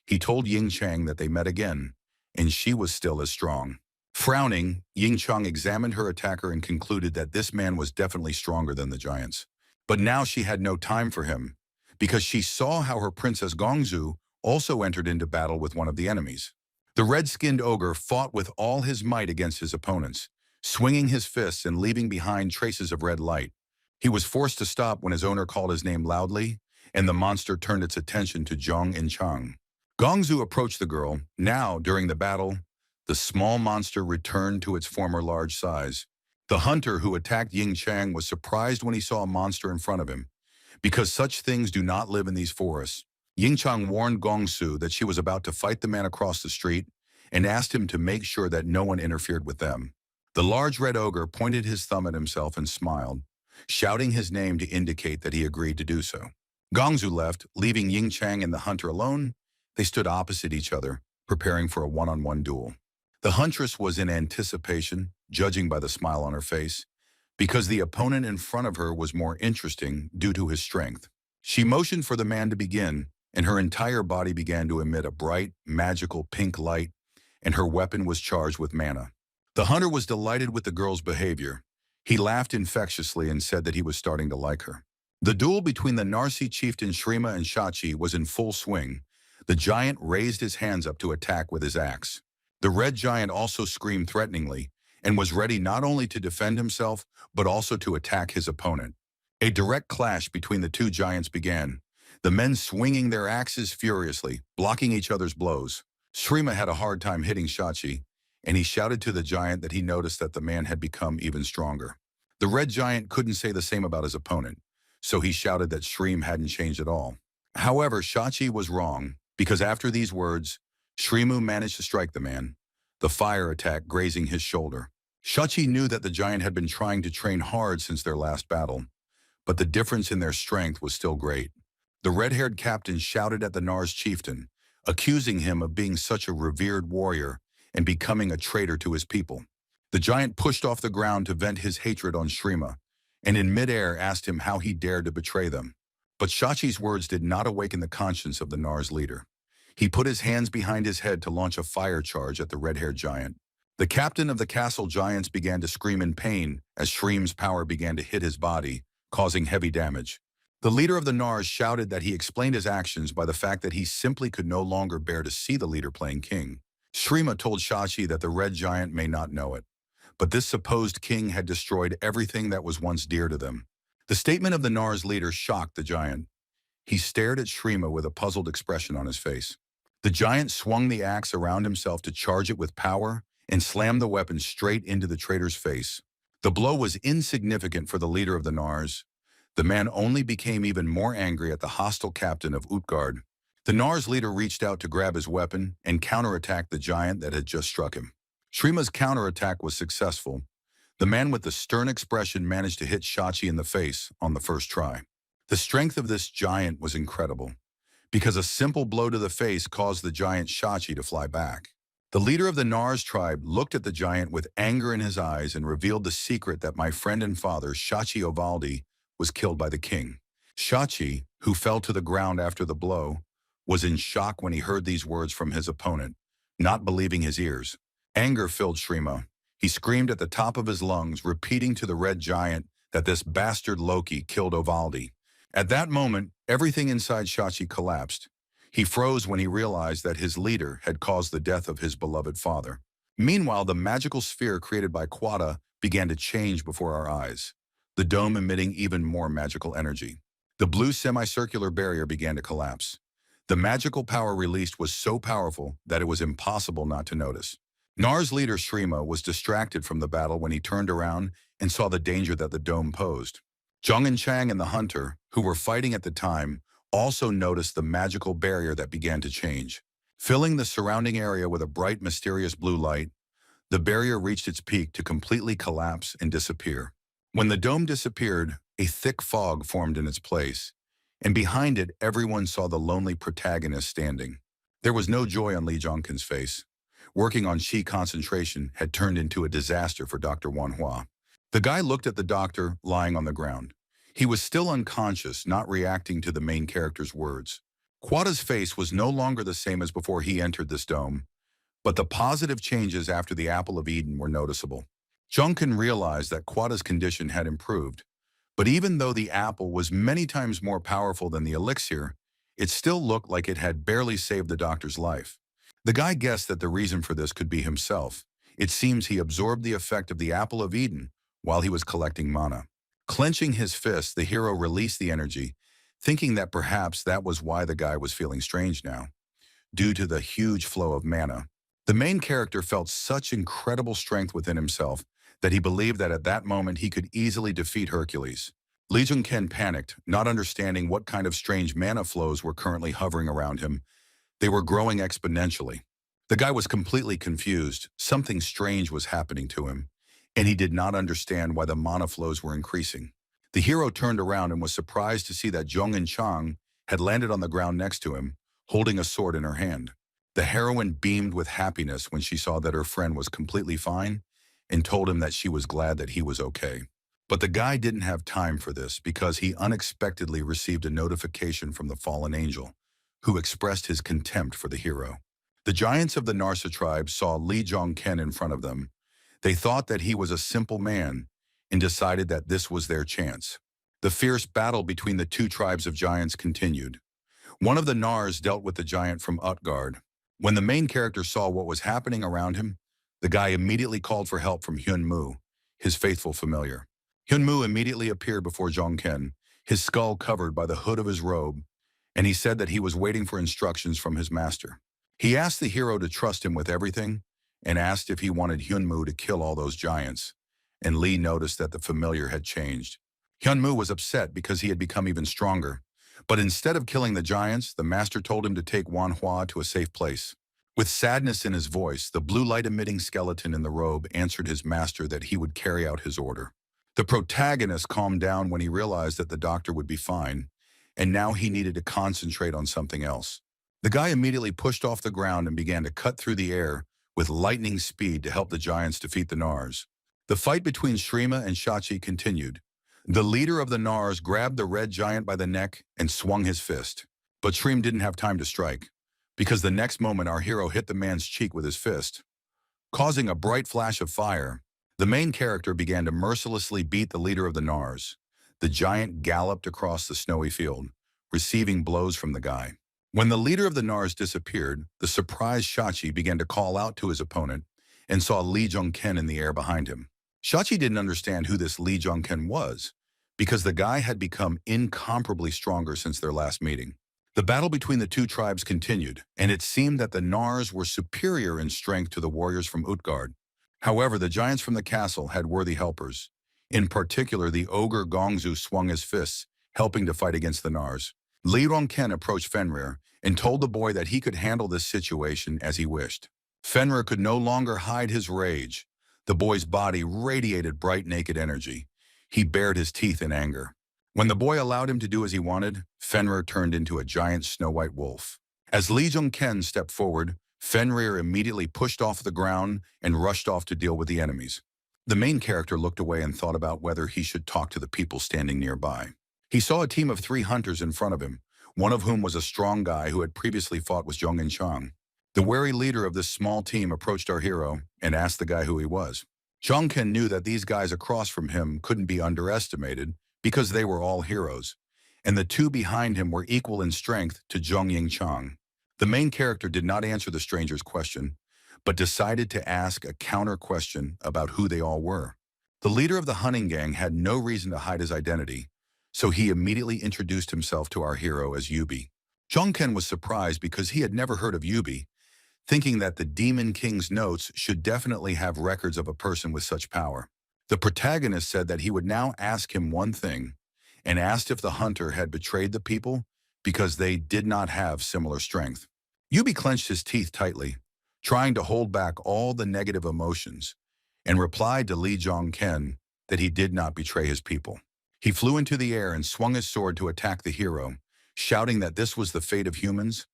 He told Ying Chang that they met again, and she was still as strong. Frowning, Ying Chang examined her attacker and concluded that this man was definitely stronger than the giants. But now she had no time for him, because she saw how her princess Gongzu also entered into battle with one of the enemies. The red-skinned ogre fought with all his might against his opponents, swinging his fists and leaving behind traces of red light. He was forced to stop when his owner called his name loudly, and the monster turned its attention to Zhang and Chang. Gongzu approached the girl. Now, during the battle, the small monster returned to its former large size. The hunter who attacked Ying Chang was surprised when he saw a monster in front of him, because such things do not live in these forests. Ying Chang warned Gongsu that she was about to fight the man across the street and asked him to make sure that no one interfered with them. The large red ogre pointed his thumb at himself and smiled, shouting his name to indicate that he agreed to do so. Gongzu left, leaving Ying Chang and the hunter alone. They stood opposite each other, preparing for a one-on-one duel. The huntress was in anticipation, judging by the smile on her face, because the opponent in front of her was more interesting due to his strength. She motioned for the man to begin, and her entire body began to emit a bright, magical pink light, and her weapon was charged with mana. The hunter was delighted with the girl's behavior. He laughed infectiously and said that he was starting to like her. The duel between the Narsi chieftain Shrima and Shachi was in full swing. The giant raised his hands up to attack with his axe. The red giant also screamed threateningly and was ready not only to defend himself, but also to attack his opponent. A direct clash between the two giants began, the men swinging their axes furiously, blocking each other's blows. Shrima had a hard time hitting Shachi, and he shouted to the giant that he noticed that the man had become even stronger. The red giant couldn't say the same about his opponent, so he shouted that Shreem hadn't changed at all. However, Shachi was wrong, because after these words, Shrimu managed to strike the man, the fire attack grazing his shoulder. Shachi knew that the giant had been trying to train hard since their last battle, but the difference in their strength was still great. The red-haired captain shouted at the Nars chieftain, accusing him of being such a revered warrior and becoming a traitor to his people. The giant pushed off the ground to vent his hatred on Shrima, and in midair asked him how he dared to betray them. But Shachi's words did not awaken the conscience of the Nars leader. He put his hands behind his head to launch a fire charge at the red-haired giant. The captain of the castle giants began to scream in pain as Shreem's power began to hit his body, causing heavy damage. The leader of the Nars shouted that he explained his actions by the fact that he simply could no longer bear to see the leader playing king. Shrima told Shachi that the red giant may not know it, but this supposed king had destroyed everything that was once dear to them. The statement of the Nars leader shocked the giant. He stared at Shrima with a puzzled expression on his face. The giant swung the axe around himself to charge it with power and slammed the weapon straight into the traitor's face. The blow was insignificant for the leader of the Nars. The man only became even more angry at the hostile captain of Utgard. The Nars leader reached out to grab his weapon and counterattacked the giant that had just struck him. Shrima's counterattack was successful. The man with the stern expression managed to hit Shachi in the face on the first try. The strength of this giant was incredible, because a simple blow to the face caused the giant Shachi to fly back. The leader of the Nars tribe looked at the giant with anger in his eyes and revealed the secret that my friend and father, Shachi Ovaldi, was killed by the king. Shachi, who fell to the ground after the blow, was in shock when he heard these words from his opponent, not believing his ears. Anger filled Shrima. He screamed at the top of his lungs, repeating to the red giant that this bastard Loki killed Ovaldi. At that moment, everything inside Shachi collapsed. He froze when he realized that his leader had caused the death of his beloved father. Meanwhile, the magical sphere created by Quada began to change before our eyes, the dome emitting even more magical energy. The blue semicircular barrier began to collapse. The magical power released was so powerful that it was impossible not to notice. Nars leader Shrima was distracted from the battle when he turned around and saw the danger that the dome posed. Zhang and Chang and the hunter, who were fighting at the time, also noticed the magical barrier that began to change. Filling the surrounding area with a bright, mysterious blue light, the barrier reached its peak to completely collapse and disappear. When the dome disappeared, a thick fog formed in its place, and behind it, everyone saw the lonely protagonist standing. There was no joy on Li Zhongkin's face. Working on Qi concentration had turned into a disaster for Dr. Manhwa. The guy looked at the doctor lying on the ground. He was still unconscious, not reacting to the main character's words. Quada's face was no longer the same as before he entered this dome, but the positive changes after the Apple of Eden were noticeable. Junkin realized that Quada's condition had improved, but even though the apple was many times more powerful than the elixir, it still looked like it had barely saved the doctor's life. The guy guessed that the reason for this could be himself. It seems he absorbed the effect of the Apple of Eden while he was collecting mana. Clenching his fist, the hero released the energy, thinking that perhaps that was why the guy was feeling strange now. Due to the huge flow of mana, the main character felt such incredible strength within himself that he believed that at that moment he could easily defeat Hercules. Lee Jung-ken panicked, not understanding what kind of strange mana flows were currently hovering around him. They were growing exponentially. The guy was completely confused. Something strange was happening to him, and he did not understand why the mana flows were increasing. The hero turned around and was surprised to see that Jung In Chang had landed on the ground next to him, holding a sword in her hand. The heroine beamed with happiness when she saw that her friend was completely fine and told him that she was glad that he was okay. But the guy didn't have time for this because he unexpectedly received a notification from the fallen angel, who expressed his contempt for the hero. The giants of the Narsa tribe saw Lee Jong-ken in front of them. They thought that he was a simple man and decided that this was their chance. The fierce battle between the two tribes of giants continued. One of the Nars dealt with the giant from Utgard. When the main character saw what was happening around him, the guy immediately called for help from Hyun-mu, his faithful familiar. Hyun-mu immediately appeared before Jong-ken, his skull covered by the hood of his robe, and he said that he was waiting for instructions from his master. He asked the hero to trust him with everything and asked if he wanted Hyun-mu to kill all those giants, and Lee noticed that the familiar had changed. Hyun-mu was upset because he had become even stronger, but instead of killing the giants, the master told him to take Manhwa to a safe place. With sadness in his voice, the blue light-emitting skeleton in the robe answered his master that he would carry out his order. The protagonist calmed down when he realized that the doctor would be fine, and now he needed to concentrate on something else. The guy immediately pushed off the ground and began to cut through the air with lightning speed to help the giants defeat the Nars. The fight between Shrima and Shachi continued. The leader of the Nars grabbed the red giant by the neck and swung his fist. But Shrim didn't have time to strike, because the next moment our hero hit the man's cheek with his fist, causing a bright flash of fire. The main character began to mercilessly beat the leader of the Nars. The giant galloped across the snowy field, receiving blows from the guy. When the leader of the Nars disappeared, the surprised Shachi began to call out to his opponent and saw Lee Jung-ken in the air behind him. Shachi didn't understand who this Lee Jung-ken was, because the guy had become incomparably stronger since their last meeting. The battle between the two tribes continued, and it seemed that the Nars were superior in strength to the warriors from Utgard. However, the giants from the castle had worthy helpers. In particular, the ogre Gongzu swung his fists, helping to fight against the Nars. Lee Rong-ken approached Fenrir and told the boy that he could handle this situation as he wished. Fenrir could no longer hide his rage. The boy's body radiated bright naked energy. He bared his teeth in anger. When the boy allowed him to do as he wanted, Fenrir turned into a giant snow-white wolf. As Lee Jung-ken stepped forward, Fenrir immediately pushed off the ground and rushed off to deal with the enemies. The main character looked away and thought about whether he should talk to the people standing nearby. He saw a team of 3 hunters in front of him, one of whom was a strong guy who had previously fought with Jung In Chang. The wary leader of this small team approached our hero and asked the guy who he was. Jung-ken knew that these guys across from him couldn't be underestimated because they were all heroes, and the 2 behind him were equal in strength to Jung In Chang. The main character did not answer the stranger's question, but decided to ask a counter question about who they all were. The leader of the hunting gang had no reason to hide his identity, so he immediately introduced himself to our hero as Yubi. Jung-ken was surprised because he had never heard of Yubi, thinking that the Demon King's notes should definitely have records of a person with such power. The protagonist said that he would now ask him one thing, and asked if the hunter had betrayed the people because they did not have similar strength. Yubi clenched his teeth tightly, trying to hold back all the negative emotions, and replied to Lee Jong-ken that he did not betray his people. He flew into the air and swung his sword to attack the hero, shouting that this was the fate of humans,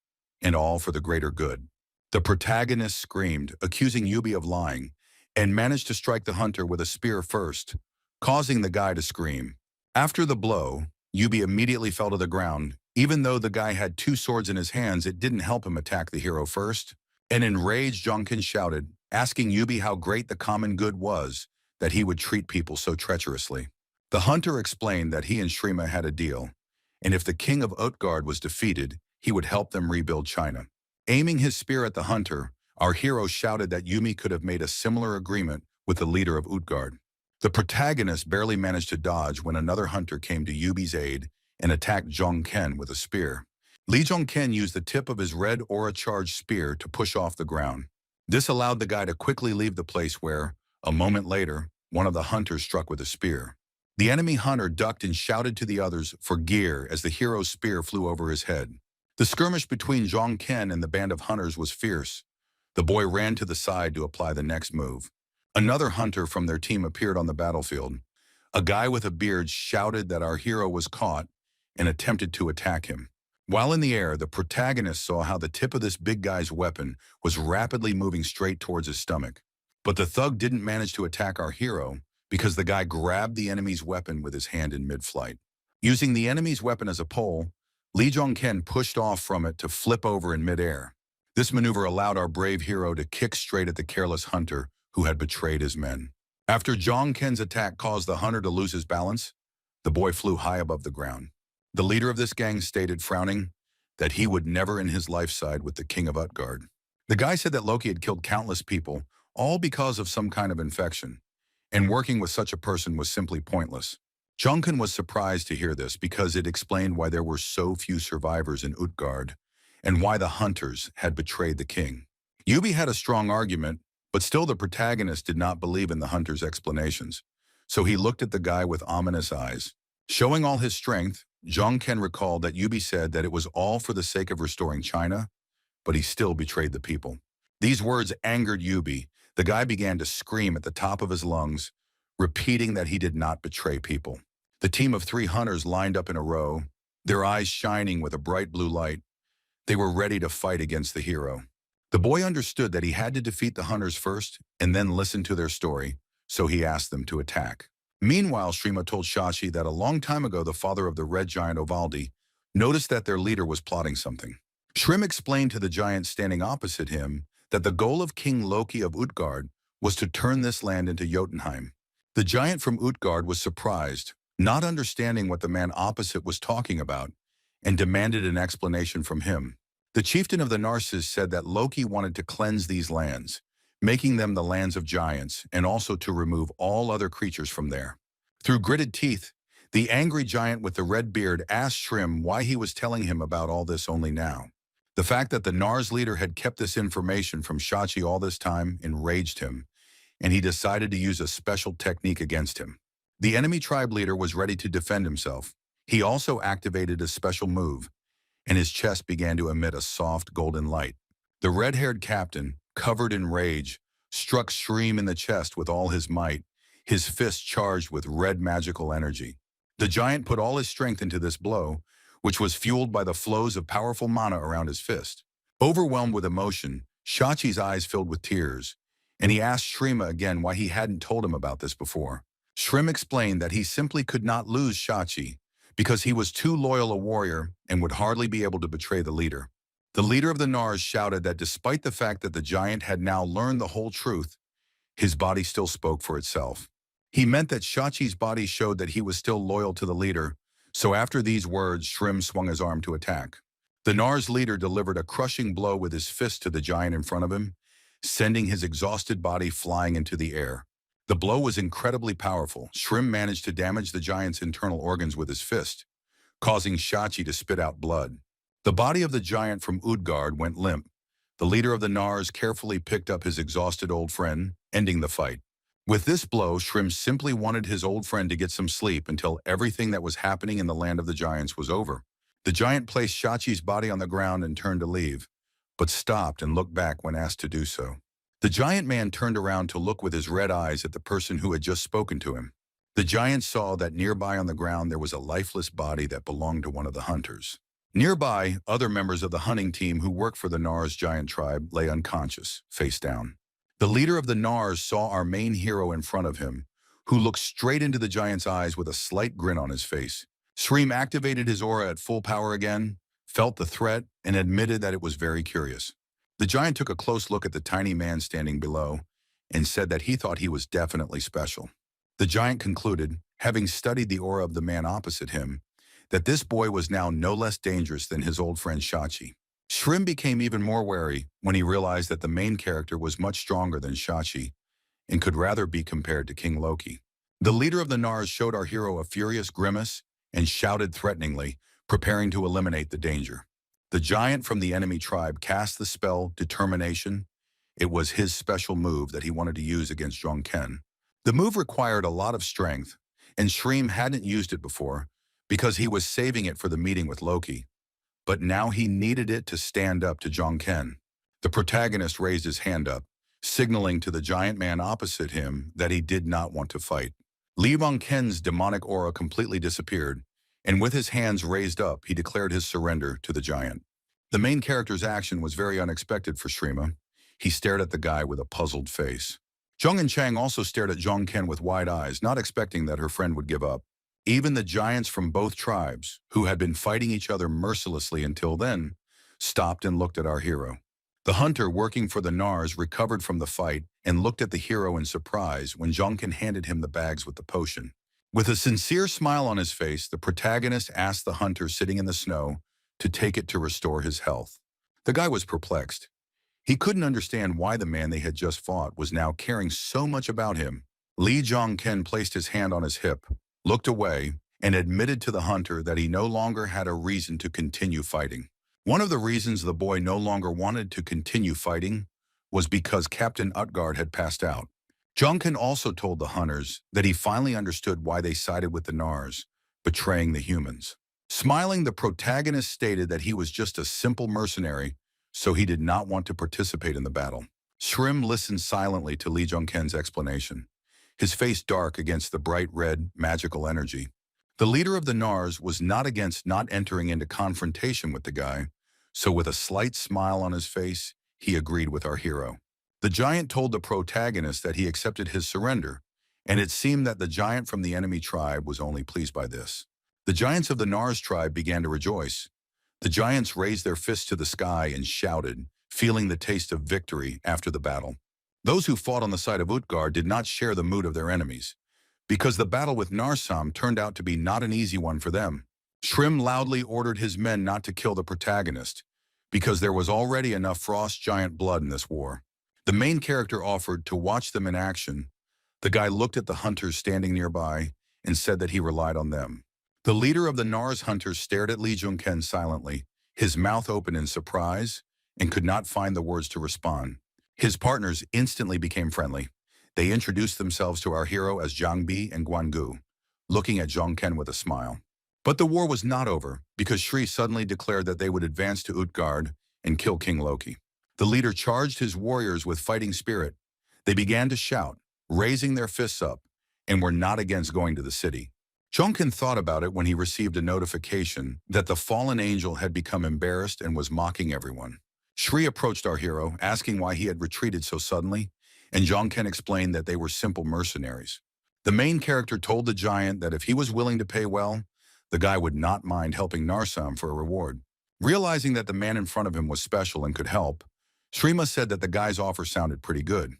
and all for the greater good. The protagonist screamed, accusing Yubi of lying, and managed to strike the hunter with a spear first, causing the guy to scream. After the blow, Yubi immediately fell to the ground. Even though the guy had two swords in his hands, it didn't help him attack the hero first. An enraged Jonkin shouted, asking Yubi how great the common good was that he would treat people so treacherously. The hunter explained that he and Shrima had a deal, and if the king of Utgard was defeated, he would help them rebuild China. Aiming his spear at the hunter, our hero shouted that Yumi could have made a similar agreement with the leader of Utgard. The protagonist barely managed to dodge when another hunter came to Yubi's aid and attacked Zhongken with a spear. Li Zhongken used the tip of his red aura-charged spear to push off the ground. This allowed the guy to quickly leave the place where, a moment later, one of the hunters struck with a spear. The enemy hunter ducked and shouted to the others for gear as the hero's spear flew over his head. The skirmish between Zhongken and the band of hunters was fierce. The boy ran to the side to apply the next move. Another hunter from their team appeared on the battlefield. A guy with a beard shouted that our hero was caught and attempted to attack him. While in the air, the protagonist saw how the tip of this big guy's weapon was rapidly moving straight towards his stomach. But the thug didn't manage to attack our hero because the guy grabbed the enemy's weapon with his hand in mid-flight. Using the enemy's weapon as a pole, Li Zhongken pushed off from it to flip over in mid-air. This maneuver allowed our brave hero to kick straight at the careless hunter who had betrayed his men. After Zhongken's attack caused the hunter to lose his balance, the boy flew high above the ground. The leader of this gang stated, frowning, that he would never in his life side with the king of Utgard. The guy said that Loki had killed countless people, all because of some kind of infection, and working with such a person was simply pointless. Zhongken was surprised to hear this because it explained why there were so few survivors in Utgard and why the hunters had betrayed the king. Yubi had a strong argument, but still the protagonist did not believe in the hunter's explanations, so he looked at the guy with ominous eyes. Showing all his strength, Zhongken recalled that Yubi said that it was all for the sake of restoring China, but he still betrayed the people. These words angered Yubi. The guy began to scream at the top of his lungs, repeating that he did not betray people. The team of 3 hunters lined up in a row, their eyes shining with a bright blue light. They were ready to fight against the hero. The boy understood that he had to defeat the hunters first and then listen to their story, so he asked them to attack. Meanwhile, Shrima told Shachi that a long time ago the father of the red giant Ovaldi noticed that their leader was plotting something. Shrim explained to the giant standing opposite him that the goal of King Loki of Utgard was to turn this land into Jotunheim. The giant from Utgard was surprised, not understanding what the man opposite was talking about, and demanded an explanation from him. The chieftain of the Narcissus said that Loki wanted to cleanse these lands, making them the lands of giants, and also to remove all other creatures from there. Through gritted teeth, the angry giant with the red beard asked Shrim why he was telling him about all this only now. The fact that the Nars leader had kept this information from Shachi all this time enraged him, and he decided to use a special technique against him. The enemy tribe leader was ready to defend himself. He also activated a special move, and his chest began to emit a soft golden light. The red-haired captain, covered in rage, struck Shrim in the chest with all his might, his fist charged with red magical energy. The giant put all his strength into this blow, which was fueled by the flows of powerful mana around his fist. Overwhelmed with emotion, Shachi's eyes filled with tears, and he asked Shrima again why he hadn't told him about this before. Shrim explained that he simply could not lose Shachi because he was too loyal a warrior and would hardly be able to betray the leader. The leader of the Nars shouted that despite the fact that the giant had now learned the whole truth, his body still spoke for itself. He meant that Shachi's body showed that he was still loyal to the leader, so after these words, Shrim swung his arm to attack. The Nars leader delivered a crushing blow with his fist to the giant in front of him, sending his exhausted body flying into the air. The blow was incredibly powerful. Shrim managed to damage the giant's internal organs with his fist, causing Shachi to spit out blood. The body of the giant from Utgard went limp. The leader of the Nars carefully picked up his exhausted old friend, ending the fight. With this blow, Shrim simply wanted his old friend to get some sleep until everything that was happening in the land of the giants was over. The giant placed Shachi's body on the ground and turned to leave, but stopped and looked back when asked to do so. The giant man turned around to look with his red eyes at the person who had just spoken to him. The giant saw that nearby on the ground there was a lifeless body that belonged to one of the hunters. Nearby, other members of the hunting team who worked for the Nars giant tribe lay unconscious, face down. The leader of the Nars saw our main hero in front of him, who looked straight into the giant's eyes with a slight grin on his face. Shreem activated his aura at full power again, felt the threat, and admitted that it was very curious. The giant took a close look at the tiny man standing below and said that he thought he was definitely special. The giant concluded, having studied the aura of the man opposite him, that this boy was now no less dangerous than his old friend Shachi. Shrim became even more wary when he realized that the main character was much stronger than Shachi and could rather be compared to King Loki. The leader of the Nars showed our hero a furious grimace and shouted threateningly, preparing to eliminate the danger. The giant from the enemy tribe cast the spell Determination. It was his special move that he wanted to use against Jongken. The move required a lot of strength, and Shreem hadn't used it before because he was saving it for the meeting with Loki. But now he needed it to stand up to Jongken. The protagonist raised his hand up, signaling to the giant man opposite him that he did not want to fight. Li Jongken's demonic aura completely disappeared, and with his hands raised up, he declared his surrender to the giant. The main character's action was very unexpected for Shrima. He stared at the guy with a puzzled face. Zhong and Chang also stared at Jongken with wide eyes, not expecting that her friend would give up. Even the giants from both tribes, who had been fighting each other mercilessly until then, stopped and looked at our hero. The hunter working for the Nars recovered from the fight and looked at the hero in surprise when Jongken handed him the bags with the potion. With a sincere smile on his face, the protagonist asked the hunter sitting in the snow to take it to restore his health. The guy was perplexed. He couldn't understand why the man they had just fought was now caring so much about him. Li Jongken placed his hand on his hip, looked away, and admitted to the hunter that he no longer had a reason to continue fighting. One of the reasons the boy no longer wanted to continue fighting was because Captain Utgard had passed out. Jongken also told the hunters that he finally understood why they sided with the Nars, betraying the humans. Smiling, the protagonist stated that he was just a simple mercenary, so he did not want to participate in the battle. Shrim listened silently to Li Jongken's explanation, his face dark against the bright red, magical energy. The leader of the Nars was not against not entering into confrontation with the guy, so with a slight smile on his face, he agreed with our hero. The giant told the protagonist that he accepted his surrender, and it seemed that the giant from the enemy tribe was only pleased by this. The giants of the Nars tribe began to rejoice. The giants raised their fists to the sky and shouted, feeling the taste of victory after the battle. Those who fought on the side of Utgard did not share the mood of their enemies, because the battle with Narsam turned out to be not an easy one for them. Shrim loudly ordered his men not to kill the protagonist, because there was already enough frost giant blood in this war. The main character offered to watch them in action. The guy looked at the hunters standing nearby and said that he relied on them. The leader of the Nars hunters stared at Li Jongken silently, his mouth open in surprise, and could not find the words to respond. His partners instantly became friendly. They introduced themselves to our hero as Zhangbi and Guangu, looking at Jongken with a smile. But the war was not over, because Shri suddenly declared that they would advance to Utgard and kill King Loki. The leader charged his warriors with fighting spirit. They began to shout, raising their fists up, and were not against going to the city. Jongken thought about it when he received a notification that the fallen angel had become embarrassed and was mocking everyone. Shri approached our hero, asking why he had retreated so suddenly, and Jongken explained that they were simple mercenaries. The main character told the giant that if he was willing to pay well, the guy would not mind helping Narsam for a reward. Realizing that the man in front of him was special and could help, Shrima said that the guy's offer sounded pretty good.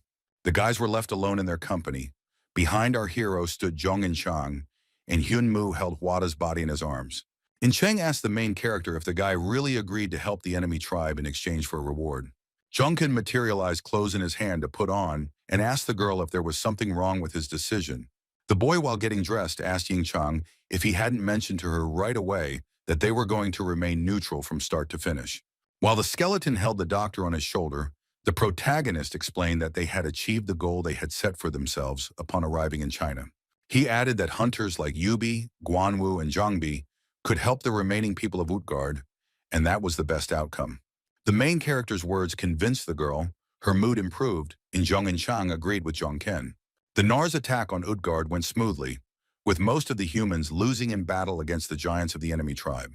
The guys were left alone in their company. Behind our hero stood Zhong and Chang, and Hyun Mu held Wada's body in his arms. In Chang asked the main character if the guy really agreed to help the enemy tribe in exchange for a reward. Jongken materialized clothes in his hand to put on and asked the girl if there was something wrong with his decision. The boy, while getting dressed, asked Ying Chang if he hadn't mentioned to her right away that they were going to remain neutral from start to finish. While the skeleton held the doctor on his shoulder, the protagonist explained that they had achieved the goal they had set for themselves upon arriving in China. He added that hunters like Yubi, Guanwu, and Zhangbi could help the remaining people of Utgard, and that was the best outcome. The main character's words convinced the girl, her mood improved, and Zhong and Chang agreed with Jongken. The Nars' attack on Utgard went smoothly, with most of the humans losing in battle against the giants of the enemy tribe.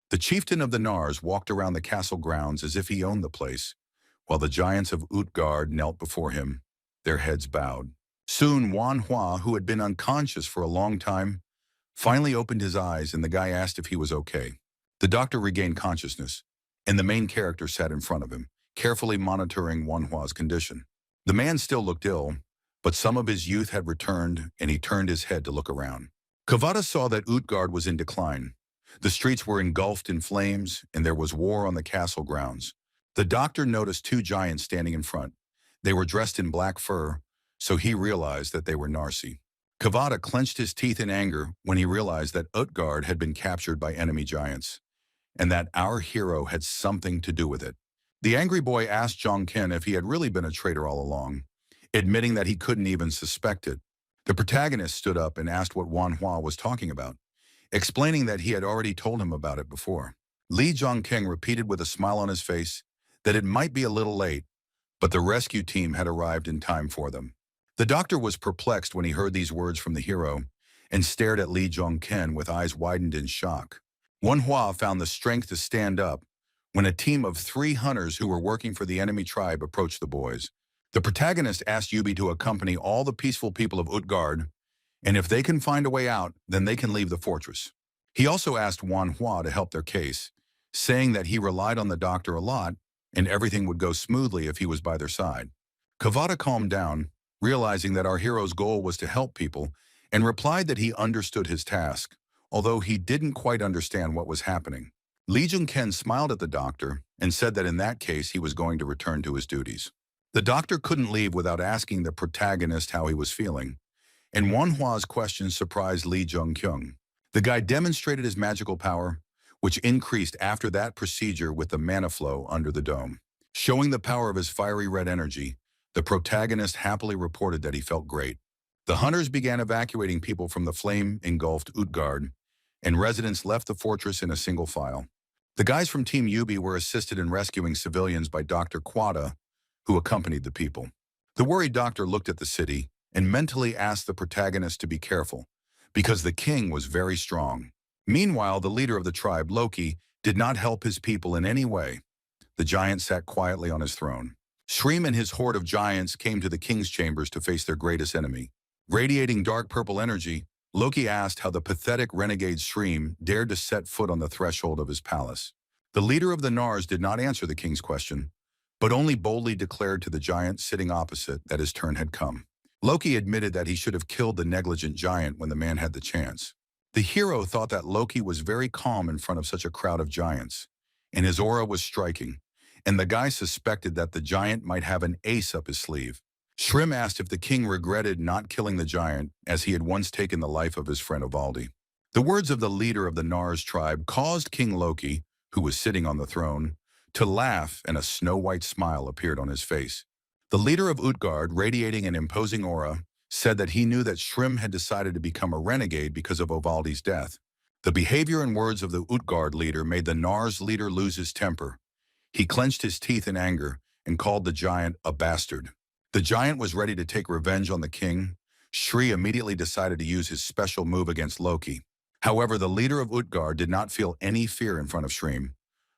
The chieftain of the Nars walked around the castle grounds as if he owned the place, while the giants of Utgard knelt before him, their heads bowed. Soon, Manhwa, who had been unconscious for a long time, finally opened his eyes and the guy asked if he was okay. The doctor regained consciousness, and the main character sat in front of him, carefully monitoring Manhwa's condition. The man still looked ill, but some of his youth had returned and he turned his head to look around. Kavada saw that Utgard was in decline. The streets were engulfed in flames and there was war on the castle grounds. The doctor noticed two giants standing in front. They were dressed in black fur, so he realized that they were Narsi. Kavada clenched his teeth in anger when he realized that Utgard had been captured by enemy giants, and that our hero had something to do with it. The angry boy asked Jongkin if he had really been a traitor all along, admitting that he couldn't even suspect it. The protagonist stood up and asked what Manhwa was talking about, explaining that he had already told him about it before. Li Zhongking repeated with a smile on his face that it might be a little late, but the rescue team had arrived in time for them. The doctor was perplexed when he heard these words from the hero and stared at Li Zhongken with eyes widened in shock. Manhwa found the strength to stand up when a team of 3 hunters who were working for the enemy tribe approached the boys. The protagonist asked Yubi to accompany all the peaceful people of Utgard, and if they can find a way out, then they can leave the fortress. He also asked Manhwa to help their case, saying that he relied on the doctor a lot and everything would go smoothly if he was by their side. Kavada calmed down, realizing that our hero's goal was to help people, and replied that he understood his task, although he didn't quite understand what was happening. Li Jungken smiled at the doctor and said that in that case he was going to return to his duties. The doctor couldn't leave without asking the protagonist how he was feeling, and Wanhua's questions surprised Li Jungkyung. The guy demonstrated his magical power, which increased after that procedure with the mana flow under the dome. Showing the power of his fiery red energy, the protagonist happily reported that he felt great. The hunters began evacuating people from the flame-engulfed Utgard, and residents left the fortress in a single file. The guys from Team Yubi were assisted in rescuing civilians by Dr. Quada, who accompanied the people. The worried doctor looked at the city and mentally asked the protagonist to be careful, because the king was very strong. Meanwhile, the leader of the tribe, Loki, did not help his people in any way. The giant sat quietly on his throne. Shreem and his horde of giants came to the king's chambers to face their greatest enemy. Radiating dark purple energy, Loki asked how the pathetic renegade Shreem dared to set foot on the threshold of his palace. The leader of the Nars did not answer the king's question, but only boldly declared to the giant sitting opposite that his turn had come. Loki admitted that he should have killed the negligent giant when the man had the chance. The hero thought that Loki was very calm in front of such a crowd of giants, and his aura was striking, and the guy suspected that the giant might have an ace up his sleeve. Shrim asked if the king regretted not killing the giant, as he had once taken the life of his friend Ovaldi. The words of the leader of the Nars tribe caused King Loki, who was sitting on the throne, to laugh, and a snow-white smile appeared on his face. The leader of Utgard, radiating an imposing aura, said that he knew that Shrim had decided to become a renegade because of Ovaldi's death. The behavior and words of the Utgard leader made the Nars leader lose his temper. He clenched his teeth in anger and called the giant a bastard. The giant was ready to take revenge on the king. Shri immediately decided to use his special move against Loki. However, the leader of Utgard did not feel any fear in front of Shrim,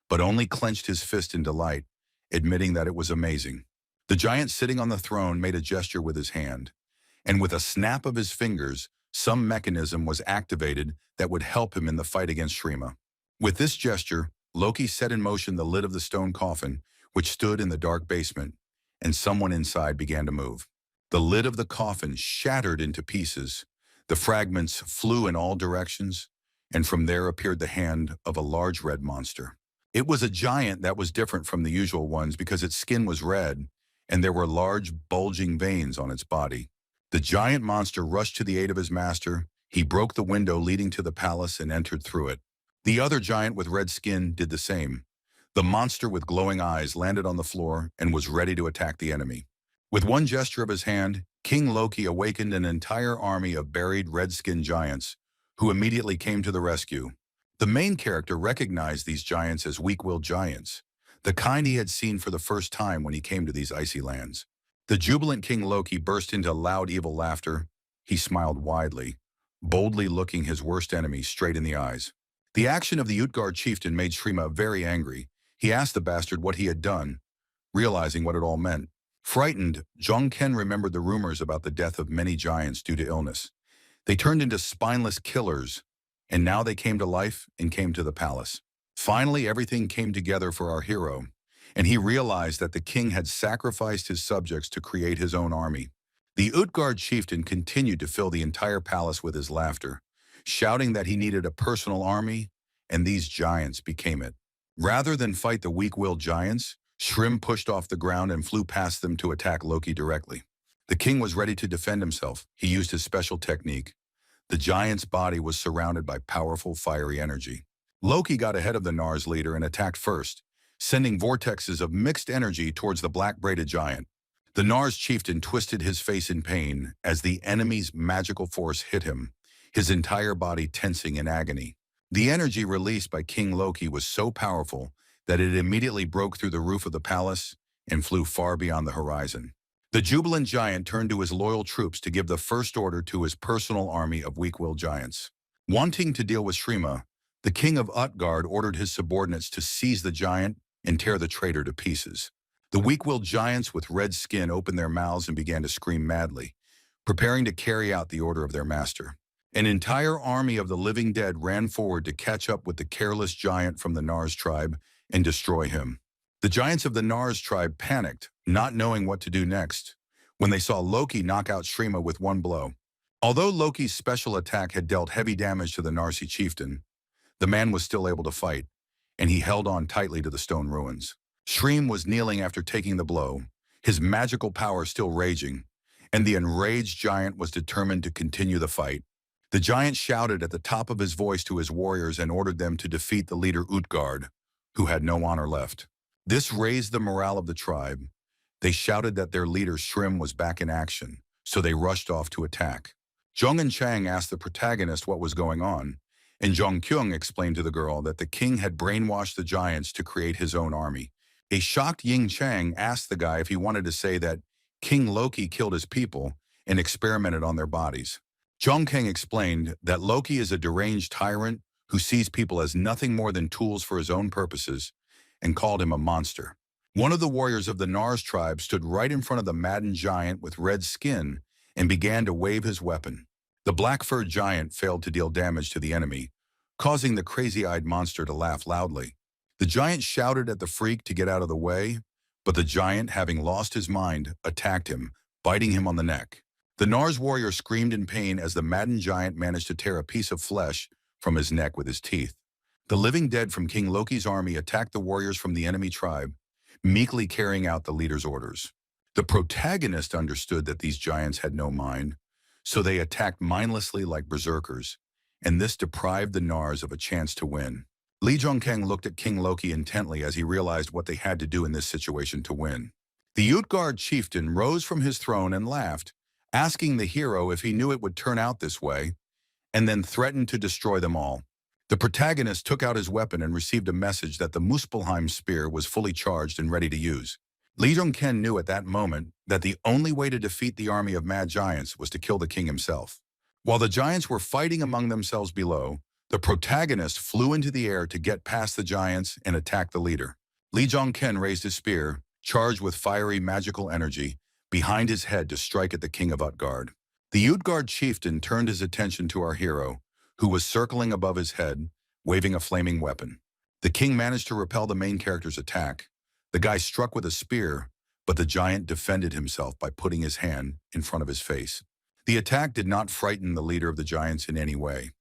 but only clenched his fist in delight, admitting that it was amazing. The giant sitting on the throne made a gesture with his hand, and with a snap of his fingers, some mechanism was activated that would help him in the fight against Shrima. With this gesture, Loki set in motion the lid of the stone coffin, which stood in the dark basement, and someone inside began to move. The lid of the coffin shattered into pieces. The fragments flew in all directions, and from there appeared the hand of a large red monster. It was a giant that was different from the usual ones because its skin was red, and there were large, bulging veins on its body. The giant monster rushed to the aid of his master. He broke the window leading to the palace and entered through it. The other giant with red skin did the same. The monster with glowing eyes landed on the floor and was ready to attack the enemy. With one gesture of his hand, King Loki awakened an entire army of buried red-skinned giants, who immediately came to the rescue. The main character recognized these giants as weak-willed giants, the kind he had seen for the first time when he came to these icy lands. The jubilant King Loki burst into loud evil laughter. He smiled widely, boldly looking his worst enemy straight in the eyes. The action of the Utgard chieftain made Shrima very angry. He asked the bastard what he had done, realizing what it all meant. Frightened, Zhongken remembered the rumors about the death of many giants due to illness. They turned into spineless killers, and now they came to life and came to the palace. Finally, everything came together for our hero, and he realized that the king had sacrificed his subjects to create his own army. The Utgard chieftain continued to fill the entire palace with his laughter, shouting that he needed a personal army, and these giants became it. Rather than fight the weak-willed giants, Shrim pushed off the ground and flew past them to attack Loki directly. The king was ready to defend himself. He used his special technique. The giant's body was surrounded by powerful fiery energy. Loki got ahead of the Nars leader and attacked first, sending vortexes of mixed energy towards the black-braided giant. The Nars chieftain twisted his face in pain as the enemy's magical force hit him, his entire body tensing in agony. The energy released by King Loki was so powerful that it immediately broke through the roof of the palace and flew far beyond the horizon. The jubilant giant turned to his loyal troops to give the first order to his personal army of weak-willed giants. Wanting to deal with Shrima, the king of Utgard ordered his subordinates to seize the giant and tear the traitor to pieces. The weak-willed giants with red skin opened their mouths and began to scream madly, preparing to carry out the order of their master. An entire army of the living dead ran forward to catch up with the careless giant from the Nars tribe and destroy him. The giants of the Nars tribe panicked, not knowing what to do next, when they saw Loki knock out Shrima with one blow. Although Loki's special attack had dealt heavy damage to the Narsi chieftain, the man was still able to fight, and he held on tightly to the stone ruins. Shrim was kneeling after taking the blow, his magical power still raging, and the enraged giant was determined to continue the fight. The giant shouted at the top of his voice to his warriors and ordered them to defeat the leader Utgard, who had no honor left. This raised the morale of the tribe. They shouted that their leader Shrim was back in action, so they rushed off to attack. Zhong and Chang asked the protagonist what was going on, and Zhong Kyung explained to the girl that the king had brainwashed the giants to create his own army. A shocked Ying Chang asked the guy if he wanted to say that King Loki killed his people and experimented on their bodies. Zhong Kang explained that Loki is a deranged tyrant who sees people as nothing more than tools for his own purposes and called him a monster. One of the warriors of the Nars tribe stood right in front of the maddened giant with red skin and began to wave his weapon. The black-furred giant failed to deal damage to the enemy, causing the crazy-eyed monster to laugh loudly. The giant shouted at the freak to get out of the way, but the giant, having lost his mind, attacked him, biting him on the neck. The Nars warrior screamed in pain as the maddened giant managed to tear a piece of flesh from his neck with his teeth. The living dead from King Loki's army attacked the warriors from the enemy tribe, meekly carrying out the leader's orders. The protagonist understood that these giants had no mind, so they attacked mindlessly like berserkers, and this deprived the Nars of a chance to win. Lee Jong-kang looked at King Loki intently as he realized what they had to do in this situation to win. The Utgard chieftain rose from his throne and laughed, asking the hero if he knew it would turn out this way, and then threatened to destroy them all. The protagonist took out his weapon and received a message that the Muspelheim spear was fully charged and ready to use. Lee Jong-ken knew at that moment that the only way to defeat the army of mad giants was to kill the king himself. While the giants were fighting among themselves below, the protagonist flew into the air to get past the giants and attack the leader. Lee Jong-ken raised his spear, charged with fiery magical energy, behind his head to strike at the king of Utgard. The Utgard chieftain turned his attention to our hero, who was circling above his head, waving a flaming weapon. The king managed to repel the main character's attack. The guy struck with a spear, but the giant defended himself by putting his hand in front of his face. The attack did not frighten the leader of the giants in any way.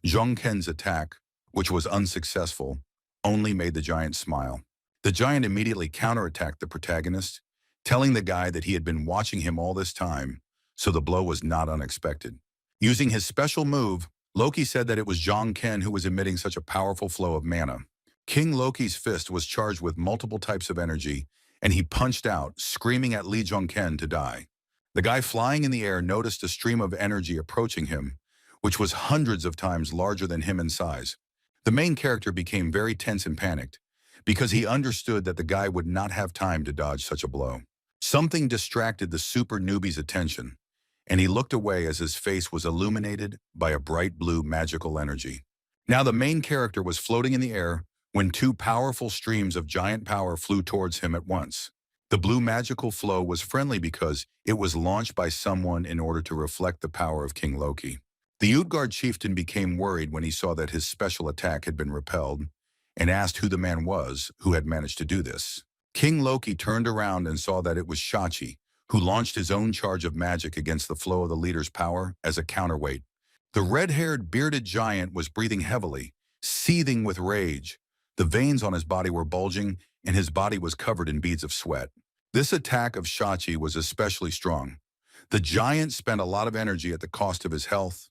Zhong Ken's attack, which was unsuccessful, only made the giant smile. The giant immediately counterattacked the protagonist, telling the guy that he had been watching him all this time, so the blow was not unexpected. Using his special move, Loki said that it was Zhong Ken who was emitting such a powerful flow of mana. King Loki's fist was charged with multiple types of energy, and he punched out, screaming at Lee Jong-ken to die. The guy flying in the air noticed a stream of energy approaching him, which was hundreds of times larger than him in size. The main character became very tense and panicked, because he understood that the guy would not have time to dodge such a blow. Something distracted the super newbie's attention, and he looked away as his face was illuminated by a bright blue magical energy. Now the main character was floating in the air when two powerful streams of giant power flew towards him at once. The blue magical flow was friendly because it was launched by someone in order to reflect the power of King Loki. The Utgard chieftain became worried when he saw that his special attack had been repelled and asked who the man was who had managed to do this. King Loki turned around and saw that it was Shachi, who launched his own charge of magic against the flow of the leader's power as a counterweight. The red-haired, bearded giant was breathing heavily, seething with rage. The veins on his body were bulging, and his body was covered in beads of sweat. This attack of Shachi was especially strong. The giant spent a lot of energy at the cost of his health.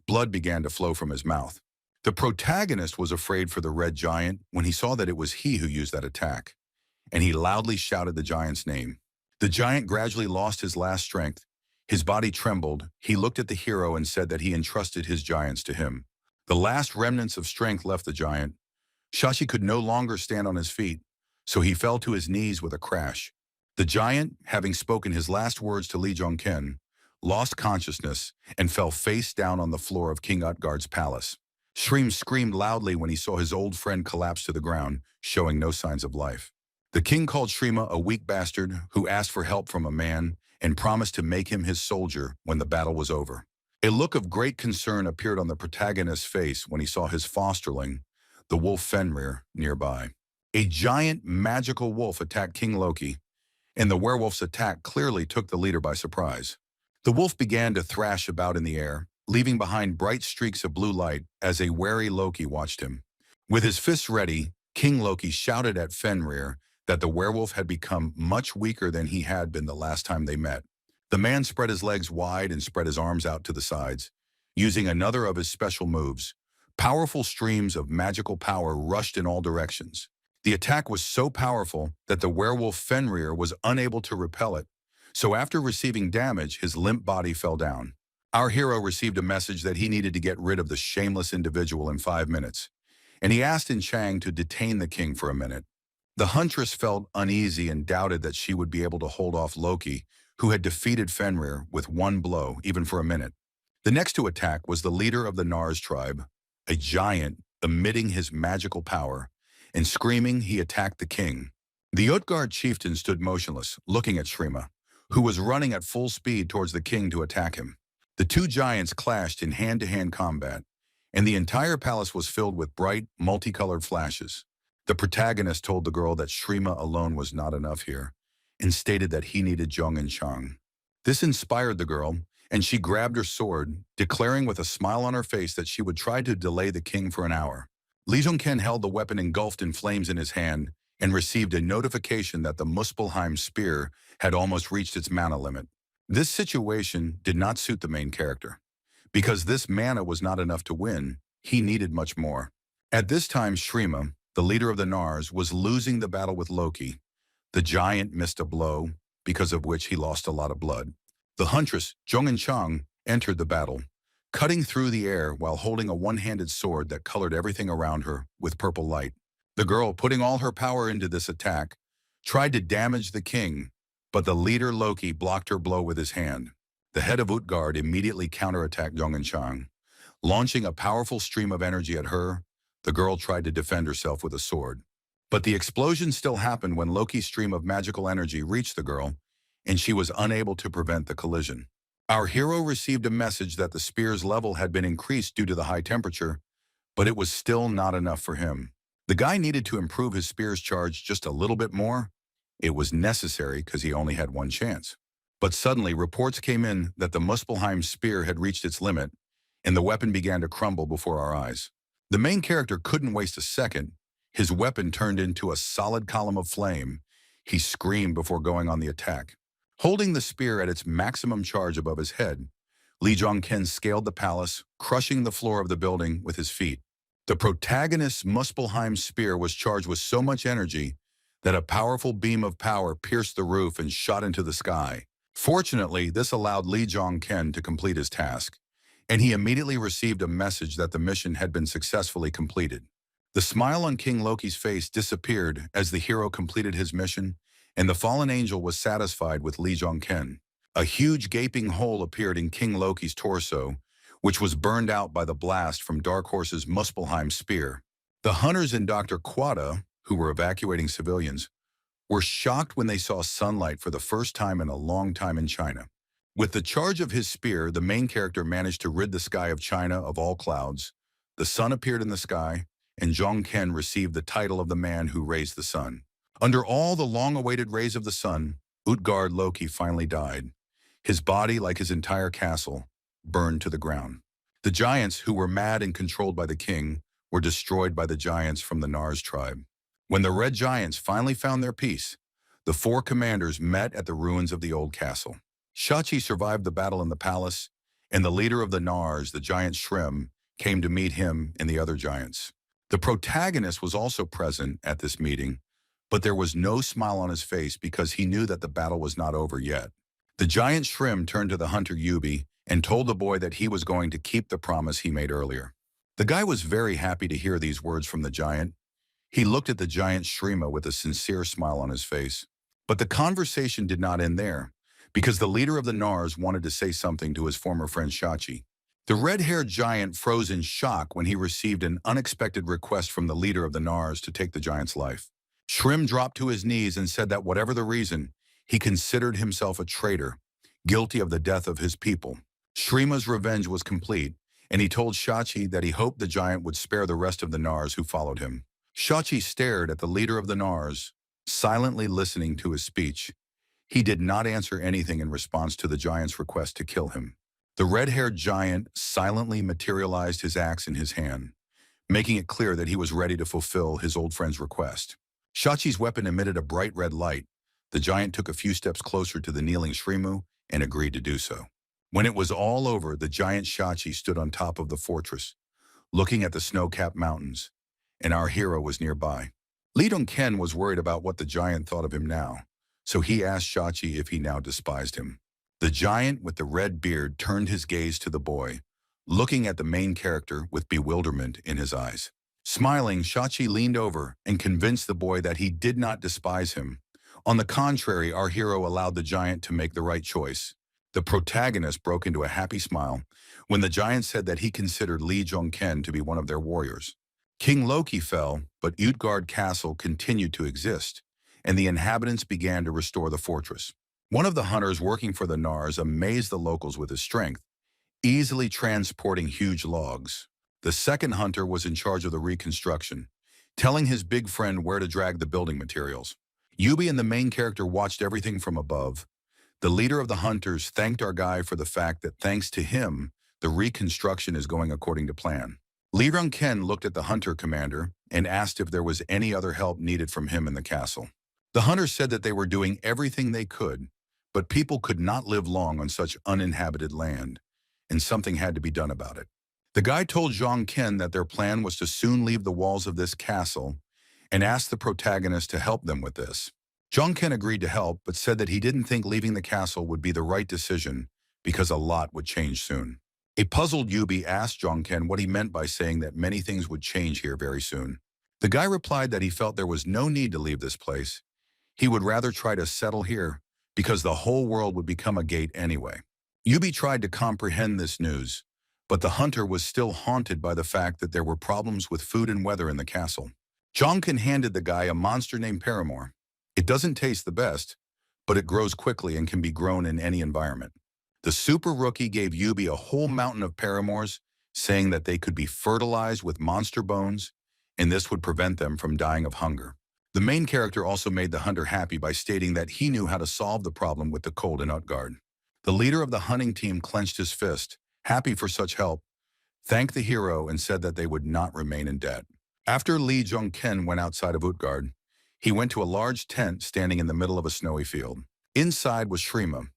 Blood began to flow from his mouth. The protagonist was afraid for the red giant when he saw that it was he who used that attack, and he loudly shouted the giant's name. The giant gradually lost his last strength. His body trembled. He looked at the hero and said that he entrusted his giants to him. The last remnants of strength left the giant. Shachi could no longer stand on his feet, so he fell to his knees with a crash. The giant, having spoken his last words to Lee Jong-ken, lost consciousness and fell face down on the floor of King Utgard's palace. Shreem screamed loudly when he saw his old friend collapse to the ground, showing no signs of life. The king called Shrima a weak bastard who asked for help from a man and promised to make him his soldier when the battle was over. A look of great concern appeared on the protagonist's face when he saw his fosterling, the wolf Fenrir, nearby. A giant magical wolf attacked King Loki, and the werewolf's attack clearly took the leader by surprise. The wolf began to thrash about in the air, leaving behind bright streaks of blue light as a wary Loki watched him. With his fists ready, King Loki shouted at Fenrir that the werewolf had become much weaker than he had been the last time they met. The man spread his legs wide and spread his arms out to the sides, using another of his special moves. Powerful streams of magical power rushed in all directions. The attack was so powerful that the werewolf Fenrir was unable to repel it, so after receiving damage, his limp body fell down. Our hero received a message that he needed to get rid of the shameless individual in 5 minutes, and he asked In Chang to detain the king for a minute. The huntress felt uneasy and doubted that she would be able to hold off Loki, who had defeated Fenrir with one blow, even for a minute. The next to attack was the leader of the Nars tribe, a giant emitting his magical power, and screaming he attacked the king. The Utgard chieftain stood motionless, looking at Shrima, who was running at full speed towards the king to attack him. The two giants clashed in hand-to-hand combat, and the entire palace was filled with bright, multicolored flashes. The protagonist told the girl that Shrima alone was not enough here, and stated that he needed Jung and Chang. This inspired the girl, and she grabbed her sword, declaring with a smile on her face that she would try to delay the king for an hour. Lee Jong-ken held the weapon engulfed in flames in his hand and received a notification that the Muspelheim spear had almost reached its mana limit. This situation did not suit the main character. Because this mana was not enough to win, he needed much more. At this time, Shrima, the leader of the Nars, was losing the battle with Loki. The giant missed a blow, because of which he lost a lot of blood. The huntress, Jung and Chang, entered the battle, cutting through the air while holding a one-handed sword that colored everything around her with purple light. The girl, putting all her power into this attack, tried to damage the king, but the leader Loki blocked her blow with his hand. The head of Utgard immediately counterattacked Jung and Chang. Launching a powerful stream of energy at her, the girl tried to defend herself with a sword. But the explosion still happened when Loki's stream of magical energy reached the girl, and she was unable to prevent the collision. Our hero received a message that the spear's level had been increased due to the high temperature, but it was still not enough for him. The guy needed to improve his spear's charge just a little bit more. It was necessary because he only had one chance. But suddenly, reports came in that the Muspelheim spear had reached its limit, and the weapon began to crumble before our eyes. The main character couldn't waste a second. His weapon turned into a solid column of flame. He screamed before going on the attack. Holding the spear at its maximum charge above his head, Lee Jong-ken scaled the palace, crushing the floor of the building with his feet. The protagonist's Muspelheim spear was charged with so much energy that a powerful beam of power pierced the roof and shot into the sky. Fortunately, this allowed Lee Jong-ken to complete his task, and he immediately received a message that the mission had been successfully completed. The smile on King Loki's face disappeared as the hero completed his mission, and the fallen angel was satisfied with Lee Jong-ken. A huge gaping hole appeared in King Loki's torso, which was burned out by the blast from Dark Horse's Muspelheim spear. The hunters and Dr. Quada, who were evacuating civilians, were shocked when they saw sunlight for the first time in a long time in China. With the charge of his spear, the main character managed to rid the sky of China of all clouds. The sun appeared in the sky, and Zhong Ken received the title of the man who raised the sun. Under all the long-awaited rays of the sun, Utgard Loki finally died. His body, like his entire castle, burned to the ground. The giants, who were mad and controlled by the king, were destroyed by the giants from the Nars tribe. When the red giants finally found their peace, the four commanders met at the ruins of the old castle. Shachi survived the battle in the palace, and the leader of the Nars, the giant Shrim, came to meet him and the other giants. The protagonist was also present at this meeting, but there was no smile on his face because he knew that the battle was not over yet. The giant Shrim turned to the hunter Yubi and told the boy that he was going to keep the promise he made earlier. The guy was very happy to hear these words from the giant. He looked at the giant Shrima with a sincere smile on his face. But the conversation did not end there, because the leader of the Nars wanted to say something to his former friend Shachi. The red-haired giant froze in shock when he received an unexpected request from the leader of the Nars to take the giant's life. Shrim dropped to his knees and said that whatever the reason, he considered himself a traitor, guilty of the death of his people. Shrima's revenge was complete, and he told Shachi that he hoped the giant would spare the rest of the Nars who followed him. Shachi stared at the leader of the Nars, silently listening to his speech. He did not answer anything in response to the giant's request to kill him. The red-haired giant silently materialized his axe in his hand, making it clear that he was ready to fulfill his old friend's request. Shachi's weapon emitted a bright red light. The giant took a few steps closer to the kneeling Shrimu and agreed to do so. When it was all over, the giant Shachi stood on top of the fortress, looking at the snow-capped mountains, and our hero was nearby. Li Dongken was worried about what the giant thought of him now, so he asked Shachi if he now despised him. The giant with the red beard turned his gaze to the boy, looking at the main character with bewilderment in his eyes. Smiling, Shachi leaned over and convinced the boy that he did not despise him. On the contrary, our hero allowed the giant to make the right choice. The protagonist broke into a happy smile when the giant said that he considered Li Dongken to be one of their warriors. King Loki fell, but Utgard Castle continued to exist, and the inhabitants began to restore the fortress. One of the hunters working for the Nars amazed the locals with his strength, easily transporting huge logs. The second hunter was in charge of the reconstruction, telling his big friend where to drag the building materials. Yubi and the main character watched everything from above. The leader of the hunters thanked our guy for the fact that thanks to him, the reconstruction is going according to plan. Li Dongken looked at the hunter commander and asked if there was any other help needed from him in the castle. The hunters said that they were doing everything they could, but people could not live long on such uninhabited land, and something had to be done about it. The guy told Zhong Ken that their plan was to soon leave the walls of this castle and asked the protagonist to help them with this. Zhong Ken agreed to help, but said that he didn't think leaving the castle would be the right decision because a lot would change soon. A puzzled Yubi asked Zhong Ken what he meant by saying that many things would change here very soon. The guy replied that he felt there was no need to leave this place. He would rather try to settle here because the whole world would become a gate anyway. Yubi tried to comprehend this news, but the hunter was still haunted by the fact that there were problems with food and weather in the castle. Zhong Ken handed the guy a monster named Paramore. It doesn't taste the best, but it grows quickly and can be grown in any environment. The super rookie gave Yubi a whole mountain of paramours, saying that they could be fertilized with monster bones, and this would prevent them from dying of hunger. The main character also made the hunter happy by stating that he knew how to solve the problem with the cold in Utgard. The leader of the hunting team clenched his fist, happy for such help, thanked the hero, and said that they would not remain in debt. After Li Dongken went outside of Utgard, he went to a large tent standing in the middle of a snowy field. Inside was Shrima,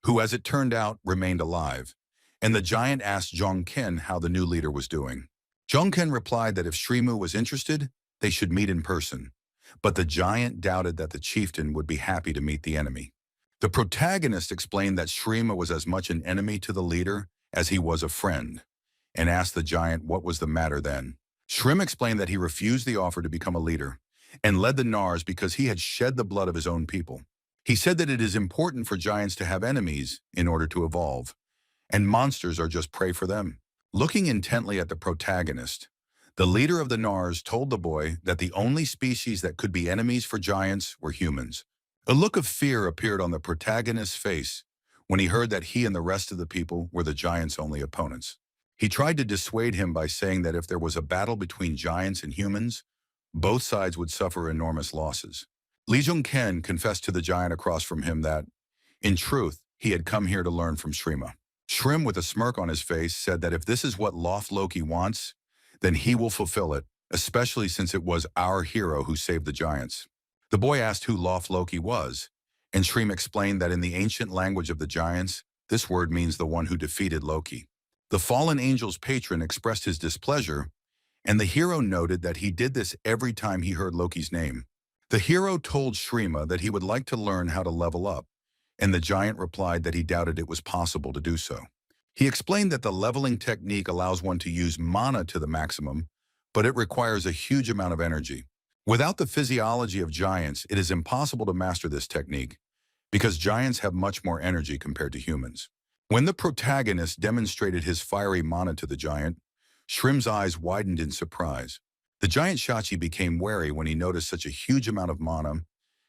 who, as it turned out, remained alive, and the giant asked Zhong Ken how the new leader was doing. Zhong Ken replied that if Shrimu was interested, they should meet in person, but the giant doubted that the chieftain would be happy to meet the enemy. The protagonist explained that Shrima was as much an enemy to the leader as he was a friend, and asked the giant what was the matter then. Shrim explained that he refused the offer to become a leader, and led the Nars because he had shed the blood of his own people. He said that it is important for giants to have enemies in order to evolve, and monsters are just prey for them. Looking intently at the protagonist, The leader of the Nars told the boy that the only species that could be enemies for giants were humans. A look of fear appeared on the protagonist's face when he heard that he and the rest of the people were the giants' only opponents. He tried to dissuade him by saying that if there was a battle between giants and humans, both sides would suffer enormous losses. Lee Jung-ken confessed to the giant across from him that, in truth, he had come here to learn from Shrima. Shrim, with a smirk on his face, said that if this is what Loth Loki wants, then he will fulfill it, especially since it was our hero who saved the giants. The boy asked who Loth Loki was, and Shrim explained that in the ancient language of the giants, this word means the one who defeated Loki. The fallen angel's patron expressed his displeasure, and the hero noted that he did this every time he heard Loki's name. The hero told Shrima that he would like to learn how to level up, and the giant replied that he doubted it was possible to do so. He explained that the leveling technique allows one to use mana to the maximum, but it requires a huge amount of energy. Without the physiology of giants, it is impossible to master this technique, because giants have much more energy compared to humans. When the protagonist demonstrated his fiery mana to the giant, Shrim's eyes widened in surprise. The giant Shachi became wary when he noticed such a huge amount of mana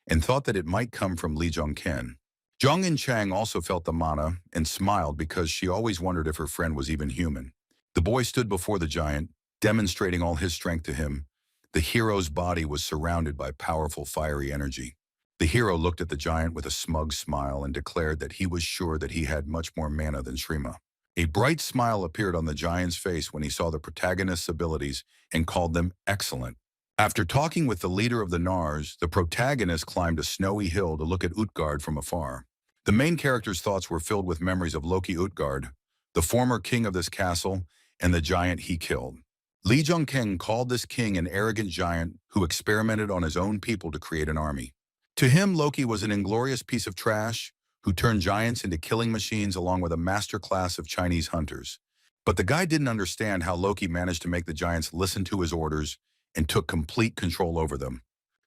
and thought that it might come from Lee Jung-ken. Jong-in Chang also felt the mana and smiled because she always wondered if her friend was even human. The boy stood before the giant, demonstrating all his strength to him. The hero's body was surrounded by powerful fiery energy. The hero looked at the giant with a smug smile and declared that he was sure that he had much more mana than Shrima. A bright smile appeared on the giant's face when he saw the protagonist's abilities and called them excellent. After talking with the leader of the Nars, the protagonist climbed a snowy hill to look at Utgard from afar. The main character's thoughts were filled with memories of Loki Utgard, the former king of this castle, and the giant he killed. Lee Jung-ken called this king an arrogant giant who experimented on his own people to create an army. To him, Loki was an inglorious piece of trash who turned giants into killing machines along with a master class of Chinese hunters. But the guy didn't understand how Loki managed to make the giants listen to his orders and took complete control over them.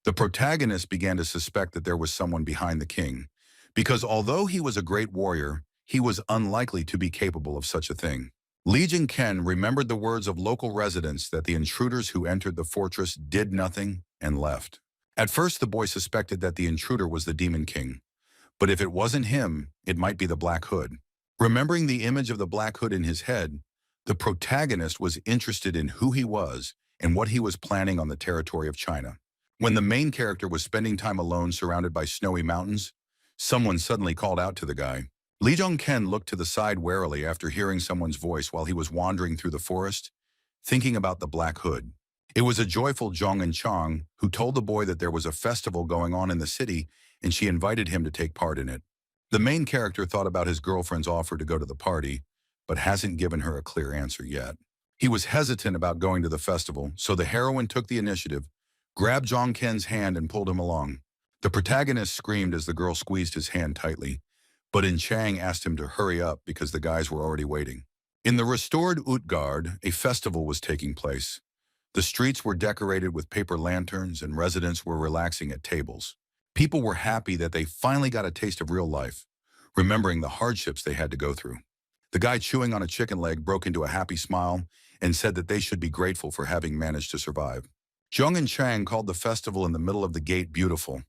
The protagonist began to suspect that there was someone behind the king, because although he was a great warrior, he was unlikely to be capable of such a thing. Lee Jung-ken remembered the words of local residents that the intruders who entered the fortress did nothing and left. At first, the boy suspected that the intruder was the Demon King, but if it wasn't him, it might be the Black Hood. Remembering the image of the Black Hood in his head, the protagonist was interested in who he was and what he was planning on the territory of China. When the main character was spending time alone surrounded by snowy mountains, someone suddenly called out to the guy. Lee Jung-ken looked to the side warily after hearing someone's voice while he was wandering through the forest, thinking about the Black Hood. It was a joyful Jong-in Chang who told the boy that there was a festival going on in the city and she invited him to take part in it. The main character thought about his girlfriend's offer to go to the party, but hasn't given her a clear answer yet. He was hesitant about going to the festival, so the heroine took the initiative, grabbed Jong-ken's hand and pulled him along. The protagonist screamed as the girl squeezed his hand tightly, but In Chang asked him to hurry up because the guys were already waiting. In the restored Utgard, a festival was taking place. The streets were decorated with paper lanterns and residents were relaxing at tables. People were happy that they finally got a taste of real life, remembering the hardships they had to go through. The guy chewing on a chicken leg broke into a happy smile and said that they should be grateful for having managed to survive. Jong-in Chang called the festival in the middle of the gate beautiful,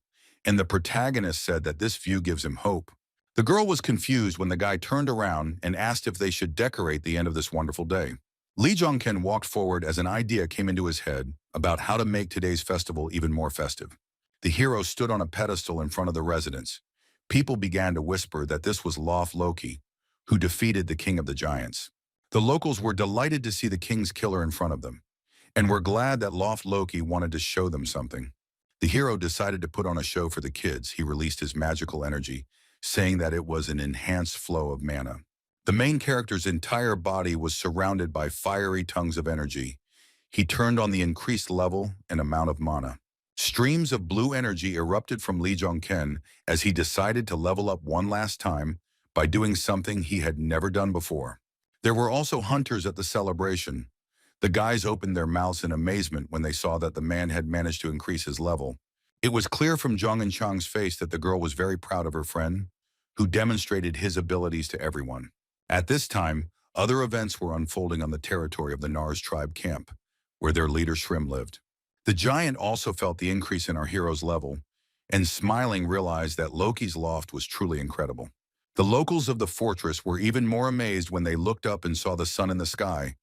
and the protagonist said that this view gives him hope. The girl was confused when the guy turned around and asked if they should decorate the end of this wonderful day. Lee Jung-ken walked forward as an idea came into his head about how to make today's festival even more festive. The hero stood on a pedestal in front of the residents. People began to whisper that this was Loth Loki, who defeated the king of the giants. The locals were delighted to see the king's killer in front of them, and were glad that Loth Loki wanted to show them something. The hero decided to put on a show for the kids. He released his magical energy, saying that it was an enhanced flow of mana. The main character's entire body was surrounded by fiery tongues of energy. He turned on the increased level and amount of mana. Streams of blue energy erupted from Lee Jung-ken as he decided to level up one last time by doing something he had never done before. There were also hunters at the celebration. The guys opened their mouths in amazement when they saw that the man had managed to increase his level. It was clear from Jong-in Chang's face that the girl was very proud of her friend, who demonstrated his abilities to everyone. At this time, other events were unfolding on the territory of the Nars tribe camp. where their leader Shrim lived. The giant also felt the increase in our hero's level, and smiling realized that Loki's loft was truly incredible. The locals of the fortress were even more amazed when they looked up and saw the sun in the sky,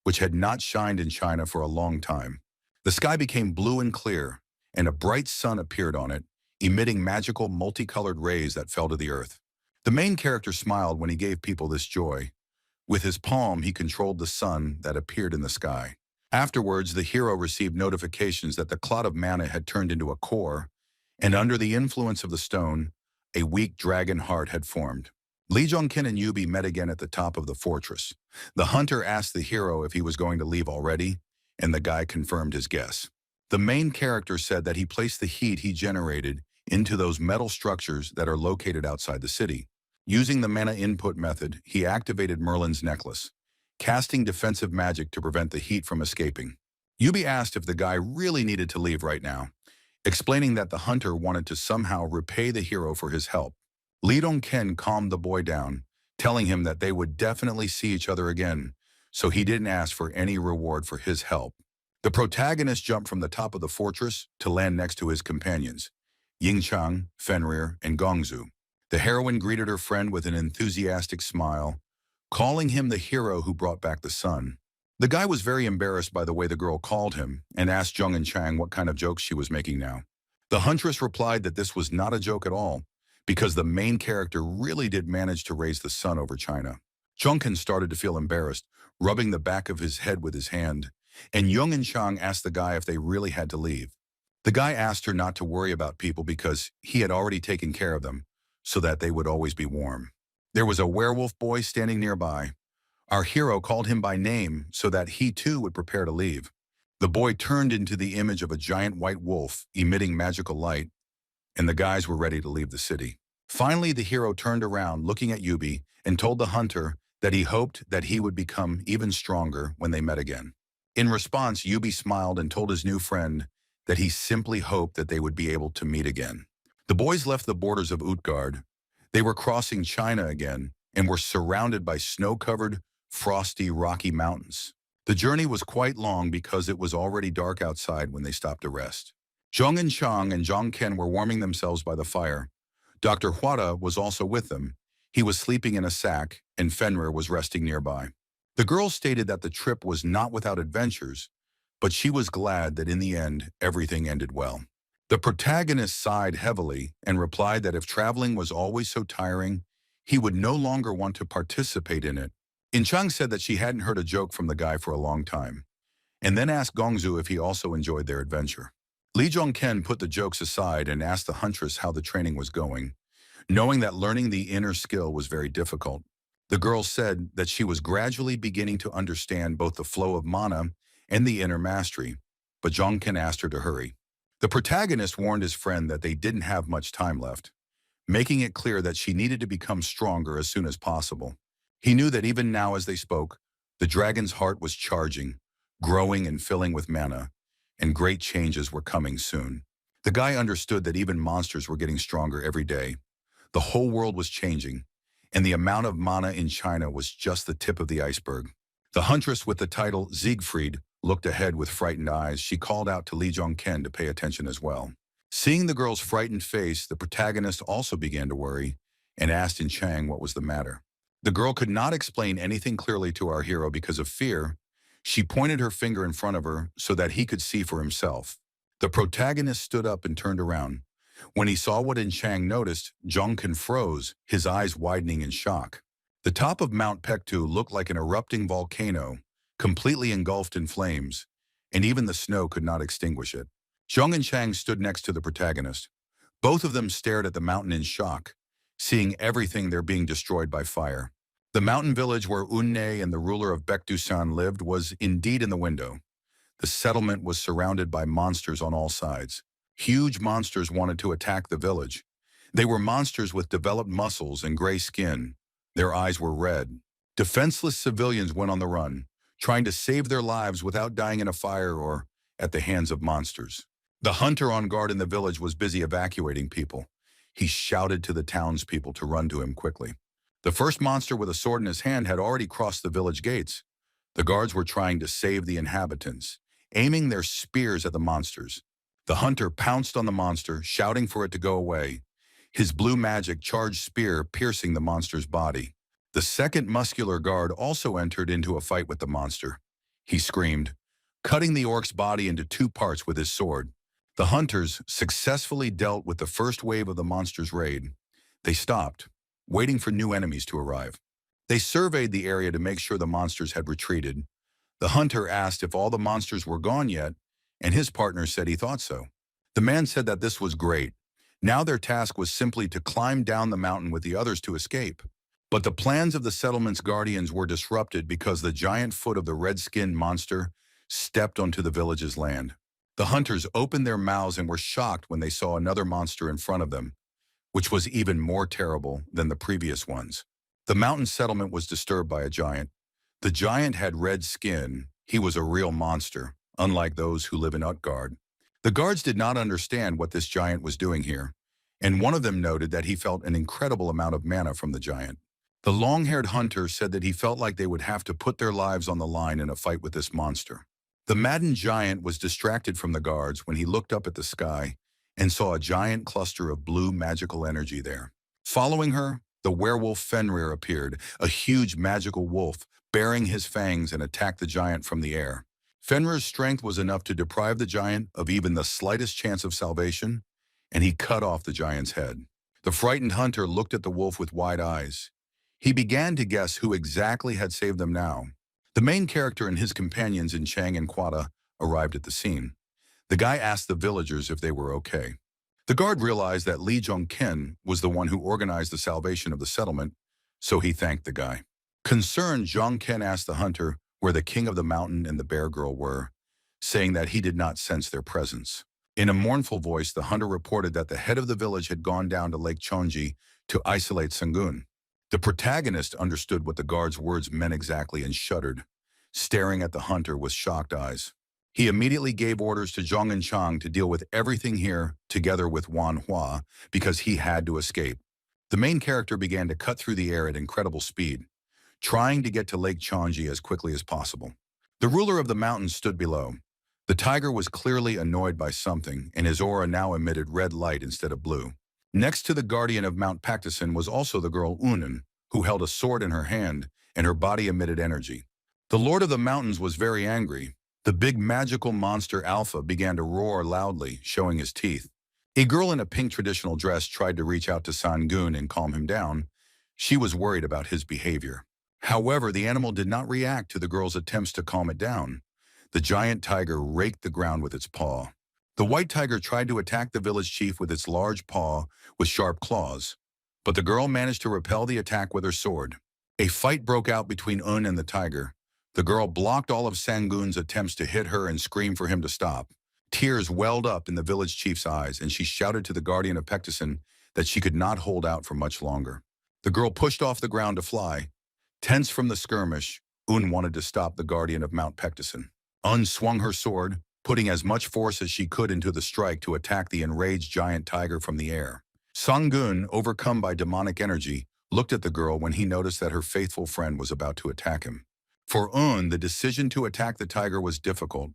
which had not shined in China for a long time. The sky became blue and clear, and a bright sun appeared on it, emitting magical multicolored rays that fell to the earth. The main character smiled when he gave people this joy. With his palm, he controlled the sun that appeared in the sky. Afterwards, the hero received notifications that the clot of mana had turned into a core, and under the influence of the stone, a weak dragon heart had formed. Lee Jong-kin and Yubi met again at the top of the fortress. The hunter asked the hero if he was going to leave already, and the guy confirmed his guess. The main character said that he placed the heat he generated into those metal structures that are located outside the city. Using the mana input method, he activated Merlin's necklace, casting defensive magic to prevent the heat from escaping. Yubi asked if the guy really needed to leave right now, explaining that the hunter wanted to somehow repay the hero for his help. Lee Dong-ken calmed the boy down, telling him that they would definitely see each other again, so he didn't ask for any reward for his help. The protagonist jumped from the top of the fortress to land next to his companions, Ying Chang, Fenrir, and Gongzu. The heroine greeted her friend with an enthusiastic smile, calling him the hero who brought back the sun. The guy was very embarrassed by the way the girl called him and asked Jung and Chang what kind of jokes she was making now. The huntress replied that this was not a joke at all, because the main character really did manage to raise the sun over China. Jungkin started to feel embarrassed, rubbing the back of his head with his hand, and Jung and Chang asked the guy if they really had to leave. The guy asked her not to worry about people because he had already taken care of them, so that they would always be warm. There was a werewolf boy standing nearby. Our hero called him by name so that he too would prepare to leave. The boy turned into the image of a giant white wolf emitting magical light, and the guys were ready to leave the city. Finally, the hero turned around looking at Yubi and told the hunter that he hoped that he would become even stronger when they met again. In response, Yubi smiled and told his new friend that he simply hoped that they would be able to meet again. The boys left the borders of Utgard. They were crossing China again and were surrounded by snow-covered, frosty, rocky mountains. The journey was quite long because it was already dark outside when they stopped to rest. Zhong and Chang and Zhong Ken were warming themselves by the fire. Dr. Huada was also with them. He was sleeping in a sack, and Fenrir was resting nearby. The girl stated that the trip was not without adventures, but she was glad that in the end, everything ended well. The protagonist sighed heavily and replied that if traveling was always so tiring, he would no longer want to participate in it. In Chang said that she hadn't heard a joke from the guy for a long time, and then asked Gongzu if he also enjoyed their adventure. Lee Jong-ken put the jokes aside and asked the huntress how the training was going, knowing that learning the inner skill was very difficult. The girl said that she was gradually beginning to understand both the flow of mana and the inner mastery, but Jong-ken asked her to hurry. The protagonist warned his friend that they didn't have much time left, making it clear that she needed to become stronger as soon as possible. He knew that even now as they spoke, the dragon's heart was charging, growing and filling with mana, and great changes were coming soon. The guy understood that even monsters were getting stronger every day. The whole world was changing, and the amount of mana in China was just the tip of the iceberg. The huntress with the title Siegfried looked ahead with frightened eyes. She called out to Lee Jong-ken to pay attention as well. Seeing the girl's frightened face, the protagonist also began to worry and asked in Chang what was the matter. The girl could not explain anything clearly to our hero because of fear. She pointed her finger in front of her so that he could see for himself. The protagonist stood up and turned around. When he saw what In Chang noticed, Jong-ken froze, his eyes widening in shock. The top of Mount Pektu looked like an erupting volcano, completely engulfed in flames, and even the snow could not extinguish it. Zhong and Chang stood next to the protagonist. Both of them stared at the mountain in shock, seeing everything there being destroyed by fire. The mountain village where Unne and the ruler of Baekdusan lived was indeed in the window. The settlement was surrounded by monsters on all sides. Huge monsters wanted to attack the village. They were monsters with developed muscles and gray skin. Their eyes were red. Defenseless civilians went on the run, trying to save their lives without dying in a fire or at the hands of monsters. The hunter on guard in the village was busy evacuating people. He shouted to the townspeople to run to him quickly. The first monster with a sword in his hand had already crossed the village gates. The guards were trying to save the inhabitants, aiming their spears at the monsters. The hunter pounced on the monster, shouting for it to go away, his blue magic charged spear piercing the monster's body. The second muscular guard also entered into a fight with the monster. He screamed, cutting the orc's body into two parts with his sword. The hunters successfully dealt with the first wave of the monster's raid. They stopped, waiting for new enemies to arrive. They surveyed the area to make sure the monsters had retreated. The hunter asked if all the monsters were gone yet, and his partner said he thought so. The man said that this was great. Now their task was simply to climb down the mountain with the others to escape. But the plans of the settlement's guardians were disrupted because the giant foot of the red-skinned monster stepped onto the village's land. The hunters opened their mouths and were shocked when they saw another monster in front of them, which was even more terrible than the previous ones. The mountain settlement was disturbed by a giant. The giant had red skin. He was a real monster, unlike those who live in Utgard. The guards did not understand what this giant was doing here, and one of them noted that he felt an incredible amount of mana from the giant. The long-haired hunter said that he felt like they would have to put their lives on the line in a fight with this monster. The maddened giant was distracted from the guards when he looked up at the sky and saw a giant cluster of blue magical energy there. Following her, the werewolf Fenrir appeared, a huge magical wolf, baring his fangs and attacked the giant from the air. Fenrir's strength was enough to deprive the giant of even the slightest chance of salvation, and he cut off the giant's head. The frightened hunter looked at the wolf with wide eyes. He began to guess who exactly had saved them now. The main character and his companions in Chang and Quada arrived at the scene. The guy asked the villagers if they were okay. The guard realized that Li Zhongken was the one who organized the salvation of the settlement, so he thanked the guy. Concerned, Zhongken asked the hunter where the king of the mountain and the bear girl were, saying that he did not sense their presence. In a mournful voice, the hunter reported that the head of the village had gone down to Lake Chonji to isolate Sangun. The protagonist understood what the guard's words meant exactly and shuddered, staring at the hunter with shocked eyes. He immediately gave orders to Zhong and Chang to deal with everything here together with Manhwa because he had to escape. The main character began to cut through the air at incredible speed, trying to get to Lake Chonji as quickly as possible. The ruler of the mountains stood below. The tiger was clearly annoyed by something, and his aura now emitted red light instead of blue. Next to the guardian of Mount Paktisan was also the girl Unan, who held a sword in her hand, and her body emitted energy. The Lord of the Mountains was very angry. The big magical monster Alpha began to roar loudly, showing his teeth. A girl in a pink traditional dress tried to reach out to Sangun and calm him down. She was worried about his behavior. However, the animal did not react to the girl's attempts to calm it down. The giant tiger raked the ground with its paw. The white tiger tried to attack the village chief with its large paw with sharp claws, but the girl managed to repel the attack with her sword. A fight broke out between Un and the tiger. The girl blocked all of Sangun's attempts to hit her and screamed for him to stop. Tears welled up in the village chief's eyes, and she shouted to the guardian of Paktisan that she could not hold out for much longer. The girl pushed off the ground to fly. Tense from the skirmish, Un wanted to stop the guardian of Mount Paktisan. Un swung her sword, putting as much force as she could into the strike to attack the enraged giant tiger from the air. Sangun, overcome by demonic energy, looked at the girl when he noticed that her faithful friend was about to attack him. For Un, the decision to attack the tiger was difficult.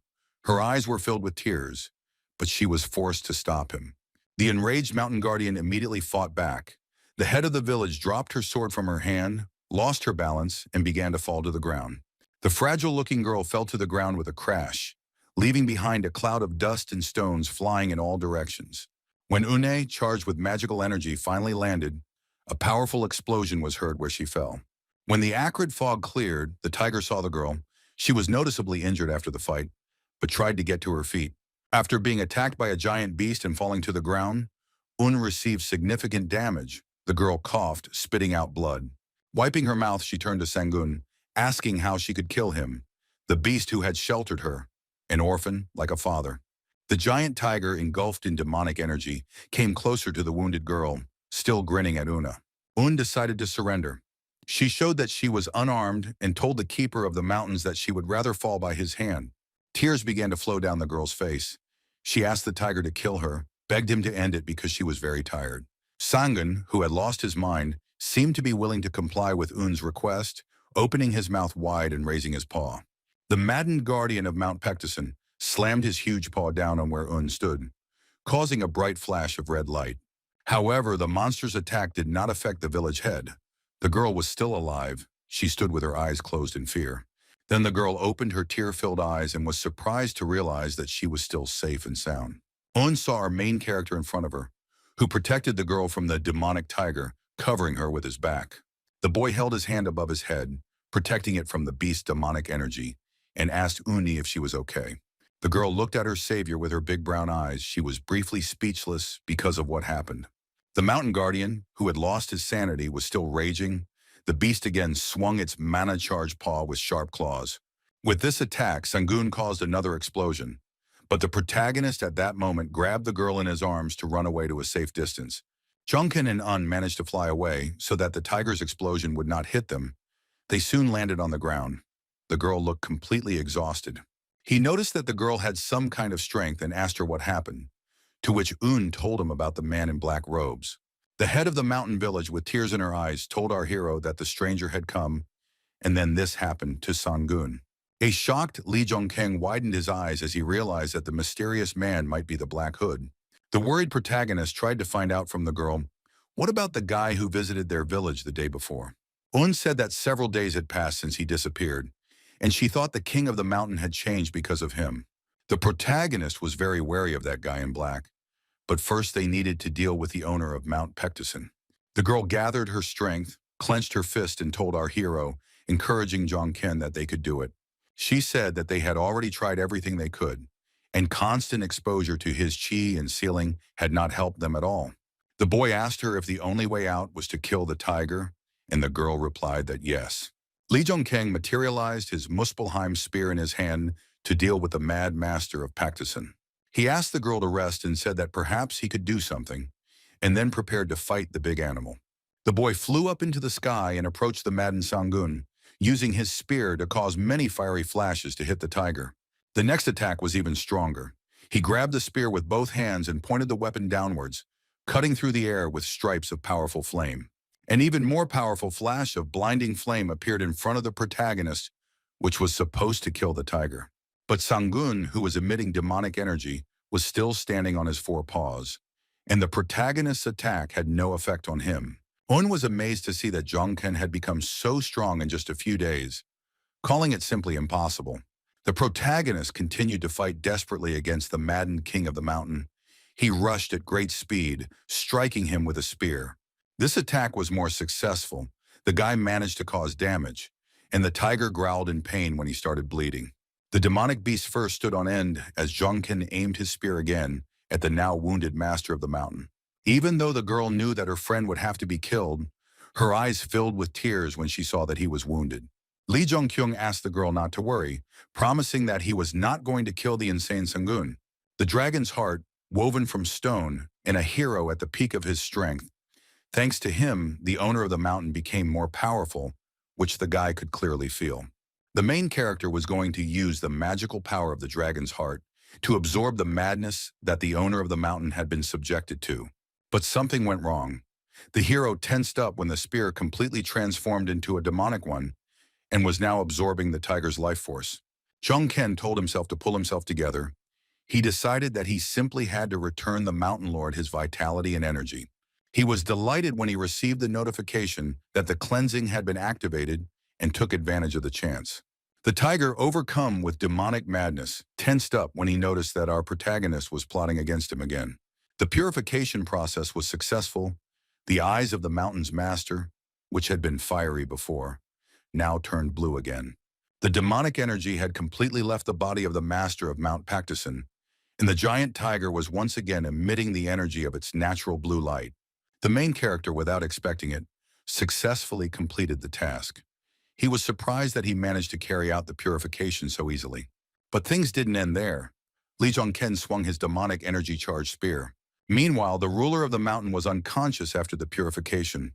Her eyes were filled with tears, but she was forced to stop him. The enraged mountain guardian immediately fought back. The head of the village dropped her sword from her hand, lost her balance, and began to fall to the ground. The fragile-looking girl fell to the ground with a crash, leaving behind a cloud of dust and stones flying in all directions. When Une, charged with magical energy, finally landed, a powerful explosion was heard where she fell. When the acrid fog cleared, the tiger saw the girl. She was noticeably injured after the fight, but tried to get to her feet. After being attacked by a giant beast and falling to the ground, Un received significant damage. The girl coughed, spitting out blood. Wiping her mouth, she turned to Sangun, asking how she could kill him, the beast who had sheltered her, an orphan like a father. The giant tiger, engulfed in demonic energy, came closer to the wounded girl, still grinning at Una. Un decided to surrender. She showed that she was unarmed and told the keeper of the mountains that she would rather fall by his hand. Tears began to flow down the girl's face. She asked the tiger to kill her, begged him to end it because she was very tired. Sangun, who had lost his mind, seemed to be willing to comply with Un's request, opening his mouth wide and raising his paw. The maddened guardian of Mount Paktisan slammed his huge paw down on where Un stood, causing a bright flash of red light. However, the monster's attack did not affect the village head. The girl was still alive. She stood with her eyes closed in fear. Then the girl opened her tear-filled eyes and was surprised to realize that she was still safe and sound. Un saw our main character in front of her, who protected the girl from the demonic tiger, covering her with his back. The boy held his hand above his head, protecting it from the beast's demonic energy, and asked Uni if she was okay. The girl looked at her savior with her big brown eyes. She was briefly speechless because of what happened. The mountain guardian, who had lost his sanity, was still raging. The beast again swung its mana-charged paw with sharp claws. With this attack, Sangun caused another explosion. But the protagonist at that moment grabbed the girl in his arms to run away to a safe distance. Jungkin and Un managed to fly away so that the tiger's explosion would not hit them. They soon landed on the ground. The girl looked completely exhausted. He noticed that the girl had some kind of strength and asked her what happened, to which Un told him about the man in black robes. The head of the mountain village, with tears in her eyes, told our hero that the stranger had come, and then this happened to Sangun. A shocked Li Zhongkeng widened his eyes as he realized that the mysterious man might be the Black Hood. The worried protagonist tried to find out from the girl, what about the guy who visited their village the day before? Un said that several days had passed since he disappeared, and she thought the king of the mountain had changed because of him. The protagonist was very wary of that guy in black, but first they needed to deal with the owner of Mount Pectison. The girl gathered her strength, clenched her fist, and told our hero, encouraging Zhongken that they could do it. She said that they had already tried everything they could, and constant exposure to his chi and sealing had not helped them at all. The boy asked her if the only way out was to kill the tiger, and the girl replied that yes. Li Zhongkeng materialized his Muspelheim spear in his hand to deal with the mad master of Pactison. He asked the girl to rest and said that perhaps he could do something, and then prepared to fight the big animal. The boy flew up into the sky and approached the maddened Sangun, using his spear to cause many fiery flashes to hit the tiger. The next attack was even stronger. He grabbed the spear with both hands and pointed the weapon downwards, cutting through the air with stripes of powerful flame. An even more powerful flash of blinding flame appeared in front of the protagonist, which was supposed to kill the tiger. But Sangun, who was emitting demonic energy, was still standing on his four paws, and the protagonist's attack had no effect on him. Un was amazed to see that Zhongken had become so strong in just a few days, calling it simply impossible. The protagonist continued to fight desperately against the maddened king of the mountain. He rushed at great speed, striking him with a spear. This attack was more successful. The guy managed to cause damage, and the tiger growled in pain when he started bleeding. The demonic beast first stood on end as Zhongken aimed his spear again at the now wounded master of the mountain. Even though the girl knew that her friend would have to be killed, her eyes filled with tears when she saw that he was wounded. Li Zhongkyung asked the girl not to worry, promising that he was not going to kill the insane Sangun. The dragon's heart, woven from stone, and a hero at the peak of his strength. Thanks to him, the owner of the mountain became more powerful, which the guy could clearly feel. The main character was going to use the magical power of the dragon's heart to absorb the madness that the owner of the mountain had been subjected to. But something went wrong. The hero tensed up when the spear completely transformed into a demonic one and was now absorbing the tiger's life force. Zhongken told himself to pull himself together. He decided that he simply had to return the mountain lord his vitality and energy. He was delighted when he received the notification that the cleansing had been activated and took advantage of the chance. The tiger, overcome with demonic madness, tensed up when he noticed that our protagonist was plotting against him again. The purification process was successful. The eyes of the mountain's master, which had been fiery before, now turned blue again. The demonic energy had completely left the body of the master of Mount Pactison, and the giant tiger was once again emitting the energy of its natural blue light. The main character, without expecting it, successfully completed the task. He was surprised that he managed to carry out the purification so easily. But things didn't end there. Li Zhongken swung his demonic energy-charged spear. Meanwhile, the ruler of the mountain was unconscious after the purification.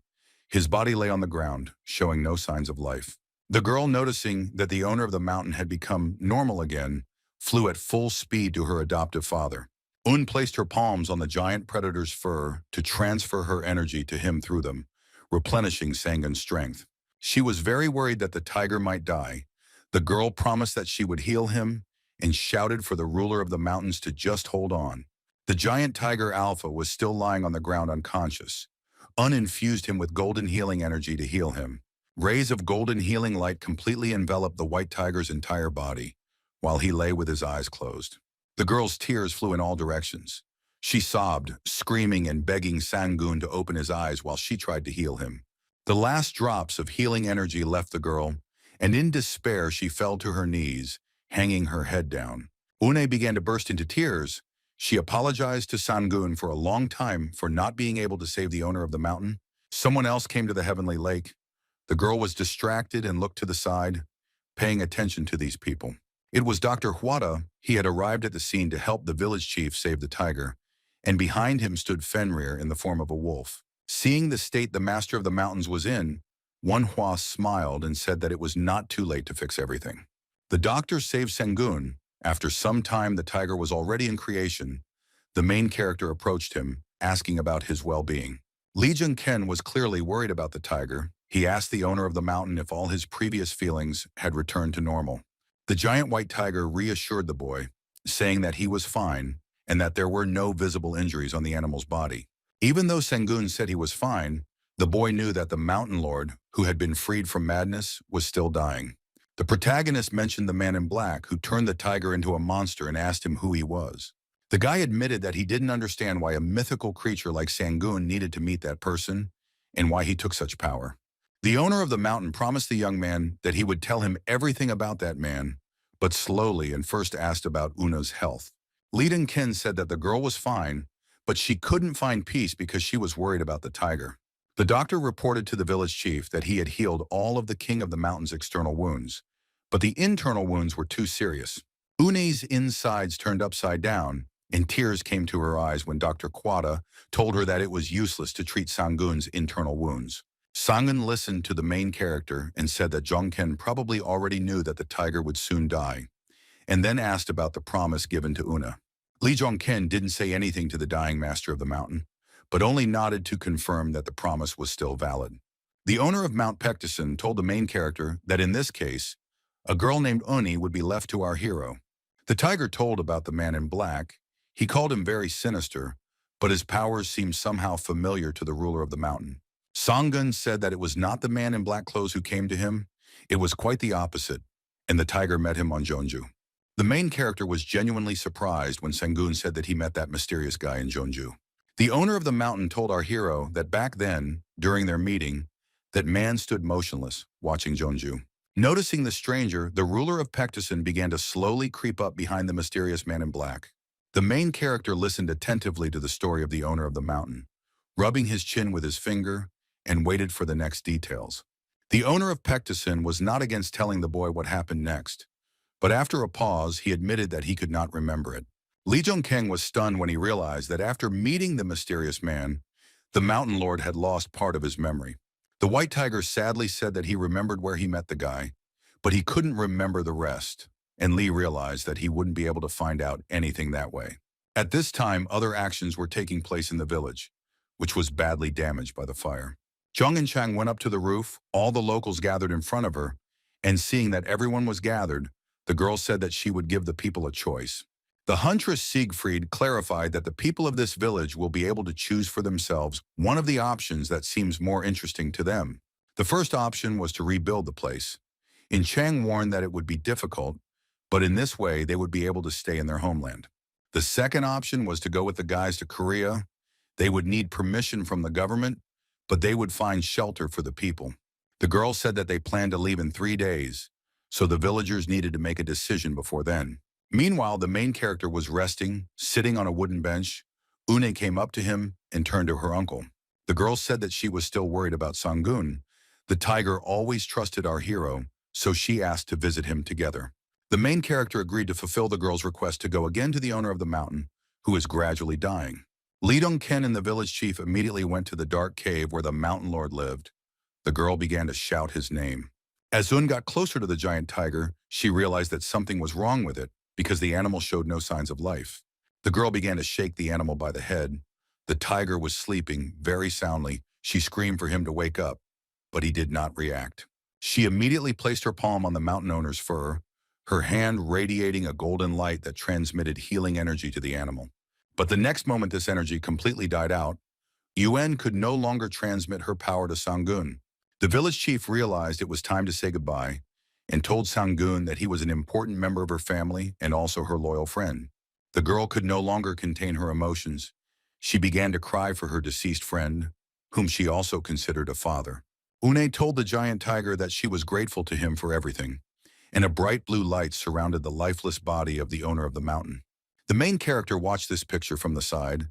His body lay on the ground, showing no signs of life. The girl, noticing that the owner of the mountain had become normal again, flew at full speed to her adoptive father. Un placed her palms on the giant predator's fur to transfer her energy to him through them, replenishing Sangun's strength. She was very worried that the tiger might die. The girl promised that she would heal him, and shouted for the ruler of the mountains to just hold on. The giant tiger Alpha was still lying on the ground unconscious. Un infused him with golden healing energy to heal him. Rays of golden healing light completely enveloped the white tiger's entire body, while he lay with his eyes closed. The girl's tears flew in all directions. She sobbed, screaming and begging Sangun to open his eyes while she tried to heal him. The last drops of healing energy left the girl, and in despair she fell to her knees, hanging her head down. Une began to burst into tears. She apologized to Sangun for a long time for not being able to save the owner of the mountain. Someone else came to the heavenly lake. The girl was distracted and looked to the side, paying attention to these people. It was Dr. Huada. He had arrived at the scene to help the village chief save the tiger, and behind him stood Fenrir in the form of a wolf. Seeing the state the master of the mountains was in, Manhwa smiled and said that it was not too late to fix everything. The doctor saved Sangun. After some time the tiger was already in creation. The main character approached him, asking about his well-being. Lee Jung-ken was clearly worried about the tiger. He asked the owner of the mountain if all his previous feelings had returned to normal. The giant white tiger reassured the boy, saying that he was fine and that there were no visible injuries on the animal's body. Even though Sangun said he was fine, the boy knew that the mountain lord, who had been freed from madness, was still dying. The protagonist mentioned the man in black who turned the tiger into a monster and asked him who he was. The guy admitted that he didn't understand why a mythical creature like Sangun needed to meet that person and why he took such power. The owner of the mountain promised the young man that he would tell him everything about that man, but slowly, and first asked about Una's health. Lee Jung-ken said that the girl was fine, but she couldn't find peace because she was worried about the tiger. The doctor reported to the village chief that he had healed all of the king of the mountain's external wounds, but the internal wounds were too serious. Une's insides turned upside down, and tears came to her eyes when Dr. Kwada told her that it was useless to treat Sangun's internal wounds. Sangun listened to the main character and said that Jung-ken probably already knew that the tiger would soon die, and then asked about the promise given to Una. Lee Jung-ken didn't say anything to the dying master of the mountain, but only nodded to confirm that the promise was still valid. The owner of Mount Pectison told the main character that in this case, a girl named Uni would be left to our hero. The tiger told about the man in black. He called him very sinister, but his powers seemed somehow familiar to the ruler of the mountain. Sangun said that it was not the man in black clothes who came to him. It was quite the opposite, and the tiger met him on Jeonju. The main character was genuinely surprised when Sangun said that he met that mysterious guy in Jeonju. The owner of the mountain told our hero that back then, during their meeting, that man stood motionless, watching Jeonju. Noticing the stranger, the ruler of Pectison began to slowly creep up behind the mysterious man in black. The main character listened attentively to the story of the owner of the mountain, rubbing his chin with his finger, and waited for the next details. The owner of Pectison was not against telling the boy what happened next, but after a pause, he admitted that he could not remember it. Lee Jung-ken was stunned when he realized that after meeting the mysterious man, the mountain lord had lost part of his memory. The white tiger sadly said that he remembered where he met the guy, but he couldn't remember the rest, and Lee realized that he wouldn't be able to find out anything that way. At this time, other actions were taking place in the village, which was badly damaged by the fire. Jung and Chang went up to the roof. All the locals gathered in front of her, and seeing that everyone was gathered, the girl said that she would give the people a choice. The huntress Siegfried clarified that the people of this village will be able to choose for themselves one of the options that seems more interesting to them. The first option was to rebuild the place. And Chang warned that it would be difficult, but in this way they would be able to stay in their homeland. The second option was to go with the guys to Korea. They would need permission from the government, but they would find shelter for the people. The girl said that they planned to leave in 3 days, so the villagers needed to make a decision before then. Meanwhile, the main character was resting, sitting on a wooden bench. Une came up to him and turned to her uncle. The girl said that she was still worried about Sangun. The tiger always trusted our hero, so she asked to visit him together. The main character agreed to fulfill the girl's request to go again to the owner of the mountain, who is gradually dying. Lee Dong-ken and the village chief immediately went to the dark cave where the mountain lord lived. The girl began to shout his name. As Un got closer to the giant tiger, she realized that something was wrong with it because the animal showed no signs of life. The girl began to shake the animal by the head. The tiger was sleeping very soundly. She screamed for him to wake up, but he did not react. She immediately placed her palm on the mountain owner's fur. her hand radiating a golden light that transmitted healing energy to the animal. But the next moment this energy completely died out, Yuen could no longer transmit her power to Sangun. The village chief realized it was time to say goodbye and told Sangun that he was an important member of her family and also her loyal friend. The girl could no longer contain her emotions. She began to cry for her deceased friend, whom she also considered a father. Une told the giant tiger that she was grateful to him for everything, and a bright blue light surrounded the lifeless body of the owner of the mountain. The main character watched this picture from the side,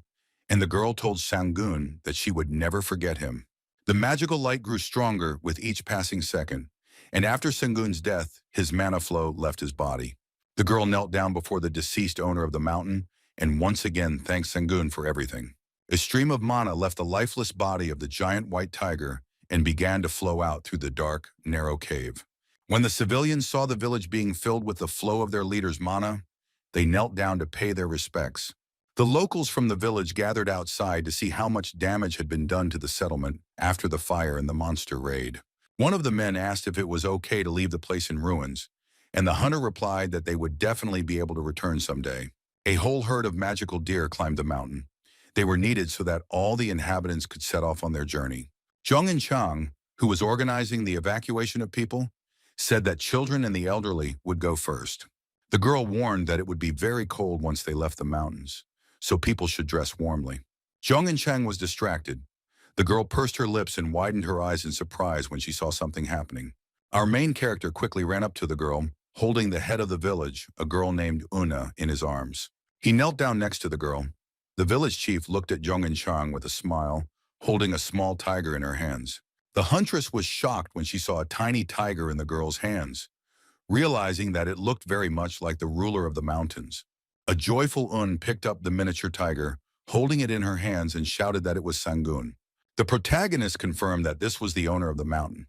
and the girl told Sangun that she would never forget him. The magical light grew stronger with each passing second, and after Sangun's death, his mana flow left his body. The girl knelt down before the deceased owner of the mountain and once again thanked Sangun for everything. A stream of mana left the lifeless body of the giant white tiger and began to flow out through the dark, narrow cave. When the civilians saw the village being filled with the flow of their leader's mana, they knelt down to pay their respects. The locals from the village gathered outside to see how much damage had been done to the settlement after the fire and the monster raid. One of the men asked if it was okay to leave the place in ruins, and the hunter replied that they would definitely be able to return someday. A whole herd of magical deer climbed the mountain. They were needed so that all the inhabitants could set off on their journey. Zhong and Chang, who was organizing the evacuation of people, said that children and the elderly would go first. The girl warned that it would be very cold once they left the mountains, so people should dress warmly. Zhong and Chang was distracted. The girl pursed her lips and widened her eyes in surprise when she saw something happening. Our main character quickly ran up to the girl, holding the head of the village, a girl named Una, in his arms. He knelt down next to the girl. The village chief looked at Zhong and Chang with a smile, holding a small tiger in her hands. The huntress was shocked when she saw a tiny tiger in the girl's hands, realizing that it looked very much like the ruler of the mountains. A joyful Un picked up the miniature tiger, holding it in her hands, and shouted that it was Sangun. The protagonist confirmed that this was the owner of the mountain,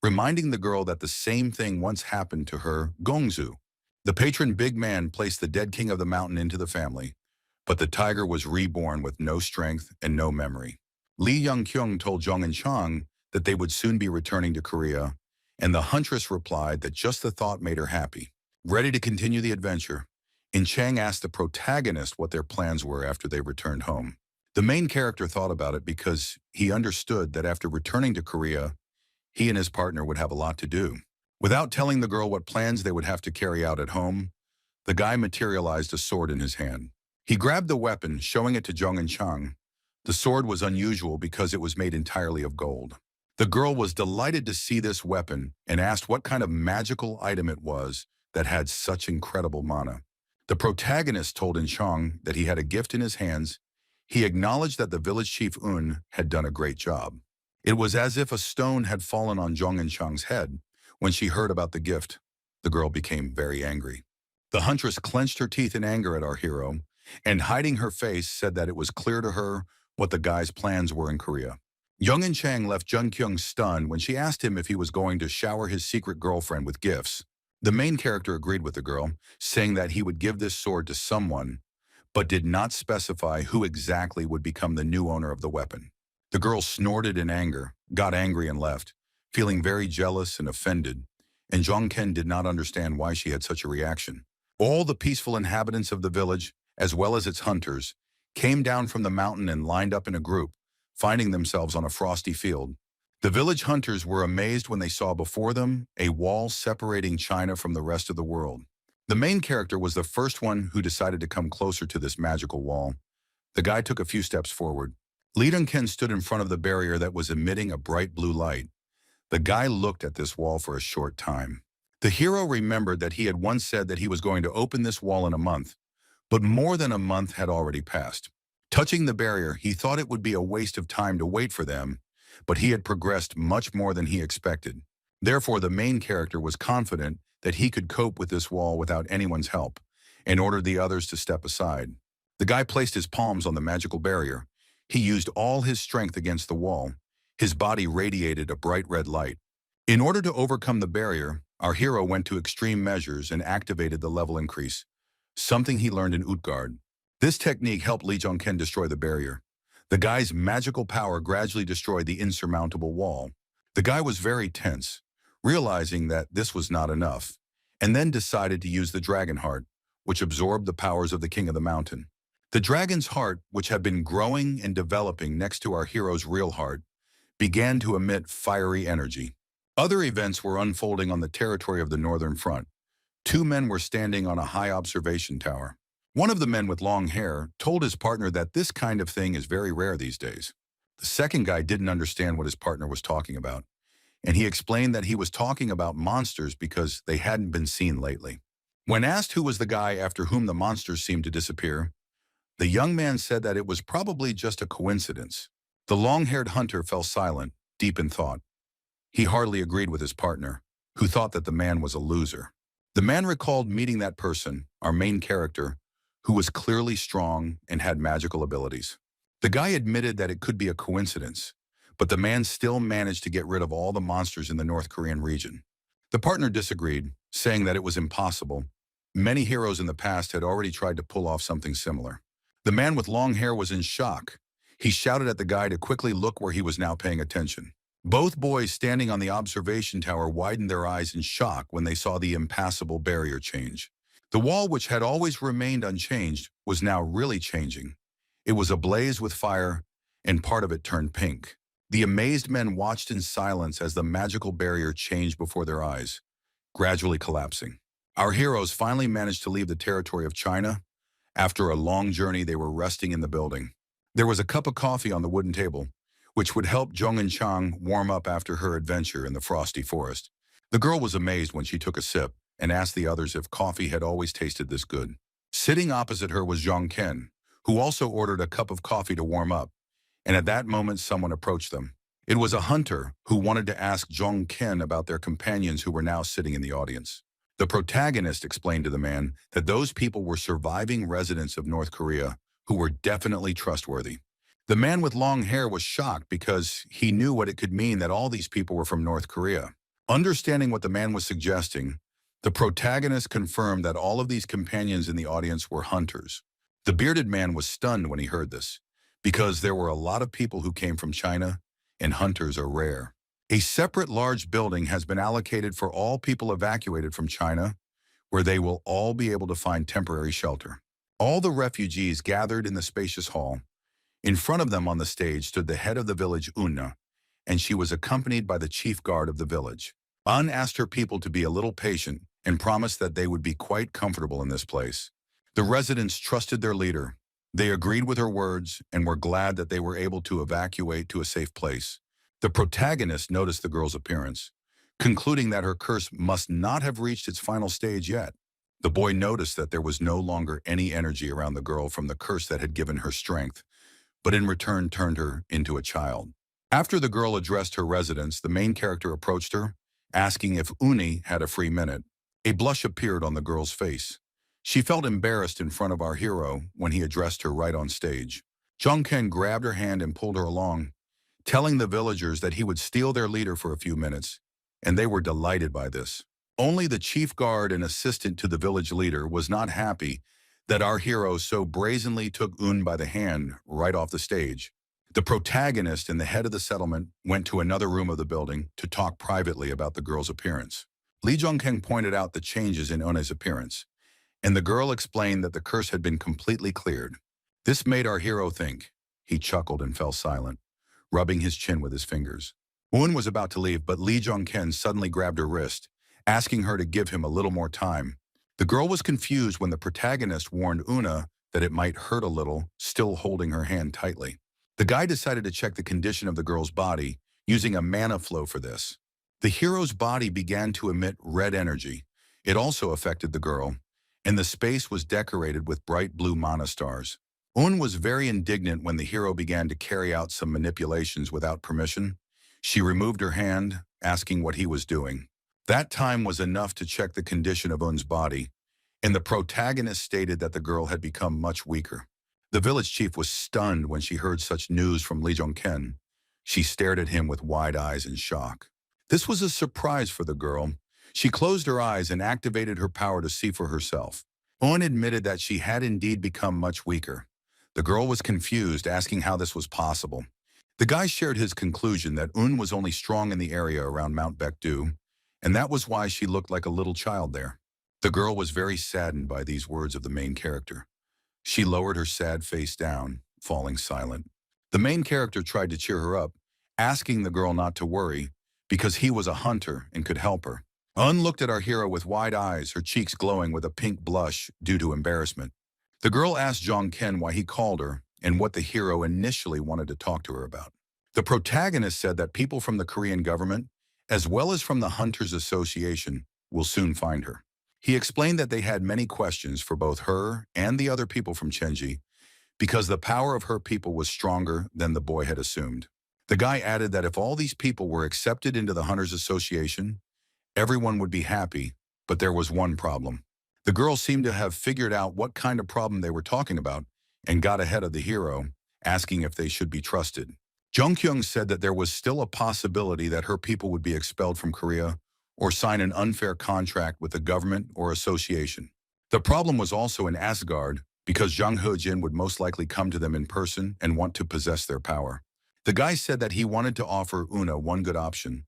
reminding the girl that the same thing once happened to her, Gongzu. The patron big man placed the dead king of the mountain into the family, but the tiger was reborn with no strength and no memory. Li Yongkyung told Zhong and Chang that they would soon be returning to Korea, and the huntress replied that just the thought made her happy. Ready to continue the adventure, In Chang asked the protagonist what their plans were after they returned home. The main character thought about it because he understood that after returning to Korea, he and his partner would have a lot to do. Without telling the girl what plans they would have to carry out at home, the guy materialized a sword in his hand. He grabbed the weapon, showing it to Zhong and Chang. The sword was unusual because it was made entirely of gold. The girl was delighted to see this weapon and asked what kind of magical item it was that had such incredible mana. The protagonist told In Chang that he had a gift in his hands. He acknowledged that the village chief Un had done a great job. It was as if a stone had fallen on Zhong and Chang's head. When she heard about the gift, the girl became very angry. The huntress clenched her teeth in anger at our hero, and hiding her face said that it was clear to her what the guy's plans were in Korea. Young and Chang left Jung Kyung stunned when she asked him if he was going to shower his secret girlfriend with gifts. The main character agreed with the girl, saying that he would give this sword to someone, but did not specify who exactly would become the new owner of the weapon. The girl snorted in anger, got angry and left, feeling very jealous and offended, and Zhong Ken did not understand why she had such a reaction. All the peaceful inhabitants of the village, as well as its hunters, came down from the mountain and lined up in a group, finding themselves on a frosty field. The village hunters were amazed when they saw before them a wall separating China from the rest of the world. The main character was the first one who decided to come closer to this magical wall. The guy took a few steps forward. Lee Dong-ken stood in front of the barrier that was emitting a bright blue light. The guy looked at this wall for a short time. The hero remembered that he had once said that he was going to open this wall in a month, but more than a month had already passed. Touching the barrier, he thought it would be a waste of time to wait for them, but he had progressed much more than he expected. Therefore, the main character was confident that he could cope with this wall without anyone's help, and ordered the others to step aside. The guy placed his palms on the magical barrier. He used all his strength against the wall. His body radiated a bright red light. In order to overcome the barrier, our hero went to extreme measures and activated the level increase, something he learned in Utgard. This technique helped Lee Jong-ken destroy the barrier. The guy's magical power gradually destroyed the insurmountable wall. The guy was very tense, realizing that this was not enough, and then decided to use the dragon heart, which absorbed the powers of the king of the mountain. The dragon's heart, which had been growing and developing next to our hero's real heart, began to emit fiery energy. Other events were unfolding on the territory of the northern front. Two men were standing on a high observation tower. One of the men with long hair told his partner that this kind of thing is very rare these days. The second guy didn't understand what his partner was talking about, and he explained that he was talking about monsters because they hadn't been seen lately. When asked who was the guy after whom the monsters seemed to disappear, the young man said that it was probably just a coincidence. The long-haired hunter fell silent, deep in thought. He hardly agreed with his partner, who thought that the man was a loser. The man recalled meeting that person, our main character, who was clearly strong and had magical abilities. The guy admitted that it could be a coincidence, but the man still managed to get rid of all the monsters in the North Korean region. The partner disagreed, saying that it was impossible. Many heroes in the past had already tried to pull off something similar. The man with long hair was in shock. He shouted at the guy to quickly look where he was now paying attention. Both boys standing on the observation tower widened their eyes in shock when they saw the impassable barrier change. The wall, which had always remained unchanged, was now really changing. It was ablaze with fire, and part of it turned pink. The amazed men watched in silence as the magical barrier changed before their eyes, gradually collapsing. Our heroes finally managed to leave the territory of China. After a long journey, they were resting in the building. There was a cup of coffee on the wooden table, which would help Jung and Chang warm up after her adventure in the frosty forest. The girl was amazed when she took a sip and asked the others if coffee had always tasted this good. Sitting opposite her was Zhang Ken, who also ordered a cup of coffee to warm up, and at that moment someone approached them. It was a hunter who wanted to ask Zhang Ken about their companions who were now sitting in the audience. The protagonist explained to the man that those people were surviving residents of North Korea who were definitely trustworthy. The man with long hair was shocked because he knew what it could mean that all these people were from North Korea. Understanding what the man was suggesting, the protagonist confirmed that all of these companions in the audience were hunters. The bearded man was stunned when he heard this, because there were a lot of people who came from China, and hunters are rare. A separate large building has been allocated for all people evacuated from China, where they will all be able to find temporary shelter. All the refugees gathered in the spacious hall. In front of them on the stage stood the head of the village, Una, and she was accompanied by the chief guard of the village. An asked her people to be a little patient and promised that they would be quite comfortable in this place. The residents trusted their leader. They agreed with her words and were glad that they were able to evacuate to a safe place. The protagonist noticed the girl's appearance, concluding that her curse must not have reached its final stage yet. The boy noticed that there was no longer any energy around the girl from the curse that had given her strength, but in return turned her into a child. After the girl addressed her residents, the main character approached her, asking if Uni had a free minute. A blush appeared on the girl's face. She felt embarrassed in front of our hero when he addressed her right on stage. Jongken grabbed her hand and pulled her along, telling the villagers that he would steal their leader for a few minutes, and they were delighted by this. Only the chief guard and assistant to the village leader was not happy that our hero so brazenly took Un by the hand right off the stage. The protagonist and the head of the settlement went to another room of the building to talk privately about the girl's appearance. Li Zhongkeng pointed out the changes in Una's appearance, and the girl explained that the curse had been completely cleared. This made our hero think. He chuckled and fell silent, rubbing his chin with his fingers. Un was about to leave, but Li Zhongken suddenly grabbed her wrist, asking her to give him a little more time. The girl was confused when the protagonist warned Una that it might hurt a little, still holding her hand tightly. The guy decided to check the condition of the girl's body, using a mana flow for this. The hero's body began to emit red energy. It also affected the girl, and the space was decorated with bright blue mana stars. Un was very indignant when the hero began to carry out some manipulations without permission. She removed her hand, asking what he was doing. That time was enough to check the condition of Un's body, and the protagonist stated that the girl had become much weaker. The village chief was stunned when she heard such news from Li Zhongken. She stared at him with wide eyes in shock. This was a surprise for the girl. She closed her eyes and activated her power to see for herself. Un admitted that she had indeed become much weaker. The girl was confused, asking how this was possible. The guy shared his conclusion that Un was only strong in the area around Mount Baekdu, and that was why she looked like a little child there. The girl was very saddened by these words of the main character. She lowered her sad face down, falling silent. The main character tried to cheer her up, asking the girl not to worry, because he was a hunter and could help her. Un looked at our hero with wide eyes, her cheeks glowing with a pink blush due to embarrassment. The girl asked Jong Ken why he called her and what the hero initially wanted to talk to her about. The protagonist said that people from the Korean government, as well as from the Hunters Association, will soon find her. He explained that they had many questions for both her and the other people from Chenji, because the power of her people was stronger than the boy had assumed. The guy added that if all these people were accepted into the Hunters Association, everyone would be happy, but there was one problem. The girl seemed to have figured out what kind of problem they were talking about and got ahead of the hero, asking if they should be trusted. Jung Kyung said that there was still a possibility that her people would be expelled from Korea or sign an unfair contract with the government or association. The problem was also in Asgard, because Jang Ho-jin would most likely come to them in person and want to possess their power. The guy said that he wanted to offer Una one good option,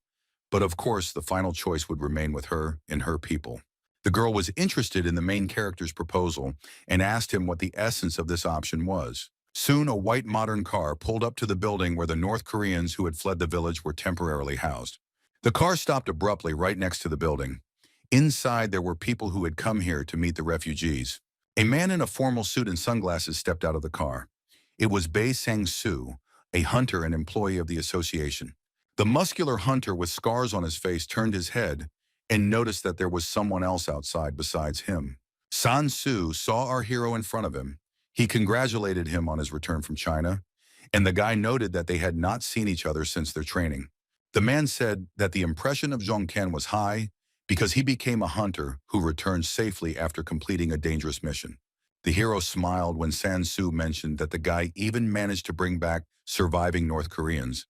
but of course the final choice would remain with her and her people. The girl was interested in the main character's proposal and asked him what the essence of this option was. Soon a white modern car pulled up to the building where the North Koreans who had fled the village were temporarily housed. The car stopped abruptly right next to the building. Inside there were people who had come here to meet the refugees. A man in a formal suit and sunglasses stepped out of the car. It was Bae Sang-soo, a hunter and employee of the association. The muscular hunter with scars on his face turned his head and noticed that there was someone else outside besides him. San-soo saw our hero in front of him. He congratulated him on his return from China, and the guy noted that they had not seen each other since their training. The man said that the impression of Jong Ken was high because he became a hunter who returned safely after completing a dangerous mission. The hero smiled when San-soo mentioned that the guy even managed to bring back surviving North Koreans,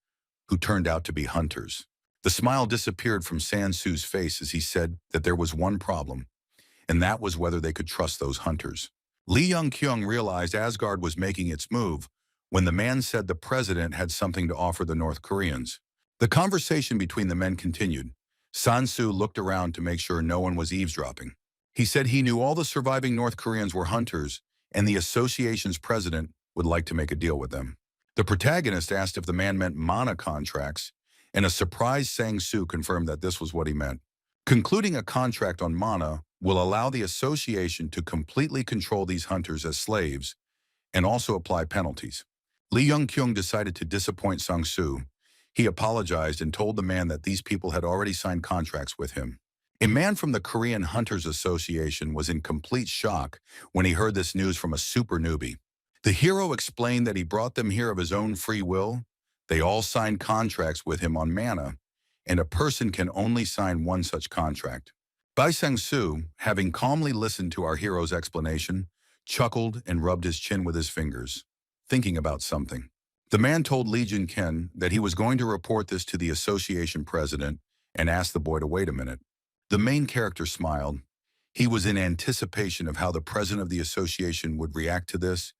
who turned out to be hunters. The smile disappeared from San-soo's face as he said that there was one problem, and that was whether they could trust those hunters. Lee Young-kyung realized Asgard was making its move when the man said the president had something to offer the North Koreans. The conversation between the men continued. San-soo looked around to make sure no one was eavesdropping. He said he knew all the surviving North Koreans were hunters, and the association's president would like to make a deal with them. The protagonist asked if the man meant mana contracts, and a surprised Sang-soo confirmed that this was what he meant. Concluding a contract on mana will allow the association to completely control these hunters as slaves and also apply penalties. Lee Young-kyung decided to disappoint Sang-soo. He apologized and told the man that these people had already signed contracts with him. A man from the Korean Hunters Association was in complete shock when he heard this news from a super newbie. The hero explained that he brought them here of his own free will. They all signed contracts with him on mana, and a person can only sign one such contract. Bai Sang-soo, having calmly listened to our hero's explanation, chuckled and rubbed his chin with his fingers, thinking about something. The man told Lee Jin-ken that he was going to report this to the association president and asked the boy to wait a minute. The main character smiled. He was in anticipation of how the president of the association would react to this,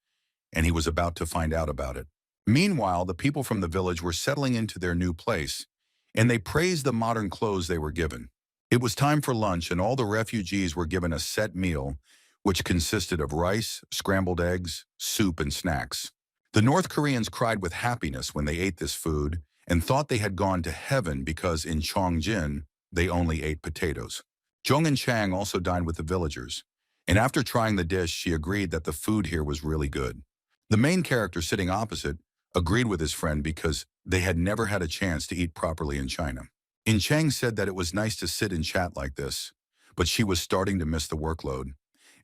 and he was about to find out about it. Meanwhile, the people from the village were settling into their new place, and they praised the modern clothes they were given. It was time for lunch, and all the refugees were given a set meal, which consisted of rice, scrambled eggs, soup, and snacks. The North Koreans cried with happiness when they ate this food and thought they had gone to heaven because in Cheongjin, they only ate potatoes. Jong and Chang also dined with the villagers, and after trying the dish, she agreed that the food here was really good. The main character sitting opposite agreed with his friend because they had never had a chance to eat properly in China. In Chang said that it was nice to sit and chat like this, but she was starting to miss the workload,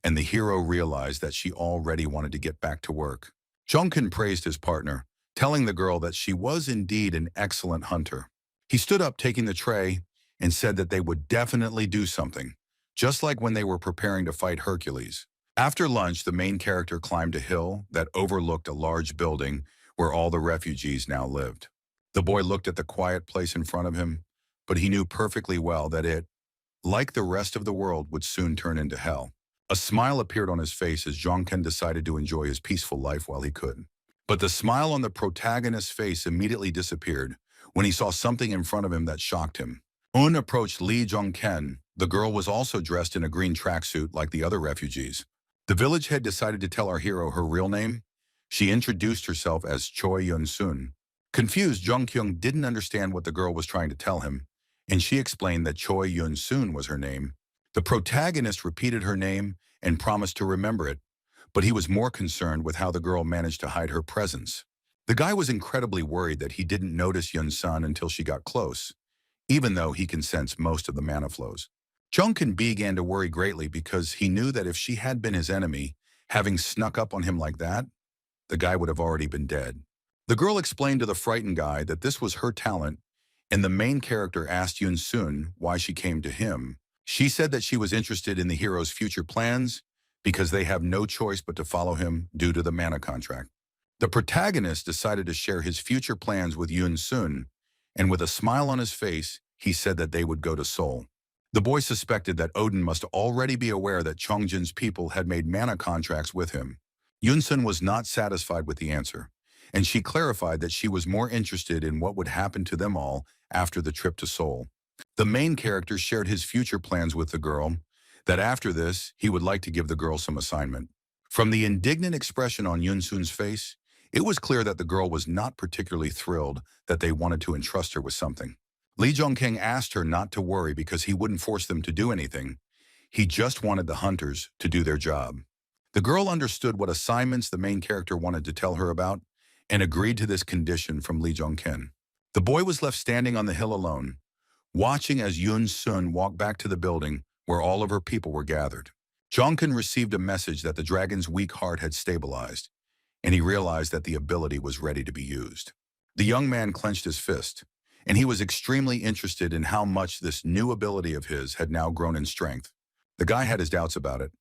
and the hero realized that she already wanted to get back to work. Jongkin praised his partner, telling the girl that she was indeed an excellent hunter. He stood up taking the tray and said that they would definitely do something, just like when they were preparing to fight Hercules. After lunch, the main character climbed a hill that overlooked a large building where all the refugees now lived. The boy looked at the quiet place in front of him, but he knew perfectly well that it, like the rest of the world, would soon turn into hell. A smile appeared on his face as Jongken decided to enjoy his peaceful life while he could. But the smile on the protagonist's face immediately disappeared when he saw something in front of him that shocked him. Un approached Lee Jongken The girl was also dressed in a green tracksuit like the other refugees. The village head decided to tell our hero her real name. She introduced herself as Choi Yun-sun. Confused, Jung Kyung didn't understand what the girl was trying to tell him, and she explained that Choi Yun-sun was her name. The protagonist repeated her name and promised to remember it, but he was more concerned with how the girl managed to hide her presence. The guy was incredibly worried that he didn't notice Yun-sun until she got close, even though he can sense most of the mana flows. Junkin began to worry greatly because he knew that if she had been his enemy, having snuck up on him like that, the guy would have already been dead. The girl explained to the frightened guy that this was her talent, and the main character asked Yun-sun why she came to him. She said that she was interested in the hero's future plans because they have no choice but to follow him due to the mana contract. The protagonist decided to share his future plans with Yun-sun, and with a smile on his face, he said that they would go to Seoul. The boy suspected that Odin must already be aware that Chongjin's people had made mana contracts with him. Yun-sun was not satisfied with the answer, and she clarified that she was more interested in what would happen to them all after the trip to Seoul. The main character shared his future plans with the girl, that after this, he would like to give the girl some assignment. From the indignant expression on Yun-sun's face, it was clear that the girl was not particularly thrilled that they wanted to entrust her with something. Lee Jong-keng asked her not to worry because he wouldn't force them to do anything. He just wanted the hunters to do their job. The girl understood what assignments the main character wanted to tell her about and agreed to this condition from Lee Jong-ken. The boy was left standing on the hill alone, watching as Yun-sun walked back to the building where all of her people were gathered. Jong-ken received a message that the dragon's weak heart had stabilized, and he realized that the ability was ready to be used. The young man clenched his fist, and he was extremely interested in how much this new ability of his had now grown in strength. The guy had his doubts about it,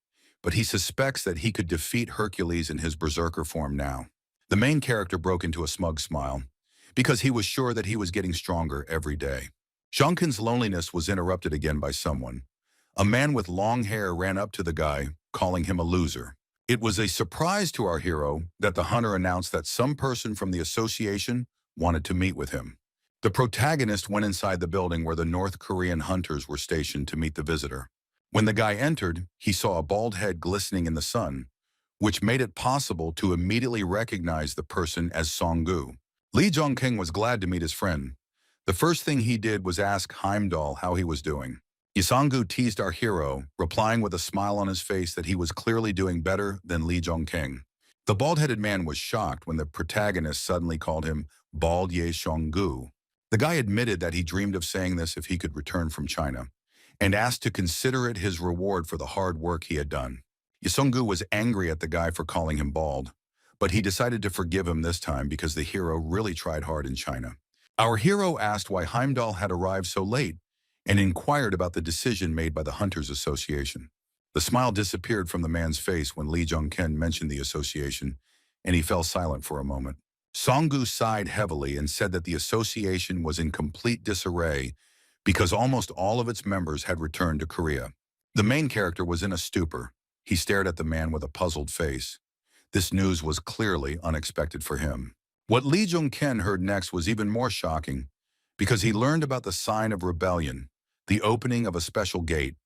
but he suspects that he could defeat Hercules in his berserker form now. The main character broke into a smug smile, because he was sure that he was getting stronger every day. Jong-ken's loneliness was interrupted again by someone. A man with long hair ran up to the guy, calling him a loser. It was a surprise to our hero that the hunter announced that some person from the association wanted to meet with him. The protagonist went inside the building where the North Korean hunters were stationed to meet the visitor. When the guy entered, he saw a bald head glistening in the sun, which made it possible to immediately recognize the person as Song-gu. Lee Jong-keng was glad to meet his friend. The first thing he did was ask Heimdall how he was doing. Song-gu teased our hero, replying with a smile on his face that he was clearly doing better than Lee Jong-keng. The bald-headed man was shocked when the protagonist suddenly called him Bald Ye Song-gu. The guy admitted that he dreamed of saying this if he could return from China, and asked to consider it his reward for the hard work he had done. Song-gu was angry at the guy for calling him bald, but he decided to forgive him this time because the hero really tried hard in China. Our hero asked why Heimdall had arrived so late and inquired about the decision made by the Hunters Association. The smile disappeared from the man's face when Lee Jong-ken mentioned the association, and he fell silent for a moment. Song-gu sighed heavily and said that the association was in complete disarray because almost all of its members had returned to Korea. The main character was in a stupor. He stared at the man with a puzzled face. This news was clearly unexpected for him. What Lee Jong-ken heard next was even more shocking because he learned about the sign of rebellion, the opening of a special gate.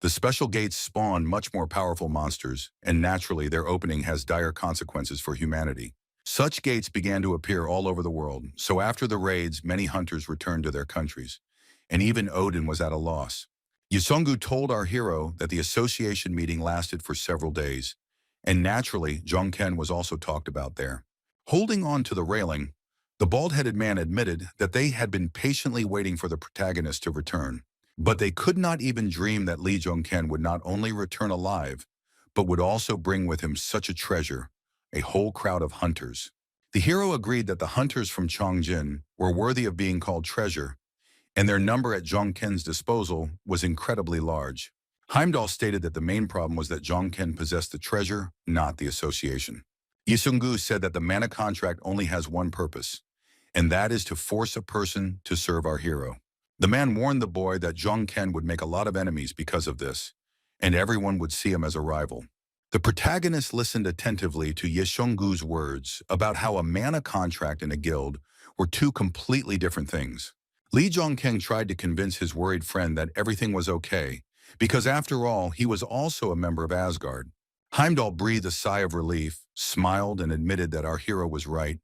The special gates spawn much more powerful monsters, and naturally their opening has dire consequences for humanity. Such gates began to appear all over the world, so after the raids, many hunters returned to their countries, and even Odin was at a loss. Song-gu told our hero that the association meeting lasted for several days, and naturally, Jong-ken was also talked about there. Holding on to the railing, the bald-headed man admitted that they had been patiently waiting for the protagonist to return. But they could not even dream that Lee Jong-ken would not only return alive, but would also bring with him such a treasure, a whole crowd of hunters. The hero agreed that the hunters from Chongjin were worthy of being called treasure, and their number at Jong-ken's disposal was incredibly large. Heimdall stated that the main problem was that Jong-ken possessed the treasure, not the association. Song-gu said that the mana contract only has one purpose, and that is to force a person to serve our hero. The man warned the boy that Jong-ken would make a lot of enemies because of this, and everyone would see him as a rival. The protagonist listened attentively to Song-gu's words about how a mana contract and a guild were two completely different things. Lee Jong-ken tried to convince his worried friend that everything was okay, because after all, he was also a member of Asgard. Heimdall breathed a sigh of relief, smiled, and admitted that our hero was right.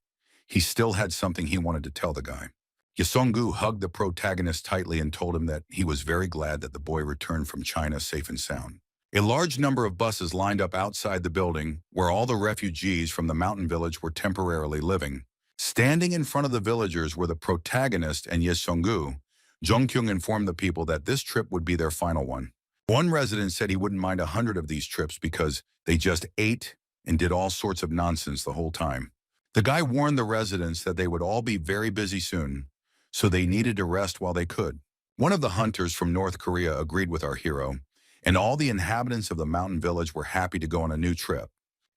He still had something he wanted to tell the guy. Yesongu hugged the protagonist tightly and told him that he was very glad that the boy returned from China safe and sound. A large number of buses lined up outside the building where all the refugees from the mountain village were temporarily living. Standing in front of the villagers were the protagonist and Yesongu. Jongkyung informed the people that this trip would be their final one. One resident said he wouldn't mind 100 of these trips because they just ate and did all sorts of nonsense the whole time. The guy warned the residents that they would all be very busy soon, so they needed to rest while they could. One of the hunters from North Korea agreed with our hero, and all the inhabitants of the mountain village were happy to go on a new trip.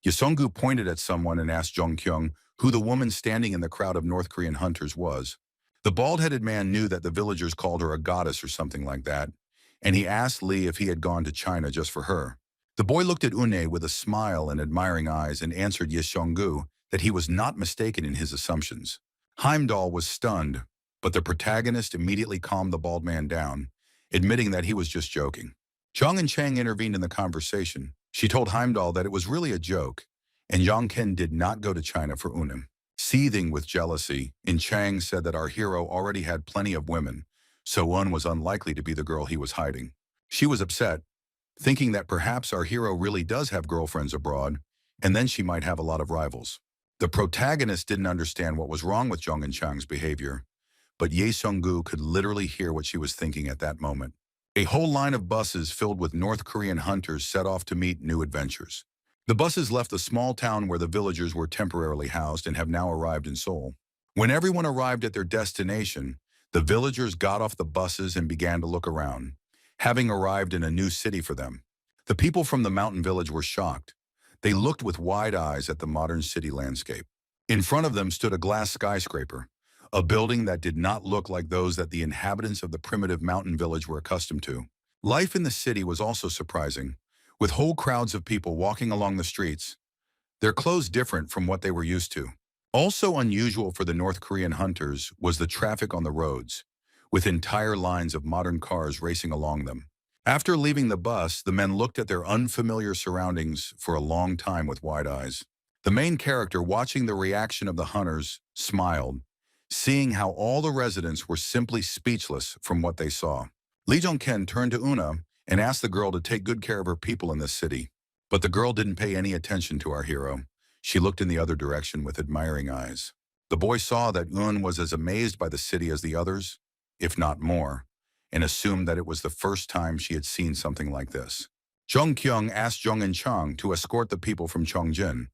Yesongu pointed at someone and asked Jongkyung who the woman standing in the crowd of North Korean hunters was. The bald-headed man knew that the villagers called her a goddess or something like that, and he asked Lee if he had gone to China just for her. The boy looked at Une with a smile and admiring eyes and answered Yesongu that he was not mistaken in his assumptions. Heimdall was stunned, but the protagonist immediately calmed the bald man down, admitting that he was just joking. Zhang and Chang intervened in the conversation. She told Heimdall that it was really a joke, and Yang Ken did not go to China for Unum. Seething with jealousy, Chang said that our hero already had plenty of women, so Un was unlikely to be the girl he was hiding. She was upset, thinking that perhaps our hero really does have girlfriends abroad, and then she might have a lot of rivals. The protagonist didn't understand what was wrong with Zhang and Chang's behavior, but Ye Sung-gu could literally hear what she was thinking at that moment. A whole line of buses filled with North Korean hunters set off to meet new adventures. The buses left the small town where the villagers were temporarily housed and have now arrived in Seoul. When everyone arrived at their destination, the villagers got off the buses and began to look around, having arrived in a new city for them. The people from the mountain village were shocked. They looked with wide eyes at the modern city landscape. In front of them stood a glass skyscraper, a building that did not look like those that the inhabitants of the primitive mountain village were accustomed to. Life in the city was also surprising, with whole crowds of people walking along the streets, their clothes different from what they were used to. Also unusual for the North Korean hunters was the traffic on the roads, with entire lines of modern cars racing along them. After leaving the bus, the men looked at their unfamiliar surroundings for a long time with wide eyes. The main character, watching the reaction of the hunters, smiled, seeing how all the residents were simply speechless from what they saw. Lee Jong-ken turned to Una and asked the girl to take good care of her people in this city. But the girl didn't pay any attention to our hero. She looked in the other direction with admiring eyes. The boy saw that Un was as amazed by the city as the others, if not more, and assumed that it was the first time she had seen something like this. Jong Kyung asked Jong and Chang to escort the people from Chongjin,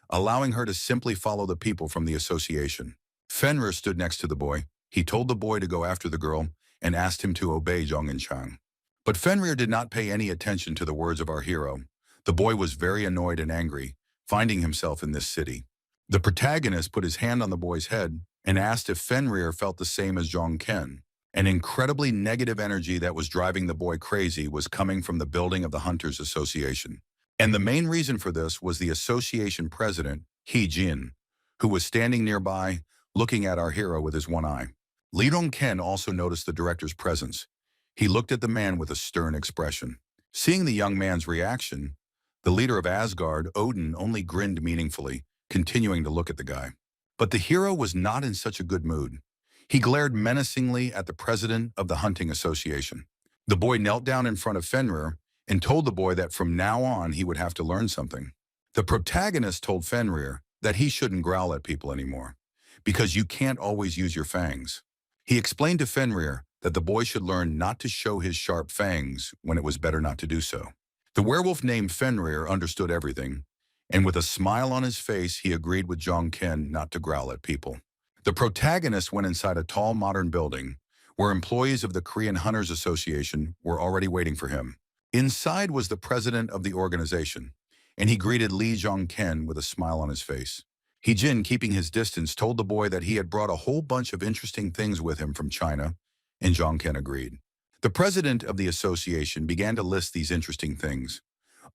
allowing her to simply follow the people from the association. Fenrir stood next to the boy. He told the boy to go after the girl and asked him to obey Jong and Chang. But Fenrir did not pay any attention to the words of our hero. The boy was very annoyed and angry, finding himself in this city. The protagonist put his hand on the boy's head and asked if Fenrir felt the same as Jong Ken. An incredibly negative energy that was driving the boy crazy was coming from the building of the Hunters Association. And the main reason for this was the association president, Hee Jin, who was standing nearby, looking at our hero with his one eye. Lee Dong-ken also noticed the director's presence. He looked at the man with a stern expression. Seeing the young man's reaction, the leader of Asgard, Odin, only grinned meaningfully, continuing to look at the guy. But the hero was not in such a good mood. He glared menacingly at the president of the hunting association. The boy knelt down in front of Fenrir and told the boy that from now on he would have to learn something. The protagonist told Fenrir that he shouldn't growl at people anymore, because you can't always use your fangs. He explained to Fenrir that the boy should learn not to show his sharp fangs when it was better not to do so. The werewolf named Fenrir understood everything, and with a smile on his face, he agreed with Jong Ken not to growl at people. The protagonist went inside a tall modern building where employees of the Korean Hunters Association were already waiting for him. Inside was the president of the organization, and he greeted Lee Jong Ken with a smile on his face. Hee Jin, keeping his distance, told the boy that he had brought a whole bunch of interesting things with him from China, and Jong Ken agreed. The president of the association began to list these interesting things,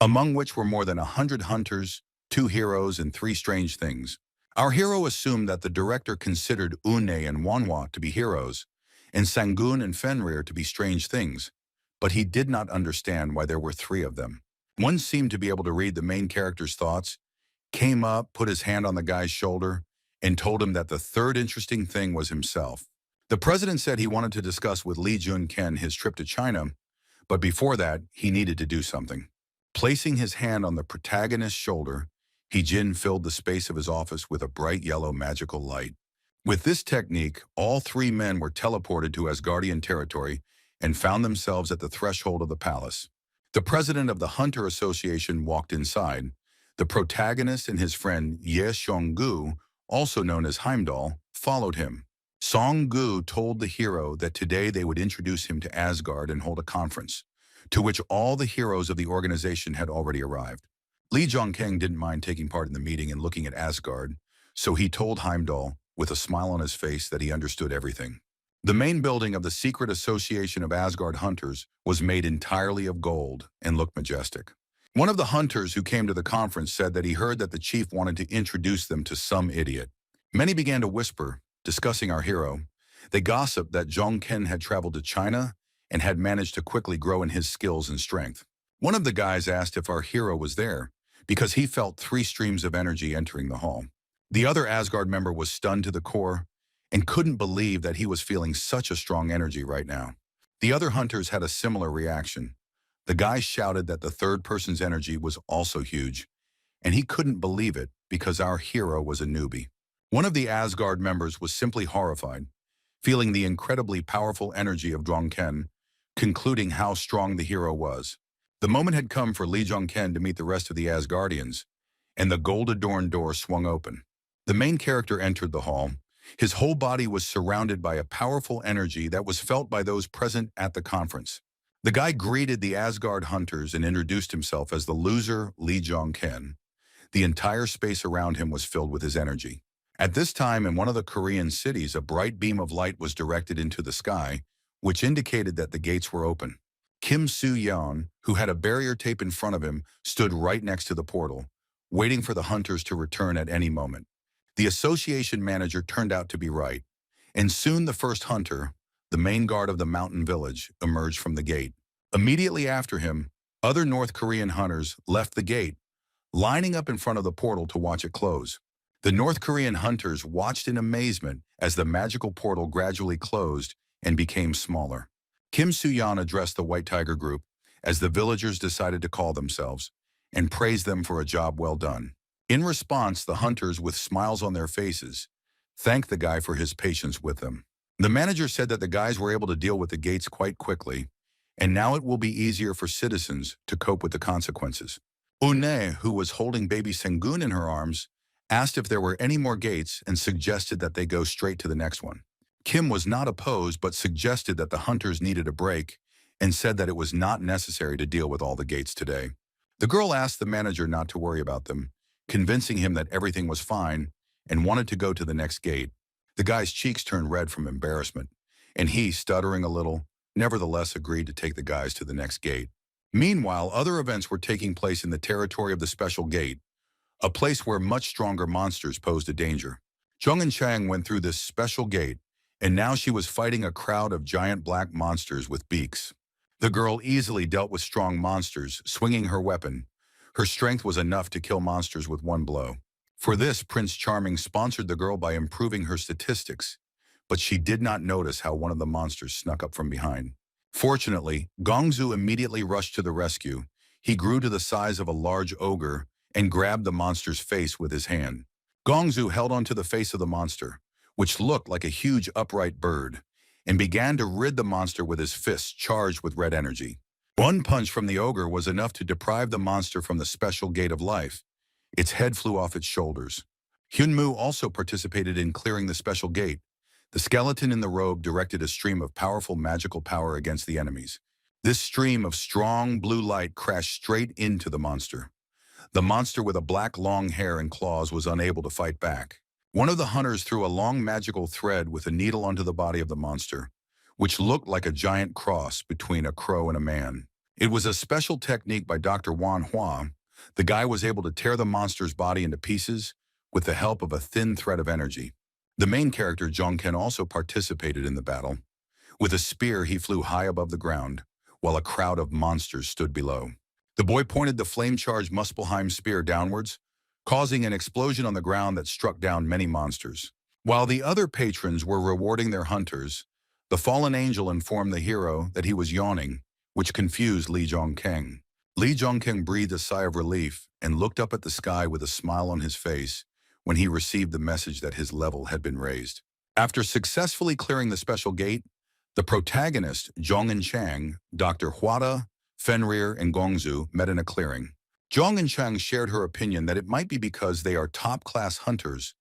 among which were more than 100 hunters, 2 heroes, and 3 strange things. Our hero assumed that the director considered Une and Manhwa to be heroes, and Sangun and Fenrir to be strange things. but he did not understand why there were three of them. One seemed to be able to read the main character's thoughts, came up, put his hand on the guy's shoulder, and told him that the third interesting thing was himself. The president said he wanted to discuss with Lee Jun-ken his trip to China, but before that, he needed to do something. Placing his hand on the protagonist's shoulder, Jin filled the space of his office with a bright yellow magical light. With this technique, all three men were teleported to Asgardian territory and found themselves at the threshold of the palace. The president of the Hunter Association walked inside. The protagonist and his friend Ye Gu, also known as Heimdall, followed him. Song-gu told the hero that today they would introduce him to Asgard and hold a conference, to which all the heroes of the organization had already arrived. Lee Jong-keng didn't mind taking part in the meeting and looking at Asgard, so he told Heimdall, with a smile on his face, that he understood everything. The main building of the secret association of Asgard hunters was made entirely of gold and looked majestic. One of the hunters who came to the conference said that he heard that the chief wanted to introduce them to some idiot. Many began to whisper, discussing our hero. They gossiped that Jong-ken had traveled to China and had managed to quickly grow in his skills and strength. One of the guys asked if our hero was there, because he felt 3 streams of energy entering the hall. The other Asgard member was stunned to the core and couldn't believe that he was feeling such a strong energy right now. The other hunters had a similar reaction. The guy shouted that the third person's energy was also huge, and he couldn't believe it because our hero was a newbie. One of the Asgard members was simply horrified, feeling the incredibly powerful energy of Jong-ken, concluding how strong the hero was. The moment had come for Lee Jong-ken to meet the rest of the Asgardians, and the gold-adorned door swung open. The main character entered the hall. His whole body was surrounded by a powerful energy that was felt by those present at the conference. The guy greeted the Asgard hunters and introduced himself as the loser Lee Jong-ken. The entire space around him was filled with his energy. At this time, in one of the Korean cities, a bright beam of light was directed into the sky, which indicated that the gates were open. Kim Soo-yeon, who had a barrier tape in front of him, stood right next to the portal, waiting for the hunters to return at any moment. The association manager turned out to be right, and soon the first hunter, the main guard of the mountain village, emerged from the gate. Immediately after him, other North Korean hunters left the gate, lining up in front of the portal to watch it close. The North Korean hunters watched in amazement as the magical portal gradually closed and became smaller. Kim Soo-yeon addressed the White Tiger group, as the villagers decided to call themselves, and praised them for a job well done. In response, the hunters, with smiles on their faces, thanked the guy for his patience with them. The manager said that the guys were able to deal with the gates quite quickly, and now it will be easier for citizens to cope with the consequences. Une, who was holding baby Sengun in her arms, asked if there were any more gates and suggested that they go straight to the next one. Kim was not opposed but suggested that the hunters needed a break and said that it was not necessary to deal with all the gates today. The girl asked the manager not to worry about them, convincing him that everything was fine and wanted to go to the next gate. The guy's cheeks turned red from embarrassment, and he, stuttering a little, nevertheless agreed to take the guys to the next gate. Meanwhile, other events were taking place in the territory of the special gate, a place where much stronger monsters posed a danger. Jung and Chang went through this special gate, and now she was fighting a crowd of giant black monsters with beaks. The girl easily dealt with strong monsters, swinging her weapon. Her strength was enough to kill monsters with one blow. For this, Prince Charming sponsored the girl by improving her statistics, but she did not notice how one of the monsters snuck up from behind. Fortunately, Gongzu immediately rushed to the rescue. He grew to the size of a large ogre and grabbed the monster's face with his hand. Gongzu held onto the face of the monster, which looked like a huge upright bird, and began to rid the monster with his fists charged with red energy. One punch from the ogre was enough to deprive the monster from the special gate of life. Its head flew off its shoulders. Hyunmoo also participated in clearing the special gate. The skeleton in the robe directed a stream of powerful magical power against the enemies. This stream of strong blue light crashed straight into the monster. The monster with a black long hair and claws was unable to fight back. One of the hunters threw a long magical thread with a needle onto the body of the monster, which looked like a giant cross between a crow and a man. It was a special technique by Dr. Manhwa. The guy was able to tear the monster's body into pieces with the help of a thin thread of energy. The main character, Jong-ken, also participated in the battle. With a spear, he flew high above the ground, while a crowd of monsters stood below. The boy pointed the flame-charged Muspelheim spear downwards, causing an explosion on the ground that struck down many monsters. While the other patrons were rewarding their hunters, the fallen angel informed the hero that he was yawning, which confused Li Zhongkeng. Li Zhongkeng breathed a sigh of relief and looked up at the sky with a smile on his face when he received the message that his level had been raised. After successfully clearing the special gate, the protagonist, Zhong and Chang, Dr. Huada, Fenrir, and Gongzu met in a clearing. Zhong and Chang shared her opinion that it might be because they are top-class hunters,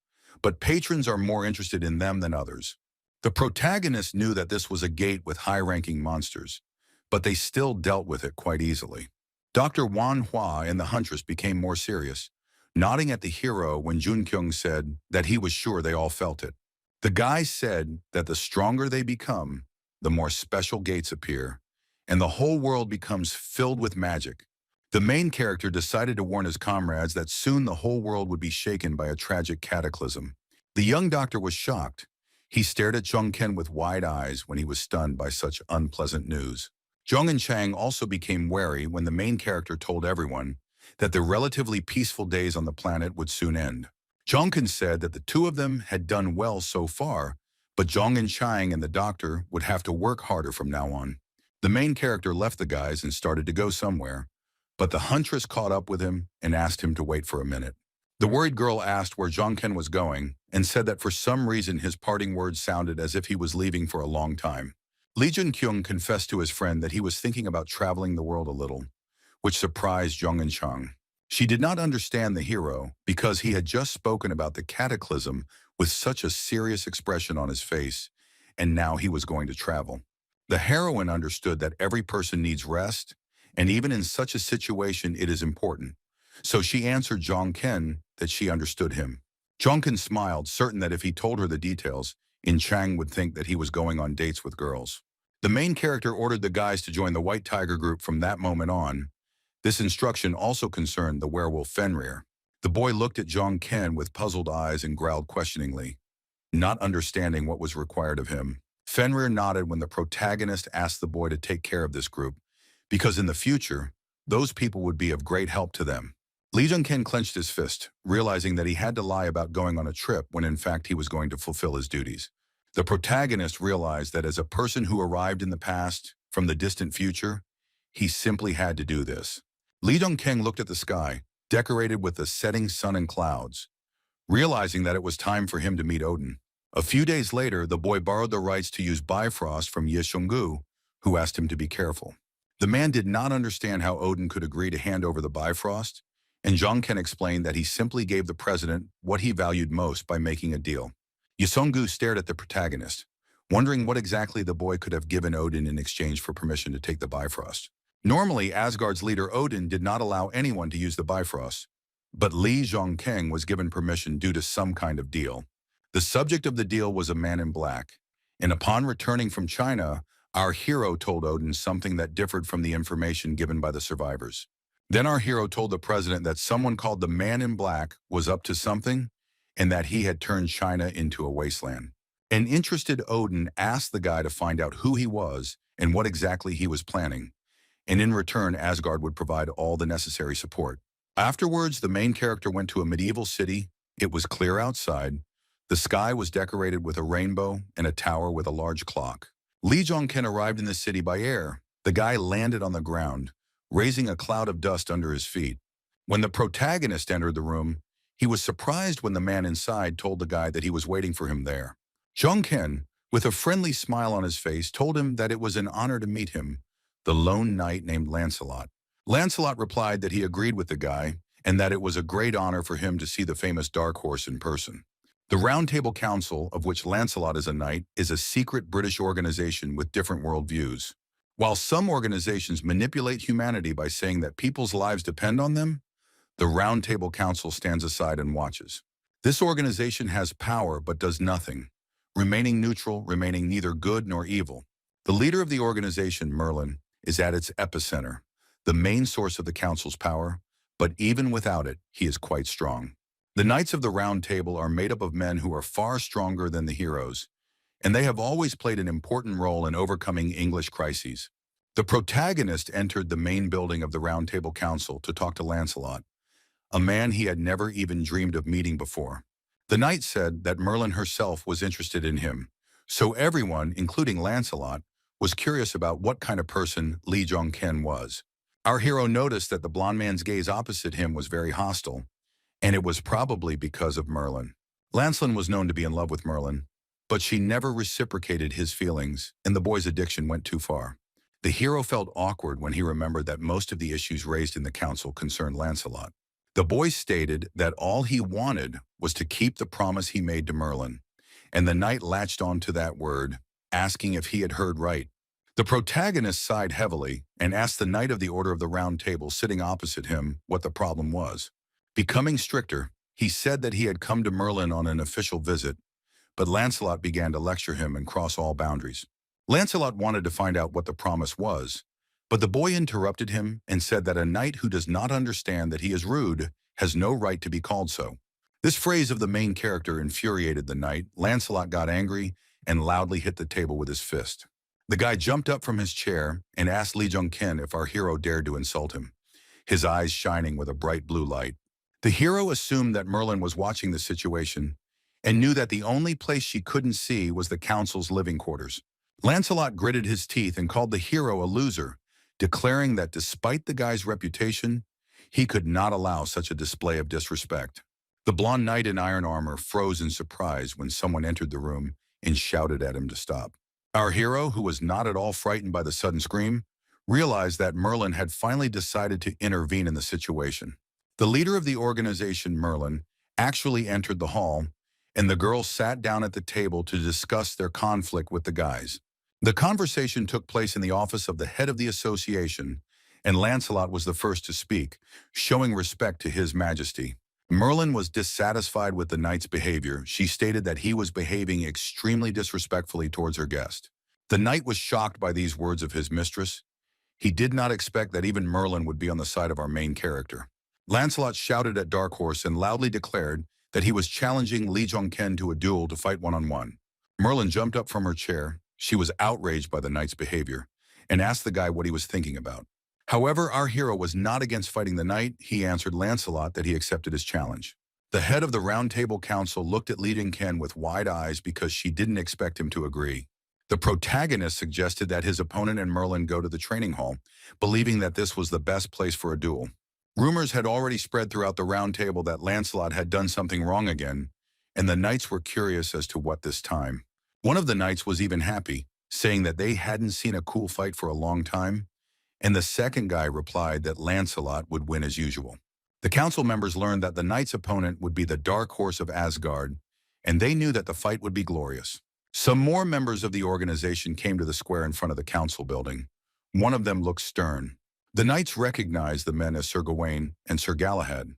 but patrons are more interested in them than others. The protagonist knew that this was a gate with high-ranking monsters, but they still dealt with it quite easily. Dr. Manhwa and the huntress became more serious, nodding at the hero when Junkyung said that he was sure they all felt it. The guy said that the stronger they become, the more special gates appear, and the whole world becomes filled with magic. The main character decided to warn his comrades that soon the whole world would be shaken by a tragic cataclysm. The young doctor was shocked. He stared at Zhongken with wide eyes when he was stunned by such unpleasant news. Zhong and Chang also became wary when the main character told everyone that the relatively peaceful days on the planet would soon end. Zhongken said that the two of them had done well so far, but Zhong and Chang and the doctor would have to work harder from now on. The main character left the guys and started to go somewhere, but the huntress caught up with him and asked him to wait for a minute. The worried girl asked where Zhongken was going and said that for some reason his parting words sounded as if he was leaving for a long time. Li Junkyung confessed to his friend that he was thinking about traveling the world a little, which surprised Zhong and Chang. She did not understand the hero because he had just spoken about the cataclysm with such a serious expression on his face, and now he was going to travel. The heroine understood that every person needs rest, and even in such a situation it is important. So she answered Zhongken that she understood him. Zhongken smiled, certain that if he told her the details, Chang would think that he was going on dates with girls. The main character ordered the guys to join the White Tiger group from that moment on. This instruction also concerned the werewolf Fenrir. The boy looked at Zhongken with puzzled eyes and growled questioningly, not understanding what was required of him. Fenrir nodded when the protagonist asked the boy to take care of this group, because in the future, those people would be of great help to them. Li Zhongken clenched his fist, realizing that he had to lie about going on a trip when in fact he was going to fulfill his duties. The protagonist realized that as a person who arrived in the past from the distant future, he simply had to do this. Li Zhongken looked at the sky, decorated with the setting sun and clouds, realizing that it was time for him to meet Odin. A few days later, the boy borrowed the rights to use Bifrost from Ye Shungu, who asked him to be careful. The man did not understand how Odin could agree to hand over the Bifrost, and Zhongken explained that he simply gave the president what he valued most by making a deal. Yesongu stared at the protagonist, wondering what exactly the boy could have given Odin in exchange for permission to take the Bifrost. Normally, Asgard's leader Odin did not allow anyone to use the Bifrost, but Li Zhongkeng was given permission due to some kind of deal. The subject of the deal was a man in black, and upon returning from China, our hero told Odin something that differed from the information given by the survivors. Then our hero told the president that someone called the Man in Black was up to something and that he had turned China into a wasteland. An interested Odin asked the guy to find out who he was and what exactly he was planning, and in return Asgard would provide all the necessary support. Afterwards, the main character went to a medieval city. It was clear outside. The sky was decorated with a rainbow and a tower with a large clock. Li Zhongken arrived in the city by air. The guy landed on the ground, raising a cloud of dust under his feet. When the protagonist entered the room, he was surprised when the man inside told the guy that he was waiting for him there. Zhongken, with a friendly smile on his face, told him that it was an honor to meet him, the lone knight named Lancelot. Lancelot replied that he agreed with the guy and that it was a great honor for him to see the famous Dark Horse in person. The Round Table Council, of which Lancelot is a knight, is a secret British organization with different worldviews. While some organizations manipulate humanity by saying that people's lives depend on them, the Round Table Council stands aside and watches. This organization has power but does nothing, remaining neutral, remaining neither good nor evil. The leader of the organization, Merlin, is at its epicenter, the main source of the council's power, but even without it, he is quite strong. The Knights of the Round Table are made up of men who are far stronger than the heroes, and they have always played an important role in overcoming English crises. The protagonist entered the main building of the Round Table Council to talk to Lancelot, a man he had never even dreamed of meeting before. The knight said that Merlin herself was interested in him, so everyone, including Lancelot, was curious about what kind of person Li Zhongken was. Our hero noticed that the blond man's gaze opposite him was very hostile, and it was probably because of Merlin. Lancelot was known to be in love with Merlin, but she never reciprocated his feelings, and the boy's addiction went too far. The hero felt awkward when he remembered that most of the issues raised in the council concerned Lancelot. The boy stated that all he wanted was to keep the promise he made to Merlin, and the knight latched on to that word, asking if he had heard right. The protagonist sighed heavily and asked the knight of the Order of the Round Table sitting opposite him what the problem was. Becoming stricter, he said that he had come to Merlin on an official visit, but Lancelot began to lecture him and cross all boundaries. Lancelot wanted to find out what the promise was, but the boy interrupted him and said that a knight who does not understand that he is rude has no right to be called so. This phrase of the main character infuriated the knight. Lancelot got angry and loudly hit the table with his fist. The guy jumped up from his chair and asked Li Zhongken if our hero dared to insult him, his eyes shining with a bright blue light. The hero assumed that Merlin was watching the situation and knew that the only place she couldn't see was the council's living quarters. Lancelot gritted his teeth and called the hero a loser, declaring that despite the guy's reputation, he could not allow such a display of disrespect. The blond knight in iron armor froze in surprise when someone entered the room and shouted at him to stop. Our hero, who was not at all frightened by the sudden scream, realized that Merlin had finally decided to intervene in the situation. The leader of the organization, Merlin, actually entered the hall, and the girls sat down at the table to discuss their conflict with the guys. The conversation took place in the office of the head of the association, and Lancelot was the first to speak, showing respect to his majesty. Merlin was dissatisfied with the knight's behavior. She stated that he was behaving extremely disrespectfully towards her guest. The knight was shocked by these words of his mistress. He did not expect that even Merlin would be on the side of our main character. Lancelot shouted at Dark Horse and loudly declared that he was challenging Li Zhongken to a duel to fight one-on-one. Merlin jumped up from her chair. She was outraged by the knight's behavior and asked the guy what he was thinking about. However, our hero was not against fighting the knight. He answered Lancelot that he accepted his challenge. The head of the Round Table Council looked at Li Zhongken with wide eyes because she didn't expect him to agree. The protagonist suggested that his opponent and Merlin go to the training hall, believing that this was the best place for a duel. Rumors had already spread throughout the Round Table that Lancelot had done something wrong again, and the knights were curious as to what this time. One of the knights was even happy, saying that they hadn't seen a cool fight for a long time, and the second guy replied that Lancelot would win as usual. The council members learned that the knight's opponent would be the Dark Horse of Asgard, and they knew that the fight would be glorious. Some more members of the organization came to the square in front of the council building. One of them looked stern. The knights recognized the men as Sir Gawain and Sir Galahad,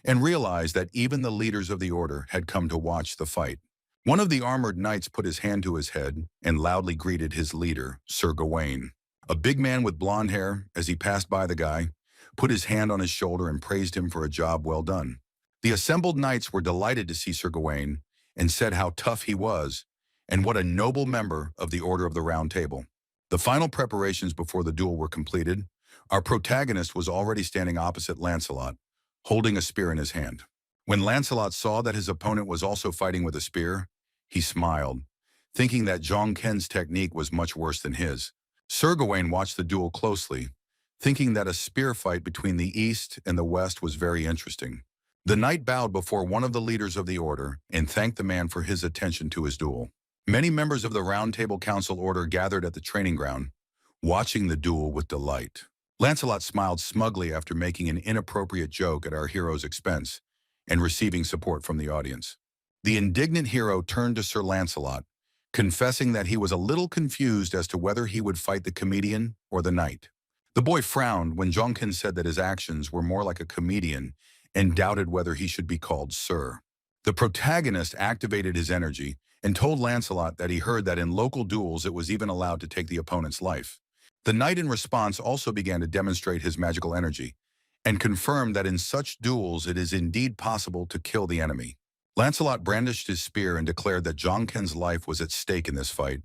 and realized that even the leaders of the order had come to watch the fight. One of the armored knights put his hand to his head and loudly greeted his leader, Sir Gawain. A big man with blonde hair, as he passed by the guy, put his hand on his shoulder and praised him for a job well done. The assembled knights were delighted to see Sir Gawain and said how tough he was and what a noble member of the Order of the Round Table. The final preparations before the duel were completed. Our protagonist was already standing opposite Lancelot, holding a spear in his hand. When Lancelot saw that his opponent was also fighting with a spear, he smiled, thinking that Zhongken's technique was much worse than his. Sir Gawain watched the duel closely, thinking that a spear fight between the East and the West was very interesting. The knight bowed before one of the leaders of the order and thanked the man for his attention to his duel. Many members of the Round Table Council order gathered at the training ground, watching the duel with delight. Lancelot smiled smugly after making an inappropriate joke at our hero's expense and receiving support from the audience. The indignant hero turned to Sir Lancelot, confessing that he was a little confused as to whether he would fight the comedian or the knight. The boy frowned when Zhongken said that his actions were more like a comedian and doubted whether he should be called sir. The protagonist activated his energy and told Lancelot that he heard that in local duels it was even allowed to take the opponent's life. The knight in response also began to demonstrate his magical energy and confirmed that in such duels it is indeed possible to kill the enemy. Lancelot brandished his spear and declared that Zhongken's life was at stake in this fight.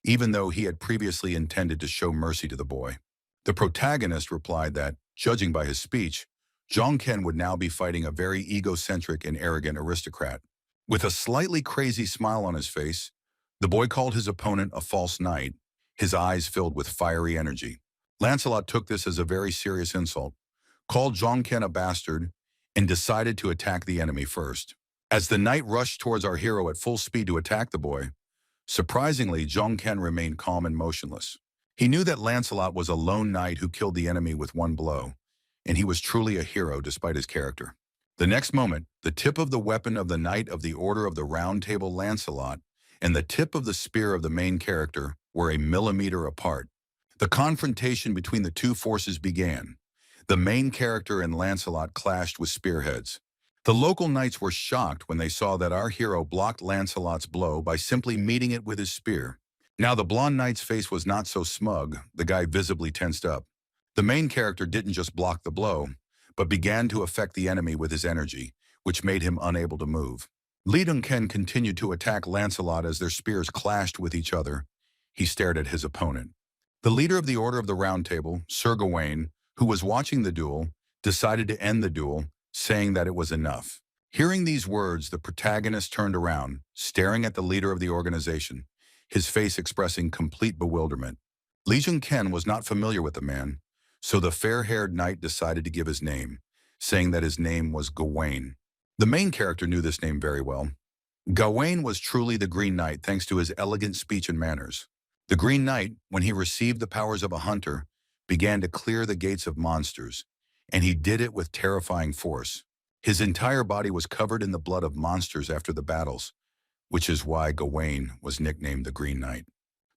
even though he had previously intended to show mercy to the boy. The protagonist replied that, judging by his speech, Zhang Ken would now be fighting a very egocentric and arrogant aristocrat. With a slightly crazy smile on his face, the boy called his opponent a false knight, his eyes filled with fiery energy. Lancelot took this as a very serious insult, called Zhang Ken a bastard, and decided to attack the enemy first. As the knight rushed towards our hero at full speed to attack the boy, surprisingly, Zhang Ken remained calm and motionless. He knew that Lancelot was a lone knight who killed the enemy with one blow, and he was truly a hero despite his character. The next moment, the tip of the weapon of the Knight of the Order of the Round Table Lancelot and the tip of the spear of the main character were a millimeter apart. The confrontation between the two forces began. The main character and Lancelot clashed with spearheads. The local knights were shocked when they saw that our hero blocked Lancelot's blow by simply meeting it with his spear. Now the blonde knight's face was not so smug, the guy visibly tensed up. The main character didn't just block the blow, but began to affect the enemy with his energy, which made him unable to move. Li Dongken continued to attack Lancelot as their spears clashed with each other. He stared at his opponent. The leader of the Order of the Round Table, Sir Gawain, who was watching the duel, decided to end the duel, saying that it was enough. Hearing these words, the protagonist turned around, staring at the leader of the organization, his face expressing complete bewilderment. Li Dongken was not familiar with the man, so the fair-haired knight decided to give his name, saying that his name was Gawain. The main character knew this name very well. Gawain was truly the Green Knight thanks to his elegant speech and manners. The Green Knight, when he received the powers of a hunter, began to clear the gates of monsters, and he did it with terrifying force. His entire body was covered in the blood of monsters after the battles, which is why Gawain was nicknamed the Green Knight.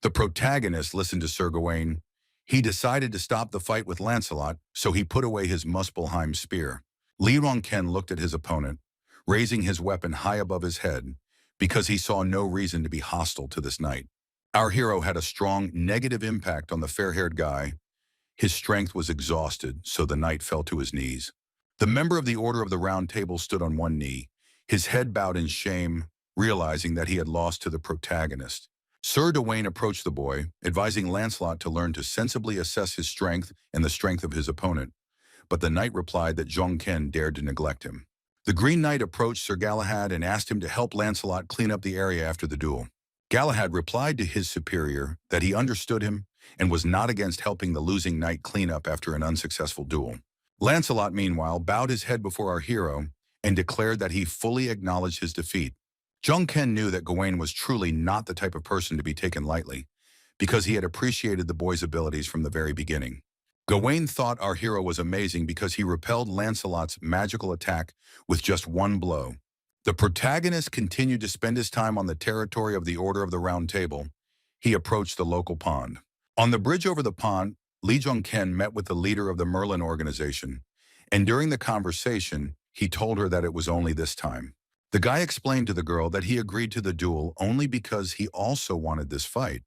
The protagonist listened to Sir Gawain. He decided to stop the fight with Lancelot, so he put away his Muspelheim spear. Li Dongken looked at his opponent, raising his weapon high above his head, because he saw no reason to be hostile to this knight. Our hero had a strong negative impact on the fair-haired guy. His strength was exhausted, so the knight fell to his knees. The member of the Order of the Round Table stood on one knee, his head bowed in shame, realizing that he had lost to the protagonist. Sir Gawain approached the boy, advising Lancelot to learn to sensibly assess his strength and the strength of his opponent, but the knight replied that Zhang Ken dared to neglect him. The Green Knight approached Sir Galahad and asked him to help Lancelot clean up the area after the duel. Galahad replied to his superior that he understood him and was not against helping the losing knight clean up after an unsuccessful duel. Lancelot, meanwhile, bowed his head before our hero and declared that he fully acknowledged his defeat. Zhang Ken knew that Gawain was truly not the type of person to be taken lightly, because he had appreciated the boy's abilities from the very beginning. Gawain thought our hero was amazing because he repelled Lancelot's magical attack with just one blow. The protagonist continued to spend his time on the territory of the Order of the Round Table. He approached the local pond. On the bridge over the pond, Li Dongken met with the leader of the Merlin organization, and during the conversation, he told her that it was only this time. The guy explained to the girl that he agreed to the duel only because he also wanted this fight,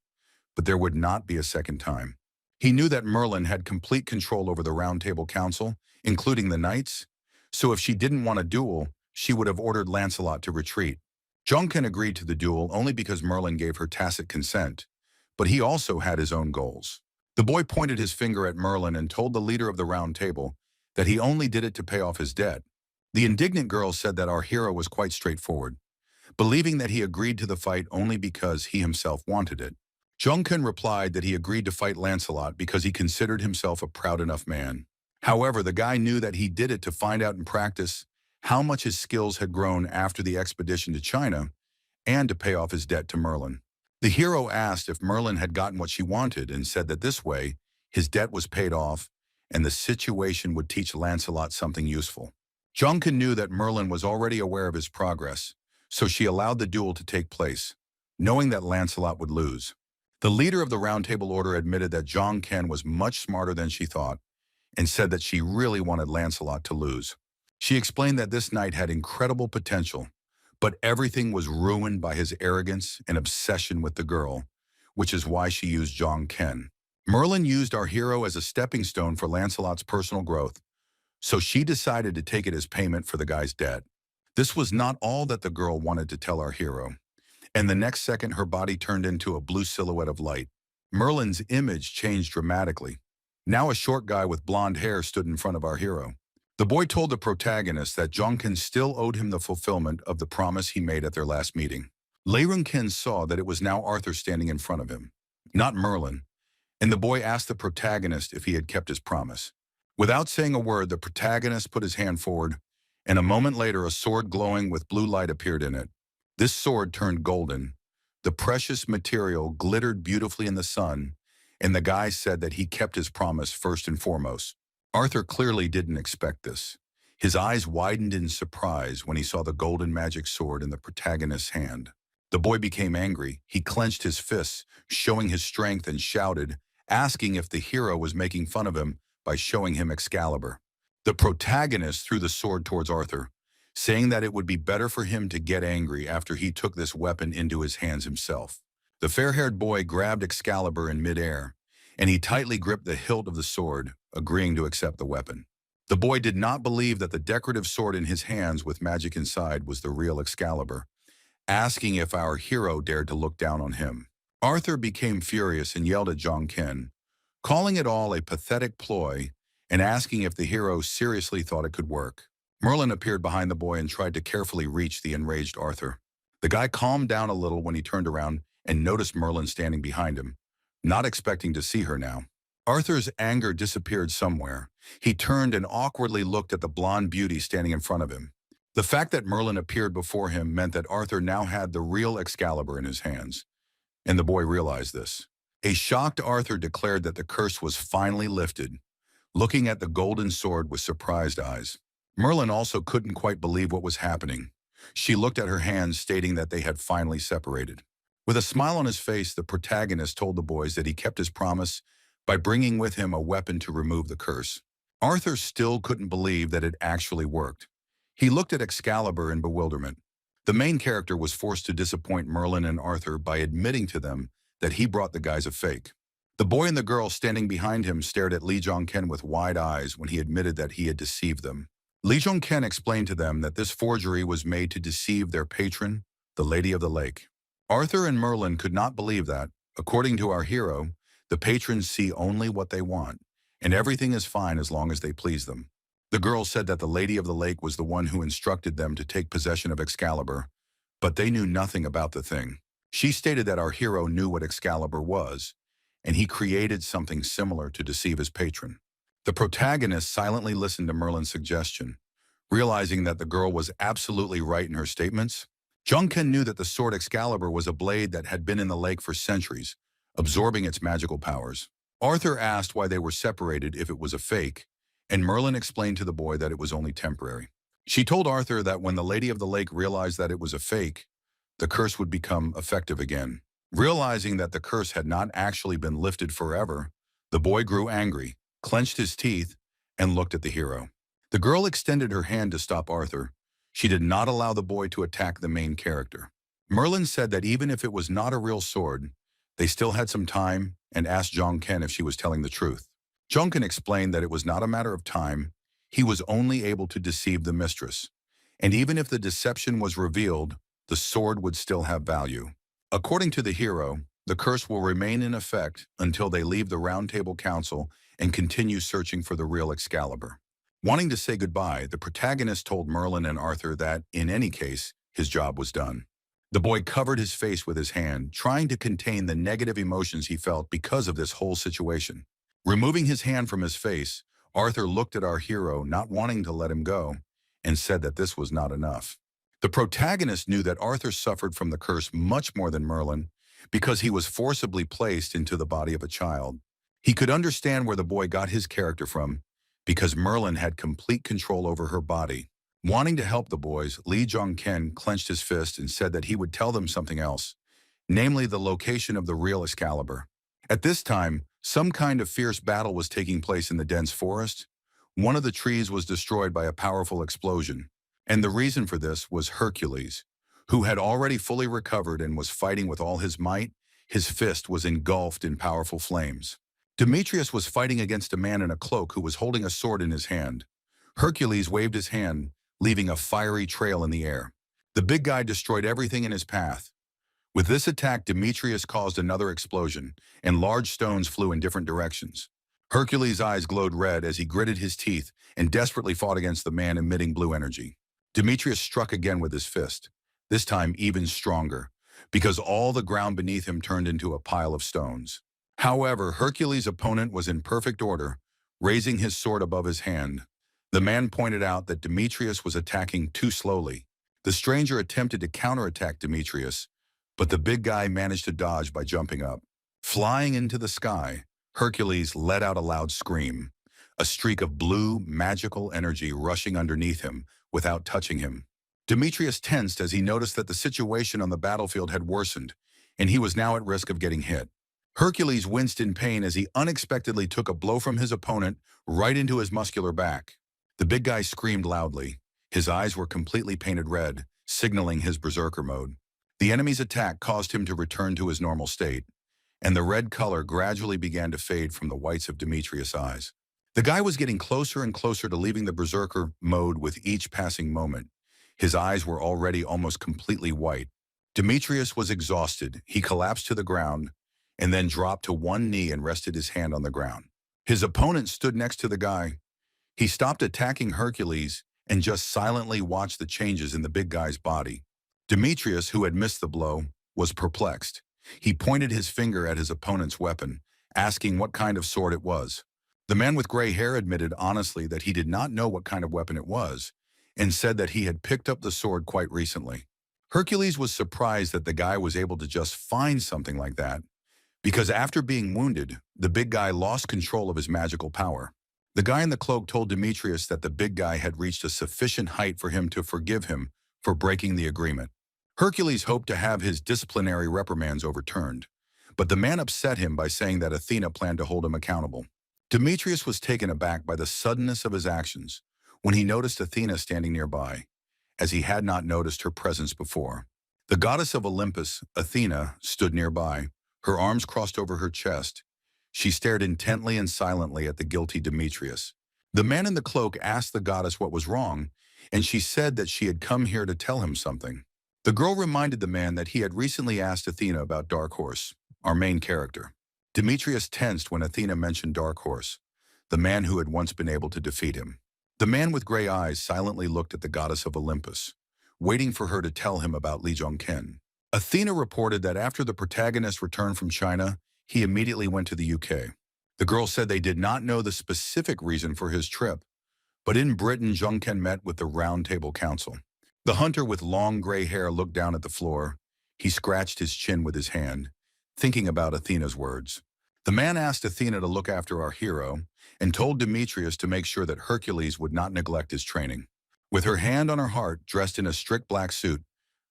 but there would not be a second time. He knew that Merlin had complete control over the Round Table Council, including the knights, so if she didn't want a duel, she would have ordered Lancelot to retreat. Zhang Ken agreed to the duel only because Merlin gave her tacit consent, but he also had his own goals. The boy pointed his finger at Merlin and told the leader of the Round Table that he only did it to pay off his debt. The indignant girl said that our hero was quite straightforward, believing that he agreed to the fight only because he himself wanted it. Zhang Ken replied that he agreed to fight Lancelot because he considered himself a proud enough man. However, the guy knew that he did it to find out in practice how much his skills had grown after the expedition to China and to pay off his debt to Merlin. The hero asked if Merlin had gotten what she wanted and said that this way, his debt was paid off and the situation would teach Lancelot something useful. Zhang Ken knew that Merlin was already aware of his progress, so she allowed the duel to take place, knowing that Lancelot would lose. The leader of the Round Table Order admitted that Zhang Ken was much smarter than she thought and said that she really wanted Lancelot to lose. She explained that this knight had incredible potential, but everything was ruined by his arrogance and obsession with the girl, which is why she used Zhang Ken. Merlin used our hero as a stepping stone for Lancelot's personal growth, so she decided to take it as payment for the guy's debt. This was not all that the girl wanted to tell our hero. and the next second her body turned into a blue silhouette of light. Merlin's image changed dramatically. Now a short guy with blonde hair stood in front of our hero. The boy told the protagonist that Jongkin still owed him the fulfillment of the promise he made at their last meeting. Kin saw that it was now Arthur standing in front of him, not Merlin, and the boy asked the protagonist if he had kept his promise. Without saying a word, the protagonist put his hand forward, and a moment later a sword glowing with blue light appeared in it. This sword turned golden. The precious material glittered beautifully in the sun, and the guy said that he kept his promise first and foremost. Arthur clearly didn't expect this. His eyes widened in surprise when he saw the golden magic sword in the protagonist's hand. The boy became angry. He clenched his fists, showing his strength, and shouted, asking if the hero was making fun of him by showing him Excalibur. The protagonist threw the sword towards Arthur, saying that it would be better for him to get angry after he took this weapon into his hands himself. The fair-haired boy grabbed Excalibur in midair, and he tightly gripped the hilt of the sword, agreeing to accept the weapon. The boy did not believe that the decorative sword in his hands with magic inside was the real Excalibur, asking if our hero dared to look down on him. Arthur became furious and yelled at Jongkin, calling it all a pathetic ploy and asking if the hero seriously thought it could work. Merlin appeared behind the boy and tried to carefully reach the enraged Arthur. The guy calmed down a little when he turned around and noticed Merlin standing behind him, not expecting to see her now. Arthur's anger disappeared somewhere. He turned and awkwardly looked at the blonde beauty standing in front of him. The fact that Merlin appeared before him meant that Arthur now had the real Excalibur in his hands, and the boy realized this. A shocked Arthur declared that the curse was finally lifted, looking at the golden sword with surprised eyes. Merlin also couldn't quite believe what was happening. She looked at her hands, stating that they had finally separated. With a smile on his face, the protagonist told the boys that he kept his promise by bringing with him a weapon to remove the curse. Arthur still couldn't believe that it actually worked. He looked at Excalibur in bewilderment. The main character was forced to disappoint Merlin and Arthur by admitting to them that he brought the guys a fake. The boy and the girl standing behind him stared at Lee Jongkin with wide eyes when he admitted that he had deceived them. Lee Jongkin explained to them that this forgery was made to deceive their patron, the Lady of the Lake. Arthur and Merlin could not believe that, according to our hero, the patrons see only what they want, and everything is fine as long as they please them. The girl said that the Lady of the Lake was the one who instructed them to take possession of Excalibur, but they knew nothing about the thing. She stated that our hero knew what Excalibur was, and he created something similar to deceive his patron. The protagonist silently listened to Merlin's suggestion, realizing that the girl was absolutely right in her statements. Jongkin knew that the sword Excalibur was a blade that had been in the lake for centuries, absorbing its magical powers. Arthur asked why they were separated if it was a fake, and Merlin explained to the boy that it was only temporary. She told Arthur that when the Lady of the Lake realized that it was a fake, the curse would become effective again. Realizing that the curse had not actually been lifted forever, the boy grew angry, clenched his teeth, and looked at the hero. The girl extended her hand to stop Arthur. She did not allow the boy to attack the main character. Merlin said that even if it was not a real sword, they still had some time and asked Jongkin if she was telling the truth. Jongkin explained that it was not a matter of time. He was only able to deceive the mistress. And even if the deception was revealed, the sword would still have value. According to the hero, the curse will remain in effect until they leave the Round Table Council and continue searching for the real Excalibur. Wanting to say goodbye, the protagonist told Merlin and Arthur that, in any case, his job was done. The boy covered his face with his hand, trying to contain the negative emotions he felt because of this whole situation. Removing his hand from his face, Arthur looked at our hero, not wanting to let him go, and said that this was not enough. The protagonist knew that Arthur suffered from the curse much more than Merlin because he was forcibly placed into the body of a child. He could understand where the boy got his character from because Merlin had complete control over her body. Wanting to help the boys, Lee Jongkin clenched his fist and said that he would tell them something else, namely the location of the real Excalibur. At this time, some kind of fierce battle was taking place in the dense forest. One of the trees was destroyed by a powerful explosion, and the reason for this was Hercules, who had already fully recovered and was fighting with all his might. His fist was engulfed in powerful flames. Demetrius was fighting against a man in a cloak who was holding a sword in his hand. Hercules waved his hand, leaving a fiery trail in the air. The big guy destroyed everything in his path. With this attack, Demetrius caused another explosion, and large stones flew in different directions. Hercules' eyes glowed red as he gritted his teeth and desperately fought against the man emitting blue energy. Demetrius struck again with his fist, this time even stronger, because all the ground beneath him turned into a pile of stones. However, Hercules' opponent was in perfect order, raising his sword above his hand. The man pointed out that Demetrius was attacking too slowly. The stranger attempted to counterattack Demetrius, but the big guy managed to dodge by jumping up. Flying into the sky, Hercules let out a loud scream, a streak of blue, magical energy rushing underneath him without touching him. Demetrius tensed as he noticed that the situation on the battlefield had worsened, and he was now at risk of getting hit. Hercules winced in pain as he unexpectedly took a blow from his opponent right into his muscular back. The big guy screamed loudly. His eyes were completely painted red, signaling his berserker mode. The enemy's attack caused him to return to his normal state, and the red color gradually began to fade from the whites of Demetrius' eyes. The guy was getting closer and closer to leaving the berserker mode with each passing moment. His eyes were already almost completely white. Demetrius was exhausted. He collapsed to the ground and then dropped to one knee and rested his hand on the ground. His opponent stood next to the guy. He stopped attacking Hercules and just silently watched the changes in the big guy's body. Demetrius, who had missed the blow, was perplexed. He pointed his finger at his opponent's weapon, asking what kind of sword it was. The man with gray hair admitted honestly that he did not know what kind of weapon it was, and said that he had picked up the sword quite recently. Hercules was surprised that the guy was able to just find something like that, because after being wounded, the big guy lost control of his magical power. The guy in the cloak told Demetrius that the big guy had reached a sufficient height for him to forgive him for breaking the agreement. Hercules hoped to have his disciplinary reprimands overturned, but the man upset him by saying that Athena planned to hold him accountable. Demetrius was taken aback by the suddenness of his actions when he noticed Athena standing nearby, as he had not noticed her presence before. The goddess of Olympus, Athena, stood nearby, her arms crossed over her chest. She stared intently and silently at the guilty Demetrius. The man in the cloak asked the goddess what was wrong, and she said that she had come here to tell him something. The girl reminded the man that he had recently asked Athena about Dark Horse, our main character. Demetrius tensed when Athena mentioned Dark Horse, the man who had once been able to defeat him. The man with gray eyes silently looked at the goddess of Olympus, waiting for her to tell him about Li Zhongken. Athena reported that after the protagonist returned from China, he immediately went to the UK. The girl said they did not know the specific reason for his trip, but in Britain, Zhongken met with the Round Table Council. The hunter with long gray hair looked down at the floor. He scratched his chin with his hand, thinking about Athena's words. The man asked Athena to look after our hero and told Demetrius to make sure that Hercules would not neglect his training. With her hand on her heart, dressed in a strict black suit,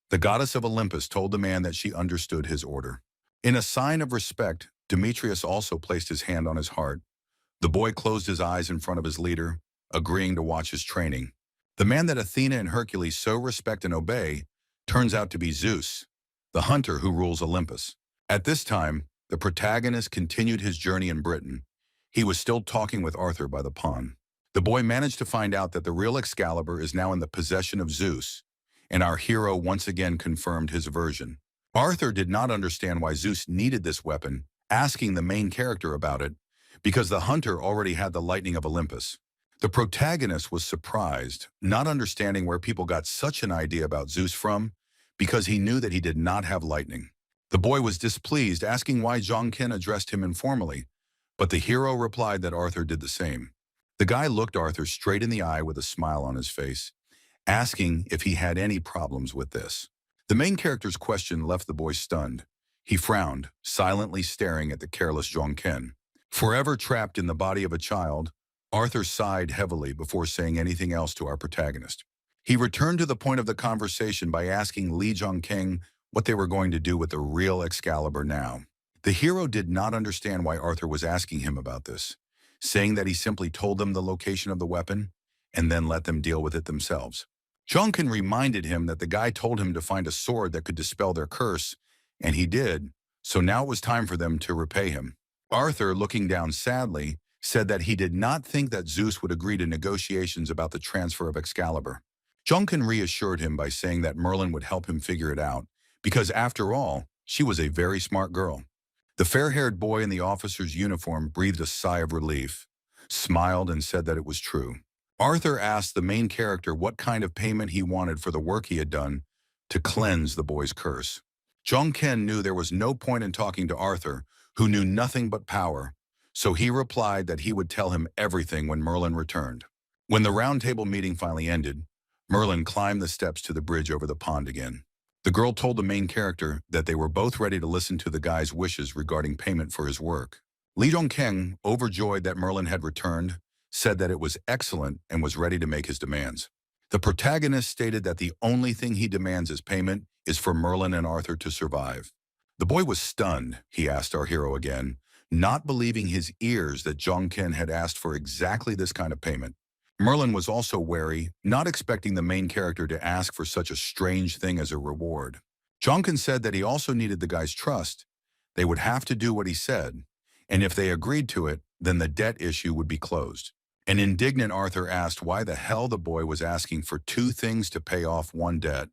the goddess of Olympus told the man that she understood his order. In a sign of respect, Demetrius also placed his hand on his heart. The boy closed his eyes in front of his leader, agreeing to watch his training. The man that Athena and Hercules so respect and obey turns out to be Zeus, the hunter who rules Olympus. At this time, the protagonist continued his journey in Britain. He was still talking with Arthur by the pond. The boy managed to find out that the real Excalibur is now in the possession of Zeus, and our hero once again confirmed his version. Arthur did not understand why Zeus needed this weapon, asking the main character about it, because the hunter already had the lightning of Olympus. The protagonist was surprised, not understanding where people got such an idea about Zeus from, because he knew that he did not have lightning. The boy was displeased, asking why Zhongken addressed him informally, but the hero replied that Arthur did the same. The guy looked Arthur straight in the eye with a smile on his face, asking if he had any problems with this. The main character's question left the boy stunned. He frowned, silently staring at the careless Zhongken. Forever trapped in the body of a child, Arthur sighed heavily before saying anything else to our protagonist. He returned to the point of the conversation by asking Li Zhongken what they were going to do with the real Excalibur now. The hero did not understand why Arthur was asking him about this, saying that he simply told them the location of the weapon and then let them deal with it themselves. Zhongken reminded him that the guy told him to find a sword that could dispel their curse, and he did, so now it was time for them to repay him. Arthur, looking down sadly, said that he did not think that Zeus would agree to negotiations about the transfer of Excalibur. Zhongken reassured him by saying that Merlin would help him figure it out, because after all, She was a very smart girl. The fair-haired boy in the officer's uniform breathed a sigh of relief, smiled, and said that it was true. Arthur asked the main character what kind of payment he wanted for the work he had done to cleanse the boy's curse. Ken knew there was no point in talking to Arthur, who knew nothing but power, so he replied that he would tell him everything when Merlin returned. When the roundtable meeting finally ended, Merlin climbed the steps to the bridge over the pond again. The girl told the main character that they were both ready to listen to the guy's wishes regarding payment for his work. Lee Jong-keng, overjoyed that Merlin had returned, said that it was excellent and was ready to make his demands. The protagonist stated that the only thing he demands as payment is for Merlin and Arthur to survive. The boy was stunned, he asked our hero again, not believing his ears that Jong-ken had asked for exactly this kind of payment. Merlin was also wary, not expecting the main character to ask for such a strange thing as a reward. Jong-ken said that he also needed the guy's trust. They would have to do what he said, and if they agreed to it, then the debt issue would be closed. An indignant Arthur asked why the hell the boy was asking for two things to pay off one debt,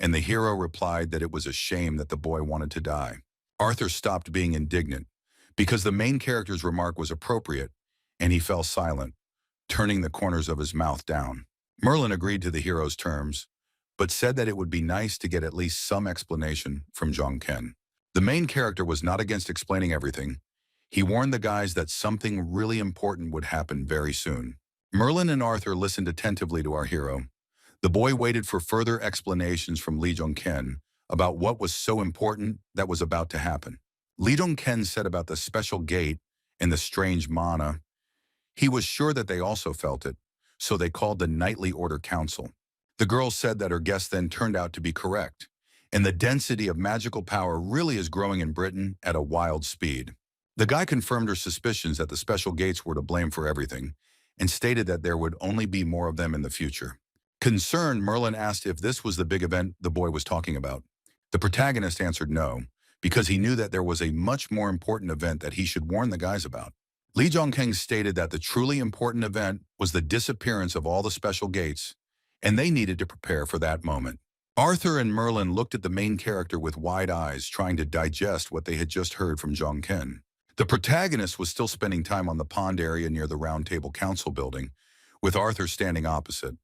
and the hero replied that it was a shame that the boy wanted to die. Arthur stopped being indignant, because the main character's remark was appropriate, and he fell silent, turning the corners of his mouth down. Merlin agreed to the hero's terms, but said that it would be nice to get at least some explanation from Jong-ken. The main character was not against explaining everything. He warned the guys that something really important would happen very soon. Merlin and Arthur listened attentively to our hero. The boy waited for further explanations from Lee Jong-ken about what was so important that was about to happen. Lee Jong-ken said about the special gate and the strange mana. He was sure that they also felt it, so they called the Nightly Order Council. The girl said that her guess then turned out to be correct, and the density of magical power really is growing in Britain at a wild speed. The guy confirmed her suspicions that the special gates were to blame for everything, and stated that there would only be more of them in the future. Concerned, Merlin asked if this was the big event the boy was talking about. The protagonist answered no, because he knew that there was a much more important event that he should warn the guys about. Lee Jong-keng stated that the truly important event was the disappearance of all the special gates, and they needed to prepare for that moment. Arthur and Merlin looked at the main character with wide eyes, trying to digest what they had just heard from Jong-ken. The protagonist was still spending time on the pond area near the Round Table Council building, with Arthur standing opposite.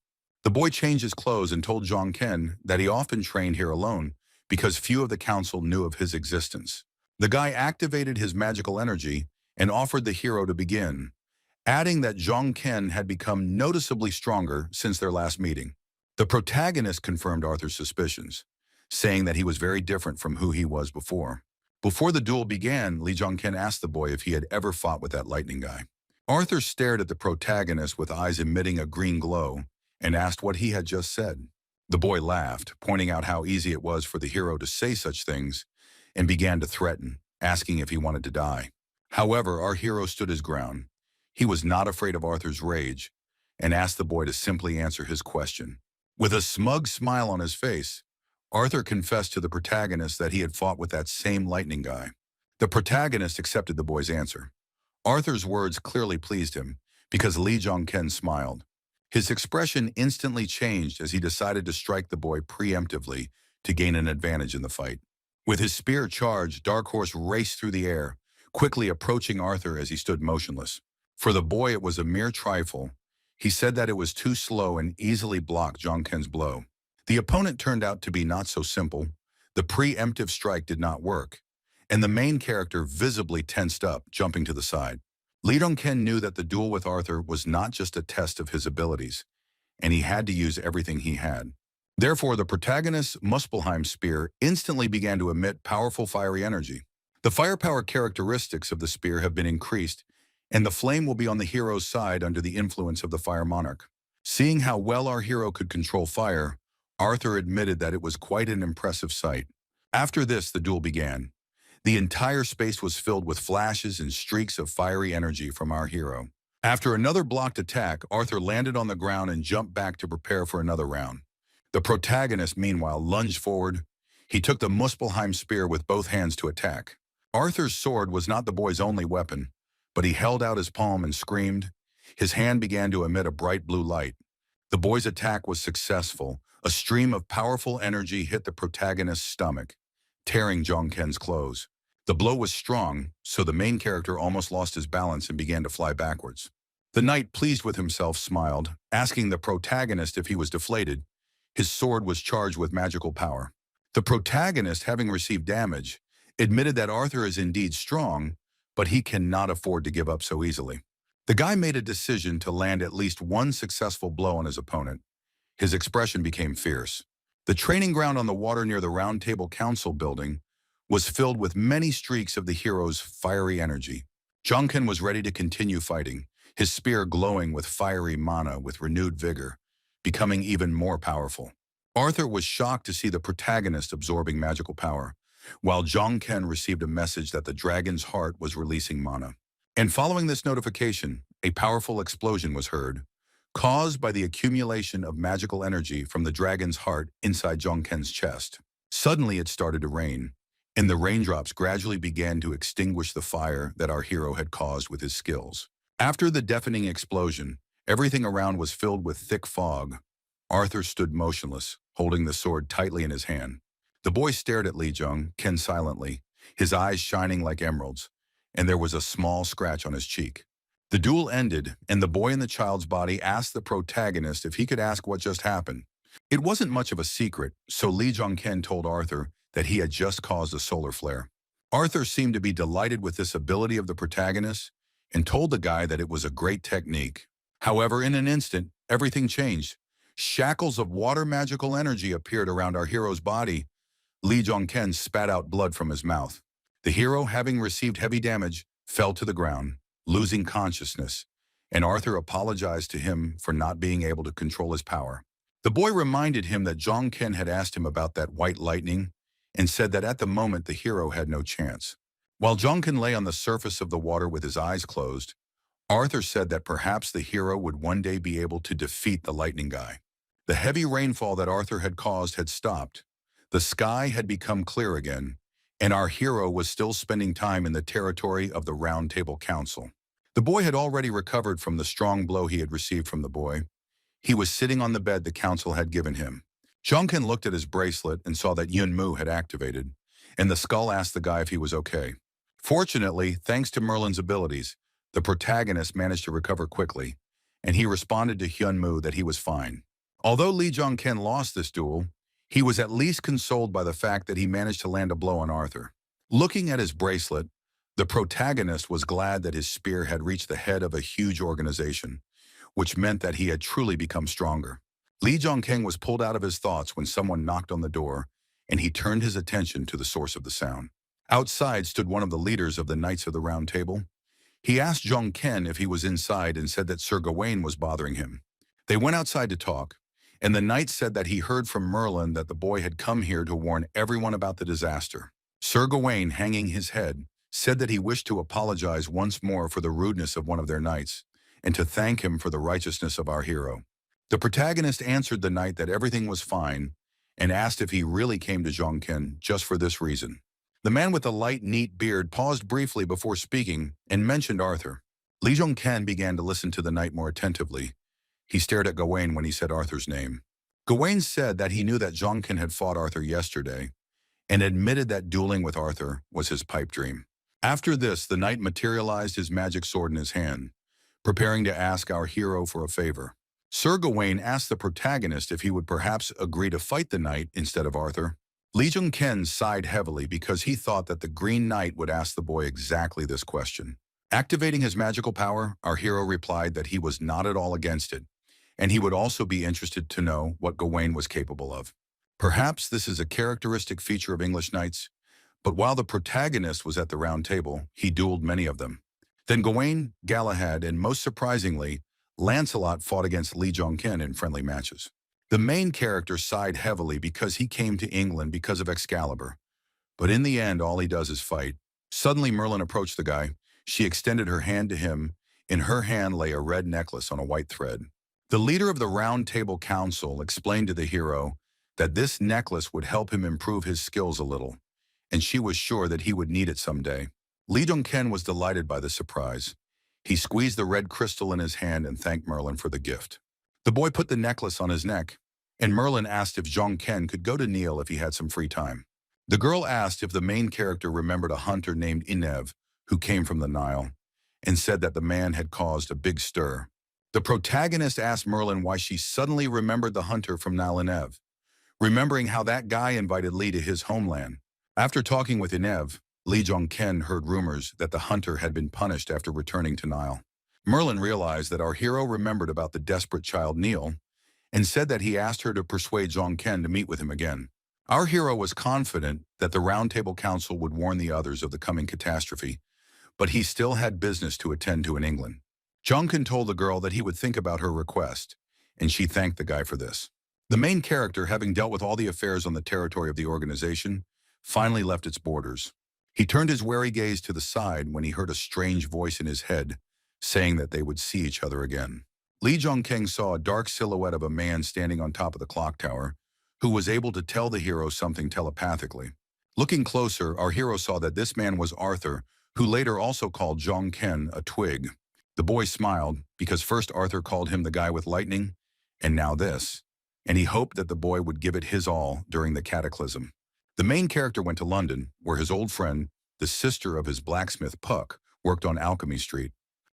The boy changed his clothes and told Jong-ken that he often trained here alone because few of the council knew of his existence. The guy activated his magical energy and offered the hero to begin, adding that Jong-ken had become noticeably stronger since their last meeting. The protagonist confirmed Arthur's suspicions, saying that he was very different from who he was before. Before the duel began, Lee Jong-ken asked the boy if he had ever fought with that lightning guy. Arthur stared at the protagonist with eyes emitting a green glow and asked what he had just said. The boy laughed, pointing out how easy it was for the hero to say such things, and began to threaten, asking if he wanted to die. However, our hero stood his ground. He was not afraid of Arthur's rage and asked the boy to simply answer his question. With a smug smile on his face, Arthur confessed to the protagonist that he had fought with that same lightning guy. The protagonist accepted the boy's answer. Arthur's words clearly pleased him because Lee Jong-ken smiled. His expression instantly changed as he decided to strike the boy preemptively to gain an advantage in the fight. With his spear charged, Dark Horse raced through the air, quickly approaching Arthur as he stood motionless. For the boy, it was a mere trifle. He said that it was too slow and easily blocked Jong-ken's blow. The opponent turned out to be not so simple. The preemptive strike did not work, and the main character visibly tensed up, jumping to the side. Lee Jong-ken knew that the duel with Arthur was not just a test of his abilities, and he had to use everything he had. Therefore, the protagonist's Muspelheim spear instantly began to emit powerful fiery energy. The firepower characteristics of the spear have been increased, and the flame will be on the hero's side under the influence of the Fire Monarch. Seeing how well our hero could control fire, Arthur admitted that it was quite an impressive sight. After this, the duel began. The entire space was filled with flashes and streaks of fiery energy from our hero. After another blocked attack, Arthur landed on the ground and jumped back to prepare for another round. The protagonist, meanwhile, lunged forward. He took the Muspelheim spear with both hands to attack. Arthur's sword was not the boy's only weapon, but he held out his palm and screamed. His hand began to emit a bright blue light. The boy's attack was successful. A stream of powerful energy hit the protagonist's stomach, tearing Zhang Ken's clothes. The blow was strong, so the main character almost lost his balance and began to fly backwards. The knight, pleased with himself, smiled, asking the protagonist if he was deflated. His sword was charged with magical power. The protagonist, having received damage, admitted that Arthur is indeed strong, but he cannot afford to give up so easily. The guy made a decision to land at least one successful blow on his opponent. His expression became fierce. The training ground on the water near the Round Table Council building was filled with many streaks of the hero's fiery energy. Zhang Ken was ready to continue fighting, his spear glowing with fiery mana with renewed vigor, becoming even more powerful. Arthur was shocked to see the protagonist absorbing magical power, while Zhang Ken received a message that the dragon's heart was releasing mana. And following this notification, a powerful explosion was heard, caused by the accumulation of magical energy from the dragon's heart inside Zhang Ken's chest. Suddenly it started to rain, and the raindrops gradually began to extinguish the fire that our hero had caused with his skills. After the deafening explosion, everything around was filled with thick fog. Arthur stood motionless, holding the sword tightly in his hand. The boy stared at Zhang Ken silently, his eyes shining like emeralds, and there was a small scratch on his cheek. The duel ended, and the boy in the child's body asked the protagonist if he could ask what just happened. It wasn't much of a secret, so Zhang Ken told Arthur that he had just caused a solar flare. Arthur seemed to be delighted with this ability of the protagonist and told the guy that it was a great technique. However, in an instant, everything changed. Shackles of water magical energy appeared around our hero's body. Zhang Ken spat out blood from his mouth. The hero, having received heavy damage, fell to the ground, losing consciousness, and Arthur apologized to him for not being able to control his power. The boy reminded him that Zhang Ken had asked him about that white lightning and said that at the moment the hero had no chance. While Zhang Ken lay on the surface of the water with his eyes closed, Arthur said that perhaps the hero would one day be able to defeat the lightning guy. The heavy rainfall that Arthur had caused had stopped. The sky had become clear again, and our hero was still spending time in the territory of the Round Table Council. The boy had already recovered from the strong blow he had received from the boy. He was sitting on the bed the council had given him. Zhang Ken looked at his bracelet and saw that Yun Mu had activated, and the skull asked the guy if he was okay. Fortunately, thanks to Merlin's abilities, the protagonist managed to recover quickly, and he responded to Hyun Mu that he was fine. Although Zhang Ken lost this duel, he was at least consoled by the fact that he managed to land a blow on Arthur. Looking at his bracelet, the protagonist was glad that his spear had reached the head of a huge organization, which meant that he had truly become stronger. Zhang Ken was pulled out of his thoughts when someone knocked on the door, and he turned his attention to the source of the sound. Outside stood one of the leaders of the Knights of the Round Table. He asked Zhang Ken if he was inside and said that Sir Gawain was bothering him. They went outside to talk, and the knight said that he heard from Merlin that the boy had come here to warn everyone about the disaster. Sir Gawain, hanging his head, said that he wished to apologize once more for the rudeness of one of their knights, and to thank him for the righteousness of our hero. The protagonist answered the knight that everything was fine, and asked if he really came to Zhang Ken just for this reason. The man with the light, neat beard paused briefly before speaking and mentioned Arthur. Zhang Ken began to listen to the knight more attentively. He stared at Gawain when he said Arthur's name. Gawain said that he knew that Zhang Ken had fought Arthur yesterday, and admitted that dueling with Arthur was his pipe dream. After this, the knight materialized his magic sword in his hand, preparing to ask our hero for a favor. Sir Gawain asked the protagonist if he would perhaps agree to fight the knight instead of Arthur. Zhang Ken sighed heavily because he thought that the Green Knight would ask the boy exactly this question. Activating his magical power, our hero replied that he was not at all against it, and he would also be interested to know what Gawain was capable of. Perhaps this is a characteristic feature of English knights, but while the protagonist was at the round table, he dueled many of them. Then Gawain, Galahad, and most surprisingly, Lancelot fought against Zhang Ken in friendly matches. The main character sighed heavily because he came to England because of Excalibur, but in the end all he does is fight. Suddenly Merlin approached the guy. She extended her hand to him. In her hand lay a red necklace on a white thread. The leader of the Round Table Council explained to the hero that this necklace would help him improve his skills a little, and she was sure that he would need it someday. Zhang Ken was delighted by the surprise. He squeezed the red crystal in his hand and thanked Merlin for the gift. The boy put the necklace on his neck, and Merlin asked if Zhang Ken could go to Neil if he had some free time. The girl asked if the main character remembered a hunter named Inev who came from the Nile, and said that the man had caused a big stir. The protagonist asked Merlin why she suddenly remembered the hunter from Nile Inev, remembering how that guy invited Li to his homeland. After talking with Inev, Li Jongken heard rumors that the hunter had been punished after returning to Nile. Merlin realized that our hero remembered about the desperate child Neil, and said that he asked her to persuade Jongken to meet with him again. Our hero was confident that the Round Table Council would warn the others of the coming catastrophe, but he still had business to attend to in England. Jongken told the girl that he would think about her request, and she thanked the guy for this. The main character, having dealt with all the affairs on the territory of the organization, finally left its borders. He turned his wary gaze to the side when he heard a strange voice in his head, saying that they would see each other again. Li Zhongkeng saw a dark silhouette of a man standing on top of the clock tower, who was able to tell the hero something telepathically. Looking closer, our hero saw that this man was Arthur, who later also called Zhongken a twig. The boy smiled, because first Arthur called him the guy with lightning, and now this, and he hoped that the boy would give it his all during the cataclysm. The main character went to London, where his old friend, the sister of his blacksmith Puck, worked on Alchemy Street.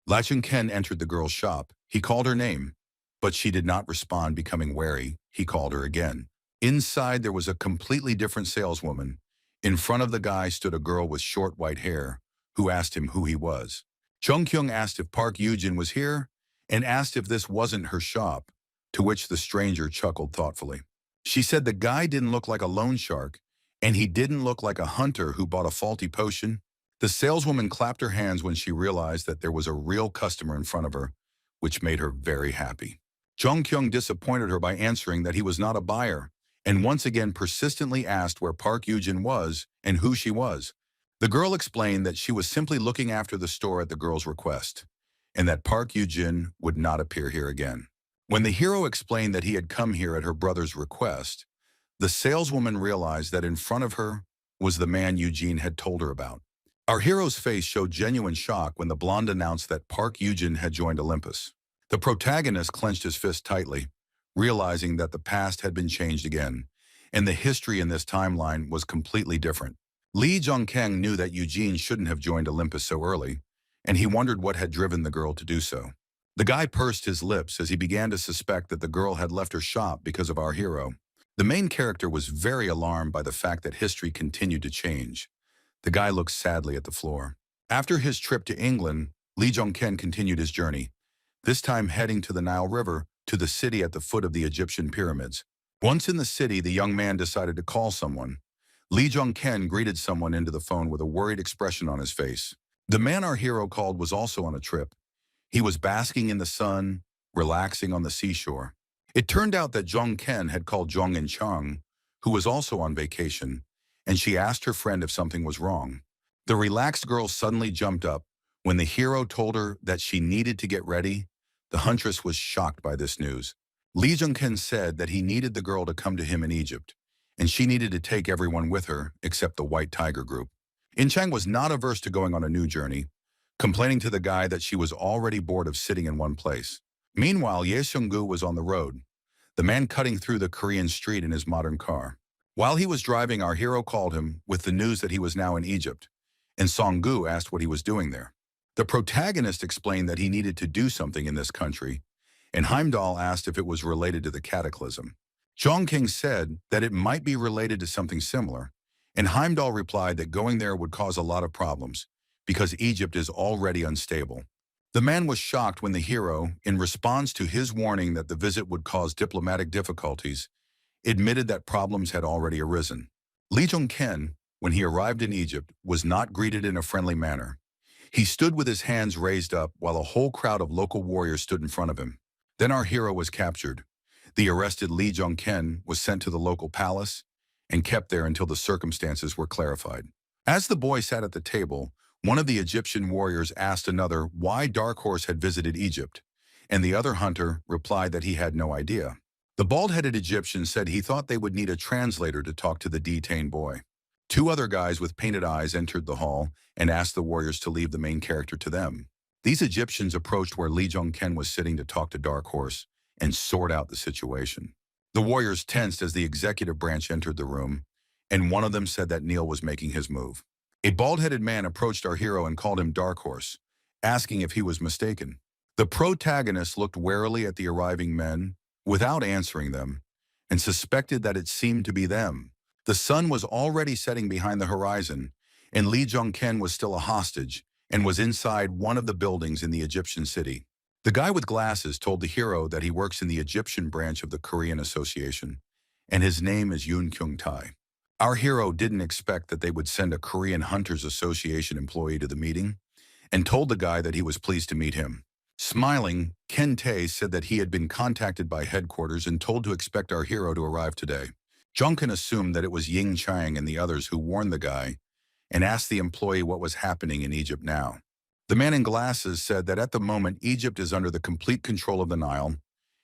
Lachun Ken entered the girl's shop. He called her name, but she did not respond, becoming wary. He called her again. Inside, there was a completely different saleswoman. In front of the guy stood a girl with short white hair, who asked him who he was. Chung Kyung asked if Park Yujin was here, and asked if this wasn't her shop, to which the stranger chuckled thoughtfully. She said the guy didn't look like a loan shark, and he didn't look like a hunter who bought a faulty potion. The saleswoman clapped her hands when she realized that there was a real customer in front of her, which made her very happy. Jung Kyung disappointed her by answering that he was not a buyer, and once again persistently asked where Park Yujin was and who she was. The girl explained that she was simply looking after the store at the girl's request, and that Park Yujin would not appear here again. When the hero explained that he had come here at her brother's request, the saleswoman realized that in front of her was the man Eugene had told her about. Our hero's face showed genuine shock when the blonde announced that Park Yujin had joined Olympus. The protagonist clenched his fist tightly, realizing that the past had been changed again, and the history in this timeline was completely different. Li Zhongkeng knew that Eugene shouldn't have joined Olympus so early, and he wondered what had driven the girl to do so. The guy pursed his lips as he began to suspect that the girl had left her shop because of our hero. The main character was very alarmed by the fact that history continued to change. The guy looked sadly at the floor. After his trip to England, Li Zhongken continued his journey, this time heading to the Nile River, to the city at the foot of the Egyptian pyramids. Once in the city, the young man decided to call someone. Li Zhongken greeted someone into the phone with a worried expression on his face. The man our hero called was also on a trip. He was basking in the sun, relaxing on the seashore. It turned out that Zhong Ken had called Zhong In Chang, who was also on vacation, and she asked her friend if something was wrong. The relaxed girl suddenly jumped up. When the hero told her that she needed to get ready, the huntress was shocked by this news. Li Zhongken said that he needed the girl to come to him in Egypt, and she needed to take everyone with her except the White Tiger group. In Chang was not averse to going on a new journey, complaining to the guy that she was already bored of sitting in one place. Meanwhile, Ye Seung-gu was on the road, the man cutting through the Korean street in his modern car. While he was driving, our hero called him with the news that he was now in Egypt, and Song-gu asked what he was doing there. The protagonist explained that he needed to do something in this country, and Heimdall asked if it was related to the cataclysm. Zhongking said that it might be related to something similar, and Heimdall replied that going there would cause a lot of problems, because Egypt is already unstable. The man was shocked when the hero, in response to his warning that the visit would cause diplomatic difficulties, admitted that problems had already arisen. Li Zhongken, when he arrived in Egypt, was not greeted in a friendly manner. He stood with his hands raised up while a whole crowd of local warriors stood in front of him. Then our hero was captured. The arrested Li Zhongken was sent to the local palace and kept there until the circumstances were clarified. As the boy sat at the table, one of the Egyptian warriors asked another why Dark Horse had visited Egypt, and the other hunter replied that he had no idea. The bald-headed Egyptian said he thought they would need a translator to talk to the detained boy. Two other guys with painted eyes entered the hall and asked the warriors to leave the main character to them. These Egyptians approached where Li Zhongken was sitting to talk to Dark Horse and sort out the situation. The warriors tensed as the executive branch entered the room, and one of them said that Neil was making his move. A bald-headed man approached our hero and called him Dark Horse, asking if he was mistaken. The protagonist looked warily at the arriving men without answering them and suspected that it seemed to be them. The sun was already setting behind the horizon, and Lee Jong-ken was still a hostage and was inside one of the buildings in the Egyptian city. The guy with glasses told the hero that he works in the Egyptian branch of the Korean Association, and his name is Yoon Kyung-tae. Our hero didn't expect that they would send a Korean Hunters Association employee to the meeting, and told the guy that he was pleased to meet him. Smiling, Ken Tae said that he had been contacted by headquarters and told to expect our hero to arrive today. Jungkin assumed that it was Ying Chang and the others who warned the guy and asked the employee what was happening in Egypt now. The man in glasses said that at the moment Egypt is under the complete control of the Nile,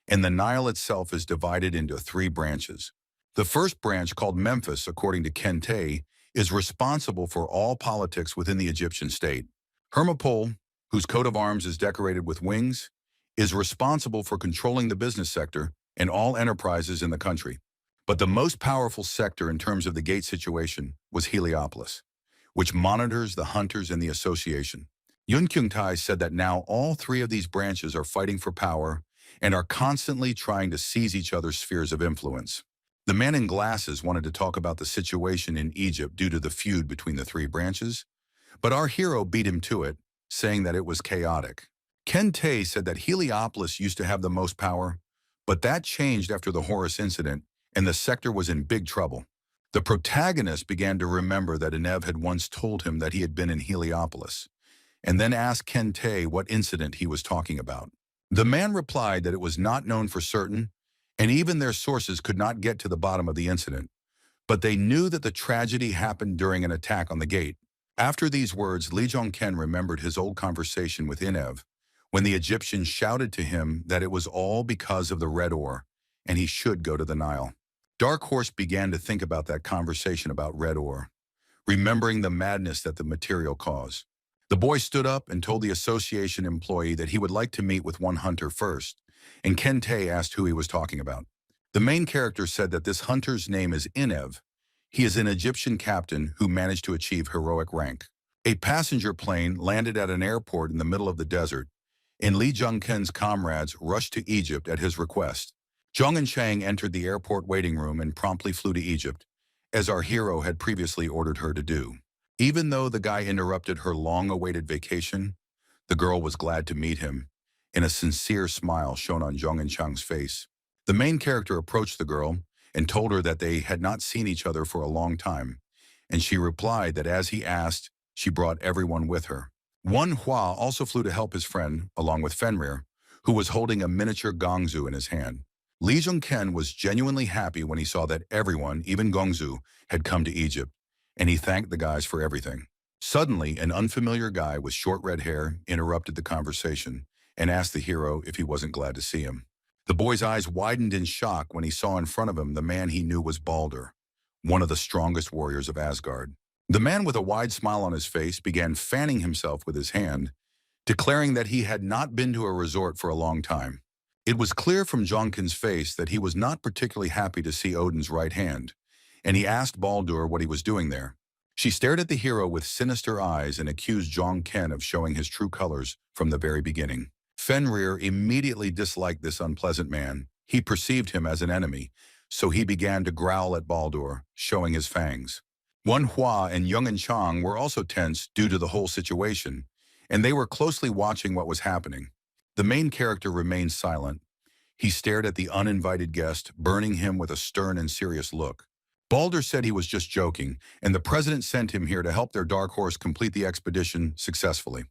and the Nile itself is divided into 3 branches. The first branch, called Memphis, according to Ken Tae, is responsible for all politics within the Egyptian state. Hermopole, whose coat of arms is decorated with wings, is responsible for controlling the business sector and all enterprises in the country. But the most powerful sector in terms of the gate situation was Heliopolis, which monitors the hunters and the association. Yoon Kyung-tae said that now all 3 of these branches are fighting for power and are constantly trying to seize each other's spheres of influence. The man in glasses wanted to talk about the situation in Egypt due to the feud between the 3 branches, but our hero beat him to it, saying that it was chaotic. Ken Tae said that Heliopolis used to have the most power, but that changed after the Horus incident, and the sector was in big trouble. The protagonist began to remember that Enev had once told him that he had been in Heliopolis, and then asked Ken Tae what incident he was talking about. The man replied that it was not known for certain, and even their sources could not get to the bottom of the incident, but they knew that the tragedy happened during an attack on the gate. After these words, Lee Jong-ken remembered his old conversation with Enev, when the Egyptian shouted to him that it was all because of the red ore, and he should go to the Nile. Dark Horse began to think about that conversation about red ore, remembering the madness that the material caused. The boy stood up and told the association employee that he would like to meet with one hunter first, and Ken Tae asked who he was talking about. The main character said that this hunter's name is Enev. He is an Egyptian captain who managed to achieve heroic rank. A passenger plane landed at an airport in the middle of the desert, and Lee Jung-ken's comrades rushed to Egypt at his request. Jung and Chang entered the airport waiting room and promptly flew to Egypt, as our hero had previously ordered her to do. Even though the guy interrupted her long-awaited vacation, the girl was glad to meet him, and a sincere smile shone on Jung and Chang's face. The main character approached the girl and told her that they had not seen each other for a long time, and she replied that as he asked, she brought everyone with her. Manhwa also flew to help his friend, along with Fenrir, who was holding a miniature gongzu in his hand. Lee Jung-ken was genuinely happy when he saw that everyone, even Gongzu, had come to Egypt, and he thanked the guys for everything. Suddenly, an unfamiliar guy with short red hair interrupted the conversation and asked the hero if he wasn't glad to see him. The boy's eyes widened in shock when he saw in front of him the man he knew was Baldur, one of the strongest warriors of Asgard. The man with a wide smile on his face began fanning himself with his hand, declaring that he had not been to a resort for a long time. It was clear from Jongkin's face that he was not particularly happy to see Odin's right hand, and he asked Baldur what he was doing there. She stared at the hero with sinister eyes and accused Jong-ken of showing his true colors from the very beginning. Fenrir immediately disliked this unpleasant man. He perceived him as an enemy, so he began to growl at Baldur, showing his fangs. Manhwa and Young and Chang were also tense due to the whole situation, and they were closely watching what was happening. The main character remained silent. He stared at the uninvited guest, burning him with a stern and serious look. Baldur said he was just joking, and the president sent him here to help their Dark Horse complete the expedition successfully.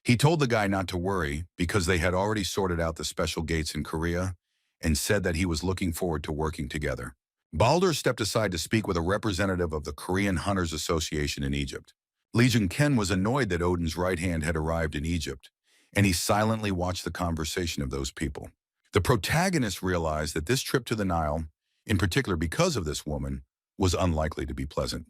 He told the guy not to worry because they had already sorted out the special gates in Korea and said that he was looking forward to working together. Baldur stepped aside to speak with a representative of the Korean Hunters Association in Egypt. Lee Jung-ken was annoyed that Odin's right hand had arrived in Egypt, and he silently watched the conversation of those people. The protagonist realized that this trip to the Nile, in particular because of this woman, was unlikely to be pleasant.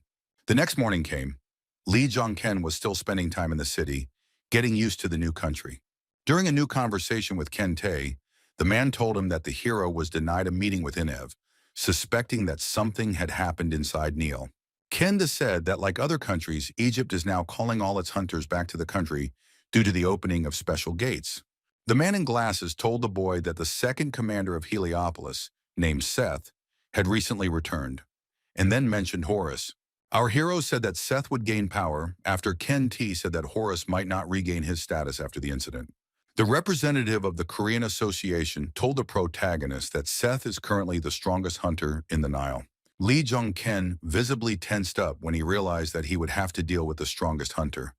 The next morning came. Lee Jong-ken was still spending time in the city, getting used to the new country. During a new conversation with Ken Tae, the man told him that the hero was denied a meeting with Enev, suspecting that something had happened inside Neil. Kenda said that like other countries, Egypt is now calling all its hunters back to the country due to the opening of special gates. The man in glasses told the boy that the second commander of Heliopolis, named Seth, had recently returned, and then mentioned Horus. Our hero said that Seth would gain power after Ken T said that Horus might not regain his status after the incident. The representative of the Korean Association told the protagonist that Seth is currently the strongest hunter in the Nile. Lee Jung-ken visibly tensed up when he realized that he would have to deal with the strongest hunter,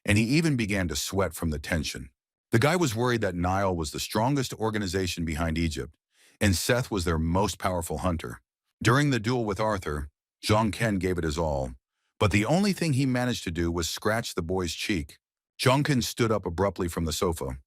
and he even began to sweat from the tension. The guy was worried that Nile was the strongest organization behind Egypt, and Seth was their most powerful hunter. During the duel with Arthur, Jung-ken gave it his all, but the only thing he managed to do was scratch the boy's cheek. Jung-ken stood up abruptly from the sofa,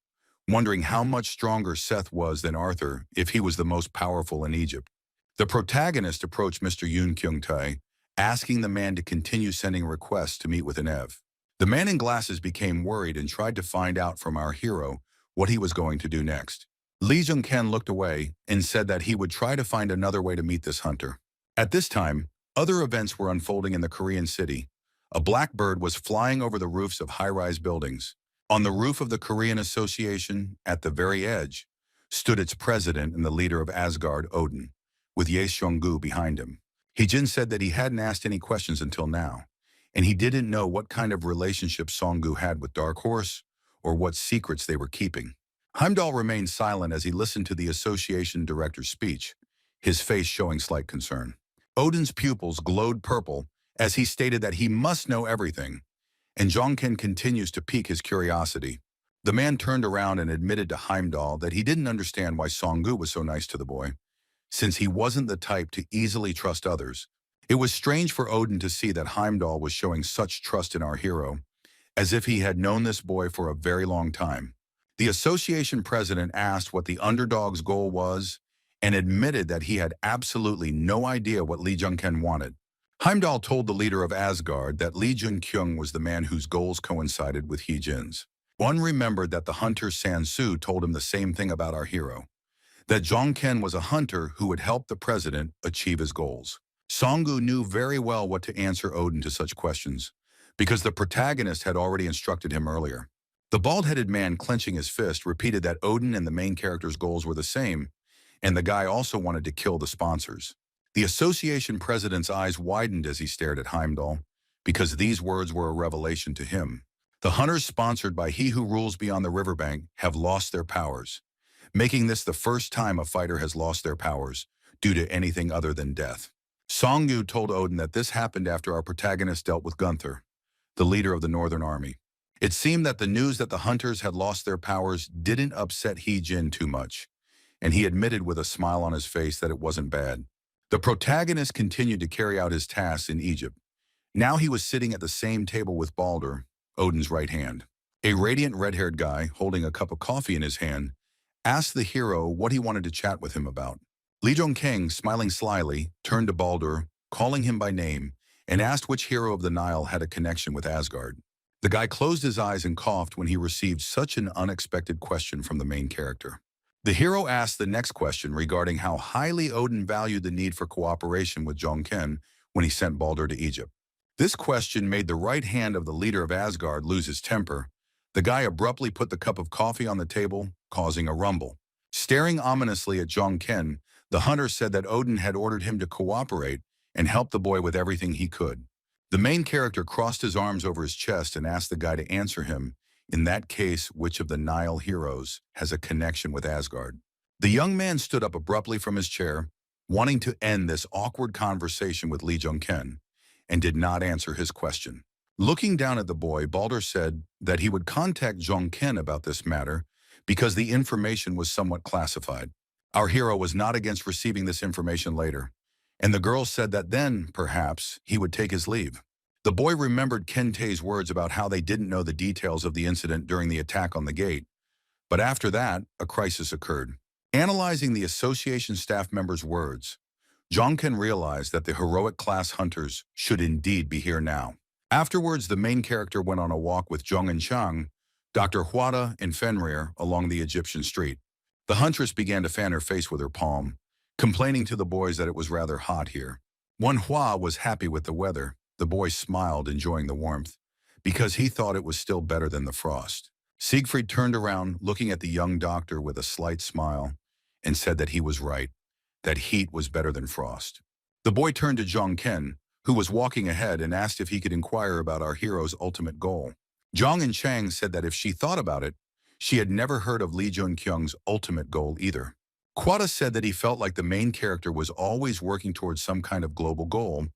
wondering how much stronger Seth was than Arthur if he was the most powerful in Egypt. The protagonist approached Mr. Yoon Kyung-tae, asking the man to continue sending requests to meet with Enev. The man in glasses became worried and tried to find out from our hero what he was going to do next. Lee Jung-ken looked away and said that he would try to find another way to meet this hunter. At this time, other events were unfolding in the Korean city. A black bird was flying over the roofs of high-rise buildings. On the roof of the Korean Association, at the very edge, stood its president and the leader of Asgard, Odin, with Ye Seong-gu behind him. Hee-jin said that he hadn't asked any questions until now, and he didn't know what kind of relationship Seong-gu had with Dark Horse or what secrets they were keeping. Heimdall remained silent as he listened to the association director's speech, his face showing slight concern. Odin's pupils glowed purple as he stated that he must know everything, and Jong-ken continues to pique his curiosity. The man turned around and admitted to Heimdall that he didn't understand why Seong-gu was so nice to the boy, since he wasn't the type to easily trust others. It was strange for Odin to see that Heimdall was showing such trust in our hero, as if he had known this boy for a very long time. The association president asked what the underdog's goal was and admitted that he had absolutely no idea what Lee Jung-ken wanted. Heimdall told the leader of Asgard that Lee Jun-kyung was the man whose goals coincided with Hee-jin's. One remembered that the hunter San-soo told him the same thing about our hero, that Jong-ken was a hunter who would help the president achieve his goals. Seong-gu knew very well what to answer Odin to such questions, because the protagonist had already instructed him earlier. The bald-headed man clenching his fist repeated that Odin and the main character's goals were the same, and the guy also wanted to kill the sponsors. The association president's eyes widened as he stared at Heimdall, because these words were a revelation to him. The hunters sponsored by He Who Rules Beyond the Riverbank have lost their powers, making this the first time a fighter has lost their powers due to anything other than death. Seong-gu told Odin that this happened after our protagonist dealt with Gunther, the leader of the Northern Army. It seemed that the news that the hunters had lost their powers didn't upset Hee-jin too much, and he admitted with a smile on his face that it wasn't bad. The protagonist continued to carry out his tasks in Egypt. Now he was sitting at the same table with Balder, Odin's right hand. A radiant red-haired guy, holding a cup of coffee in his hand, asked the hero what he wanted to chat with him about. Lee Jong-ken, smiling slyly, turned to Balder, calling him by name, and asked which hero of the Nile had a connection with Asgard. The guy closed his eyes and coughed when he received such an unexpected question from the main character. The hero asked the next question regarding how highly Odin valued the need for cooperation with Jong-ken when he sent Balder to Egypt. This question made the right hand of the leader of Asgard lose his temper. The guy abruptly put the cup of coffee on the table, causing a rumble. Staring ominously at Jong-ken, the hunter said that Odin had ordered him to cooperate and help the boy with everything he could. The main character crossed his arms over his chest and asked the guy to answer him, in that case, which of the Nile heroes has a connection with Asgard. The young man stood up abruptly from his chair, wanting to end this awkward conversation with Lee Jung-ken, and did not answer his question. Looking down at the boy, Balder said that he would contact Jong-ken about this matter because the information was somewhat classified. Our hero was not against receiving this information later, and the girl said that then, perhaps, he would take his leave. The boy remembered Kentae's words about how they didn't know the details of the incident during the attack on the gate, but after that, a crisis occurred. Analyzing the association staff members' words, Jong-ken realized that the heroic class hunters should indeed be here now. Afterwards, the main character went on a walk with Jung and Chang, Dr. Hwada, and Fenrir along the Egyptian street. The huntress began to fan her face with her palm, complaining to the boys that it was rather hot here. Hwa was happy with the weather. The boy smiled, enjoying the warmth, because he thought it was still better than the frost. Siegfried turned around, looking at the young doctor with a slight smile, and said that he was right, that heat was better than frost. The boy turned to Zhang Ken, who was walking ahead, and asked if he could inquire about our hero's ultimate goal. Zhang and Chang said that if she thought about it, she had never heard of Li Junkyung's ultimate goal either. Quada said that he felt like the main character was always working towards some kind of global goal,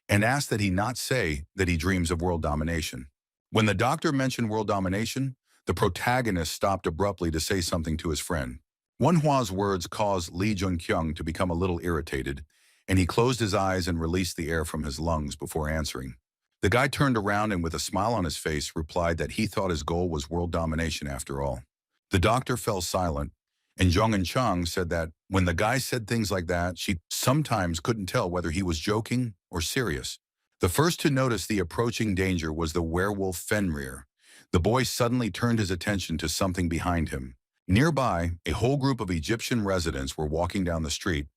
and asked that he not say that he dreams of world domination. When the doctor mentioned world domination, the protagonist stopped abruptly to say something to his friend. Manhwa's words caused Li Junkyung to become a little irritated, and he closed his eyes and released the air from his lungs before answering. The guy turned around and with a smile on his face replied that he thought his goal was world domination after all. The doctor fell silent, and Zhong and Chang said that when the guy said things like that, she sometimes couldn't tell whether he was joking or serious. The first to notice the approaching danger was the werewolf Fenrir. The boy suddenly turned his attention to something behind him. Nearby, a whole group of Egyptian residents were walking down the street,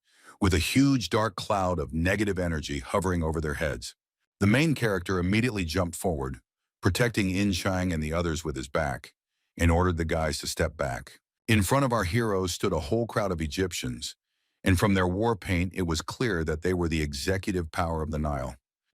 with a huge dark cloud of negative energy hovering over their heads. The main character immediately jumped forward, protecting In Chang and the others with his back, and ordered the guys to step back. In front of our heroes stood a whole crowd of Egyptians, and from their war paint it was clear that they were the executive power of the Nile.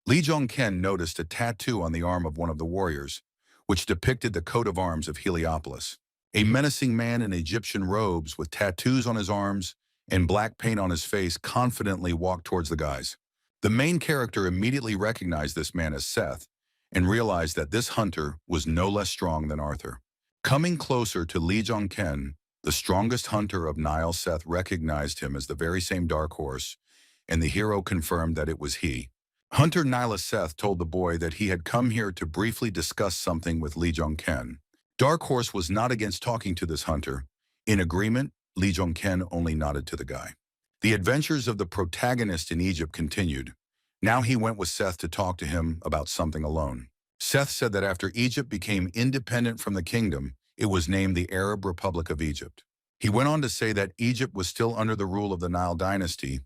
Li Zhongken noticed a tattoo on the arm of one of the warriors, which depicted the coat of arms of Heliopolis. A menacing man in Egyptian robes with tattoos on his arms and black paint on his face confidently walked towards the guys. The main character immediately recognized this man as Seth and realized that this hunter was no less strong than Arthur. Coming closer to Li Zhongken, the strongest hunter of Nile, Seth recognized him as the very same dark horse, and the hero confirmed that it was he. Hunter Nihilus Seth told the boy that he had come here to briefly discuss something with Li Zhongken. Dark Horse was not against talking to this hunter. In agreement, Li Zhongken only nodded to the guy. The adventures of the protagonist in Egypt continued. Now he went with Seth to talk to him about something alone. Seth said that after Egypt became independent from the kingdom, it was named the Arab Republic of Egypt. He went on to say that Egypt was still under the rule of the Nile dynasty,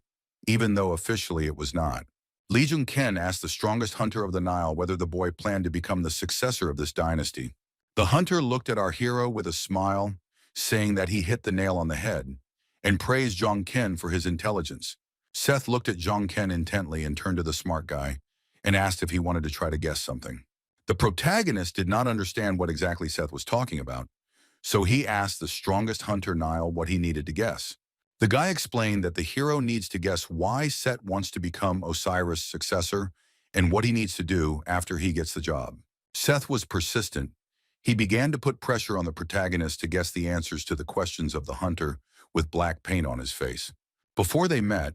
even though officially it was not. Li Zhongken asked the strongest hunter of the Nile whether the boy planned to become the successor of this dynasty. The hunter looked at our hero with a smile, saying that he hit the nail on the head, and praised Zhongken for his intelligence. Seth looked at Zhongken intently and turned to the smart guy and asked if he wanted to try to guess something. The protagonist did not understand what exactly Seth was talking about, so he asked the strongest hunter Nile what he needed to guess. The guy explained that the hero needs to guess why Seth wants to become Osiris' successor and what he needs to do after he gets the job. Seth was persistent. He began to put pressure on the protagonist to guess the answers to the questions of the hunter with black paint on his face. Before they met,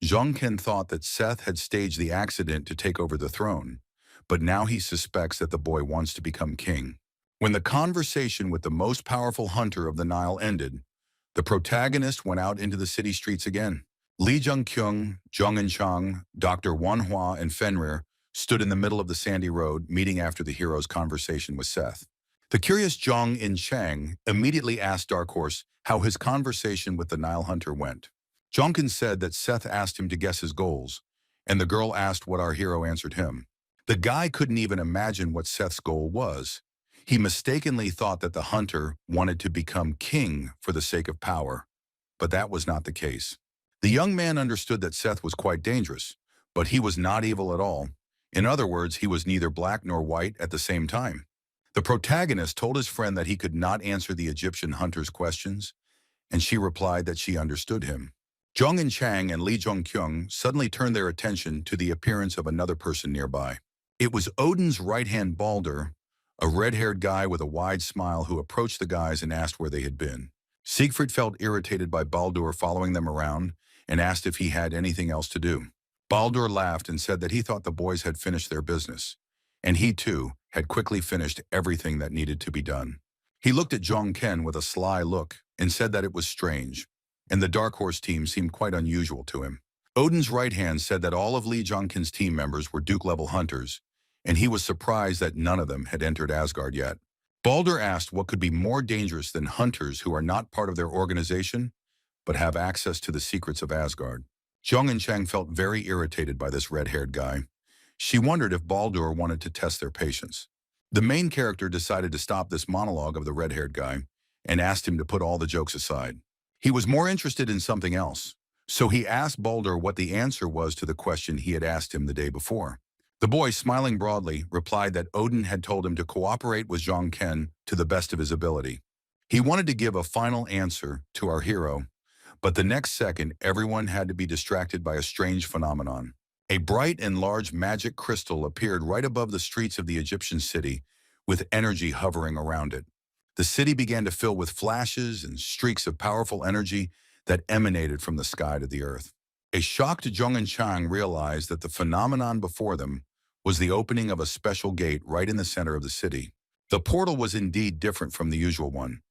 Zhongken thought that Seth had staged the accident to take over the throne, but now he suspects that the boy wants to become king. When the conversation with the most powerful hunter of the Nile ended, the protagonist went out into the city streets again. Li Junkyung, Zhong and Chang, Dr. Manhwa, and Fenrir stood in the middle of the sandy road, meeting after the hero's conversation with Seth. The curious Zhong In Chang immediately asked Dark Horse how his conversation with the Nile hunter went. Zhongken said that Seth asked him to guess his goals, and the girl asked what our hero answered him. The guy couldn't even imagine what Seth's goal was. He mistakenly thought that the hunter wanted to become king for the sake of power, but that was not the case. The young man understood that Seth was quite dangerous, but he was not evil at all. In other words, he was neither black nor white at the same time. The protagonist told his friend that he could not answer the Egyptian hunter's questions, and she replied that she understood him. Zhong and Chang and Li Zhongkyung suddenly turned their attention to the appearance of another person nearby. It was Odin's right-hand Baldur, a red-haired guy with a wide smile who approached the guys and asked where they had been. Siegfried felt irritated by Baldur following them around and asked if he had anything else to do. Baldur laughed and said that he thought the boys had finished their business, and he too had quickly finished everything that needed to be done. He looked at Zhongken with a sly look and said that it was strange, and the Dark Horse team seemed quite unusual to him. Odin's right hand said that all of Li Zhongken's team members were Duke-level hunters, and he was surprised that none of them had entered Asgard yet. Baldur asked what could be more dangerous than hunters who are not part of their organization, but have access to the secrets of Asgard. Zhong and Chang felt very irritated by this red-haired guy. She wondered if Baldur wanted to test their patience. The main character decided to stop this monologue of the red-haired guy and asked him to put all the jokes aside. He was more interested in something else, so he asked Baldur what the answer was to the question he had asked him the day before. The boy, smiling broadly, replied that Odin had told him to cooperate with Zhang Ken to the best of his ability. He wanted to give a final answer to our hero, but the next second everyone had to be distracted by a strange phenomenon. A bright and large magic crystal appeared right above the streets of the Egyptian city, with energy hovering around it. The city began to fill with flashes and streaks of powerful energy that emanated from the sky to the earth. A shocked Zhong and Chang realized that the phenomenon before them was the opening of a special gate right in the center of the city. The portal was indeed different from the usual one,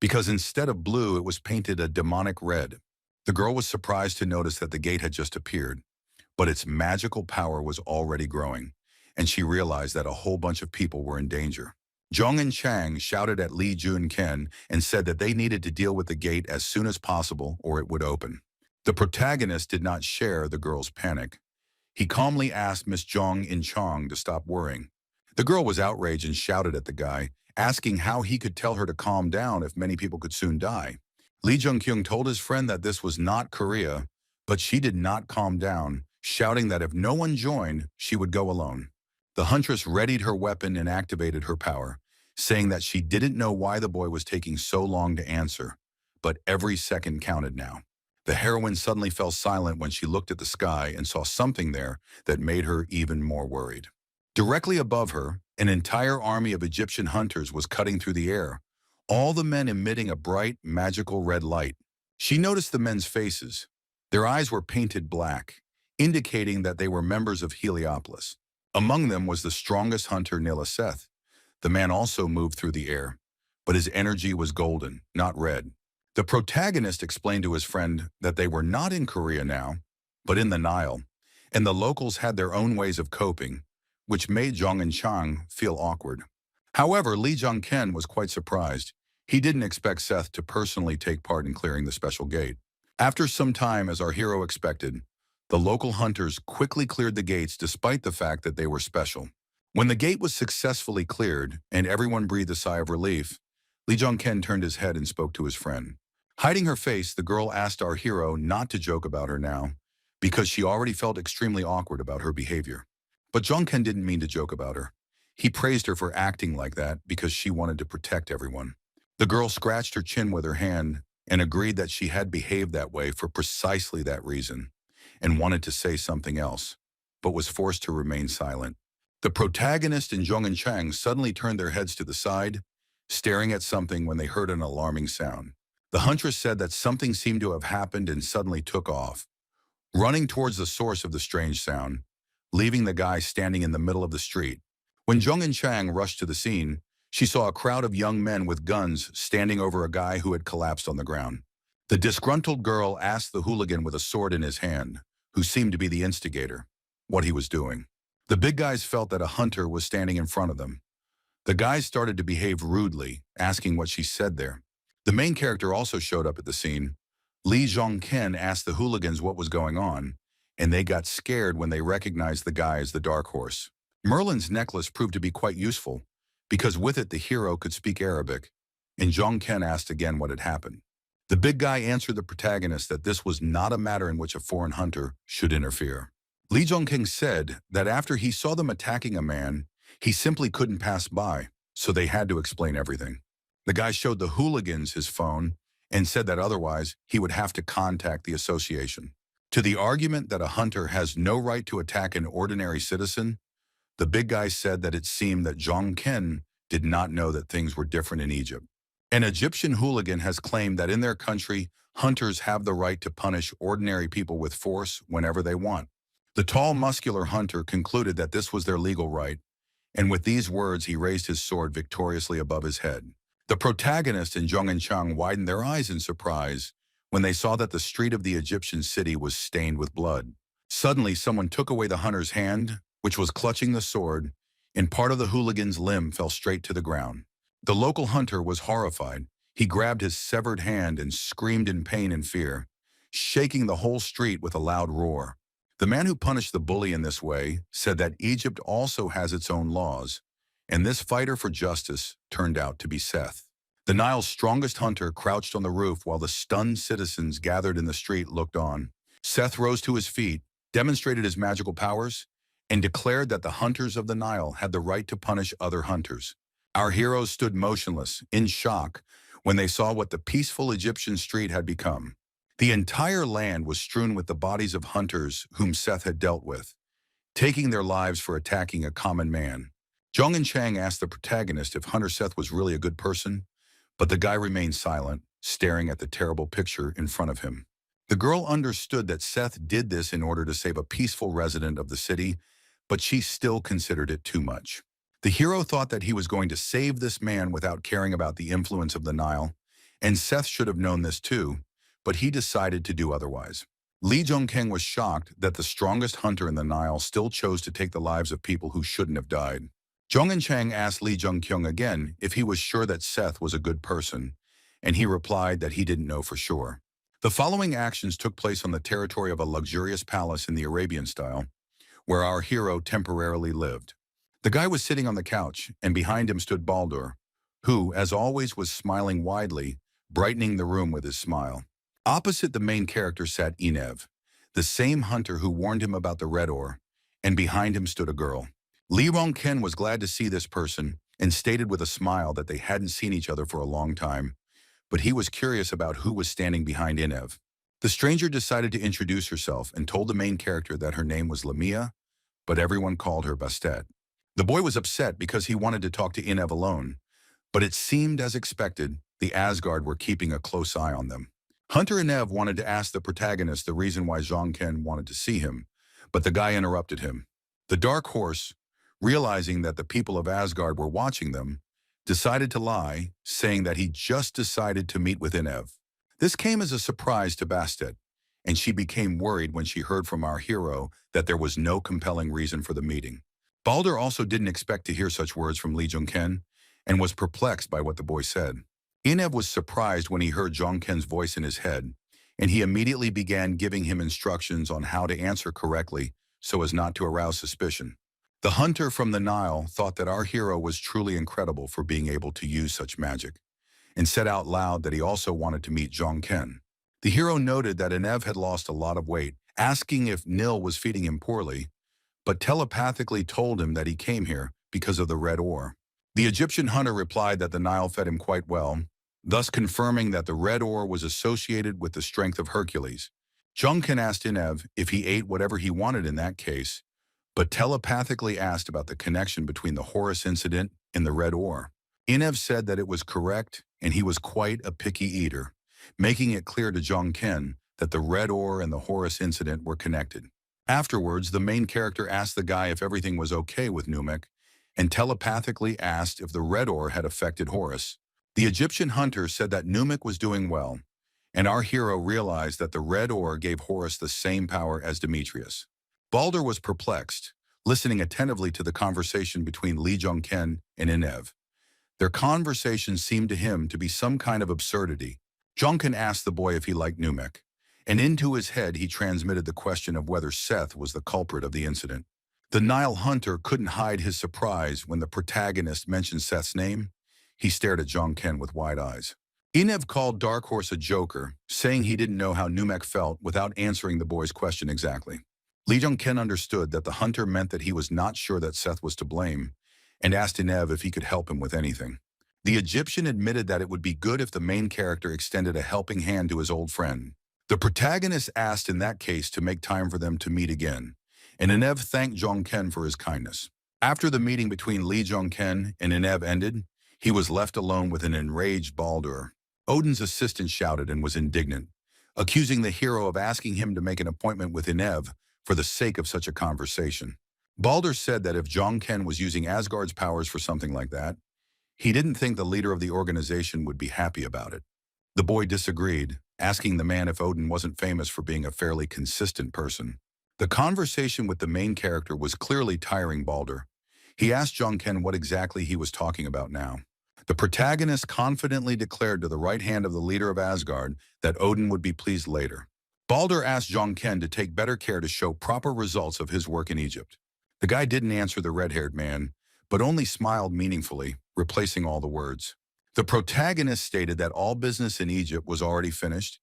because instead of blue, it was painted a demonic red. The girl was surprised to notice that the gate had just appeared, but its magical power was already growing, and she realized that a whole bunch of people were in danger. Zhong and Chang shouted at Li Jun Ken and said that they needed to deal with the gate as soon as possible or it would open. The protagonist did not share the girl's panic. He calmly asked Miss Zhong in Chong to stop worrying. The girl was outraged and shouted at the guy, asking how he could tell her to calm down if many people could soon die. Lee Jung-kyung told his friend that this was not Korea, but she did not calm down, shouting that if no one joined, she would go alone. The huntress readied her weapon and activated her power, saying that she didn't know why the boy was taking so long to answer, but every second counted now. The heroine suddenly fell silent when she looked at the sky and saw something there that made her even more worried. Directly above her, an entire army of Egyptian hunters was cutting through the air, all the men emitting a bright, magical red light. She noticed the men's faces. Their eyes were painted black, indicating that they were members of Heliopolis. Among them was the strongest hunter, Nilaseth. The man also moved through the air, but his energy was golden, not red. The protagonist explained to his friend that they were not in Korea now, but in the Nile, and the locals had their own ways of coping, which made Zhong and Chang feel awkward. However, Lee Jung-ken was quite surprised. He didn't expect Seth to personally take part in clearing the special gate. After some time, as our hero expected, the local hunters quickly cleared the gates despite the fact that they were special. When the gate was successfully cleared and everyone breathed a sigh of relief, Lee Jung-ken turned his head and spoke to his friend. Hiding her face, the girl asked our hero not to joke about her now, because she already felt extremely awkward about her behavior. But Jung-ken didn't mean to joke about her. He praised her for acting like that because she wanted to protect everyone. The girl scratched her chin with her hand and agreed that she had behaved that way for precisely that reason, and wanted to say something else, but was forced to remain silent. The protagonist and Zhong and Chang suddenly turned their heads to the side, staring at something when they heard an alarming sound. The huntress said that something seemed to have happened and suddenly took off, running towards the source of the strange sound, leaving the guy standing in the middle of the street. When Zhong and Chang rushed to the scene, she saw a crowd of young men with guns standing over a guy who had collapsed on the ground. The disgruntled girl asked the hooligan with a sword in his hand, who seemed to be the instigator, what he was doing. The big guys felt that a hunter was standing in front of them. The guys started to behave rudely, asking what she said there. The main character also showed up at the scene. Lee Jong-ken asked the hooligans what was going on, and they got scared when they recognized the guy as the Dark Horse. Merlin's necklace proved to be quite useful, because with it the hero could speak Arabic, and Jong-ken asked again what had happened. The big guy answered the protagonist that this was not a matter in which a foreign hunter should interfere. Lee Jong-king said that after he saw them attacking a man, he simply couldn't pass by, so they had to explain everything. The guy showed the hooligans his phone and said that otherwise he would have to contact the association. To the argument that a hunter has no right to attack an ordinary citizen, the big guy said that it seemed that Jong-ken did not know that things were different in Egypt. An Egyptian hooligan has claimed that in their country, hunters have the right to punish ordinary people with force whenever they want. The tall, muscular hunter concluded that this was their legal right, and with these words he raised his sword victoriously above his head. The protagonist and Zhong and Chang widened their eyes in surprise when they saw that the street of the Egyptian city was stained with blood. Suddenly, someone took away the hunter's hand, which was clutching the sword, and part of the hooligan's limb fell straight to the ground. The local hunter was horrified. He grabbed his severed hand and screamed in pain and fear, shaking the whole street with a loud roar. The man who punished the bully in this way said that Egypt also has its own laws, and this fighter for justice turned out to be Seth. The Nile's strongest hunter crouched on the roof while the stunned citizens gathered in the street looked on. Seth rose to his feet, demonstrated his magical powers, and declared that the hunters of the Nile had the right to punish other hunters. Our heroes stood motionless, in shock, when they saw what the peaceful Egyptian street had become. The entire land was strewn with the bodies of hunters whom Seth had dealt with, taking their lives for attacking a common man. Zhong and Chang asked the protagonist if Hunter Seth was really a good person, but the guy remained silent, staring at the terrible picture in front of him. The girl understood that Seth did this in order to save a peaceful resident of the city, but she still considered it too much. The hero thought that he was going to save this man without caring about the influence of the Nile, and Seth should have known this too, but he decided to do otherwise. Li Zhongkeng was shocked that the strongest hunter in the Nile still chose to take the lives of people who shouldn't have died. Zhong and Chang asked Li Zhongkyung again if he was sure that Seth was a good person, and he replied that he didn't know for sure. The following actions took place on the territory of a luxurious palace in the Arabian style, where our hero temporarily lived. The guy was sitting on the couch, and behind him stood Baldur, who, as always, was smiling widely, brightening the room with his smile. Opposite the main character sat Enev, the same hunter who warned him about the red ore, and behind him stood a girl. Li Rongken was glad to see this person and stated with a smile that they hadn't seen each other for a long time, but he was curious about who was standing behind Enev. The stranger decided to introduce herself and told the main character that her name was Lamia, but everyone called her Bastet. The boy was upset because he wanted to talk to Enev alone, but it seemed as expected, the Asgard were keeping a close eye on them. Hunter Enev wanted to ask the protagonist the reason why Zhang Ken wanted to see him, but the guy interrupted him. The Dark Horse, realizing that the people of Asgard were watching them, decided to lie, saying that he just decided to meet with Enev. This came as a surprise to Bastet, and she became worried when she heard from our hero that there was no compelling reason for the meeting. Baldur also didn't expect to hear such words from Li Zhongken and was perplexed by what the boy said. Enev was surprised when he heard Zhongken's voice in his head, and he immediately began giving him instructions on how to answer correctly so as not to arouse suspicion. The hunter from the Nile thought that our hero was truly incredible for being able to use such magic, and said out loud that he also wanted to meet Zhongken. The hero noted that Enev had lost a lot of weight, asking if Nil was feeding him poorly, but telepathically told him that he came here because of the red ore. The Egyptian hunter replied that the Nile fed him quite well, thus confirming that the red ore was associated with the strength of Hercules. Zhongken asked Enev if he ate whatever he wanted in that case, but telepathically asked about the connection between the Horus incident and the red ore. Enev said that it was correct and he was quite a picky eater, making it clear to Zhongken that the red ore and the Horus incident were connected. Afterwards, the main character asked the guy if everything was okay with Numek, and telepathically asked if the red ore had affected Horus. The Egyptian hunter said that Numek was doing well, and our hero realized that the red ore gave Horus the same power as Demetrius. Baldur was perplexed, listening attentively to the conversation between Li Zhongken and Enev. Their conversation seemed to him to be some kind of absurdity. Zhongken asked the boy if he liked Numek, and into his head he transmitted the question of whether Seth was the culprit of the incident. The Nile hunter couldn't hide his surprise when the protagonist mentioned Seth's name. He stared at Zhongken with wide eyes. Enev called Dark Horse a joker, saying he didn't know how Numek felt without answering the boy's question exactly. Li Zhongken understood that the hunter meant that he was not sure that Seth was to blame, and asked Enev if he could help him with anything. The Egyptian admitted that it would be good if the main character extended a helping hand to his old friend. The protagonist asked in that case to make time for them to meet again, and Enev thanked Zhongken for his kindness. After the meeting between Li Zhongken and Enev ended, he was left alone with an enraged Baldur. Odin's assistant shouted and was indignant, accusing the hero of asking him to make an appointment with Enev for the sake of such a conversation. Baldur said that if Zhongken was using Asgard's powers for something like that, he didn't think the leader of the organization would be happy about it. The boy disagreed, asking the man if Odin wasn't famous for being a fairly consistent person. The conversation with the main character was clearly tiring Baldur. He asked Zhongken what exactly he was talking about now. The protagonist confidently declared to the right hand of the leader of Asgard that Odin would be pleased later. Balder asked Ken to take better care to show proper results of his work in Egypt. The guy didn't answer the red-haired man, but only smiled meaningfully, replacing all the words. The protagonist stated that all business in Egypt was already finished,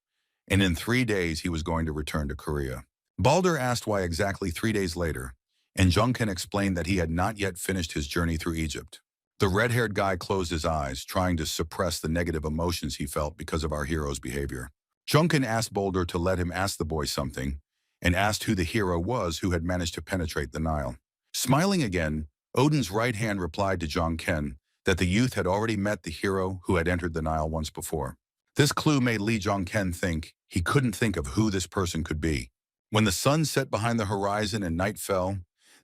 and in 3 days he was going to return to Korea. Balder asked why exactly 3 days later, and Ken explained that he had not yet finished his journey through Egypt. The red-haired guy closed his eyes, trying to suppress the negative emotions he felt because of our hero's behavior. Ken asked Balder to let him ask the boy something, and asked who the hero was who had managed to penetrate the Nile. Smiling again, Odin's right hand replied to Ken that the youth had already met the hero who had entered the Nile once before. This clue made Ken think he couldn't think of who this person could be. When the sun set behind the horizon and night fell,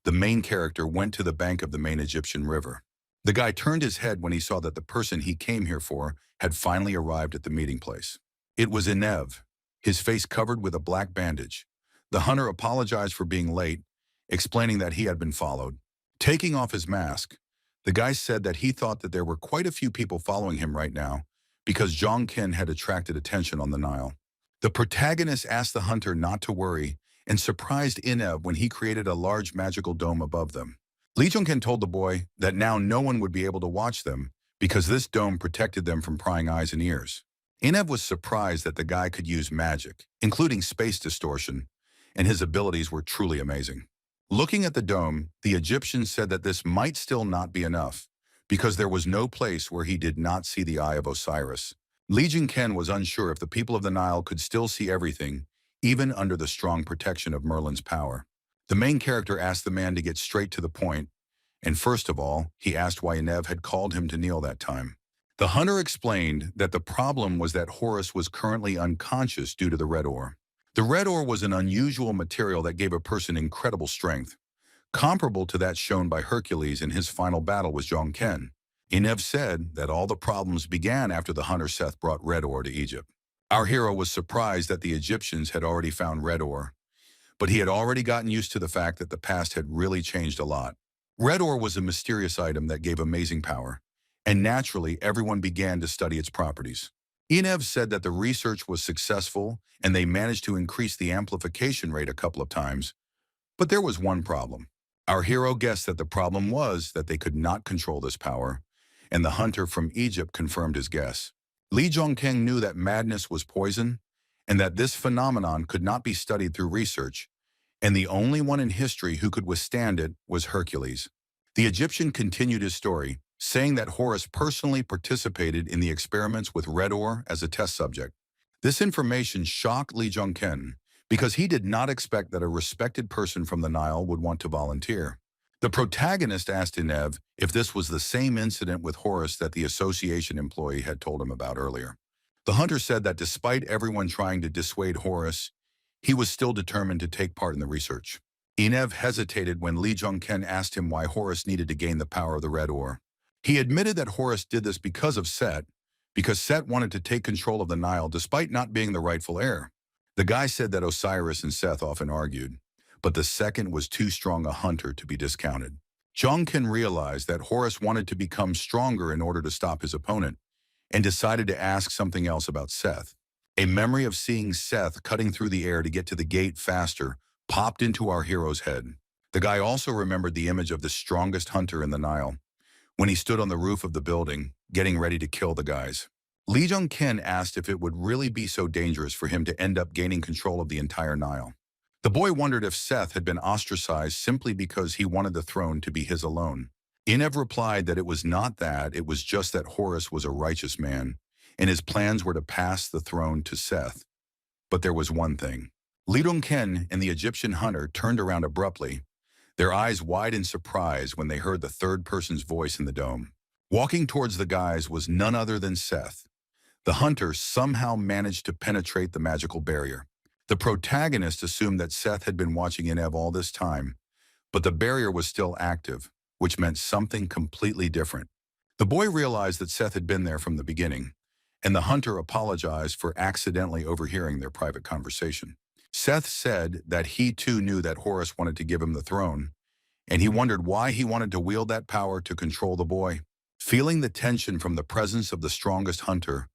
the main character went to the bank of the main Egyptian river. The guy turned his head when he saw that the person he came here for had finally arrived at the meeting place. It was Enev, his face covered with a black bandage. The hunter apologized for being late, explaining that he had been followed. Taking off his mask, the guy said that he thought that there were quite a few people following him right now because Ken had attracted attention on the Nile. The protagonist asked the hunter not to worry and surprised Enev when he created a large magical dome above them. Ken told the boy that now no one would be able to watch them because this dome protected them from prying eyes and ears. Enev was surprised that the guy could use magic, including space distortion, and his abilities were truly amazing. Looking at the dome, the Egyptian said that this might still not be enough, because there was no place where he did not see the eye of Osiris. Ken was unsure if the people of the Nile could still see everything, even under the strong protection of Merlin's power. The main character asked the man to get straight to the point, and first of all, he asked why Enev had called him to kneel that time. The hunter explained that the problem was that Horus was currently unconscious due to the red ore. The red ore was an unusual material that gave a person incredible strength, comparable to that shown by Hercules in his final battle with Ken. Enev said that all the problems began after the hunter Seth brought red ore to Egypt. Our hero was surprised that the Egyptians had already found red ore, but he had already gotten used to the fact that the past had really changed a lot. Red ore was a mysterious item that gave amazing power, and naturally everyone began to study its properties. Enev said that the research was successful and they managed to increase the amplification rate a couple of times, but there was one problem. Our hero guessed that the problem was that they could not control this power, and the hunter from Egypt confirmed his guess. Ken knew that madness was poison, and that this phenomenon could not be studied through research, and the only one in history who could withstand it was Hercules. The Egyptian continued his story, saying that Horus personally participated in the experiments with red ore as a test subject. This information shocked Ken because he did not expect that a respected person from the Nile would want to volunteer. The protagonist asked Enev if this was the same incident with Horus that the association employee had told him about earlier. The hunter said that despite everyone trying to dissuade Horus, he was still determined to take part in the research. Enev hesitated when Ken asked him why Horus needed to gain the power of the red ore. He admitted that Horus did this because of Set, because Set wanted to take control of the Nile despite not being the rightful heir. The guy said that Osiris and Seth often argued, but the second was too strong a hunter to be discounted. Ken realized that Horus wanted to become stronger in order to stop his opponent, and decided to ask something else about Seth. A memory of seeing Seth cutting through the air to get to the gate faster popped into our hero's head. The guy also remembered the image of the strongest hunter in the Nile, when he stood on the roof of the building, getting ready to kill the guys. Ken asked if it would really be so dangerous for him to end up gaining control of the entire Nile. The boy wondered if Seth had been ostracized simply because he wanted the throne to be his alone. Enev replied that it was not that, it was just that Horus was a righteous man, and his plans were to pass the throne to Seth. But there was one thing. Ken and the Egyptian hunter turned around abruptly, their eyes wide in surprise when they heard the third person's voice in the dome. Walking towards the guys was none other than Seth. The hunter somehow managed to penetrate the magical barrier. The protagonist assumed that Seth had been watching Enev all this time, but the barrier was still active, which meant something completely different. The boy realized that Seth had been there from the beginning, and the hunter apologized for accidentally overhearing their private conversation. Seth said that he too knew that Horus wanted to give him the throne, and he wondered why he wanted to wield that power to control the boy. Feeling the tension from the presence of the strongest hunter,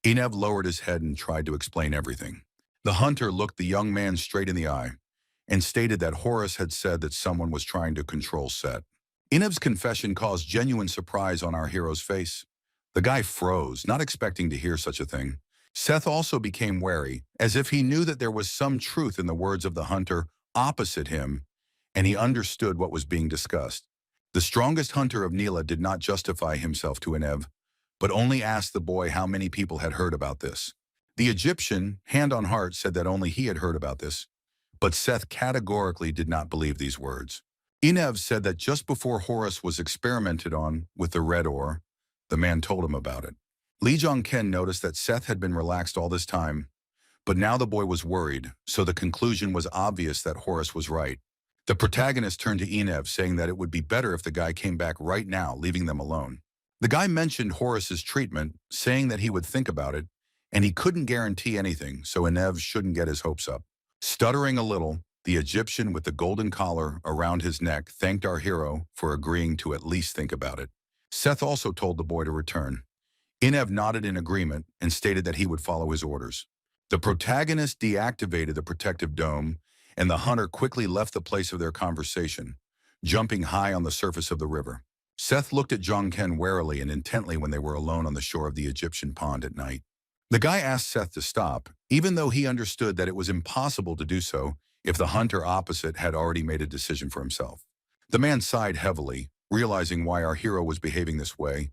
Enev lowered his head and tried to explain everything. The hunter looked the young man straight in the eye and stated that Horus had said that someone was trying to control Set. Inev's confession caused genuine surprise on our hero's face. The guy froze, not expecting to hear such a thing. Seth also became wary, as if he knew that there was some truth in the words of the hunter opposite him, and he understood what was being discussed. The strongest hunter of Nila did not justify himself to Inev, but only asked the boy how many people had heard about this. The Egyptian, hand on heart, said that only he had heard about this, but Seth categorically did not believe these words. Inev said that just before Horus was experimented on with the red ore, the man told him about it. Lee Jong-ken noticed that Seth had been relaxed all this time, but now the boy was worried, so the conclusion was obvious that Horus was right. The protagonist turned to Inev, saying that it would be better if the guy came back right now, leaving them alone. The guy mentioned Horus's treatment, saying that he would think about it, and he couldn't guarantee anything, so Inev shouldn't get his hopes up. Stuttering a little, the Egyptian with the golden collar around his neck thanked our hero for agreeing to at least think about it. Seth also told the boy to return. Inev nodded in agreement and stated that he would follow his orders. The protagonist deactivated the protective dome, and the hunter quickly left the place of their conversation, jumping high on the surface of the river. Seth looked at Jong-ken warily and intently when they were alone on the shore of the Egyptian pond at night. The guy asked Seth to stop, even though he understood that it was impossible to do so if the hunter opposite had already made a decision for himself. The man sighed heavily, realizing why our hero was behaving this way,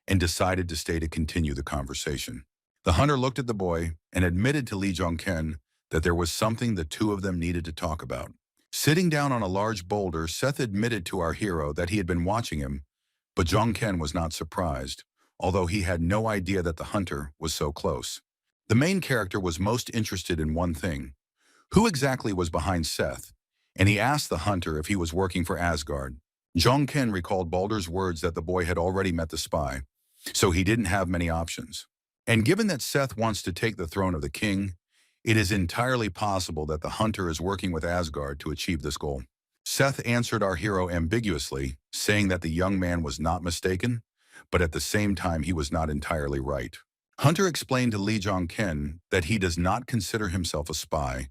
and decided to stay to continue the conversation. The hunter looked at the boy and admitted to Lee Jong-ken that there was something the two of them needed to talk about. Sitting down on a large boulder, Seth admitted to our hero that he had been watching him, but Jong-ken was not surprised, although he had no idea that the hunter was so close. The main character was most interested in one thing: who exactly was behind Seth, and he asked the hunter if he was working for Asgard. Jong-ken recalled Baldur's words that the boy had already met the spy, so he didn't have many options. And given that Seth wants to take the throne of the king, it is entirely possible that the hunter is working with Asgard to achieve this goal. Seth answered our hero ambiguously, saying that the young man was not mistaken, but at the same time he was not entirely right. Hunter explained to Lee Jong-ken that he does not consider himself a spy,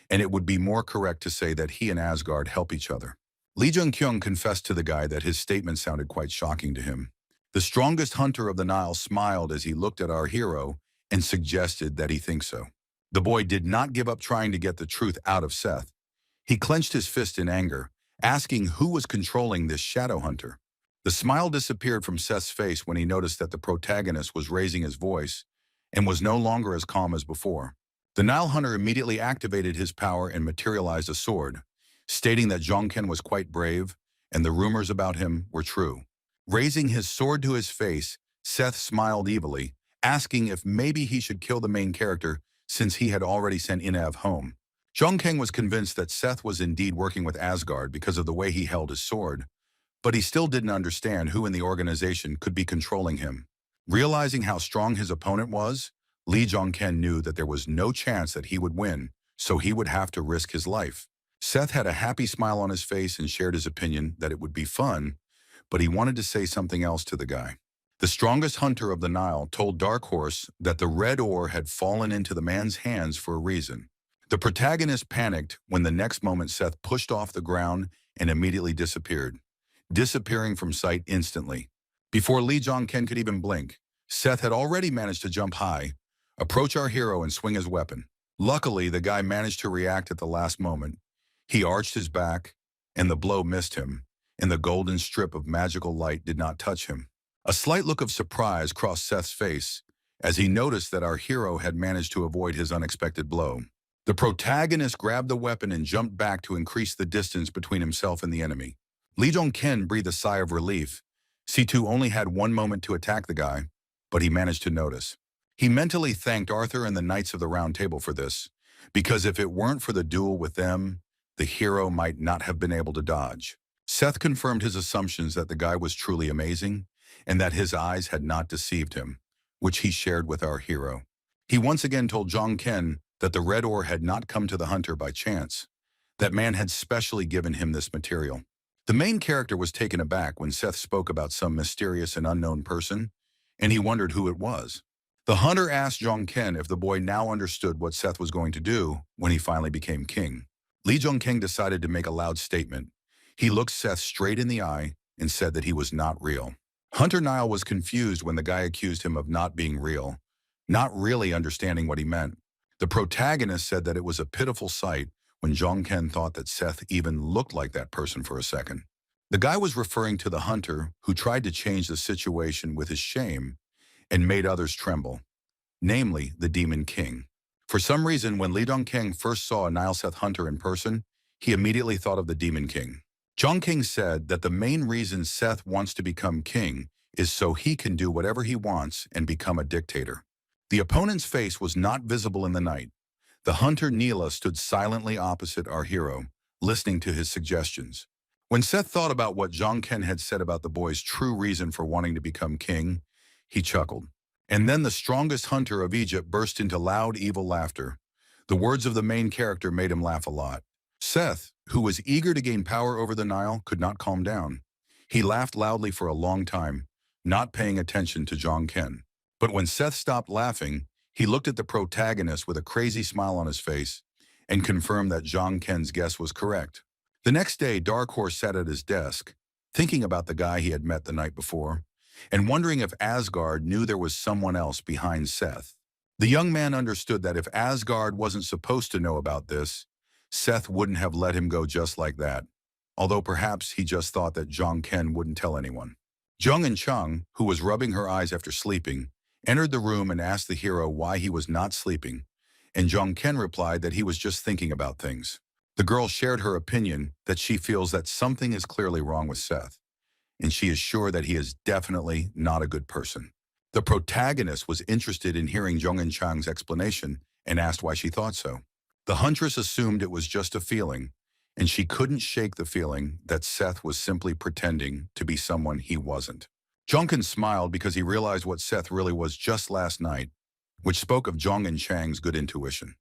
and it would be more correct to say that he and Asgard help each other. Lee Jong-kyung confessed to the guy that his statement sounded quite shocking to him. The strongest hunter of the Nile smiled as he looked at our hero and suggested that he think so. The boy did not give up trying to get the truth out of Seth. He clenched his fist in anger, asking who was controlling this shadow hunter. The smile disappeared from Seth's face when he noticed that the protagonist was raising his voice and was no longer as calm as before. The Nile hunter immediately activated his power and materialized a sword, stating that Jong-ken was quite brave and the rumors about him were true. Raising his sword to his face, Seth smiled evilly, asking if maybe he should kill the main character since he had already sent Inev home. Jong-ken was convinced that Seth was indeed working with Asgard because of the way he held his sword, but he still didn't understand who in the organization could be controlling him. Realizing how strong his opponent was, Lee Jong-ken knew that there was no chance that he would win, so he would have to risk his life. Seth had a happy smile on his face and shared his opinion that it would be fun, but he wanted to say something else to the guy. The strongest hunter of the Nile told Dark Horse that the red ore had fallen into the man's hands for a reason. The protagonist panicked when the next moment Seth pushed off the ground and immediately disappeared, disappearing from sight instantly. Before Lee Jong-ken could even blink, Seth had already managed to jump high, approach our hero and swing his weapon. Luckily, the guy managed to react at the last moment. He arched his back, and the blow missed him, and the golden strip of magical light did not touch him. A slight look of surprise crossed Seth's face as he noticed that our hero had managed to avoid his unexpected blow. The protagonist grabbed the weapon and jumped back to increase the distance between himself and the enemy. Lee Jong-ken breathed a sigh of relief. C2 only had one moment to attack the guy, but he managed to notice. He mentally thanked Arthur and the Knights of the Round Table for this, because if it weren't for the duel with them, the hero might not have been able to dodge. Seth confirmed his assumptions that the guy was truly amazing, and that his eyes had not deceived him, which he shared with our hero. He once again told Jong-ken that the red ore had not come to the hunter by chance. That man had specially given him this material. The main character was taken aback when Seth spoke about some mysterious and unknown person, and he wondered who it was. The hunter asked Zhongken if the boy now understood what Seth was going to do when he finally became king. Li Zhongkeng decided to make a loud statement. He looked Seth straight in the eye and said that he was not real. Hunter Nile was confused when the guy accused him of not being real, not really understanding what he meant. The protagonist said that it was a pitiful sight when Zhongken thought that Seth even looked like that person for a second. The guy was referring to the hunter who tried to change the situation with his shame and made others tremble, namely the Demon King. For some reason, when Li Dongkeng first saw a Nile Seth hunter in person, he immediately thought of the Demon King. Zhongking said that the main reason Seth wants to become king is so he can do whatever he wants and become a dictator. The opponent's face was not visible in the night. The hunter Neela stood silently opposite our hero, listening to his suggestions. When Seth thought about what Zhongken had said about the boy's true reason for wanting to become king, he chuckled. And then the strongest hunter of Egypt burst into loud, evil laughter. The words of the main character made him laugh a lot. Seth, who was eager to gain power over the Nile, could not calm down. He laughed loudly for a long time, not paying attention to Zhongken. But when Seth stopped laughing, he looked at the protagonist with a crazy smile on his face and confirmed that Zhongken's guess was correct. The next day, Dark Horse sat at his desk, thinking about the guy he had met the night before, and wondering if Asgard knew there was someone else behind Seth. The young man understood that if Asgard wasn't supposed to know about this, Seth wouldn't have let him go just like that, although perhaps he just thought that Zhongken wouldn't tell anyone. Zheng and Cheng, who was rubbing her eyes after sleeping, entered the room and asked the hero why he was not sleeping, and Zhongken replied that he was just thinking about things. The girl shared her opinion that she feels that something is clearly wrong with Seth, and she is sure that he is definitely not a good person. The protagonist was interested in hearing Zheng and Chang's explanation and asked why she thought so. The huntress assumed it was just a feeling, and she couldn't shake the feeling that Seth was simply pretending to be someone he wasn't. Zhongken smiled because he realized what Seth really was just last night, which spoke of Zhong and Chang's good intuition.